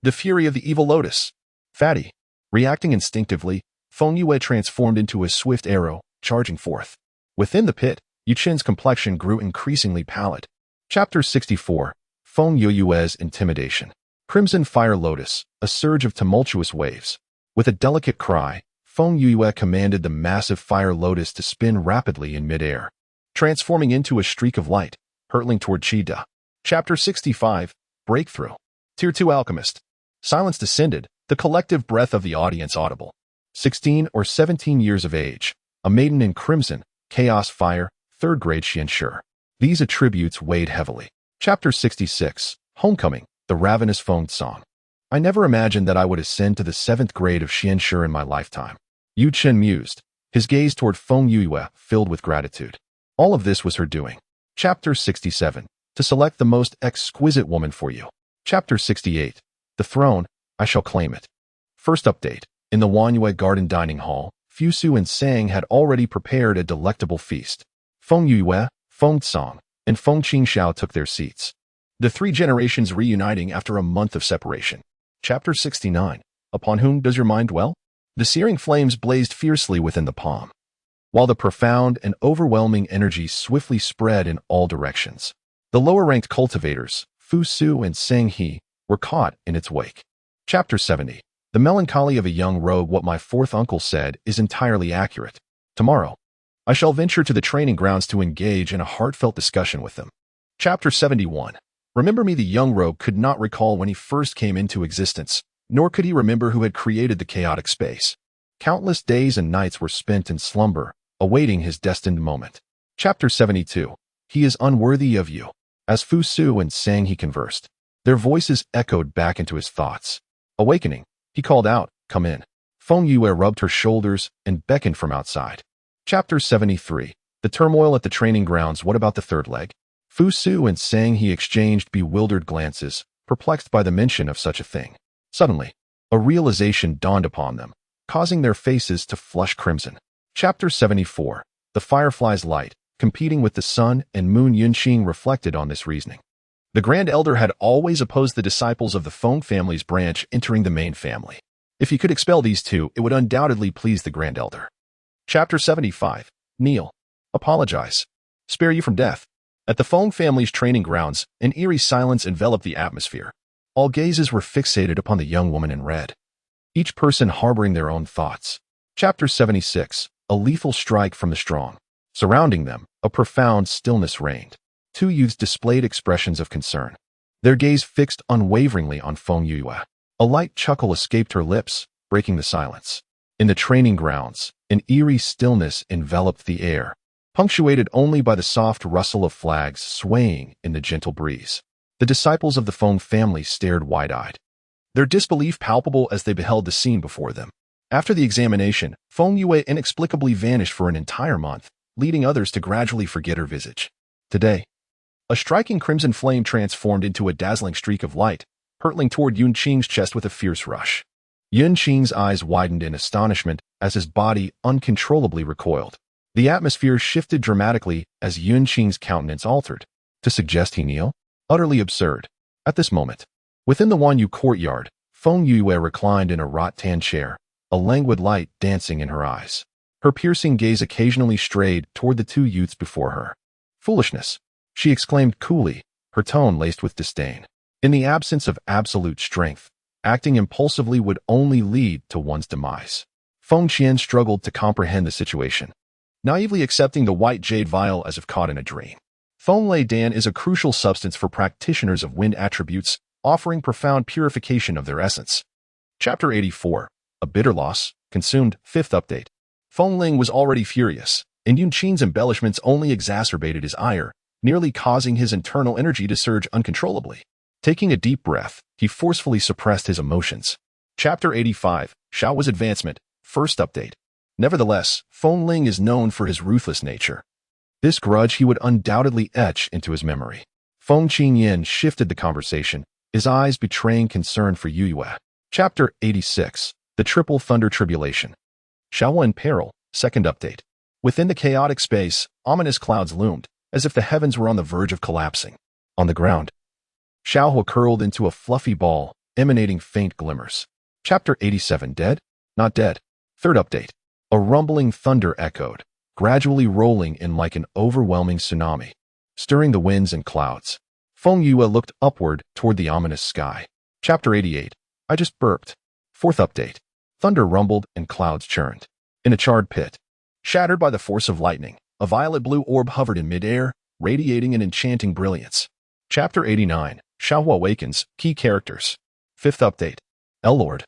The fury of the evil lotus. Fatty. Reacting instinctively, Feng Yue transformed into a swift arrow, charging forth. Within the pit, Yu Chen's complexion grew increasingly pallid. Chapter 64. Feng Yue's intimidation. Crimson Fire Lotus, a surge of tumultuous waves. With a delicate cry, Feng Yue commanded the massive fire lotus to spin rapidly in midair, transforming into a streak of light, hurtling toward Qida. Chapter 65. Breakthrough. Tier 2 Alchemist. Silence descended, the collective breath of the audience audible. 16 or 17 years of age, a maiden in crimson, chaos fire, 3rd grade Xianshi. These attributes weighed heavily. Chapter 66. Homecoming. The Ravenous Feng Song. I never imagined that I would ascend to the 7th grade of Xianshi in my lifetime. Yu Chen mused, his gaze toward Feng Yue filled with gratitude. All of this was her doing. Chapter 67. To select the most exquisite woman for you. Chapter 68. The throne, I shall claim it. First update. In the Wanyue Garden Dining Hall, Fusu and Sang had already prepared a delectable feast. Feng Yue, Feng Song, and Feng Qingxiao took their seats. The 3 generations reuniting after a month of separation. Chapter 69. Upon whom does your mind dwell? The searing flames blazed fiercely within the palm, while the profound and overwhelming energy swiftly spread in all directions. The lower-ranked cultivators, Fu Su and Sang He, were caught in its wake. Chapter 70. The melancholy of a young rogue. What my 4th uncle said is entirely accurate. Tomorrow, I shall venture to the training grounds to engage in a heartfelt discussion with them. Chapter 71. Remember me. The young rogue could not recall when he first came into existence, nor could he remember who had created the chaotic space. Countless days and nights were spent in slumber, awaiting his destined moment. Chapter 72. He is unworthy of you. As Fu Su and Sang He conversed, their voices echoed back into his thoughts. Awakening, he called out, "Come in." Feng Yue rubbed her shoulders and beckoned from outside. Chapter 73. The turmoil at the training grounds. What about the third leg? Fu Su and Sang He exchanged bewildered glances, perplexed by the mention of such a thing. Suddenly, a realization dawned upon them, causing their faces to flush crimson. Chapter 74. The firefly's light, competing with the sun and moon. Yunqing reflected on this reasoning. The Grand Elder had always opposed the disciples of the Feng family's branch entering the main family. If he could expel these two, it would undoubtedly please the Grand Elder. Chapter 75. Kneel. Apologize. Spare you from death. At the Feng family's training grounds, an eerie silence enveloped the atmosphere. All gazes were fixated upon the young woman in red, each person harboring their own thoughts. Chapter 76. A lethal strike from the strong. Surrounding them, a profound stillness reigned. Two youths displayed expressions of concern, their gaze fixed unwaveringly on Feng Yue. A light chuckle escaped her lips, breaking the silence. In the training grounds, an eerie stillness enveloped the air, punctuated only by the soft rustle of flags swaying in the gentle breeze. The disciples of the Feng family stared wide-eyed, their disbelief palpable as they beheld the scene before them. After the examination, Feng Yue inexplicably vanished for an entire month, leading others to gradually forget her visage. Today, a striking crimson flame transformed into a dazzling streak of light, hurtling toward Yunqing's chest with a fierce rush. Yunqing's eyes widened in astonishment as his body uncontrollably recoiled. The atmosphere shifted dramatically as Yunqing's countenance altered. To suggest he kneel? Utterly absurd. At this moment, within the Wanyu courtyard, Feng Yue reclined in a rattan chair, a languid light dancing in her eyes. Her piercing gaze occasionally strayed toward the two youths before her. Foolishness, she exclaimed coolly, her tone laced with disdain. In the absence of absolute strength, acting impulsively would only lead to one's demise. Feng Qian struggled to comprehend the situation, naively accepting the white jade vial as if caught in a dream. Feng Lei Dan is a crucial substance for practitioners of wind attributes, offering profound purification of their essence. Chapter 84. A bitter loss, consumed. Fifth update. Feng Ling was already furious, and Yunqing's embellishments only exacerbated his ire, nearly causing his internal energy to surge uncontrollably. Taking a deep breath, he forcefully suppressed his emotions. Chapter 85. Xiao's advancement. First update. Nevertheless, Feng Ling is known for his ruthless nature. This grudge he would undoubtedly etch into his memory. Feng Qingyan shifted the conversation, his eyes betraying concern for Yue. Chapter 86. The Triple Thunder Tribulation. Xiao in peril. Second update. Within the chaotic space, ominous clouds loomed, as if the heavens were on the verge of collapsing. On the ground, Xiao curled into a fluffy ball, emanating faint glimmers. Chapter 87. Dead? Not dead. Third update. A rumbling thunder echoed, gradually rolling in like an overwhelming tsunami, stirring the winds and clouds. Feng Yue looked upward toward the ominous sky. Chapter 88. I just burped. Fourth update. Thunder rumbled and clouds churned. In a charred pit, shattered by the force of lightning, a violet-blue orb hovered in midair, radiating an enchanting brilliance. Chapter 89. Xiao awakens. Key characters. Fifth update. L-Lord.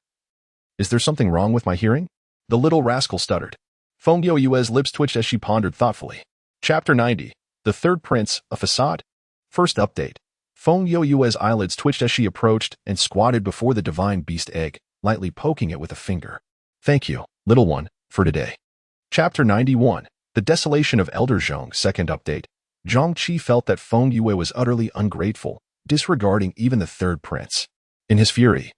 Is there something wrong with my hearing? The little rascal stuttered. Feng Yue's lips twitched as she pondered thoughtfully. Chapter 90. The Third Prince, a facade? First update. Feng Yue's eyelids twitched as she approached and squatted before the divine beast egg, lightly poking it with a finger. Thank you, little one, for today. Chapter 91. The Desolation of Elder Zhong. Second update. Zhang Qi felt that Feng Yue was utterly ungrateful, disregarding even the third prince. In his fury,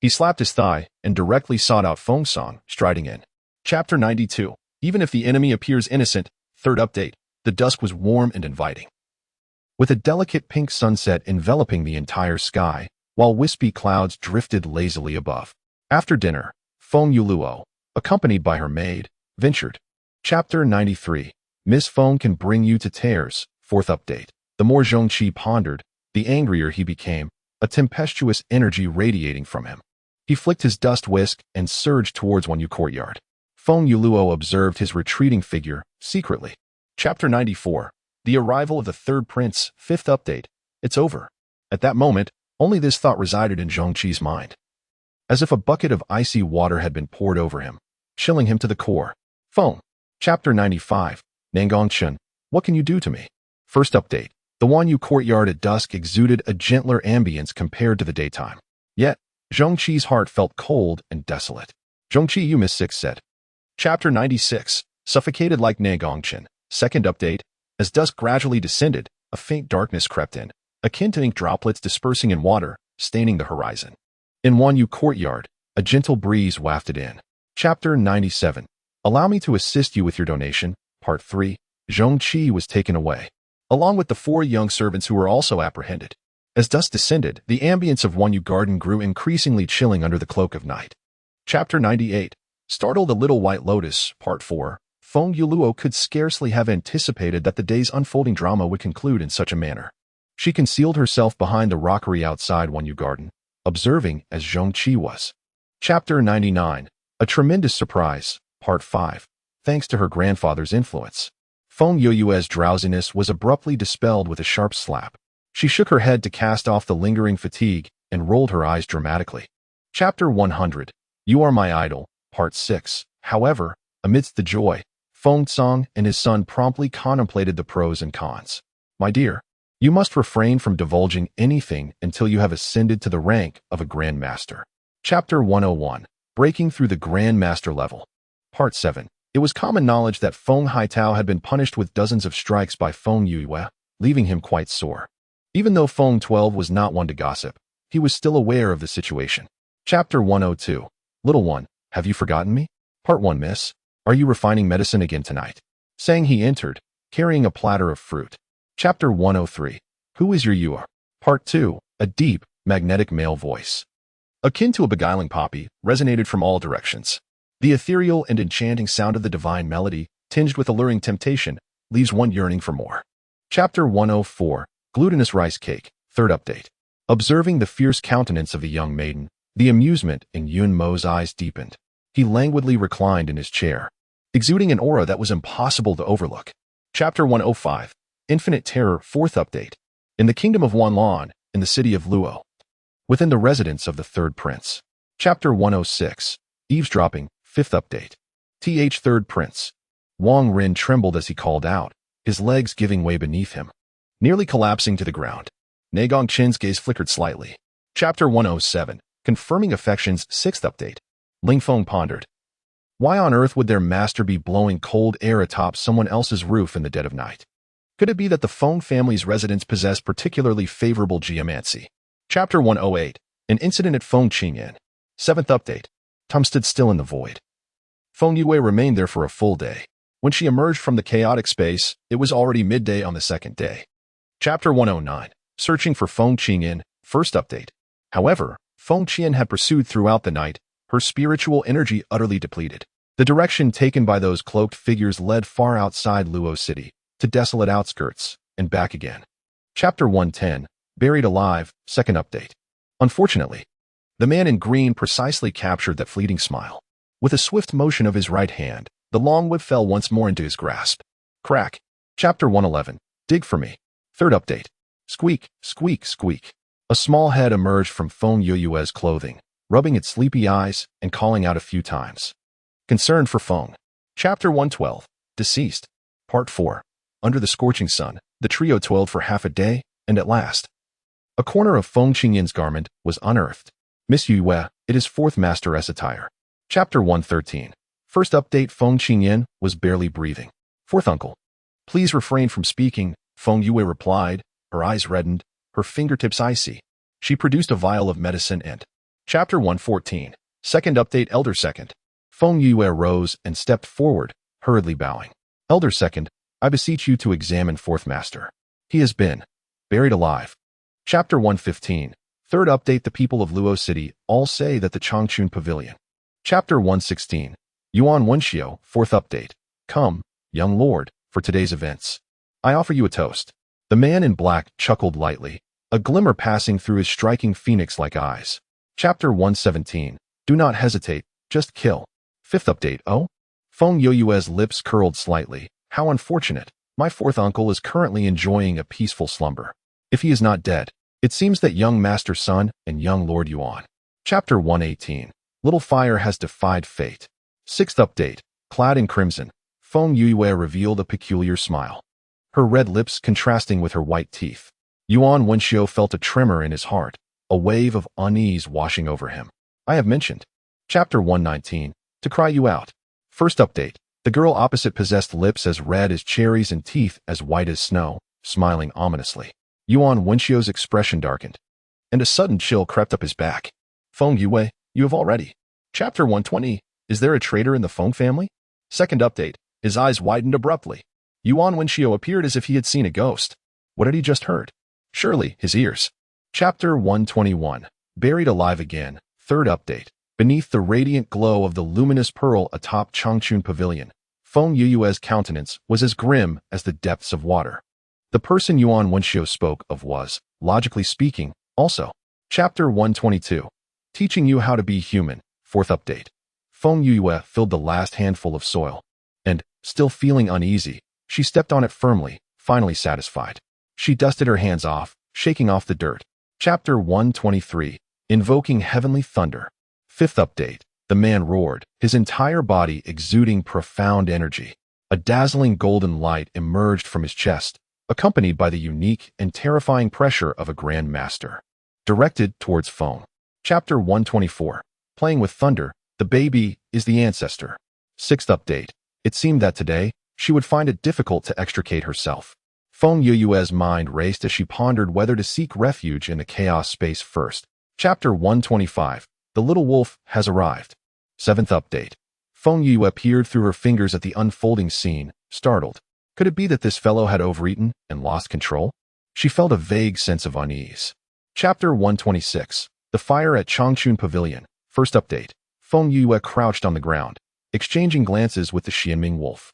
he slapped his thigh and directly sought out Feng Song, striding in. Chapter 92. Even if the enemy appears innocent. Third update. The dusk was warm and inviting, with a delicate pink sunset enveloping the entire sky, while wispy clouds drifted lazily above. After dinner, Feng Yuluo, accompanied by her maid, ventured. Chapter 93. Miss Feng can bring you to tears. Fourth update. The more Zhongqi pondered, the angrier he became, a tempestuous energy radiating from him. He flicked his dust whisk and surged towards Wanyu courtyard. Feng Yuluo observed his retreating figure, secretly. Chapter 94. The Arrival of the Third Prince. Fifth update. It's over. At that moment, only this thought resided in Zhongqi's mind. As if a bucket of icy water had been poured over him, chilling him to the core. Phone. Chapter 95. Nangongchen, what can you do to me? First update. The Wanyu courtyard at dusk exuded a gentler ambience compared to the daytime. Yet, Zhongqi's heart felt cold and desolate. Zhongqi, you Miss Six said. Chapter 96. Suffocated like Nangongchen. Second update. As dusk gradually descended, a faint darkness crept in, akin to ink droplets dispersing in water, staining the horizon. In Wanyu courtyard, a gentle breeze wafted in. Chapter 97. Allow me to assist you with your donation. Part 3. Zhongqi was taken away, along with the 4 young servants who were also apprehended. As dusk descended, the ambience of Wanyu garden grew increasingly chilling under the cloak of night. Chapter 98. Startled a little white lotus. Part 4. Feng Yuluo could scarcely have anticipated that the day's unfolding drama would conclude in such a manner. She concealed herself behind the rockery outside Wanyu garden, observing as Zhongqi was. Chapter 99. A tremendous surprise. Part 5. Thanks to her grandfather's influence, Feng Yuyue's drowsiness was abruptly dispelled with a sharp slap. She shook her head to cast off the lingering fatigue and rolled her eyes dramatically. Chapter 100. You Are My Idol. Part 6. However, amidst the joy, Feng Tsang and his son promptly contemplated the pros and cons. My dear, you must refrain from divulging anything until you have ascended to the rank of a Grand Master. Chapter 101. Breaking through the Grand Master level. Part 7. It was common knowledge that Feng Haitao had been punished with dozens of strikes by Feng Yuyue, leaving him quite sore. Even though Feng 12 was not one to gossip, he was still aware of the situation. Chapter 102. Little one, have you forgotten me? Part 1. Miss, are you refining medicine again tonight? Saying he entered, carrying a platter of fruit. Chapter 103. Who is your Yua? Part 2. A deep, magnetic male voice, akin to a beguiling poppy, resonated from all directions. The ethereal and enchanting sound of the divine melody, tinged with alluring temptation, leaves one yearning for more. Chapter 104. Glutinous rice cake. Third update. Observing the fierce countenance of the young maiden, the amusement in Yun Mo's eyes deepened. He languidly reclined in his chair, exuding an aura that was impossible to overlook. Chapter 105. Infinite Terror. Fourth update. In the kingdom of Wanlan, in the city of Luo, within the residence of the third prince. Chapter 106. Eavesdropping. Fifth update. Third prince. Wang Rin trembled as he called out, his legs giving way beneath him, nearly collapsing to the ground. Nagong Chen's gaze flickered slightly. Chapter 107. Confirming affections. Sixth update. Ling Feng pondered. Why on earth would their master be blowing cold air atop someone else's roof in the dead of night? Could it be that the Feng family's residents possess particularly favorable geomancy? Chapter 108. An incident at Feng Qingyan. Seventh update. Tum stood still in the void. Feng Yue remained there for a full day. When she emerged from the chaotic space, it was already midday on the second day. Chapter 109. Searching for Feng Qingyan. First update. However, Feng Qian had pursued throughout the night, her spiritual energy utterly depleted. The direction taken by those cloaked figures led far outside Luo City, to desolate outskirts, and back again. Chapter 110. Buried alive. Second update. Unfortunately, the man in green precisely captured that fleeting smile. With a swift motion of his right hand, the long whip fell once more into his grasp. Crack. Chapter 111. Dig for me. Third update. Squeak, squeak, squeak. A small head emerged from Feng Yuyue's clothing, rubbing its sleepy eyes and calling out a few times. Concerned for Feng. Chapter 112. Deceased. Part 4. Under the scorching sun, the trio toiled for half a day, and at last, a corner of Feng Qingyan's garment was unearthed. Miss Yue, it is fourth masteress attire. Chapter 113. First update. Feng Qingyan was barely breathing. Fourth uncle. Please refrain from speaking, Feng Yue replied, her eyes reddened, her fingertips icy. She produced a vial of medicine and... Chapter 114. Second update. Elder Second. Feng Yue rose and stepped forward, hurriedly bowing. Elder Second, I beseech you to examine fourth master. He has been buried alive. Chapter 115. Third update. The people of Luo City all say that the Changchun Pavilion. Chapter 116. Yuan Wenxiu. Fourth update. Come, young lord, for today's events. I offer you a toast. The man in black chuckled lightly, a glimmer passing through his striking phoenix-like eyes. Chapter 117. Do not hesitate, just kill. Fifth update. Oh? Feng Yuyue's lips curled slightly. How unfortunate. My fourth uncle is currently enjoying a peaceful slumber. If he is not dead, it seems that young Master Sun and young Lord Yuan. Chapter 118. Little fire has defied fate. Sixth update. Clad in crimson, Feng Yue revealed a peculiar smile, her red lips contrasting with her white teeth. Yuan Wenxiu felt a tremor in his heart, a wave of unease washing over him. I have mentioned. Chapter 119. To cry you out. First update. The girl opposite possessed lips as red as cherries and teeth as white as snow, smiling ominously. Yuan Wenxiu's expression darkened, and a sudden chill crept up his back. Feng Yue, you have already. Chapter 120. Is there a traitor in the Feng family? Second update. His eyes widened abruptly. Yuan Wenxiu appeared as if he had seen a ghost. What had he just heard? Surely, his ears. Chapter 121. Buried alive again. Third update. Beneath the radiant glow of the luminous pearl atop Changchun Pavilion, Feng Yue's countenance was as grim as the depths of water. The person Yuan Wenxiu spoke of was, logically speaking, also. Chapter 122. Teaching you how to be human. Fourth update. Feng Yue filled the last handful of soil, and, still feeling uneasy, she stepped on it firmly, finally satisfied. She dusted her hands off, shaking off the dirt. Chapter 123. Invoking heavenly thunder. Fifth update. The man roared, his entire body exuding profound energy. A dazzling golden light emerged from his chest, accompanied by the unique and terrifying pressure of a grand master. Directed towards Feng. Chapter 124. Playing with thunder. The baby is the ancestor. Sixth update. It seemed that today, she would find it difficult to extricate herself. Feng Yue's mind raced as she pondered whether to seek refuge in the chaos space first. Chapter 125. The little wolf has arrived. Seventh update. Feng Yue peered through her fingers at the unfolding scene, startled. Could it be that this fellow had overeaten and lost control? She felt a vague sense of unease. Chapter 126. The fire at Changchun Pavilion. First update. Feng Yue crouched on the ground, exchanging glances with the Xianming wolf.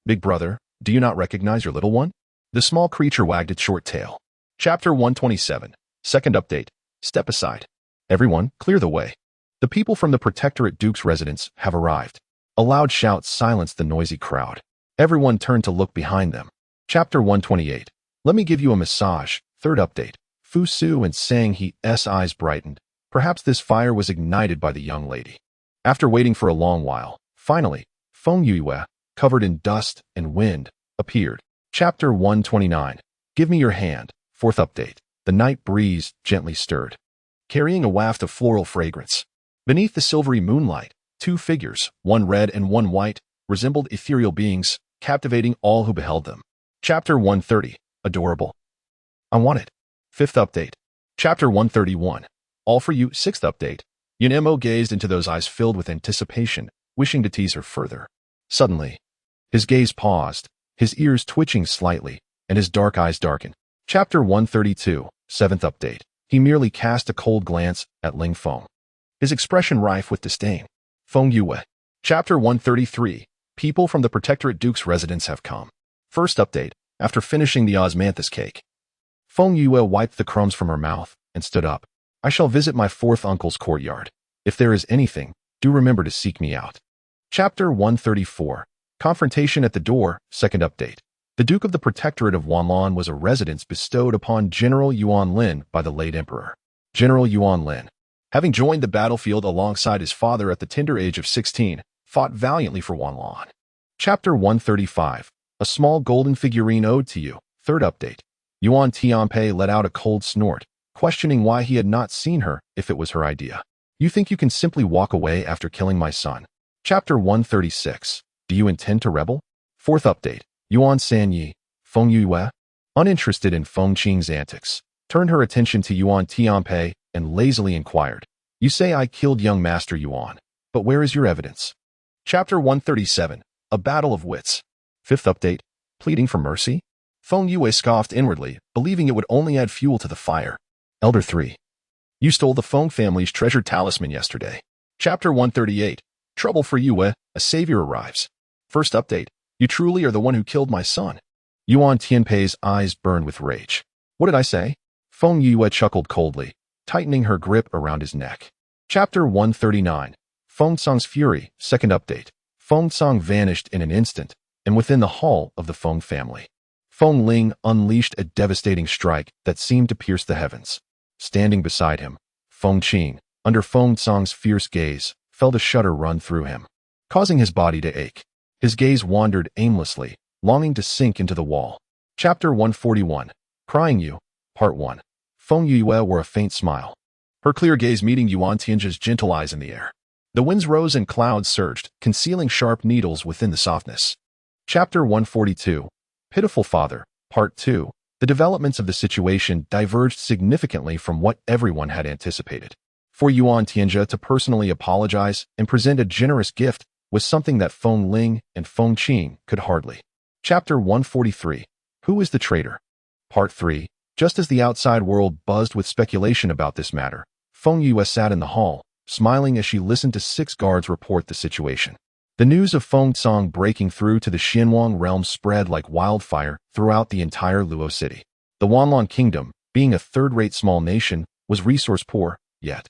Big brother, do you not recognize your little one? The small creature wagged its short tail. Chapter 127. Second update. Step aside. Everyone, clear the way. The people from the Protectorate Duke's residence have arrived. A loud shout silenced the noisy crowd. Everyone turned to look behind them. Chapter 128. Let me give you a massage. Third update. Fu Su and Sang He's eyes brightened. Perhaps this fire was ignited by the young lady. After waiting for a long while, finally, Feng Yue, covered in dust and wind, appeared. Chapter 129. Give me your hand. Fourth update. The night breeze gently stirred, carrying a waft of floral fragrance. Beneath the silvery moonlight, two figures, one red and one white, resembled ethereal beings, captivating all who beheld them. Chapter 130. Adorable. I want it. Fifth update. Chapter 131. All for you. Sixth update. Yun Mo gazed into those eyes filled with anticipation, wishing to tease her further. Suddenly, his gaze paused, his ears twitching slightly, and his dark eyes darkened. Chapter 132. Seventh update. He merely cast a cold glance at Ling Feng, his expression rife with disdain. Feng Yue. Chapter 133. People from the Protectorate Duke's residence have come. First update. After finishing the osmanthus cake, Feng Yue wiped the crumbs from her mouth and stood up. I shall visit my fourth uncle's courtyard. If there is anything, do remember to seek me out. Chapter 134. Confrontation at the door. Second update. The Duke of the Protectorate of Wanlan was a residence bestowed upon General Yuan Lin by the late emperor. General Yuan Lin, having joined the battlefield alongside his father at the tender age of 16, fought valiantly for Wanlan. Chapter 135. A small golden figurine ode to you. Third update. Yuan Tianpei let out a cold snort, questioning why he had not seen her if it was her idea. You think you can simply walk away after killing my son? Chapter 136. Do you intend to rebel? Fourth update. Yuan Sanyi, Feng Yue, uninterested in Feng Qing's antics, turned her attention to Yuan Tianpei and lazily inquired. You say I killed young Master Yuan, but where is your evidence? Chapter 137. A battle of wits. Fifth update. Pleading for mercy? Feng Yue scoffed inwardly, believing it would only add fuel to the fire. Elder 3. You stole the Feng family's treasured talisman yesterday. Chapter 138. Trouble for Yue, a savior arrives. First update. You truly are the one who killed my son. Yuan Tianpei's eyes burned with rage. What did I say? Feng Yue chuckled coldly, tightening her grip around his neck. Chapter 139. Feng Song's fury. Second update. Feng Song vanished in an instant, and within the hall of the Feng family, Feng Ling unleashed a devastating strike that seemed to pierce the heavens. Standing beside him, Feng Qing, under Feng Song's fierce gaze, felt a shudder run through him. causing his body to ache. His gaze wandered aimlessly, longing to sink into the wall. Chapter 141. Crying You, Part 1. Feng Yue wore a faint smile, her clear gaze meeting Yuan Tianji's gentle eyes in the air. The winds rose and clouds surged, concealing sharp needles within the softness. Chapter 142. Pitiful Father, Part 2. The developments of the situation diverged significantly from what everyone had anticipated. For Yuan Tianji to personally apologize and present a generous gift was something that Feng Ling and Feng Qing could hardly. Chapter 143. Who is the traitor? Part 3. Just as the outside world buzzed with speculation about this matter, Feng Yue sat in the hall, smiling as she listened to 6 guards report the situation. The news of Feng Cong breaking through to the Xianwang realm spread like wildfire throughout the entire Luo city. The Wanlong kingdom, being a third-rate small nation, was resource-poor, yet.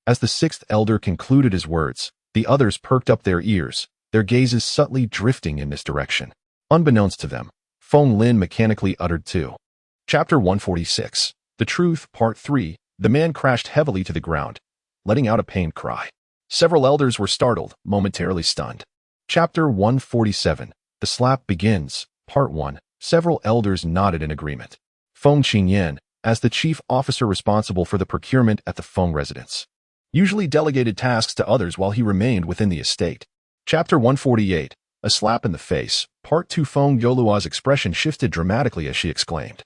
As the 6th elder concluded his words, the others perked up their ears, their gazes subtly drifting in this direction. Unbeknownst to them, Feng Lin mechanically uttered too. Chapter 146. The Truth, Part 3. The man crashed heavily to the ground, letting out a pained cry. Several elders were startled, momentarily stunned. Chapter 147. The Slap Begins, Part 1. Several elders nodded in agreement. Feng Qingyan, as the chief officer responsible for the procurement at the Feng residence, usually delegated tasks to others while he remained within the estate. Chapter 148. A Slap in the Face, Part 2. Feng Yolua's expression shifted dramatically as she exclaimed.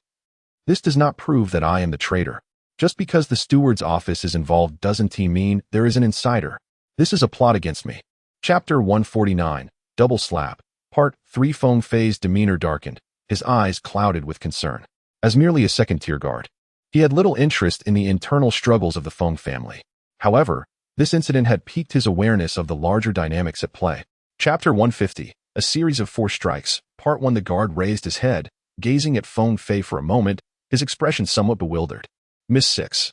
This does not prove that I am the traitor. Just because the steward's office is involved doesn't mean there is an insider. This is a plot against me. Chapter 149. Double Slap, Part 3. Feng Fei's demeanor darkened, his eyes clouded with concern. As merely a second-tier guard, he had little interest in the internal struggles of the Feng family. However, this incident had piqued his awareness of the larger dynamics at play. Chapter 150. A Series of 4 Strikes, Part 1. The guard raised his head, gazing at Feng Fei for a moment, his expression somewhat bewildered. Miss 6.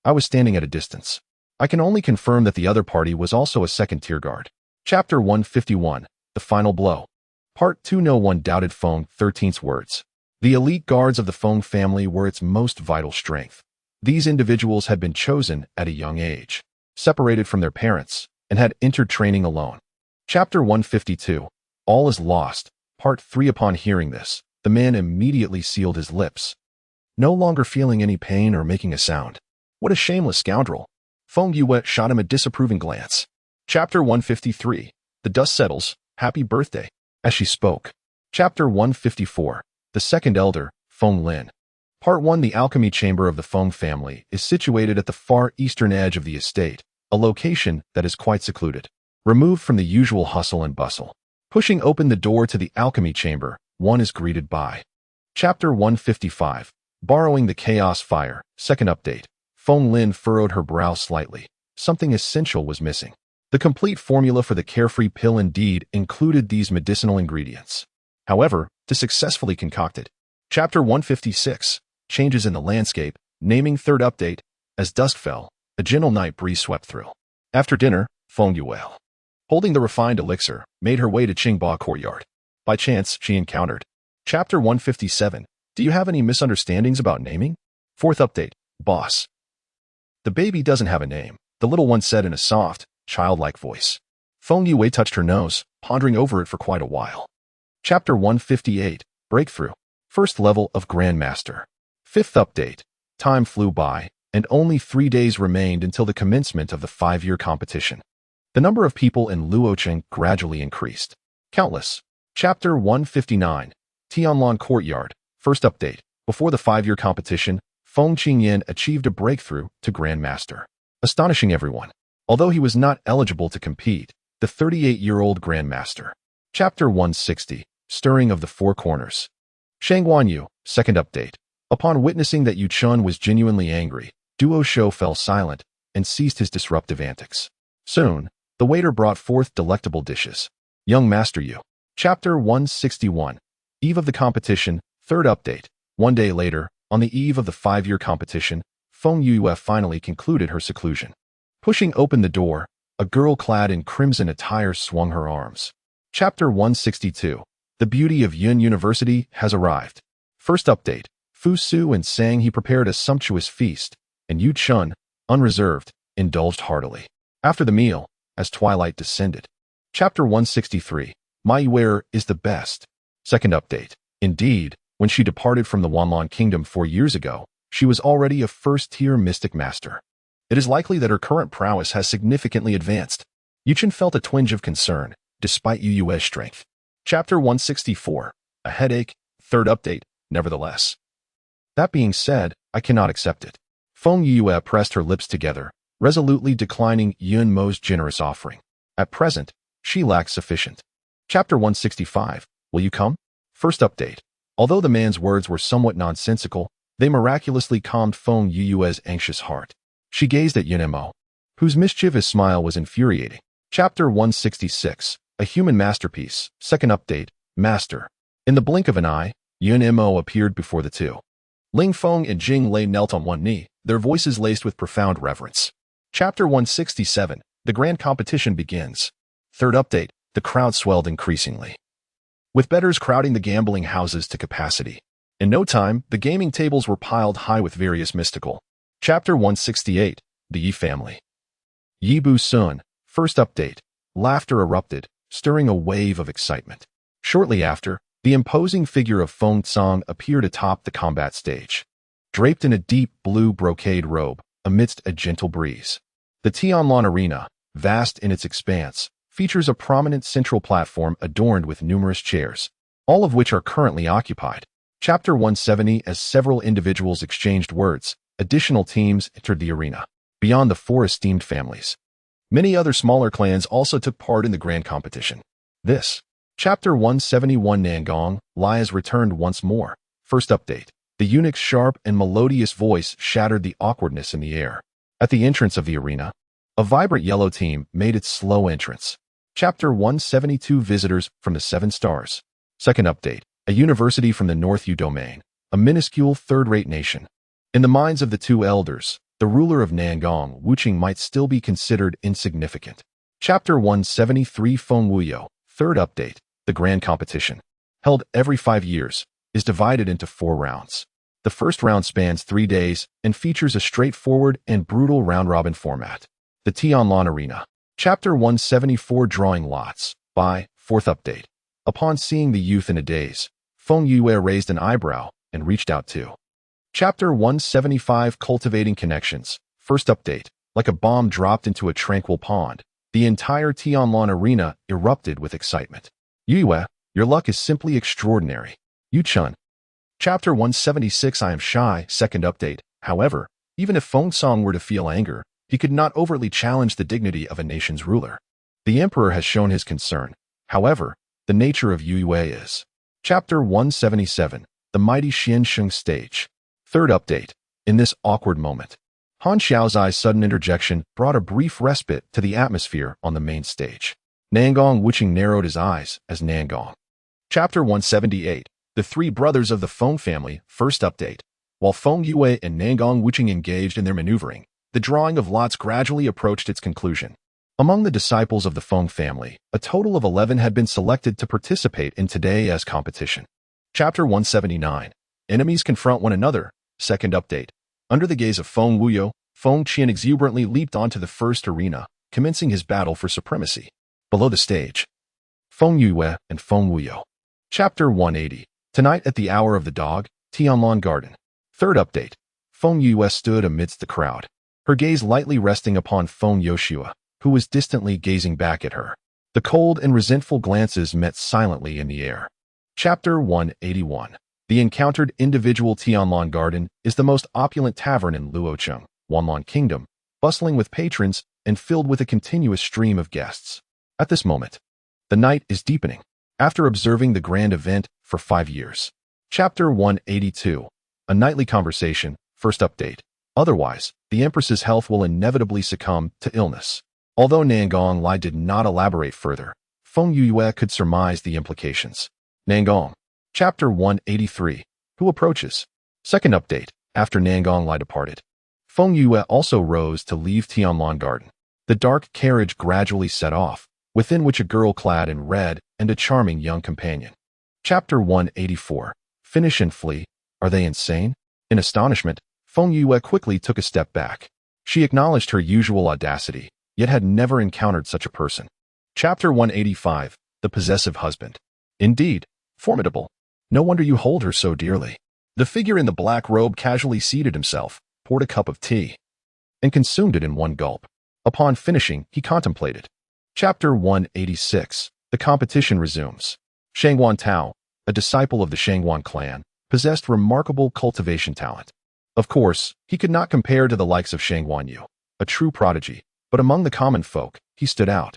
I was standing at a distance. I can only confirm that the other party was also a second-tier guard. Chapter 151. The Final Blow. Part 2. No one doubted Feng 13's words. The elite guards of the Feng family were its most vital strength. These individuals had been chosen at a young age, separated from their parents, and had entered training alone. Chapter 152. All is Lost, Part 3. Upon hearing this, the man immediately sealed his lips, no longer feeling any pain or making a sound. What a shameless scoundrel. Feng Yue shot him a disapproving glance. Chapter 153. The Dust Settles, Happy Birthday. As she spoke. Chapter 154. The Second Elder, Feng Lin. Part 1. The alchemy chamber of the Feng family is situated at the far eastern edge of the estate, a location that is quite secluded, removed from the usual hustle and bustle. Pushing open the door to the alchemy chamber, one is greeted by. Chapter 155. Borrowing the Chaos Fire, Second Update. Feng Lin furrowed her brow slightly. Something essential was missing. The complete formula for the carefree pill indeed included these medicinal ingredients. However, to successfully concoct it. Chapter 156. Changes in the landscape, naming Third Update. As dusk fell, a gentle night breeze swept through. After dinner, Feng Yue, holding the refined elixir, made her way to Qingba Courtyard. By chance, she encountered. Chapter 157. Do you have any misunderstandings about naming? Fourth Update. Boss. The baby doesn't have a name, the little one said in a soft, childlike voice. Feng Yue touched her nose, pondering over it for quite a while. Chapter 158. Breakthrough. First level of Grandmaster. Fifth Update. Time flew by, and only 3 days remained until the commencement of the 5-year competition. The number of people in Luocheng gradually increased. Countless. Chapter 159. Tianlong Courtyard. First Update. Before the 5-year competition, Feng Qingyan achieved a breakthrough to Grandmaster, astonishing everyone. Although he was not eligible to compete, the 38-year-old Grandmaster. Chapter 160. Stirring of the Four Corners. Shangguanyu. Second Update. Upon witnessing that Yu Chun was genuinely angry, Duo Shou fell silent and ceased his disruptive antics. Soon, the waiter brought forth delectable dishes. Young Master Yu. Chapter 161. Eve of the competition. Third Update. 1 day later, on the eve of the 5-year competition, Feng Yue finally concluded her seclusion. Pushing open the door, a girl clad in crimson attire swung her arms. Chapter 162. The beauty of Yun University has arrived. First Update. Fu Su and sang he prepared a sumptuous feast, and Yu Chun, unreserved, indulged heartily. After the meal, as twilight descended, Chapter 163. My Yuer is the best. Second update. Indeed, when she departed from the Wanlong Kingdom 4 years ago, she was already a first-tier mystic master. It is likely that her current prowess has significantly advanced. Yuchen felt a twinge of concern, despite Yu Yue's strength. Chapter 164. A headache. Third update, nevertheless. That being said, I cannot accept it. Feng Yue pressed her lips together, resolutely declining Yun Mo's generous offering. At present, she lacks sufficient. Chapter 165. Will you come? First update. Although the man's words were somewhat nonsensical, they miraculously calmed Feng Yue's anxious heart. She gazed at Yun Mo, whose mischievous smile was infuriating. Chapter 166. A human masterpiece. Second update. Master. In the blink of an eye, Yun Mo appeared before the two. Ling Feng and Jing Lei knelt on one knee, their voices laced with profound reverence. Chapter 167. The grand competition begins. Third update. The crowd swelled increasingly, with bettors crowding the gambling houses to capacity. In no time, the gaming tables were piled high with various mystical. Chapter 168. The Yi family. Yi Bu Sun. First update. Laughter erupted, stirring a wave of excitement. Shortly after, the imposing figure of Feng Tsang appeared atop the combat stage, draped in a deep blue brocade robe, amidst a gentle breeze. The Tianlan Arena, vast in its expanse, features a prominent central platform adorned with numerous chairs, all of which are currently occupied. Chapter 170. As several individuals exchanged words, additional teams entered the arena. Beyond the 4 esteemed families, many other smaller clans also took part in the grand competition. This. Chapter 171. Nangong, Lai has returned once more. First update. The eunuch's sharp and melodious voice shattered the awkwardness in the air. At the entrance of the arena, a vibrant yellow team made its slow entrance. Chapter 172. Visitors from the 7 stars. Second update. A university from the North Yu domain, a minuscule third-rate nation. In the minds of the 2 elders, the ruler of Nangong, Wuqing, might still be considered insignificant. Chapter 173. Feng Wuyo. Third update. The grand competition, held every 5 years, is divided into 4 rounds. The first round spans 3 days and features a straightforward and brutal round-robin format. The Tianlan Arena. Chapter 174. Drawing lots. By. Fourth update. Upon seeing the youth in a daze, Feng Yue raised an eyebrow and reached out too. Chapter 175. Cultivating connections. First update. Like a bomb dropped into a tranquil pond, the entire Tianlan Arena erupted with excitement. Yue, your luck is simply extraordinary. Yu Chun. Chapter 176. I am shy. Second update. However, even if Feng Song were to feel anger, he could not overtly challenge the dignity of a nation's ruler. The emperor has shown his concern. However, the nature of Yue is. Chapter 177. The mighty Xiansheng stage. Third update. In this awkward moment, Han Xiaozai's sudden interjection brought a brief respite to the atmosphere on the main stage. Nangong Wuqing narrowed his eyes as Nangong. Chapter 178. The 3 brothers of the Feng family. First update. While Feng Yue and Nangong Wuqing engaged in their maneuvering, the drawing of lots gradually approached its conclusion. Among the disciples of the Feng family, a total of 11 had been selected to participate in today's competition. Chapter 179. Enemies confront one another. Second update. Under the gaze of Feng Wuyo, Feng Qian exuberantly leaped onto the first arena, commencing his battle for supremacy. Below the stage, Feng Yue and Feng Wuyo. Chapter 180. Tonight at the hour of the dog, Tianlan Garden. Third update. Feng Yue stood amidst the crowd, her gaze lightly resting upon Feng Yoshua, who was distantly gazing back at her. The cold and resentful glances met silently in the air. Chapter 181. The encountered individual. Tianlan Garden is the most opulent tavern in Luocheng, Wanlong Kingdom, bustling with patrons and filled with a continuous stream of guests. At this moment, the night is deepening, after observing the grand event for 5 years. Chapter 182. A nightly conversation. First update. Otherwise, the Empress's health will inevitably succumb to illness. Although Nangong Lai did not elaborate further, Feng Yue could surmise the implications. Nangong. Chapter 183. Who approaches? Second update. After Nangong Lai departed, Feng Yue also rose to leave Tianlan Garden. The dark carriage gradually set off, within which a girl clad in red and a charming young companion. Chapter 184. Finish and flee. Are they insane? In astonishment, Feng Yue quickly took a step back. She acknowledged her usual audacity, yet had never encountered such a person. Chapter 185. The Possessive Husband. Indeed, formidable. No wonder you hold her so dearly. The figure in the black robe casually seated himself, poured a cup of tea, and consumed it in one gulp. Upon finishing, he contemplated. Chapter 186. The competition resumes. Shangguan Tao, a disciple of the Shangguan clan, possessed remarkable cultivation talent. Of course, he could not compare to the likes of Shangguan Yu, a true prodigy, but among the common folk, he stood out.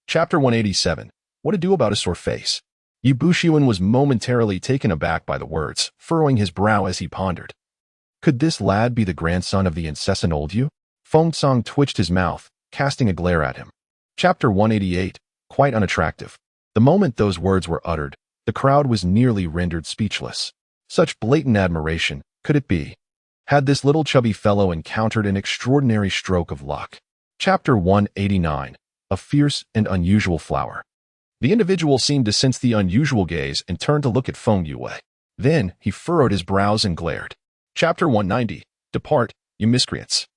Chapter 187. What to do about a sore face? Yu Bushuan was momentarily taken aback by the words, furrowing his brow as he pondered. Could this lad be the grandson of the incessant old Yu? Feng Tsang twitched his mouth, casting a glare at him. Chapter 188. Quite unattractive. The moment those words were uttered, the crowd was nearly rendered speechless. Such blatant admiration, could it be? Had this little chubby fellow encountered an extraordinary stroke of luck? Chapter 189. A fierce and unusual flower. The individual seemed to sense the unusual gaze and turned to look at Feng Yue. Then, he furrowed his brows and glared. Chapter 190. Depart, you miscreants.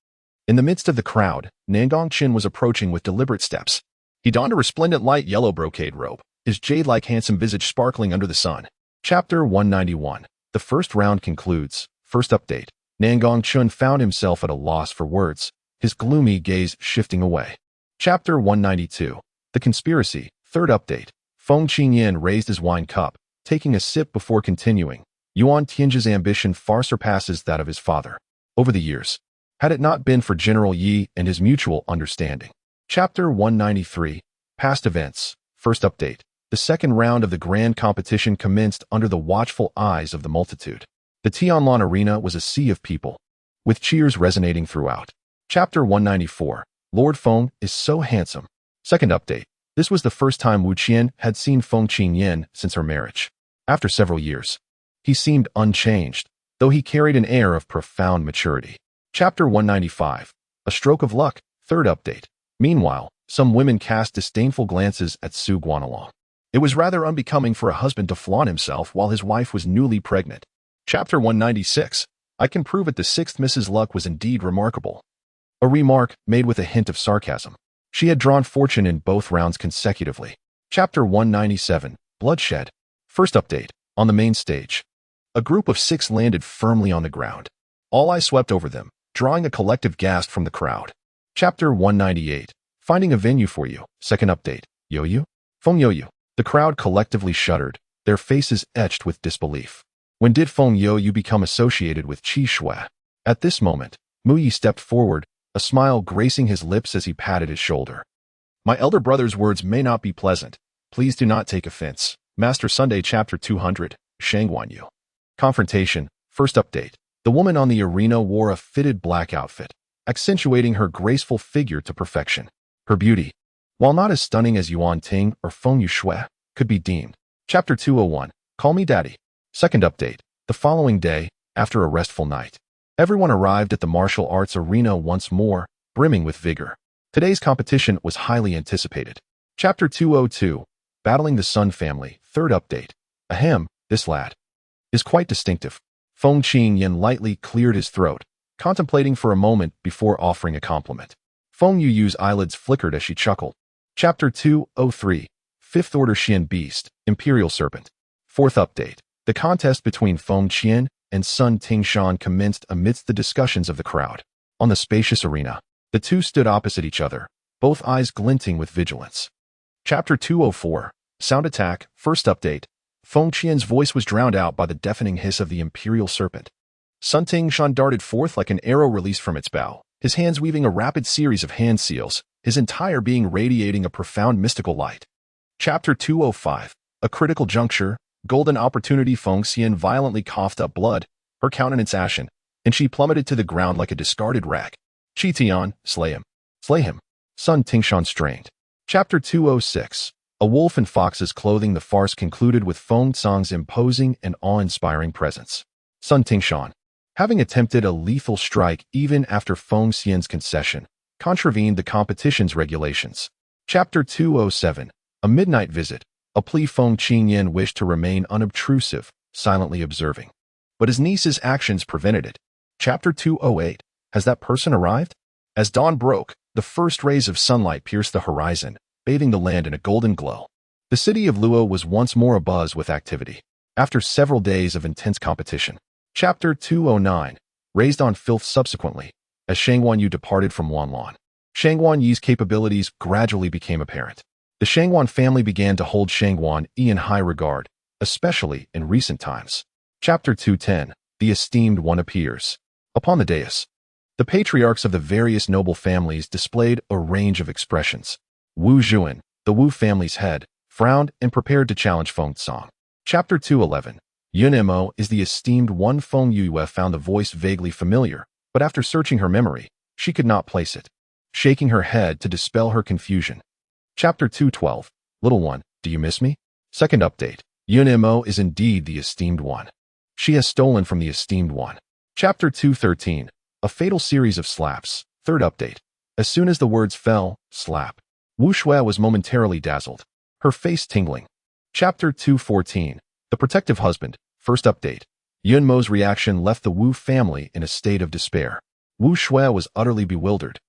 In the midst of the crowd, Nangong Qin was approaching with deliberate steps. He donned a resplendent light yellow brocade robe, his jade-like handsome visage sparkling under the sun. Chapter 191. The first round concludes. First update. Nangong Qin found himself at a loss for words, his gloomy gaze shifting away. Chapter 192. The conspiracy. Third update. Feng Qingyan raised his wine cup, taking a sip before continuing. Yuan Tianzhi's ambition far surpasses that of his father. Over the years, had it not been for General Yi and his mutual understanding. Chapter 193. Past events. First update. The second round of the grand competition commenced under the watchful eyes of the multitude. The Tianlan arena was a sea of people, with cheers resonating throughout. Chapter 194. Lord Feng is so handsome. Second update. This was the first time Wu Qian had seen Feng Qingyan since her marriage. After several years, he seemed unchanged, though he carried an air of profound maturity. Chapter 195. A stroke of luck. Third update. Meanwhile, some women cast disdainful glances at Su Guanalong. It was rather unbecoming for a husband to flaunt himself while his wife was newly pregnant. Chapter 196. I can prove it. The sixth Mrs. Luck was indeed remarkable. A remark made with a hint of sarcasm. She had drawn fortune in both rounds consecutively. Chapter 197. Bloodshed. First update. On the main stage, a group of 6 landed firmly on the ground. All eyes swept over them, drawing a collective gasp from the crowd. Chapter 198. Finding a venue for you. Second update. Yoyu? Feng Yoyu. The crowd collectively shuddered, their faces etched with disbelief. When did Feng Yoyu become associated with Qi Shui? At this moment, Mu Yi stepped forward, a smile gracing his lips as he patted his shoulder. My elder brother's words may not be pleasant. Please do not take offense. Master Sunday Chapter 200. Shangguan Yu. Confrontation. First update. The woman on the arena wore a fitted black outfit, accentuating her graceful figure to perfection. Her beauty, while not as stunning as Yuan Ting or Feng Yushui, could be deemed. Chapter 201. Call me Daddy. Second update. The following day, after a restful night, everyone arrived at the martial arts arena once more, brimming with vigor. Today's competition was highly anticipated. Chapter 202. Battling the Sun family. Third update. Ahem, this lad is quite distinctive. Feng Qingyan lightly cleared his throat, contemplating for a moment before offering a compliment. Feng Yuyu's eyelids flickered as she chuckled. Chapter 203. Fifth Order Xian Beast, Imperial Serpent. Fourth update. The contest between Feng Qian and Sun Tingshan commenced amidst the discussions of the crowd. On the spacious arena, the two stood opposite each other, both eyes glinting with vigilance. Chapter 204. Sound attack. First update. Feng Qian's voice was drowned out by the deafening hiss of the Imperial Serpent. Sun Tingshan darted forth like an arrow released from its bow, his hands weaving a rapid series of hand seals, his entire being radiating a profound mystical light. Chapter 205. A critical juncture. Golden opportunity. Feng Xian violently coughed up blood, her countenance ashen, and she plummeted to the ground like a discarded rag. Qi Tian, slay him. Slay him. Sun Tingshan strained. Chapter 206. A wolf in fox's clothing. The farce concluded with Feng Tsang's imposing and awe-inspiring presence. Sun Tingshan, having attempted a lethal strike even after Feng Xian's concession, contravened the competition's regulations. Chapter 207. A midnight visit. A plea. Feng Qingyan wished to remain unobtrusive, silently observing, but his niece's actions prevented it. Chapter 208. Has that person arrived? As dawn broke, the first rays of sunlight pierced the horizon, bathing the land in a golden glow. The city of Luo was once more abuzz with activity. After several days of intense competition. Chapter 209, raised on filth subsequently, as Shang Wanyu departed from Wanlan. Shang Wanyu's capabilities gradually became apparent. The Shangwan family began to hold Shang Wan Yi in high regard, especially in recent times. Chapter 210, the esteemed one appears. Upon the dais, the patriarchs of the various noble families displayed a range of expressions. Wu Zhuan, the Wu family's head, frowned and prepared to challenge Feng Song. Chapter 211, Yun Mo is the esteemed one. Feng Yue found the voice vaguely familiar, but after searching her memory, she could not place it, shaking her head to dispel her confusion. Chapter 212, Little One, do you miss me? Second update, Yun Mo is indeed the esteemed one. She has stolen from the esteemed one. Chapter 213, a fatal series of slaps. Third update, as soon as the words fell, slap. Wu Shui was momentarily dazzled, her face tingling. Chapter 214, the protective husband. First update, Yun Mo's reaction left the Wu family in a state of despair. Wu Shui was utterly bewildered,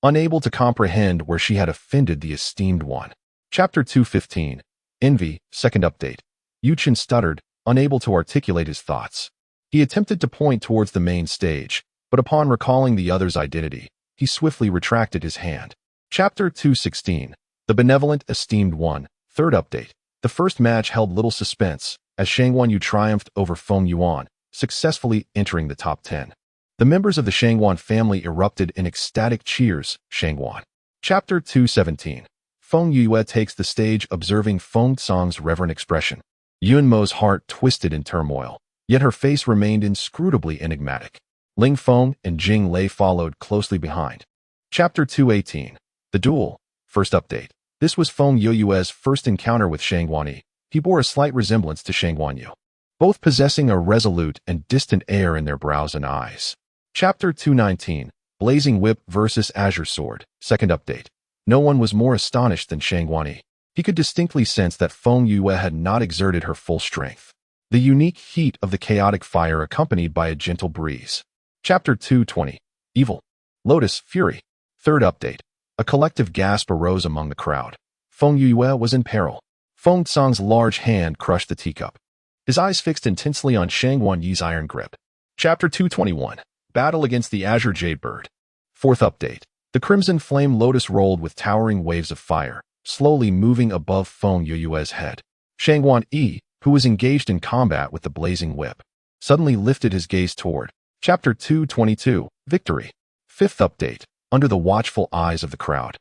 unable to comprehend where she had offended the esteemed one. Chapter 215, envy. Second update, Yu Chen stuttered, unable to articulate his thoughts. He attempted to point towards the main stage, but upon recalling the other's identity, he swiftly retracted his hand. Chapter 216, the benevolent esteemed one. Third update, the first match held little suspense, as Shang Wanyu triumphed over Feng Yuan, successfully entering the top 10. The members of the Shangwan family erupted in ecstatic cheers. Shangwan. Chapter 217, Feng Yue takes the stage observing Feng Song's reverent expression. Yun Mo's heart twisted in turmoil, yet her face remained inscrutably enigmatic. Ling Feng and Jing Lei followed closely behind. Chapter 218, the duel. First update, this was Feng Yue's first encounter with Shang Wanyi. He bore a slight resemblance to Shang Wanyu, both possessing a resolute and distant air in their brows and eyes. Chapter 219, Blazing Whip versus Azure Sword. Second update, no one was more astonished than Shang Wanyi. He could distinctly sense that Feng Yue had not exerted her full strength. The unique heat of the chaotic fire accompanied by a gentle breeze. Chapter 220, Evil. Lotus Fury. Third update, a collective gasp arose among the crowd. Feng Yue was in peril. Feng Song's large hand crushed the teacup, his eyes fixed intensely on Shang Wanyi's iron grip. Chapter 221, Battle against the Azure Jade Bird. Fourth update, the crimson flame lotus rolled with towering waves of fire, slowly moving above Feng Yue's head. Shang Wanyi, who was engaged in combat with the blazing whip, suddenly lifted his gaze toward. Chapter 222, Victory. Fifth update, under the watchful eyes of the crowd,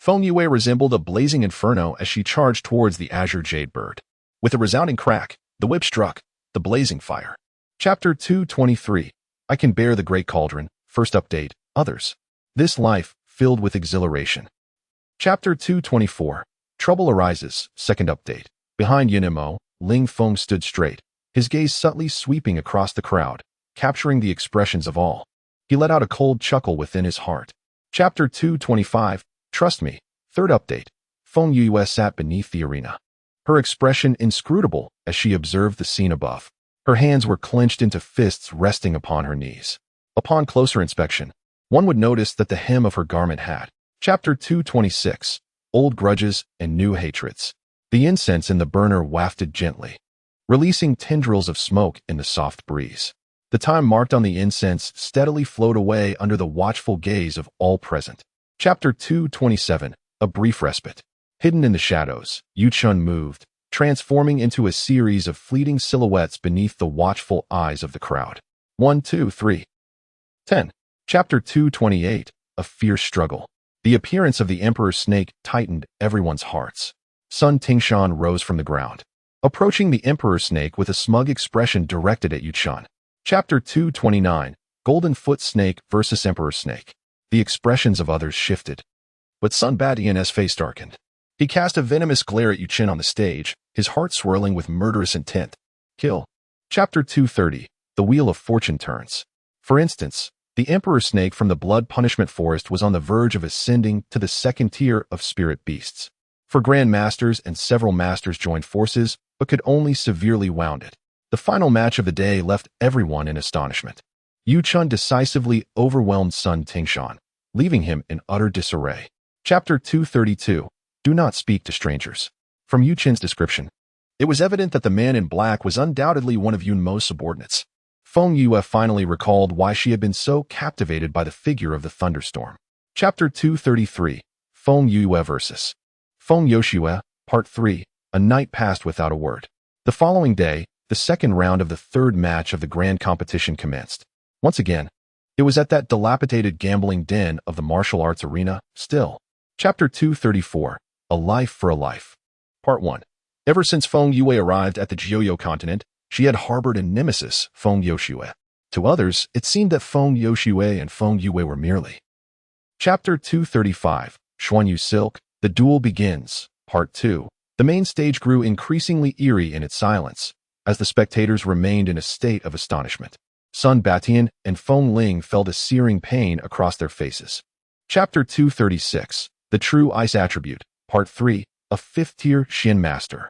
Feng Yue resembled a blazing inferno as she charged towards the Azure Jade Bird. With a resounding crack, the whip struck the blazing fire. Chapter 223, I Can Bear the Great Cauldron. First update, Others. This life filled with exhilaration. Chapter 224, Trouble Arises. Second update, behind Yun Mo, Ling Feng stood straight, his gaze subtly sweeping across the crowd, capturing the expressions of all. He let out a cold chuckle within his heart. Chapter 225, Trust Me. Third update, Feng Yue sat beneath the arena, her expression inscrutable as she observed the scene above. Her hands were clenched into fists resting upon her knees. Upon closer inspection, one would notice that the hem of her garment had. Chapter 226, Old Grudges and New Hatreds. The incense in the burner wafted gently, releasing tendrils of smoke in the soft breeze. The time marked on the incense steadily flowed away under the watchful gaze of all present. Chapter 227, A Brief Respite. Hidden in the shadows, Yu Chun moved, transforming into a series of fleeting silhouettes beneath the watchful eyes of the crowd. 1, 2, 3. 10. Chapter 228, A Fierce Struggle. The appearance of the Emperor's snake tightened everyone's hearts. Sun Tingshan rose from the ground, approaching the Emperor's snake with a smug expression directed at Yu Chun. Chapter 229, Golden Foot Snake versus Emperor Snake. The expressions of others shifted, but Sun Batian's face darkened. He cast a venomous glare at Yu Chen on the stage, his heart swirling with murderous intent. Kill. Chapter 230, The Wheel of Fortune Turns. For instance, the Emperor Snake from the Blood Punishment Forest was on the verge of ascending to the second tier of spirit beasts. For Grand Masters and several Masters joined forces, but could only severely wound it. The final match of the day left everyone in astonishment. Yu Chun decisively overwhelmed Sun Tingshan, leaving him in utter disarray. Chapter 232, Do not speak to strangers. From Yu Qin's description, it was evident that the man in black was undoubtedly one of Yun Mo's subordinates. Feng Yue finally recalled why she had been so captivated by the figure of the thunderstorm. Chapter 233, Feng Yue versus Feng Yoshue, Part 3, A night passed without a word. The following day, the second round of the third match of the grand competition commenced. Once again, it was at that dilapidated gambling den of the martial arts arena, still. Chapter 234, A Life for a Life. Part 1. Ever since Feng Yue arrived at the Jiuyo continent, she had harbored a nemesis, Feng Yoshue. To others, it seemed that Feng Yoshue and Feng Yue were merely. Chapter 235, Xuanyu Silk, The Duel Begins, Part 2. The main stage grew increasingly eerie in its silence, as the spectators remained in a state of astonishment. Sun Batian and Feng Ling felt a searing pain across their faces. Chapter 236, The True Ice Attribute, Part 3, A Fifth-Tier Xin Master.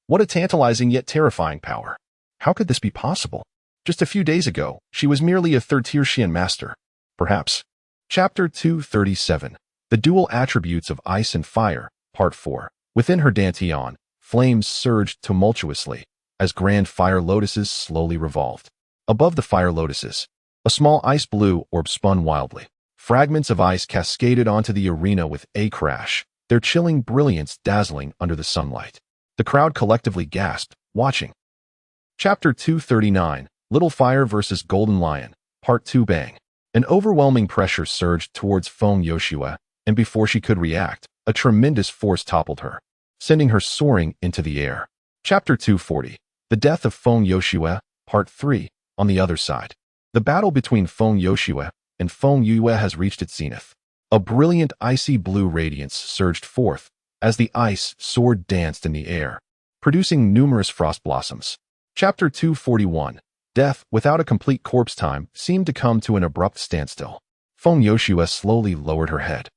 What a tantalizing yet terrifying power. How could this be possible? Just a few days ago, she was merely a third-tier Xin Master. Perhaps. Chapter 237, The Dual Attributes of Ice and Fire, Part 4. Within her dantian, flames surged tumultuously as grand fire lotuses slowly revolved. Above the fire lotuses, a small ice blue orb spun wildly. Fragments of ice cascaded onto the arena with a crash, their chilling brilliance dazzling under the sunlight. The crowd collectively gasped, watching. Chapter 239, Little Fire versus Golden Lion, Part 2. Bang. An overwhelming pressure surged towards Feng Yoshue, and before she could react, a tremendous force toppled her, sending her soaring into the air. Chapter 240, The Death of Feng Yoshue, Part 3. On the other side, the battle between Feng Yoshue and Feng Yue has reached its zenith. A brilliant icy blue radiance surged forth as the ice sword danced in the air, producing numerous frost blossoms. Chapter 241, Death without a complete corpse time seemed to come to an abrupt standstill. Feng Yoshue slowly lowered her head,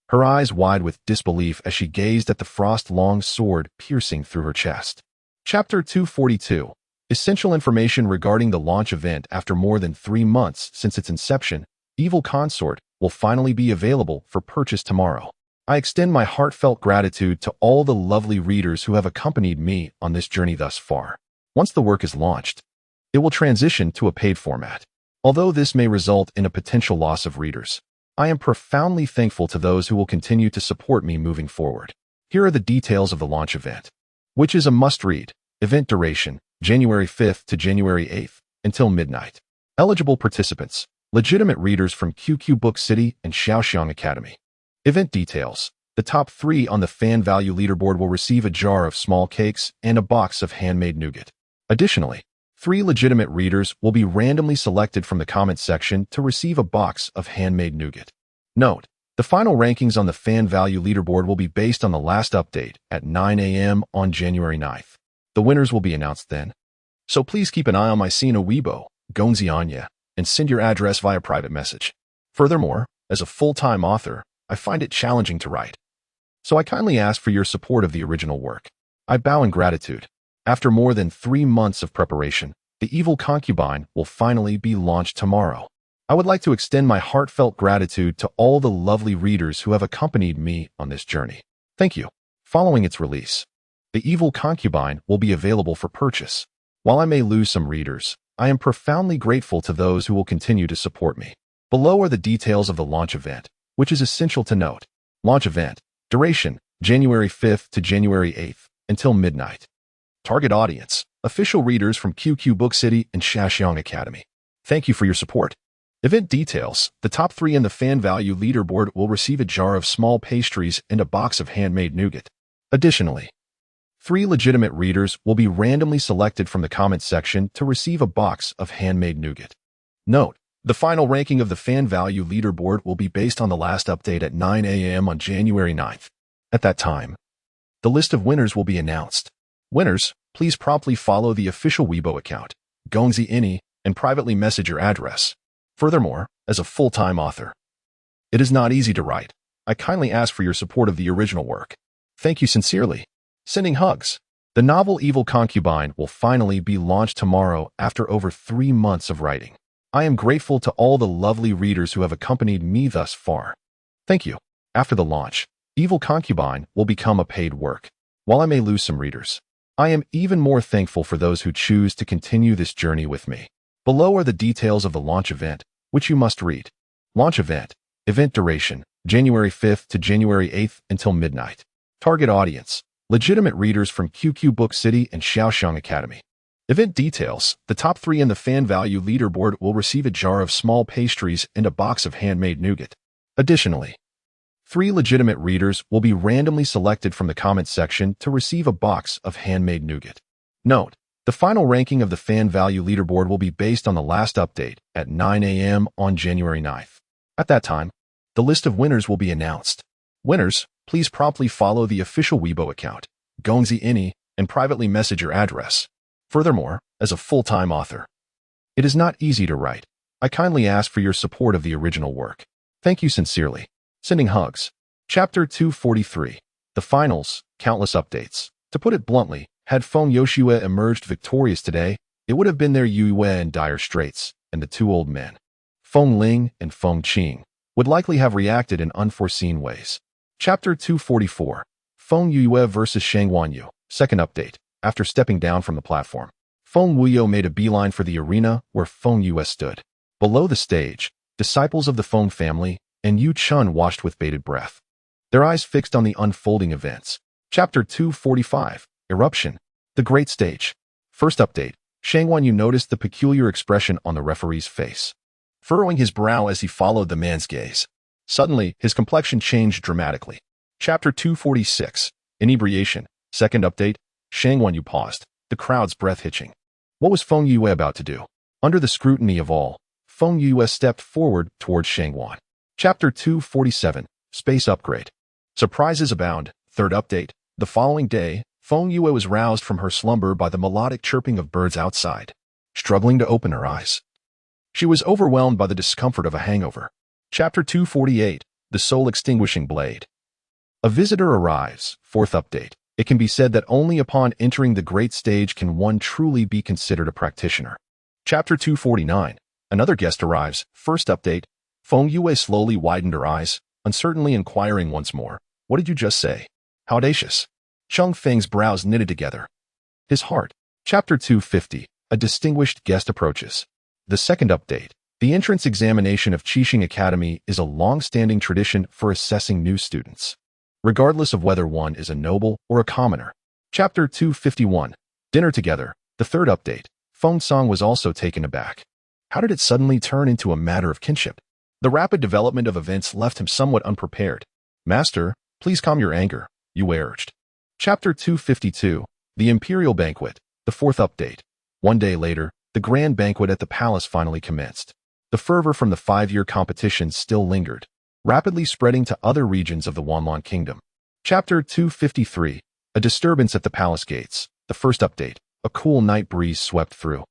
her eyes wide with disbelief as she gazed at the frost-long sword piercing through her chest. Chapter 242, Essential information regarding the launch event. After more than 3 months since its inception, Evil Consort will finally be available for purchase tomorrow. I extend my heartfelt gratitude to all the lovely readers who have accompanied me on this journey thus far. Once the work is launched, it will transition to a paid format. Although this may result in a potential loss of readers, I am profoundly thankful to those who will continue to support me moving forward. Here are the details of the launch event, which is a must-read. Event duration, January 5th to January 8th, until midnight. Eligible participants, legitimate readers from QQ Book City and Xiaoxiang Academy. Event details. The top 3 on the fan value leaderboard will receive a jar of small cakes and a box of handmade nougat. Additionally, 3 legitimate readers will be randomly selected from the comment section to receive a box of handmade nougat. Note, the final rankings on the fan value leaderboard will be based on the last update at 9 a.m. on January 9th. The winners will be announced then. So please keep an eye on my Sina Weibo, Gongzi Anya, and send your address via private message. Furthermore, as a full-time author, I find it challenging to write. So I kindly ask for your support of the original work. I bow in gratitude. After more than 3 months of preparation, The Evil Concubine will finally be launched tomorrow. I would like to extend my heartfelt gratitude to all the lovely readers who have accompanied me on this journey. Thank you. Following its release, The Evil Concubine will be available for purchase. While I may lose some readers, I am profoundly grateful to those who will continue to support me. Below are the details of the launch event, which is essential to note. Launch event. Duration, January 5th to January 8th, until midnight. Target audience, official readers from QQ Book City and Xiaoxiang Academy. Thank you for your support. Event details. The top 3 in the fan value leaderboard will receive a jar of small pastries and a box of handmade nougat. Additionally, 3 legitimate readers will be randomly selected from the comment section to receive a box of handmade nougat. Note, the final ranking of the fan value leaderboard will be based on the last update at 9 a.m. on January 9th. At that time, the list of winners will be announced. Winners, please promptly follow the official Weibo account, Gongzi Ini, and privately message your address. Furthermore, as a full-time author, it is not easy to write. I kindly ask for your support of the original work. Thank you sincerely. Sending hugs. The novel Evil Concubine will finally be launched tomorrow after over 3 months of writing. I am grateful to all the lovely readers who have accompanied me thus far. Thank you. After the launch, Evil concubine will become a paid work. While I may lose some readers, I am even more thankful for those who choose to continue this journey with me. Below are the details of the launch event, which you must read. Launch event. Event duration, January 5th to January 8th until midnight. Target audience, legitimate readers from QQ Book City and Xiaoxiang Academy. Event details. The top 3 in the fan value leaderboard will receive a jar of small pastries and a box of handmade nougat. Additionally, 3 legitimate readers will be randomly selected from the comment section to receive a box of handmade nougat. Note, the final ranking of the fan value leaderboard will be based on the last update at 9 a.m. on January 9th. At that time, the list of winners will be announced. Winners, please promptly follow the official Weibo account, Gongzi Ini, and privately message your address. Furthermore, as a full-time author, it is not easy to write. I kindly ask for your support of the original work. Thank you sincerely. Sending hugs. Chapter 243. The finals, countless updates. To put it bluntly, had Feng Yoshue emerged victorious today, it would have been their Yue in dire straits, and the 2 old men, Feng Ling and Feng Qing, would likely have reacted in unforeseen ways. Chapter 244. Feng Yue versus Shang Wanyu. Second update. After stepping down from the platform, Feng Wuyo made a beeline for the arena where Feng Yue stood. Below the stage, disciples of the Feng family and Yu Chun watched with bated breath, their eyes fixed on the unfolding events. Chapter 245. Eruption. The Great Stage. First update. Shang Wanyu noticed the peculiar expression on the referee's face, furrowing his brow as he followed the man's gaze. Suddenly, his complexion changed dramatically. Chapter 246. Inebriation. Second update. Shang Wanyu paused, the crowd's breath hitching. What was Feng Yue about to do? Under the scrutiny of all, Feng Yue stepped forward towards Shang Wan. Chapter 247. Space Upgrade. Surprises abound. Third update. The following day, Feng Yue was roused from her slumber by the melodic chirping of birds outside. Struggling to open her eyes, she was overwhelmed by the discomfort of a hangover. Chapter 248. The Soul Extinguishing Blade. A visitor arrives. Fourth update. It can be said that only upon entering the great stage can one truly be considered a practitioner. Chapter 249. Another guest arrives. First update. Feng Yue slowly widened her eyes, uncertainly inquiring once more. What did you just say? How audacious. Cheng Feng's brows knitted together. His heart. Chapter 250. A distinguished guest approaches. The second update. The entrance examination of Qixing Academy is a long-standing tradition for assessing new students, regardless of whether one is a noble or a commoner. Chapter 251. Dinner together. The third update. Feng Song was also taken aback. How did it suddenly turn into a matter of kinship? The rapid development of events left him somewhat unprepared. Master, please calm your anger, Yue urged. Chapter 252. The Imperial Banquet. The fourth update. One day later, the grand banquet at the palace finally commenced. The fervor from the 5-year competition still lingered, rapidly spreading to other regions of the Wanlan Kingdom. Chapter 253. A disturbance at the palace gates. The first update. A cool night breeze swept through,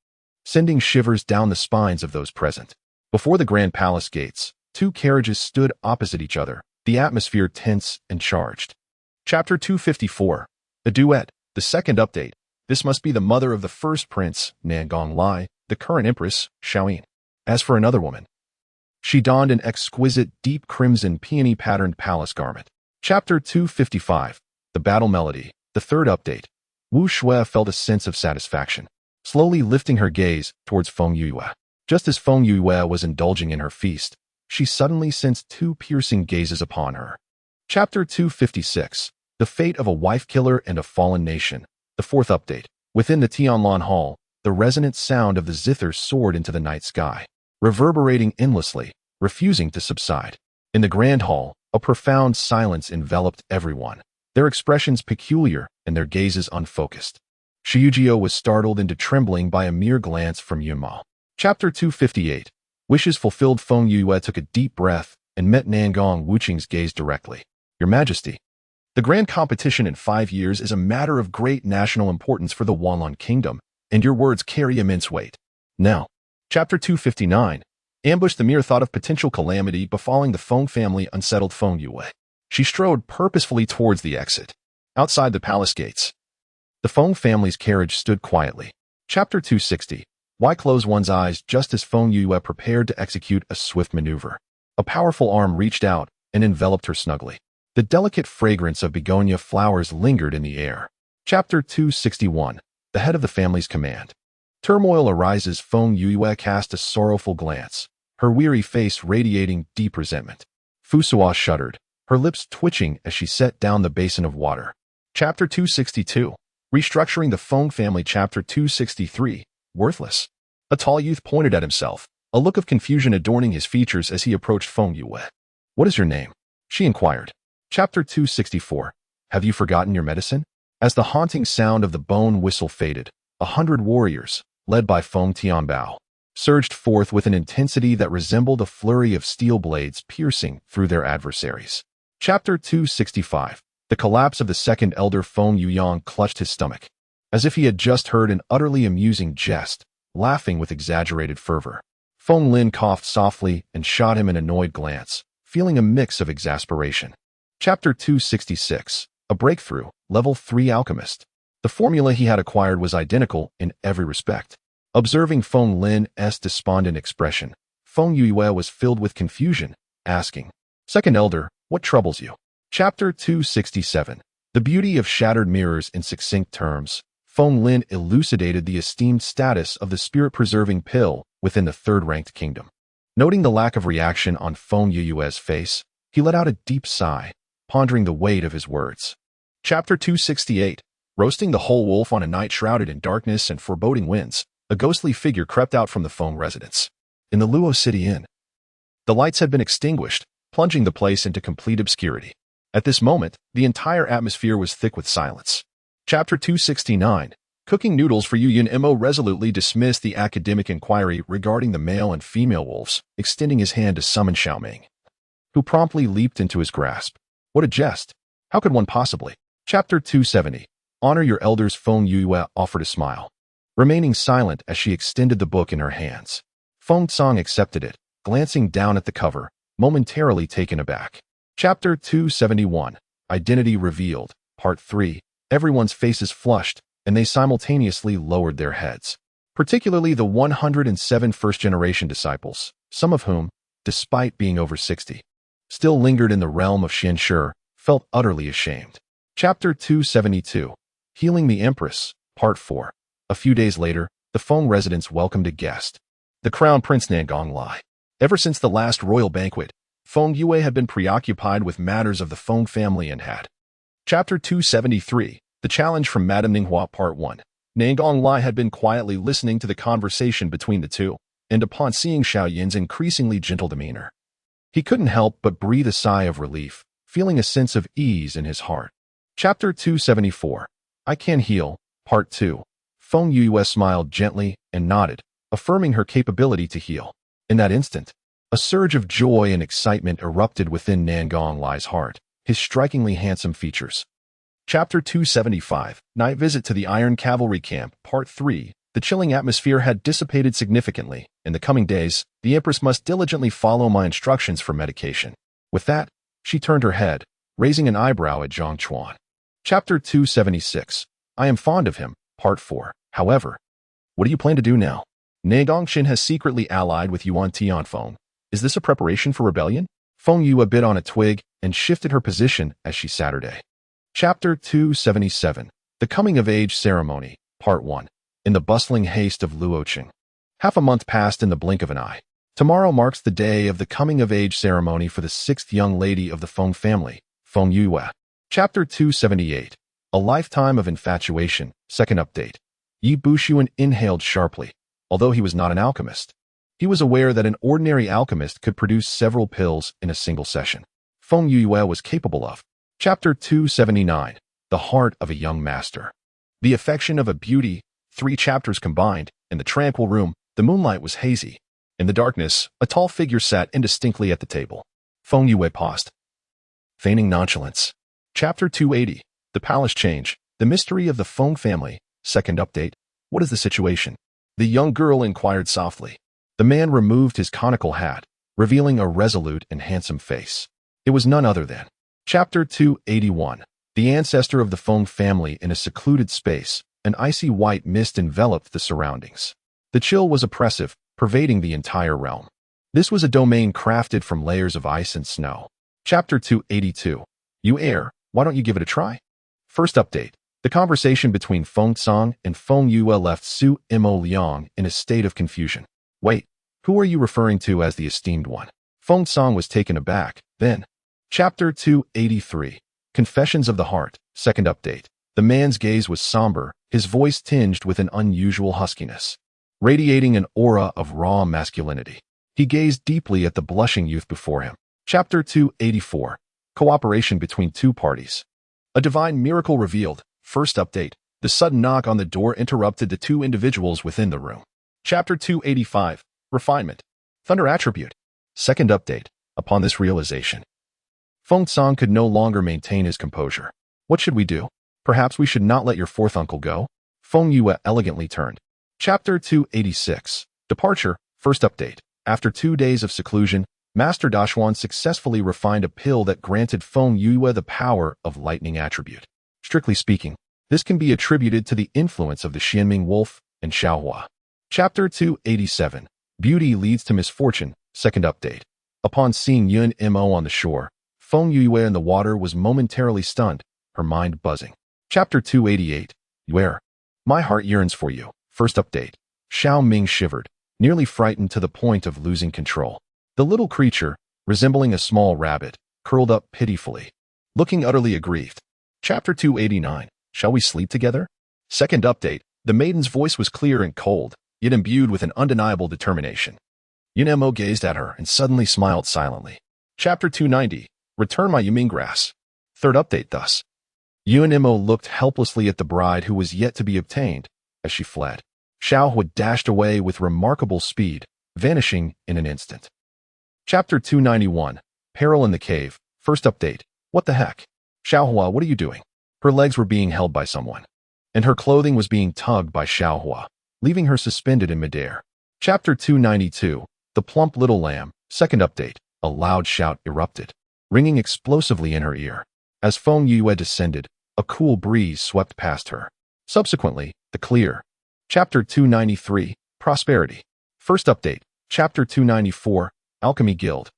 sending shivers down the spines of those present. Before the grand palace gates, 2 carriages stood opposite each other, the atmosphere tense and charged. Chapter 254. A duet. The second update. This must be the mother of the first prince, Nangong Lai, the current empress, Xiaoyin. As for another woman, she donned an exquisite deep crimson peony-patterned palace garment. Chapter 255. The Battle Melody. The third update. Wu Shui felt a sense of satisfaction, slowly lifting her gaze towards Feng Yue. Just as Feng Yue was indulging in her feast, she suddenly sensed 2 piercing gazes upon her. Chapter 256. The Fate of a Wife Killer and a Fallen Nation. The fourth update. Within the Tianlan Hall, the resonant sound of the zither soared into the night sky, reverberating endlessly, refusing to subside. In the grand hall, a profound silence enveloped everyone, their expressions peculiar and their gazes unfocused. Shiyujio was startled into trembling by a mere glance from Yunmao. Chapter 258. Wishes fulfilled. Feng Yue took a deep breath and met Nangong Wuqing's gaze directly. Your Majesty, the grand competition in 5 years is a matter of great national importance for the Wanlan Kingdom, and your words carry immense weight. Now, Chapter 259. Ambush. The mere thought of potential calamity befalling the Feng family unsettled Feng Yue. She strode purposefully towards the exit. Outside the palace gates, the Feng family's carriage stood quietly. Chapter 260. Why close one's eyes just as Feng Yue prepared to execute a swift maneuver? A powerful arm reached out and enveloped her snugly. The delicate fragrance of begonia flowers lingered in the air. Chapter 261. The head of the family's command. Turmoil arises. Feng Yue cast a sorrowful glance, her weary face radiating deep resentment. Fusua shuddered, her lips twitching as she set down the basin of water. Chapter 262. Restructuring the Feng family. Chapter 263. Worthless. A tall youth pointed at himself, a look of confusion adorning his features as he approached Feng Yue. "What is your name?" she inquired. Chapter 264. Have you forgotten your medicine? As the haunting sound of the bone whistle faded, 100 warriors, led by Feng Tianbao, surged forth with an intensity that resembled a flurry of steel blades piercing through their adversaries. Chapter 265. The collapse of the second elder. Feng Yuyang clutched his stomach, as if he had just heard an utterly amusing jest, laughing with exaggerated fervor. Feng Lin coughed softly and shot him an annoyed glance, feeling a mix of exasperation. Chapter 266. A breakthrough. Level 3 alchemist. The formula he had acquired was identical in every respect. Observing Feng Lin's despondent expression, Feng Yue was filled with confusion, asking, "Second elder, what troubles you?" Chapter 267. The beauty of shattered mirrors. In succinct terms, Feng Lin elucidated the esteemed status of the spirit-preserving pill within the third-ranked kingdom. Noting the lack of reaction on Feng Yue's face, he let out a deep sigh, pondering the weight of his words. Chapter 268. Roasting the whole wolf. On a night shrouded in darkness and foreboding winds, a ghostly figure crept out from the Feng residence. In the Luo City Inn, the lights had been extinguished, plunging the place into complete obscurity. At this moment, the entire atmosphere was thick with silence. Chapter 269. Cooking noodles for Yu Yun. Mo resolutely dismissed the academic inquiry regarding the male and female wolves, extending his hand to summon Xiaoming, who promptly leaped into his grasp. What a jest! How could one possibly? Chapter 270. Honor your elders. Feng Yue offered a smile, remaining silent as she extended the book in her hands. Feng Tsang accepted it, glancing down at the cover, momentarily taken aback. Chapter 271. Identity revealed. Part 3. Everyone's faces flushed, and they simultaneously lowered their heads. Particularly the 107 first-generation disciples, some of whom, despite being over 60, still lingered in the realm of Xianshi, felt utterly ashamed. Chapter 272. Healing the Empress. Part 4. A few days later, the Feng residence welcomed a guest, the Crown Prince Nangong Lai. Ever since the last royal banquet, Feng Yue had been preoccupied with matters of the Feng family and had. Chapter 273. The Challenge from Madame Ninghua. Part 1. Nangong Lai had been quietly listening to the conversation between the two, and upon seeing Xiao Yin's increasingly gentle demeanor, he couldn't help but breathe a sigh of relief, feeling a sense of ease in his heart. Chapter 274. I Can Heal. Part 2. Feng Yue smiled gently and nodded, affirming her capability to heal. In that instant, a surge of joy and excitement erupted within Nangong Lai's heart, his strikingly handsome features. Chapter 275. Night Visit to the Iron Cavalry Camp. Part 3. The chilling atmosphere had dissipated significantly. In the coming days, the Empress must diligently follow my instructions for medication. With that, she turned her head, raising an eyebrow at Zhang Chuan. Chapter 276. I am fond of him. Part 4. However, what do you plan to do now? Nangong Xin has secretly allied with Yuan Tianfeng. Is this a preparation for rebellion? Feng Yue bit on a twig and shifted her position as she Saturday. Chapter 277. The Coming-of-Age Ceremony. Part 1. In the bustling haste of Luoqing, half a month passed in the blink of an eye. Tomorrow marks the day of the coming-of-age ceremony for the sixth young lady of the Feng family, Feng Yue. Chapter 278. A Lifetime of Infatuation. Second update. Yi Bushuan inhaled sharply. Although he was not an alchemist, he was aware that an ordinary alchemist could produce several pills in a single session. Feng Yue was capable of. Chapter 279. The Heart of a Young Master. The Affection of a Beauty. 3 chapters combined. In the tranquil room, the moonlight was hazy. In the darkness, a tall figure sat indistinctly at the table. Feng Yue paused, feigning nonchalance. Chapter 280. The Palace Change. The Mystery of the Feng Family. Second update. What is the situation? The young girl inquired softly. The man removed his conical hat, revealing a resolute and handsome face. It was none other than. Chapter 281. The ancestor of the Feng family. In a secluded space, an icy white mist enveloped the surroundings. The chill was oppressive, pervading the entire realm. This was a domain crafted from layers of ice and snow. Chapter 282. You err, why don't you give it a try? First update. The conversation between Feng Tsang and Feng Yue left Su Mo Liang in a state of confusion. Wait, who are you referring to as the esteemed one? Feng Tsang was taken aback. Then, Chapter 283. Confessions of the Heart, second update. The man's gaze was somber, his voice tinged with an unusual huskiness, radiating an aura of raw masculinity. He gazed deeply at the blushing youth before him. Chapter 284. Cooperation between two parties. A divine miracle revealed. First update. The sudden knock on the door interrupted the two individuals within the room. Chapter 285. Refinement. Thunder attribute. Second update. Upon this realization, Feng Tsang could no longer maintain his composure. What should we do? Perhaps we should not let your fourth uncle go? Feng Yue elegantly turned. Chapter 286. Departure. First update. After 2 days of seclusion, Master Dashuan successfully refined a pill that granted Feng Yue the power of lightning attribute. Strictly speaking, this can be attributed to the influence of the Xianming wolf and Xiaohua. Chapter 287. Beauty leads to misfortune. Second update. Upon seeing Yun Mo on the shore, Feng Yue in the water was momentarily stunned, her mind buzzing. Chapter 288. Where? My heart yearns for you. First update. Xiao Ming shivered, nearly frightened to the point of losing control. The little creature, resembling a small rabbit, curled up pitifully, looking utterly aggrieved. Chapter 289. Shall we sleep together? Second update. The maiden's voice was clear and cold, yet imbued with an undeniable determination. Yun Mo gazed at her and suddenly smiled silently. Chapter 290. Return my Yuming grass. Third update thus. Yun Mo looked helplessly at the bride who was yet to be obtained as she fled. Xiaohua dashed away with remarkable speed, vanishing in an instant. Chapter 291. Peril in the cave. First update. What the heck? Xiaohua, what are you doing? Her legs were being held by someone, and her clothing was being tugged by Xiaohua, leaving her suspended in midair. Chapter 292. The plump little lamb. Second update. A loud shout erupted, ringing explosively in her ear. As Feng Yue descended, a cool breeze swept past her. Subsequently, the clear. Chapter 293. Prosperity. First update. Chapter 294. Alchemy Guild.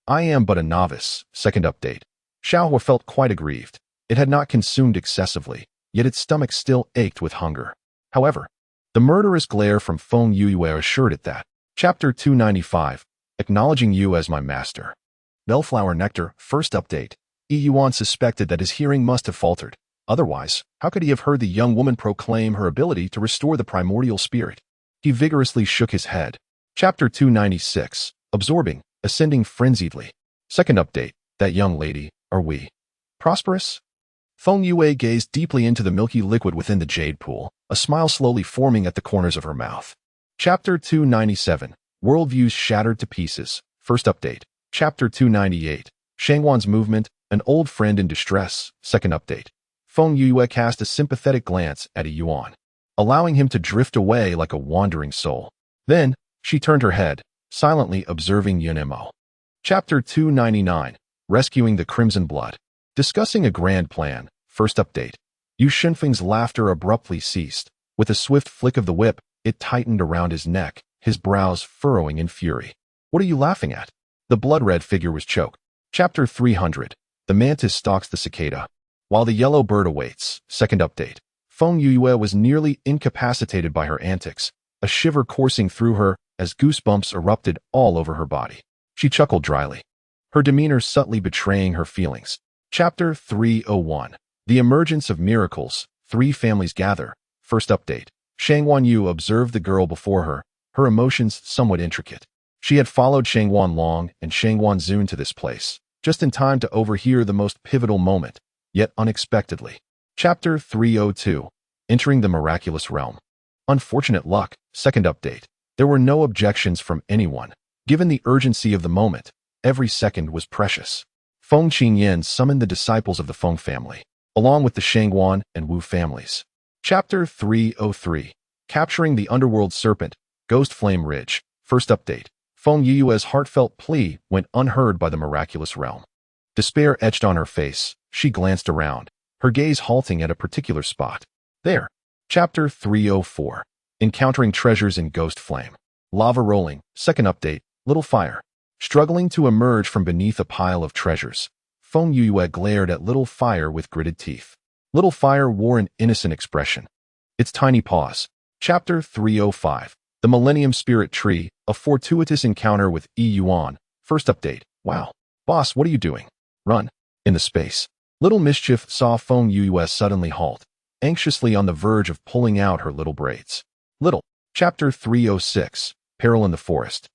I am but a novice. Second update. Xiaohua felt quite aggrieved. It had not consumed excessively, yet its stomach still ached with hunger. However, the murderous glare from Feng Yue assured it that. Chapter 295. Acknowledging you as my master. Bellflower Nectar. First update. Yuan suspected that his hearing must have faltered. Otherwise, how could he have heard the young woman proclaim her ability to restore the primordial spirit? He vigorously shook his head. Chapter 296. Absorbing, ascending frenziedly. Second update. That young lady, are we prosperous? Feng Yue gazed deeply into the milky liquid within the jade pool, a smile slowly forming at the corners of her mouth. Chapter 297. Worldviews shattered to pieces. First update. Chapter 298. Shangwan's movement, an old friend in distress. Second update. Feng Yue cast a sympathetic glance at Yuan, allowing him to drift away like a wandering soul. Then, she turned her head, silently observing Yun Mo. Chapter 299. Rescuing the Crimson Blood. Discussing a grand plan. First update. Yu Shenfeng's laughter abruptly ceased. With a swift flick of the whip, it tightened around his neck, his brows furrowing in fury. What are you laughing at? The blood-red figure was choked. Chapter 300. The mantis stalks the cicada, while the yellow bird awaits. Second update. Feng Yue was nearly incapacitated by her antics, a shiver coursing through her as goosebumps erupted all over her body. She chuckled dryly, her demeanor subtly betraying her feelings. Chapter 301. The emergence of miracles. Three families gather. First update. Shangwan Yu observed the girl before her, her emotions somewhat intricate. She had followed Shangwan Long and Shangwan Zun to this place, just in time to overhear the most pivotal moment, yet unexpectedly. Chapter 302. Entering the miraculous realm. Unfortunate luck. Second update. There were no objections from anyone. Given the urgency of the moment, every second was precious. Feng Qingyan summoned the disciples of the Feng family, along with the Shangwan and Wu families. Chapter 303. Capturing the Underworld Serpent. Ghost Flame Ridge. First update. Feng Yue's heartfelt plea went unheard by the miraculous realm. Despair etched on her face. She glanced around, her gaze halting at a particular spot. There. Chapter 304. Encountering treasures in Ghost Flame. Lava rolling. Second update. Little fire. Struggling to emerge from beneath a pile of treasures, Feng Yue glared at Little Fire with gritted teeth. Little Fire wore an innocent expression. Its tiny paws. Chapter 305. The Millennium Spirit Tree, a fortuitous encounter with Yi Yuan. First update. Wow. Boss, what are you doing? Run. In the space. Little Mischief saw Feng Yue suddenly halt, anxiously on the verge of pulling out her little braids. Little. Chapter 306. Peril in the Forest.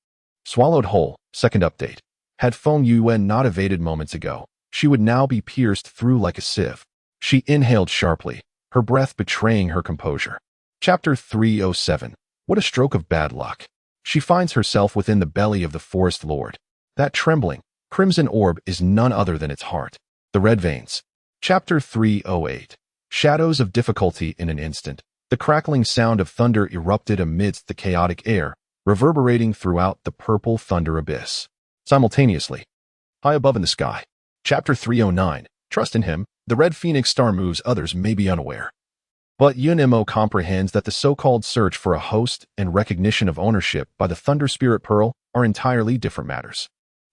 Swallowed whole. Second update. Had Feng Yue not evaded moments ago, she would now be pierced through like a sieve. She inhaled sharply, her breath betraying her composure. Chapter 307. What a stroke of bad luck. She finds herself within the belly of the Forest Lord. That trembling, crimson orb is none other than its heart. The red veins. Chapter 308. Shadows of difficulty in an instant. The crackling sound of thunder erupted amidst the chaotic air, reverberating throughout the purple thunder abyss. Simultaneously. High above in the sky. Chapter 309. Trust in him. The red phoenix star moves others may be unaware. But Yunimo comprehends that the so-called search for a host and recognition of ownership by the Thunder Spirit Pearl are entirely different matters.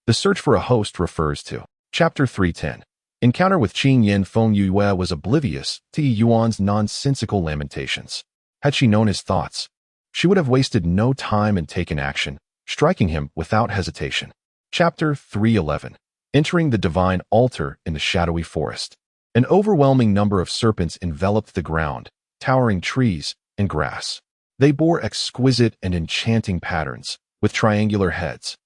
The search for a host refers to Chapter 310. Encounter with Qing Yin. Feng Yue was oblivious to Yi Yuan's nonsensical lamentations. Had she known his thoughts, she would have wasted no time and taken action, striking him without hesitation. Chapter 311. Entering the divine altar in the shadowy forest. An overwhelming number of serpents enveloped the ground, towering trees and grass. They bore exquisite and enchanting patterns, with triangular heads.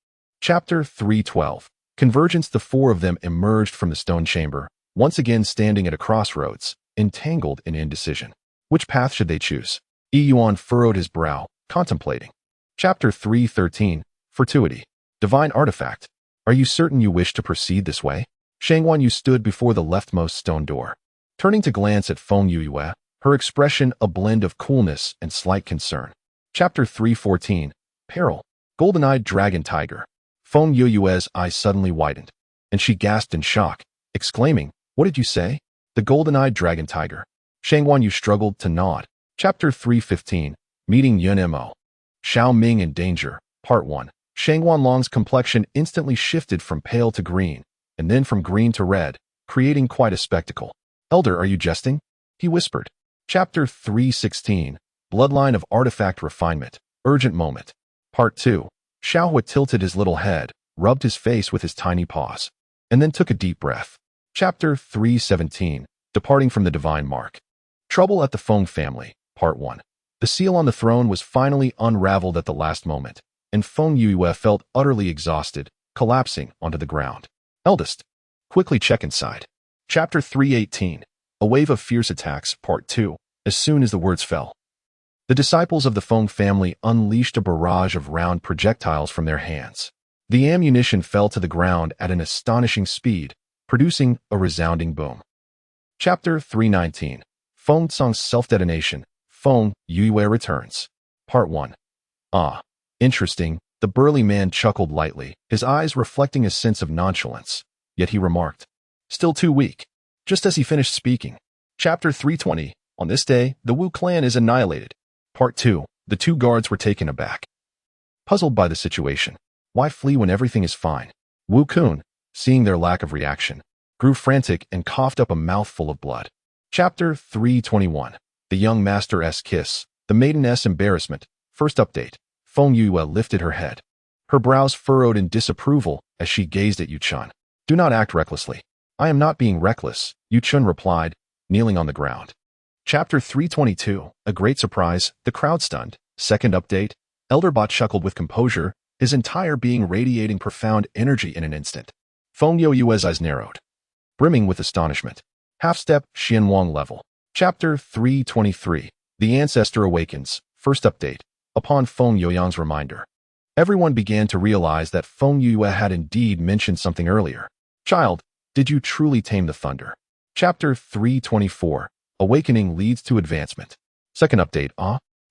Chapter 312. Convergence. The four of them emerged from the stone chamber, once again standing at a crossroads, entangled in indecision. Which path should they choose? Yi Yuan furrowed his brow, contemplating. Chapter 313. Fortuity. Divine artifact. Are you certain you wish to proceed this way? Shangwan Yu stood before the leftmost stone door. Turning to glance at Feng Yue, her expression a blend of coolness and slight concern. Chapter 314. Peril. Golden-eyed dragon tiger. Feng Yue's eyes suddenly widened, and she gasped in shock, exclaiming, "What did you say?" The golden-eyed dragon tiger. Shangwan Yu struggled to nod. Chapter 315. Meeting Yunimo. Xiao Ming in danger. Part 1. Shangwan Long's complexion instantly shifted from pale to green, and then from green to red, creating quite a spectacle. "Elder, are you jesting?" he whispered. Chapter 316. Bloodline of Artifact Refinement. Urgent Moment. Part 2. Xiaohua tilted his little head, rubbed his face with his tiny paws, and then took a deep breath. Chapter 317. Departing from the Divine Mark. Trouble at the Feng family. Part 1. The seal on the throne was finally unraveled at the last moment, and Feng Yue felt utterly exhausted, collapsing onto the ground. Eldest. Quickly check inside. Chapter 318. A wave of fierce attacks. Part 2. As soon as the words fell, the disciples of the Feng family unleashed a barrage of round projectiles from their hands. The ammunition fell to the ground at an astonishing speed, producing a resounding boom. Chapter 319. Feng Tsang's self-detonation. Feng Yue returns. Part 1. Ah, interesting. The burly man chuckled lightly, his eyes reflecting a sense of nonchalance. Yet he remarked, "Still too weak." Just as he finished speaking. Chapter 320. On this day, the Wu clan is annihilated. Part 2. The two guards were taken aback, puzzled by the situation. Why flee when everything is fine? Wu Kun, seeing their lack of reaction, grew frantic and coughed up a mouthful of blood. Chapter 321. The young master's kiss, the maiden's embarrassment. First update. Feng Yue lifted her head. Her brows furrowed in disapproval as she gazed at Yu Chun. "Do not act recklessly." "I am not being reckless," Yu Chun replied, kneeling on the ground. Chapter 322. A great surprise, the crowd stunned. Second update. Elderbot chuckled with composure, his entire being radiating profound energy in an instant. Feng Yue's eyes narrowed, brimming with astonishment. Half-step, Xianwang level. Chapter 323. The Ancestor Awakens. First update. Upon Feng Youyang's reminder, everyone began to realize that Feng Yue had indeed mentioned something earlier. "Child, did you truly tame the thunder?" Chapter 324. Awakening leads to advancement. Second update.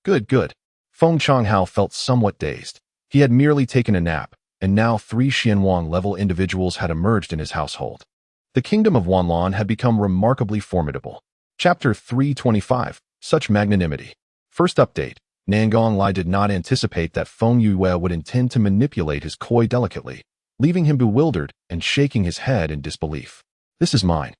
Good. Feng Changhao felt somewhat dazed. He had merely taken a nap, and now 3 Xianwang-level individuals had emerged in his household. The kingdom of Wanlan had become remarkably formidable. Chapter 325. Such magnanimity. First update. Nangong Lai did not anticipate that Feng Yue would intend to manipulate his koi delicately, leaving him bewildered and shaking his head in disbelief. This is mine.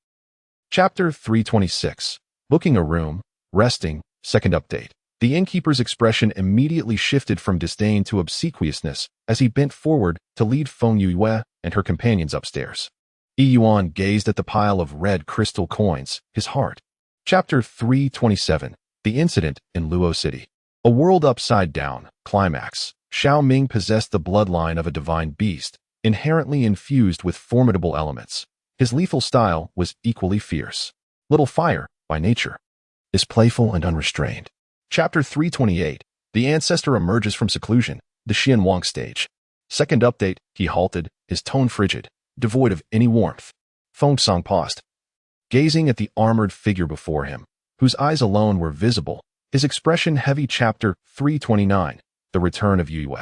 Chapter 326. Booking a room, resting, second update. The innkeeper's expression immediately shifted from disdain to obsequiousness as he bent forward to lead Feng Yue and her companions upstairs. Yuan gazed at the pile of red crystal coins, his heart. Chapter 327. The Incident in Luo City. A World Upside Down. Climax. Xiao Ming possessed the bloodline of a divine beast, inherently infused with formidable elements. His lethal style was equally fierce. Little Fire, by nature, is playful and unrestrained. Chapter 328. The Ancestor emerges from seclusion. The Xian Wang stage. Second update. He halted, his tone frigid, devoid of any warmth. Feng Song paused, gazing at the armored figure before him, whose eyes alone were visible, his expression heavy. Chapter 329. The Return of Yue.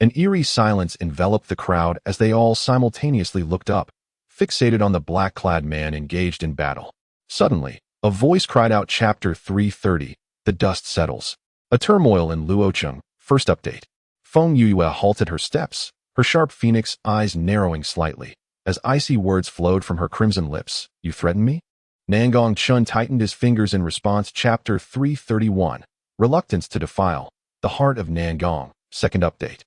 An eerie silence enveloped the crowd as they all simultaneously looked up, fixated on the black-clad man engaged in battle. Suddenly, a voice cried out. Chapter 330. The Dust Settles. A Turmoil in Luocheng. First update. Feng Yue halted her steps, her sharp phoenix eyes narrowing slightly, as icy words flowed from her crimson lips. You threaten me? Nangong Chun tightened his fingers in response. Chapter 331. Reluctance to defile. The Heart of Nangong. Second update.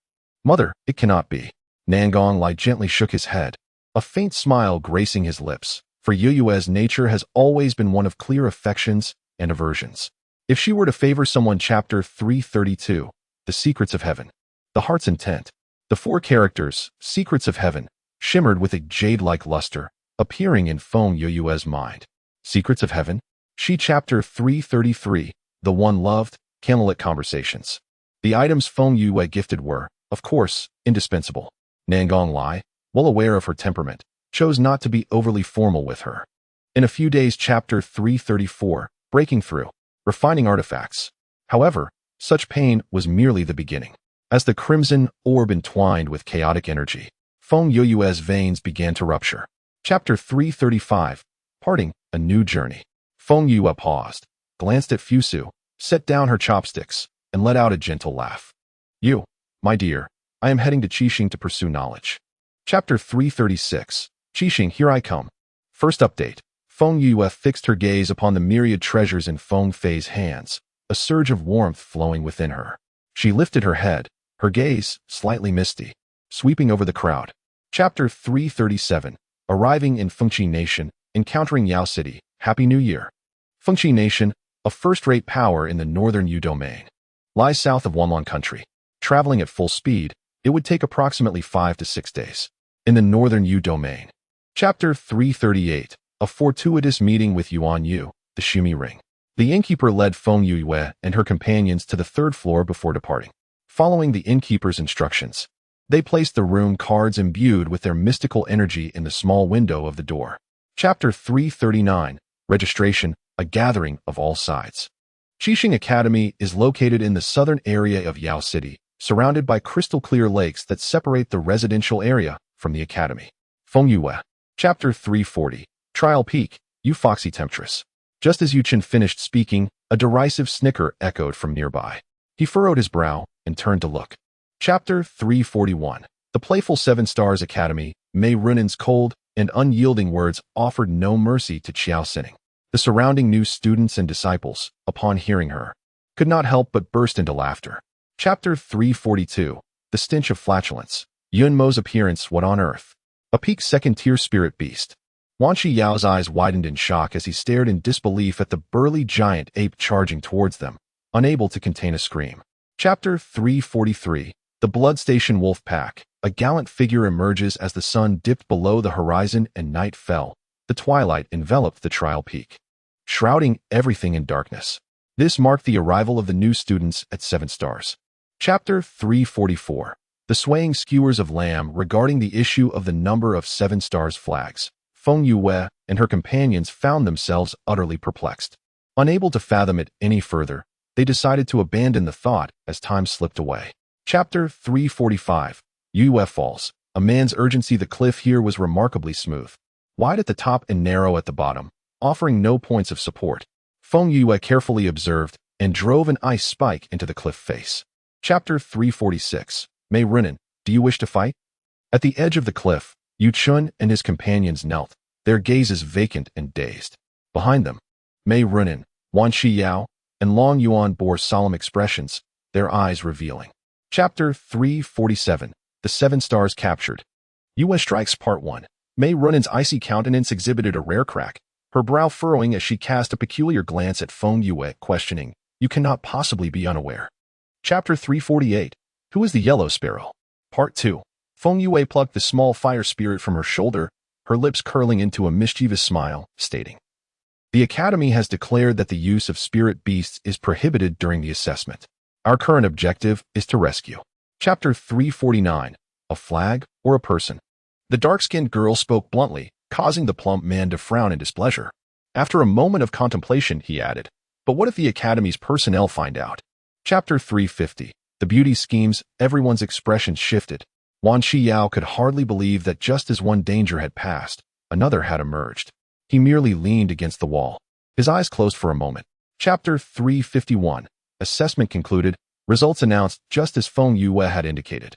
Mother, it cannot be. Nangong Lai gently shook his head, a faint smile gracing his lips, for Yue's nature has always been one of clear affections and aversions. If she were to favor someone. Chapter 332. The Secrets of Heaven. The Heart's Intent. The four characters, Secrets of Heaven, shimmered with a jade-like luster, appearing in Feng Yue's mind. Secrets of Heaven? She. Chapter 333. The One Loved. Candlelit Conversations. The items Feng Yue gifted were, of course, indispensable. Nangong Lai, well aware of her temperament, chose not to be overly formal with her. In a few days. Chapter 334. Breaking Through. Refining Artifacts. However, such pain was merely the beginning. As the crimson orb entwined with chaotic energy, Feng Yue's veins began to rupture. Chapter 335. Parting, a New Journey. Feng Yue paused, glanced at Fusu, set down her chopsticks, and let out a gentle laugh. You, my dear, I am heading to Qixing to pursue knowledge. Chapter 336. Qixing, here I come. First update. Feng Yue fixed her gaze upon the myriad treasures in Feng Fei's hands, a surge of warmth flowing within her. She lifted her head, her gaze, slightly misty, sweeping over the crowd. Chapter 337. Arriving in Fengqi Nation, encountering Yao City. Happy New Year. Fengqi Nation, a first-rate power in the northern Yu domain, lies south of Wanlan country. Traveling at full speed, it would take approximately 5 to 6 days. In the northern Yu domain. Chapter 338. A fortuitous meeting with Yuan Yu, the Shumi Ring. The innkeeper led Feng Yue and her companions to the third floor before departing. Following the innkeeper's instructions, they placed the rune cards imbued with their mystical energy in the small window of the door. Chapter 339. Registration, a gathering of all sides. Qixing Academy is located in the southern area of Yao City, surrounded by crystal-clear lakes that separate the residential area from the academy. Feng Yue. Chapter 340. Trial Peak, You Foxy Temptress. Just as Yu Chen finished speaking, a derisive snicker echoed from nearby. He furrowed his brow and turned to look. Chapter 341. The Playful Seven Stars Academy. Mei Runin's cold and unyielding words offered no mercy to Qiao Sining. The surrounding new students and disciples, upon hearing her, could not help but burst into laughter. Chapter 342. The Stench of Flatulence. Yun Mo's appearance. What on earth? A peak second-tier spirit beast. Wan Shi Yao's eyes widened in shock as he stared in disbelief at the burly giant ape charging towards them, unable to contain a scream. Chapter 343. The Blood Station Wolf Pack. A gallant figure emerges as the sun dipped below the horizon and night fell. The twilight enveloped the trial peak, shrouding everything in darkness. This marked the arrival of the new students at 7 stars. Chapter 344. The Swaying Skewers of Lamb. Regarding the issue of the number of 7 stars flags, Feng Yue and her companions found themselves utterly perplexed. Unable to fathom it any further, they decided to abandon the thought as time slipped away. Chapter 345. Yue Falls. A man's urgency. The cliff here was remarkably smooth, wide at the top and narrow at the bottom, offering no points of support. Feng Yue carefully observed and drove an ice spike into the cliff face. Chapter 346. Mei Runin, do you wish to fight? At the edge of the cliff, Yu Chun and his companions knelt, their gazes vacant and dazed. Behind them, Mei Runin, Wan Shiyao, and Long Yuan bore solemn expressions, their eyes revealing. Chapter 347. The Seven Stars Captured. Yue Strikes Part 1. Mei Runin's icy countenance exhibited a rare crack, her brow furrowing as she cast a peculiar glance at Feng Yue, questioning, "You cannot possibly be unaware." Chapter 348. Who is the Yellow Sparrow? Part 2. Feng Yue plucked the small fire spirit from her shoulder, her lips curling into a mischievous smile, stating, "The Academy has declared that the use of spirit beasts is prohibited during the assessment. Our current objective is to rescue." Chapter 349. A flag or a person? The dark-skinned girl spoke bluntly, causing the plump man to frown in displeasure. After a moment of contemplation, he added, "But what if the Academy's personnel find out?" Chapter 350. The beauty schemes. Everyone's expression shifted. Wan Shiyao could hardly believe that just as one danger had passed, another had emerged. He merely leaned against the wall. His eyes closed for a moment. Chapter 351. Assessment concluded. Results announced just as Feng Yue had indicated.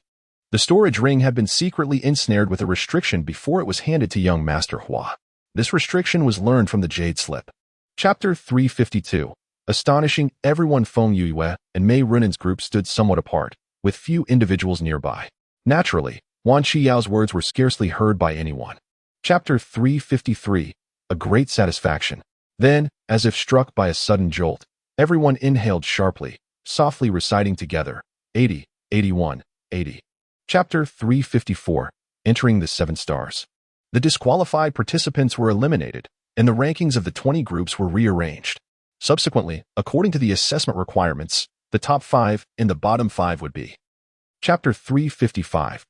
The storage ring had been secretly ensnared with a restriction before it was handed to young Master Hua. This restriction was learned from the Jade Slip. Chapter 352. Astonishing. Everyone. Feng Yue and Mei Runin's group stood somewhat apart, with few individuals nearby. Naturally, Wan Shiyao's words were scarcely heard by anyone. Chapter 353. A great satisfaction. Then, as if struck by a sudden jolt, everyone inhaled sharply, softly reciting together, 80, 81, 80. Chapter 354. Entering the Seven Stars. The disqualified participants were eliminated, and the rankings of the 20 groups were rearranged. Subsequently, according to the assessment requirements, the top 5 and the bottom 5 would be. Chapter 355.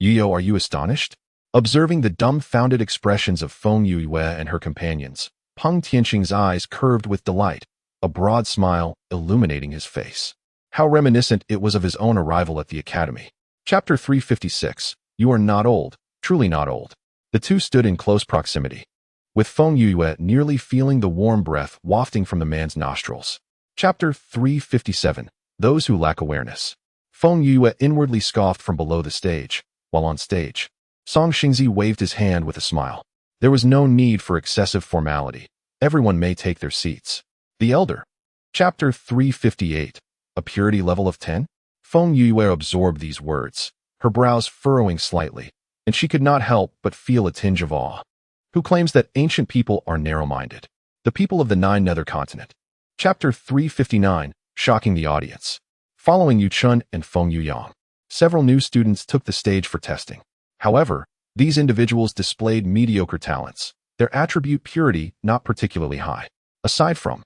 Yuyo, are you astonished? Observing the dumbfounded expressions of Feng Yue and her companions, Peng Tianxing's eyes curved with delight, a broad smile illuminating his face. How reminiscent it was of his own arrival at the Academy. Chapter 356. You are not old, truly not old. The two stood in close proximity, with Feng Yue nearly feeling the warm breath wafting from the man's nostrils. Chapter 357. Those who lack awareness. Feng Yue inwardly scoffed from below the stage, while on stage. Song Xingzi waved his hand with a smile. There was no need for excessive formality. Everyone may take their seats. The Elder. Chapter 358. A purity level of 10? Feng Yue absorbed these words, her brows furrowing slightly, and she could not help but feel a tinge of awe. Who claims that ancient people are narrow-minded? The people of the 9 Nether Continent. Chapter 359. Shocking the audience. Following Yu Chun and Feng Yuyang, several new students took the stage for testing. However, these individuals displayed mediocre talents, their attribute purity not particularly high. Aside from.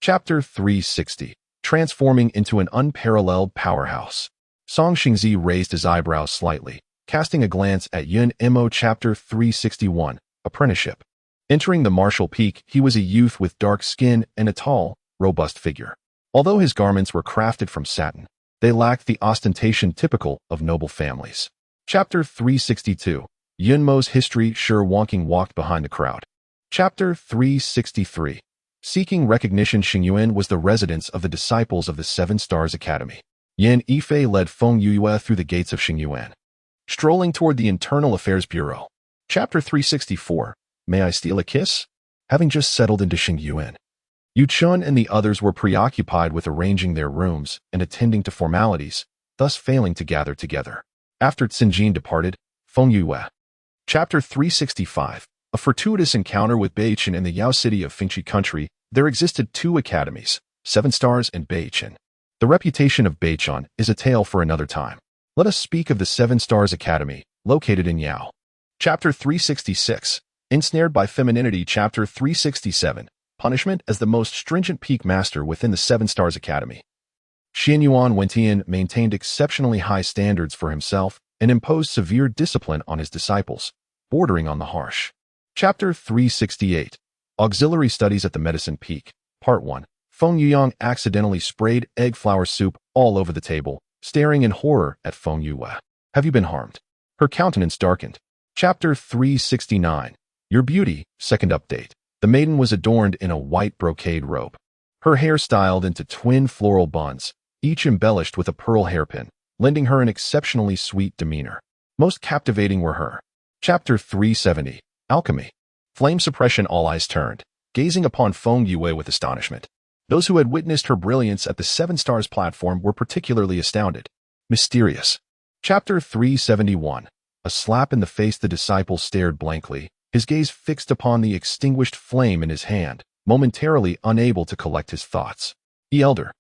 Chapter 360. Transforming into an unparalleled powerhouse. Song Xingzi raised his eyebrows slightly, casting a glance at Yun Mo. Chapter 361. Apprenticeship. Entering the martial peak, he was a youth with dark skin and a tall, robust figure. Although his garments were crafted from satin, they lacked the ostentation typical of noble families. Chapter 362. Yunmo's history. Shi Wonking walked behind the crowd. Chapter 363. Seeking recognition. Xingyuan was the residence of the disciples of the Seven Stars Academy. Yan Yifei led Feng Yue through the gates of Xingyuan, strolling toward the Internal Affairs Bureau. Chapter 364. May I steal a kiss? Having just settled into Xingyuan, Yu Chun and the others were preoccupied with arranging their rooms and attending to formalities, thus failing to gather together. After Tsinjin departed, Feng Yue. Chapter 365. A fortuitous encounter with Beichen in the Yao city of Fengchi country. There existed 2 academies, Seven Stars and Beichen. The reputation of Beichen is a tale for another time. Let us speak of the Seven Stars Academy, located in Yao. Chapter 366. Ensnared by femininity. Chapter 367. Punishment as the most stringent peak master within the Seven Stars Academy. Xianyuan Wentian maintained exceptionally high standards for himself and imposed severe discipline on his disciples, bordering on the harsh. Chapter 368. Auxiliary Studies at the Medicine Peak. Part 1. Feng Yuyang accidentally sprayed egg flour soup all over the table, staring in horror at Feng Yue. Have you been harmed? Her countenance darkened. Chapter 369. Your Beauty. Second update. The maiden was adorned in a white brocade robe. Her hair styled into twin floral buns, each embellished with a pearl hairpin, lending her an exceptionally sweet demeanor. Most captivating were her. Chapter 370. Alchemy. Flame suppression. All eyes turned, gazing upon Feng Yue with astonishment. Those who had witnessed her brilliance at the 7 Stars platform were particularly astounded. Mysterious. Chapter 371. A slap in the face. The disciple stared blankly, his gaze fixed upon the extinguished flame in his hand, momentarily unable to collect his thoughts. The elder,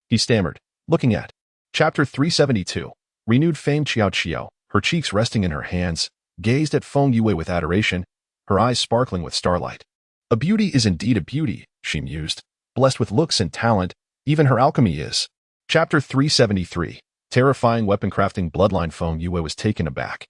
he stammered, looking at. Chapter 372. Renewed fame. Qiao Qiao, her cheeks resting in her hands, gazed at Feng Yue with adoration, her eyes sparkling with starlight. A beauty is indeed a beauty, she mused. Blessed with looks and talent, even her alchemy is. Chapter 373. Terrifying weapon crafting. Bloodline. Feng Yue was taken aback.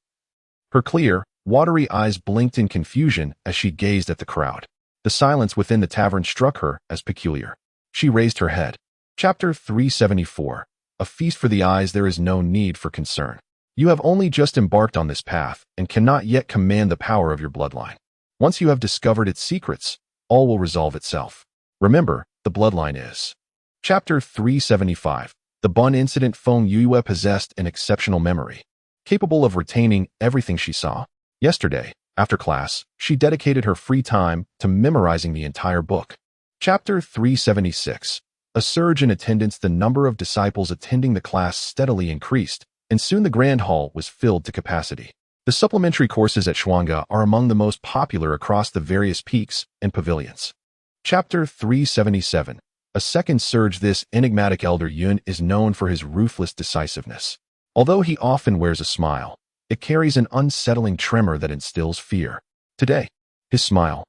Her clear, watery eyes blinked in confusion as she gazed at the crowd. The silence within the tavern struck her as peculiar. She raised her head. Chapter 374. A feast for the eyes. There is no need for concern. You have only just embarked on this path and cannot yet command the power of your bloodline. Once you have discovered its secrets, all will resolve itself. Remember, the bloodline is. Chapter 375. The Bun Incident. Feng Yue possessed an exceptional memory, capable of retaining everything she saw. Yesterday, after class, she dedicated her free time to memorizing the entire book. Chapter 376. A surge in attendance. The number of disciples attending the class steadily increased, and soon the grand hall was filled to capacity. The supplementary courses at Shuangge are among the most popular across the various peaks and pavilions. Chapter 377. A second surge. This enigmatic elder Yun is known for his ruthless decisiveness. Although he often wears a smile, it carries an unsettling tremor that instills fear. Today, his smile.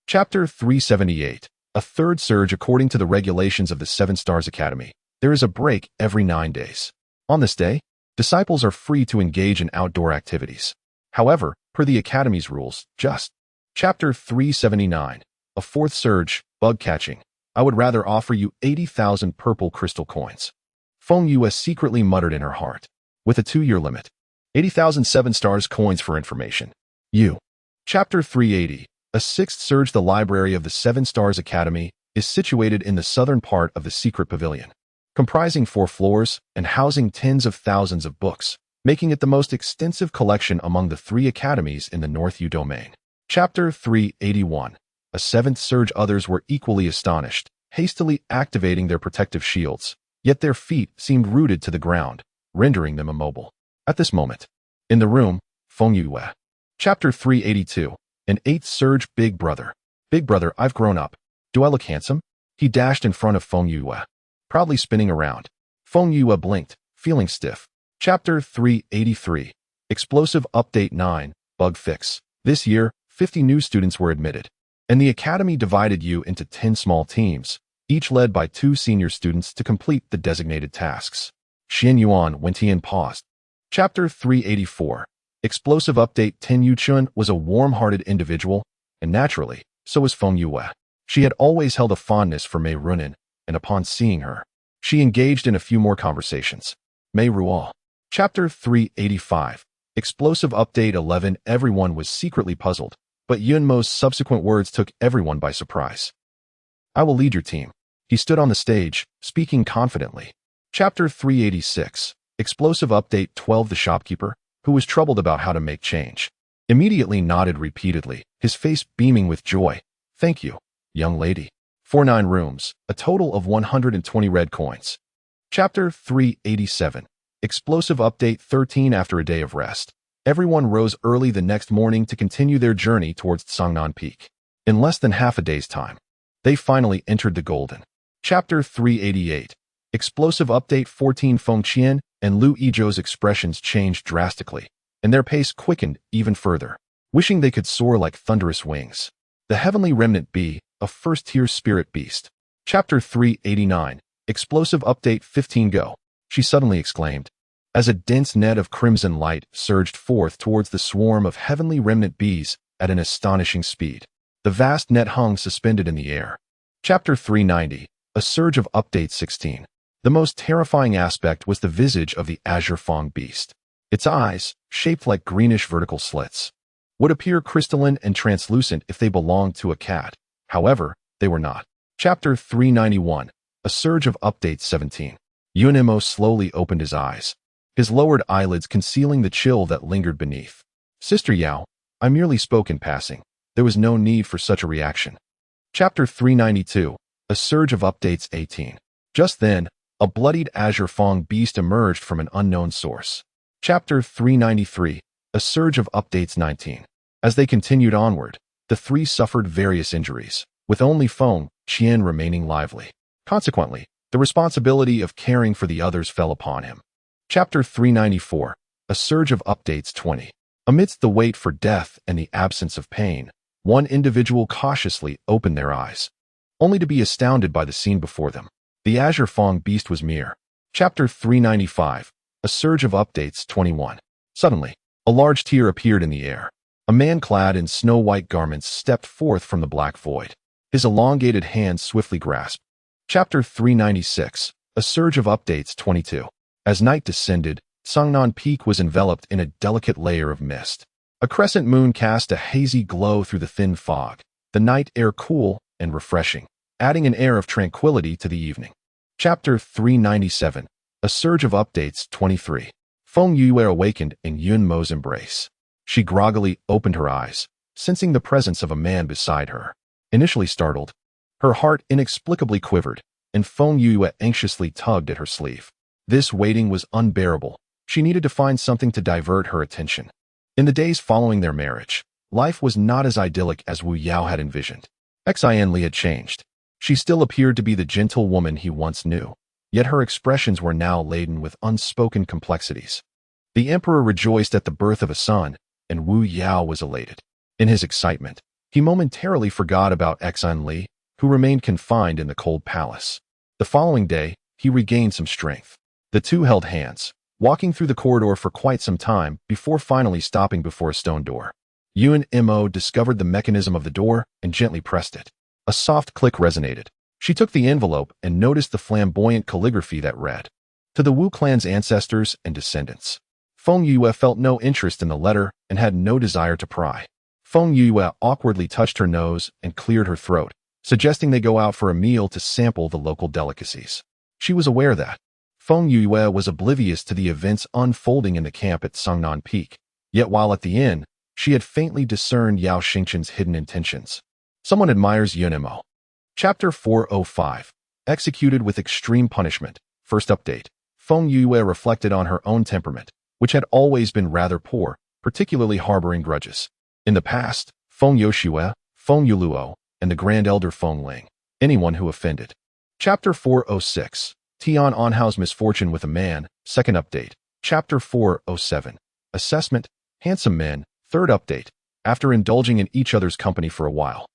Chapter 378. A third surge. According to the regulations of the 7 Stars Academy, there is a break every 9 days. On this day, disciples are free to engage in outdoor activities. However, per the Academy's rules, just. Chapter 379. A fourth surge. Bug catching. I would rather offer you 80,000 purple crystal coins. Feng Yue secretly muttered in her heart. With a 2-year limit. 80,000 7 Stars coins for information. You. Chapter 380. A sixth surge. The library of the 7 Stars Academy is situated in the southern part of the secret pavilion, comprising 4 floors and housing tens of thousands of books, making it the most extensive collection among the 3 academies in the North Yu domain. Chapter 381. A 7th surge. Others were equally astonished, hastily activating their protective shields, yet their feet seemed rooted to the ground, rendering them immobile. At this moment, in the room, Feng Yue. Chapter 382. An 8th surge. Big brother. Big brother, I've grown up. Do I look handsome? He dashed in front of Feng Yue, proudly spinning around. Feng Yue blinked, feeling stiff. Chapter 383. Explosive Update 9. Bug fix. This year, 50 new students were admitted, and the Academy divided you into 10 small teams, each led by 2 senior students to complete the designated tasks. Xian Yuan. Wentian paused. Chapter 384. Explosive Update 10. Yu Chun was a warm-hearted individual, and naturally, so was Feng Yue. She had always held a fondness for Mei Runin, and upon seeing her, she engaged in a few more conversations. Mei Rual. Chapter 385. Explosive Update 11. Everyone was secretly puzzled, but Yun Mo's subsequent words took everyone by surprise. I will lead your team. He stood on the stage, speaking confidently. Chapter 386. Explosive Update 12. The shopkeeper, who was troubled about how to make change, immediately nodded repeatedly, his face beaming with joy. Thank you, young lady. 49 rooms, a total of 120 red coins. Chapter 387. Explosive Update 13. After a day of rest, everyone rose early the next morning to continue their journey towards Tsangnan Peak. In less than half a day's time, they finally entered the Golden. Chapter 388. Explosive Update 14. Feng Qian and Lu Yizhou's expressions changed drastically, and their pace quickened even further, wishing they could soar like thunderous wings. The Heavenly Remnant Bee, a first-tier spirit beast. Chapter 389. Explosive Update 15. Go, she suddenly exclaimed, as a dense net of crimson light surged forth towards the swarm of heavenly remnant bees at an astonishing speed. The vast net hung suspended in the air. Chapter 390. A surge of Update 16. The most terrifying aspect was the visage of the Azure Fang beast. Its eyes, shaped like greenish vertical slits, would appear crystalline and translucent if they belonged to a cat. However, they were not. Chapter 391. A surge of Update 17. Yunimo slowly opened his eyes, his lowered eyelids concealing the chill that lingered beneath. Sister Yao, I merely spoke in passing. There was no need for such a reaction. Chapter 392. A surge of updates 18. Just then, a bloodied azure fong beast emerged from an unknown source. Chapter 393. A surge of updates 19. As they continued onward, the three suffered various injuries, with only Feng Qian remaining lively. Consequently, the responsibility of caring for the others fell upon him. Chapter 394. A surge of updates 20. Amidst the wait for death and the absence of pain, one individual cautiously opened their eyes, only to be astounded by the scene before them. The azure fong beast was mere. Chapter 395. A surge of updates 21. Suddenly, a large tear appeared in the air. A man clad in snow-white garments stepped forth from the black void. His elongated hands swiftly grasped. Chapter 396. A surge of updates 22. As night descended, Sangnan Peak was enveloped in a delicate layer of mist. A crescent moon cast a hazy glow through the thin fog, the night air cool and refreshing, adding an air of tranquility to the evening. Chapter 397. A surge of updates 23. Feng Yue awakened in Yun Mo's embrace. She groggily opened her eyes, sensing the presence of a man beside her. Initially startled, her heart inexplicably quivered, and Feng Yue anxiously tugged at her sleeve. This waiting was unbearable. She needed to find something to divert her attention. In the days following their marriage, life was not as idyllic as Wu Yao had envisioned. Xian Li had changed. She still appeared to be the gentle woman he once knew, yet her expressions were now laden with unspoken complexities. The emperor rejoiced at the birth of a son, and Wu Yao was elated. In his excitement, he momentarily forgot about Xian Li, who remained confined in the cold palace. The following day, he regained some strength. The two held hands, walking through the corridor for quite some time before finally stopping before a stone door. Yun Mo discovered the mechanism of the door and gently pressed it. A soft click resonated. She took the envelope and noticed the flamboyant calligraphy that read, "To the Wu clan's ancestors and descendants." Feng Yue felt no interest in the letter and had no desire to pry. Feng Yue awkwardly touched her nose and cleared her throat, suggesting they go out for a meal to sample the local delicacies. She was aware that Feng Yue was oblivious to the events unfolding in the camp at Sangnan Peak, yet while at the inn, she had faintly discerned Yao Xingchen's hidden intentions. Someone admires Yun Mo. Chapter 405. Executed with extreme punishment. First update. Feng Yue reflected on her own temperament, which had always been rather poor, particularly harboring grudges. In the past, Feng Yoshue, Feng Yuluo, and the Grand Elder Feng Ling, anyone who offended. Chapter 406. Tian Anhao's misfortune with a man. Second update. Chapter 407. Assessment. Handsome men. Third update. After indulging in each other's company for a while,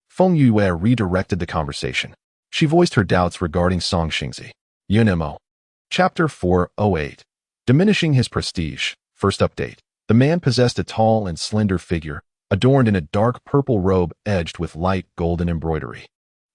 Feng Yue redirected the conversation. She voiced her doubts regarding Song Xingzi. Yun Mo. Chapter 408. Diminishing his prestige. First update. The man possessed a tall and slender figure, adorned in a dark purple robe edged with light golden embroidery,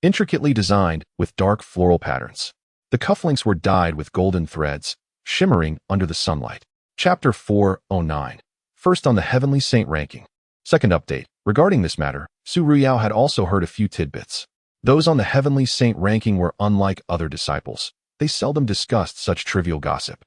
intricately designed with dark floral patterns. The cufflinks were dyed with golden threads, shimmering under the sunlight. Chapter 409. First on the Heavenly Saint ranking. Second update. Regarding this matter, Su Ruyao had also heard a few tidbits. Those on the Heavenly Saint ranking were unlike other disciples. They seldom discussed such trivial gossip.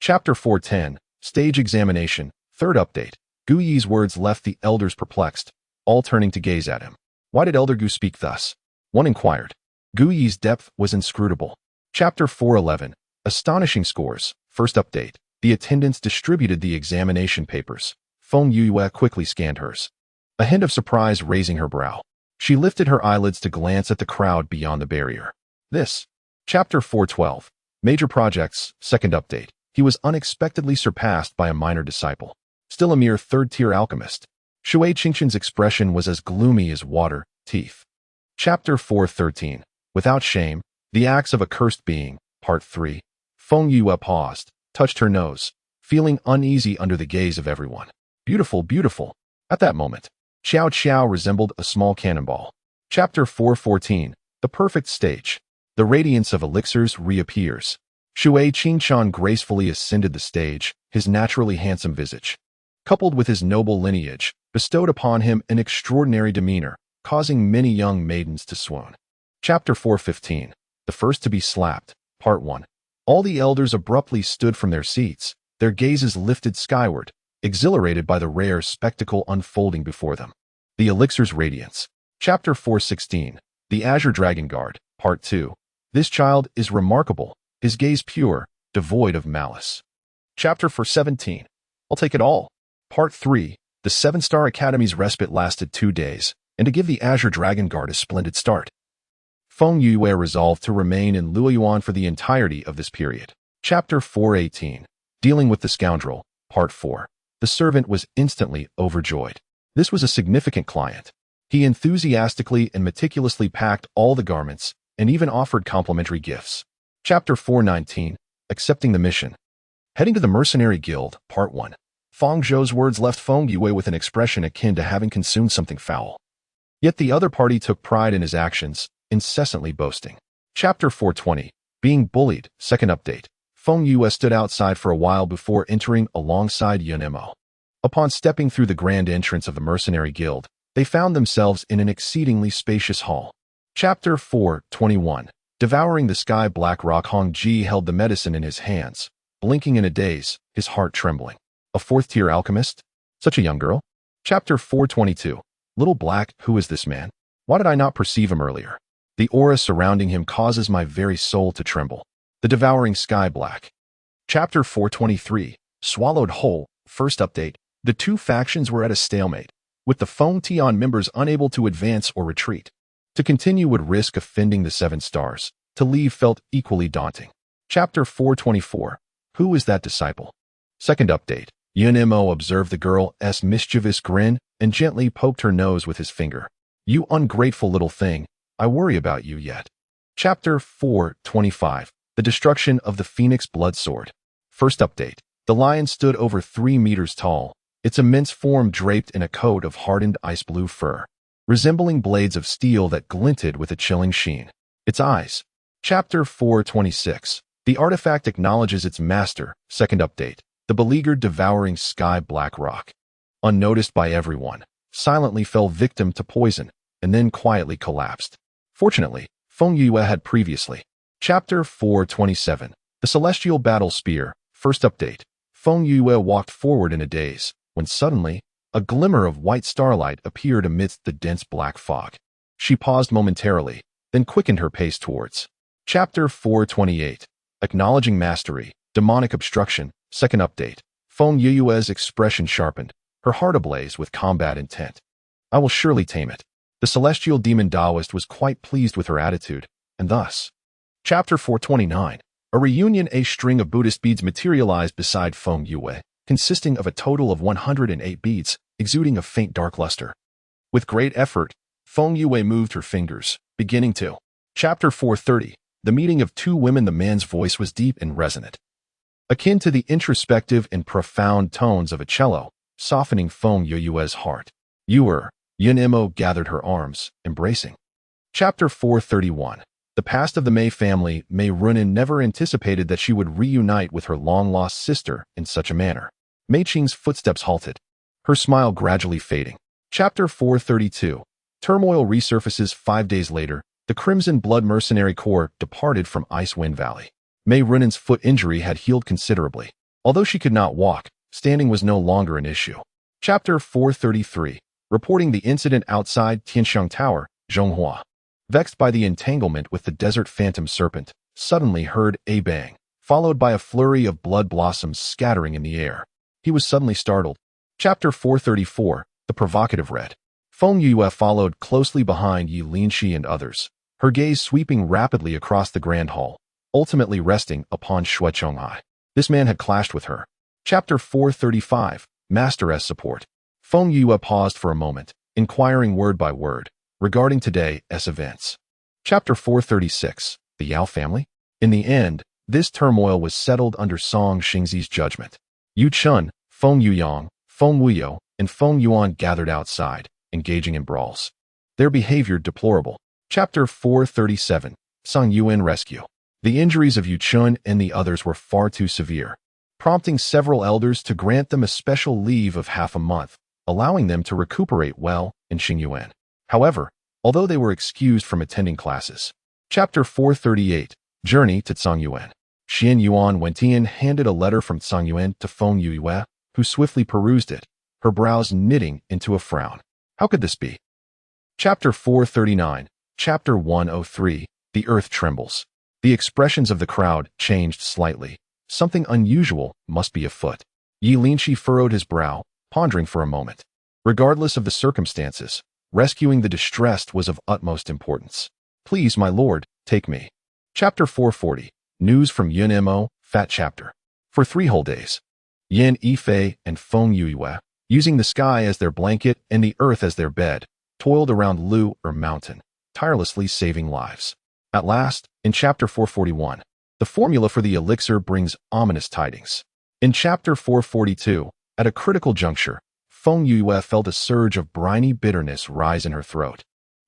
Chapter 410. Stage examination. Third update. Gu Yi's words left the elders perplexed, all turning to gaze at him. Why did Elder Gu speak thus? One inquired. Gu Yi's depth was inscrutable. Chapter 411. Astonishing scores. First update. The attendants distributed the examination papers. Feng Yue quickly scanned hers, a hint of surprise raising her brow. She lifted her eyelids to glance at the crowd beyond the barrier. This. Chapter 412. Major projects. Second update. He was unexpectedly surpassed by a minor disciple, still a mere third-tier alchemist. Shui Qingchen's expression was as gloomy as water, teeth. Chapter 413. Without shame, the acts of a cursed being. Part 3. Feng Yue paused, touched her nose, feeling uneasy under the gaze of everyone. Beautiful, beautiful. At that moment, Xiao Qiao resembled a small cannonball. Chapter 414. The perfect stage. The radiance of elixirs reappears. Shui Qingchan gracefully ascended the stage, his naturally handsome visage, coupled with his noble lineage, bestowed upon him an extraordinary demeanor, causing many young maidens to swoon. Chapter 415. The first to be slapped. Part 1. All the elders abruptly stood from their seats, their gazes lifted skyward, exhilarated by the rare spectacle unfolding before them. The Elixir's Radiance. Chapter 416. The Azure Dragon Guard. Part 2. This child is remarkable, his gaze pure, devoid of malice. Chapter 417. I'll take it all. Part 3. The 7-Star Academy's respite lasted 2 days, and to give the Azure Dragon Guard a splendid start, Feng Yue resolved to remain in Luoyuan for the entirety of this period. Chapter 418. Dealing with the Scoundrel. Part 4. The servant was instantly overjoyed. This was a significant client. He enthusiastically and meticulously packed all the garments, and even offered complimentary gifts. Chapter 419. Accepting the mission. Heading to the Mercenary Guild. Part 1. Feng Zhou's words left Feng Yue with an expression akin to having consumed something foul. Yet the other party took pride in his actions, incessantly boasting. Chapter 420. Being bullied. Second update. Feng Yue stood outside for a while before entering alongside Yunemo. Upon stepping through the grand entrance of the Mercenary Guild, they found themselves in an exceedingly spacious hall. Chapter 421. Devouring the sky. Black Rock. Hong Ji held the medicine in his hands, blinking in a daze, his heart trembling. A 4th-tier alchemist? Such a young girl? Chapter 422. Little Black, who is this man? Why did I not perceive him earlier? The aura surrounding him causes my very soul to tremble. The Devouring Sky. Black. Chapter 423. Swallowed whole. First update. The two factions were at a stalemate, with the Feng Tian members unable to advance or retreat. To continue would risk offending the 7 stars. To leave felt equally daunting. Chapter 424. Who is that disciple? Second update. Yunemo observed the girl's mischievous grin and gently poked her nose with his finger. You ungrateful little thing, I worry about you yet. Chapter 425. The destruction of the Phoenix Blood Sword. First update. The lion stood over 3 meters tall, its immense form draped in a coat of hardened ice blue fur, resembling blades of steel that glinted with a chilling sheen. Its eyes. Chapter 426. The artifact acknowledges its master. Second update. The beleaguered Devouring Sky. Black Rock, unnoticed by everyone, silently fell victim to poison, and then quietly collapsed. Fortunately, Feng Yue had previously. Chapter 427. The Celestial Battle Spear. First update. Feng Yue walked forward in a daze, when suddenly, a glimmer of white starlight appeared amidst the dense black fog. She paused momentarily, then quickened her pace towards. Chapter 428. Acknowledging Mastery. Demonic Obstruction. Second update. Feng Yue's expression sharpened, her heart ablaze with combat intent. I will surely tame it. The celestial demon Taoist was quite pleased with her attitude, and thus. Chapter 429. A reunion. A string of Buddhist beads materialized beside Feng Yue, consisting of a total of 108 beads, exuding a faint dark luster. With great effort, Feng Yue moved her fingers, beginning to. Chapter 430. The meeting of 2 women. The man's voice was deep and resonant, akin to the introspective and profound tones of a cello, softening Feng Yue's heart. Yunemo gathered her arms, embracing. Chapter 431. The past of the Mei family. Mei Runin never anticipated that she would reunite with her long-lost sister in such a manner. Mei Qing's footsteps halted, her smile gradually fading. Chapter 432. Turmoil resurfaces. 5 days later, the Crimson Blood Mercenary Corps departed from Icewind Valley. Mei Runin's foot injury had healed considerably. Although she could not walk, standing was no longer an issue. Chapter 433. Reporting the incident outside Tianxiang Tower. Zhonghua, vexed by the entanglement with the Desert Phantom Serpent, suddenly heard a bang, followed by a flurry of blood blossoms scattering in the air. He was suddenly startled. Chapter 434. The Provocative Red. Feng Yue followed closely behind Yi Linshi and others, her gaze sweeping rapidly across the Grand Hall, ultimately resting upon Shui Chonghai. This man had clashed with her. Chapter 435. Master's Support. Feng Yue paused for a moment, inquiring word by word, regarding today's events. Chapter 436. The Yao family? In the end, this turmoil was settled under Song Xingzi's judgment. Yu Chun, Feng Yuyang, Feng Wuyo, and Feng Yuan gathered outside, engaging in brawls. Their behavior deplorable. Chapter 437. Song Yuan Rescue. The injuries of Yu Chun and the others were far too severe, prompting several elders to grant them a special leave of half a month, allowing them to recuperate well in Xingyuan. However, although they were excused from attending classes. Chapter 438. Journey to Zhongyuan. Xian Yuan Wentian handed a letter from Zhongyuan to Feng Yue, who swiftly perused it, her brows knitting into a frown. How could this be? Chapter 439, Chapter 103, The Earth Trembles. The expressions of the crowd changed slightly. Something unusual must be afoot. Yi Linshi furrowed his brow, pondering for a moment. Regardless of the circumstances, rescuing the distressed was of utmost importance. Please, my lord, take me. Chapter 440, News from Yun Mo, Fat Chapter. For 3 whole days, Yin Yifei and Feng Yue, using the sky as their blanket and the earth as their bed, toiled around Lu Mountain, tirelessly saving lives. At last, in Chapter 441, the formula for the elixir brings ominous tidings. In Chapter 442, at a critical juncture, Feng Yue felt a surge of briny bitterness rise in her throat,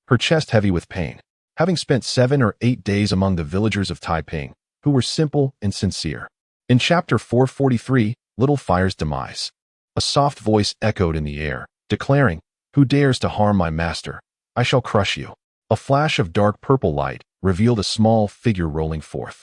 her chest heavy with pain. Having spent 7 or 8 days among the villagers of Taiping, who were simple and sincere. In Chapter 443, Little Fire's Demise, a soft voice echoed in the air, declaring, "Who dares to harm my master? I shall crush you." A flash of dark purple light revealed a small figure rolling forth.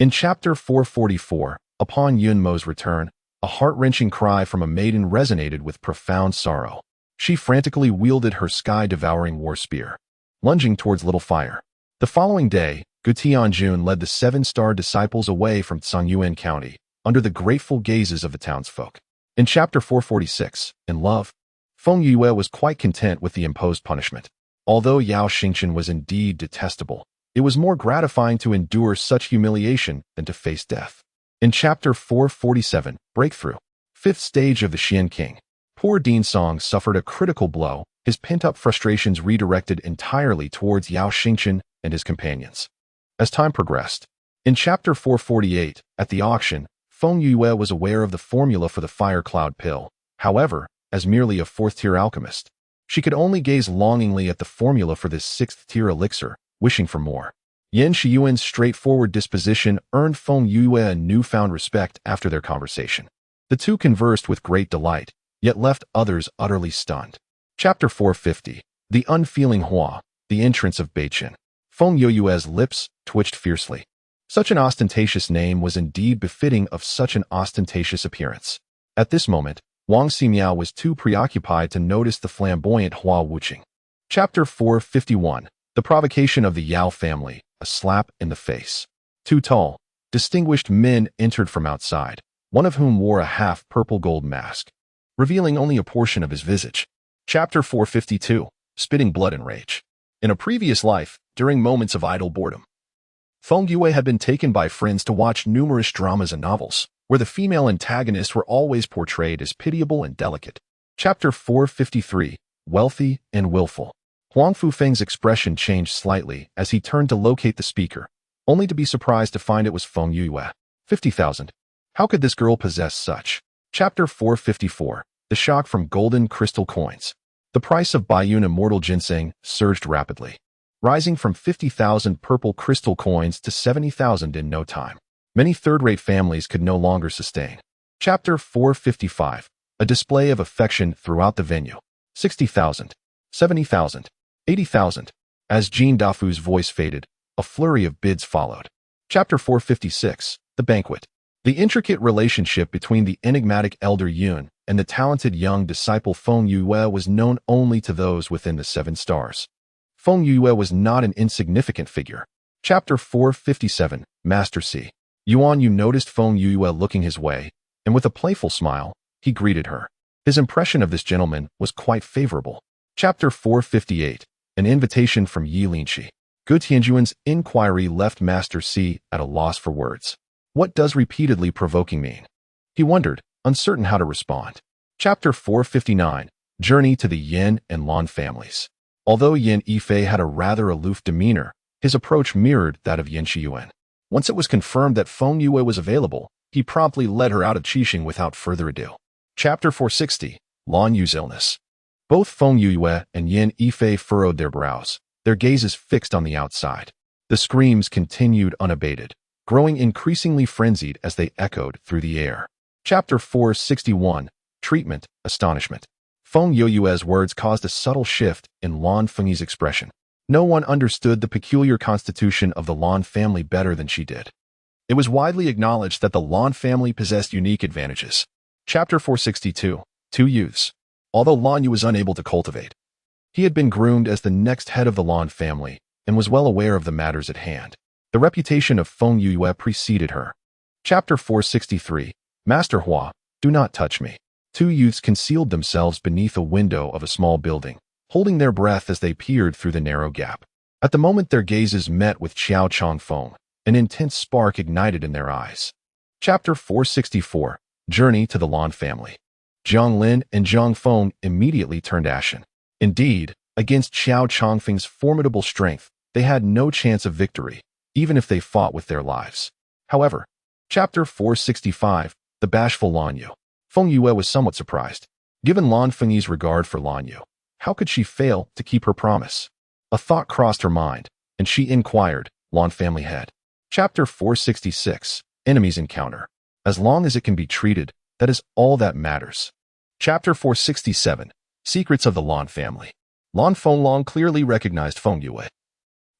In Chapter 444, upon Yun Mo's return, a heart-wrenching cry from a maiden resonated with profound sorrow. She frantically wielded her sky-devouring war spear, lunging towards Little Fire. The following day, Gu Tianjun led the 7-star disciples away from Tsangyuan County, under the grateful gazes of the townsfolk. In Chapter 446, In Love, Feng Yue was quite content with the imposed punishment. Although Yao Xingchen was indeed detestable, it was more gratifying to endure such humiliation than to face death. In Chapter 447, Breakthrough, 5th stage of the Xian King, poor Dean Song suffered a critical blow, his pent-up frustrations redirected entirely towards Yao Xingchen and his companions. As time progressed, in Chapter 448, at the auction, Feng Yue was aware of the formula for the Fire Cloud Pill. However, as merely a 4th-tier alchemist, she could only gaze longingly at the formula for this 6th-tier elixir, wishing for more. Yin Shiyuan's straightforward disposition earned Feng Yue a newfound respect after their conversation. The two conversed with great delight, yet left others utterly stunned. Chapter 450, The Unfeeling Hua, The Entrance of Beichin. Feng Yue's lips twitched fiercely. Such an ostentatious name was indeed befitting of such an ostentatious appearance. At this moment, Wang Ximiao was too preoccupied to notice the flamboyant Hua Wuqing. Chapter 451, The Provocation of the Yao Family, A Slap in the Face. 2 tall, distinguished men entered from outside, one of whom wore a half-purple gold mask, revealing only a portion of his visage. Chapter 452, Spitting Blood and Rage. In a previous life, during moments of idle boredom, Feng Yue had been taken by friends to watch numerous dramas and novels, where the female antagonists were always portrayed as pitiable and delicate. Chapter 453, Wealthy and Willful. Huang Fufeng's expression changed slightly as he turned to locate the speaker, only to be surprised to find it was Feng Yue. 50,000. How could this girl possess such? Chapter 454, The Shock from Golden Crystal Coins. The price of Baiyun Immortal Ginseng surged rapidly, rising from 50,000 purple crystal coins to 70,000 in no time. Many third-rate families could no longer sustain. Chapter 455, A Display of Affection Throughout the Venue. 60,000, 70,000, 80,000. As Jean Dafu's voice faded, a flurry of bids followed. Chapter 456, The Banquet. The intricate relationship between the enigmatic elder Yun and the talented young disciple Feng Yue was known only to those within the 7 stars. Feng Yue was not an insignificant figure. Chapter 457, Master C. Yuan Yu noticed Feng Yue looking his way, and with a playful smile, he greeted her. His impression of this gentleman was quite favorable. Chapter 458, An Invitation from Yi Linshi. Gu Tianjuan's inquiry left Master C at a loss for words. What does repeatedly provoking mean? He wondered, uncertain how to respond. Chapter 459, Journey to the Yin and Lan families. Although Yin Yifei had a rather aloof demeanor, his approach mirrored that of Yin Shiyuan. Once it was confirmed that Feng Yue was available, he promptly led her out of Qixing without further ado. Chapter 460, Lan Yu's Illness. Both Feng Yue and Yin Yifei furrowed their brows, their gazes fixed on the outside. The screams continued unabated, growing increasingly frenzied as they echoed through the air. Chapter 461, Treatment, Astonishment. Feng Yue's words caused a subtle shift in Lan Fengyi's expression. No one understood the peculiar constitution of the Lan family better than she did. It was widely acknowledged that the Lan family possessed unique advantages. Chapter 462, Two Youths. although Lan Yu was unable to cultivate. He had been groomed as the next head of the Lan family and was well aware of the matters at hand. The reputation of Feng Yue preceded her. Chapter 463, Master Hua, do not touch me. Two youths concealed themselves beneath a window of a small building, holding their breath as they peered through the narrow gap. At the moment their gazes met with Xiao Changfeng, an intense spark ignited in their eyes. Chapter 464, Journey to the Lan family. Jiang Lin and Jiang Feng immediately turned ashen. Indeed, against Xiao Changfeng's formidable strength, they had no chance of victory, even if they fought with their lives. However, Chapter 465, The Bashful Lan Yu. Feng Yue was somewhat surprised. Given Lan Fengyi's regard for Lan Yu, how could she fail to keep her promise? A thought crossed her mind, and she inquired, Lan family head. Chapter 466, Enemies Encounter. As long as it can be treated, that is all that matters. Chapter 467, Secrets of the Lan family. Lan Fenglong clearly recognized Feng Yue.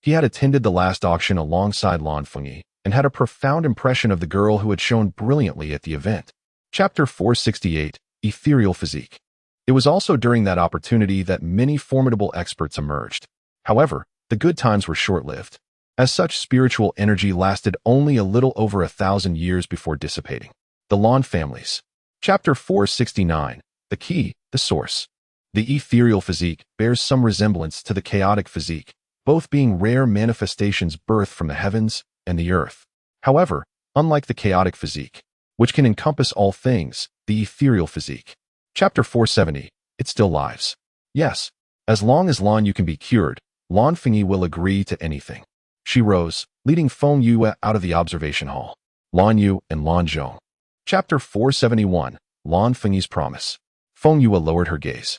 He had attended the last auction alongside Lan Fengyi and had a profound impression of the girl who had shone brilliantly at the event. Chapter 468, Ethereal Physique. It was also during that opportunity that many formidable experts emerged. However, the good times were short-lived. As such, spiritual energy lasted only a little over 1,000 years before dissipating. The Lan families. Chapter 469, The Key, The Source. The ethereal physique bears some resemblance to the chaotic physique, both being rare manifestations birthed from the heavens and the earth. However, unlike the chaotic physique, which can encompass all things, the ethereal physique. Chapter 470, It Still Lives. Yes, as long as Lan Yu can be cured, Lan Fengyi will agree to anything. She rose, leading Feng Yue out of the observation hall. Lan Yu and Lan Zhong. Chapter 471, Lan Fengyi's Promise. Feng Yue lowered her gaze.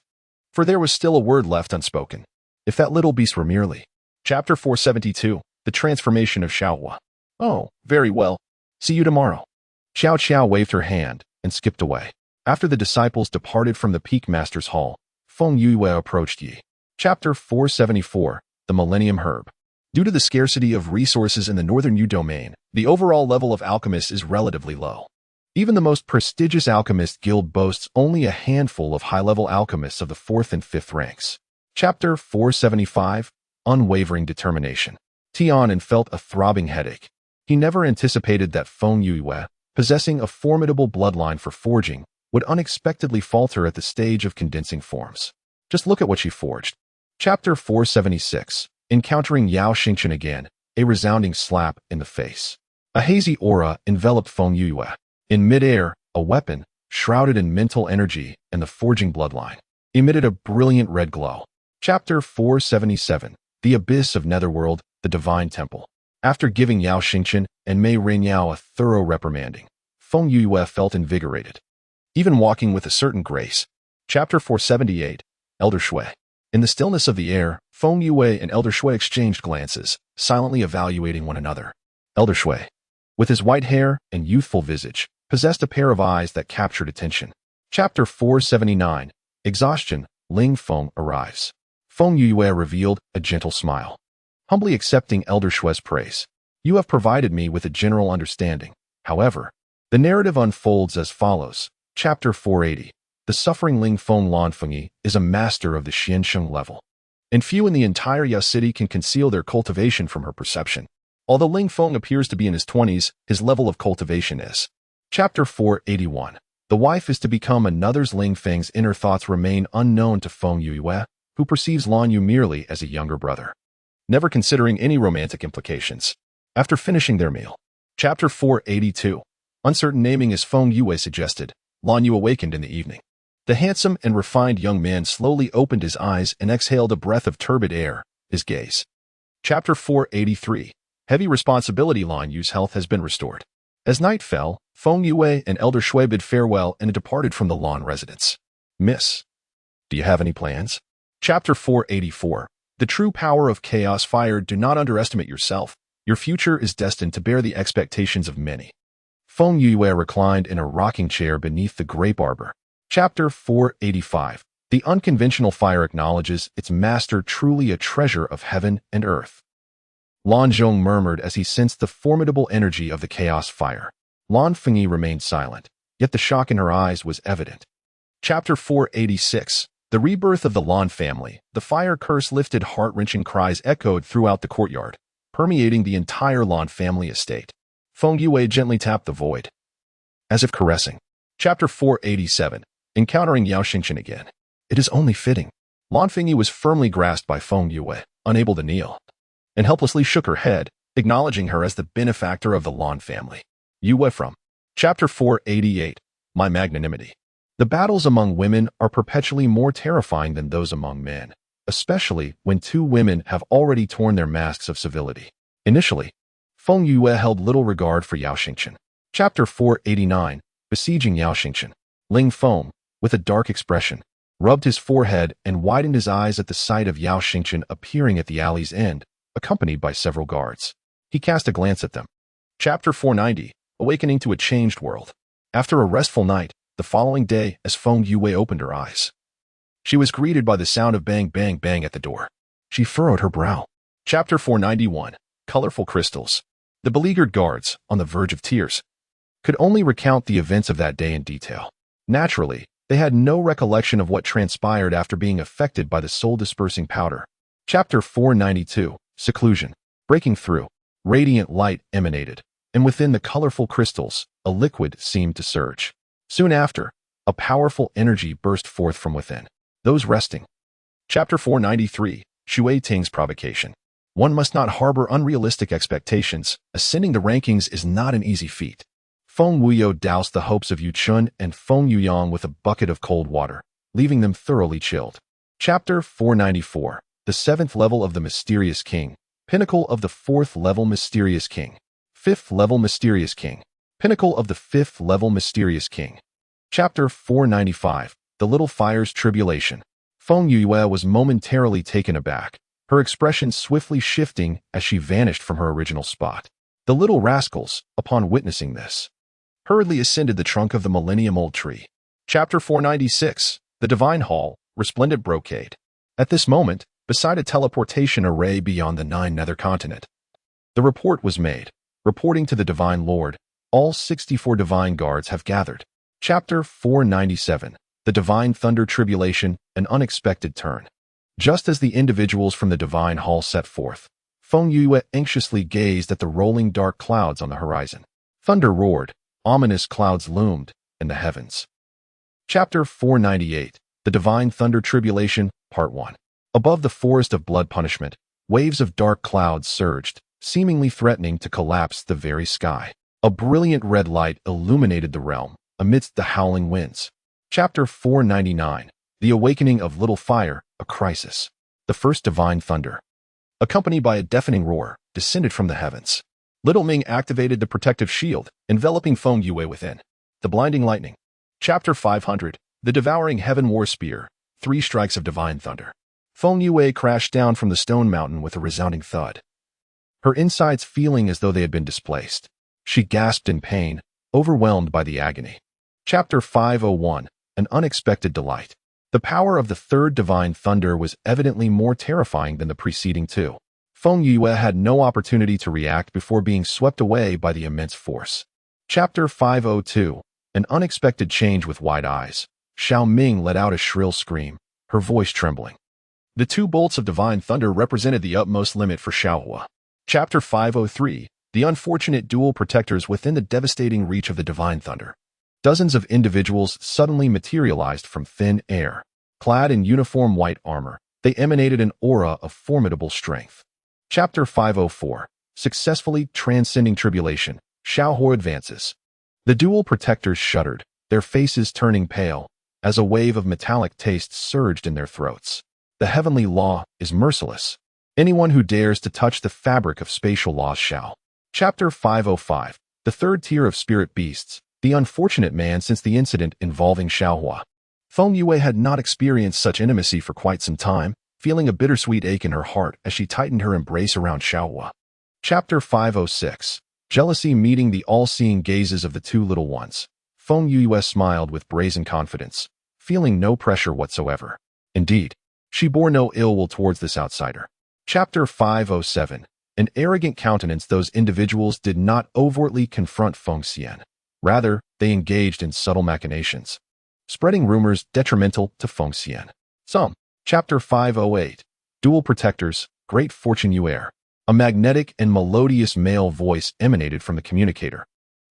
For there was still a word left unspoken. If that little beast were merely. Chapter 472, The Transformation of Xiaohua. Oh, very well. See you tomorrow. Xiao Qiao waved her hand and skipped away. After the disciples departed from the Peak Master's Hall, Feng Yue approached Yi. Chapter 474, The Millennium Herb. Due to the scarcity of resources in the Northern Yu domain, the overall level of alchemists is relatively low. Even the most prestigious alchemist guild boasts only a handful of high-level alchemists of the 4th and 5th ranks. Chapter 475, Unwavering Determination. Tianan felt a throbbing headache. He never anticipated that Feng Yue, possessing a formidable bloodline for forging, would unexpectedly falter at the stage of condensing forms. Just look at what she forged. Chapter 476, Encountering Yao Xingchen again, a resounding slap in the face. A hazy aura enveloped Feng Yue. In midair, a weapon, shrouded in mental energy and the forging bloodline, emitted a brilliant red glow. Chapter 477, The Abyss of Netherworld, The Divine Temple. After giving Yao Xingchen and Mei Renyao a thorough reprimanding, Feng Yue felt invigorated, even walking with a certain grace. Chapter 478, Elder Shui. In the stillness of the air, Feng Yue and Elder Shui exchanged glances, silently evaluating one another. Elder Shui, with his white hair and youthful visage, possessed a pair of eyes that captured attention. Chapter 479, Exhaustion, Ling Feng arrives. Feng Yue revealed a gentle smile. Humbly accepting Elder Shui's praise. You have provided me with a general understanding. However, the narrative unfolds as follows. Chapter 480, The suffering Ling Feng Lan Fengyi is a master of the Xiansheng level, and few in the entire Ya city can conceal their cultivation from her perception. Although Ling Feng appears to be in his 20s, his level of cultivation is. Chapter 481, The wife is to become another's. Ling Feng's inner thoughts remain unknown to Feng Yue, who perceives Lan Yu merely as a younger brother, never considering any romantic implications. After finishing their meal. Chapter 482, Uncertain naming as Feng Yue suggested, Lan Yu awakened in the evening. The handsome and refined young man slowly opened his eyes and exhaled a breath of turbid air, his gaze. Chapter 483, Heavy responsibility. Lan Yu's health has been restored. As night fell, Feng Yue and Elder Shui bid farewell and departed from the Lan residence. Miss, do you have any plans? Chapter 484, The True Power of Chaos Fire. Do not underestimate yourself. Your future is destined to bear the expectations of many. Feng Yue reclined in a rocking chair beneath the grape arbor. Chapter 485, The Unconventional Fire acknowledges its master, truly a treasure of heaven and earth. Lan Zhong murmured as he sensed the formidable energy of the chaos fire. Lan Fengyi remained silent, yet the shock in her eyes was evident. Chapter 486. The rebirth of the Lan family. The fire curse lifted, heart-wrenching cries echoed throughout the courtyard, permeating the entire Lan family estate. Feng Yue gently tapped the void, as if caressing. Chapter 487. Encountering Yao Xingqian again. It is only fitting. Lan Fengyi was firmly grasped by Feng Yue, unable to kneel, and helplessly shook her head, acknowledging her as the benefactor of the Lan family. Yue from Chapter 488. My magnanimity. The battles among women are perpetually more terrifying than those among men, especially when two women have already torn their masks of civility. Initially, Feng Yue held little regard for Yao Xingqian. Chapter 489. Besieging Yao Xingqian. Ling Feng, with a dark expression, rubbed his forehead and widened his eyes at the sight of Yao Xingqian appearing at the alley's end, accompanied by several guards. He cast a glance at them. Chapter 490. Awakening to a changed world. After a restful night, the following day, as Feng Yue opened her eyes, she was greeted by the sound of bang bang bang at the door. She furrowed her brow. Chapter 491. Colorful crystals. The beleaguered guards, on the verge of tears, could only recount the events of that day in detail. Naturally, they had no recollection of what transpired after being affected by the soul-dispersing powder. Chapter 492. Seclusion. Breaking through. Radiant light emanated, and within the colorful crystals, a liquid seemed to surge. Soon after, a powerful energy burst forth from within. Those resting. Chapter 493. Shui Ting's provocation. One must not harbor unrealistic expectations. Ascending the rankings is not an easy feat. Feng Wuyo doused the hopes of Yu Chun and Feng Yuyang with a bucket of cold water, leaving them thoroughly chilled. Chapter 494. The 7th level of the Mysterious King. Pinnacle of the 4th level Mysterious King. 5th level Mysterious King. Pinnacle of the 5th level Mysterious King. Chapter 495. The Little Fire's Tribulation. Feng Yue was momentarily taken aback, her expression swiftly shifting as she vanished from her original spot. The little rascals, upon witnessing this, hurriedly ascended the trunk of the millennium-old tree. Chapter 496. The Divine Hall, Resplendent Brocade. At this moment, beside a teleportation array beyond the 9 nether continent, the report was made. Reporting to the Divine Lord, all 64 Divine Guards have gathered. Chapter 497. The Divine Thunder Tribulation, An Unexpected Turn. Just as the individuals from the Divine Hall set forth, Feng Yue anxiously gazed at the rolling dark clouds on the horizon. Thunder roared, ominous clouds loomed in the heavens. Chapter 498. The Divine Thunder Tribulation, Part 1. Above the forest of blood punishment, waves of dark clouds surged, seemingly threatening to collapse the very sky. A brilliant red light illuminated the realm, amidst the howling winds. Chapter 499. The Awakening of Little Fire, A Crisis. The first divine thunder, accompanied by a deafening roar, descended from the heavens. Little Ming activated the protective shield, enveloping Feng Yue within. The blinding lightning. Chapter 500. The Devouring Heaven War Spear, 3 strikes of divine thunder. Feng Yue crashed down from the stone mountain with a resounding thud, her insides feeling as though they had been displaced. She gasped in pain, overwhelmed by the agony. Chapter 501. An Unexpected Delight. The power of the 3rd divine thunder was evidently more terrifying than the preceding 2. Feng Yue had no opportunity to react before being swept away by the immense force. Chapter 502. An Unexpected Change with Wide Eyes. Xiao Ming let out a shrill scream, her voice trembling. The 2 bolts of divine thunder represented the utmost limit for Xiaohua. Chapter 503. The Unfortunate Dual Protectors within the devastating reach of the divine thunder. Dozens of individuals suddenly materialized from thin air. Clad in uniform white armor, they emanated an aura of formidable strength. Chapter 504. Successfully Transcending Tribulation. Xiaohua advances. The dual protectors shuddered, their faces turning pale, as a wave of metallic taste surged in their throats. The heavenly law is merciless. Anyone who dares to touch the fabric of spatial laws shall. Chapter 505. The 3rd tier of spirit beasts. The unfortunate man since the incident involving Xiaohua. Feng Yue had not experienced such intimacy for quite some time, feeling a bittersweet ache in her heart as she tightened her embrace around Xiaohua. Chapter 506. Jealousy meeting the all-seeing gazes of the 2 little ones. Feng Yue smiled with brazen confidence, feeling no pressure whatsoever. Indeed, she bore no ill will towards this outsider. Chapter 507. An arrogant countenance. Those individuals did not overtly confront Feng Xian. Rather, they engaged in subtle machinations. spreading rumors detrimental to Feng Xian. Some. Chapter 508. Dual Protectors, Great Fortune You Heir. A magnetic and melodious male voice emanated from the communicator,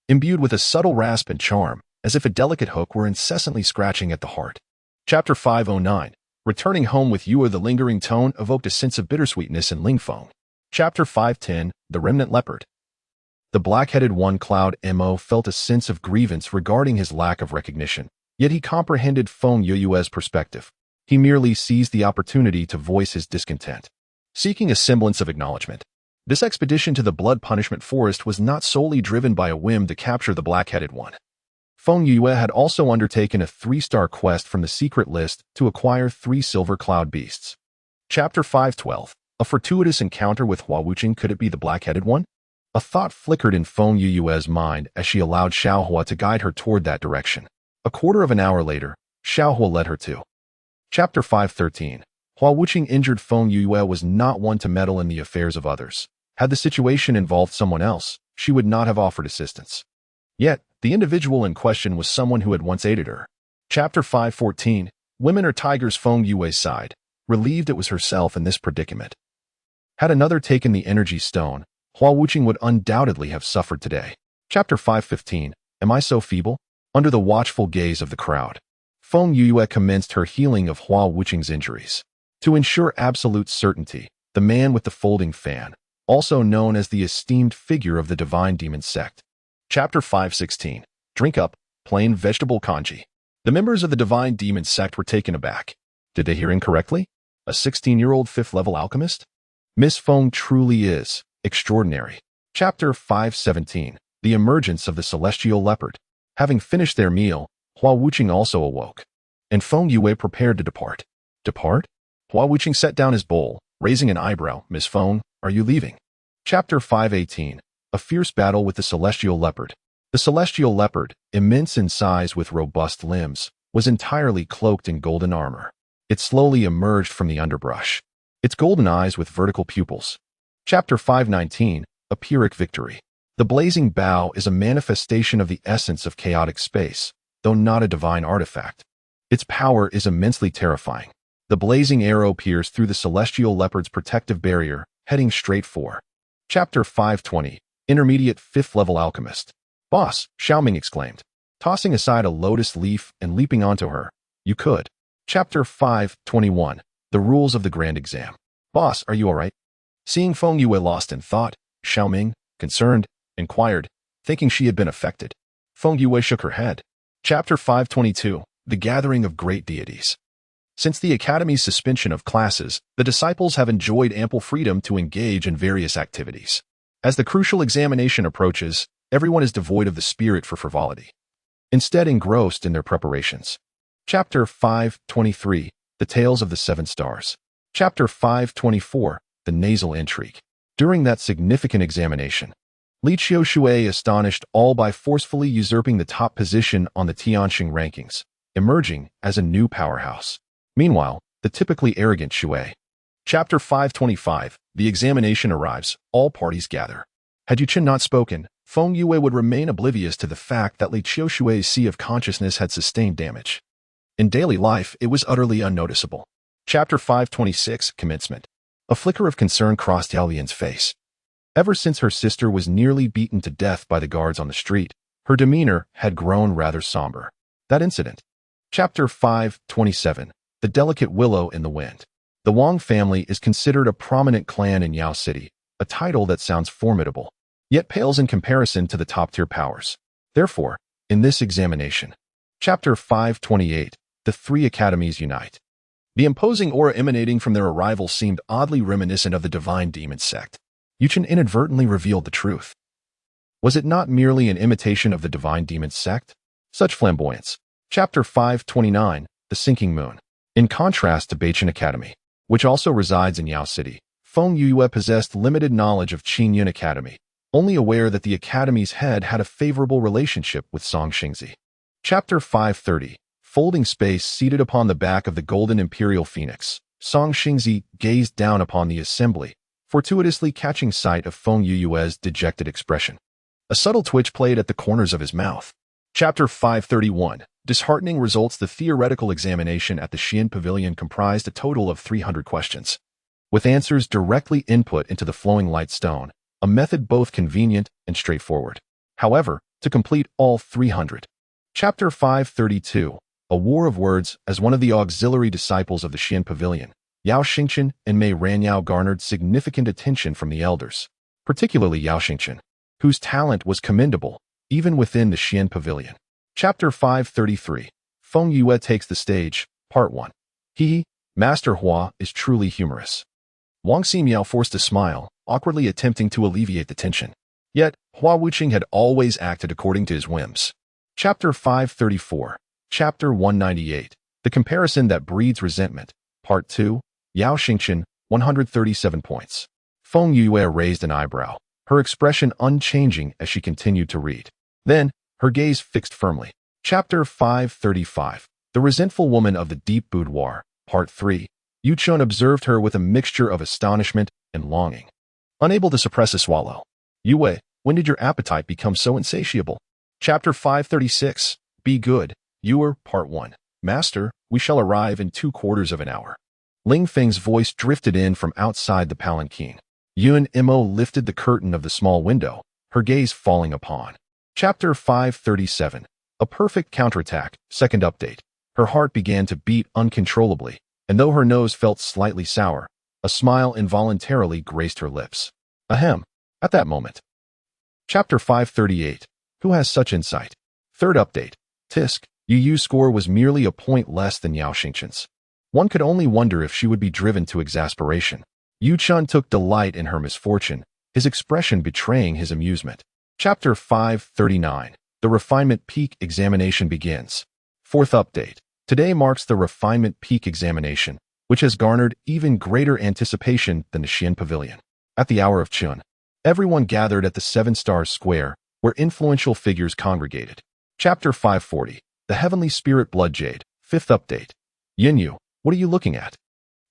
imbued with a subtle rasp and charm, as if a delicate hook were incessantly scratching at the heart. Chapter 509. Returning home with you. The lingering tone evoked a sense of bittersweetness in Lingfeng. Chapter 510. The Remnant Leopard. The black-headed one, Cloud Mo, felt a sense of grievance regarding his lack of recognition, yet he comprehended Feng Yue's perspective. He merely seized the opportunity to voice his discontent, seeking a semblance of acknowledgement. This expedition to the Blood Punishment Forest was not solely driven by a whim to capture the black-headed one. Feng Yue had also undertaken a 3-star quest from the secret list to acquire 3 silver cloud beasts. Chapter 512. A fortuitous encounter with Hua Wuqing. Could it be the black-headed one? A thought flickered in Feng Yue's mind as she allowed Xiaohua to guide her toward that direction. A quarter of an hour later, Xiaohua led her to. Chapter 513. Hua Wuqing. Injured Feng Yue was not one to meddle in the affairs of others. Had the situation involved someone else, she would not have offered assistance. Yet, the individual in question was someone who had once aided her. Chapter 514. Women are tigers. Feng Yue sighed, relieved it was herself in this predicament. Had another taken the energy stone, Hua Wuqing would undoubtedly have suffered today. Chapter 515. Am I so feeble? Under the watchful gaze of the crowd, Feng Yue commenced her healing of Hua Wuqing's injuries. To ensure absolute certainty, the man with the folding fan, also known as the esteemed figure of the divine demon sect. Chapter 516. Drink up, plain vegetable kanji. The members of the divine demon sect were taken aback. Did they hear incorrectly? A 16-year-old 5th-level alchemist? Miss Feng truly is extraordinary. Chapter 517. The emergence of the celestial leopard. Having finished their meal, Hua Wuqing also awoke, and Feng Yue prepared to depart. Depart? Hua Wuqing set down his bowl, raising an eyebrow. Miss Feng, are you leaving? Chapter 518. A fierce battle with the celestial leopard. The celestial leopard, immense in size with robust limbs, was entirely cloaked in golden armor. It slowly emerged from the underbrush, its golden eyes with vertical pupils. Chapter 519. A Pyrrhic Victory. The blazing bow is a manifestation of the essence of chaotic space, though not a divine artifact. Its power is immensely terrifying. The blazing arrow pierced through the celestial leopard's protective barrier, heading straight for. Chapter 520. Intermediate 5th-level alchemist. Boss, Xiaoming exclaimed, tossing aside a lotus leaf and leaping onto her. You could. Chapter 521. The Rules of the Grand Exam. Boss, are you alright? Seeing Feng Yue lost in thought, Xiaoming, concerned, inquired, thinking she had been affected. Feng Yue shook her head. Chapter 522. The Gathering of Great Deities. Since the Academy's suspension of classes, the disciples have enjoyed ample freedom to engage in various activities. As the crucial examination approaches, everyone is devoid of the spirit for frivolity, instead engrossed in their preparations. Chapter 523. The Tales of the 7 Stars. Chapter 524. The Nasal Intrigue. During that significant examination, Li Qiushui astonished all by forcefully usurping the top position on the Tianxing rankings, emerging as a new powerhouse. Meanwhile, the typically arrogant Shui. Chapter 525. The examination arrives. All parties gather. Had Yuchen not spoken, Feng Yue would remain oblivious to the fact that Li Qiushui's sea of consciousness had sustained damage. In daily life, it was utterly unnoticeable. Chapter 526. Commencement. A flicker of concern crossed Yalian's face. Ever since her sister was nearly beaten to death by the guards on the street, her demeanor had grown rather somber. That incident. Chapter 527. The Delicate Willow in the Wind. The Wang family is considered a prominent clan in Yao City, a title that sounds formidable, yet pales in comparison to the top-tier powers. Therefore, in this examination, Chapter 528, the 3 academies unite. The imposing aura emanating from their arrival seemed oddly reminiscent of the divine demon sect. Yuchen inadvertently revealed the truth. Was it not merely an imitation of the divine demon sect? Such flamboyance. Chapter 529, the Sinking Moon. In contrast to Beichen Academy, which also resides in Yao City, Feng Yue possessed limited knowledge of Qingyun Academy, only aware that the academy's head had a favorable relationship with Song Xingzi. Chapter 530. Folding space. Seated upon the back of the golden imperial phoenix, Song Xingzi gazed down upon the assembly, fortuitously catching sight of Feng Yue's dejected expression. A subtle twitch played at the corners of his mouth. Chapter 531. Disheartening results. The theoretical examination at the Xian Pavilion comprised a total of 300 questions, with answers directly input into the flowing light stone, a method both convenient and straightforward. However, to complete all 300. Chapter 532. A War of Words. As one of the auxiliary disciples of the Xian Pavilion, Yao Xingqian and Mei Ranyao garnered significant attention from the elders, particularly Yao Xingqian, whose talent was commendable, even within the Xian Pavilion. Chapter 533. Feng Yue takes the stage, Part 1. Master Hua is truly humorous. Wang Ximiao forced a smile, awkwardly attempting to alleviate the tension. Yet, Hua Wuqing had always acted according to his whims. Chapter 534. Chapter 198. The Comparison That Breeds Resentment, Part 2. Yao Xingqian, 137 points. Feng Yue raised an eyebrow, her expression unchanging as she continued to read. Then, her gaze fixed firmly. Chapter 535. The Resentful Woman of the Deep Boudoir, Part 3. Yu Chun observed her with a mixture of astonishment and longing, unable to suppress a swallow. Yue, when did your appetite become so insatiable? Chapter 536. Be Good, Yuer, Part 1. Master, we shall arrive in 2/4 of an hour. Ling Feng's voice drifted in from outside the palanquin. Yun Imo lifted the curtain of the small window, her gaze falling upon. Chapter 537. A Perfect Counterattack, Second Update. Her heart began to beat uncontrollably, and though her nose felt slightly sour, a smile involuntarily graced her lips. Ahem. At that moment. Chapter 538. Who has such insight? Third Update. Tisk, Yu Yu's score was merely a point less than Yao Xingqian's. One could only wonder if she would be driven to exasperation. Yu Chun took delight in her misfortune, his expression betraying his amusement. Chapter 539. The Refinement Peak Examination begins. Fourth Update. Today marks the Refinement Peak Examination, which has garnered even greater anticipation than the Xian Pavilion. At the hour of Chun, everyone gathered at the Seven Stars Square, where influential figures congregated. Chapter 540. The Heavenly Spirit Blood Jade. Fifth Update. Yinyu, what are you looking at?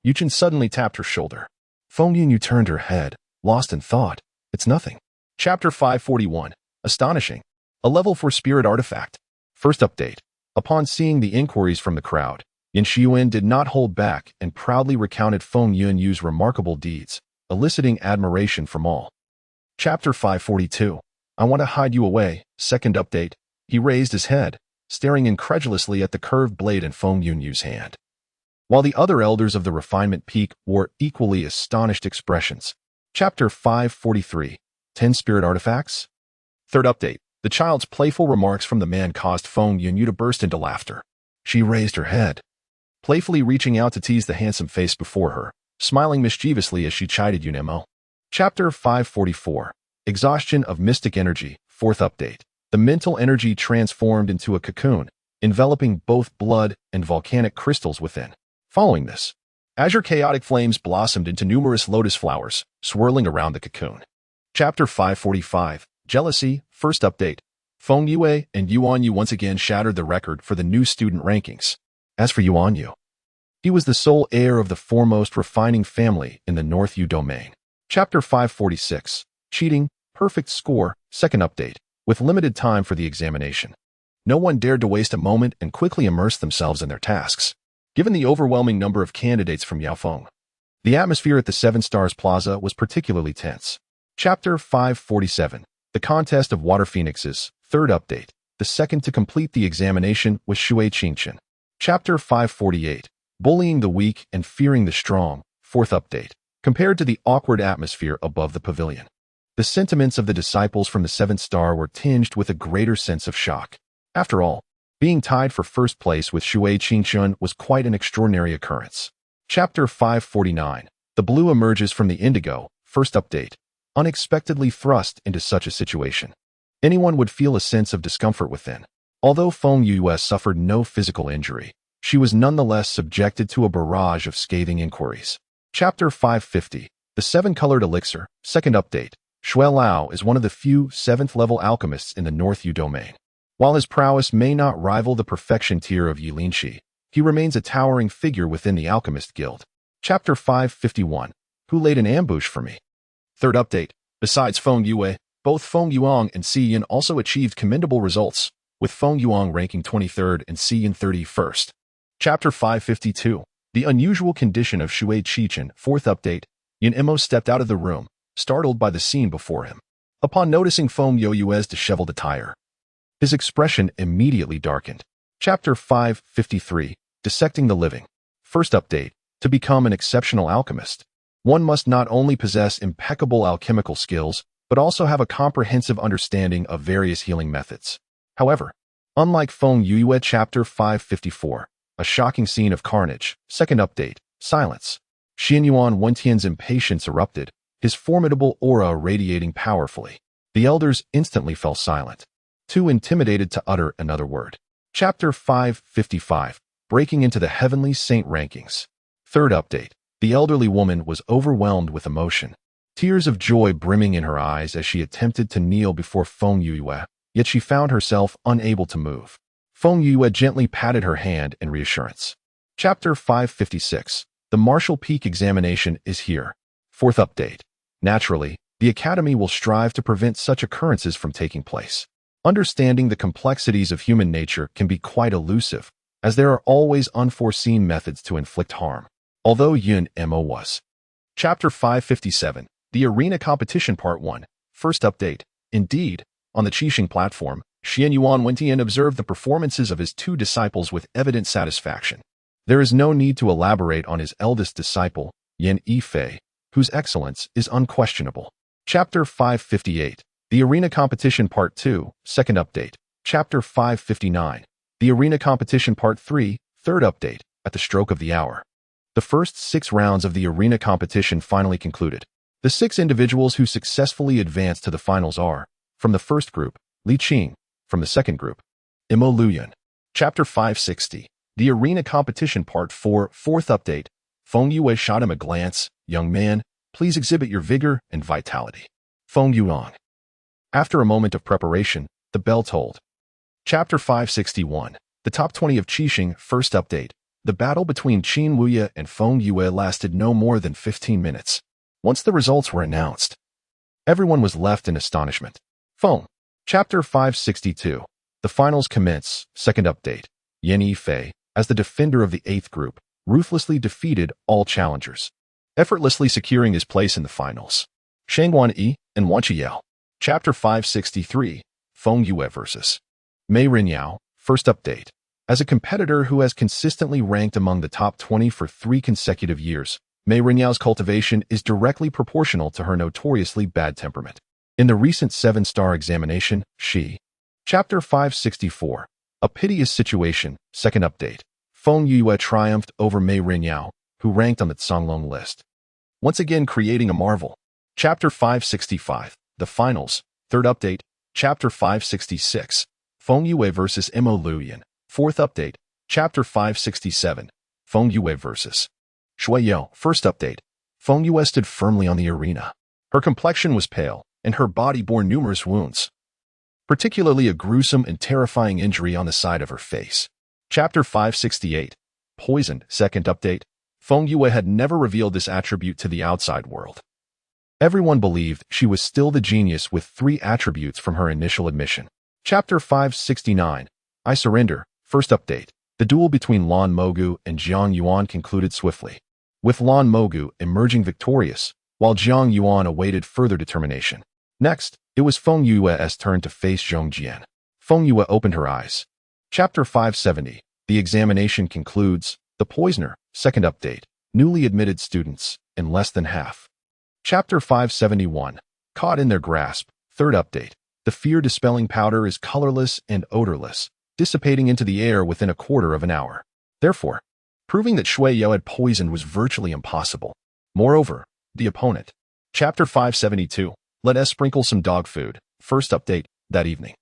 Yu Chun suddenly tapped her shoulder. Feng Yinyu turned her head, lost in thought. It's nothing. Chapter 541. Astonishing. A Level 4 Spirit Artifact. First Update. Upon seeing the inquiries from the crowd, Yin Shiyuan did not hold back and proudly recounted Feng Yunyu's remarkable deeds, eliciting admiration from all. Chapter 542. I want to hide you away. Second Update. He raised his head, staring incredulously at the curved blade in Feng Yunyu's hand, while the other elders of the Refinement Peak wore equally astonished expressions. Chapter 543. 10 Spirit Artifacts. Third Update. The child's playful remarks from the man caused Feng Yunyu to burst into laughter. She raised her head, playfully reaching out to tease the handsome face before her, smiling mischievously as she chided Yunemo. Chapter 544. Exhaustion of Mystic Energy. Fourth Update. The mental energy transformed into a cocoon, enveloping both blood and volcanic crystals within. Following this, azure chaotic flames blossomed into numerous lotus flowers, swirling around the cocoon. Chapter 545. Jealousy. First Update. Feng Yue and Yuan Yu once again shattered the record for the new student rankings. As for Yuan Yu, he was the sole heir of the foremost refining family in the North Yu domain. Chapter 546. Cheating. Perfect Score. Second Update. With limited time for the examination, no one dared to waste a moment and quickly immerse themselves in their tasks. Given the overwhelming number of candidates from Yaofeng, the atmosphere at the Seven Stars Plaza was particularly tense. Chapter 547. The Contest of Water Phoenixes. Third Update. The second to complete the examination was Shui Qingqian. Chapter 548. Bullying the Weak and Fearing the Strong. Fourth Update. Compared to the awkward atmosphere above the pavilion, the sentiments of the disciples from the Seventh Star were tinged with a greater sense of shock. After all, being tied for first place with Shui Qingqian was quite an extraordinary occurrence. Chapter 549. The Blue emerges from the indigo. First Update. Unexpectedly thrust into such a situation, anyone would feel a sense of discomfort within. Although Feng Yue suffered no physical injury, she was nonetheless subjected to a barrage of scathing inquiries. Chapter 550. The Seven-Colored Elixir. Second Update. Shui Lao is one of the few 7th-level alchemists in the North Yu domain. While his prowess may not rival the perfection tier of Yilinshi, he remains a towering figure within the Alchemist Guild. Chapter 551. Who laid an ambush for me? Third Update. Besides Feng Yue, both Feng Yuang and Si Yin also achieved commendable results. with Feng Yuan ranking 23rd and Xian 31st. Chapter 552. The Unusual Condition of Shui Qichen. 4th update. Yan Imo stepped out of the room, startled by the scene before him. Upon noticing Feng Youyue's disheveled attire, his expression immediately darkened. Chapter 553. Dissecting the Living. 1st update. To become an exceptional alchemist, one must not only possess impeccable alchemical skills, but also have a comprehensive understanding of various healing methods. However, unlike Feng Yueyue Chapter 554, a shocking scene of carnage. 2nd update. Silence. Xianyuan Wentian's impatience erupted, his formidable aura radiating powerfully. The elders instantly fell silent, too intimidated to utter another word. Chapter 555. Breaking into the Heavenly Saint Rankings. 3rd update. The elderly woman was overwhelmed with emotion, tears of joy brimming in her eyes as she attempted to kneel before Feng Yueyue, yet she found herself unable to move. Feng Yueyue gently patted her hand in reassurance. Chapter 556. The Martial Peak Examination is here. 4th update. Naturally, the Academy will strive to prevent such occurrences from taking place. Understanding the complexities of human nature can be quite elusive, as there are always unforeseen methods to inflict harm. Although Yun Mo was. Chapter 557. The Arena Competition Part 1. 1st update. Indeed, on the Qixing platform, Xianyuan Wentian observed the performances of his 2 disciples with evident satisfaction. There is no need to elaborate on his eldest disciple, Yan Yifei, whose excellence is unquestionable. Chapter 558. The Arena Competition Part 2. 2nd update. Chapter 559. The Arena Competition Part 3. 3rd update. At the stroke of the hour, the first 6 rounds of the arena competition finally concluded. The 6 individuals who successfully advanced to the finals are, from the first group, Li Qing, from the second group, Imo Luyan. Chapter 560. The Arena Competition Part 4. 4th update. Feng Yue shot him a glance. Young man, please exhibit your vigor and vitality. Feng Yuan. After a moment of preparation, the bell tolled. Chapter 561. The Top 20 of Qixing. 1st update. The battle between Qin Wuye and Feng Yue lasted no more than 15 minutes. Once the results were announced, everyone was left in astonishment. Feng. Chapter 562. The finals commence. 2nd update. Yan Yifei, as the defender of the 8th group, ruthlessly defeated all challengers, effortlessly securing his place in the finals. Shangguan Yi and Wan Qiyao. Chapter 563. Feng Yue vs. Mei Rinyao. 1st update. As a competitor who has consistently ranked among the top 20 for 3 consecutive years, Mei Rinyao's cultivation is directly proportional to her notoriously bad temperament. In the recent 7-star examination, she. Chapter 564. A Piteous Situation. 2nd update. Feng Yue triumphed over Mei Rinyao, who ranked on the Songlong list, once again creating a marvel. Chapter 565. The Finals. 3rd update. Chapter 566. Feng Yue vs. Imo Luyan. 4th update. Chapter 567. Feng Yue vs. Shui Yao. 1st update. Feng Yue stood firmly on the arena. Her complexion was pale, and her body bore numerous wounds, particularly a gruesome and terrifying injury on the side of her face. Chapter 568. Poisoned. 2nd update. Feng Yue had never revealed this attribute to the outside world. Everyone believed she was still the genius with 3 attributes from her initial admission. Chapter 569. I Surrender. 1st update. The duel between Lan Mogu and Jiang Yuan concluded swiftly, with Lan Mogu emerging victorious, while Jiang Yuan awaited further determination. Next, it was Feng Yue's turn to face Zhong Jian. Feng Yue opened her eyes. Chapter 570. The examination concludes. The Poisoner. 2nd update. Newly admitted students, in less than half. Chapter 571. Caught in their grasp. 3rd update. The fear-dispelling powder is colorless and odorless, dissipating into the air within a quarter of an hour. Therefore, proving that Shui Yao had poisoned was virtually impossible. Moreover, the opponent. Chapter 572. Let us sprinkle some dog food. 1st update. That evening,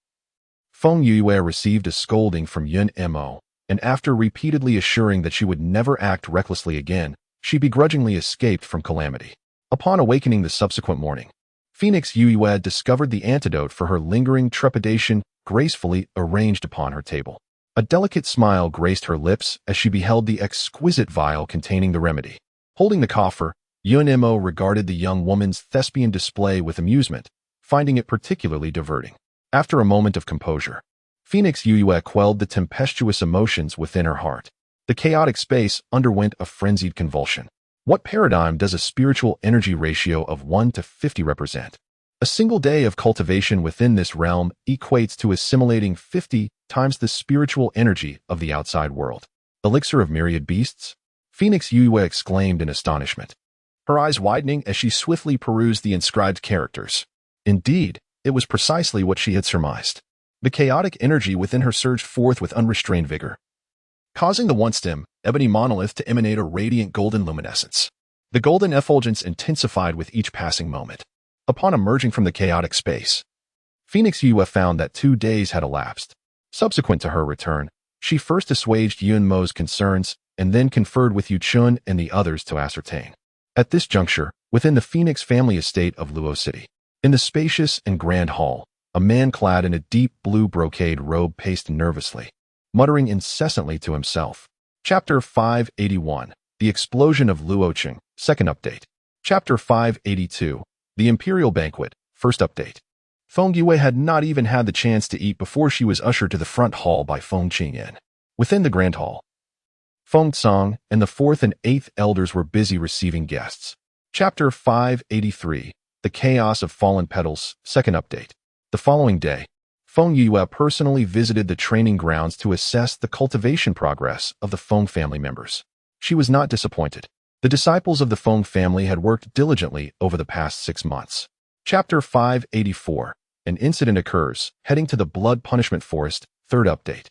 Feng Yue received a scolding from Yun Mo, and after repeatedly assuring that she would never act recklessly again, she begrudgingly escaped from calamity. Upon awakening the subsequent morning, Phoenix Yue discovered the antidote for her lingering trepidation gracefully arranged upon her table. A delicate smile graced her lips as she beheld the exquisite vial containing the remedy. Holding the coffer, Yun Mo regarded the young woman's thespian display with amusement, finding it particularly diverting. After a moment of composure, Phoenix Yue quelled the tempestuous emotions within her heart. The chaotic space underwent a frenzied convulsion. What paradigm does a spiritual energy ratio of 1 to 50 represent? A single day of cultivation within this realm equates to assimilating 50 times the spiritual energy of the outside world. Elixir of myriad beasts? Phoenix Yue exclaimed in astonishment, her eyes widening as she swiftly perused the inscribed characters. Indeed, it was precisely what she had surmised. The chaotic energy within her surged forth with unrestrained vigor, causing the once-dim, ebony monolith to emanate a radiant golden luminescence. The golden effulgence intensified with each passing moment. Upon emerging from the chaotic space, Phoenix Yue found that 2 days had elapsed. Subsequent to her return, she first assuaged Yun Mo's concerns and then conferred with Yu Chun and the others to ascertain. At this juncture, within the Phoenix family estate of Luo City, in the spacious and grand hall, a man clad in a deep blue brocade robe paced nervously, muttering incessantly to himself. Chapter 581, The Explosion of Luocheng, Second Update. Chapter 582, The Imperial Banquet, First Update. Feng Yue had not even had the chance to eat before she was ushered to the front hall by Feng Qingyan. Within the grand hall, Feng Tsang and the 4th and 8th elders were busy receiving guests. Chapter 583, The Chaos of Fallen Petals, Second Update. The following day, Feng Yue personally visited the training grounds to assess the cultivation progress of the Feng family members. She was not disappointed. The disciples of the Feng family had worked diligently over the past 6 months. Chapter 584, An incident occurs, heading to the Blood Punishment Forest, Third Update.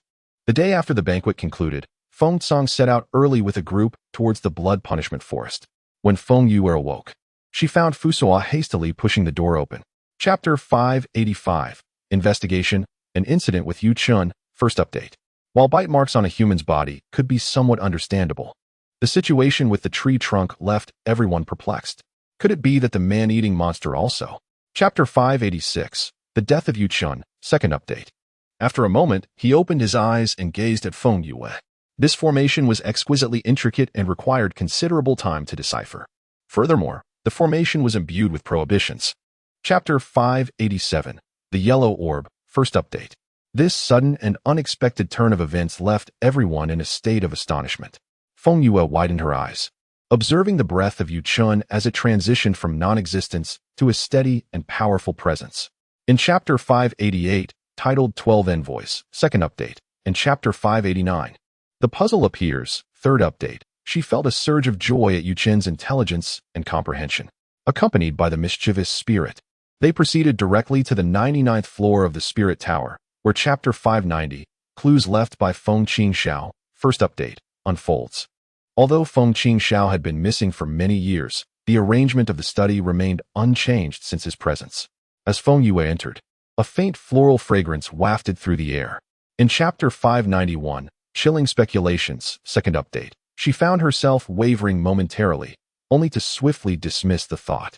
The day after the banquet concluded, Feng Tsang set out early with a group towards the Blood Punishment Forest. When Feng Yue awoke, she found Fusuo hastily pushing the door open. Chapter 585, Investigation, An incident with Yu Chun, First Update. While bite marks on a human's body could be somewhat understandable, the situation with the tree trunk left everyone perplexed. Could it be that the man-eating monster also? Chapter 586, The Death of Yu Chun, Second Update. After a moment, he opened his eyes and gazed at Feng Yue. This formation was exquisitely intricate and required considerable time to decipher. Furthermore, the formation was imbued with prohibitions. Chapter 587, The Yellow Orb, First Update. This sudden and unexpected turn of events left everyone in a state of astonishment. Feng Yue widened her eyes, observing the breath of Yu Chun as it transitioned from non-existence to a steady and powerful presence. In Chapter 588, titled 12 Envoys, Second Update, and Chapter 589, The Puzzle Appears, Third Update, she felt a surge of joy at Yu Chun's intelligence and comprehension. Accompanied by the mischievous spirit, they proceeded directly to the 99th floor of the Spirit Tower, where Chapter 590, Clues Left by Feng Qingxiao, First Update, unfolds. Although Feng Qingxiao had been missing for many years, the arrangement of the study remained unchanged since his presence. As Feng Yue entered, a faint floral fragrance wafted through the air. In Chapter 591, Chilling Speculations, Second Update, she found herself wavering momentarily, only to swiftly dismiss the thought.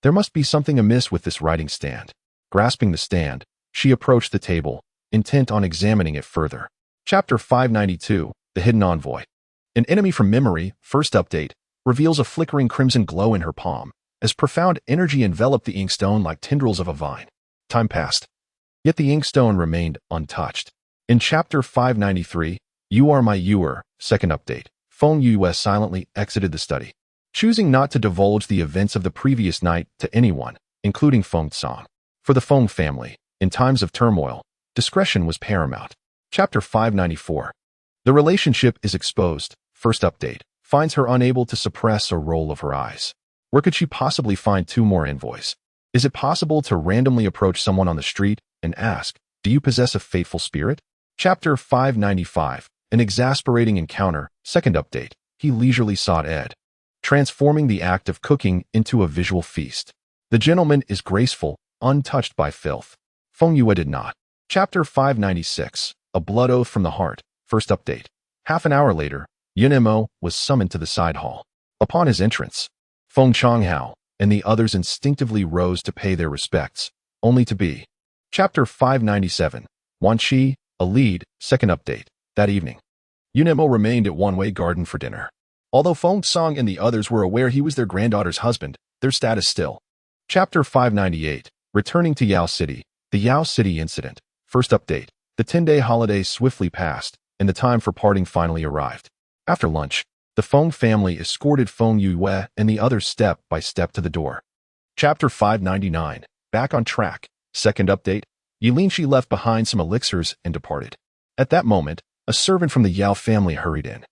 There must be something amiss with this writing stand. Grasping the stand, she approached the table, intent on examining it further. Chapter 592, The Hidden Envoy. An enemy from memory, First Update, reveals a flickering crimson glow in her palm, as profound energy enveloped the inkstone like tendrils of a vine. Time passed, yet the inkstone remained untouched. In Chapter 593, You Are My Ewer, Second Update, Feng Yue silently exited the study, choosing not to divulge the events of the previous night to anyone, including Feng Tsang. For the Feng family, in times of turmoil, discretion was paramount. Chapter 594, The Relationship is Exposed, First Update, finds her unable to suppress a roll of her eyes. Where could she possibly find 2 more envoys? Is it possible to randomly approach someone on the street and ask, do you possess a fateful spirit? Chapter 595, An Exasperating Encounter, Second Update, he leisurely sought Ed, transforming the act of cooking into a visual feast. The gentleman is graceful, untouched by filth. Feng Yue did not. Chapter 596, A Blood Oath from the Heart, First Update. Half an hour later, Yun Mo was summoned to the side hall. Upon his entrance, Feng Changhao and the others instinctively rose to pay their respects, only to be. Chapter 597, Wan Qi, A Lead, Second Update. That evening, Yun Mo remained at Wanwei Garden for dinner. Although Feng Song and the others were aware he was their granddaughter's husband, their status still. Chapter 598, Returning to Yao City, The Yao City Incident, First Update, The 10-day holiday swiftly passed, and the time for parting finally arrived. After lunch, the Feng family escorted Feng Yue and the others step by step to the door. Chapter 599. Back on track. Second update. Yilinshi left behind some elixirs and departed. At that moment, a servant from the Yao family hurried in,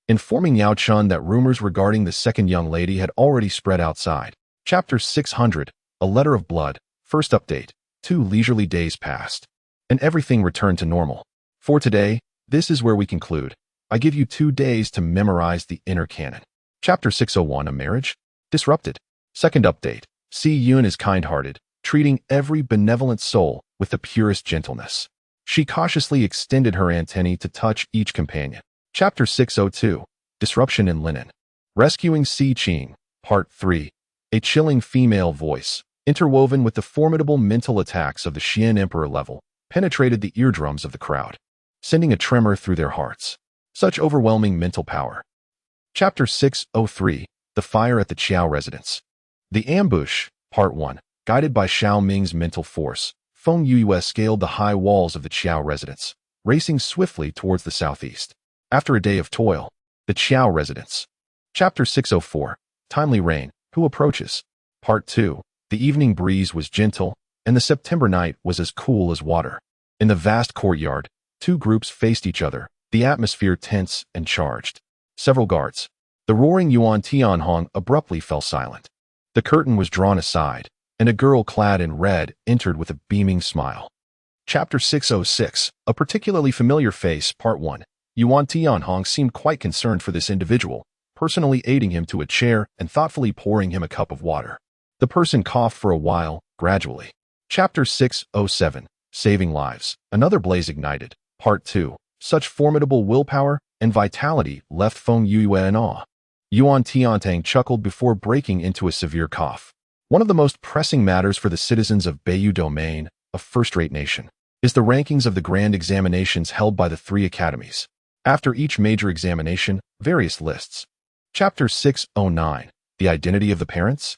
informing Yao Chun that rumors regarding the second young lady had already spread outside. Chapter 600. A letter of blood. First update. 2 leisurely days passed, and everything returned to normal. For today, this is where we conclude. I give you 2 days to memorize the inner canon. Chapter 601. A marriage? Disrupted. Second update. Si Yun is kind-hearted, treating every benevolent soul with the purest gentleness. She cautiously extended her antennae to touch each companion. Chapter 602. Disruption in Linen. Rescuing Si Qing. Part 3. A chilling female voice, interwoven with the formidable mental attacks of the Xian Emperor level, penetrated the eardrums of the crowd, sending a tremor through their hearts. Such overwhelming mental power. Chapter 603. The Fire at the Qiao Residence. The Ambush. Part 1. Guided by Xiao Ming's mental force, Feng Yue scaled the high walls of the Qiao residence, racing swiftly towards the southeast. After a day of toil, the Qiao residence. Chapter 604. Timely Rain. Who approaches? Part 2. The evening breeze was gentle, and the September night was as cool as water. In the vast courtyard, 2 groups faced each other, the atmosphere tense and charged. Several guards. The roaring Yuan Tianhong abruptly fell silent. The curtain was drawn aside, and a girl clad in red entered with a beaming smile. Chapter 606. A particularly familiar face. Part 1. Yuan Tianhong seemed quite concerned for this individual, personally aiding him to a chair and thoughtfully pouring him a cup of water. The person coughed for a while, gradually. Chapter 607. Saving Lives. Another blaze ignited. Part 2. Such formidable willpower and vitality left Feng Yue in awe. Yuan Tiantang chuckled before breaking into a severe cough. One of the most pressing matters for the citizens of Beiyu Domain, a first-rate nation, is the rankings of the grand examinations held by the 3 academies. After each major examination, various lists. Chapter 609. The Identity of the Parents.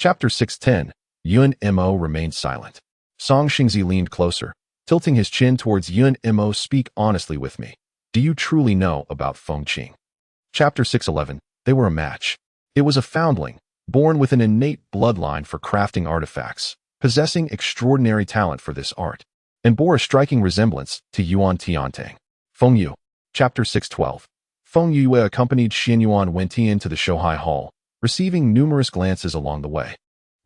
Chapter 610. Yun Mo remained silent. Song Xingzi leaned closer, tilting his chin towards Yun Mo. Speak honestly with me. Do you truly know about Feng Qing? Chapter 611. They were a match. It was a foundling, born with an innate bloodline for crafting artifacts, possessing extraordinary talent for this art, and bore a striking resemblance to Yuan Tiantang. Feng Yu. Chapter 612. Feng Yue accompanied Xianyuan Wentian to the Shohai Hall, receiving numerous glances along the way.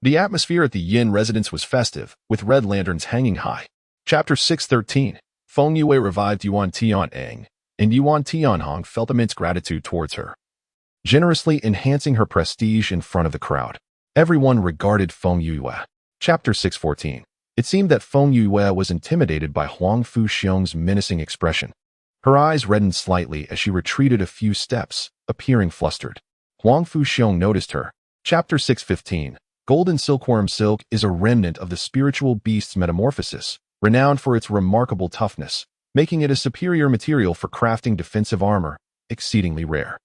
The atmosphere at the Yin residence was festive, with red lanterns hanging high. Chapter 613. Feng Yue revived Yuan Tian'ang, and Yuan Tianhong felt immense gratitude towards her, generously enhancing her prestige in front of the crowd. Everyone regarded Feng Yue. Chapter 614. It seemed that Feng Yue was intimidated by Huang Fuxiong's menacing expression. Her eyes reddened slightly as she retreated a few steps, appearing flustered. Huang Fuxiong noticed her. Chapter 615. Golden silkworm silk is a remnant of the spiritual beast's metamorphosis, renowned for its remarkable toughness, making it a superior material for crafting defensive armor, exceedingly rare.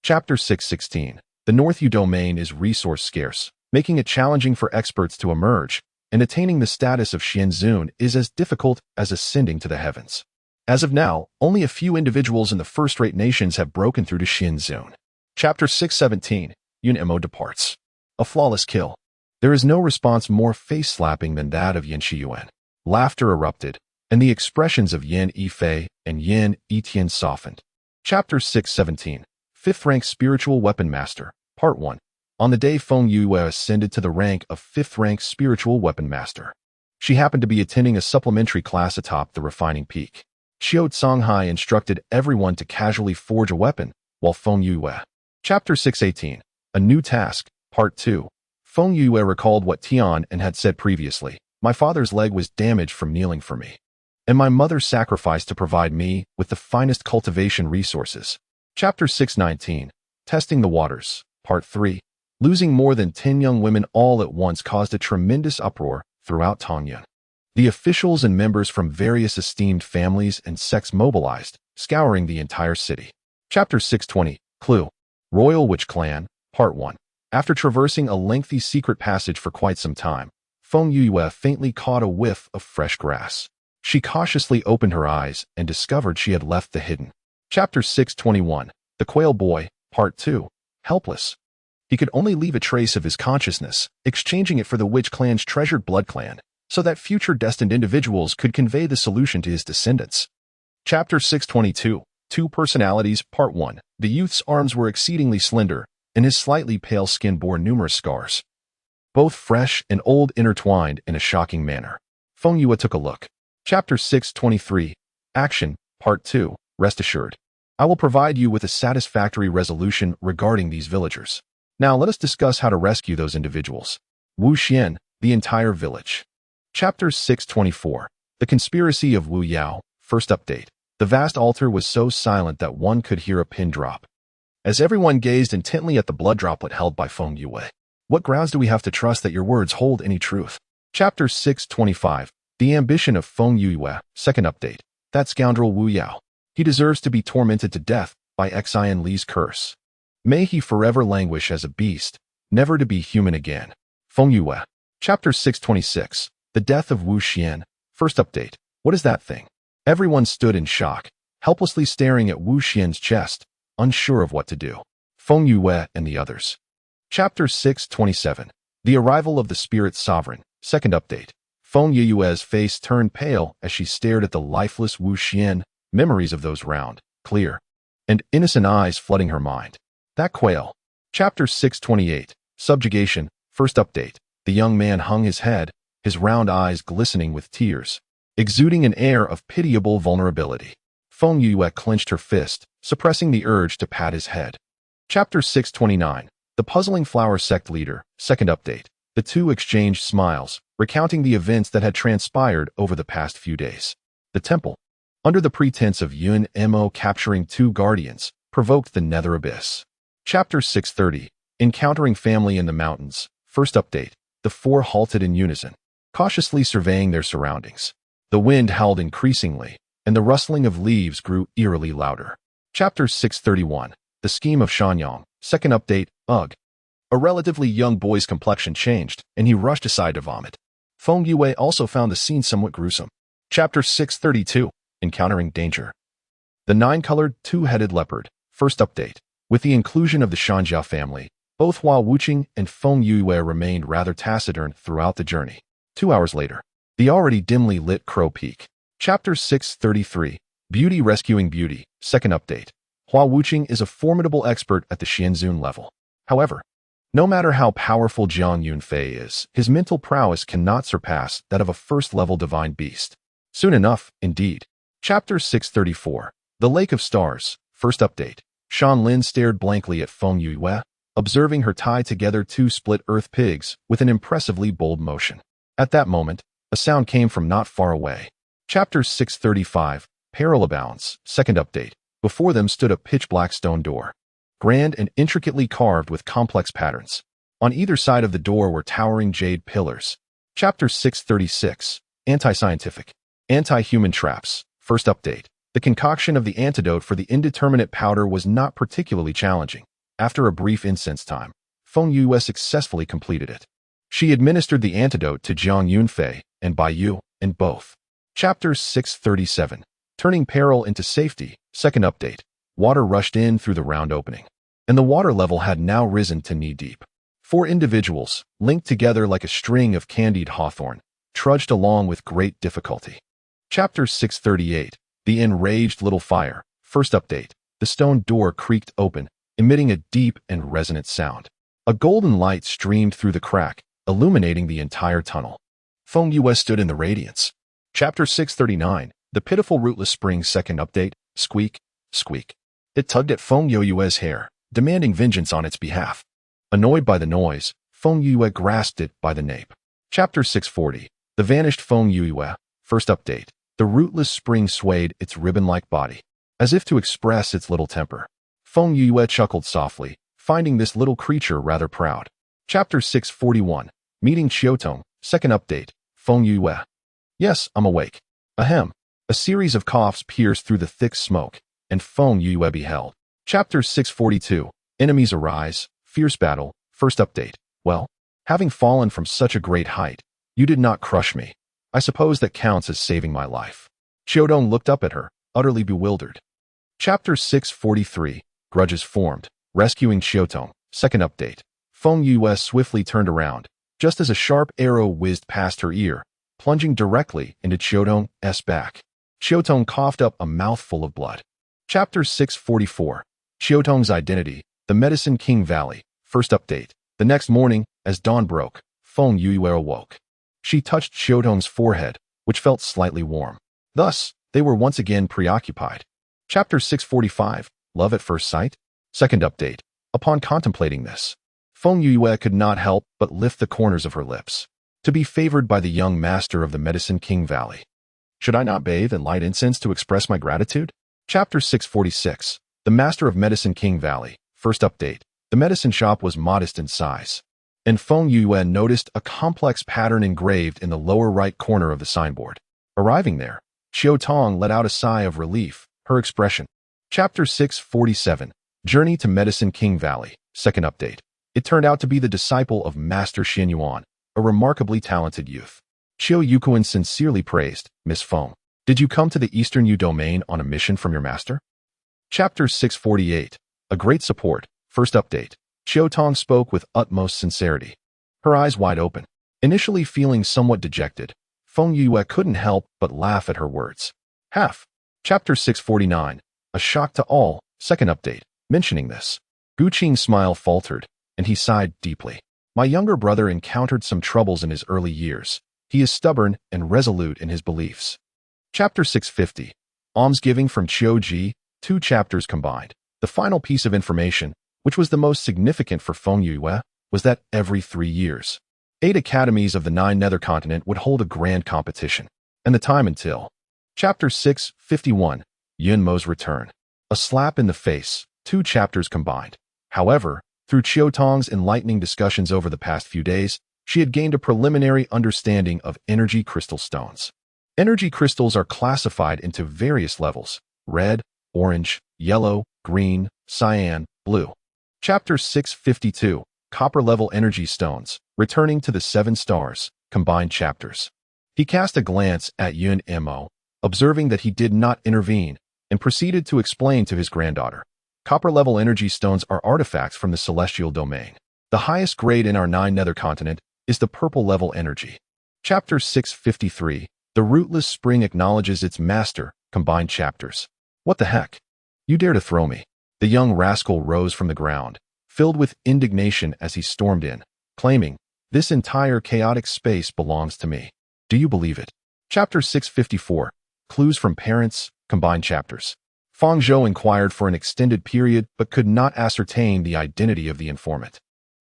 Chapter 616. The North Yu domain is resource scarce, making it challenging for experts to emerge, and attaining the status of Xianzun is as difficult as ascending to the heavens. As of now, only a few individuals in the first-rate nations have broken through to Xianzun. Chapter 617. Yun Mo departs. A flawless kill. There is no response more face-slapping than that of Yin Shiyuan. Laughter erupted, and the expressions of Yin Yifei and Yin Etian softened. Chapter 617. 5th-rank Spiritual Weapon Master. Part 1. On the day Feng Yue ascended to the rank of 5th-rank Spiritual Weapon Master, she happened to be attending a supplementary class atop the refining peak. Xiao Songhai instructed everyone to casually forge a weapon, while Feng Yue. Chapter 618. A New Task. Part 2. Feng Yue recalled what Tian and had said previously. My father's leg was damaged from kneeling for me, and my mother sacrificed to provide me with the finest cultivation resources. Chapter 619. Testing the Waters. Part 3. Losing more than 10 young women all at once caused a tremendous uproar throughout Tongyun. The officials and members from various esteemed families and sects mobilized, scouring the entire city. Chapter 620. Clue. Royal Witch Clan. Part 1. After traversing a lengthy secret passage for quite some time, Feng Yue faintly caught a whiff of fresh grass. She cautiously opened her eyes and discovered she had left the hidden. Chapter 621. The Quail Boy, Part 2. Helpless. He could only leave a trace of his consciousness, exchanging it for the Witch Clan's treasured blood clan, so that future destined individuals could convey the solution to his descendants. Chapter 622. Two Personalities, Part 1. The youth's arms were exceedingly slender, and his slightly pale skin bore numerous scars, both fresh and old, intertwined in a shocking manner. Feng Yue took a look. Chapter 623. Action, Part 2. Rest assured, I will provide you with a satisfactory resolution regarding these villagers. Now let us discuss how to rescue those individuals. Wu Xian, the entire village. Chapter 624. The Conspiracy of Wu Yao, First Update. The vast altar was so silent that one could hear a pin drop, as everyone gazed intently at the blood droplet held by Feng Yue. What grounds do we have to trust that your words hold any truth? Chapter 625. The Ambition of Feng Yue, Second Update. That scoundrel Wu Yao. He deserves to be tormented to death by Xian Li's curse. May he forever languish as a beast, never to be human again. Feng Yue. Chapter 626. The Death of Wu Xian, First Update. What is that thing? Everyone stood in shock, helplessly staring at Wu Xian's chest, unsure of what to do. Feng Yue and the others. Chapter 627. The Arrival of the Spirit Sovereign, Second Update. Feng Yue's face turned pale as she stared at the lifeless Wu Xian, memories of those round, clear, and innocent eyes flooding her mind. That quail. Chapter 628. Subjugation, First Update. The young man hung his head, his round eyes glistening with tears, exuding an air of pitiable vulnerability. Feng Yue clenched her fist, suppressing the urge to pat his head. Chapter 629. The Puzzling Flower Sect Leader, Second Update. The two exchanged smiles, recounting the events that had transpired over the past few days. The temple, under the pretense of Yun Mo capturing two guardians, provoked the nether abyss. Chapter 630. Encountering Family in the Mountains, First Update. The four halted in unison, cautiously surveying their surroundings. The wind howled increasingly, and the rustling of leaves grew eerily louder. Chapter 631. The Scheme of Shanyang, Second Update. Ugh. A relatively young boy's complexion changed, and he rushed aside to vomit. Feng Yue also found the scene somewhat gruesome. Chapter 632. Encountering Danger. The Nine-Colored Two-Headed Leopard, First Update. With the inclusion of the Shanjia family, both Hua Wuqing and Feng Yue remained rather taciturn throughout the journey. 2 hours later, the already dimly lit Crow Peak. Chapter 633. Beauty Rescuing Beauty, Second Update. Hua Wuqing is a formidable expert at the Xianzun level. However, no matter how powerful Jiang Yunfei is, his mental prowess cannot surpass that of a first-level divine beast. Soon enough, indeed. Chapter 634. The Lake of Stars, First Update. Shan Lin stared blankly at Feng Yue, observing her tie together two split earth pigs with an impressively bold motion. At that moment, a sound came from not far away. Chapter 635. Peril Abounds, Second Update. Before them stood a pitch-black stone door, grand and intricately carved with complex patterns. On either side of the door were towering jade pillars. Chapter 636. Anti-Scientific. Anti-Human Traps, First Update. The concoction of the antidote for the indeterminate powder was not particularly challenging. After a brief incense time, Feng Yue successfully completed it. She administered the antidote to Jiang Yunfei and Bai Yu, and both. Chapter 637. Turning Peril into Safety, Second Update. Water rushed in through the round opening, and the water level had now risen to knee-deep. 4 individuals, linked together like a string of candied hawthorn, trudged along with great difficulty. Chapter 638. The Enraged Little Fire, First Update. The stone door creaked open, emitting a deep and resonant sound. A golden light streamed through the crack, illuminating the entire tunnel. Feng Yue stood in the radiance. Chapter 639. The Pitiful Rootless Spring, Second Update. Squeak, squeak. It tugged at Feng Yue's hair, demanding vengeance on its behalf. Annoyed by the noise, Feng Yue grasped it by the nape. Chapter 640. The Vanished Feng Yue, First Update. The rootless spring swayed its ribbon-like body, as if to express its little temper. Feng Yue chuckled softly, finding this little creature rather proud. Chapter 641. Meeting Qiutong, Second Update. Feng Yue. Yes, I'm awake. Ahem. A series of coughs pierced through the thick smoke, and Feng Yue beheld. Chapter 642. Enemies Arise, Fierce Battle, First Update. Well, having fallen from such a great height, you did not crush me. I suppose that counts as saving my life. Xiaodong looked up at her, utterly bewildered. Chapter 643, Grudges Formed, Rescuing Xiaodong. Second update. Feng Yue swiftly turned around, just as a sharp arrow whizzed past her ear, plunging directly into Xiaodong's back. Xiaodong coughed up a mouthful of blood. Chapter 644, Xiaodong's Identity, the Medicine King Valley. First update. The next morning, as dawn broke, Feng Yue awoke. She touched Xiaodong's forehead, which felt slightly warm. Thus, they were once again preoccupied. Chapter 645, Love at First Sight? Second update. Upon contemplating this, Feng Yue could not help but lift the corners of her lips. To be favored by the young master of the Medicine King Valley. Should I not bathe and light incense to express my gratitude? Chapter 646, The Master of Medicine King Valley. First update. The medicine shop was modest in size, and Feng Yue noticed a complex pattern engraved in the lower right corner of the signboard. Arriving there, Xiaodong let out a sigh of relief, her expression. Chapter 647, Journey to Medicine King Valley. Second update. It turned out to be the disciple of Master Xin Yuan, a remarkably talented youth. Xiao Yuquan sincerely praised, Miss Feng. Did you come to the Eastern Yu domain on a mission from your master? Chapter 648, A Great Support. First update. Xiaodong spoke with utmost sincerity, her eyes wide open. Initially feeling somewhat dejected, Feng Yue couldn't help but laugh at her words. Chapter 649, A Shock to All. Second update. Mentioning this, Gu Qing's smile faltered, and he sighed deeply. My younger brother encountered some troubles in his early years. He is stubborn and resolute in his beliefs. Chapter 650, Almsgiving from Qiu Ji. 2 chapters combined. The final piece of information, which was the most significant for Feng Yue, was that every 3 years, 8 academies of the 9 nether continent would hold a grand competition, and the time until. Chapter 651, Yun Mo's Return. A slap in the face, 2 chapters combined. However, through Xiaodong's enlightening discussions over the past few days, she had gained a preliminary understanding of energy crystal stones. Energy crystals are classified into various levels: red, orange, yellow, green, cyan, blue. Chapter 652, Copper-Level Energy Stones, Returning to the 7 Stars, Combined Chapters. He cast a glance at Yun Mo, observing that he did not intervene, and proceeded to explain to his granddaughter. Copper-level energy stones are artifacts from the celestial domain. The highest grade in our 9 nether continent is the purple-level energy. Chapter 653, The Rootless Spring Acknowledges Its Master, Combined Chapters. What the heck? You dare to throw me? The young rascal rose from the ground, filled with indignation as he stormed in, claiming, This entire chaotic space belongs to me. Do you believe it? Chapter 654, Clues from Parents, Combined Chapters. Feng Zhou inquired for an extended period but could not ascertain the identity of the informant,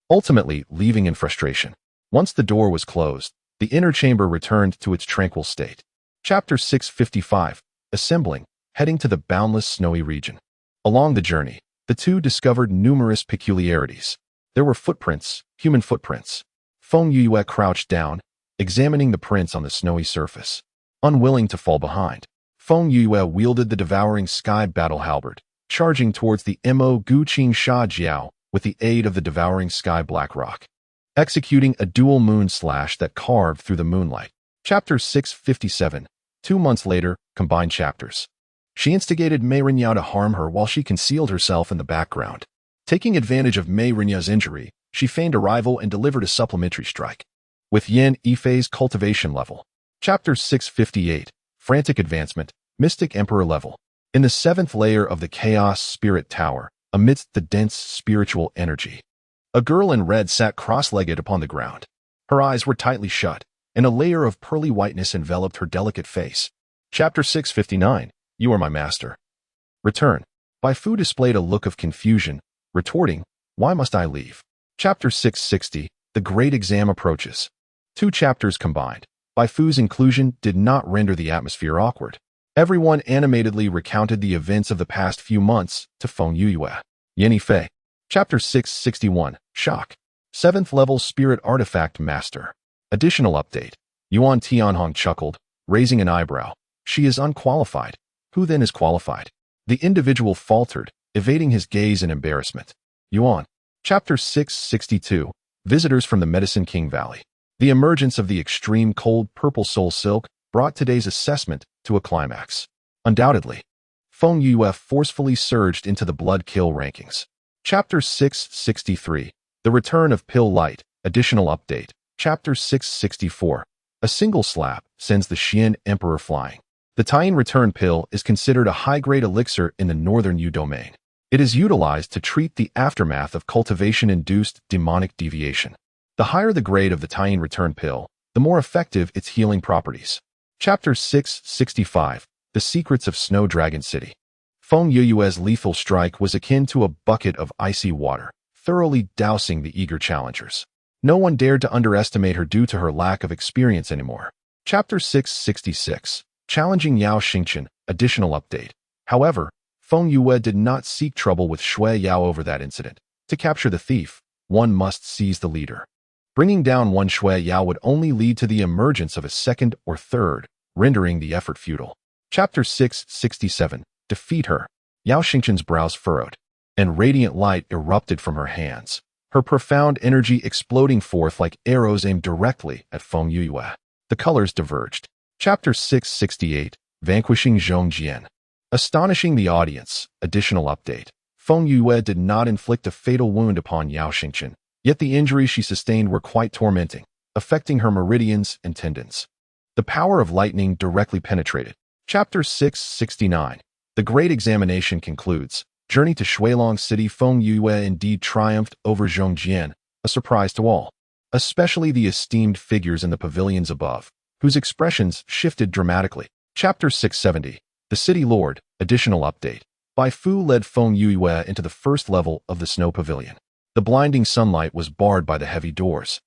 ultimately leaving in frustration. Once the door was closed, the inner chamber returned to its tranquil state. Chapter 655, Assembling, Heading to the Boundless Snowy Region. Along the journey, the two discovered numerous peculiarities. There were footprints, human footprints. Feng Yue crouched down, examining the prints on the snowy surface. Unwilling to fall behind, Feng Yue wielded the devouring sky battle halberd, charging towards the Mo Gu Qing Sha Jiao with the aid of the devouring sky black rock, executing a dual moon slash that carved through the moonlight. Chapter 657, 2 months later, Combined Chapters. She instigated Mei Rinyao to harm her while she concealed herself in the background. Taking advantage of Mei Rinyao's injury, she feigned arrival and delivered a supplementary strike. With Yin Yifei's cultivation level. Chapter 658, Frantic Advancement, Mystic Emperor level. In the 7th layer of the Chaos Spirit Tower, amidst the dense spiritual energy, a girl in red sat cross-legged upon the ground. Her eyes were tightly shut, and a layer of pearly whiteness enveloped her delicate face. Chapter 659, You Are My Master. Return. Bai Fu displayed a look of confusion, retorting, Why must I leave? Chapter 660, The Great Exam Approaches. 2 chapters combined. Bai Fu's inclusion did not render the atmosphere awkward. Everyone animatedly recounted the events of the past few months to Feng Yue. Yin Yifei. Chapter 661, Shock. 7th Level Spirit Artifact Master. Additional update. Yuan Tianhong chuckled, raising an eyebrow. She is unqualified. Who then is qualified? The individual faltered, evading his gaze in embarrassment. Yuan. Chapter 662, Visitors from the Medicine King Valley. The emergence of the extreme cold purple soul silk brought today's assessment to a climax. Undoubtedly, Feng Yue forcefully surged into the blood kill rankings. Chapter 663, The Return of Pill Light, Additional Update. Chapter 664, A single slap sends the Xian Emperor flying. The Taiyin Return Pill is considered a high-grade elixir in the northern Yu domain. It is utilized to treat the aftermath of cultivation-induced demonic deviation. The higher the grade of the Taiyin Return Pill, the more effective its healing properties. Chapter 665, The Secrets of Snow Dragon City. Feng Yue's lethal strike was akin to a bucket of icy water, thoroughly dousing the eager challengers. No one dared to underestimate her due to her lack of experience anymore. Chapter 666, Challenging Yao Xingqian, Additional Update. However, Feng Yue did not seek trouble with Shui Yao over that incident. To capture the thief, one must seize the leader. Bringing down one Shui Yao would only lead to the emergence of a second or third, rendering the effort futile. Chapter 667, Defeat her. Yao Xingqian's brows furrowed, and radiant light erupted from her hands, her profound energy exploding forth like arrows aimed directly at Feng Yue. The colors diverged. Chapter 668, Vanquishing Zhong Jian. Astonishing the audience, additional update. Feng Yue did not inflict a fatal wound upon Yao Xingqian, yet the injuries she sustained were quite tormenting, affecting her meridians and tendons. The power of lightning directly penetrated. Chapter 669, The Great Examination concludes. Journey to Shuilong City. Feng Yue indeed triumphed over Zhong Jian, a surprise to all, especially the esteemed figures in the pavilions above, whose expressions shifted dramatically. Chapter 670, The City Lord, Additional Update. Bai Fu led Feng Yue into the first level of the snow pavilion. The blinding sunlight was barred by the heavy doors,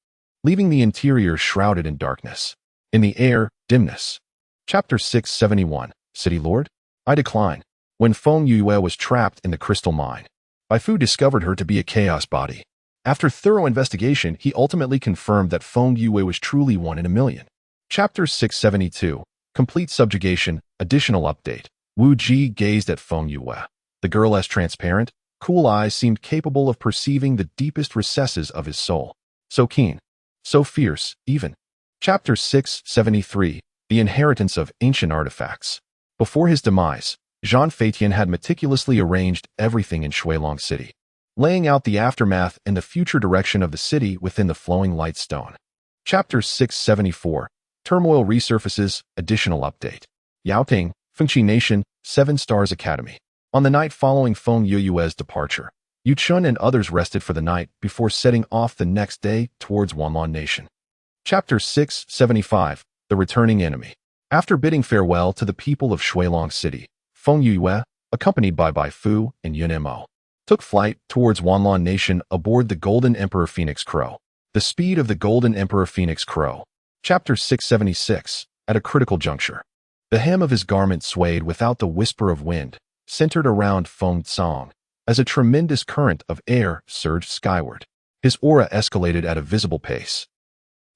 leaving the interior shrouded in darkness. In the air, dimness. Chapter 671, City Lord? I decline. When Feng Yue was trapped in the crystal mine, Bai Fu discovered her to be a chaos body. After thorough investigation, he ultimately confirmed that Feng Yue was truly one in a million. Chapter 672, Complete Subjugation, Additional Update. Wu Ji gazed at Feng Yue. The girl's transparent, cool eyes seemed capable of perceiving the deepest recesses of his soul. So keen, so fierce, even. Chapter 673, The Inheritance of Ancient Artifacts. Before his demise, Jean Feitian had meticulously arranged everything in Shuilong City, laying out the aftermath and the future direction of the city within the flowing light stone. Chapter 674, Turmoil Resurfaces, Additional Update. Yaoting, Fengqi Nation, 7 Stars Academy. On the night following Feng Yue's departure, Yu Chun and others rested for the night before setting off the next day towards Wanlan Nation. Chapter 675, The Returning Enemy. After bidding farewell to the people of Shuilong City, Feng Yue, accompanied by Bai Fu and Yun Mo, took flight towards Wanlan Nation aboard the Golden Emperor Phoenix Crow. The speed of the Golden Emperor Phoenix Crow. Chapter 676, At a Critical Juncture. The hem of his garment swayed without the whisper of wind, centered around Feng Tsang, as a tremendous current of air surged skyward. His aura escalated at a visible pace.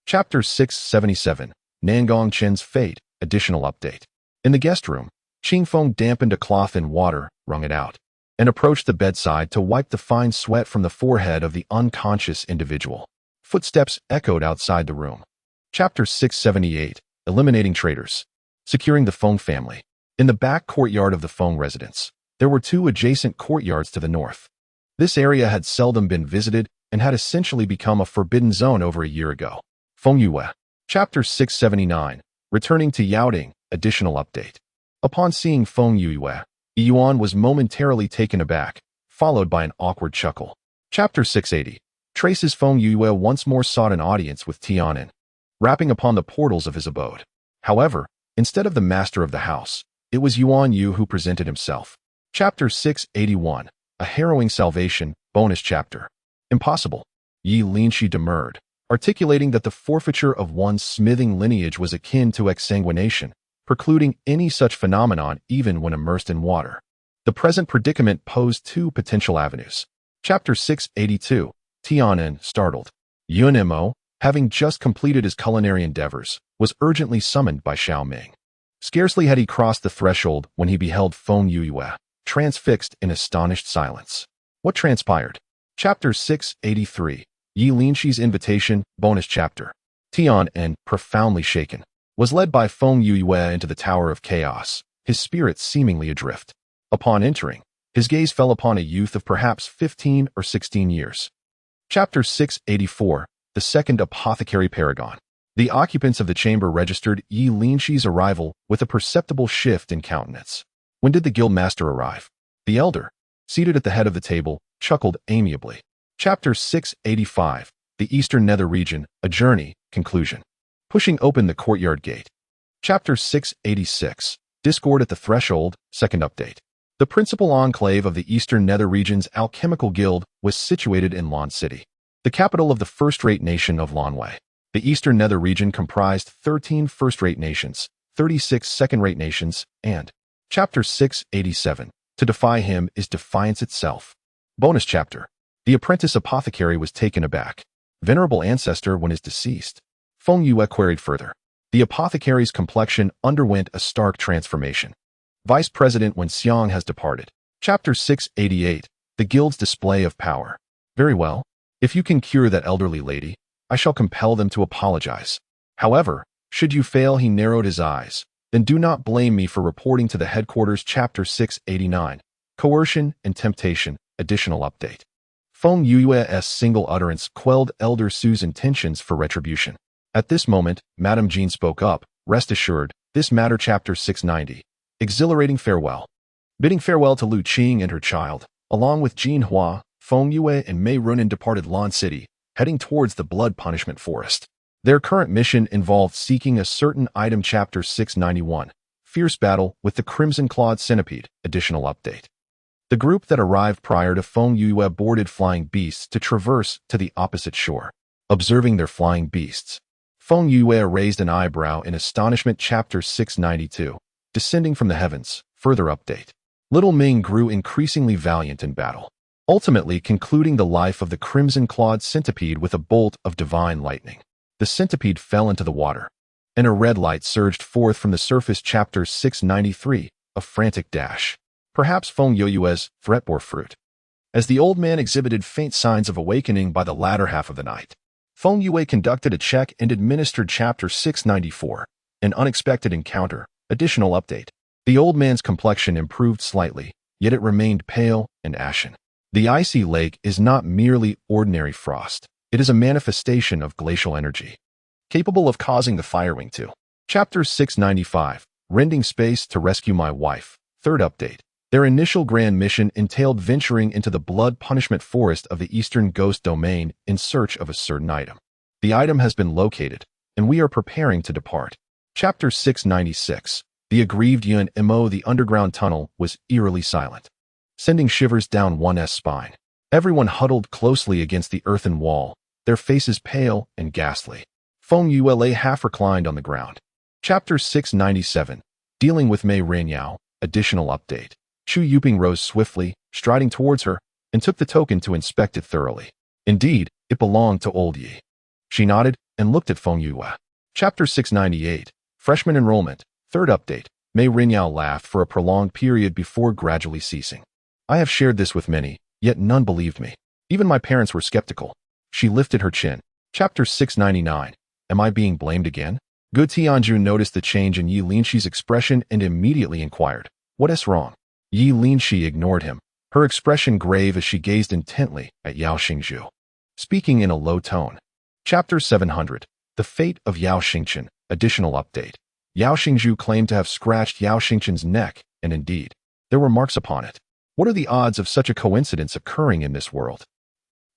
Chapter 677, Nangong Chen's Fate, Additional Update. In the guest room, Qingfeng dampened a cloth in water, wrung it out, and approached the bedside to wipe the fine sweat from the forehead of the unconscious individual. Footsteps echoed outside the room. Chapter 678, Eliminating Traitors. Securing the Feng family. In the back courtyard of the Feng residence, there were 2 adjacent courtyards to the north. This area had seldom been visited and had essentially become a forbidden zone over a year ago. Feng Yue. Chapter 679, Returning to Yaoting, Additional Update. Upon seeing Feng Yue, Yuan was momentarily taken aback, followed by an awkward chuckle. Chapter 680, Traces. Feng Yue once more sought an audience with Tianan, rapping upon the portals of his abode. However, instead of the master of the house, it was Yuan Yu who presented himself. Chapter 681, A Harrowing Salvation, Bonus Chapter. Impossible. Yi Linshi demurred, articulating that the forfeiture of one's smithing lineage was akin to exsanguination, precluding any such phenomenon even when immersed in water. The present predicament posed 2 potential avenues. Chapter 682, Tianan, startled. Yun Mo, having just completed his culinary endeavors, was urgently summoned by Xiao Ming. Scarcely had he crossed the threshold when he beheld Feng Yue, transfixed in astonished silence. What transpired? Chapter 683, Yi Linshi's Invitation, Bonus Chapter. Tian, and profoundly shaken, was led by Feng Yue into the Tower of Chaos, his spirit seemingly adrift. Upon entering, his gaze fell upon a youth of perhaps 15 or 16 years. Chapter 684, The Second Apothecary Paragon. The occupants of the chamber registered Yi Linxi's arrival with a perceptible shift in countenance. When did the guildmaster arrive? The elder, seated at the head of the table, chuckled amiably. Chapter 685, The Eastern Nether Region, A Journey, Conclusion. Pushing open the courtyard gate. Chapter 686, Discord at the Threshold, Second Update. The principal enclave of the Eastern Nether Region's alchemical guild was situated in Lan City, the capital of the first-rate nation of Lanwei. The Eastern Nether Region comprised 13 first-rate nations, 36 second-rate nations, and Chapter 687, To Defy Him is Defiance Itself. Bonus Chapter. The apprentice apothecary was taken aback. Venerable ancestor when is deceased. Feng Yue queried further. The apothecary's complexion underwent a stark transformation. Vice President Wen Xiang has departed. Chapter 688, The Guild's Display of Power. Very well. If you can cure that elderly lady, I shall compel them to apologize. However, should you fail, he narrowed his eyes, then do not blame me for reporting to the headquarters. Chapter 689, Coercion and Temptation, Additional Update. Feng Yue's single utterance quelled Elder Su's intentions for retribution. At this moment, Madame Jean spoke up. Rest assured, this matter. Chapter 690, Exhilarating Farewell. Bidding farewell to Lu Qing and her child, along with Jean Hua, Feng Yue and Mei Runan departed Lan City, heading towards the Blood Punishment Forest. Their current mission involved seeking a certain item. Chapter 691, Fierce Battle with the Crimson-Clawed Centipede, Additional Update. The group that arrived prior to Feng Yue boarded flying beasts to traverse to the opposite shore. Observing their flying beasts, Feng Yue raised an eyebrow in astonishment. Chapter 692, Descending from the Heavens, Further Update. Little Ming grew increasingly valiant in battle, ultimately concluding the life of the Crimson-Clawed Centipede with a bolt of divine lightning. The centipede fell into the water, and a red light surged forth from the surface. Chapter 693, A Frantic Dash. Perhaps Feng Yue's threat bore fruit, as the old man exhibited faint signs of awakening by the latter half of the night. Feng Yue conducted a check and administered Chapter 694, An Unexpected Encounter, Additional Update. The old man's complexion improved slightly, yet it remained pale and ashen. The icy lake is not merely ordinary frost. It is a manifestation of glacial energy, capable of causing the firewing to. Chapter 695, Rending Space to Rescue My Wife, Third Update. Their initial grand mission entailed venturing into the Blood Punishment Forest of the Eastern Ghost Domain in search of a certain item. The item has been located, and we are preparing to depart. Chapter 696, The Aggrieved Yun Mo. The underground tunnel was eerily silent, sending shivers down one's spine. Everyone huddled closely against the earthen wall, their faces pale and ghastly. Feng Yue lay half reclined on the ground. Chapter 697, Dealing with Mei Renyao, Additional Update. Chu Yuping rose swiftly, striding towards her, and took the token to inspect it thoroughly. Indeed, it belonged to old Yi. She nodded and looked at Feng Yue. Chapter 698, Freshman Enrollment, Third Update. Mei Renyao laughed for a prolonged period before gradually ceasing. I have shared this with many, yet none believed me. Even my parents were skeptical. She lifted her chin. Chapter 699, Am I being blamed again? Gu Tianju noticed the change in Yi Linxi's expression and immediately inquired, What is wrong? Yi Linxi ignored him, her expression grave as she gazed intently at Yao Xingzhu, speaking in a low tone. Chapter 700, The Fate of Yao Xingchen, Additional Update. Yao Xingzhu claimed to have scratched Yao Xingchen's neck, and indeed, there were marks upon it. What are the odds of such a coincidence occurring in this world?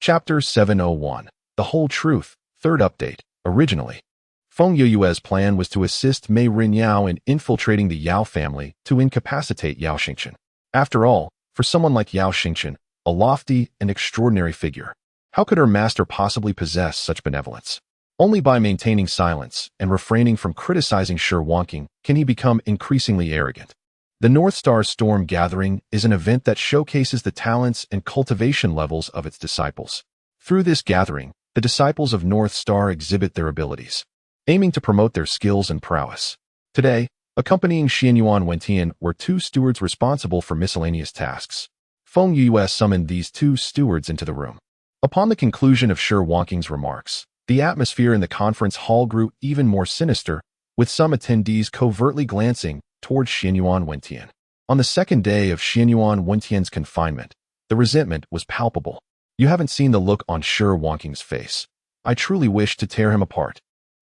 Chapter 701, The Whole Truth, Third Update. Originally, Feng Yue's plan was to assist Mei Renyao in infiltrating the Yao family to incapacitate Yao Xingchen. After all, for someone like Yao Xingchen, a lofty and extraordinary figure, how could her master possibly possess such benevolence? Only by maintaining silence and refraining from criticizing Shi Wanking can he become increasingly arrogant. The North Star Storm Gathering is an event that showcases the talents and cultivation levels of its disciples. Through this gathering, the disciples of North Star exhibit their abilities, aiming to promote their skills and prowess. Today, accompanying Xianyuan Wentian were two stewards responsible for miscellaneous tasks. Feng Yue summoned these two stewards into the room. Upon the conclusion of Shi Wanking's remarks, The atmosphere in the conference hall grew even more sinister, with some attendees covertly glancing towards Xianyuan Wentian. On the second day of Xianyuan Wentian's confinement, the resentment was palpable. You haven't seen the look on Shi Wangqing's face. I truly wish to tear him apart.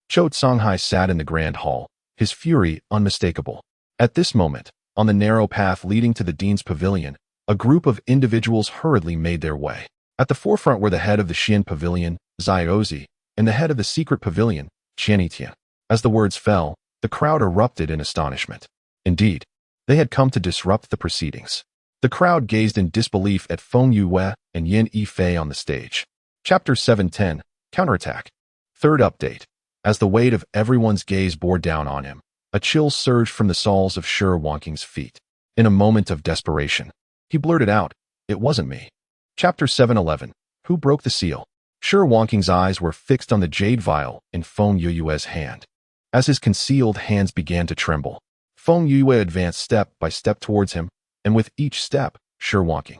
Chou Songhai sat in the grand hall, his fury unmistakable. At this moment, on the narrow path leading to the dean's pavilion, a group of individuals hurriedly made their way. At the forefront were the head of the Xian pavilion, Ziozi, and the head of the secret pavilion, Qianitian. As the words fell, the crowd erupted in astonishment. Indeed, they had come to disrupt the proceedings. The crowd gazed in disbelief at Feng Yue and Yin Yifei on the stage. Chapter 710, Counterattack. Third update. As the weight of everyone's gaze bore down on him, a chill surged from the soles of Shi Wangqing's feet. In a moment of desperation, he blurted out, "It wasn't me." Chapter 711. Who broke the seal? Shi Wangqing's eyes were fixed on the jade vial in Feng Yue's hand. As his concealed hands began to tremble, Feng Yue advanced step by step towards him, and with each step, Shi Wangqing.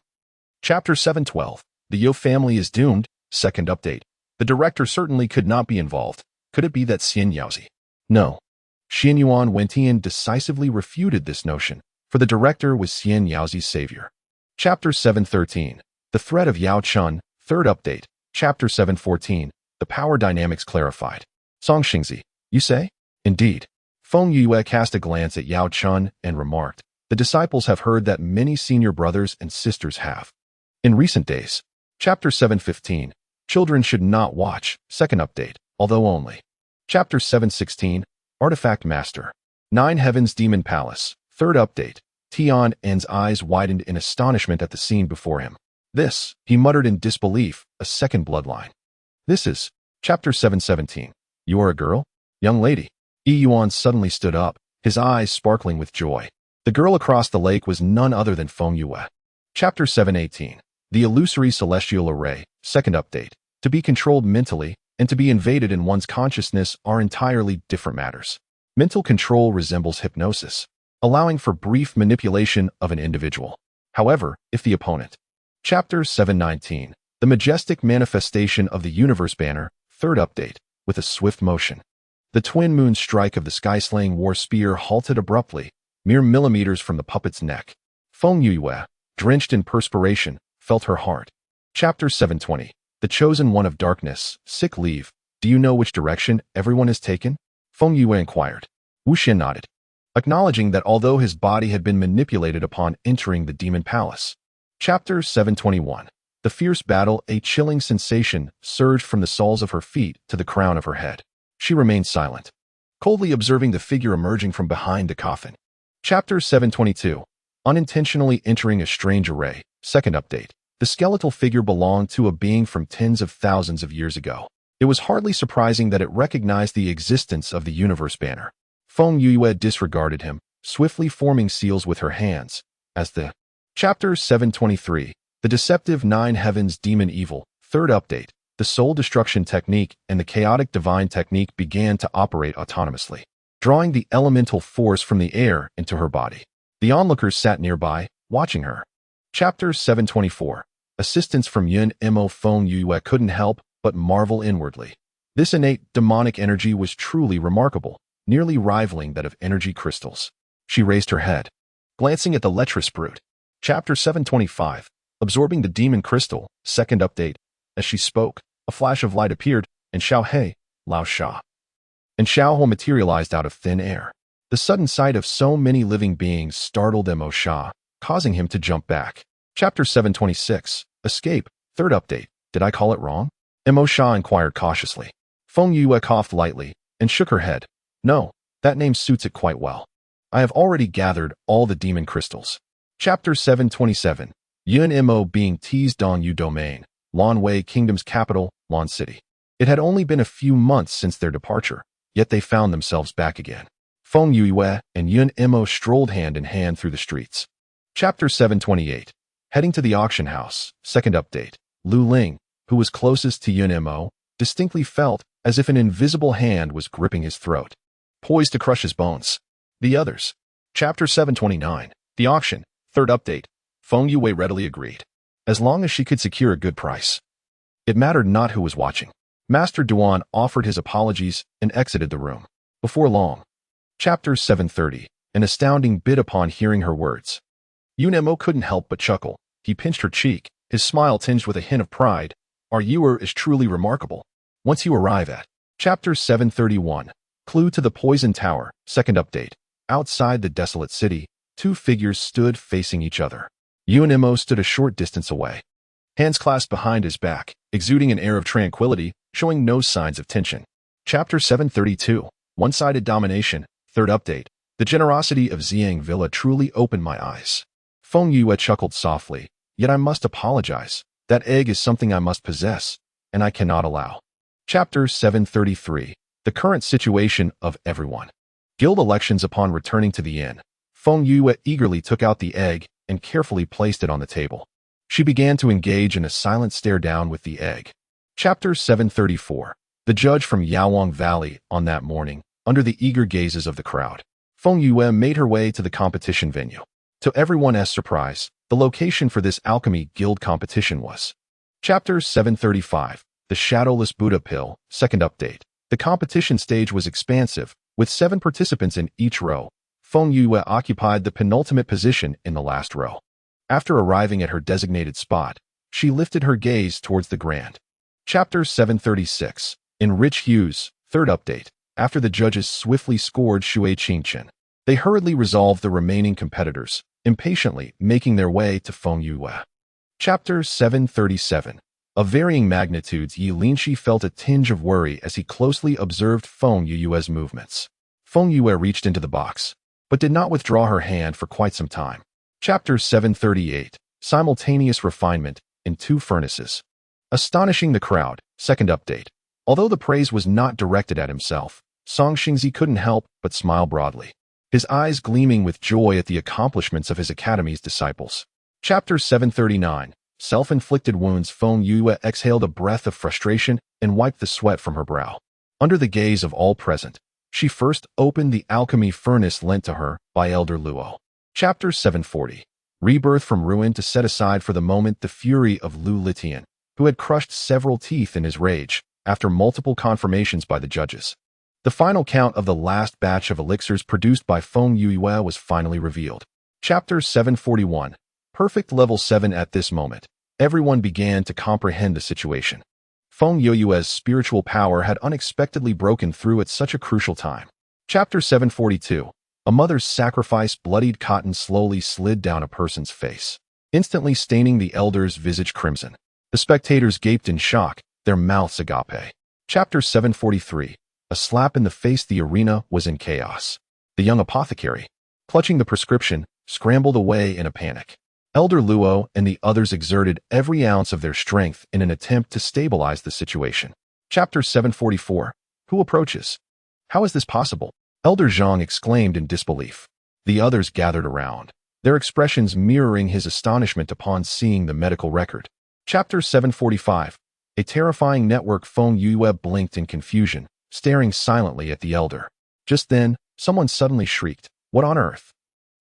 Chapter 712. The Yo family is doomed. Second update. The director certainly could not be involved. Could it be that Xian Yaozi? No. Xianyuan Wentian decisively refuted this notion, for the director was Xian Yaozi's savior. Chapter 713. The threat of Yao Chun. Third update. Chapter 714. The power dynamics clarified. Song Xingzi, you say? Indeed. Feng Yue cast a glance at Yao Chun and remarked, the disciples have heard that many senior brothers and sisters have. In recent days. Chapter 715. Children should not watch. Second update, although only. Chapter 716. Artifact Master. Nine Heavens Demon Palace. Third update. Tian En's eyes widened in astonishment at the scene before him. This, he muttered in disbelief, a second bloodline. This is. Chapter 717. You are a girl? Young lady. Yi Yuan suddenly stood up, his eyes sparkling with joy. The girl across the lake was none other than Feng Yue. Chapter 718. The illusory celestial array. Second update. To be controlled mentally and to be invaded in one's consciousness are entirely different matters. Mental control resembles hypnosis, allowing for brief manipulation of an individual. However, if the opponent. Chapter 719. The majestic manifestation of the universe banner. Third update. With a swift motion. The twin moon strike of the sky-slaying war spear halted abruptly, mere millimeters from the puppet's neck. Feng Yue, drenched in perspiration, felt her heart. Chapter 720. The chosen one of darkness. Sick leave. Do you know which direction everyone has taken? Feng Yue inquired. Wu Xin nodded, acknowledging that although his body had been manipulated upon entering the demon palace. Chapter 721. The fierce battle. A chilling sensation surged from the soles of her feet to the crown of her head. She remained silent, coldly observing the figure emerging from behind the coffin. Chapter 722. Unintentionally entering a strange array. Second update. The skeletal figure belonged to a being from tens of thousands of years ago. It was hardly surprising that it recognized the existence of the universe banner. Feng Yue disregarded him, swiftly forming seals with her hands, as the. Chapter 723. The deceptive Nine Heavens Demon Evil. Third update. The soul destruction technique and the chaotic divine technique began to operate autonomously, drawing the elemental force from the air into her body. The onlookers sat nearby, watching her. Chapter 724. Assistance from Yun Mo. Feng Yue couldn't help but marvel inwardly. This innate demonic energy was truly remarkable, nearly rivaling that of energy crystals. She raised her head, glancing at the lecherous brute. Chapter 725. Absorbing the demon crystal. Second update. As she spoke, a flash of light appeared, and Xiao He, Lao Sha, and Xiao Ho materialized out of thin air. The sudden sight of so many living beings startled Mo Sha, causing him to jump back. Chapter 726. Escape. Third update. Did I call it wrong? Mo Sha inquired cautiously. Feng Yue coughed lightly and shook her head. No, that name suits it quite well. I have already gathered all the demon crystals. Chapter 727. Yun Mo being teased Dong Yu domain. Lan Wei Kingdom's capital, Lan City. It had only been a few months since their departure, yet they found themselves back again. Feng Yue and Yun Mo strolled hand in hand through the streets. Chapter 728. Heading to the auction house. Second update. Lu Ling, who was closest to Yun Mo, distinctly felt as if an invisible hand was gripping his throat, poised to crush his bones. The others. Chapter 729. The auction. Third update. Feng Yue readily agreed, as long as she could secure a good price. It mattered not who was watching. Master Duan offered his apologies and exited the room. Before long. Chapter 730. An astounding bit upon hearing her words. Yunemo couldn't help but chuckle. He pinched her cheek, his smile tinged with a hint of pride. Our Ewer is truly remarkable. Once you arrive at Chapter 731. Clue to the Poison Tower. Second update. Outside the desolate city, two figures stood facing each other. Yunemo stood a short distance away, hands clasped behind his back, exuding an air of tranquility, showing no signs of tension. Chapter 732. One-sided domination. Third update. The generosity of Xiang Villa truly opened my eyes. Feng Yue chuckled softly. Yet I must apologize. That egg is something I must possess, and I cannot allow. Chapter 733. The current situation of everyone. Guild elections. Upon returning to the inn, Feng Yue eagerly took out the egg and carefully placed it on the table. She began to engage in a silent stare down with the egg. Chapter 734. The judge from Yaowang Valley. On that morning, under the eager gazes of the crowd, Feng Yue made her way to the competition venue. To everyone's surprise, the location for this alchemy guild competition was Chapter 735. The Shadowless Buddha Pill. Second update. The competition stage was expansive, with 7 participants in each row. Feng Yue occupied the penultimate position in the last row. After arriving at her designated spot, she lifted her gaze towards the grand. Chapter 736. In Rich Hues. Third update. After the judges swiftly scored Shui Qingchen, they hurriedly resolved the remaining competitors, impatiently making their way to Feng Yue. Chapter 737. Of varying magnitudes, Yi Linshi felt a tinge of worry as he closely observed Feng Yue's movements. Feng Yue reached into the box, but did not withdraw her hand for quite some time. Chapter 738. Simultaneous refinement in 2 furnaces. Astonishing the crowd. Second update. Although the praise was not directed at himself, Song Xingzi couldn't help but smile broadly, his eyes gleaming with joy at the accomplishments of his academy's disciples. Chapter 739. Self-inflicted wounds. Feng Yue exhaled a breath of frustration and wiped the sweat from her brow. Under the gaze of all present, she first opened the alchemy furnace lent to her by Elder Luo. Chapter 740. Rebirth from ruin. To set aside for the moment the fury of Lu Litian, who had crushed several teeth in his rage after multiple confirmations by the judges. The final count of the last batch of elixirs produced by Feng Yue was finally revealed. Chapter 741. Perfect level 7. At this moment, everyone began to comprehend the situation. Feng Yue's spiritual power had unexpectedly broken through at such a crucial time. Chapter 742. A mother's sacrifice. Bloodied cotton slowly slid down a person's face, instantly staining the elder's visage crimson. The spectators gaped in shock, their mouths agape. Chapter 743. A slap in the face. The arena was in chaos. The young apothecary, clutching the prescription, scrambled away in a panic. Elder Luo and the others exerted every ounce of their strength in an attempt to stabilize the situation. Chapter 744. Who approaches? How is this possible? Elder Zhang exclaimed in disbelief. The others gathered around, their expressions mirroring his astonishment upon seeing the medical record. Chapter 745. A terrifying network. Feng Yue blinked in confusion, staring silently at the elder. Just then, someone suddenly shrieked, "What on earth?"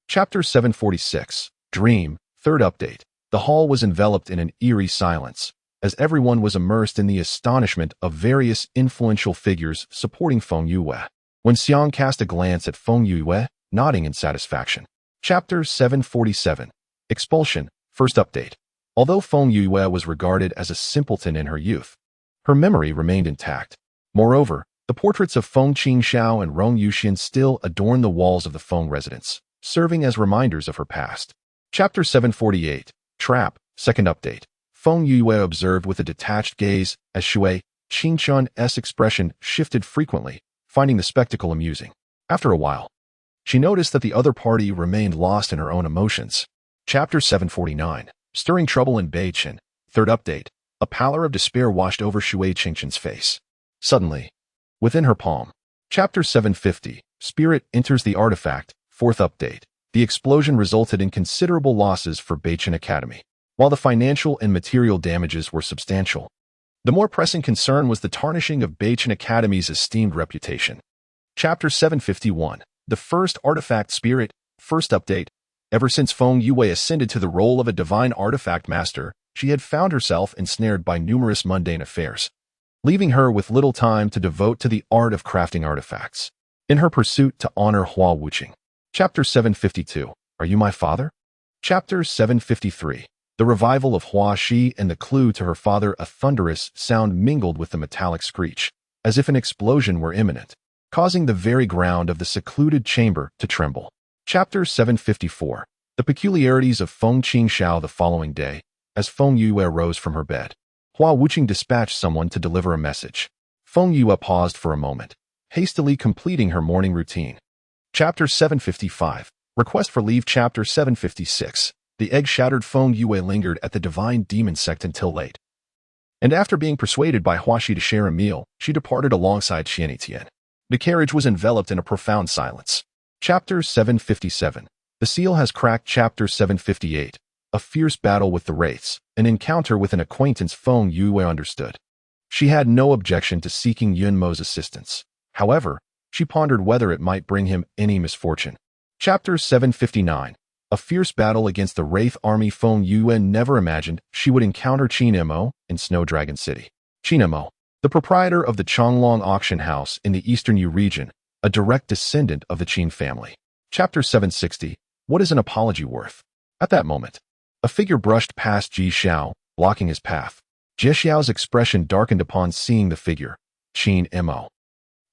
Chapter 746. Dream. Third update. The hall was enveloped in an eerie silence, as everyone was immersed in the astonishment of various influential figures supporting Feng Yue. When Xiang cast a glance at Feng Yue, nodding in satisfaction. Chapter 747. Expulsion. First update. Although Feng Yue was regarded as a simpleton in her youth, her memory remained intact. Moreover, the portraits of Feng Qingxiao and Rong Yuxian still adorn the walls of the Feng residence, serving as reminders of her past. Chapter 748. Trap. Second update. Feng Yue observed with a detached gaze as Shui Qingqian's expression shifted frequently, finding the spectacle amusing. After a while, she noticed that the other party remained lost in her own emotions. Chapter 749. Stirring trouble in Beichen. Third update. A pallor of despair washed over Shui Qingqian's face. Suddenly, within her palm. Chapter 750. Spirit enters the artifact. Fourth update. The explosion resulted in considerable losses for Beichen Academy. While the financial and material damages were substantial, the more pressing concern was the tarnishing of Beichen Academy's esteemed reputation. Chapter 751. The first artifact spirit. First update. Ever since Feng Yue ascended to the role of a divine artifact master, she had found herself ensnared by numerous mundane affairs. leaving her with little time to devote to the art of crafting artifacts. In her pursuit to honor Hua Wuqing. Chapter 752. Are you my father? Chapter 753. The revival of Hua Shi and the clue to her father. A thunderous sound mingled with the metallic screech, as if an explosion were imminent, causing the very ground of the secluded chamber to tremble. Chapter 754. The peculiarities of Feng Qing Xiao. The following day, as Feng Yue rose from her bed, Hua Wuqing dispatched someone to deliver a message. Feng Yue paused for a moment, hastily completing her morning routine. Chapter 755. Request for leave. Chapter 756. The egg-shattered Feng Yue lingered at the divine demon sect until late, and after being persuaded by Hua Shi to share a meal, she departed alongside Qian Tian. The carriage was enveloped in a profound silence. Chapter 757. The seal has cracked. Chapter 758. A fierce battle with the wraiths. An encounter with an acquaintance. Feng Yue understood. She had no objection to seeking Yun Mo's assistance. However, she pondered whether it might bring him any misfortune. Chapter 759. A fierce battle against the Wraith army. Feng Yue never imagined she would encounter Qin Mo in Snow Dragon City. Qin Mo, the proprietor of the Chonglong auction house in the Eastern Yu region, a direct descendant of the Qin family. Chapter 760. What is an apology worth? At that moment, a figure brushed past Ji Xiao, blocking his path. Ji Xiao's expression darkened upon seeing the figure. Qin Mo.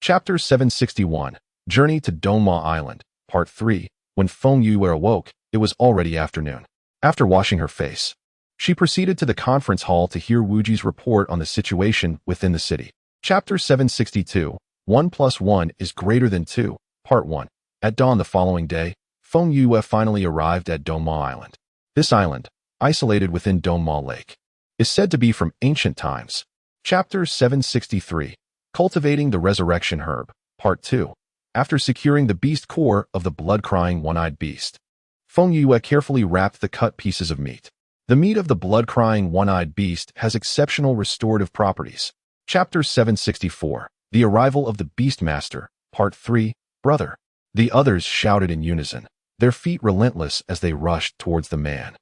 Chapter 761. Journey to Donghua Island, Part 3. When Feng Yue awoke, it was already afternoon. After washing her face, she proceeded to the conference hall to hear Wuji's report on the situation within the city. Chapter 762. 1 + 1 is greater than 2, Part 1. At dawn the following day, Feng Yue finally arrived at Donghua Island. This island, isolated within Donghua Lake, is said to be from ancient times. Chapter 763. Cultivating the Resurrection Herb, Part 2. After securing the beast core of the blood-crying one-eyed beast, Feng Yue carefully wrapped the cut pieces of meat. The meat of the blood-crying one-eyed beast has exceptional restorative properties. Chapter 764. The Arrival of the Beastmaster, Part 3. Brother. The others shouted in unison, their feet relentless as they rushed towards the man,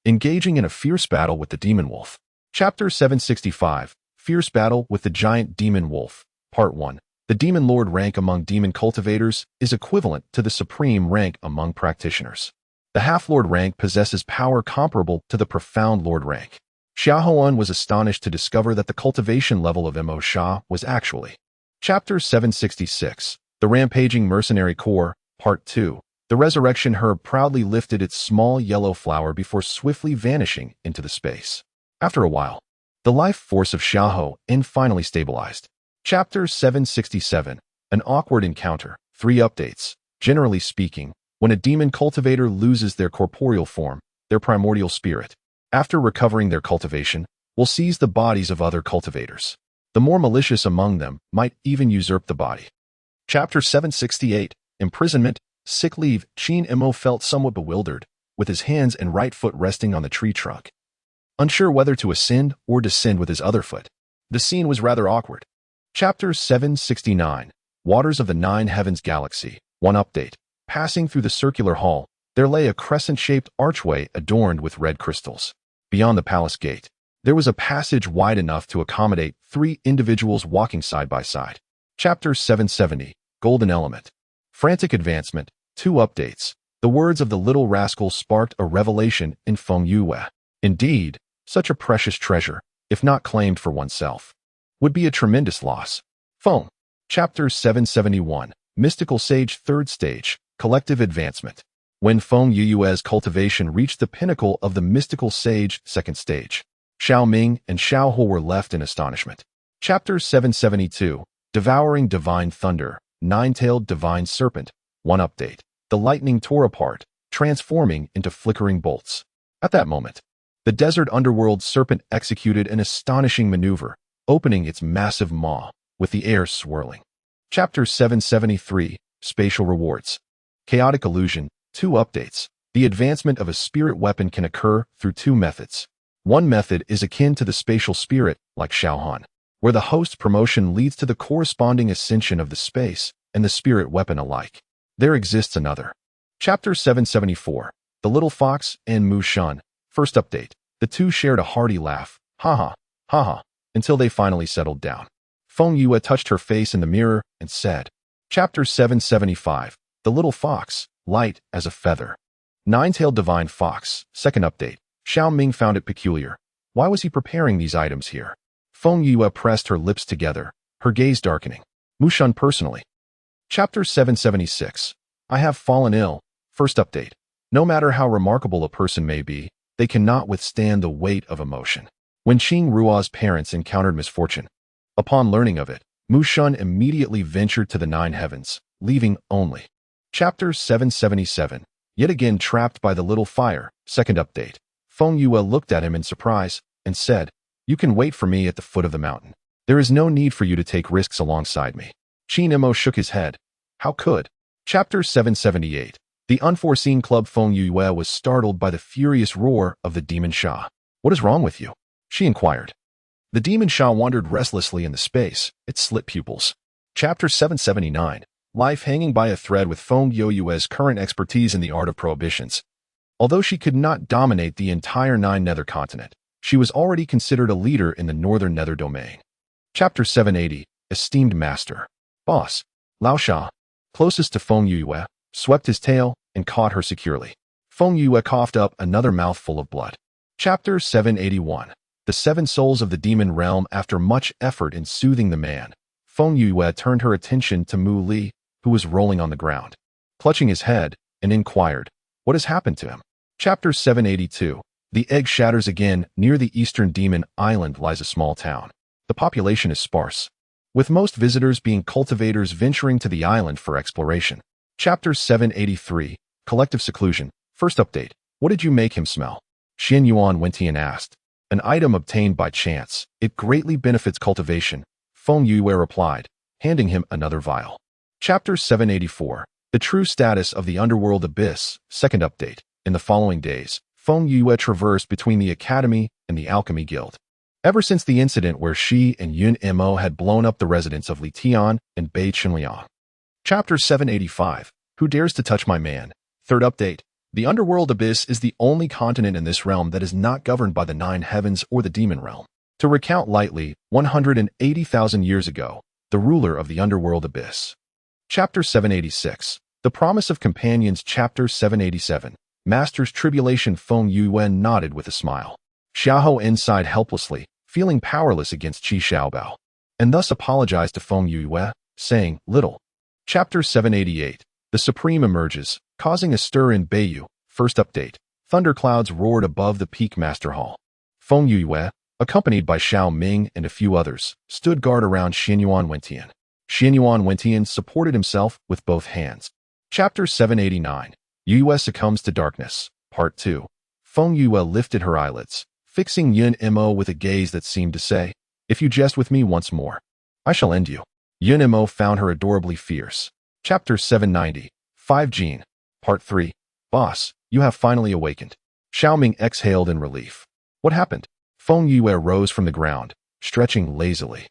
engaging in a fierce battle with the demon wolf. Chapter 765. Fierce battle with the giant demon wolf, Part 1. The demon lord rank among demon cultivators is equivalent to the supreme rank among practitioners. The half-lord rank possesses power comparable to the profound lord rank. Xiaohuan was astonished to discover that the cultivation level of Mo Sha was actually. Chapter 766. The Rampaging Mercenary Corps, Part 2. The resurrection herb proudly lifted its small yellow flower before swiftly vanishing into the space. After a while, the life force of Xiaohuan finally stabilized. Chapter 767. An awkward encounter. 3 updates. Generally speaking, when a demon cultivator loses their corporeal form, their primordial spirit, after recovering their cultivation, will seize the bodies of other cultivators. The more malicious among them might even usurp the body. Chapter 768. Imprisonment. Sick leave. Qin Mo felt somewhat bewildered, with his hands and right foot resting on the tree trunk, unsure whether to ascend or descend with his other foot. The scene was rather awkward. Chapter 769. Waters of the Nine Heavens Galaxy. 1 update. Passing through the circular hall, there lay a crescent-shaped archway adorned with red crystals. Beyond the palace gate, there was a passage wide enough to accommodate 3 individuals walking side by side. Chapter 770. Golden Element. Frantic advancement. 2 updates. The words of the little rascal sparked a revelation in Feng Yue. Indeed, such a precious treasure, if not claimed for oneself, would be a tremendous loss. Feng. Chapter 771. Mystical Sage 3rd Stage. Collective Advancement. When Feng Yue's cultivation reached the pinnacle of the Mystical Sage 2nd Stage, Xiao Ming and Xiao Hu were left in astonishment. Chapter 772. Devouring Divine Thunder. 9-tailed Divine Serpent. 1 update. The lightning tore apart, transforming into flickering bolts. At that moment, the desert underworld serpent executed an astonishing maneuver, opening its massive maw, with the air swirling. Chapter 773. Spatial Rewards. Chaotic Illusion. 2 updates. The advancement of a spirit weapon can occur through 2 methods. One method is akin to the spatial spirit, like Xiaohan, where the host promotion leads to the corresponding ascension of the space and the spirit weapon alike. There exists another. Chapter 774. The Little Fox and Mu Shun. First update. The two shared a hearty laugh, haha, haha, until they finally settled down. Feng Yue touched her face in the mirror and said, Chapter 775, The Little Fox, Light as a Feather. Nine-tailed divine fox, second update. Xiao Ming found it peculiar. Why was he preparing these items here? Feng Yue pressed her lips together, her gaze darkening. Mushun personally. Chapter 776. I have fallen ill. First update. No matter how remarkable a person may be, they cannot withstand the weight of emotion. When Qing Ruo's parents encountered misfortune, upon learning of it, Mushun immediately ventured to the nine heavens, leaving only. Chapter 777. Yet again trapped by the little fire. Second update. Feng Yue looked at him in surprise and said, You can wait for me at the foot of the mountain. There is no need for you to take risks alongside me. Qin Imo shook his head. How could? Chapter 778. The unforeseen club. Feng Yue was startled by the furious roar of the demon Sha. What is wrong with you? She inquired. The demon Sha wandered restlessly in the space, its slit pupils. Chapter 779. Life hanging by a thread. With Feng Yue's current expertise in the art of prohibitions. Although she could not dominate the entire Nine Nether continent, she was already considered a leader in the Northern Nether domain. Chapter 780. Esteemed Master. Boss. Lao Sha, closest to Feng Yue, swept his tail and caught her securely. Feng Yue coughed up another mouthful of blood. Chapter 781. The Seven Souls of the Demon Realm. After much effort in soothing the man, Feng Yue turned her attention to Mu Li, who was rolling on the ground, clutching his head, and inquired, What has happened to him? Chapter 782. The egg shatters again. Near the eastern demon island lies a small town. The population is sparse, with most visitors being cultivators venturing to the island for exploration. Chapter 783. Collective Seclusion. First update. What did you make him smell? Xian Yuan Wentian asked. An item obtained by chance. It greatly benefits cultivation. Feng Yue replied, handing him another vial. Chapter 784. The True Status of the Underworld Abyss. Second update. In the following days, Feng Yue traversed between the Academy and the Alchemy Guild. Ever since the incident where she and Yun Mo had blown up the residence of Li Tian and Bei Chenliang. Chapter 785. Who dares to touch my man? Third update. The Underworld Abyss is the only continent in this realm that is not governed by the Nine Heavens or the Demon Realm. To recount lightly, 180,000 years ago, the ruler of the Underworld Abyss. Chapter 786. The Promise of Companions. Chapter 787. Master's Tribulation. Feng Yue nodded with a smile. Xiaohou sighed helplessly, feeling powerless against Qi Xiaobao, and thus apologized to Feng Yue, saying, Little. Chapter 788. The Supreme emerges, causing a stir in Beiyu. First update. Thunderclouds roared above the Peak Master Hall. Feng Yue, accompanied by Xiao Ming and a few others, stood guard around Xianyuan Wentian. Xianyuan Wentian supported himself with both hands. Chapter 789. Yue succumbs to darkness. Part 2. Feng Yue lifted her eyelids, fixing Yun Mo with a gaze that seemed to say, If you jest with me once more, I shall end you. Yun Mo found her adorably fierce. Chapter 790. 5 Gene. Part 3. Boss, you have finally awakened. Xiao Ming exhaled in relief. What happened? Feng Yue rose from the ground, stretching lazily.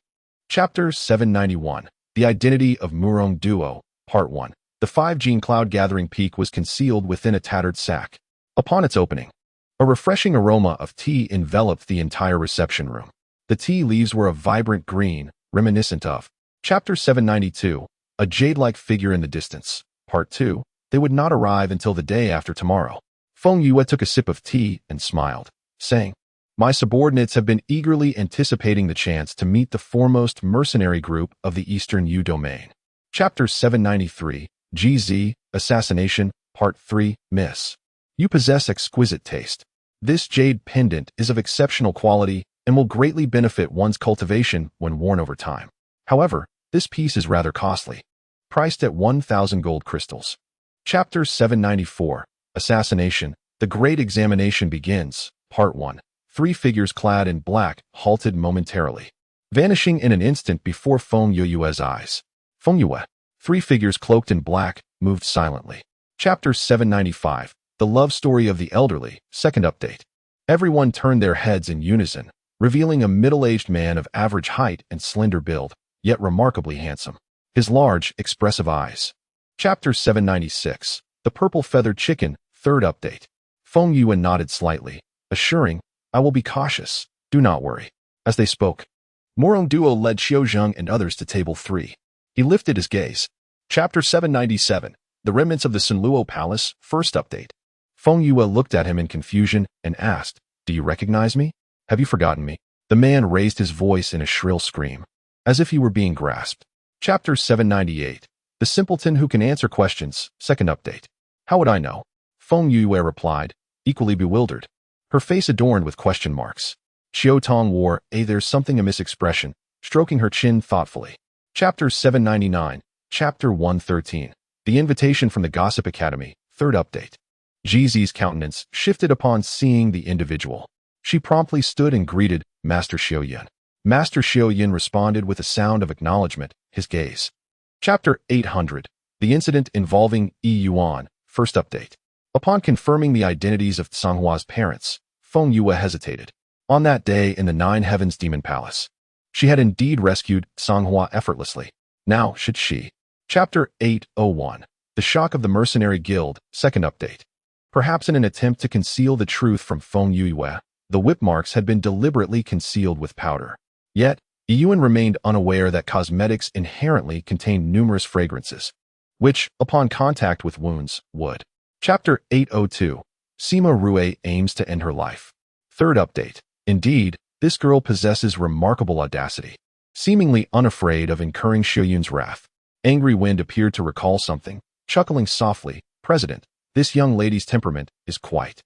Chapter 791. The Identity of Murong Duo. Part 1. The 5-gene cloud-gathering peak was concealed within a tattered sack. Upon its opening, a refreshing aroma of tea enveloped the entire reception room. The tea leaves were a vibrant green, reminiscent of. Chapter 792. A jade-like figure in the distance. Part 2. They would not arrive until the day after tomorrow. Feng Yue took a sip of tea and smiled, saying, My subordinates have been eagerly anticipating the chance to meet the foremost mercenary group of the Eastern Yu domain. Chapter 793. GZ, Assassination, Part 3, Miss. You possess exquisite taste. This jade pendant is of exceptional quality and will greatly benefit one's cultivation when worn over time. However, this piece is rather costly, priced at 1,000 gold crystals. Chapter 794. Assassination, The Great Examination begins. Part 1. 3 figures clad in black halted momentarily, vanishing in an instant before Feng Yue's eyes. Feng Yue. 3 figures cloaked in black moved silently. Chapter 795. The Love Story of the Elderly. Second update. Everyone turned their heads in unison, revealing a middle-aged man of average height and slender build, yet remarkably handsome. His large, expressive eyes. Chapter 796. The Purple-Feathered Chicken. Third update. Feng Yue nodded slightly, assuring, I will be cautious, do not worry. As they spoke, Murong Duo led Xiaozheng and others to table 3. He lifted his gaze. Chapter 797. The Remnants of the Sunluo Palace, First Update. Feng Yue looked at him in confusion and asked, "Do you recognize me? Have you forgotten me?" The man raised his voice in a shrill scream, as if he were being grasped. Chapter 798. The Simpleton Who Can Answer Questions, Second Update. How would I know? Feng Yue replied, equally bewildered, her face adorned with question marks. Xiao Tong wore a "there's something amiss" expression, stroking her chin thoughtfully. Chapter 799. Chapter 113. The Invitation from the Gossip Academy, Third Update. Jizi's countenance shifted upon seeing the individual. She promptly stood and greeted Master Xiaoyan. Master Xiaoyan responded with a sound of acknowledgement, his gaze. Chapter 800. The Incident Involving Yi Yuan, First Update. Upon confirming the identities of Tsanghua's parents, Feng Yue hesitated. On that day in the Nine Heavens Demon Palace, she had indeed rescued Tsanghua effortlessly. Now should she? Chapter 801. The Shock of the Mercenary Guild, Second Update. Perhaps in an attempt to conceal the truth from Feng Yue, the whip marks had been deliberately concealed with powder. Yet, Yuan remained unaware that cosmetics inherently contain numerous fragrances, which, upon contact with wounds, would. Chapter 802. Sima Rue aims to end her life. Third Update. Indeed, this girl possesses remarkable audacity. Seemingly unafraid of incurring Xiaoyun's wrath, Angry Wind appeared to recall something, chuckling softly, "President, this young lady's temperament is quite."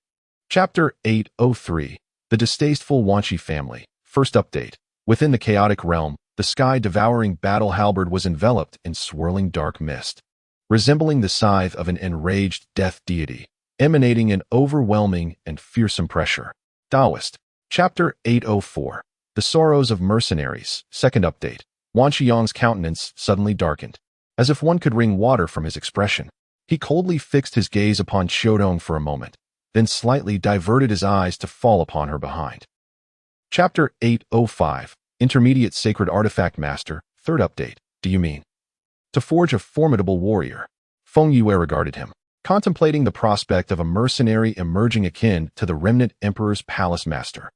Chapter 803. The Distasteful Wanshi Family, First Update. Within the chaotic realm, the sky-devouring battle halberd was enveloped in swirling dark mist, resembling the scythe of an enraged death deity, emanating an overwhelming and fearsome pressure. Taoist. Chapter 804. The Sorrows of Mercenaries, Second Update. Wan Xiang's countenance suddenly darkened, as if one could wring water from his expression. He coldly fixed his gaze upon Xiaodong for a moment, then slightly diverted his eyes to fall upon her behind. Chapter 805. Intermediate Sacred Artifact Master, Third Update. Do you mean to forge a formidable warrior? Feng Yue regarded him, contemplating the prospect of a mercenary emerging akin to the remnant Emperor's Palace Master.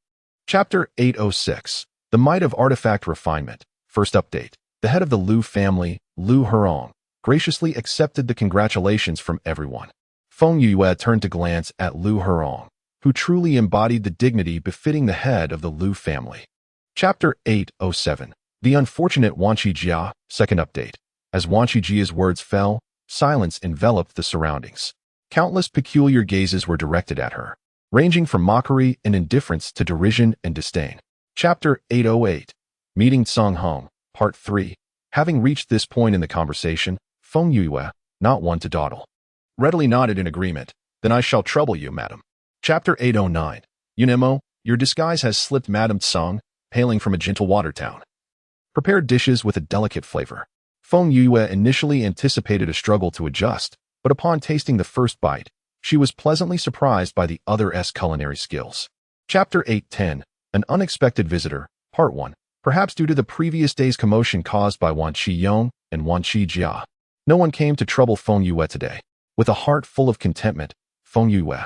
Chapter 806. The Might of Artifact Refinement, First Update. The head of the Liu family, Liu Hurong, graciously accepted the congratulations from everyone. Feng Yue turned to glance at Liu Hurong, who truly embodied the dignity befitting the head of the Liu family. Chapter 807. The Unfortunate Wanshi Jia, Second Update. As Wanshi Jia's words fell, silence enveloped the surroundings. Countless peculiar gazes were directed at her, ranging from mockery and indifference to derision and disdain. Chapter 808. Meeting Song Hong, Part 3. Having reached this point in the conversation, Feng Yue, not one to dawdle, readily nodded in agreement. "Then I shall trouble you, madam." Chapter 809. Yunemo, your disguise has slipped Madame Tsang, hailing from a gentle water town. Prepared dishes with a delicate flavor. Feng Yue initially anticipated a struggle to adjust, but upon tasting the first bite, she was pleasantly surprised by the other's culinary skills. Chapter 810. An Unexpected Visitor, Part 1. Perhaps due to the previous day's commotion caused by Wan Qiyong and Wan Qijia, no one came to trouble Feng Yue today. With a heart full of contentment, Feng Yue.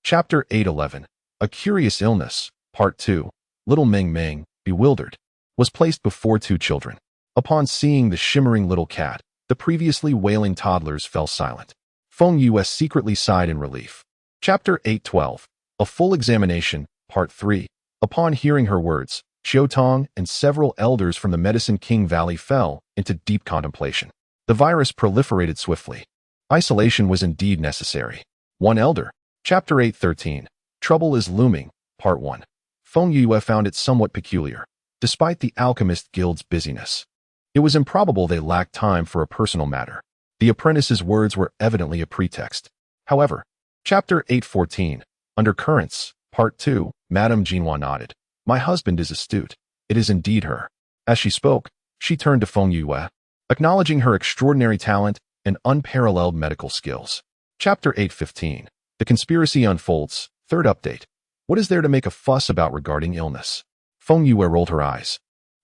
Chapter 811. A Curious Illness, Part 2. Little Meng Meng, bewildered, was placed before two children. Upon seeing the shimmering little cat, the previously wailing toddlers fell silent. Feng Yue secretly sighed in relief. Chapter 812. A Full Examination, Part 3. Upon hearing her words, Xiao Tong and several elders from the Medicine King Valley fell into deep contemplation. The virus proliferated swiftly. Isolation was indeed necessary. One elder. Chapter 813. Trouble is Looming, Part 1. Feng Yue found it somewhat peculiar, despite the Alchemist Guild's busyness. It was improbable they lacked time for a personal matter. The apprentice's words were evidently a pretext. However, Chapter 814. Undercurrents, Part 2. Madame Jinhua nodded. My husband is astute. It is indeed her. As she spoke, she turned to Feng Yue, acknowledging her extraordinary talent and unparalleled medical skills. Chapter 815. The Conspiracy Unfolds, Third Update. What is there to make a fuss about regarding illness? Feng Yue rolled her eyes,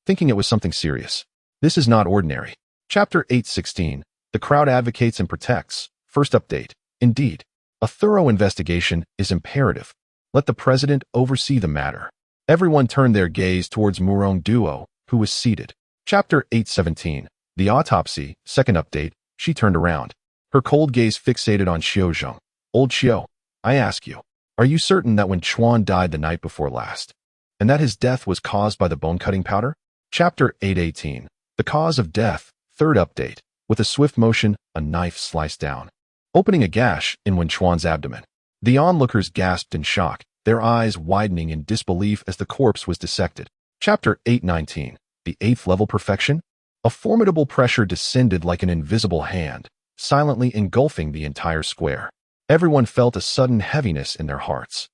thinking it was something serious. This is not ordinary. Chapter 816. The Crowd Advocates and Protects, First Update. Indeed, a thorough investigation is imperative. Let the president oversee the matter. Everyone turned their gaze towards Murong Duo, who was seated. Chapter 817. The autopsy. Second update. She turned around. Her cold gaze fixated on Xiao. Old Xiao, I ask you, are you certain that when Chuan died the night before last, and that his death was caused by the bone-cutting powder? Chapter 818. The cause of death. Third update. With a swift motion, a knife sliced down, opening a gash in Wen Chuan's abdomen. The onlookers gasped in shock, their eyes widening in disbelief as the corpse was dissected. Chapter 819. The eighth level perfection. A formidable pressure descended like an invisible hand, silently engulfing the entire square. Everyone felt a sudden heaviness in their hearts.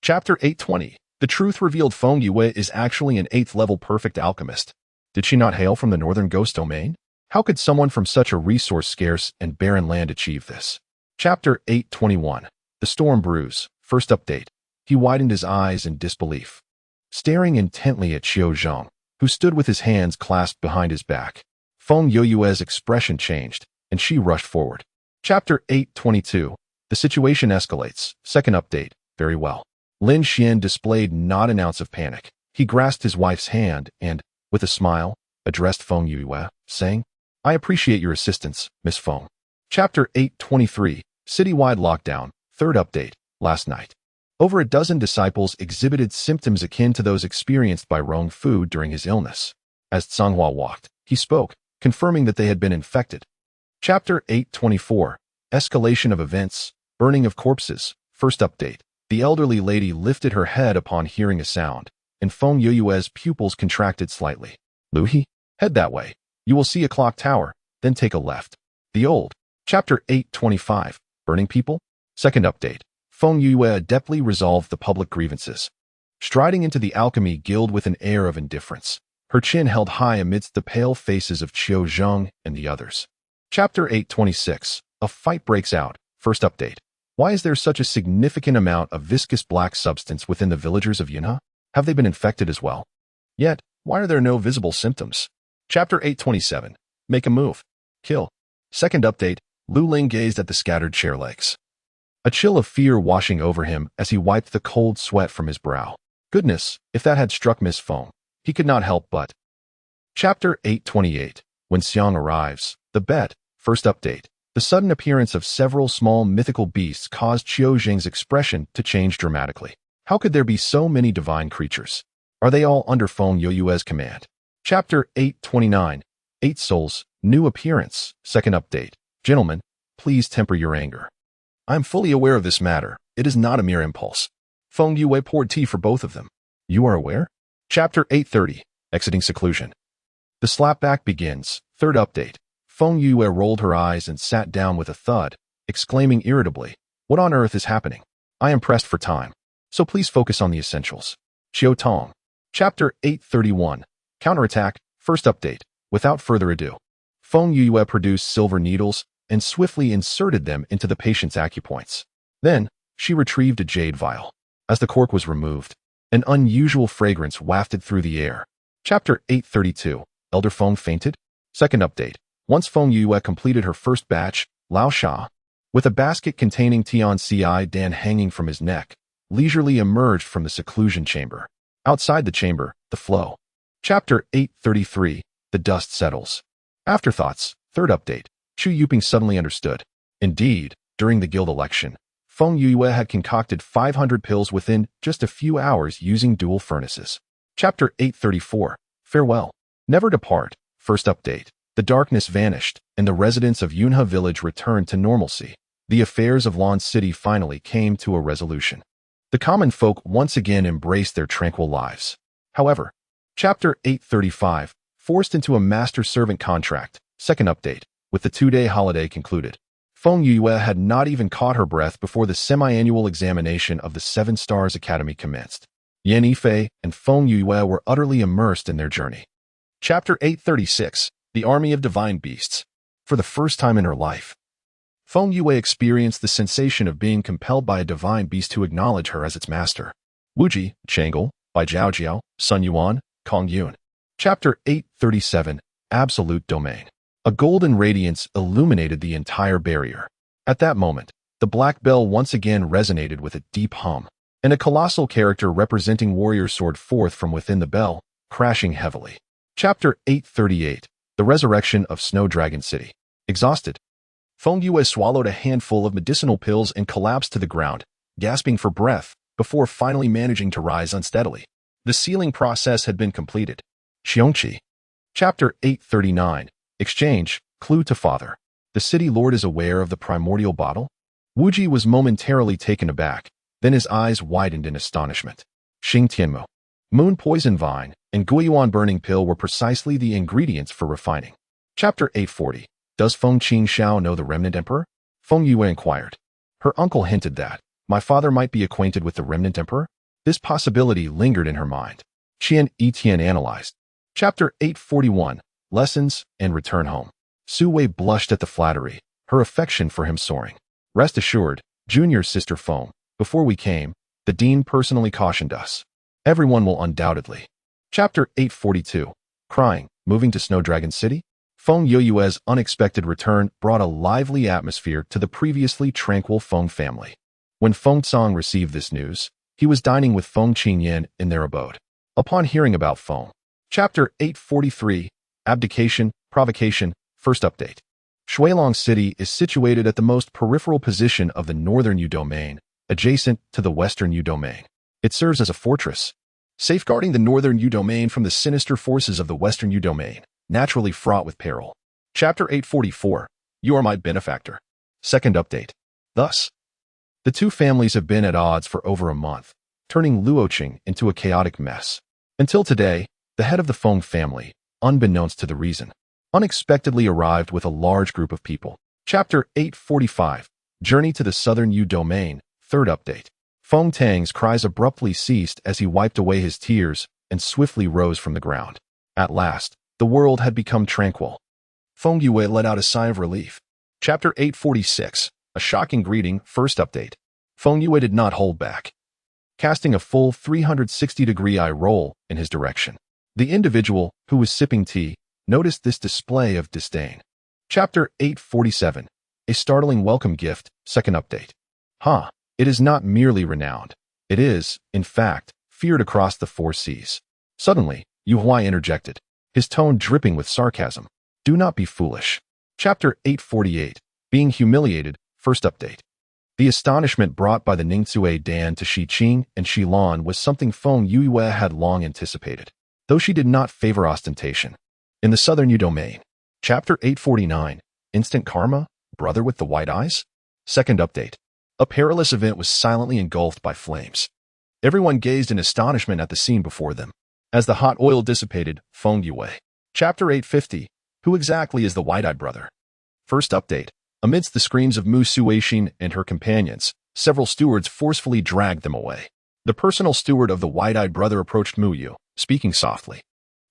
Chapter 820. The truth revealed. Feng Yue is actually an 8th level perfect alchemist. Did she not hail from the northern ghost domain? How could someone from such a resource-scarce and barren land achieve this? Chapter 821. The storm brews. First update. He widened his eyes in disbelief, staring intently at Xiao Zhang, who stood with his hands clasped behind his back. Feng Yue's expression changed, and she rushed forward. Chapter 822. The situation escalates. Second update. Very well. Lin Xian displayed not an ounce of panic. He grasped his wife's hand and, with a smile, addressed Feng Yue, saying, I appreciate your assistance, Miss Feng. Chapter 823. Citywide lockdown. Third update. Last night, over a dozen disciples exhibited symptoms akin to those experienced by Rong Fu during his illness. As Canghua walked, he spoke, confirming that they had been infected. Chapter 824. Escalation of events. Burning of corpses. First update. The elderly lady lifted her head upon hearing a sound, and Feng Yue's pupils contracted slightly. Lu He, head that way. You will see a clock tower, then take a left. The old. Chapter 825. Burning people. Second update. Feng Yue adeptly resolved the public grievances, striding into the alchemy guild with an air of indifference, her chin held high amidst the pale faces of Qiu Zheng and the others. Chapter 826. A fight breaks out. First update. Why is there such a significant amount of viscous black substance within the villagers of Yunhe? Have they been infected as well? Yet, why are there no visible symptoms? Chapter 827. Make a move. Kill. Second update. Lu Ling gazed at the scattered chair legs, a chill of fear washing over him as he wiped the cold sweat from his brow. Goodness, if that had struck Miss Feng, he could not help but. Chapter 828. When Xiang arrives. The bet. First update. The sudden appearance of several small mythical beasts caused Qiu Jing's expression to change dramatically. How could there be so many divine creatures? Are they all under Feng Yue's command? Chapter 829. 8 Souls. New appearance. Second update. Gentlemen, please temper your anger. I am fully aware of this matter. It is not a mere impulse. Feng Yue poured tea for both of them. You are aware? Chapter 830. Exiting seclusion. The slapback begins. Third update. Feng Yue rolled her eyes and sat down with a thud, exclaiming irritably, what on earth is happening? I am pressed for time, so please focus on the essentials. Xiao Tong. Chapter 831. Counterattack. First update. Without further ado, Feng Yue produced silver needles and swiftly inserted them into the patient's acupoints. Then, she retrieved a jade vial. As the cork was removed, an unusual fragrance wafted through the air. Chapter 832. Elder Feng fainted? Second update. Once Feng Yue completed her first batch, Lao Sha, with a basket containing Tian Ci Dan hanging from his neck, leisurely emerged from the seclusion chamber. Outside the chamber, the flow. Chapter 833. The dust settles. Afterthoughts. Third update. Chu Yuping suddenly understood. Indeed, during the guild election, Feng Yue had concocted 500 pills within just a few hours using dual furnaces. Chapter 834. Farewell. Never depart. First update. The darkness vanished, and the residents of Yunhe village returned to normalcy. The affairs of Lan City finally came to a resolution. The common folk once again embraced their tranquil lives. However, Chapter 835. Forced into a master-servant contract. Second update. With the 2-day holiday concluded, Feng Yue had not even caught her breath before the semi-annual examination of the 7 Stars Academy commenced. Yan Yifei and Feng Yue were utterly immersed in their journey. Chapter 836. The Army of Divine Beasts. For the first time in her life, Feng Yue experienced the sensation of being compelled by a divine beast to acknowledge her as its master. Wuji, Chang'e, Bai Jiao, Sun Yuan, Kong Yun. Chapter 837. Absolute Domain. A golden radiance illuminated the entire barrier. At that moment, the black bell once again resonated with a deep hum, and a colossal character representing warriors soared forth from within the bell, crashing heavily. Chapter 838. The Resurrection of Snow Dragon City. Exhausted, Feng Yue swallowed a handful of medicinal pills and collapsed to the ground, gasping for breath, before finally managing to rise unsteadily. The sealing process had been completed. Xiongqi. Chapter 839. Exchange, Clue to Father. The city lord is aware of the primordial bottle? Wuji was momentarily taken aback, then his eyes widened in astonishment. Xing Tianmu. Moon poison vine and Guiyuan burning pill were precisely the ingredients for refining. Chapter 840. Does Feng Qingxiao know the Remnant Emperor? Feng Yue inquired. Her uncle hinted that my father might be acquainted with the Remnant Emperor. This possibility lingered in her mind. Qian Etian analyzed. Chapter 841. Lessons and Return Home. Su Wei blushed at the flattery, her affection for him soaring. Rest assured, junior sister Feng, before we came, the dean personally cautioned us. Everyone will undoubtedly. Chapter 842. Crying, moving to Snow Dragon City? Feng Yue's unexpected return brought a lively atmosphere to the previously tranquil Feng family. When Feng Tsang received this news, he was dining with Feng Qingyan in their abode. Upon hearing about Feng. Chapter 843. Abdication, Provocation, First Update. Shuilong City is situated at the most peripheral position of the northern Yu domain, adjacent to the western Yu domain. It serves as a fortress, safeguarding the northern Yu domain from the sinister forces of the western Yu domain, naturally fraught with peril. Chapter 844. You are my benefactor. Second update. Thus, the two families have been at odds for over a month, turning Luoqing into a chaotic mess. Until today, the head of the Feng family, unbeknownst to the reason, unexpectedly arrived with a large group of people. Chapter 845. Journey to the southern Yu domain. Third update. Feng Tang's cries abruptly ceased as he wiped away his tears and swiftly rose from the ground. At last, the world had become tranquil. Feng Yue let out a sigh of relief. Chapter 846. A shocking greeting. First update. Feng Yue did not hold back, casting a full 360-degree eye roll in his direction. The individual, who was sipping tea, noticed this display of disdain. Chapter 847. A startling welcome gift. Second update. It is not merely renowned. It is, in fact, feared across the four seas. Suddenly, Yu Huai interjected, his tone dripping with sarcasm. Do not be foolish. Chapter 848. Being humiliated. First update. The astonishment brought by the Ningzue Dan to Shi Qing and Shi Lan was something Feng Yue had long anticipated, though she did not favor ostentation. In the southern Yu domain. Chapter 849. Instant Karma, Brother with the White Eyes? Second update. A perilous event was silently engulfed by flames. Everyone gazed in astonishment at the scene before them. As the hot oil dissipated, Feng Yue. Chapter 850. Who exactly is the White-Eyed Brother? First update. Amidst the screams of Mu Suixin and her companions, several stewards forcefully dragged them away. The personal steward of the White-Eyed Brother approached Mu Yu, speaking softly.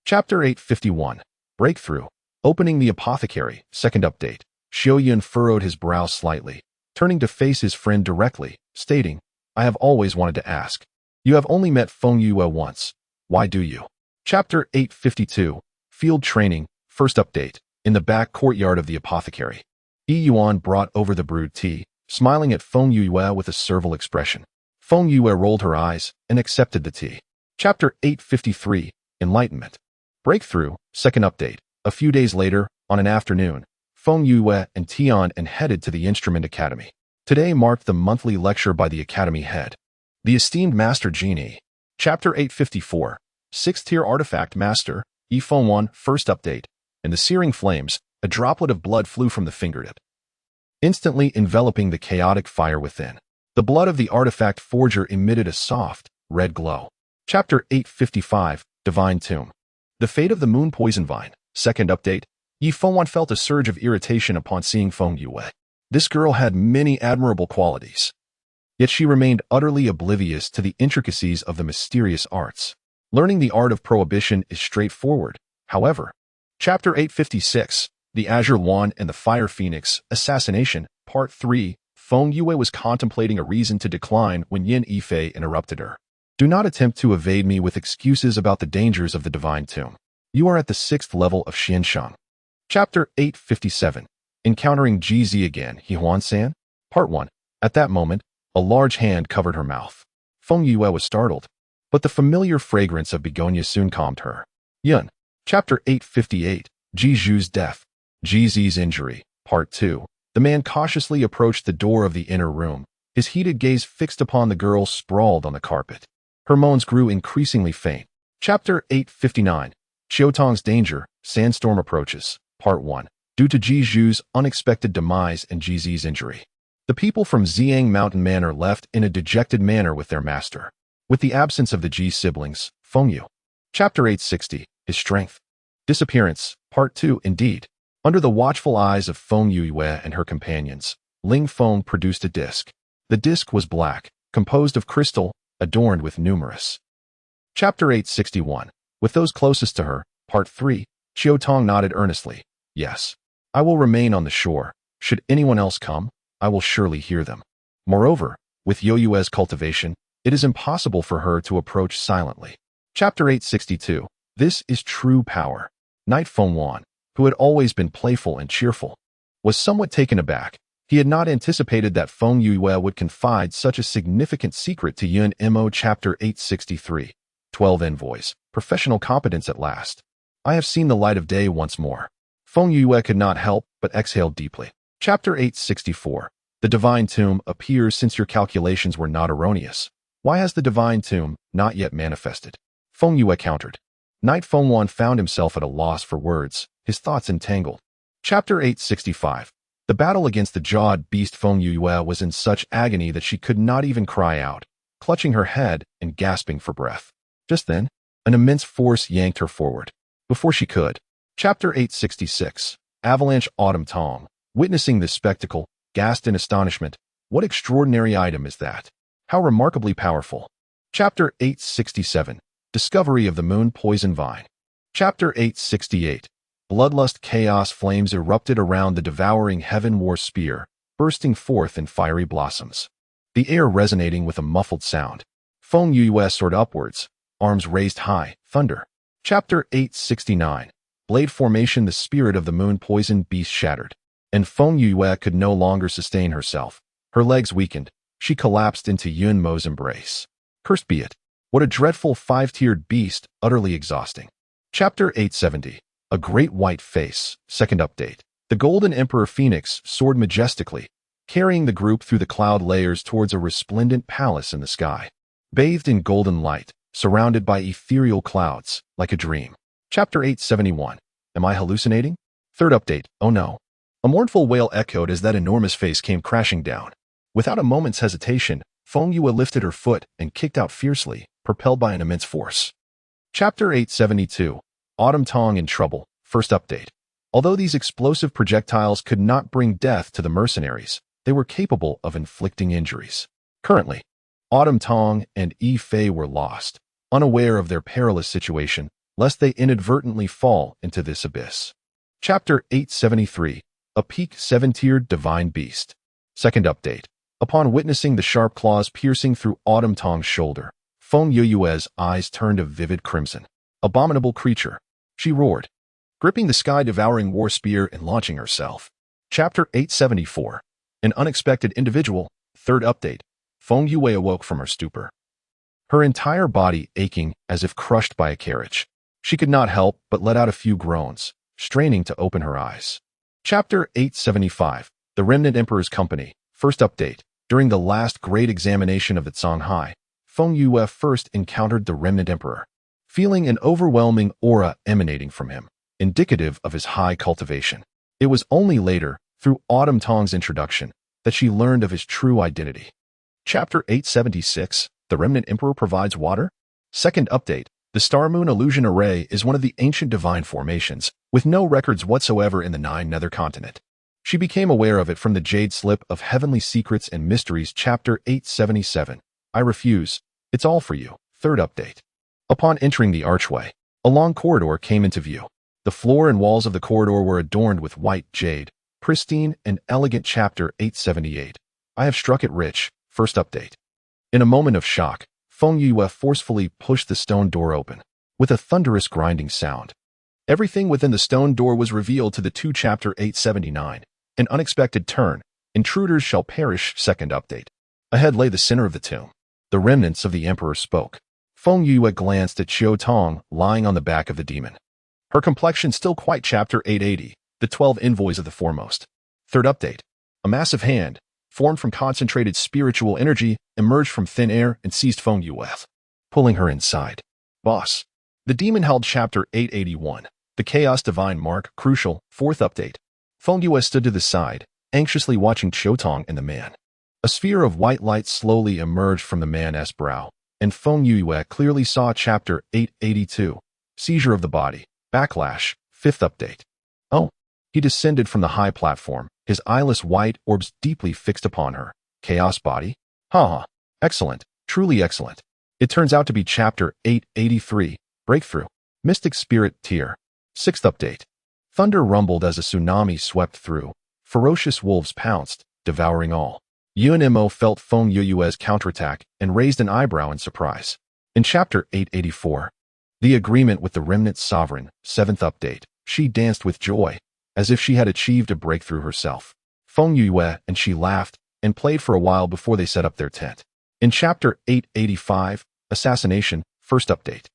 Chapter 851. Breakthrough. Opening the apothecary. Second update. Xiao Yun furrowed his brow slightly, turning to face his friend directly, stating, I have always wanted to ask. You have only met Feng Yue once. Why do you? Chapter 852. Field Training. First update. In the back courtyard of the apothecary. Yi Yuan brought over the brewed tea, smiling at Feng Yue with a servile expression. Feng Yue rolled her eyes and accepted the tea. Chapter 853. Enlightenment. Breakthrough. Second update. A few days later, on an afternoon, Feng Yue and Tian headed to the Instrument Academy. Today marked the monthly lecture by the Academy head, the esteemed Master Genie. Chapter 854. Sixth-tier Artifact Master, Yi Fengwan. First update. In the searing flames, a droplet of blood flew from the fingertip, instantly enveloping the chaotic fire within. The blood of the artifact forger emitted a soft, red glow. Chapter 855. Divine Tomb. The fate of the moon poison vine. Second update. Yi Fengwan felt a surge of irritation upon seeing Feng Yue. This girl had many admirable qualities, yet she remained utterly oblivious to the intricacies of the mysterious arts. Learning the art of prohibition is straightforward, however. Chapter 856. The Azure Wand and the Fire Phoenix. Assassination. Part 3. Feng Yue was contemplating a reason to decline when Yin Yifei interrupted her. Do not attempt to evade me with excuses about the dangers of the Divine Tomb. You are at the 6th level of Xianshang. Chapter 857. Encountering GZ again, Huan-san? Part 1. At that moment, a large hand covered her mouth. Feng Yue was startled, but the familiar fragrance of begonia soon calmed her. Yun, Chapter 858, Ji Zhu's Death. Ji Zi's Injury, Part 2. The man cautiously approached the door of the inner room, his heated gaze fixed upon the girl sprawled on the carpet. Her moans grew increasingly faint. Chapter 859, Xiaotong's Danger, Sandstorm Approaches, Part 1. Due to Ji Zhu's unexpected demise and Ji Zi's injury, the people from Xiang Mountain Manor left in a dejected manner with their master, with the absence of the Ji siblings, Fengyu. Chapter 860, His Strength. Disappearance, Part 2. Indeed, under the watchful eyes of Feng Yue and her companions, Ling Feng produced a disc. The disc was black, composed of crystal, adorned with numerous. Chapter 861. With those closest to her, Part 3, Xiaotong nodded earnestly. Yes, I will remain on the shore. Should anyone else come, I will surely hear them. Moreover, with Yoyue's cultivation, it is impossible for her to approach silently. Chapter 862. This is true power. Knight Fengwan, who had always been playful and cheerful, was somewhat taken aback. He had not anticipated that Feng Yue would confide such a significant secret to Yun Mo. Chapter 863. 12 Envoys. Professional competence at last. I have seen the light of day once more. Feng Yue could not help but exhale deeply. Chapter 864. The Divine Tomb appears since your calculations were not erroneous. Why has the Divine Tomb not yet manifested? Feng Yue countered. Knight Fengwan found himself at a loss for words, his thoughts entangled. Chapter 865. The battle against the jawed beast. Feng Yue was in such agony that she could not even cry out, clutching her head and gasping for breath. Just then, an immense force yanked her forward. Before she could. Chapter 866. Avalanche. Autumn Tong, witnessing this spectacle, gasped in astonishment. What extraordinary item is that? How remarkably powerful. Chapter 867. Discovery of the Moon Poison Vine. Chapter 868. Bloodlust. Chaos flames erupted around the devouring heaven war spear, bursting forth in fiery blossoms, the air resonating with a muffled sound. Feng Yue soared upwards, arms raised high, thunder. Chapter 869. Blade formation. The spirit of the moon poison beast shattered, and Feng Yue could no longer sustain herself. Her legs weakened. She collapsed into Yun Mo's embrace. Cursed be it. What a dreadful five-tiered beast, utterly exhausting. Chapter 870. A Great White Face. Second update. The Golden Emperor Phoenix soared majestically, carrying the group through the cloud layers towards a resplendent palace in the sky, bathed in golden light, surrounded by ethereal clouds, like a dream. Chapter 871. Am I hallucinating? Third update. Oh no. A mournful wail echoed as that enormous face came crashing down. Without a moment's hesitation, Feng Yue lifted her foot and kicked out fiercely, propelled by an immense force. Chapter 872. Autumn Tong in trouble. First update. Although these explosive projectiles could not bring death to the mercenaries, they were capable of inflicting injuries. Currently, Autumn Tong and Yi Fei were lost, unaware of their perilous situation, lest they inadvertently fall into this abyss. Chapter 873. A Peak 7-tiered Divine Beast. Second update. Upon witnessing the sharp claws piercing through Autumn Tong's shoulder, Feng Yue's eyes turned a vivid crimson. Abominable creature, she roared, gripping the sky-devouring war spear and launching herself. Chapter 874. An Unexpected Individual. Third update. Feng Yue awoke from her stupor, her entire body aching as if crushed by a carriage. She could not help but let out a few groans, straining to open her eyes. Chapter 875. The Remnant Emperor's Company. First update. During the last great examination of the Songhai, Feng Yue first encountered the Remnant Emperor, feeling an overwhelming aura emanating from him, indicative of his high cultivation. It was only later, through Autumn Tong's introduction, that she learned of his true identity. Chapter 876. The Remnant Emperor provides water. Second update. The Star Moon Illusion Array is one of the ancient divine formations, with no records whatsoever in the Nine Nether Continent. She became aware of it from the Jade Slip of Heavenly Secrets and Mysteries. Chapter 877. I refuse. It's all for you. Third update. Upon entering the archway, a long corridor came into view. The floor and walls of the corridor were adorned with white jade, pristine and elegant. Chapter 878. I have struck it rich. First update. In a moment of shock, Feng Yue forcefully pushed the stone door open, with a thunderous grinding sound. Everything within the stone door was revealed to the two. Chapter 879. An Unexpected Turn. Intruders shall perish. Second update. Ahead lay the center of the tomb. The remnants of the emperor spoke. Feng Yue glanced at Xiaotong lying on the back of the demon. Her complexion still quite chapter 880, the 12 envoys of the foremost. Third update. A massive hand, formed from concentrated spiritual energy, emerged from thin air and seized Feng Yue, pulling her inside. Boss. The demon held chapter 881, the chaos divine mark, crucial, fourth update. Feng Yue stood to the side, anxiously watching Qiutong and the man. A sphere of white light slowly emerged from the man's brow, and Feng Yue clearly saw chapter 882, seizure of the body, backlash, fifth update. Oh. He descended from the high platform, his eyeless white orbs deeply fixed upon her. Chaos body? Ha! Excellent, truly excellent. It turns out to be chapter 883, breakthrough, mystic spirit tier. Sixth update. Thunder rumbled as a tsunami swept through. Ferocious wolves pounced, devouring all. UNMO felt Feng Yue's counterattack and raised an eyebrow in surprise. In chapter 884, the agreement with the remnant sovereign, seventh update, she danced with joy, as if she had achieved a breakthrough herself. Feng Yue and she laughed and played for a while before they set up their tent. In chapter 885, assassination, first update.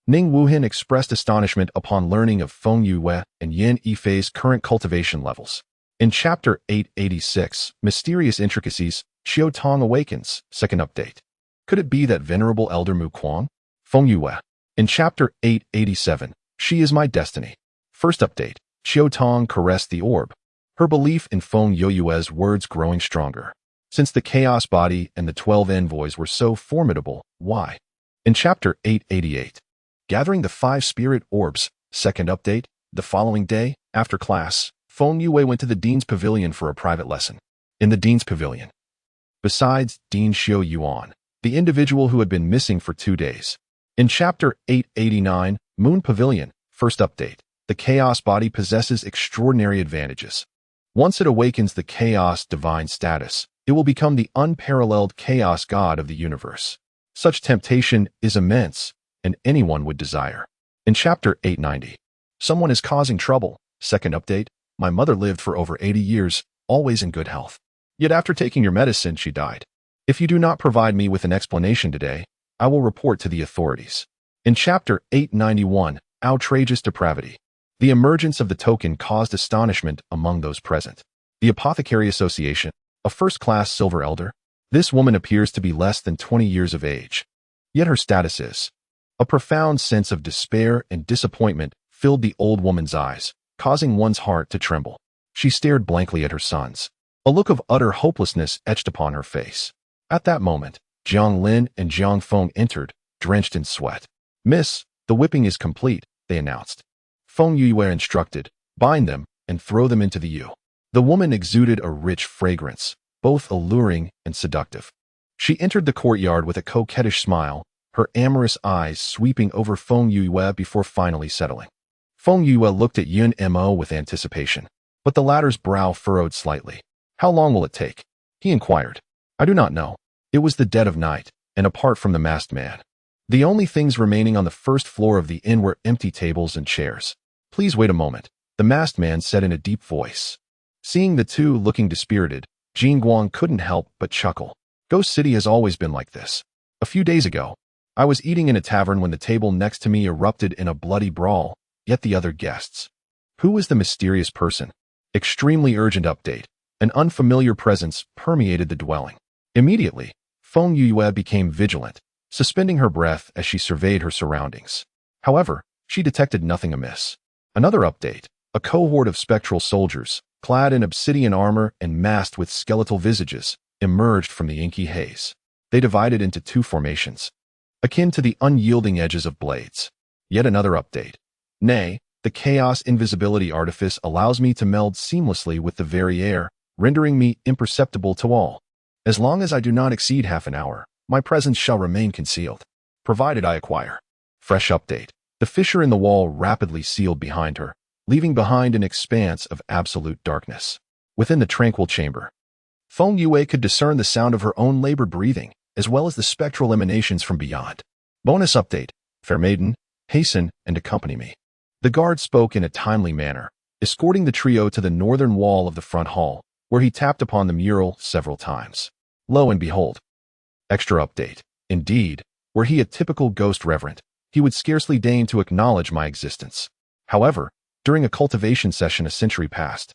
Ning Wuhan expressed astonishment upon learning of Feng Yue and Yin Yifei's current cultivation levels. In chapter 886, mysterious intricacies, Qiutong awakens, second update. Could it be that venerable elder Mu Kuang? Feng Yue. In chapter 887, she is my destiny. First update. Qiutong caressed the orb, her belief in Feng Yue's words growing stronger. Since the chaos body and the 12 envoys were so formidable, why? In chapter 888, gathering the 5 spirit orbs, second update, the following day, after class, Feng Yue went to the Dean's Pavilion for a private lesson. In the Dean's Pavilion, besides Dean Xiu Yuan, the individual who had been missing for 2 days. In chapter 889, Moon Pavilion, first update. The chaos body possesses extraordinary advantages. Once it awakens the chaos divine status, it will become the unparalleled chaos god of the universe. Such temptation is immense, and anyone would desire. In chapter 890, someone is causing trouble. Second update, my mother lived for over 80 years, always in good health. Yet after taking your medicine, she died. If you do not provide me with an explanation today, I will report to the authorities. In chapter 891, outrageous depravity. The emergence of the token caused astonishment among those present. The Apothecary Association, a first-class silver elder. This woman appears to be less than 20 years of age. Yet her status is. A profound sense of despair and disappointment filled the old woman's eyes, causing one's heart to tremble. She stared blankly at her sons. A look of utter hopelessness etched upon her face. At that moment, Jiang Lin and Jiang Feng entered, drenched in sweat. Miss, the whipping is complete, they announced. Feng Yue instructed, bind them and throw them into the Yu. The woman exuded a rich fragrance, both alluring and seductive. She entered the courtyard with a coquettish smile, her amorous eyes sweeping over Feng Yue before finally settling. Feng Yue looked at Yun Mo with anticipation, but the latter's brow furrowed slightly. How long will it take? He inquired. I do not know. It was the dead of night, and apart from the masked man, the only things remaining on the first floor of the inn were empty tables and chairs. Please wait a moment, the masked man said in a deep voice. Seeing the two looking dispirited, Jin Guang couldn't help but chuckle. Ghost City has always been like this. A few days ago, I was eating in a tavern when the table next to me erupted in a bloody brawl, yet the other guests. Who was the mysterious person? Extremely urgent update. An unfamiliar presence permeated the dwelling. Immediately, Feng Yue became vigilant, suspending her breath as she surveyed her surroundings. However, she detected nothing amiss. Another update. A cohort of spectral soldiers, clad in obsidian armor and masked with skeletal visages, emerged from the inky haze. They divided into 2 formations, akin to the unyielding edges of blades. Yet another update. Nay, the chaos invisibility artifice allows me to meld seamlessly with the very air, rendering me imperceptible to all. As long as I do not exceed half an hour, my presence shall remain concealed, provided I acquire. Fresh update. The fissure in the wall rapidly sealed behind her, leaving behind an expanse of absolute darkness. Within the tranquil chamber, Feng Yue could discern the sound of her own labored breathing, as well as the spectral emanations from beyond. Bonus update. Fair maiden, hasten and accompany me. The guard spoke in a timely manner, escorting the trio to the northern wall of the front hall, where he tapped upon the mural several times. Lo and behold. Extra update. Indeed, were he a typical ghost reverend, he would scarcely deign to acknowledge my existence. However, during a cultivation session a century past,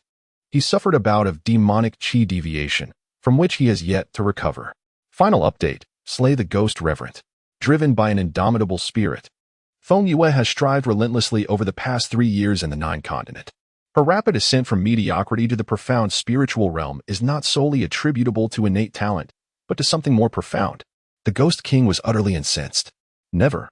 he suffered a bout of demonic chi deviation, from which he has yet to recover. Final update: slay the ghost reverend. Driven by an indomitable spirit, Feng Yue has strived relentlessly over the past 3 years in the 9 continent. Her rapid ascent from mediocrity to the profound spiritual realm is not solely attributable to innate talent, but to something more profound. The Ghost King was utterly incensed. Never,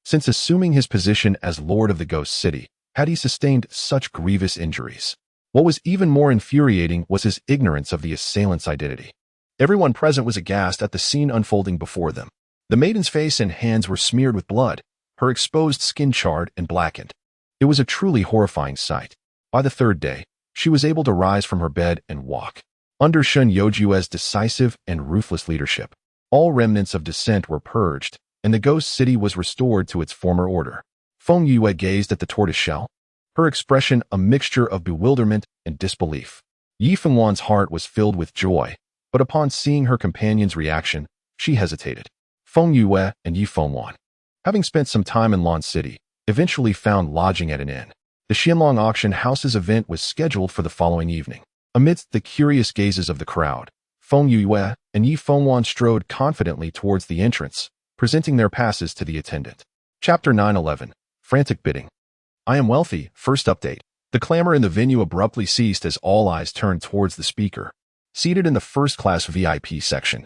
since assuming his position as Lord of the Ghost City, had he sustained such grievous injuries. What was even more infuriating was his ignorance of the assailant's identity. Everyone present was aghast at the scene unfolding before them. The maiden's face and hands were smeared with blood, her exposed skin charred and blackened. It was a truly horrifying sight. By the 3rd day, she was able to rise from her bed and walk. Under Shun Youjue's decisive and ruthless leadership, all remnants of dissent were purged, and the Ghost City was restored to its former order. Feng Yue gazed at the tortoise shell, her expression a mixture of bewilderment and disbelief. Yi Fengwan's heart was filled with joy, but upon seeing her companion's reaction, she hesitated. Feng Yue and Yi Fengwan, having spent some time in Lan City, eventually found lodging at an inn. The Xianlong Auction House's event was scheduled for the following evening. Amidst the curious gazes of the crowd, Feng Yue and Yi Fengwan strode confidently towards the entrance, presenting their passes to the attendant. Chapter 9:11. Frantic Bidding. I am wealthy. First update. The clamor in the venue abruptly ceased as all eyes turned towards the speaker, seated in the first-class VIP section.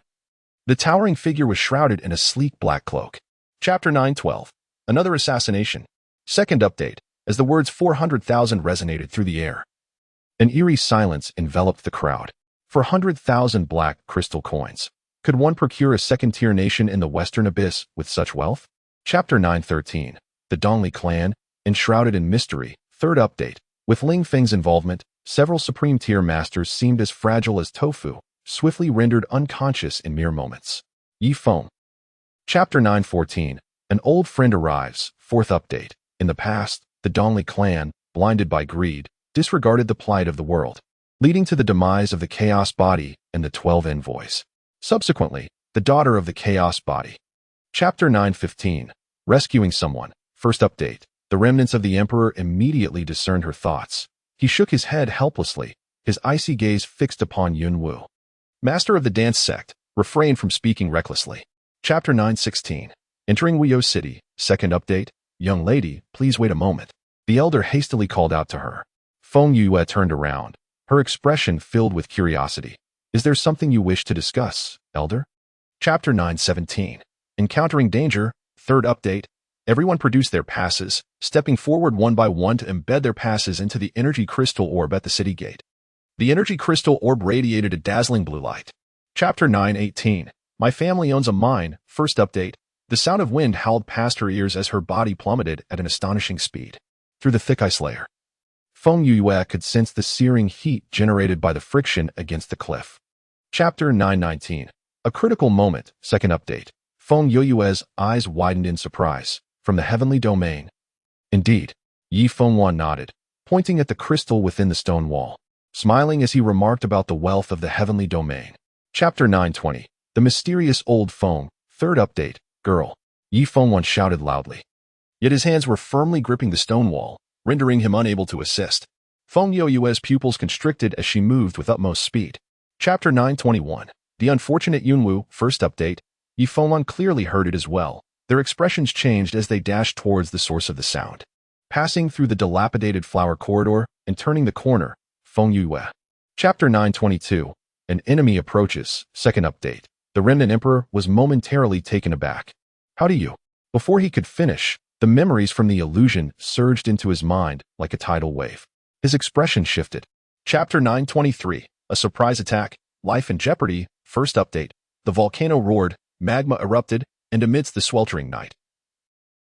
The towering figure was shrouded in a sleek black cloak. Chapter 9:12. Another assassination. Second update. As the words 400,000 resonated through the air, an eerie silence enveloped the crowd. For 100,000 black crystal coins, could one procure a second-tier nation in the Western Abyss with such wealth? Chapter 9:13. The Dongli clan, enshrouded in mystery. Third update. With Ling Feng's involvement, several supreme-tier masters seemed as fragile as tofu, swiftly rendered unconscious in mere moments. Yi Feng. Chapter 9:14. An old friend arrives. Fourth update. In the past, the Dongli clan, blinded by greed, disregarded the plight of the world, leading to the demise of the Chaos Body and the 12 envoys. Subsequently, the daughter of the Chaos Body. Chapter 9:15. Rescuing someone. First update. The remnants of the Emperor immediately discerned her thoughts. He shook his head helplessly, his icy gaze fixed upon Yun Wu. Master of the dance sect, refrained from speaking recklessly. Chapter 9:16. Entering Wuyo City. Second update. Young lady, please wait a moment. The elder hastily called out to her. Feng Yue turned around, her expression filled with curiosity. Is there something you wish to discuss, elder? Chapter 9:17. Encountering danger. Third update. Everyone produced their passes, stepping forward one by one to embed their passes into the energy crystal orb at the city gate. The energy crystal orb radiated a dazzling blue light. Chapter 9:18. My family owns a mine. First update. The sound of wind howled past her ears as her body plummeted at an astonishing speed. Through the thick ice layer, Feng Yue could sense the searing heat generated by the friction against the cliff. Chapter 9:19. A critical moment. Second update. Feng Yue's eyes widened in surprise. From the heavenly domain. Indeed. Yi Fengwan nodded, pointing at the crystal within the stone wall, smiling as he remarked about the wealth of the heavenly domain. Chapter 9:20. The mysterious old Feng. Third update. Girl. Yi Fengwan shouted loudly. Yet his hands were firmly gripping the stone wall, rendering him unable to assist. Feng Yue's pupils constricted as she moved with utmost speed. Chapter 9:21. The unfortunate Yunwu. First update. Yi Fengwan clearly heard it as well. Their expressions changed as they dashed towards the source of the sound. Passing through the dilapidated flower corridor and turning the corner, Feng Yue. Chapter 9:22. An enemy approaches. Second update. The remnant emperor was momentarily taken aback. How do you? Before he could finish, the memories from the illusion surged into his mind like a tidal wave. His expression shifted. Chapter 9:23. A surprise attack. Life in jeopardy. First update. The volcano roared, magma erupted, and amidst the sweltering night,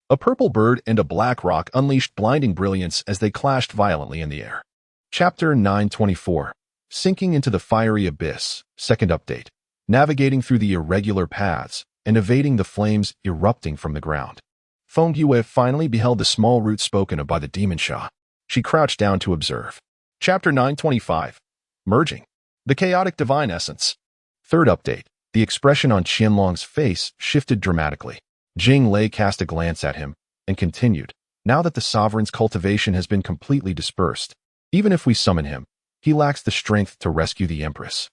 a purple bird and a black rock unleashed blinding brilliance as they clashed violently in the air. Chapter 9:24. Sinking into the fiery abyss. Second update. Navigating through the irregular paths and evading the flames erupting from the ground. Feng Yue finally beheld the small root spoken of by the demon Sha. She crouched down to observe. Chapter 9:25. Merging. The chaotic divine essence. Third update. The expression on Qianlong's face shifted dramatically. Jing Lei cast a glance at him and continued. Now that the sovereign's cultivation has been completely dispersed, even if we summon him, he lacks the strength to rescue the Empress.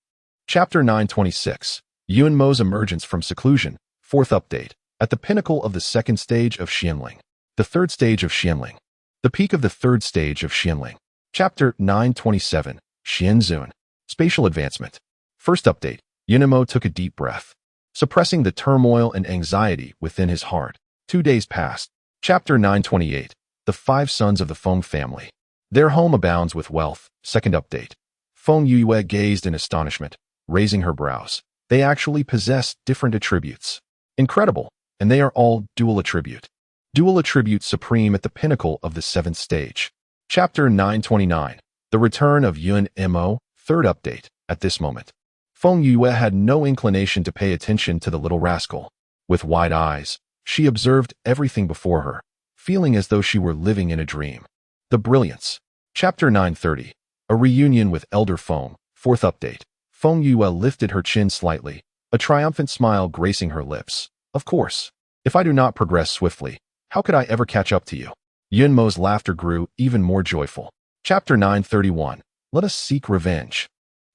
Chapter 926. Yuan Mo's emergence from seclusion. Fourth update. At the pinnacle of the second stage of Xianling. The third stage of Xianling. The peak of the third stage of Xianling. Chapter 927. Xianzun. Spatial advancement. First update. Yuan Mo took a deep breath, suppressing the turmoil and anxiety within his heart. 2 days passed. Chapter 928. The five sons of the Feng family. Their home abounds with wealth. Second update. Feng Yue gazed in astonishment, raising her brows. They actually possess different attributes. Incredible, and they are all dual attribute. Dual attribute supreme at the pinnacle of the seventh stage. Chapter 929. The return of Yuan Mo. Third update. At this moment, Feng Yue had no inclination to pay attention to the little rascal. With wide eyes, she observed everything before her, feeling as though she were living in a dream. The brilliance. Chapter 930. A reunion with Elder Feng. Fourth update. Feng Yue lifted her chin slightly, a triumphant smile gracing her lips. Of course. If I do not progress swiftly, how could I ever catch up to you? Yuan Mo's laughter grew even more joyful. Chapter 931. Let us seek revenge.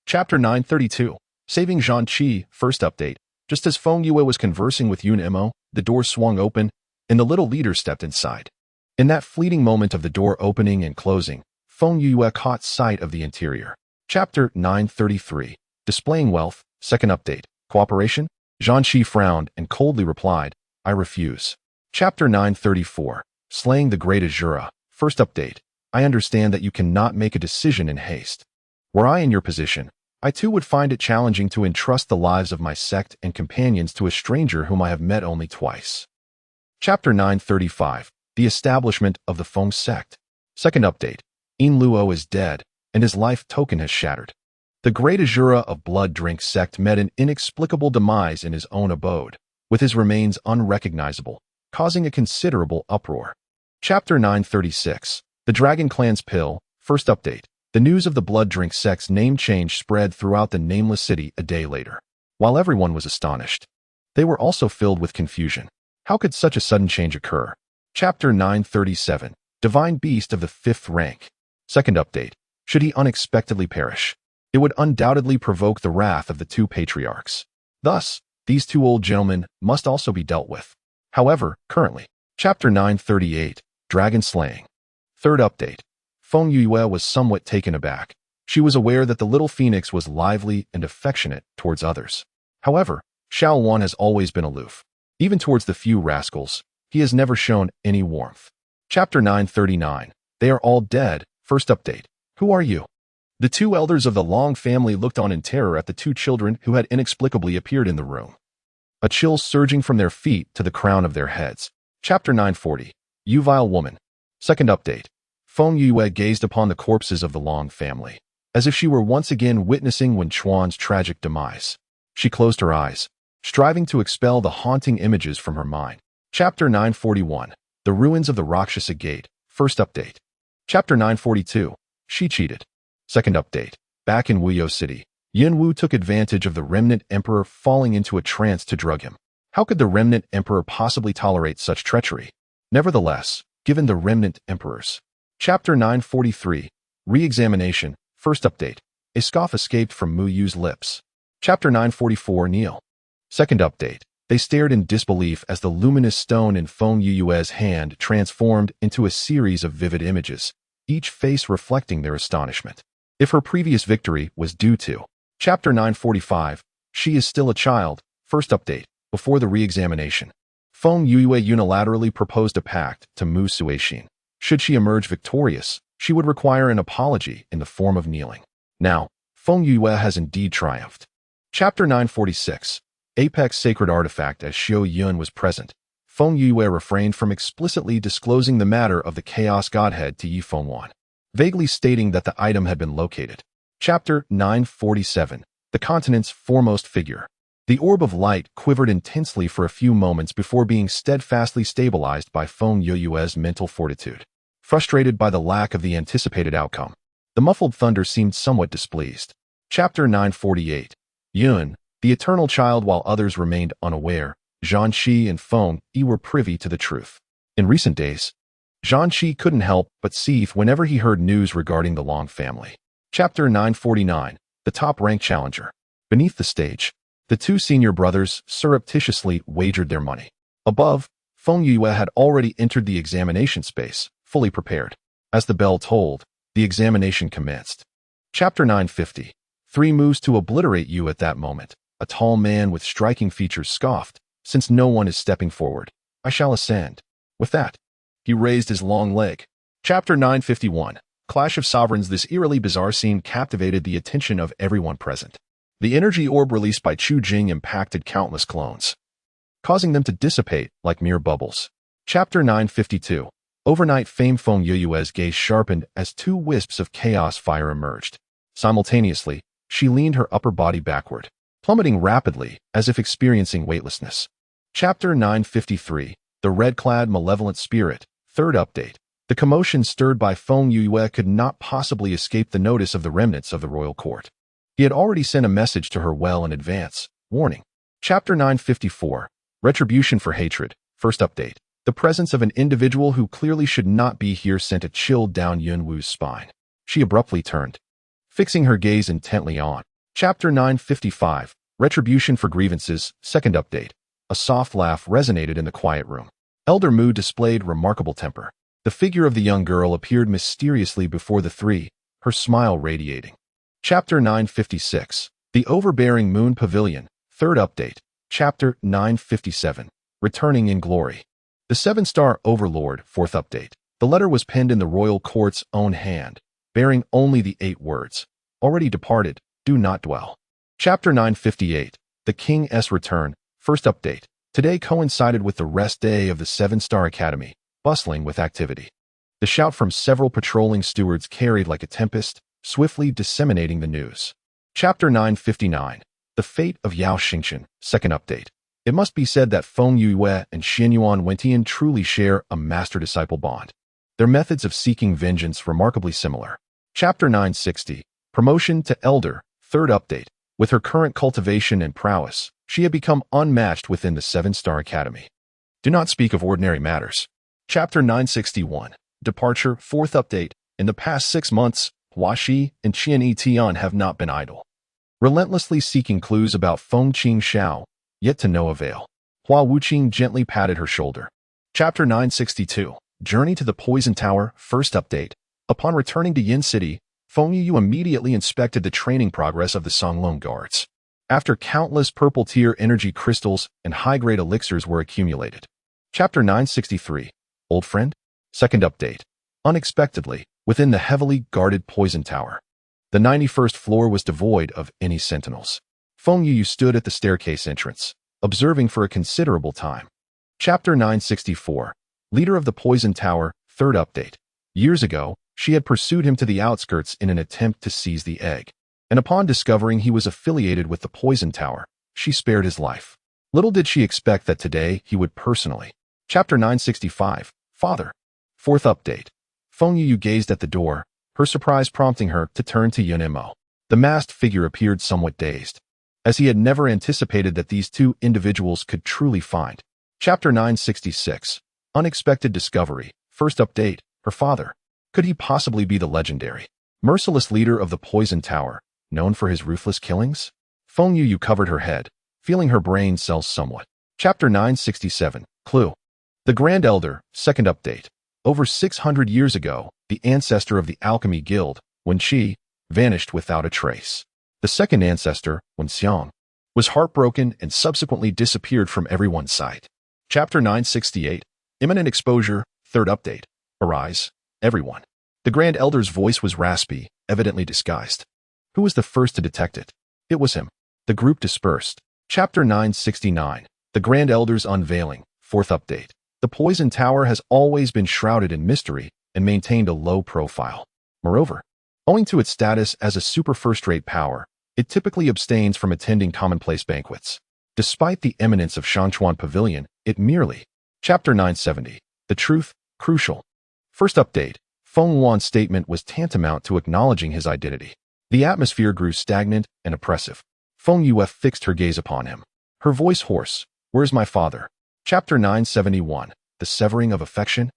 Chapter 932. Saving Zhanqi. First update. Just as Feng Yue was conversing with Yuan Mo, the door swung open, and the little leader stepped inside. In that fleeting moment of the door opening and closing, Feng Yue caught sight of the interior. Chapter 933. Displaying wealth. Second update. Cooperation? Zhanqi frowned and coldly replied, I refuse. Chapter 934. Slaying the Great Azura. First update. I understand that you cannot make a decision in haste. Were I in your position, I too would find it challenging to entrust the lives of my sect and companions to a stranger whom I have met only twice. Chapter 935. The establishment of the Feng sect. Second update. In Luo is dead, and his life token has shattered. The Great Azura of Blood Drink sect met an inexplicable demise in his own abode, with his remains unrecognizable, causing a considerable uproar. Chapter 936. The Dragon Clan's Pill. First update. The news of the Blood Drink sect's name change spread throughout the nameless city a day later. While everyone was astonished, they were also filled with confusion. How could such a sudden change occur? Chapter 937. Divine Beast of the 5th rank. Second update. Should he unexpectedly perish, it would undoubtedly provoke the wrath of the two patriarchs. Thus, these two old gentlemen must also be dealt with. However, currently, Chapter 938. Dragon Slaying. Third update. Feng Yue was somewhat taken aback. She was aware that the little phoenix was lively and affectionate towards others. However, Xiao Wan has always been aloof. Even towards the few rascals, he has never shown any warmth. Chapter 939. They are all dead. First update. Who are you? The two elders of the Long family looked on in terror at the two children who had inexplicably appeared in the room, a chill surging from their feet to the crown of their heads. Chapter 940. You vile woman. Second update. Feng Yue gazed upon the corpses of the Long family, as if she were once again witnessing Wen Chuan's tragic demise. She closed her eyes, striving to expel the haunting images from her mind. Chapter 941. The Ruins of the Rakshasa Gate. First update. Chapter 942. She cheated. Second update. Back in Wuyo City, Yin Wu took advantage of the Remnant Emperor falling into a trance to drug him. How could the Remnant Emperor possibly tolerate such treachery? Nevertheless, given the Remnant Emperors. Chapter 943. Re-examination. First update. A scoff escaped from Mu Yu's lips. Chapter 944. Kneel. Second update. They stared in disbelief as the luminous stone in Feng Yue's hand transformed into a series of vivid images, each face reflecting their astonishment. If her previous victory was due to Chapter 945. She is still a child. First update. Before the re-examination, Feng Yue unilaterally proposed a pact to Mu Suixin. Should she emerge victorious, she would require an apology in the form of kneeling. Now, Feng Yue has indeed triumphed. Chapter 946. Apex Sacred Artifact. As Xiao Yun was present, Feng Yue refrained from explicitly disclosing the matter of the Chaos Godhead to Yi Fengwan, vaguely stating that the item had been located. Chapter 947. The continent's foremost figure. The orb of light quivered intensely for a few moments before being steadfastly stabilized by Feng Yue's mental fortitude. Frustrated by the lack of the anticipated outcome, the muffled thunder seemed somewhat displeased. Chapter 948. Yun, the eternal child. While others remained unaware, Zhanqi and Feng Yi were privy to the truth. In recent days, Zhangqi couldn't help but seethe whenever he heard news regarding the Long family. Chapter 949. The top-ranked challenger. Beneath the stage, the two senior brothers surreptitiously wagered their money. Above, Feng Yue had already entered the examination space, fully prepared. As the bell tolled, the examination commenced. Chapter 950. 3 moves to obliterate you at that moment. A tall man with striking features scoffed, "Since no one is stepping forward, I shall ascend." With that, he raised his long leg. Chapter 951. Clash of Sovereigns. This eerily bizarre scene captivated the attention of everyone present. The energy orb released by Chu Jing impacted countless clones, causing them to dissipate like mere bubbles. Chapter 952. Overnight fame. Feng Yue's gaze sharpened as 2 wisps of chaos fire emerged. Simultaneously, she leaned her upper body backward, plummeting rapidly as if experiencing weightlessness. Chapter 953. The red-clad malevolent spirit. Third update. The commotion stirred by Feng Yue could not possibly escape the notice of the remnants of the royal court. He had already sent a message to her well in advance. Warning. Chapter 954. Retribution for hatred. First update. The presence of an individual who clearly should not be here sent a chill down Yunwu's spine. She abruptly turned, fixing her gaze intently on. Chapter 955. Retribution for grievances. Second update. A soft laugh resonated in the quiet room. Elder Mu displayed remarkable temper. The figure of the young girl appeared mysteriously before the 3, her smile radiating. Chapter 956. The Overbearing Moon Pavilion. Third update. Chapter 957. Returning in Glory. The 7-star Overlord. Fourth update. The letter was penned in the royal court's own hand, bearing only the 8 words. Already departed, do not dwell. Chapter 958. The King's Return. First update. Today coincided with the rest day of the 7-star Academy, bustling with activity. The shout from several patrolling stewards carried like a tempest, swiftly disseminating the news. Chapter 959. The Fate of Yao Xingqian. Second update. It must be said that Feng Yue and Xianyuan Wentian truly share a master-disciple bond. Their methods of seeking vengeance remarkably similar. Chapter 960. Promotion to Elder. Third update. With her current cultivation and prowess, she had become unmatched within the 7-star Academy. Do not speak of ordinary matters. Chapter 961. Departure. Fourth update. In the past 6 months, Hua Shi and Qian Yitian have not been idle, relentlessly seeking clues about Feng Qing Xiao, yet to no avail. Hua Wuqing gently patted her shoulder. Chapter 962. Journey to the Poison Tower. First update. Upon returning to Yin City, Feng Yu immediately inspected the training progress of the Songlong guards. After countless purple-tier energy crystals and high-grade elixirs were accumulated. Chapter 963. Old Friend? Second update. Unexpectedly, within the heavily guarded Poison Tower, the 91st floor was devoid of any sentinels. Feng Yu stood at the staircase entrance, observing for a considerable time. Chapter 964. Leader of the Poison Tower. Third update. Years ago, she had pursued him to the outskirts in an attempt to seize the egg, and upon discovering he was affiliated with the Poison Tower, she spared his life. Little did she expect that today he would personally. Chapter 965. Father. Fourth update. Feng Yu gazed at the door, her surprise prompting her to turn to Yun Mo. The masked figure appeared somewhat dazed, as he had never anticipated that these 2 individuals could truly find. Chapter 966. Unexpected discovery. First update. Her father. Could he possibly be the legendary, merciless leader of the Poison Tower, known for his ruthless killings? Feng Yu covered her head, feeling her brain cells somewhat. Chapter 967. Clue. The Grand Elder. Second update. Over 600 years ago, the ancestor of the Alchemy Guild, Wen Qi, vanished without a trace. The second ancestor, Wen Xiang, was heartbroken and subsequently disappeared from everyone's sight. Chapter 968. Imminent exposure. Third update. Arise, everyone. The Grand Elder's voice was raspy, evidently disguised. Who was the first to detect it? It was him. The group dispersed. Chapter 969. The Grand Elder's unveiling. Fourth update. The Poison Tower has always been shrouded in mystery and maintained a low profile. Moreover, owing to its status as a super first-rate power, it typically abstains from attending commonplace banquets. Despite the eminence of Shangchuan Pavilion, it merely. Chapter 970. The Truth. Crucial. First update. Feng Wan's statement was tantamount to acknowledging his identity. The atmosphere grew stagnant and oppressive. Feng Yue fixed her gaze upon him, her voice hoarse. Where's my father? Chapter 971. The Severing of Affection.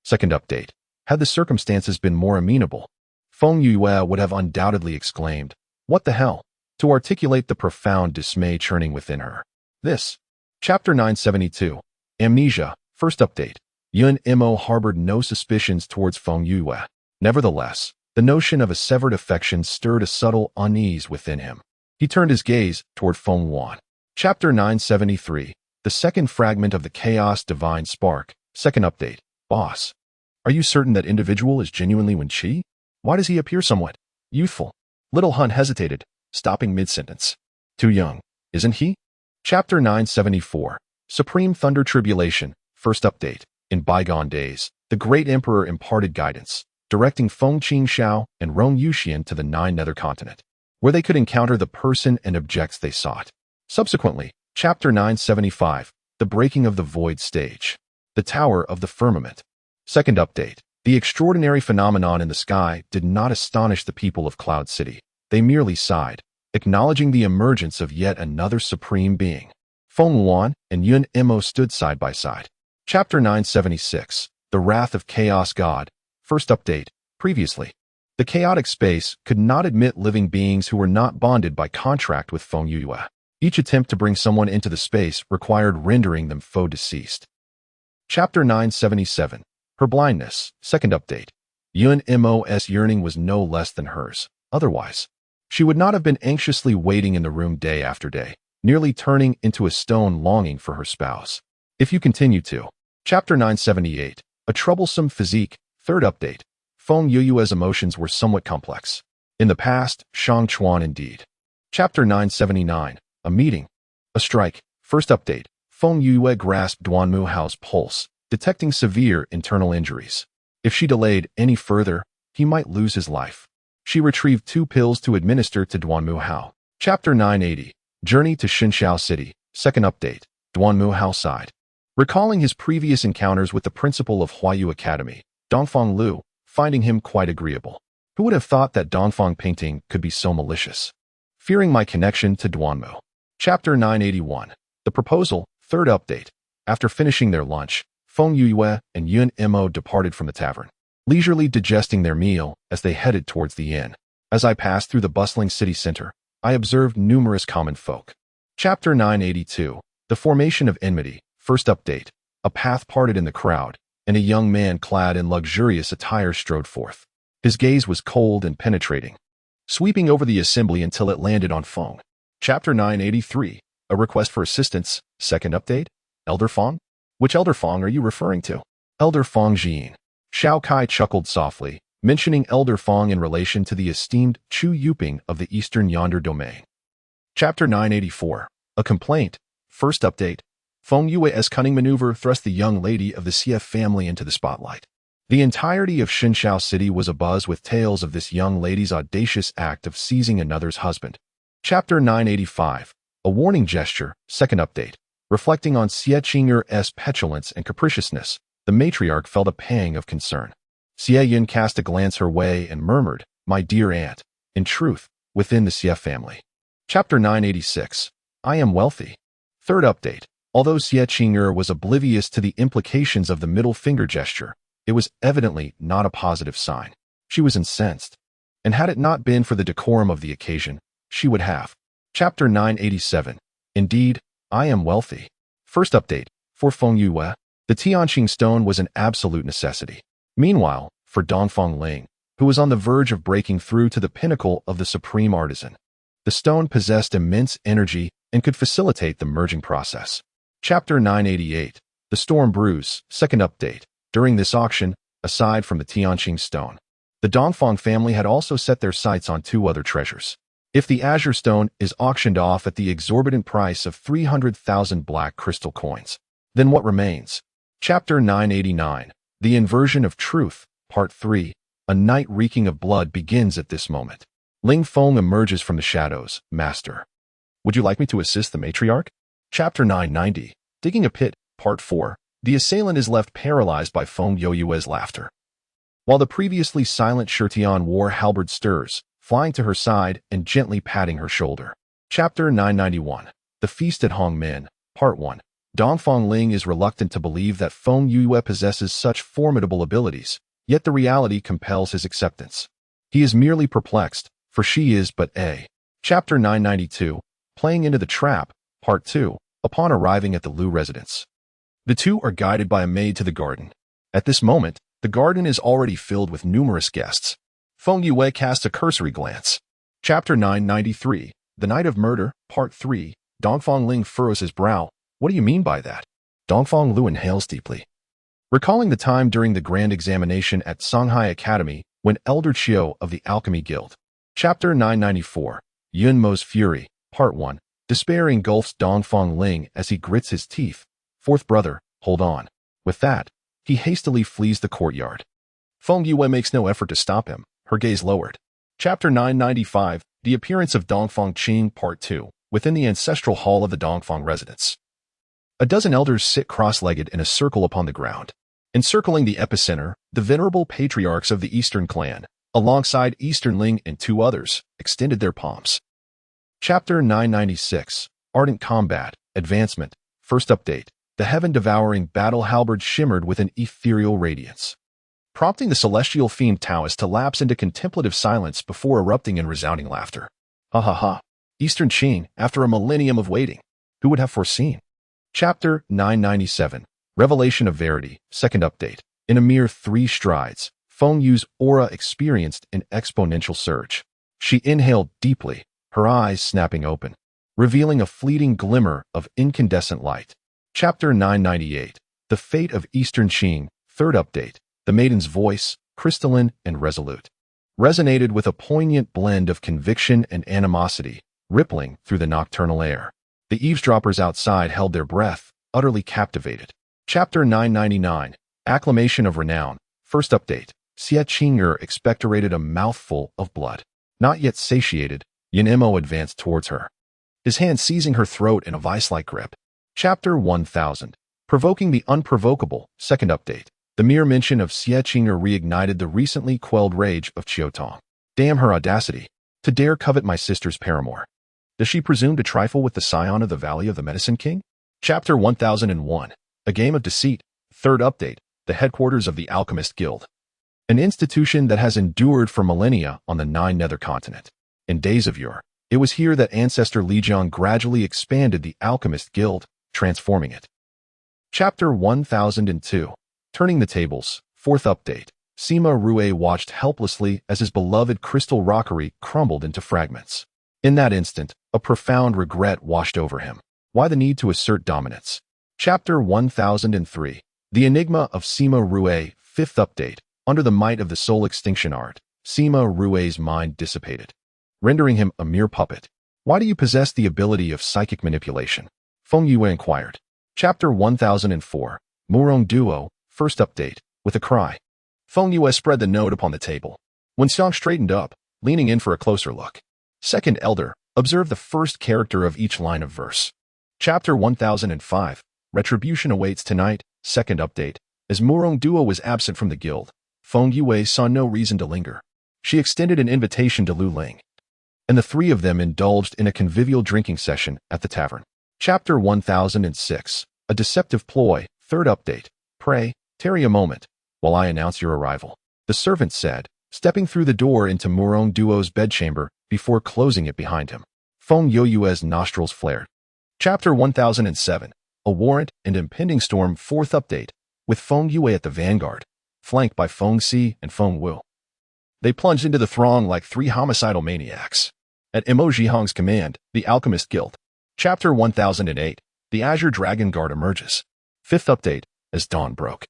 Second update. Had the circumstances been more amenable, Feng Yue would have undoubtedly exclaimed, "What the hell?" to articulate the profound dismay churning within her. This. Chapter 972. Amnesia. First update. Yun Mo harbored no suspicions towards Feng Yue. Nevertheless, the notion of a severed affection stirred a subtle unease within him. He turned his gaze toward Feng Yuan. Chapter 973. The second fragment of the Chaos Divine Spark. Second update. Boss. Are you certain that individual is genuinely Wen Qi? Why does he appear somewhat youthful? Little Hunt hesitated, stopping mid-sentence. Too young, isn't he? Chapter 974. Supreme Thunder Tribulation. First update. In bygone days, the great emperor imparted guidance, directing Feng Qingxiao and Rong Yuxian to the 9 nether continent, where they could encounter the person and objects they sought. Subsequently, Chapter 975. The Breaking of the Void Stage. The Tower of the Firmament. Second update. The extraordinary phenomenon in the sky did not astonish the people of Cloud City. They merely sighed, acknowledging the emergence of yet another supreme being. Feng Yuan and Yun Mo stood side by side. Chapter 976. The Wrath of Chaos God. First update. Previously, the chaotic space could not admit living beings who were not bonded by contract with Feng Yue. Each attempt to bring someone into the space required rendering them foe deceased. Chapter 977. Her blindness. Second update. Yun Mo's yearning was no less than hers. Otherwise, she would not have been anxiously waiting in the room day after day, nearly turning into a stone longing for her spouse. If you continue to. Chapter 978. A troublesome physique. Third update. Feng Yue's emotions were somewhat complex. In the past, Shang Chuan indeed. Chapter 979. A meeting. A strike. First update. Feng Yue grasped Duan Muhao's pulse, detecting severe internal injuries. If she delayed any further, he might lose his life. She retrieved 2 pills to administer to Duan Muhao. Chapter 980. Journey to Xinxiao City. Second update. Duan Muhao sighed. Recalling his previous encounters with the principal of Huayu Academy, Dongfang Lu, finding him quite agreeable. Who would have thought that Dongfang painting could be so malicious? Fearing my connection to Duanmu. Chapter 981. The Proposal. Third update. After finishing their lunch, Feng Yue and Yun Mo departed from the tavern, leisurely digesting their meal as they headed towards the inn. As I passed through the bustling city center, I observed numerous common folk. Chapter 982. The Formation of Enmity. First update. A path parted in the crowd, and a young man clad in luxurious attire strode forth. His gaze was cold and penetrating, sweeping over the assembly until it landed on Feng. Chapter 983. A Request for Assistance. Second update. Elder Feng? Which Elder Feng are you referring to? Elder Feng Jin. Xiao Kai chuckled softly, mentioning Elder Feng in relation to the esteemed Chu Yuping of the Eastern Yonder domain. Chapter 984. A Complaint. First update. Feng Yue's cunning maneuver thrust the young lady of the CF family into the spotlight. The entirety of Xinxiao City was abuzz with tales of this young lady's audacious act of seizing another's husband. Chapter 985. A Warning Gesture. Second update. Reflecting on Xie Qing'er's petulance and capriciousness, the matriarch felt a pang of concern. Xie Yin cast a glance her way and murmured, "My dear aunt," in truth, within the Xie family. Chapter 986. I am wealthy. Third update. Although Xie Qing'er was oblivious to the implications of the middle finger gesture, it was evidently not a positive sign. She was incensed. And had it not been for the decorum of the occasion, she would have. Chapter 987. Indeed, I am wealthy. First update. For Feng Yue, the Tianqing stone was an absolute necessity. Meanwhile, for Dongfang Ling, who was on the verge of breaking through to the pinnacle of the supreme artisan, the stone possessed immense energy and could facilitate the merging process. Chapter 988. The Storm Brews. Second update. During this auction, aside from the Tianqing stone, the Dongfang family had also set their sights on 2 other treasures. If the Azure Stone is auctioned off at the exorbitant price of 300,000 black crystal coins, then what remains? Chapter 989. The Inversion of Truth. Part 3. A night reeking of blood begins at this moment. Ling Feng emerges from the shadows. Master. Would you like me to assist the matriarch? Chapter 990. Digging a Pit. Part 4. The assailant is left paralyzed by Feng Yue's laughter. While the previously silent Shirtian war halberd stirs, flying to her side and gently patting her shoulder. Chapter 991. The Feast at Hongmen. Part 1. Dongfang Ling is reluctant to believe that Feng Yue possesses such formidable abilities, yet the reality compels his acceptance. He is merely perplexed, for she is but a. Chapter 992, Playing into the Trap, Part 2, upon arriving at the Liu residence. The two are guided by a maid to the garden. At this moment, the garden is already filled with numerous guests. Feng Yue casts a cursory glance. Chapter 993, The Night of Murder, Part 3, Dongfang Ling furrows his brow. What do you mean by that? Dongfang Liu inhales deeply. Recalling the time during the grand examination at Songhai Academy when Elder Chiu of the Alchemy Guild. Chapter 994, Yun Mo's Fury, Part 1, Despair engulfs Dongfang Ling as he grits his teeth. Fourth brother, hold on. With that, he hastily flees the courtyard. Feng Yue makes no effort to stop him, her gaze lowered. Chapter 995, The Appearance of Dongfang Qing, Part 2, within the ancestral hall of the Dongfang residence. A dozen elders sit cross-legged in a circle upon the ground. Encircling the epicenter, the venerable patriarchs of the Eastern clan, alongside Eastern Ling and two others, extended their palms. Chapter 996, Ardent Combat, Advancement, First Update. The heaven-devouring battle halberd shimmered with an ethereal radiance, prompting the celestial fiend Taoist to lapse into contemplative silence before erupting in resounding laughter. Ha ha ha. Eastern Qing, after a millennium of waiting. Who would have foreseen? Chapter 997, Revelation of Verity, Second Update. In a mere 3 strides, Feng Yue's aura experienced an exponential surge. She inhaled deeply, her eyes snapping open, revealing a fleeting glimmer of incandescent light. Chapter 998, The Fate of Eastern Qing, Third Update. The maiden's voice, crystalline and resolute, resonated with a poignant blend of conviction and animosity, rippling through the nocturnal air. The eavesdroppers outside held their breath, utterly captivated. Chapter 999, Acclamation of Renown, First Update. Xie Qing'er expectorated a mouthful of blood. Not yet satiated, Yan Mo advanced towards her, his hand seizing her throat in a vice-like grip. Chapter 1000, Provoking the Unprovocable, Second Update. The mere mention of Xie Qing'er reignited the recently quelled rage of Qiutong. Damn her audacity, to dare covet my sister's paramour. Does she presume to trifle with the scion of the Valley of the Medicine King? Chapter 1001, A Game of Deceit, Third Update. The headquarters of the Alchemist Guild. An institution that has endured for millennia on the 9 nether continent. In days of yore, it was here that ancestor Li Jiang gradually expanded the Alchemist Guild, transforming it. Chapter 1002, Turning the Tables, Fourth Update. Sima Rue watched helplessly as his beloved crystal rockery crumbled into fragments. In that instant, a profound regret washed over him. Why the need to assert dominance? Chapter 1003, The Enigma of Sima Rue, Fifth Update. Under the might of the soul extinction art, Sima Rue's mind dissipated, rendering him a mere puppet. Why do you possess the ability of psychic manipulation? Feng Yue inquired. Chapter 1004, Murong Duo, First Update. With a cry, Feng Yue spread the note upon the table. When Xiang straightened up, leaning in for a closer look. Second Elder, observe the first character of each line of verse. Chapter 1005, Retribution awaits tonight, Second Update. As Murong Duo was absent from the guild, Feng Yue saw no reason to linger. She extended an invitation to Lu Ling, and the three of them indulged in a convivial drinking session at the tavern. Chapter 1006, A Deceptive Ploy, Third Update. Pray, tarry a moment, while I announce your arrival, the servant said, stepping through the door into Murong Duo's bedchamber before closing it behind him. Feng Yue's nostrils flared. Chapter 1007, A Warrant and Impending Storm, Fourth Update. With Feng Yue at the vanguard, flanked by Feng Si and Feng Wu, they plunged into the throng like 3 homicidal maniacs. At Mo Jihang's command, the Alchemist Guild. Chapter 1008, The Azure Dragon Guard emerges. Fifth Update. As dawn broke,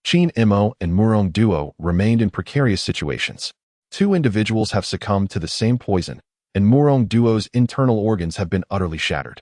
Qin Mo and Murong Duo remained in precarious situations. 2 individuals have succumbed to the same poison, and Murong Duo's internal organs have been utterly shattered.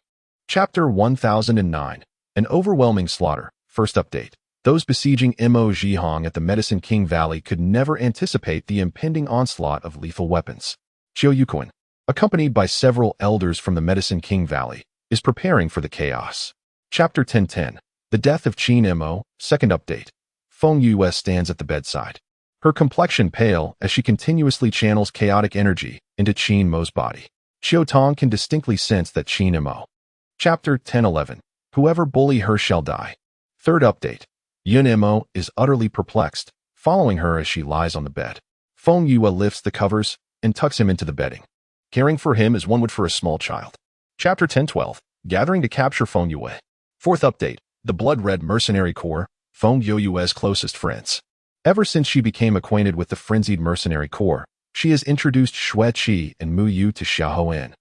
Chapter 1009, An Overwhelming Slaughter, First Update. Those besieging Mo Jihang at the Medicine King Valley could never anticipate the impending onslaught of lethal weapons. Qiu Yuquan, accompanied by several elders from the Medicine King Valley, is preparing for the chaos. Chapter 1010, The Death of Qin Mo, Second Update. Feng Yue stands at the bedside, her complexion pale as she continuously channels chaotic energy into Qin Mo's body. Qiutong can distinctly sense that Qin Mo. Chapter 1011, Whoever bully her shall die. Third update. Yun Mo is utterly perplexed, following her as she lies on the bed. Feng Yue lifts the covers and tucks him into the bedding, caring for him as one would for a small child. Chapter 10-12. Gathering to capture Feng Yue. Fourth update. The Blood-Red Mercenary Corps, Feng Yue's closest friends. Ever since she became acquainted with the Frenzied Mercenary Corps, she has introduced Xue Qi and Mu Yu to Xiaohoan.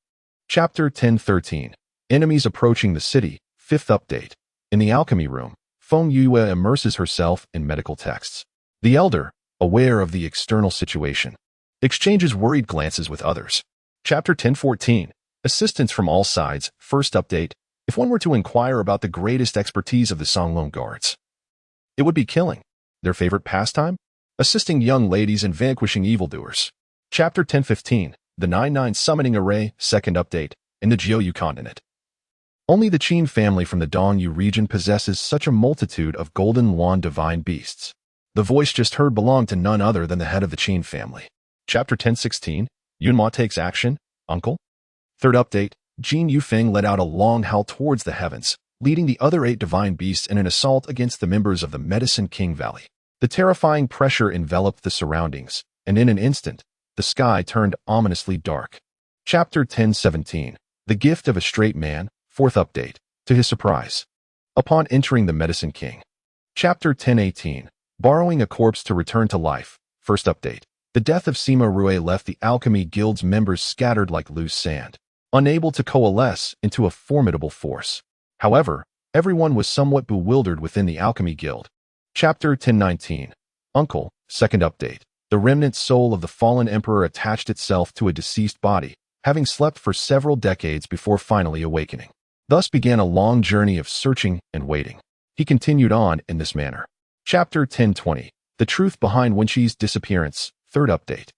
Chapter 10-13. Enemies approaching the city. Fifth update. In the alchemy room, Feng Yue immerses herself in medical texts. The elder, aware of the external situation, exchanges worried glances with others. Chapter 10-14. Assistance from all sides. First update. If one were to inquire about the greatest expertise of the Songlong guards, it would be killing. Their favorite pastime? Assisting young ladies and vanquishing evildoers. Chapter 10-15. The 9-9 Summoning Array. Second update. In the Jiuyu continent, only the Qin family from the Dongyu region possesses such a multitude of golden Luan divine beasts. The voice just heard belonged to none other than the head of the Qin family. Chapter 10-16. Yunma takes action. Uncle? Third update. Jin Yufeng let out a long howl towards the heavens, leading the other 8 divine beasts in an assault against the members of the Medicine King Valley. The terrifying pressure enveloped the surroundings, and in an instant, the sky turned ominously dark. Chapter 10-17. The Gift of a Straight Man. Fourth update. To his surprise, upon entering the Medicine King. Chapter 10-18. Borrowing a corpse to return to life. First update. The death of Sima Rue left the Alchemy Guild's members scattered like loose sand, unable to coalesce into a formidable force. However, everyone was somewhat bewildered within the Alchemy Guild. Chapter 10-19. Uncle. Second update. The remnant soul of the fallen emperor attached itself to a deceased body, having slept for several decades before finally awakening. Thus began a long journey of searching and waiting. He continued on in this manner. Chapter 10-20. The truth behind Wenqi's disappearance. Third update.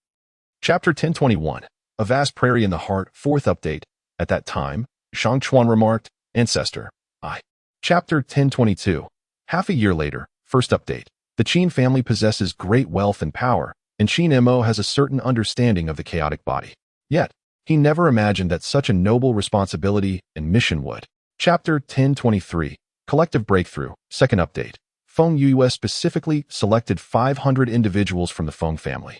Chapter 10-21. A vast prairie in the heart. Fourth update. At that time, Shang Chuan remarked, Ancestor, I. Chapter 10-22. Half a year later. First update. The Qin family possesses great wealth and power, and Qin Mo has a certain understanding of the chaotic body. Yet, he never imagined that such a noble responsibility and mission would. Chapter 10-23. Collective Breakthrough. Second update. Feng Yue specifically selected 500 individuals from the Feng family,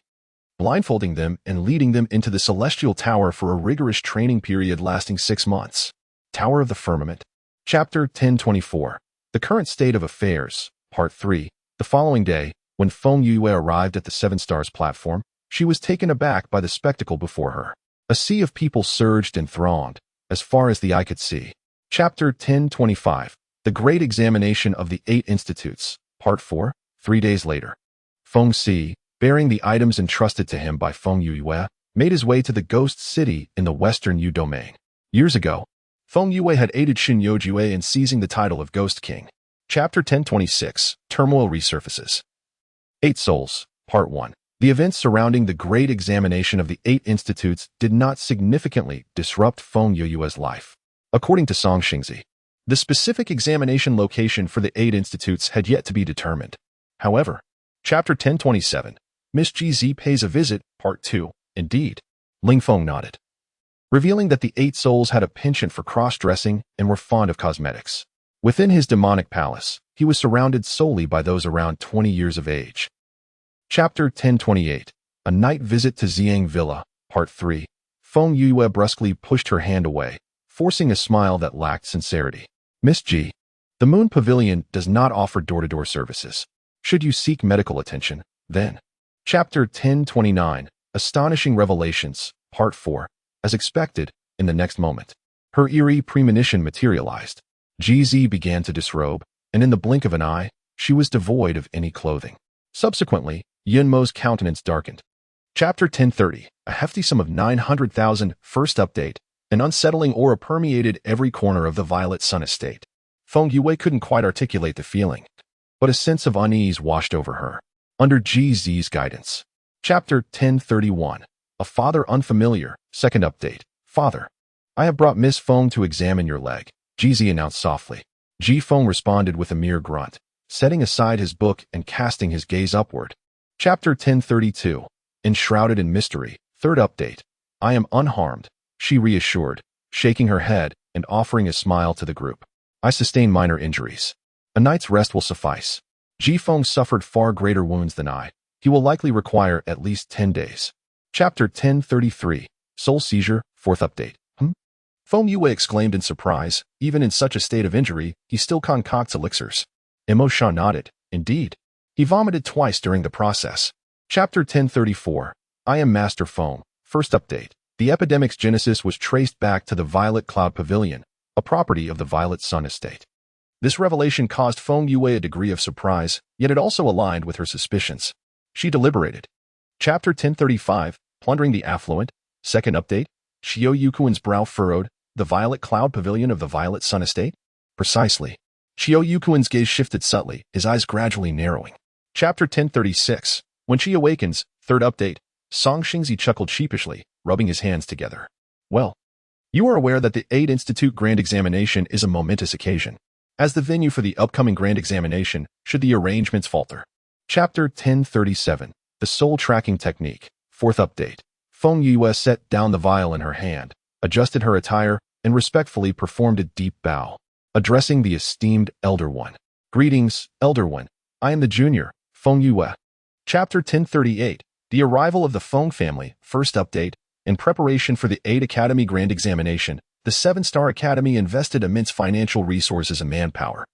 blindfolding them and leading them into the Celestial Tower for a rigorous training period lasting 6 months. Tower of the Firmament. Chapter 10-24. The Current State of Affairs. Part 3. The following day, when Feng Yue arrived at the 7 Stars platform, she was taken aback by the spectacle before her. A sea of people surged and thronged, as far as the eye could see. Chapter 10-25. The Great Examination of the 8 Institutes. Part 4. 3 days later. Feng Si, bearing the items entrusted to him by Feng Yue, made his way to the Ghost City in the western Yu domain. Years ago, Feng Yue had aided Xin Yojue in seizing the title of Ghost King. Chapter 10-26. Turmoil resurfaces. 8 Souls. Part 1. The events surrounding the Great Examination of the 8 Institutes did not significantly disrupt Feng Yue's life. According to Song Xingzi, the specific examination location for the 8 Institutes had yet to be determined. However, Chapter 10-27. Miss GZ pays a visit. Part 2. Indeed. Ling Feng nodded, revealing that the 8 souls had a penchant for cross-dressing and were fond of cosmetics. Within his demonic palace, he was surrounded solely by those around 20 years of age. Chapter 10-28. A Night Visit to Xiang Villa. Part 3. Feng Yue brusquely pushed her hand away, forcing a smile that lacked sincerity. Miss G. The Moon Pavilion does not offer door-to-door services. Should you seek medical attention, then. Chapter 10-29. Astonishing Revelations. Part 4. As expected, in the next moment, her eerie premonition materialized. GZ began to disrobe, and in the blink of an eye, she was devoid of any clothing. Subsequently, Yunmo's countenance darkened. Chapter 10-30. A hefty sum of 900,000. First update. An unsettling aura permeated every corner of the Violet Sun estate. Feng Yue couldn't quite articulate the feeling, but a sense of unease washed over her. Under GZ's guidance. Chapter 10-31. A Father Unfamiliar. Second update. Father, I have brought Miss Feng to examine your leg, GZ announced softly. Ji Feng responded with a mere grunt, setting aside his book and casting his gaze upward. Chapter 10-32. Enshrouded in Mystery. Third update. I am unharmed, she reassured, shaking her head and offering a smile to the group. I sustained minor injuries. A night's rest will suffice. Jifeng suffered far greater wounds than I. He will likely require at least 10 days. Chapter 1033. Soul Seizure, 4th Update. Feng Yue exclaimed in surprise. Even in such a state of injury, he still concocts elixirs. Imo Sha nodded. Indeed. He vomited twice during the process. Chapter 1034. I am Master Feng, 1st Update. The epidemic's genesis was traced back to the Violet Cloud Pavilion, a property of the Violet Sun Estate. This revelation caused Feng Yue a degree of surprise, yet it also aligned with her suspicions. She deliberated. Chapter 1035. Plundering the Affluent, 2nd Update. Xiao Yukuan's brow furrowed. The Violet Cloud Pavilion of the Violet Sun Estate? Precisely. Xiao Yukuan's gaze shifted subtly, his eyes gradually narrowing. Chapter 1036. When she awakens, 3rd Update. Song Xingzi chuckled sheepishly, rubbing his hands together. Well, you are aware that the 8th Institute Grand Examination is a momentous occasion. As the venue for the upcoming Grand Examination, should the arrangements falter. Chapter 1037. The Soul Tracking Technique, 4th Update. Feng Yue set down the vial in her hand, adjusted her attire, and respectfully performed a deep bow, addressing the esteemed Elder One. Greetings, Elder One. I am the junior, Feng Yue. Chapter 1038. The Arrival of the Feng Family, 1st Update. In preparation for the 8th Academy Grand Examination, the 7-Star Academy invested immense financial resources and manpower,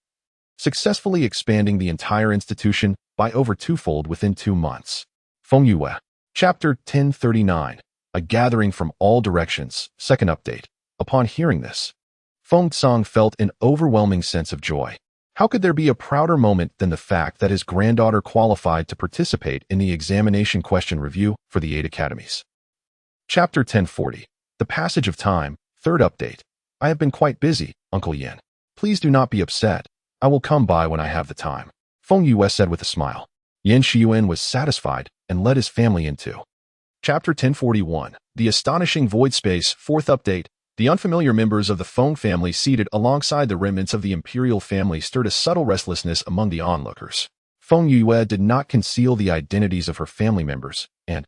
successfully expanding the entire institution by over twofold within 2 months. Feng Yue. Chapter 1039. A Gathering from All Directions, 2nd Update. Upon hearing this, Feng Tsang felt an overwhelming sense of joy. How could there be a prouder moment than the fact that his granddaughter qualified to participate in the examination question review for the 8 academies? Chapter 1040. The Passage of Time, 3rd Update. I have been quite busy, Uncle Yin. Please do not be upset. I will come by when I have the time, Feng Yue said with a smile. Yin Shiyuan was satisfied and led his family into Chapter 1041. The Astonishing Void Space, 4th Update. The unfamiliar members of the Feng family seated alongside the remnants of the imperial family stirred a subtle restlessness among the onlookers. Feng Yue did not conceal the identities of her family members, and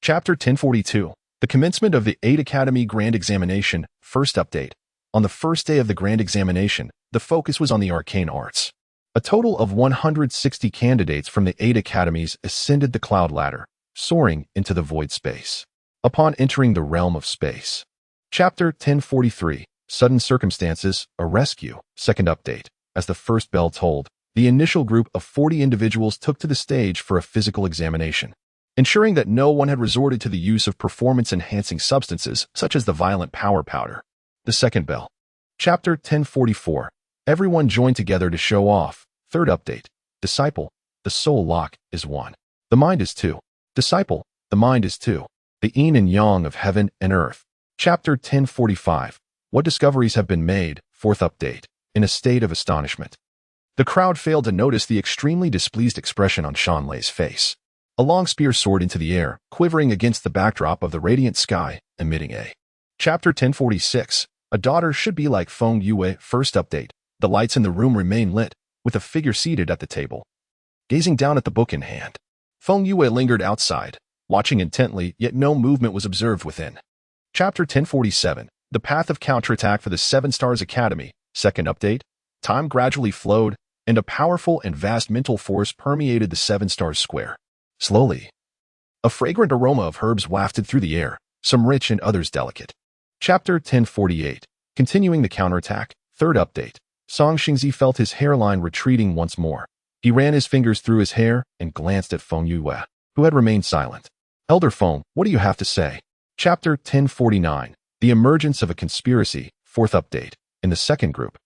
Chapter 1042. The Commencement of the 8th Academy Grand Examination, 1st Update. On the first day of the Grand Examination, the focus was on the arcane arts. A total of 160 candidates from the 8 academies ascended the cloud ladder, soaring into the void space. Upon entering the realm of space. Chapter 1043. Sudden Circumstances, a Rescue, 2nd Update. As the first bell tolled, the initial group of 40 individuals took to the stage for a physical examination, ensuring that no one had resorted to the use of performance-enhancing substances such as the violent power powder. The second bell. Chapter 1044. Everyone joined together to show off. 3rd Update. Disciple. The soul lock is 1. The mind is 2. Disciple. The mind is 2. The yin and yang of heaven and earth. Chapter 1045. What discoveries have been made? 4th Update. In a state of astonishment, the crowd failed to notice the extremely displeased expression on Shan Lei's face. A long spear soared into the air, quivering against the backdrop of the radiant sky, emitting a Chapter 1046. A daughter should be like Feng Yue. 1st Update. The lights in the room remain lit, with a figure seated at the table, gazing down at the book in hand. Feng Yue lingered outside, watching intently, yet no movement was observed within. Chapter 1047. The Path of Counterattack for the 7 Stars Academy, 2nd Update. Time gradually flowed, and a powerful and vast mental force permeated the 7 Stars Square. Slowly, a fragrant aroma of herbs wafted through the air, some rich and others delicate. Chapter 1048. Continuing the counterattack, 3rd Update. Song Xingzi felt his hairline retreating once more. He ran his fingers through his hair and glanced at Feng Yue, who had remained silent. Elder Feng, what do you have to say? Chapter 1049. The Emergence of a Conspiracy, 4th Update. In the second group,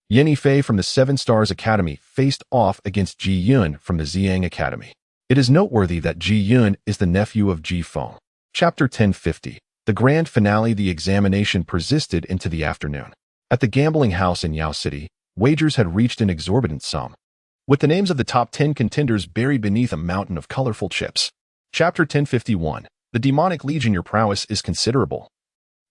Yin Yifei from the 7 Stars Academy faced off against Ji Yun from the Xiang Academy. It is noteworthy that Ji Yun is the nephew of Ji Feng. Chapter 1050. The grand finale. The examination persisted into the afternoon. At the gambling house in Yao City, wagers had reached an exorbitant sum, with the names of the top 10 contenders buried beneath a mountain of colorful chips. Chapter 1051. The Demonic Legion. Your prowess is considerable.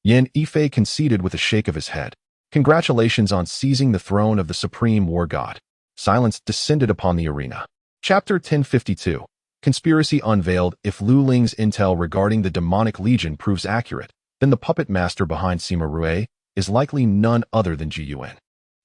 Yin Yifei conceded with a shake of his head. Congratulations on seizing the throne of the Supreme War God. Silence descended upon the arena. Chapter 1052. Conspiracy unveiled. If Lu Ling's intel regarding the Demonic Legion proves accurate, then the puppet master behind Sima Rue is likely none other than Ji Yuan.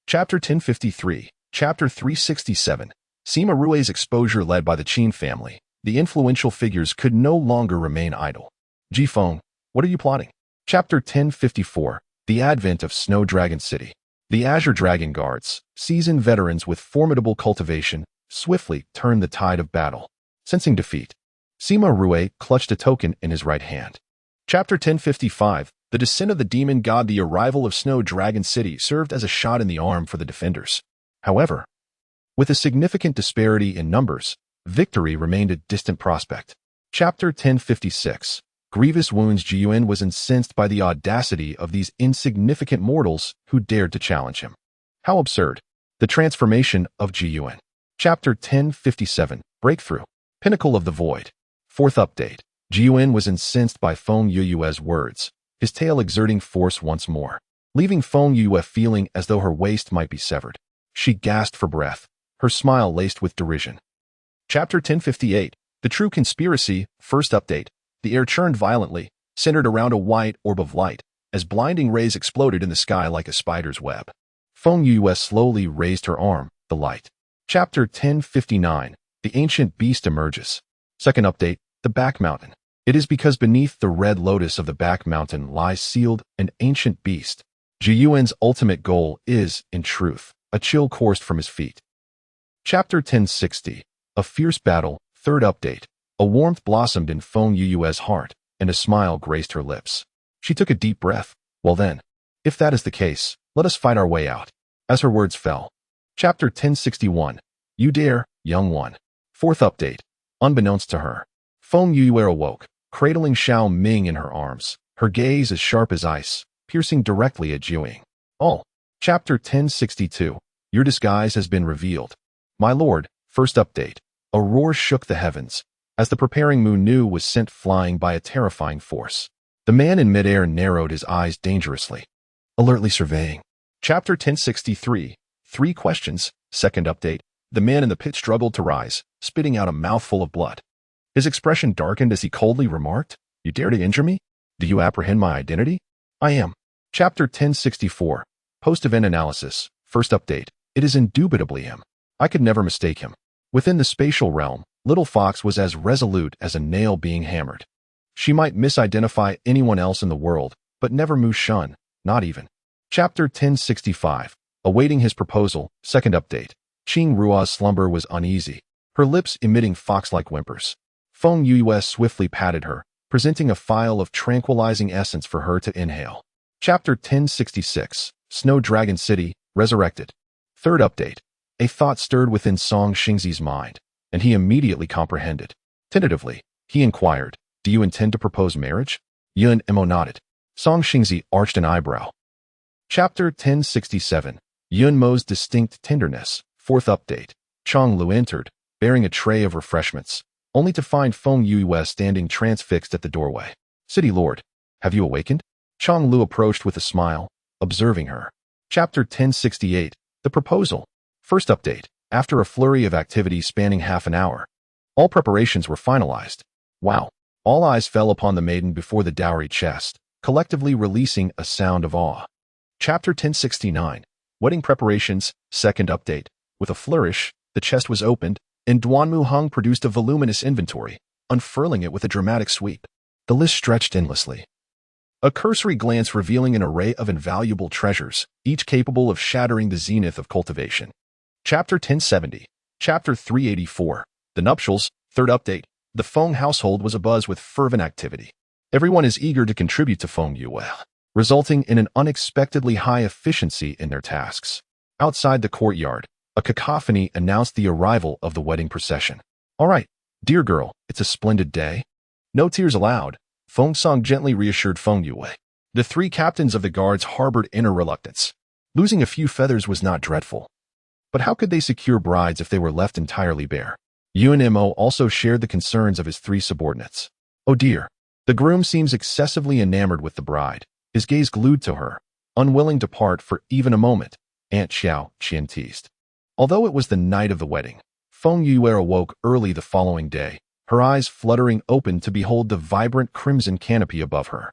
Chapter 1053, Chapter 367. Sima Rui's exposure led by the Qin family. The influential figures could no longer remain idle. Ji Feng, what are you plotting? Chapter 1054. The advent of Snow Dragon City. The Azure Dragon Guards, seasoned veterans with formidable cultivation, swiftly turned the tide of battle. Sensing defeat, Sima Rui clutched a token in his right hand. Chapter 1055. The descent of the demon god. The arrival of Snow Dragon City served as a shot in the arm for the defenders. However, with a significant disparity in numbers, victory remained a distant prospect. Chapter 1056. Grievous wounds. Jiyuan was incensed by the audacity of these insignificant mortals who dared to challenge him. How absurd. The transformation of Jiyuan. Chapter 1057. Breakthrough. Pinnacle of the Void. Fourth update. Jiyuan was incensed by Feng Yue's words, his tail exerting force once more, leaving Feng Yue feeling as though her waist might be severed. She gasped for breath, her smile laced with derision. Chapter 1058. The True Conspiracy. First update. The air churned violently, centered around a white orb of light, as blinding rays exploded in the sky like a spider's web. Feng Yue slowly raised her arm, the light. Chapter 1059. The Ancient Beast emerges. Second update. The Back Mountain. It is because beneath the red lotus of the Back Mountain lies sealed an ancient beast. Jiyuan's ultimate goal is, in truth, a chill coursed from his feet. Chapter 1060. A Fierce Battle. Third update. A warmth blossomed in Feng Yue's heart, and a smile graced her lips. She took a deep breath. Well then, if that is the case, let us fight our way out. As her words fell. Chapter 1061. You dare, young one. Fourth update. Unbeknownst to her, Feng Yue awoke, cradling Xiao Ming in her arms, her gaze as sharp as ice, piercing directly at Jiuying. Oh. Chapter 1062. Your disguise has been revealed. My lord. First update. A roar shook the heavens, as the preparing Mu Nu was sent flying by a terrifying force. The man in midair narrowed his eyes dangerously, alertly surveying. Chapter 1063. 3 questions. Second update. The man in the pit struggled to rise, spitting out a mouthful of blood. His expression darkened as he coldly remarked, You dare to injure me? Do you apprehend my identity? I am. Chapter 1064. Post-event analysis. First update. It is indubitably him. I could never mistake him. Within the spatial realm, Little Fox was as resolute as a nail being hammered. She might misidentify anyone else in the world, but never Mu Shun, not even. Chapter 1065. Awaiting his proposal. Second update. Qing Rua's slumber was uneasy, her lips emitting fox-like whimpers. Feng Yue swiftly patted her, presenting a phial of tranquilizing essence for her to inhale. Chapter 1066. Snow Dragon City, Resurrected. Third update. A thought stirred within Song Xingzi's mind, and he immediately comprehended. Tentatively, he inquired, Do you intend to propose marriage? Yun Mo nodded. Song Xingzi arched an eyebrow. Chapter 1067. Yun Mo's distinct tenderness. Fourth update. Chong Lu entered, bearing a tray of refreshments, only to find Feng Yue standing transfixed at the doorway. City Lord, have you awakened? Chong Lu approached with a smile, observing her. Chapter 1068. The Proposal. First update. After a flurry of activity spanning half an hour, all preparations were finalized. Wow. All eyes fell upon the maiden before the dowry chest, collectively releasing a sound of awe. Chapter 1069. Wedding preparations. Second update. With a flourish, the chest was opened, and Duanmu Hung produced a voluminous inventory, unfurling it with a dramatic sweep. The list stretched endlessly. A cursory glance revealing an array of invaluable treasures, each capable of shattering the zenith of cultivation. Chapter 1070. Chapter 384. The Nuptials. Third update. The Feng household was abuzz with fervent activity. Everyone is eager to contribute to Feng Yue, resulting in an unexpectedly high efficiency in their tasks. Outside the courtyard, a cacophony announced the arrival of the wedding procession. All right, dear girl, it's a splendid day. No tears allowed, Feng Song gently reassured Feng Yue. The 3 captains of the guards harbored inner reluctance. Losing a few feathers was not dreadful. But how could they secure brides if they were left entirely bare? Yun Mo also shared the concerns of his 3 subordinates. Oh dear. The groom seems excessively enamored with the bride, his gaze glued to her, unwilling to part for even a moment, Aunt Xiao Qian teased. Although it was the night of the wedding, Feng Yue awoke early the following day, her eyes fluttering open to behold the vibrant crimson canopy above her.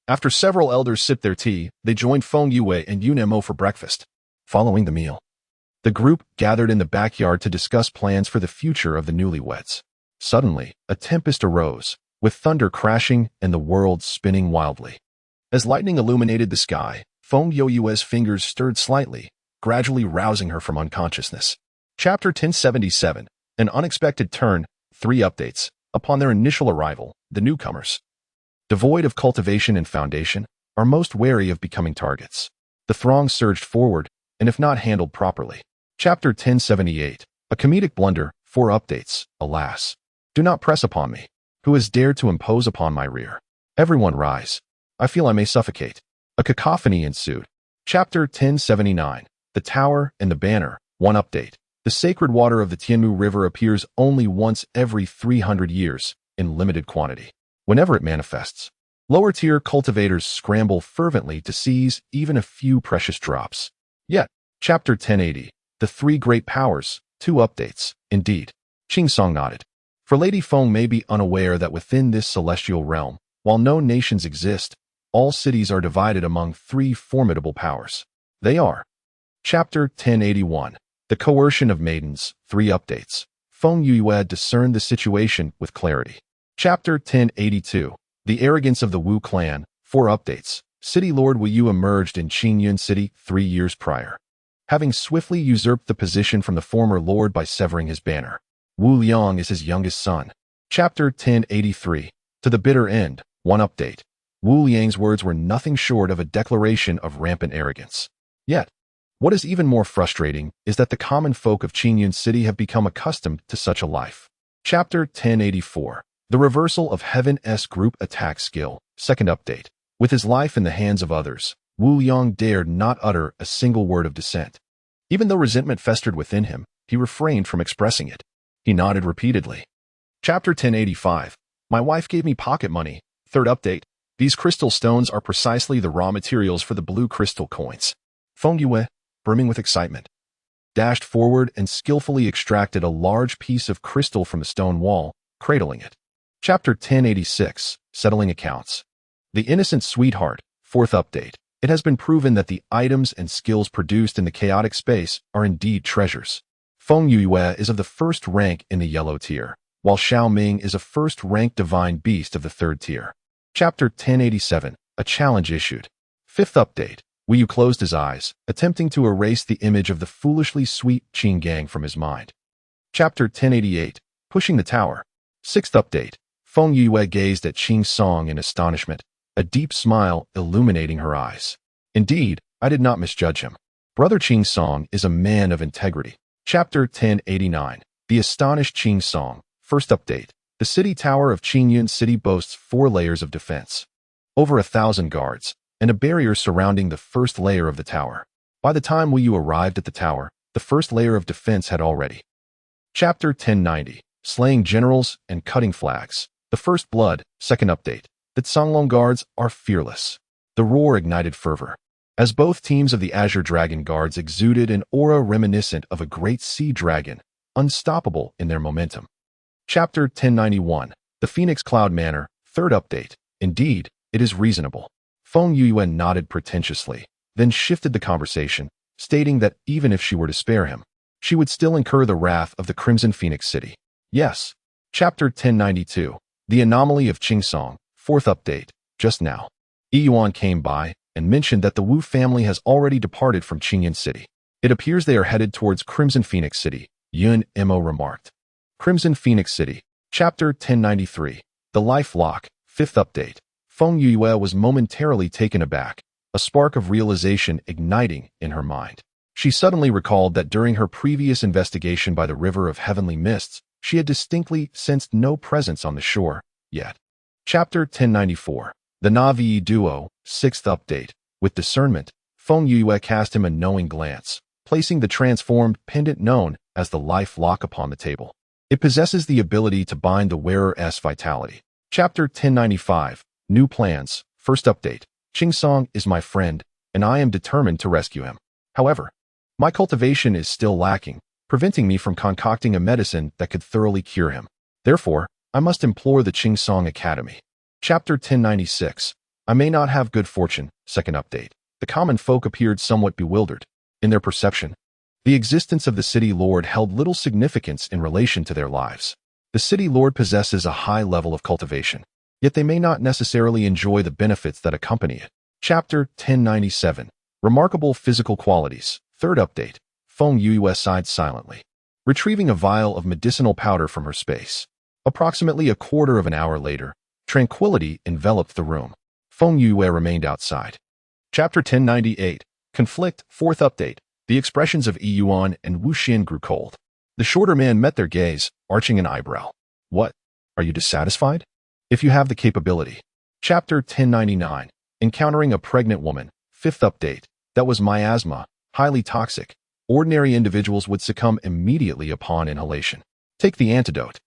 After several elders sipped their tea, they joined Feng Yue and Yun Mo for breakfast. Following the meal, the group gathered in the backyard to discuss plans for the future of the newlyweds. Suddenly, a tempest arose, with thunder crashing and the world spinning wildly. As lightning illuminated the sky, Feng Youyue's fingers stirred slightly, gradually rousing her from unconsciousness. Chapter 1077, An Unexpected Turn, 3 updates. Upon their initial arrival, the newcomers, devoid of cultivation and foundation, are most wary of becoming targets. The throng surged forward, and if not handled properly. Chapter 1078, A Comedic Blunder, 4 updates. Alas, do not press upon me. Who has dared to impose upon my rear? Everyone rise. I feel I may suffocate. A cacophony ensued. Chapter 1079, The Tower and the Banner, 1 update. The sacred water of the Tianmu River appears only once every 300 years, in limited quantity. Whenever it manifests, lower-tier cultivators scramble fervently to seize even a few precious drops. Yet, Chapter 1080, The 3 Great Powers, 2 updates. Indeed, Qingsong nodded. For Lady Feng may be unaware that within this celestial realm, while no nations exist, all cities are divided among 3 formidable powers. They are: Chapter 1081, The Coercion of Maidens, 3 updates. Feng Youyue discerned the situation with clarity. Chapter 1082, The Arrogance of the Wu Clan, 4 updates. City Lord Wu Yu emerged in Qingyun City 3 years prior, having swiftly usurped the position from the former lord by severing his banner. Wu Liang is his youngest son. Chapter 1083, To the Bitter End, 1 update. Wu Liang's words were nothing short of a declaration of rampant arrogance. Yet, what is even more frustrating is that the common folk of Qingyun City have become accustomed to such a life. Chapter 1084, The Reversal of Heaven's Group Attack Skill, 2nd update. With his life in the hands of others, Wu Liang dared not utter a single word of dissent. Even though resentment festered within him, he refrained from expressing it. He nodded repeatedly. Chapter 1085, My wife gave me pocket money, 3rd update. These crystal stones are precisely the raw materials for the blue crystal coins. Feng Yue, brimming with excitement, dashed forward and skillfully extracted a large piece of crystal from the stone wall, cradling it. Chapter 1086, Settling Accounts. The Innocent Sweetheart, 4th update. It has been proven that the items and skills produced in the chaotic space are indeed treasures. Feng Yue is of the 1st rank in the yellow tier, while Xiao Ming is a 1st rank divine beast of the 3rd tier. Chapter 1087, A Challenge Issued. 5th update. Wu Yu closed his eyes, attempting to erase the image of the foolishly sweet Qing Gang from his mind. Chapter 1088, Pushing the Tower. 6th update. Feng Yue gazed at Qing Song in astonishment, a deep smile illuminating her eyes. Indeed, I did not misjudge him. Brother Qing Song is a man of integrity. Chapter 1089, The Astonished Qing Song, 1st update. The city tower of Qingyun City boasts 4 layers of defense, over 1,000 guards, and a barrier surrounding the 1st layer of the tower. By the time Wu Yu arrived at the tower, the 1st layer of defense had already. Chapter 1090, Slaying Generals and Cutting Flags. The First Blood, 2nd update. The Songlong guards are fearless. The roar ignited fervor, as both teams of the Azure Dragon guards exuded an aura reminiscent of a great sea dragon, unstoppable in their momentum. Chapter 1091, The Phoenix Cloud Manor, 3rd update. Indeed, it is reasonable. Feng Yue nodded pretentiously, then shifted the conversation, stating that even if she were to spare him, she would still incur the wrath of the Crimson Phoenix City. Yes. Chapter 1092, The Anomaly of Qingsong, 4th update. Just now, Yi Yuan came by and mentioned that the Wu family has already departed from Qingyun City. It appears they are headed towards Crimson Phoenix City, Yun Mo remarked. Crimson Phoenix City. Chapter 1093, The Life Lock, 5th update. Feng Yue was momentarily taken aback, a spark of realization igniting in her mind. She suddenly recalled that during her previous investigation by the River of Heavenly Mists, she had distinctly sensed no presence on the shore, yet. Chapter 1094, The Navi Duo, 6th update. With discernment, Feng Yue cast him a knowing glance, placing the transformed pendant known as the Life Lock upon the table. It possesses the ability to bind the wearer's vitality. Chapter 1095, New Plans, 1st update. Qingsong is my friend, and I am determined to rescue him. However, my cultivation is still lacking, preventing me from concocting a medicine that could thoroughly cure him. Therefore, I must implore the Qingsong Academy. Chapter 1096, I may not have good fortune, 2nd update. The common folk appeared somewhat bewildered. In their perception, the existence of the city lord held little significance in relation to their lives. The city lord possesses a high level of cultivation, yet they may not necessarily enjoy the benefits that accompany it. Chapter 1097. Remarkable Physical Qualities. Third update. Feng Yue sighed silently, retrieving a vial of medicinal powder from her space. Approximately a quarter of an hour later, tranquility enveloped the room. Feng Yue remained outside. Chapter 1098. Conflict. Fourth update. The expressions of Yi Yuan and Wu Xin grew cold. The shorter man met their gaze, arching an eyebrow. What? Are you dissatisfied? If you have the capability. Chapter 1099. Encountering a pregnant woman. Fifth update. That was miasma, highly toxic. Ordinary individuals would succumb immediately upon inhalation. Take the antidote.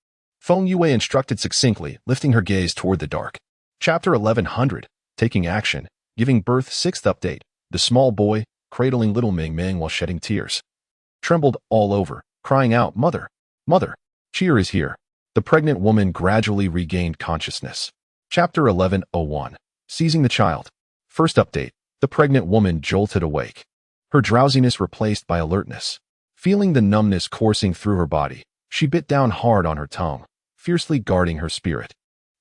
Feng Yue instructed succinctly, lifting her gaze toward the dark. Chapter 1100. Taking action. Giving birth. Sixth update. The small boy, cradling little Ming Ming while shedding tears, trembled all over, crying out, "Mother! Mother! Cheer is here." The pregnant woman gradually regained consciousness. Chapter 1101. Seizing the child. First update. The pregnant woman jolted awake, her drowsiness replaced by alertness. Feeling the numbness coursing through her body, she bit down hard on her tongue, fiercely guarding her spirit.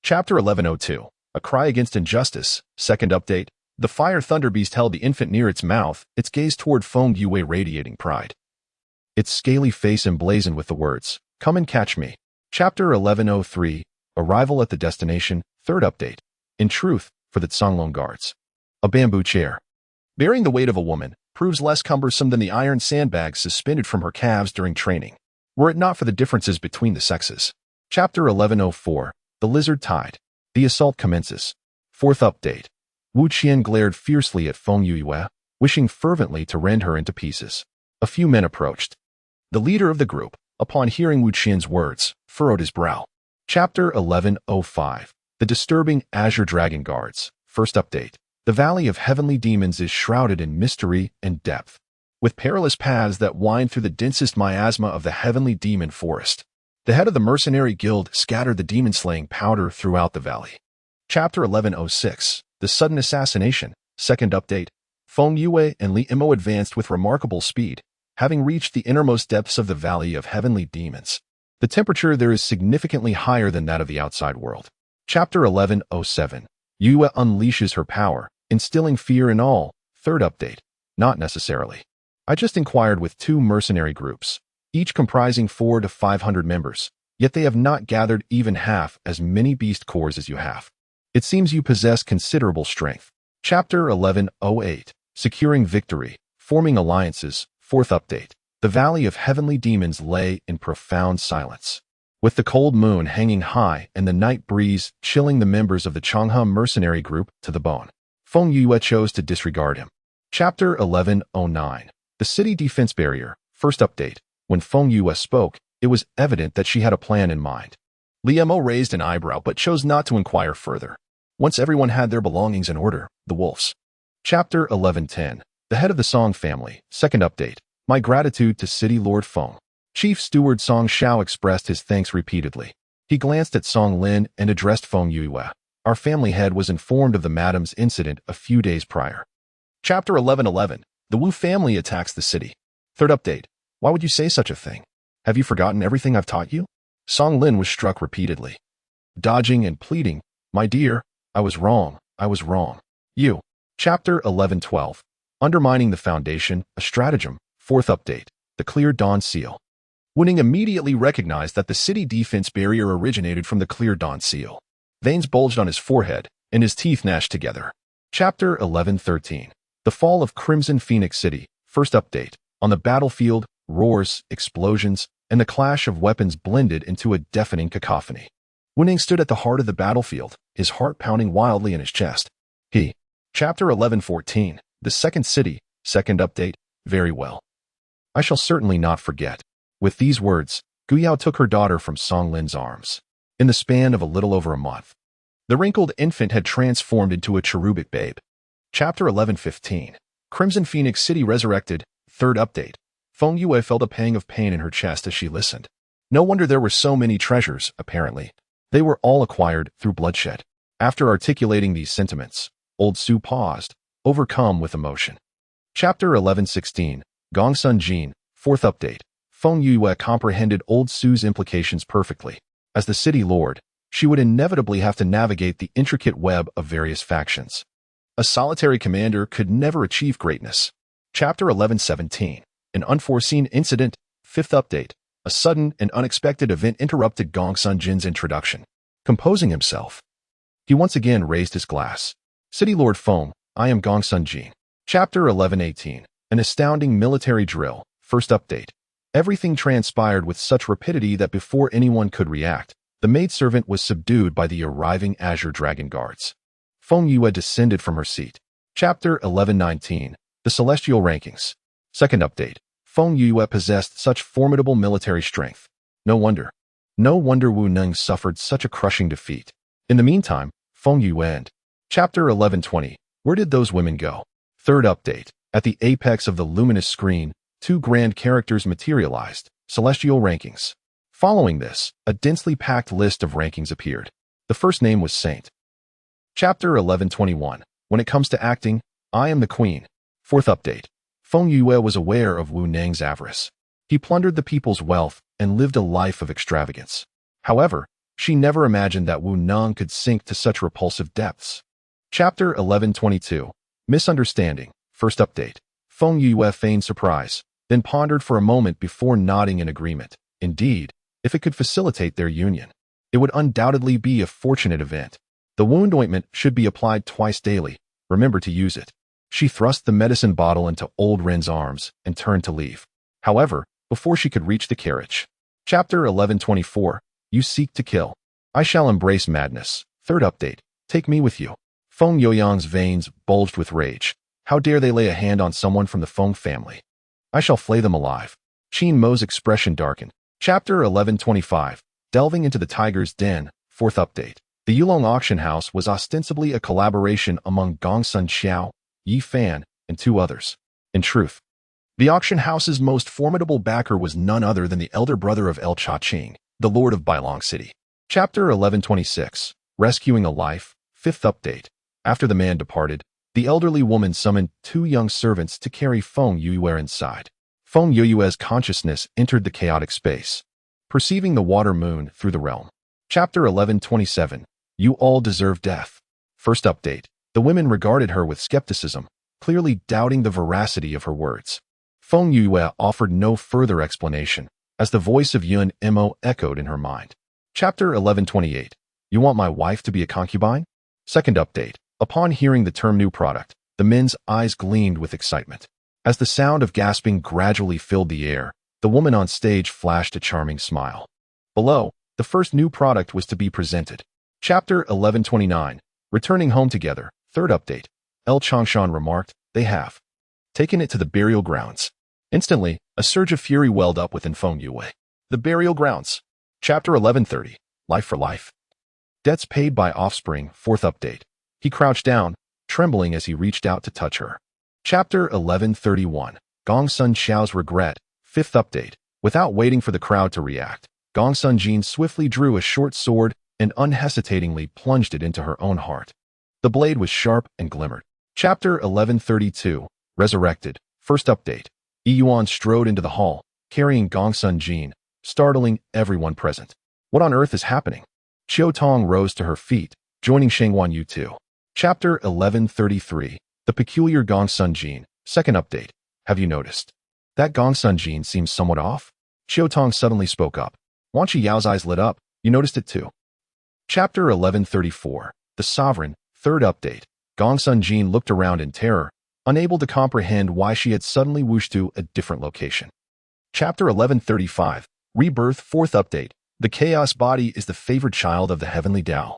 Chapter 1102. A cry against injustice. Second update. The fire thunder beast held the infant near its mouth, its gaze toward Feng Yue radiating pride. Its scaly face emblazoned with the words, "Come and catch me." Chapter 1103. Arrival at the destination. Third update. In truth, for the Songlong guards, a bamboo chair, bearing the weight of a woman, proves less cumbersome than the iron sandbags suspended from her calves during training, were it not for the differences between the sexes. Chapter 1104. The lizard tide. The assault commences. Fourth update. Wu Qian glared fiercely at Feng Yue, wishing fervently to rend her into pieces. A few men approached. The leader of the group, upon hearing Wu Qian's words, furrowed his brow. Chapter 1105. The disturbing Azure Dragon Guards. First update. The Valley of Heavenly Demons is shrouded in mystery and depth, with perilous paths that wind through the densest miasma of the Heavenly Demon Forest. The head of the mercenary guild scattered the demon-slaying powder throughout the valley. Chapter 1106. The Sudden Assassination. Second update. Feng Yue and Li Imo advanced with remarkable speed, having reached the innermost depths of the Valley of Heavenly Demons. The temperature there is significantly higher than that of the outside world. Chapter 1107. Yue unleashes her power, instilling fear in all. Third update. Not necessarily. I just inquired with 2 mercenary groups, each comprising 400 to 500 members, yet they have not gathered even half as many beast cores as you have. It seems you possess considerable strength. Chapter 1108. Securing victory. Forming alliances. Fourth update. The Valley of Heavenly Demons lay in profound silence, with the cold moon hanging high and the night breeze chilling the members of the Changhe mercenary group to the bone. Feng Yue chose to disregard him. Chapter 1109. The City Defense Barrier. First update. When Feng Yue spoke, it was evident that she had a plan in mind. Li Mo raised an eyebrow but chose not to inquire further. Once everyone had their belongings in order, the wolves. Chapter 1110. The Head of the Song Family. Second update. My gratitude to City Lord Feng. Chief Steward Song Shao expressed his thanks repeatedly. He glanced at Song Lin and addressed Feng Yue. Our family head was informed of the madam's incident a few days prior. Chapter 1111. The Wu family attacks the city. Third update. Why would you say such a thing? Have you forgotten everything I've taught you? Song Lin was struck repeatedly, dodging and pleading, "My dear, I was wrong. I was wrong." You. Chapter 1112. Undermining the Foundation, a Stratagem. Fourth update. The Clear Dawn Seal. Wu Ning immediately recognized that the city defense barrier originated from the Clear Dawn Seal. Veins bulged on his forehead, and his teeth gnashed together. Chapter 1113. The Fall of Crimson Phoenix City. First update. On the battlefield, roars, explosions, and the clash of weapons blended into a deafening cacophony. Wu Ning stood at the heart of the battlefield, his heart pounding wildly in his chest. Chapter 1114. The Second City. Second update. Very well. I shall certainly not forget. With these words, Guyao took her daughter from Song Lin's arms. In the span of a little over a month, the wrinkled infant had transformed into a cherubic babe. Chapter 1115. Crimson Phoenix City Resurrected. Third update. Feng Yue felt a pang of pain in her chest as she listened. No wonder there were so many treasures, apparently. They were all acquired through bloodshed. After articulating these sentiments, Old Su paused, overcome with emotion. Chapter 1116. Gongsun Jin, 4th update. Feng Yue comprehended Old Su's implications perfectly. As the city lord, she would inevitably have to navigate the intricate web of various factions. A solitary commander could never achieve greatness. Chapter 11:17. An unforeseen incident, 5th update. A sudden and unexpected event interrupted Gongsun Jin's introduction. Composing himself, he once again raised his glass. City Lord Feng, I am Gongsun Jin. Chapter 11:18. An astounding military drill, 1st update. Everything transpired with such rapidity that before anyone could react, the maidservant was subdued by the arriving Azure Dragon Guards. Feng Yue descended from her seat. Chapter 11:19. The Celestial Rankings. 2nd update. Feng Yue possessed such formidable military strength. No wonder Wu Neng suffered such a crushing defeat. In the meantime, Feng Yue and Chapter 11:20. Where did those women go? 3rd update. At the apex of the luminous screen, 2 grand characters materialized. Celestial Rankings. Following this, a densely packed list of rankings appeared. The first name was Saint. Chapter 11:21. When it comes to acting, I am the queen. 4th update. Feng Yue was aware of Wu Neng's avarice. He plundered the people's wealth and lived a life of extravagance. However, she never imagined that Wu Neng could sink to such repulsive depths. Chapter 11:22. Misunderstanding. 1st update. Feng Yue feigned surprise, then pondered for a moment before nodding in agreement. Indeed, if it could facilitate their union, it would undoubtedly be a fortunate event. The wound ointment should be applied twice daily. Remember to use it. She thrust the medicine bottle into old Ren's arms and turned to leave. However, before she could reach the carriage. Chapter 11:24. You seek to kill. I shall embrace madness. 3rd update. Take me with you. Feng Youyang's veins bulged with rage. How dare they lay a hand on someone from the Feng family? I shall flay them alive. Qin Mo's expression darkened. Chapter 11:25. Delving into the tiger's den. 4th update. The Yulong auction house was ostensibly a collaboration among Gongsun Xiao, Yi Fan, and 2 others. In truth, the auction house's most formidable backer was none other than the elder brother of El Cha-Ching, the lord of Bailong City. Chapter 11:26. Rescuing a life. 5th update. After the man departed, the elderly woman summoned 2 young servants to carry Feng Yue inside. Feng Yue's consciousness entered the chaotic space, perceiving the water moon through the realm. Chapter 11:27. You all deserve death. 1st update. The women regarded her with skepticism, clearly doubting the veracity of her words. Feng Yue offered no further explanation, as the voice of Yun Mo echoed in her mind. Chapter 11:28. You want my wife to be a concubine? 2nd update. Upon hearing the term new product, the men's eyes gleamed with excitement. As the sound of gasping gradually filled the air, the woman on stage flashed a charming smile. Below, the first new product was to be presented. Chapter 11:29. Returning home together. 3rd update. El Changshan remarked, they have taken it to the burial grounds. Instantly, a surge of fury welled up within Feng Yue. The burial grounds. Chapter 11:30. Life for life. Debts paid by offspring. 4th update. He crouched down, trembling as he reached out to touch her. Chapter 11:31. Gongsun Xiao's regret. 5th update. Without waiting for the crowd to react, Gongsun Jin swiftly drew a short sword and unhesitatingly plunged it into her own heart. The blade was sharp and glimmered. Chapter 11:32. Resurrected. 1st update. Yi Yuan strode into the hall, carrying Gongsun Jin, startling everyone present. What on earth is happening? Qiu Tong rose to her feet, joining Shengwan Yu too. Chapter 11:33. The peculiar Gongsun Jin. 2nd update. Have you noticed? That Gongsun Jin seems somewhat off. Qiu Tong suddenly spoke up. Wan Chi Yao's eyes lit up. You noticed it too. Chapter 11:34. The Sovereign. 3rd update. Gongsun Jin looked around in terror, unable to comprehend why she had suddenly whooshed to a different location. Chapter 11:35. Rebirth. 4th update. The Chaos Body is the favored child of the Heavenly Tao.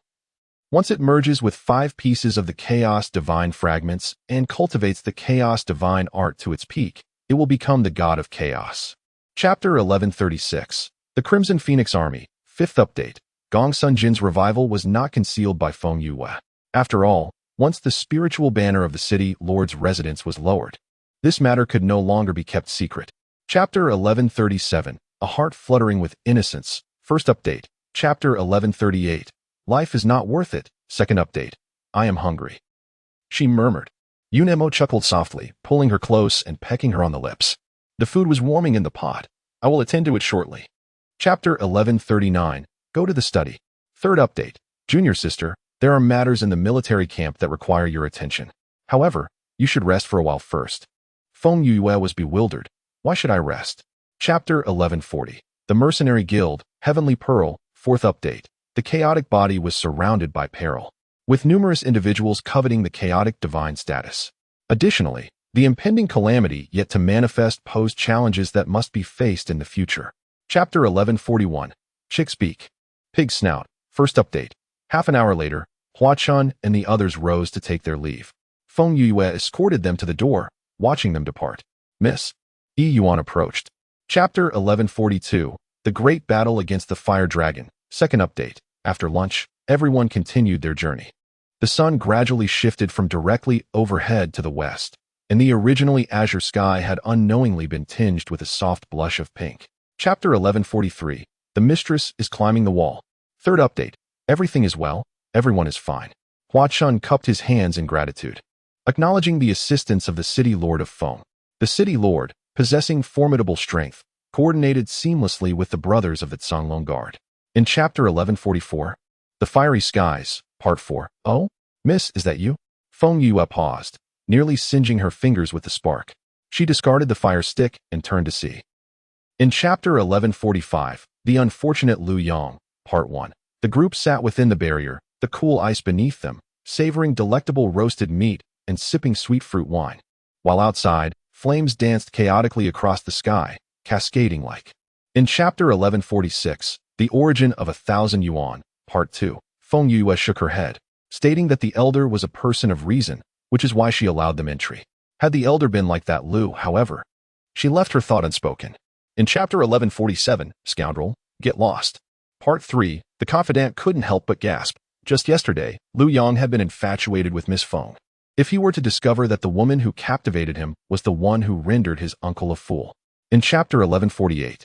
Once it merges with 5 pieces of the Chaos Divine fragments and cultivates the Chaos Divine art to its peak, it will become the God of Chaos. Chapter 11:36. The Crimson Phoenix Army. 5th update. Gongsun Jin's revival was not concealed by Feng Yue. After all, once the spiritual banner of the city lord's residence was lowered, this matter could no longer be kept secret. Chapter 11:37. A heart fluttering with innocence. 1st update. Chapter 11:38. Life is not worth it. 2nd update. I am hungry, she murmured. Yun Mo chuckled softly, pulling her close and pecking her on the lips. The food was warming in the pot. I will attend to it shortly. Chapter 1139. Go to the study. Third update. Junior sister, there are matters in the military camp that require your attention. However, you should rest for a while first. Feng Yue was bewildered. Why should I rest? Chapter 1140. The Mercenary Guild, Heavenly Pearl, fourth update. The chaotic body was surrounded by peril, with numerous individuals coveting the chaotic divine status. Additionally, the impending calamity yet to manifest posed challenges that must be faced in the future. Chapter 1141. Chick's Beak. Pig Snout, first update. Half an hour later, Hua Chun and the others rose to take their leave. Feng Yue escorted them to the door, watching them depart. Miss Yi Yuan approached. Chapter 1142. The Great Battle Against the Fire Dragon, second update. After lunch, everyone continued their journey. The sun gradually shifted from directly overhead to the west, and the originally azure sky had unknowingly been tinged with a soft blush of pink. Chapter 1143. The Mistress is Climbing the Wall. Third update. Everything is well, everyone is fine. Hua Chun cupped his hands in gratitude, acknowledging the assistance of the City Lord of Feng. The City Lord, possessing formidable strength, coordinated seamlessly with the brothers of the Zhanglong Guard. In Chapter 1144, The Fiery Skies, Part 4. Oh, miss, is that you? Feng Yue paused, nearly singeing her fingers with the spark. She discarded the fire stick and turned to see. In Chapter 1145, The Unfortunate Lu Yong, Part 1. The group sat within the barrier, the cool ice beneath them, savoring delectable roasted meat and sipping sweet fruit wine. While outside, flames danced chaotically across the sky, cascading like. In Chapter 1146, The Origin of 1,000 Yuan, Part 2, Feng Yue shook her head, stating that the elder was a person of reason, which is why she allowed them entry. Had the elder been like that Lu, however, she left her thought unspoken. In Chapter 1147, Scoundrel, Get Lost, Part 3, the confidant couldn't help but gasp. Just yesterday, Lu Yong had been infatuated with Miss Feng. If he were to discover that the woman who captivated him was the one who rendered his uncle a fool. In Chapter 1148,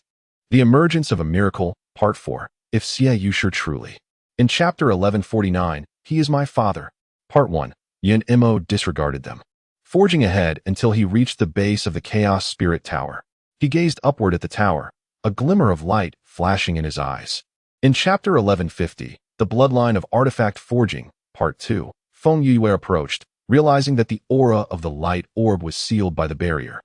The Emergence of a Miracle, Part 4, If Xie Yu Sure Truly. In Chapter 1149, He is My Father, Part 1, Yin Mo disregarded them, forging ahead until he reached the base of the Chaos Spirit Tower. He gazed upward at the tower, a glimmer of light flashing in his eyes. In Chapter 1150, The Bloodline of Artifact Forging, Part 2, Feng Yue approached, realizing that the aura of the light orb was sealed by the barrier,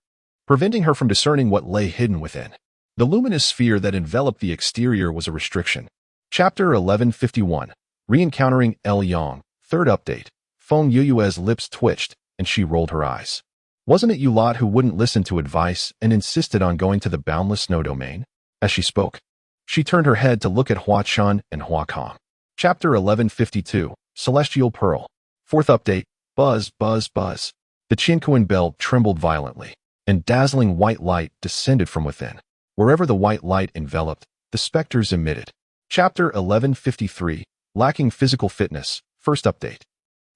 preventing her from discerning what lay hidden within. The luminous sphere that enveloped the exterior was a restriction. Chapter 1151, Re-encountering El Yang, third update. Feng Yue's lips twitched, and she rolled her eyes. Wasn't it you lot who wouldn't listen to advice and insisted on going to the boundless snow domain? As she spoke, she turned her head to look at Hua Chun and Hua Kong. Chapter 1152, Celestial Pearl, fourth update. Buzz, buzz, buzz. The Qinquan bell trembled violently, and dazzling white light descended from within. Wherever the white light enveloped, the specters emitted. Chapter 1153, Lacking Physical Fitness, first update.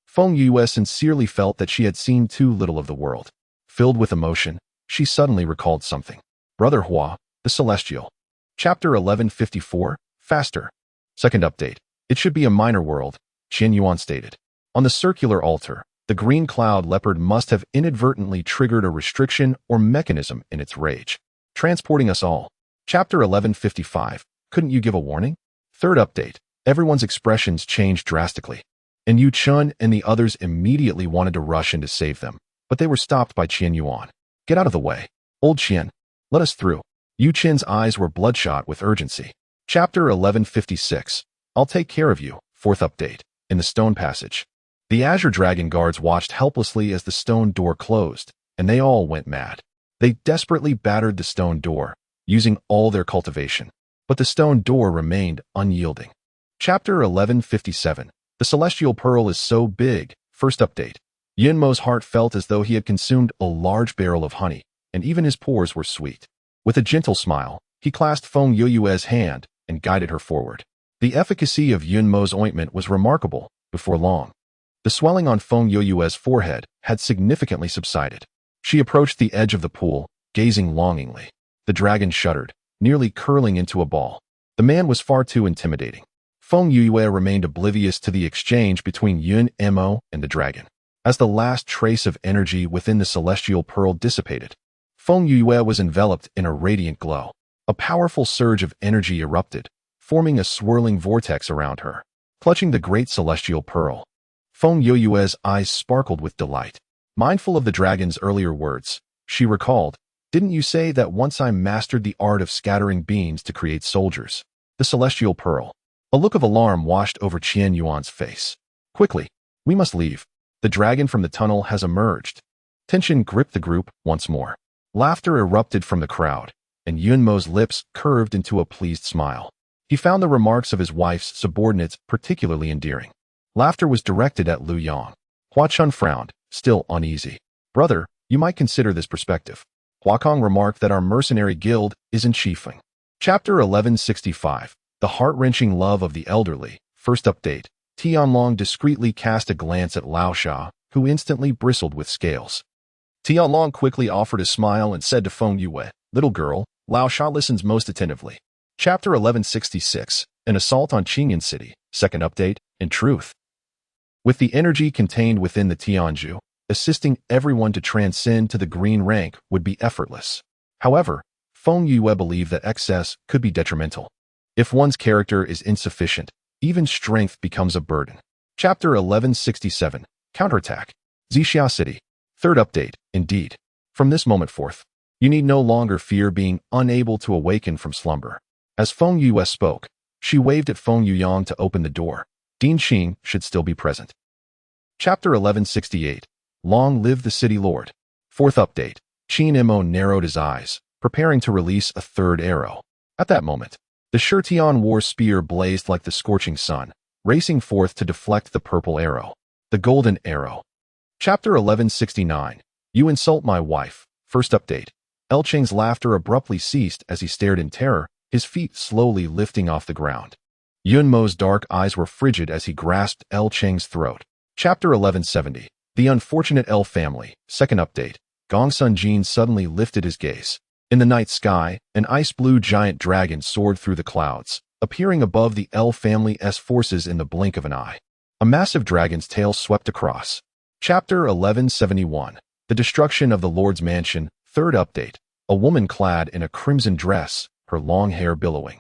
Feng Yue sincerely felt that she had seen too little of the world. Filled with emotion, she suddenly recalled something. Brother Hua, the Celestial. Chapter 1154, Faster. Second update. It should be a minor world, Qin Yuan stated. On the circular altar, the green cloud leopard must have inadvertently triggered a restriction or mechanism in its rage, transporting us all. Chapter 1155. Couldn't you give a warning? Third update. Everyone's expressions changed drastically, and Yu Chun and the others immediately wanted to rush in to save them, but they were stopped by Qin Yuan. Get out of the way. Old Qin, let us through. Yu Chin's eyes were bloodshot with urgency. Chapter 1156. I'll take care of you. Fourth update. In the stone passage, the Azure Dragon guards watched helplessly as the stone door closed, and they all went mad. They desperately battered the stone door, using all their cultivation, but the stone door remained unyielding. Chapter 1157. The Celestial Pearl is so big. First update. Yin Mo's heart felt as though he had consumed a large barrel of honey, and even his pores were sweet. With a gentle smile, he clasped Feng Yue's hand and guided her forward. The efficacy of Yin Mo's ointment was remarkable. Before long, the swelling on Feng Yue's forehead had significantly subsided. She approached the edge of the pool, gazing longingly. The dragon shuddered, nearly curling into a ball. The man was far too intimidating. Feng Yue remained oblivious to the exchange between Yun Mo and the dragon. As the last trace of energy within the Celestial Pearl dissipated, Feng Yue was enveloped in a radiant glow. A powerful surge of energy erupted, forming a swirling vortex around her. Clutching the great celestial pearl, Feng Yue's eyes sparkled with delight. Mindful of the dragon's earlier words, she recalled, "Didn't you say that once I mastered the art of scattering beams to create soldiers?" The celestial pearl. A look of alarm washed over Qian Yuan's face. "Quickly, we must leave. The dragon from the tunnel has emerged." Tension gripped the group once more. Laughter erupted from the crowd, and Yunmo's lips curved into a pleased smile. He found the remarks of his wife's subordinates particularly endearing. Laughter was directed at Lu Yang. Hua Chun frowned, still uneasy. "Brother, you might consider this perspective." Hua Kong remarked that our mercenary guild is in chiefing. Chapter 1165. The heart-wrenching love of the elderly. First update. Tianlong discreetly cast a glance at Lao Sha, who instantly bristled with scales. Tianlong quickly offered a smile and said to Feng Yue, "Little girl, Lao Sha listens most attentively." Chapter 1166. An assault on Qingyan City. Second update. In truth, with the energy contained within the Tianju, assisting everyone to transcend to the green rank would be effortless. However, Feng Yue believed that excess could be detrimental. If one's character is insufficient, even strength becomes a burden. Chapter 1167. Counterattack. Zixia City. Third update. Indeed, from this moment forth, you need no longer fear being unable to awaken from slumber. As Feng Yue spoke, she waved at Feng Yuyang to open the door. Dean Xing should still be present. Chapter 1168. Long live the city lord. Fourth update. Qin Mo narrowed his eyes, preparing to release a third arrow. At that moment, the Shirtian war spear blazed like the scorching sun, racing forth to deflect the purple arrow. The golden arrow. Chapter 1169. You insult my wife. First update. El Cheng's laughter abruptly ceased as he stared in terror, his feet slowly lifting off the ground. Yunmo's dark eyes were frigid as he grasped El Cheng's throat. Chapter 1170. The unfortunate El family. Second update. Gongsun Jin suddenly lifted his gaze. In the night sky, an ice-blue giant dragon soared through the clouds, appearing above the El family's forces in the blink of an eye. A massive dragon's tail swept across. Chapter 1171. The destruction of the Lord's mansion. Third update. A woman clad in a crimson dress, her long hair billowing,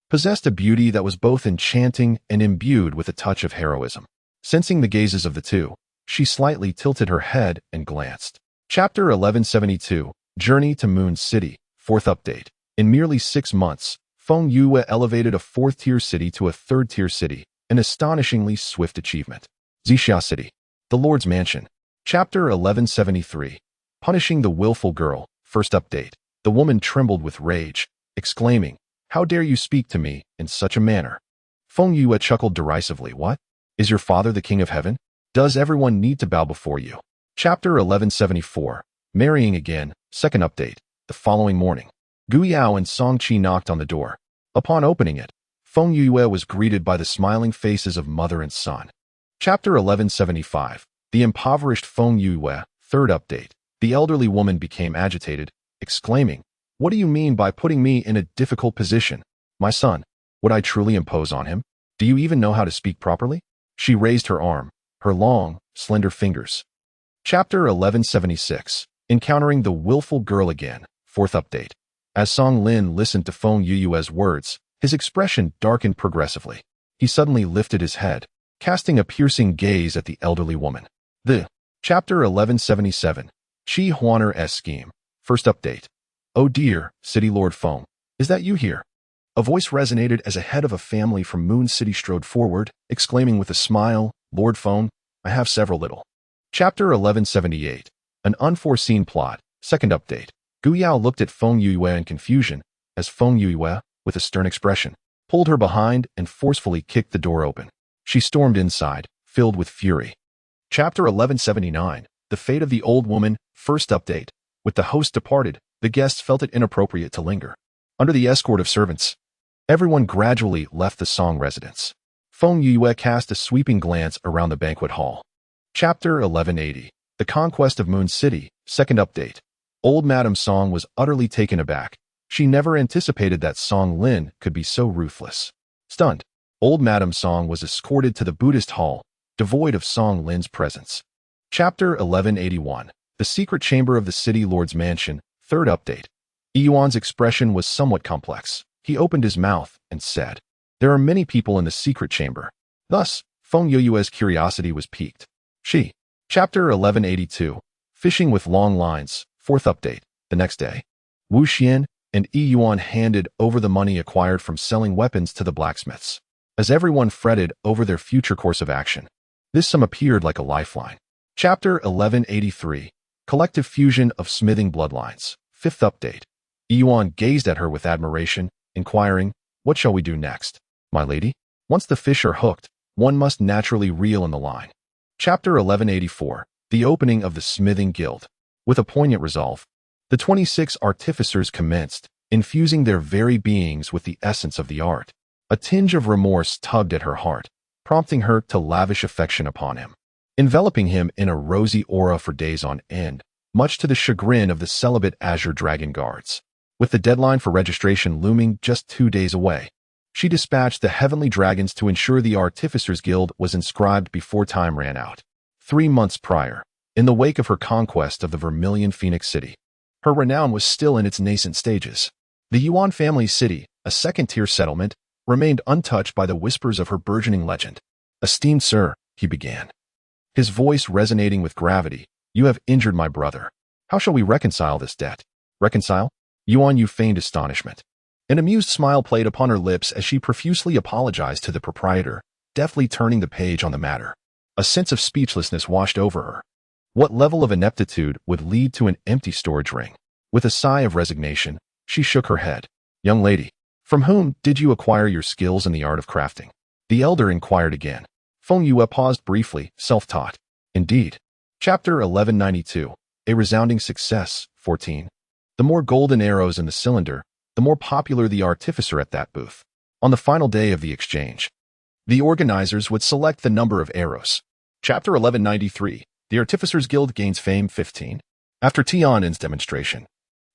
possessed a beauty that was both enchanting and imbued with a touch of heroism. Sensing the gazes of the two, she slightly tilted her head and glanced. Chapter 1172. Journey to Moon City. Fourth update. In merely 6 months, Feng Yue elevated a 4th-tier city to a 3rd-tier city, an astonishingly swift achievement. Zixia City. The Lord's Mansion. Chapter 1173. Punishing the willful girl. First update. The woman trembled with rage, exclaiming, "How dare you speak to me in such a manner?" Feng Yue chuckled derisively. "What? Is your father the king of heaven? Does everyone need to bow before you?" Chapter 1174. Marrying again. Second update. The following morning, Gu Yao and Song Qi knocked on the door. Upon opening it, Feng Yue was greeted by the smiling faces of mother and son. Chapter 1175. The impoverished Feng Yue. Third update. The elderly woman became agitated, exclaiming, "What do you mean by putting me in a difficult position? My son, would I truly impose on him? Do you even know how to speak properly?" She raised her arm, her long, slender fingers. Chapter 1176. Encountering the willful girl again. Fourth update. As Song Lin listened to Feng Yue's words, his expression darkened progressively. He suddenly lifted his head, casting a piercing gaze at the elderly woman. Chapter 1177. Qi Huaner's scheme. First update. "Oh dear, City Lord Feng, is that you here?" A voice resonated as a head of a family from Moon City strode forward, exclaiming with a smile, "Lord Feng, I have several little." Chapter 1178. An unforeseen plot. Second update. Gu Yao looked at Feng Yue in confusion, as Feng Yue, with a stern expression, pulled her behind and forcefully kicked the door open. She stormed inside, filled with fury. Chapter 1179. The fate of the old woman. First update. With the host departed, the guests felt it inappropriate to linger. Under the escort of servants, everyone gradually left the Song residence. Feng Yue cast a sweeping glance around the banquet hall. Chapter 1180. The Conquest of Moon City. Second update. Old Madame Song was utterly taken aback. She never anticipated that Song Lin could be so ruthless. Stunned, Old Madame Song was escorted to the Buddhist hall, devoid of Song Lin's presence. Chapter 1181. The Secret Chamber of the City Lord's Mansion. Third update. Yuan's expression was somewhat complex. He opened his mouth and said, "There are many people in the secret chamber." Thus, Feng Yue's curiosity was piqued. She. Chapter 1182. Fishing with long lines. Fourth update. The next day, Wu Xian and Yuan handed over the money acquired from selling weapons to the blacksmiths. As everyone fretted over their future course of action, this sum appeared like a lifeline. Chapter 1183. Collective fusion of smithing bloodlines. Fifth update. Yuan gazed at her with admiration, inquiring, "What shall we do next, my lady?" Once the fish are hooked, one must naturally reel in the line. Chapter 1184. The opening of the smithing guild. With a poignant resolve, the 26 artificers commenced, infusing their very beings with the essence of the art. A tinge of remorse tugged at her heart, prompting her to lavish affection upon him, enveloping him in a rosy aura for days on end, much to the chagrin of the celibate Azure Dragon Guards. With the deadline for registration looming just 2 days away, she dispatched the Heavenly Dragons to ensure the Artificers Guild was inscribed before time ran out. 3 months prior, in the wake of her conquest of the Vermilion Phoenix City, her renown was still in its nascent stages. The Yuan family city, a second-tier settlement, remained untouched by the whispers of her burgeoning legend. "Esteemed sir," he began, his voice resonating with gravity, "you have injured my brother. How shall we reconcile this debt?" "Reconcile?" Yuan feigned astonishment. An amused smile played upon her lips as she profusely apologized to the proprietor, deftly turning the page on the matter. A sense of speechlessness washed over her. What level of ineptitude would lead to an empty storage ring? With a sigh of resignation, she shook her head. "Young lady, from whom did you acquire your skills in the art of crafting?" The elder inquired again. Feng Yue paused briefly, self-taught. Indeed. Chapter 1192. A resounding success. 14. The more golden arrows in the cylinder, the more popular the artificer at that booth. On the final day of the exchange, the organizers would select the number of arrows. Chapter 1193. The Artificers Guild gains fame. 15. After Tianan's demonstration,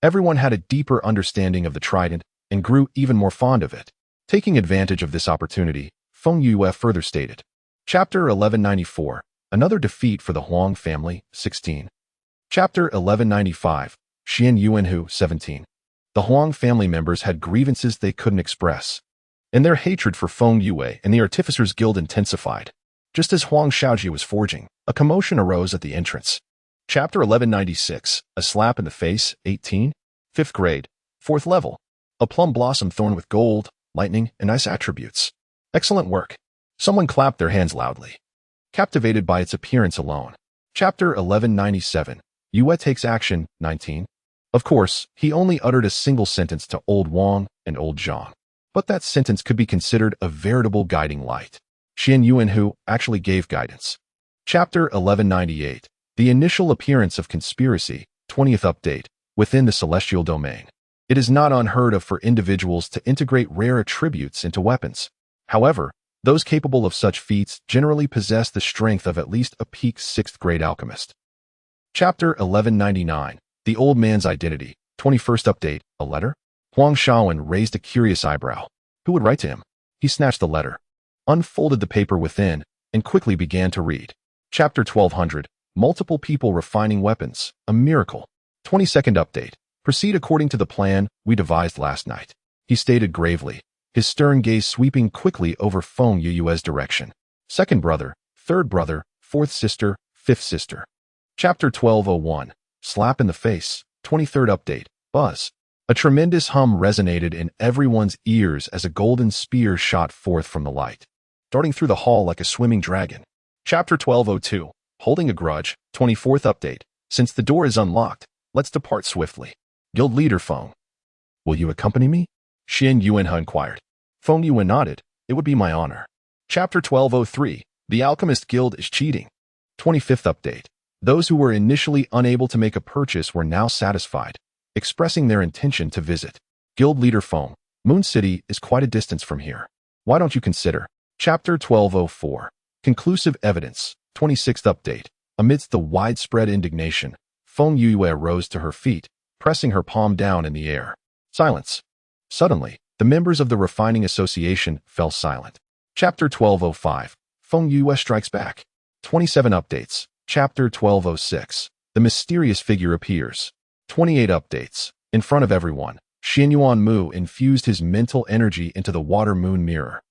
everyone had a deeper understanding of the trident and grew even more fond of it. Taking advantage of this opportunity, Feng Yue further stated. Chapter 1194. Another defeat for the Huang family. 16. Chapter 1195. Xian Yuanhu. 17. The Huang family members had grievances they couldn't express, and their hatred for Feng Yue and the Artificers Guild intensified. Just as Huang Shaoji was forging, a commotion arose at the entrance. Chapter 1196. A slap in the face. 18. 5th grade. 4th level. A plum blossom thorn with gold, lightning, and ice attributes. Excellent work. Someone clapped their hands loudly, captivated by its appearance alone. Chapter 1197. Yue takes action. 19. Of course, he only uttered a single sentence to old Wang and old Zhang, but that sentence could be considered a veritable guiding light. Xian Yuanhu actually gave guidance. Chapter 1198. The initial appearance of conspiracy. 20th update. Within the celestial domain, it is not unheard of for individuals to integrate rare attributes into weapons. However, those capable of such feats generally possess the strength of at least a peak 6th grade alchemist. Chapter 1199. The Old Man's Identity. 21st update. A letter? Huang Shaowen raised a curious eyebrow. Who would write to him? He snatched the letter, unfolded the paper within, and quickly began to read. Chapter 1200. Multiple people refining weapons. A miracle. 22nd update. Proceed according to the plan we devised last night, he stated gravely, his stern gaze sweeping quickly over Feng Yue's direction. 2nd brother, 3rd brother, 4th sister, 5th sister. Chapter 1201. Slap in the face. 23rd update. Buzz. A tremendous hum resonated in everyone's ears as a golden spear shot forth from the light, darting through the hall like a swimming dragon. Chapter 1202. Holding a grudge. 24th update. Since the door is unlocked, let's depart swiftly. Guild leader Feng. Will you accompany me? Xian Yuanhe inquired. Feng Yue nodded. It would be my honor. Chapter 1203. The Alchemist Guild is cheating. 25th update. Those who were initially unable to make a purchase were now satisfied, expressing their intention to visit. Guild leader Feng. Moon City is quite a distance from here. Why don't you consider? Chapter 1204. Conclusive evidence. 26th update. Amidst the widespread indignation, Feng Yue rose to her feet, pressing her palm down in the air. Silence. Suddenly, the members of the Refining Association fell silent. Chapter 1205. Feng Yue strikes back. 27 updates. Chapter 1206. The mysterious figure appears. 28 updates. In front of everyone, Xianyuan Mu infused his mental energy into the water moon mirror.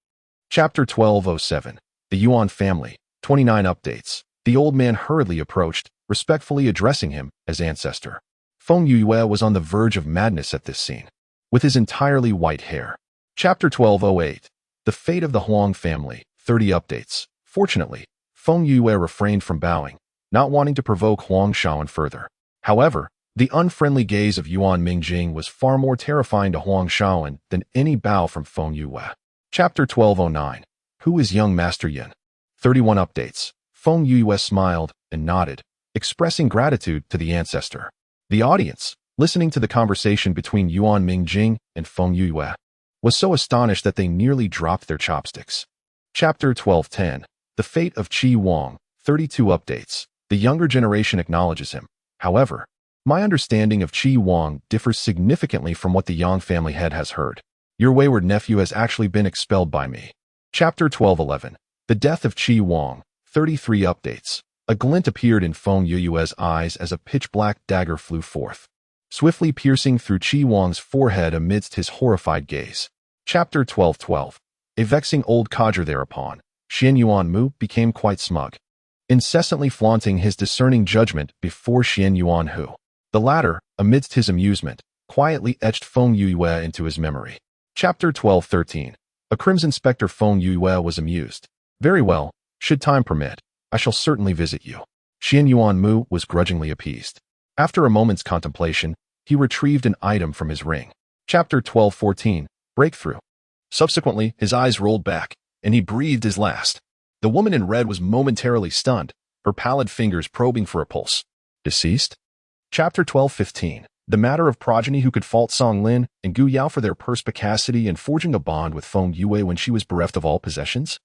Chapter 1207. The Yuan family. 29 updates. The old man hurriedly approached, respectfully addressing him as ancestor. Feng Yue was on the verge of madness at this scene, with his entirely white hair. Chapter 1208. The fate of the Huang family. 30 updates. Fortunately, Feng Yue refrained from bowing, not wanting to provoke Huang Shaoan further. However, the unfriendly gaze of Yuan Mingjing was far more terrifying to Huang Shaoan than any bow from Feng Yue. Chapter 1209. Who is young Master Yin? 31 updates. Feng Yue smiled and nodded, expressing gratitude to the ancestor. The audience, listening to the conversation between Yuan Mingjing and Feng Yue, was so astonished that they nearly dropped their chopsticks. Chapter 1210. The fate of Qi Wang. 32 updates. The younger generation acknowledges him. However, my understanding of Qi Wang differs significantly from what the Yang family head has heard. Your wayward nephew has actually been expelled by me. Chapter 1211. The death of Qi Wang. 33 updates. A glint appeared in Feng Yue's eyes as a pitch-black dagger flew forth, swiftly piercing through Qi Wang's forehead amidst his horrified gaze. Chapter 1212. A vexing old codger thereupon, Xianyuan Mu became quite smug, incessantly flaunting his discerning judgment before Xianyuan Hu. The latter, amidst his amusement, quietly etched Feng Yue into his memory. Chapter 1213. A Crimson Spectre. Feng Yue was amused. Very well, should time permit, I shall certainly visit you. Xianyuan Mu was grudgingly appeased. After a moment's contemplation, he retrieved an item from his ring. Chapter 1214. Breakthrough. Subsequently, his eyes rolled back, and he breathed his last. The woman in red was momentarily stunned, her pallid fingers probing for a pulse. Deceased? Chapter 1215. The matter of progeny who could fault Song Lin and Gu Yao for their perspicacity in forging a bond with Feng Yue when she was bereft of all possessions?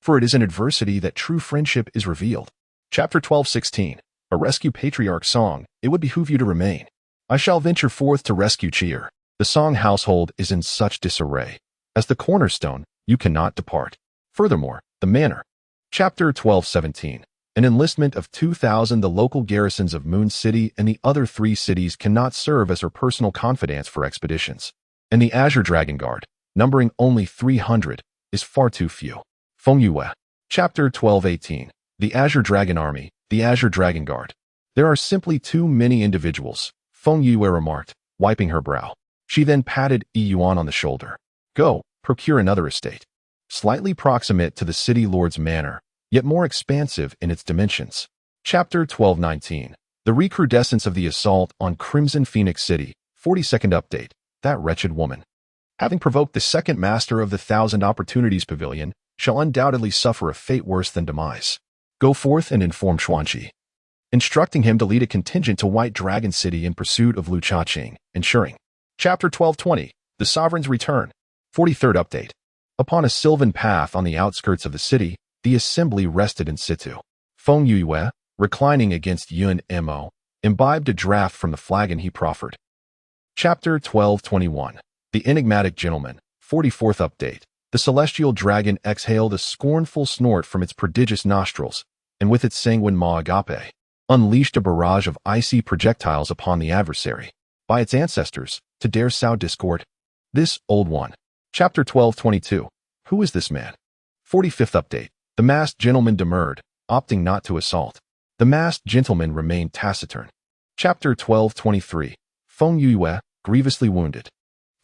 For it is in adversity that true friendship is revealed. Chapter 1216. A rescue patriarch Song. It would behoove you to remain. I shall venture forth to rescue Cheer. The Song household is in such disarray. As the cornerstone, you cannot depart. Furthermore, the manor. Chapter 1217. An enlistment of 2,000. The local garrisons of Moon City and the other 3 cities cannot serve as her personal confidants for expeditions. And the Azure Dragon Guard, numbering only 300, is far too few. Feng Yue. Chapter 1218. The Azure Dragon Army, the Azure Dragon Guard. There are simply too many individuals, Feng Yue remarked, wiping her brow. She then patted Yi Yuan on the shoulder. Go, procure another estate. Slightly proximate to the city lord's manor, yet more expansive in its dimensions. Chapter 1219. The recrudescence of the assault on Crimson Phoenix City. 42nd update. That wretched woman, having provoked the second master of the 1,000 Opportunities Pavilion, shall undoubtedly suffer a fate worse than demise. Go forth and inform Xuanqi, instructing him to lead a contingent to White Dragon City in pursuit of Lu Chaqing, ensuring. Chapter 1220. The Sovereign's Return. 43rd update. Upon a sylvan path on the outskirts of the city, the assembly rested in situ. Feng Yue, reclining against Yun Mo, imbibed a draught from the flagon he proffered. Chapter 1221. The Enigmatic Gentleman. 44th update. The celestial dragon exhaled a scornful snort from its prodigious nostrils, and with its sanguine maw agape, unleashed a barrage of icy projectiles upon the adversary. By its ancestors, to dare sow discord. This old one. Chapter 1222. Who is this man? 45th update. The masked gentleman demurred, opting not to assault. The masked gentleman remained taciturn. Chapter 1223. Feng Yue, grievously wounded.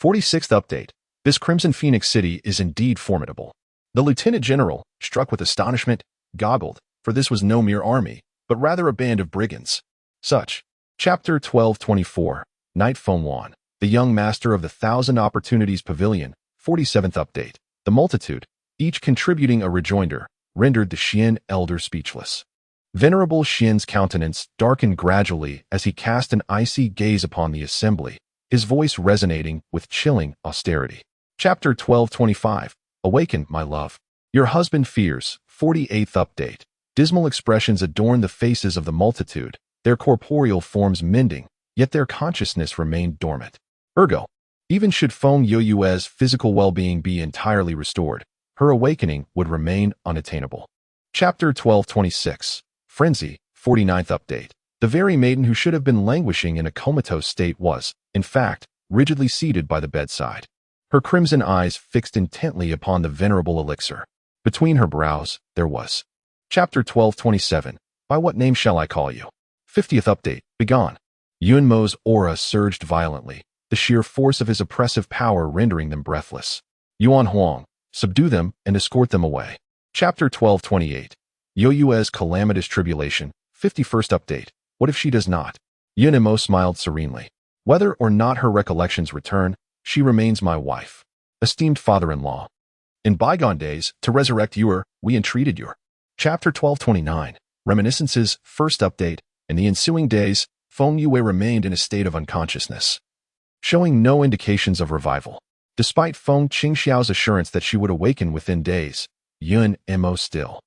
46th update. This Crimson Phoenix City is indeed formidable. The lieutenant general, struck with astonishment, goggled, for this was no mere army, but rather a band of brigands. Such. Chapter 1224. Knight Feng Wan, the young master of the 1,000 Opportunities Pavilion. 47th update. The multitude, each contributing a rejoinder, rendered the Xian elder speechless. Venerable Xian's countenance darkened gradually as he cast an icy gaze upon the assembly, his voice resonating with chilling austerity. Chapter 1225. Awaken, my love. Your husband fears. 48th update. Dismal expressions adorned the faces of the multitude, their corporeal forms mending, yet their consciousness remained dormant. Ergo, even should Feng Yue's physical well-being be entirely restored, her awakening would remain unattainable. Chapter 1226. Frenzy. 49th update. The very maiden who should have been languishing in a comatose state was, in fact, rigidly seated by the bedside, her crimson eyes fixed intently upon the venerable elixir. Between her brows, there was. Chapter 1227. By what name shall I call you? 50th update. Begone. Yunmo's aura surged violently, the sheer force of his oppressive power rendering them breathless. Yuan Huang, subdue them and escort them away. Chapter 1228. Yoyue's calamitous tribulation. 51st update. What if she does not? Yunmo smiled serenely. Whether or not her recollections return, she remains my wife. Esteemed father-in-law. In bygone days, to resurrect Yuer, we entreated Yuer. Chapter 1229. Reminiscences. First update. In the ensuing days, Feng Yue remained in a state of unconsciousness, showing no indications of revival. Despite Feng Qingxiao's assurance that she would awaken within days, Yun Mo still.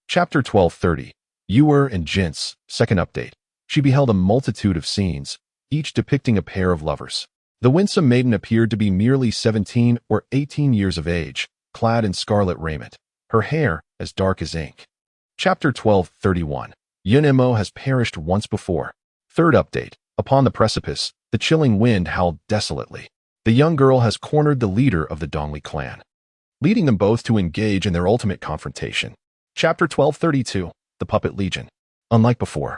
Chapter 1230. Yuer and Jin's. Second update. She beheld a multitude of scenes, each depicting a pair of lovers. The winsome maiden appeared to be merely 17 or 18 years of age, clad in scarlet raiment, her hair as dark as ink. Chapter 1231. Yun Mo has perished once before. Third update. Upon the precipice, the chilling wind howled desolately. The young girl has cornered the leader of the Dongli clan, leading them both to engage in their ultimate confrontation. Chapter 1232. The Puppet Legion. Unlike before,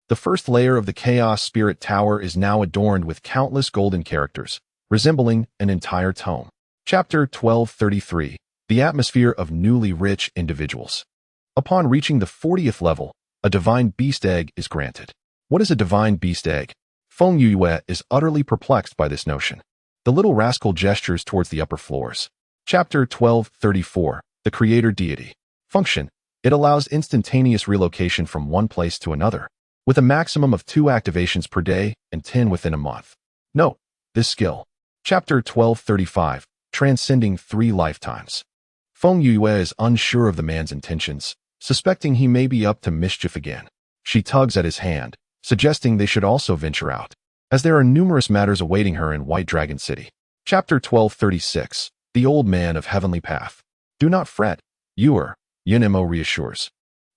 the first layer of the Chaos Spirit Tower is now adorned with countless golden characters, resembling an entire tome. Chapter 1233. The Atmosphere of Newly Rich Individuals. Upon reaching the 40th level, a divine beast egg is granted. What is a divine beast egg? Feng Yue is utterly perplexed by this notion. The little rascal gestures towards the upper floors. Chapter 1234. The Creator Deity. Function. It allows instantaneous relocation from one place to another, with a maximum of 2 activations per day and 10 within a month. Note, this skill. Chapter 1235. Transcending 3 lifetimes. Feng Yue is unsure of the man's intentions, suspecting he may be up to mischief again. She tugs at his hand, suggesting they should also venture out, as there are numerous matters awaiting her in White Dragon City. Chapter 1236. The Old Man of Heavenly Path. Do not fret, Yuer, Yun Mo reassures,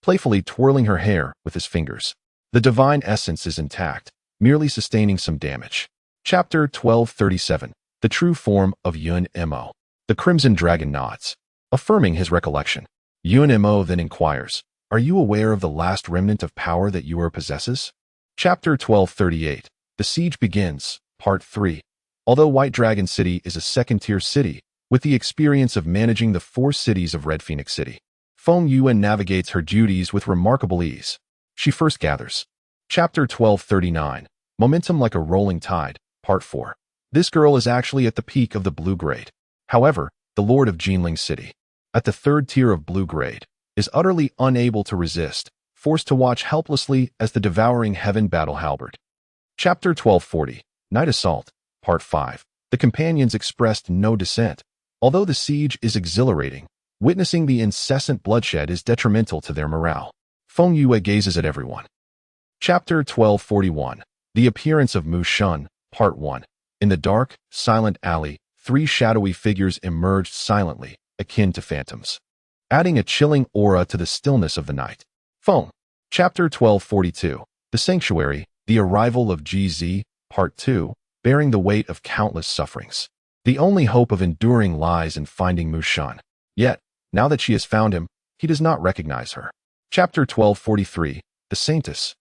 playfully twirling her hair with his fingers. The divine essence is intact, merely sustaining some damage. Chapter 1237. The True Form of Yun Mo. The Crimson Dragon nods, affirming his recollection. Yun Mo then inquires, are you aware of the last remnant of power that Yuer possesses? Chapter 1238. The Siege Begins, Part 3. Although White Dragon City is a second-tier city, with the experience of managing the 4 cities of Red Phoenix City, Feng Yue navigates her duties with remarkable ease. She first gathers. Chapter 1239. Momentum like a rolling tide, Part 4. This girl is actually at the peak of the blue grade. However, the Lord of Jinling City, at the 3rd tier of blue grade, is utterly unable to resist, forced to watch helplessly as the devouring heaven battle halberd. Chapter 1240. Night Assault, Part 5. The companions expressed no dissent. Although the siege is exhilarating, witnessing the incessant bloodshed is detrimental to their morale. Feng Yue gazes at everyone. Chapter 1241. The Appearance of Mu Shun, Part 1. In the dark, silent alley, 3 shadowy figures emerged silently, akin to phantoms, adding a chilling aura to the stillness of the night. Feng. Chapter 1242. The Sanctuary, the Arrival of GZ, Part 2, bearing the weight of countless sufferings. The only hope of enduring lies in finding Mu Shun. Yet, now that she has found him, he does not recognize her. Chapter 1243. The Saintess.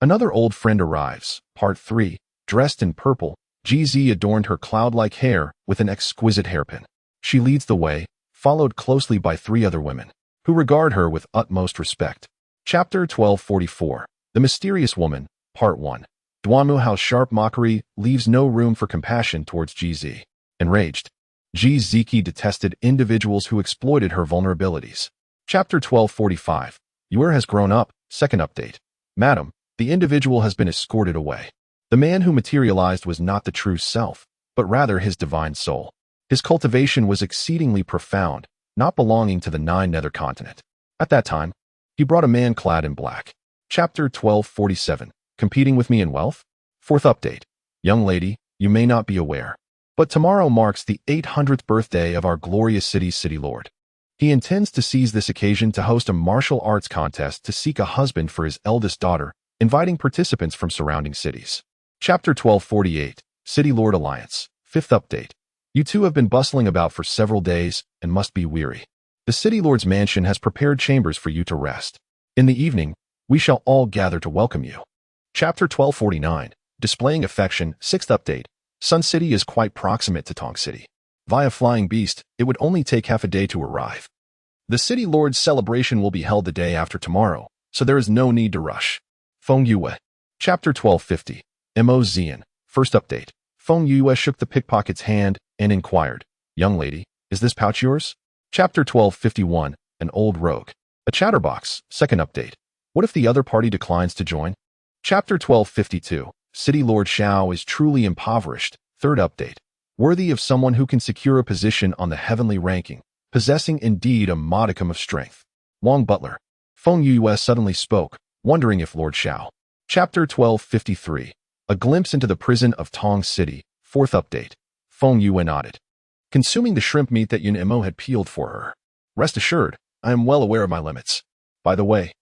Another old friend arrives, Part 3. Dressed in purple, GZ adorned her cloud-like hair with an exquisite hairpin. She leads the way, followed closely by 3 other women, who regard her with utmost respect. Chapter 1244. The Mysterious Woman, Part 1. Duanmu Hao's sharp mockery leaves no room for compassion towards GZ. Enraged, GZki detested individuals who exploited her vulnerabilities. Chapter 1245. Yuer has grown up, second update. Madam, the individual has been escorted away. The man who materialized was not the true self, but rather his divine soul. His cultivation was exceedingly profound, not belonging to the 9 nether continent. At that time, he brought a man clad in black. Chapter 1247. Competing with me in wealth? Fourth update. Young lady, you may not be aware, but tomorrow marks the 800th birthday of our glorious city's city lord. He intends to seize this occasion to host a martial arts contest to seek a husband for his eldest daughter, inviting participants from surrounding cities. Chapter 1248, City Lord Alliance, 5th update. You two have been bustling about for several days and must be weary. The City Lord's mansion has prepared chambers for you to rest. In the evening, we shall all gather to welcome you. Chapter 1249, Displaying Affection, 6th update. Sun City is quite proximate to Tong City. Via flying beast, it would only take half a day to arrive. The City Lord's celebration will be held the day after tomorrow, so there is no need to rush. Feng Yue. Chapter 1250, Mo Zian, 1st update. Feng Yue shook the pickpocket's hand and inquired, Young lady, is this pouch yours? Chapter 1251, An Old Rogue. A chatterbox, 2nd update. What if the other party declines to join? Chapter 1252, City Lord Xiao is truly impoverished, 3rd update. Worthy of someone who can secure a position on the heavenly ranking, possessing indeed a modicum of strength. Wang Butler. Feng Yue suddenly spoke, wondering if Lord Xiao. Chapter 1253, A Glimpse into the Prison of Tong City, 4th update. Feng Yue nodded, consuming the shrimp meat that Yun Mo had peeled for her. Rest assured, I am well aware of my limits. By the way,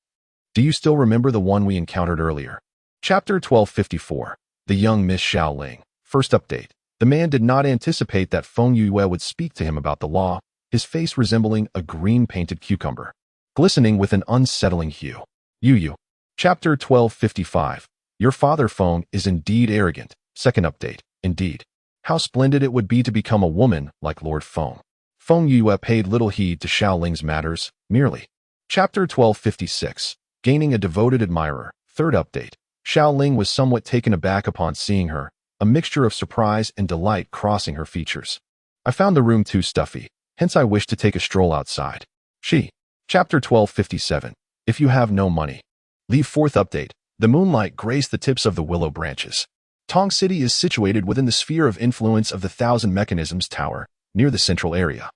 do you still remember the one we encountered earlier? Chapter 1254, The Young Miss Xiao Ling, 1st update. The man did not anticipate that Feng Yue would speak to him about the law, his face resembling a green-painted cucumber, glistening with an unsettling hue. Yu. Chapter 1255, Your father Feng is indeed arrogant, 2nd update. Indeed. How splendid it would be to become a woman like Lord Feng. Feng Yue paid little heed to Xiao Ling's matters, merely. Chapter 1256, Gaining a Devoted Admirer, 3rd update. Xiao Ling was somewhat taken aback upon seeing her, a mixture of surprise and delight crossing her features. I found the room too stuffy, hence I wished to take a stroll outside. She. Chapter 1257, If You Have No Money. Leave 4th update. The moonlight graced the tips of the willow branches. Tong City is situated within the sphere of influence of the Thousand Mechanisms Tower, near the central area.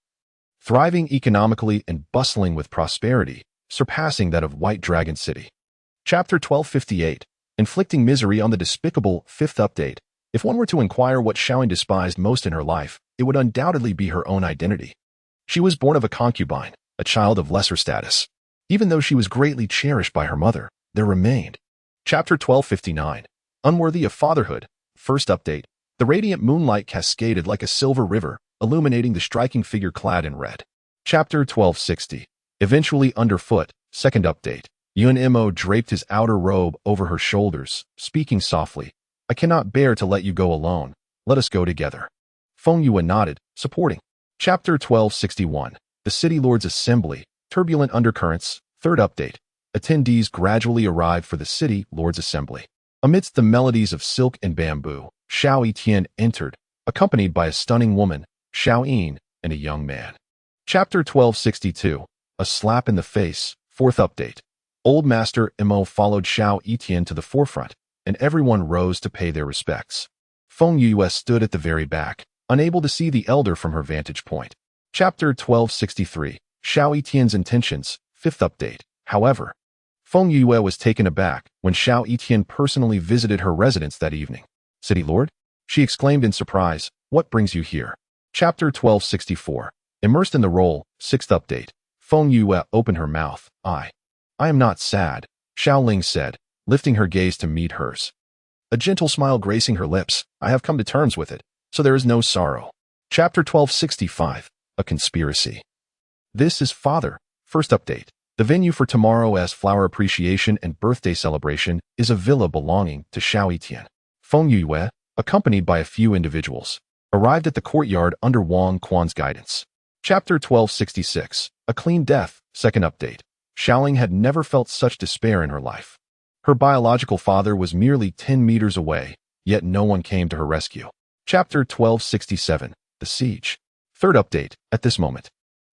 Thriving economically and bustling with prosperity, surpassing that of White Dragon City. Chapter 1258, Inflicting Misery on the Despicable, 5th update. If one were to inquire what Xiaoying despised most in her life, it would undoubtedly be her own identity. She was born of a concubine, a child of lesser status. Even though she was greatly cherished by her mother, there remained. Chapter 1259, Unworthy of Fatherhood, 1st update. The radiant moonlight cascaded like a silver river, illuminating the striking figure clad in red. Chapter 1260, Eventually Underfoot, 2nd update. Yun Mo draped his outer robe over her shoulders, speaking softly, I cannot bear to let you go alone. Let us go together. Feng Yue nodded, supporting. Chapter 1261, The City Lord's Assembly, Turbulent Undercurrents, 3rd update. Attendees gradually arrived for the City Lord's Assembly. Amidst the melodies of silk and bamboo, Xiao Etian entered, accompanied by a stunning woman, Xiao Yin, and a young man. Chapter 1262, A Slap in the Face, 4th update. Old Master Mo followed Xiao Etian to the forefront, and everyone rose to pay their respects. Feng Yue stood at the very back, unable to see the elder from her vantage point. Chapter 1263, Xiao Etian's Intentions, 5th update. However, Feng Yue was taken aback when Xiao Etian personally visited her residence that evening. City Lord? She exclaimed in surprise, What brings you here? Chapter 1264, Immersed in the Role, 6th update. Feng Yue opened her mouth. I am not sad, Xiao Ling said, lifting her gaze to meet hers. A gentle smile gracing her lips. I have come to terms with it, so there is no sorrow. Chapter 1265, A Conspiracy. This is Father, 1st update. The venue for tomorrow's flower appreciation and birthday celebration is a villa belonging to Xiao Etian. Feng Yue, accompanied by a few individuals, arrived at the courtyard under Wang Quan's guidance. Chapter 1266, A Clean Death, 2nd update. Xiaoling had never felt such despair in her life. Her biological father was merely 10 meters away, yet no one came to her rescue. Chapter 1267, The Siege. 3rd update. At this moment,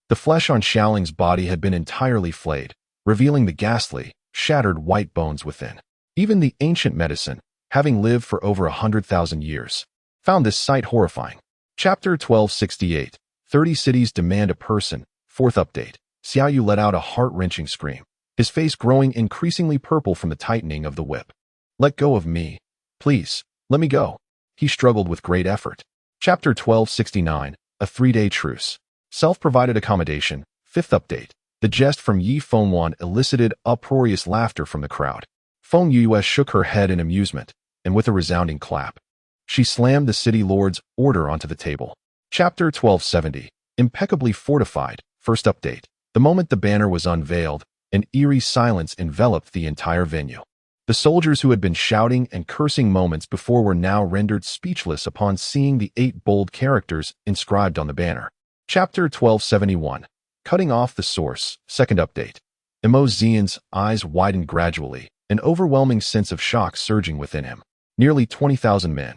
the flesh on Xiaoling's body had been entirely flayed, revealing the ghastly, shattered white bones within. Even the ancient medicine, having lived for over 100,000 years, found this sight horrifying. Chapter 1268, 30 Cities Demand a Person, 4th update. Xiaoyu let out a heart-wrenching scream, his face growing increasingly purple from the tightening of the whip. Let go of me. Please, let me go. He struggled with great effort. Chapter 1269, A 3-Day Truce. Self-provided accommodation, 5th update. The jest from Yi Fengwan elicited uproarious laughter from the crowd. Feng Yue shook her head in amusement, and with a resounding clap, she slammed the city lord's order onto the table. Chapter 1270. Impeccably fortified. First update. The moment the banner was unveiled, an eerie silence enveloped the entire venue. The soldiers who had been shouting and cursing moments before were now rendered speechless upon seeing the 8 bold characters inscribed on the banner. Chapter 1271. Cutting off the source. Second update. Emo Xian's eyes widened gradually, an overwhelming sense of shock surging within him. Nearly 20,000 men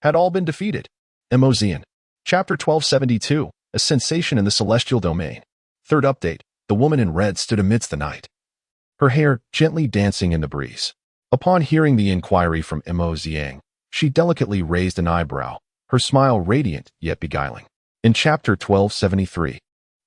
had all been defeated. Emo Xian. Chapter 1272. A sensation in the celestial domain. Third update. The woman in red stood amidst the night, her hair gently dancing in the breeze. Upon hearing the inquiry from Emo Xiang, she delicately raised an eyebrow, her smile radiant yet beguiling. In Chapter 1273,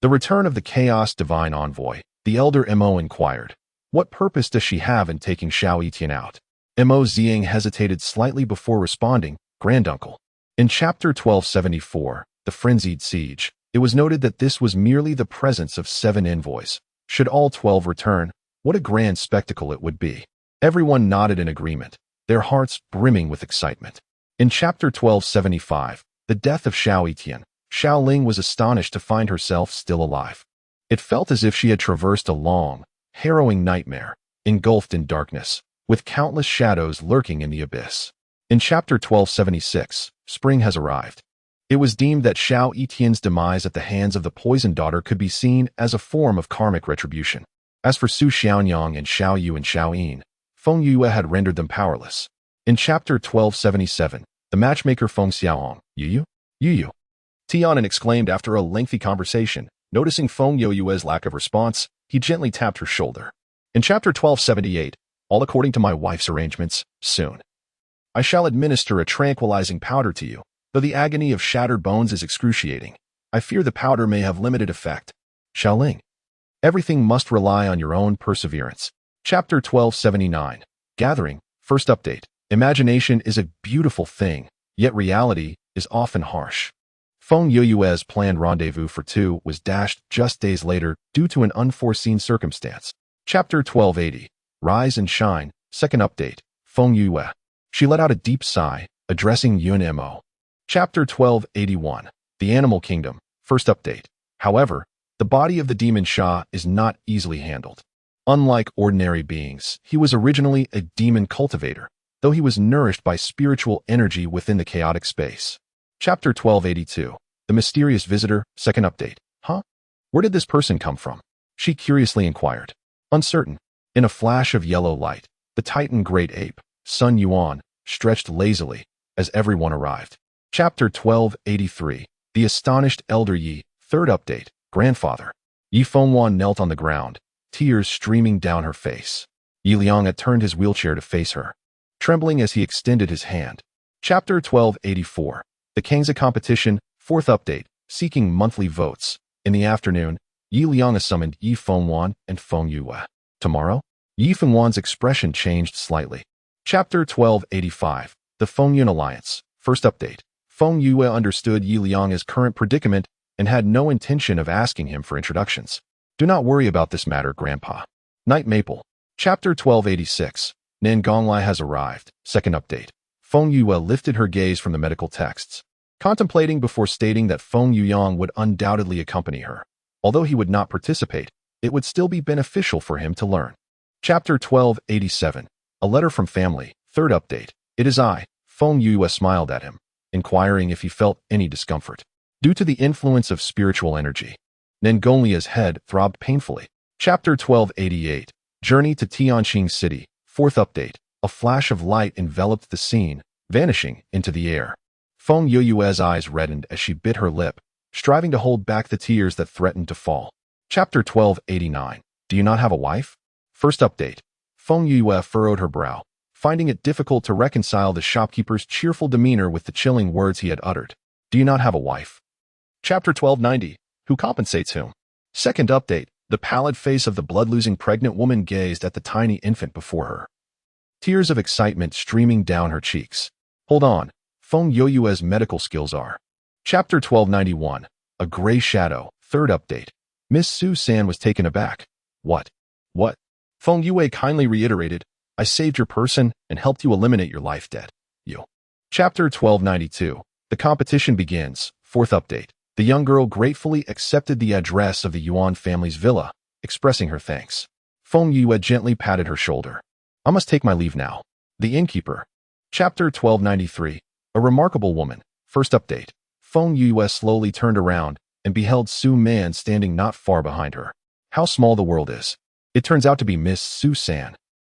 the return of the Chaos Divine Envoy, the elder Emo inquired, what purpose does she have in taking Xiao Etian out? Emo Xiang hesitated slightly before responding, Granduncle. In Chapter 1274, the frenzied siege, it was noted that this was merely the presence of 7 envoys. Should all 12 return, what a grand spectacle it would be. Everyone nodded in agreement, their hearts brimming with excitement. In Chapter 1275, the death of Xiao Etian, Xiao Ling was astonished to find herself still alive. It felt as if she had traversed a long, harrowing nightmare, engulfed in darkness, with countless shadows lurking in the abyss. In Chapter 1276, spring has arrived. It was deemed that Xiao Etian's demise at the hands of the poisoned daughter could be seen as a form of karmic retribution. As for Su Xiaonyang and Xiao Yu and Xiao Yin, Feng Yue had rendered them powerless. In Chapter 1277, the matchmaker Feng Xiaohong, Yu, Tianan exclaimed after a lengthy conversation. Noticing Feng Yue's lack of response, he gently tapped her shoulder. In Chapter 1278, all according to my wife's arrangements, soon I shall administer a tranquilizing powder to you. Though the agony of shattered bones is excruciating, I fear the powder may have limited effect. Xiaoling. Everything must rely on your own perseverance. Chapter 1279. Gathering. First update. Imagination is a beautiful thing, yet reality is often harsh. Feng Yue's planned rendezvous for 2 was dashed just days later due to an unforeseen circumstance. Chapter 1280. Rise and shine. Second update. Feng Yue. She let out a deep sigh, addressing Yun Mo. Chapter 1281. The Animal Kingdom. First update. However, the body of the demon Sha is not easily handled. Unlike ordinary beings, he was originally a demon cultivator, though he was nourished by spiritual energy within the chaotic space. Chapter 1282. The Mysterious Visitor. Second update. Huh? Where did this person come from? She curiously inquired. Uncertain. In a flash of yellow light, the Titan Great Ape, Sun Yuan, stretched lazily as everyone arrived. Chapter 1283. The Astonished Elder Yi. Third update. Grandfather. Yi Fengwan knelt on the ground, tears streaming down her face. Yi Liang had turned his wheelchair to face her, trembling as he extended his hand. Chapter 1284. The Kangxia Competition. Fourth update. Seeking monthly votes. In the afternoon, Yi Liang summoned Yi Fengwan and Feng Yue. Tomorrow? Yi Fengwan's expression changed slightly. Chapter 1285. The Feng Yun Alliance. First update. Feng Yue understood Yi Liang's current predicament and had no intention of asking him for introductions. Do not worry about this matter, Grandpa. Night Maple. Chapter 1286. Nan Gonglai has arrived. Second update. Feng Yue lifted her gaze from the medical texts, contemplating before stating that Feng Yuyang would undoubtedly accompany her. Although he would not participate, it would still be beneficial for him to learn. Chapter 1287. A letter from family. Third update. It is I. Feng Yue smiled at him, inquiring if he felt any discomfort. Due to the influence of spiritual energy, Nengolia's head throbbed painfully. Chapter 1288. Journey to Tianqing City. Fourth update. A flash of light enveloped the scene, vanishing into the air. Feng Yue's eyes reddened as she bit her lip, striving to hold back the tears that threatened to fall. Chapter 1289. Do you not have a wife? First update. Feng Yue furrowed her brow, finding it difficult to reconcile the shopkeeper's cheerful demeanor with the chilling words he had uttered. Do you not have a wife? Chapter 1290. Who compensates whom? Second update. The pallid face of the blood-losing pregnant woman gazed at the tiny infant before her, tears of excitement streaming down her cheeks. Hold on. Feng Yue's medical skills are. Chapter 1291. A gray shadow. Third update. Miss Su San was taken aback. What? Feng Yue kindly reiterated, I saved your person and helped you eliminate your life debt. You. Chapter 1292. The competition begins. Fourth update. The young girl gratefully accepted the address of the Yuan family's villa, expressing her thanks. Feng Yue gently patted her shoulder. I must take my leave now. The innkeeper. Chapter 1293. A remarkable woman. First update. Feng Yue slowly turned around and beheld Su Man standing not far behind her. How small the world is. It turns out to be Miss Su San,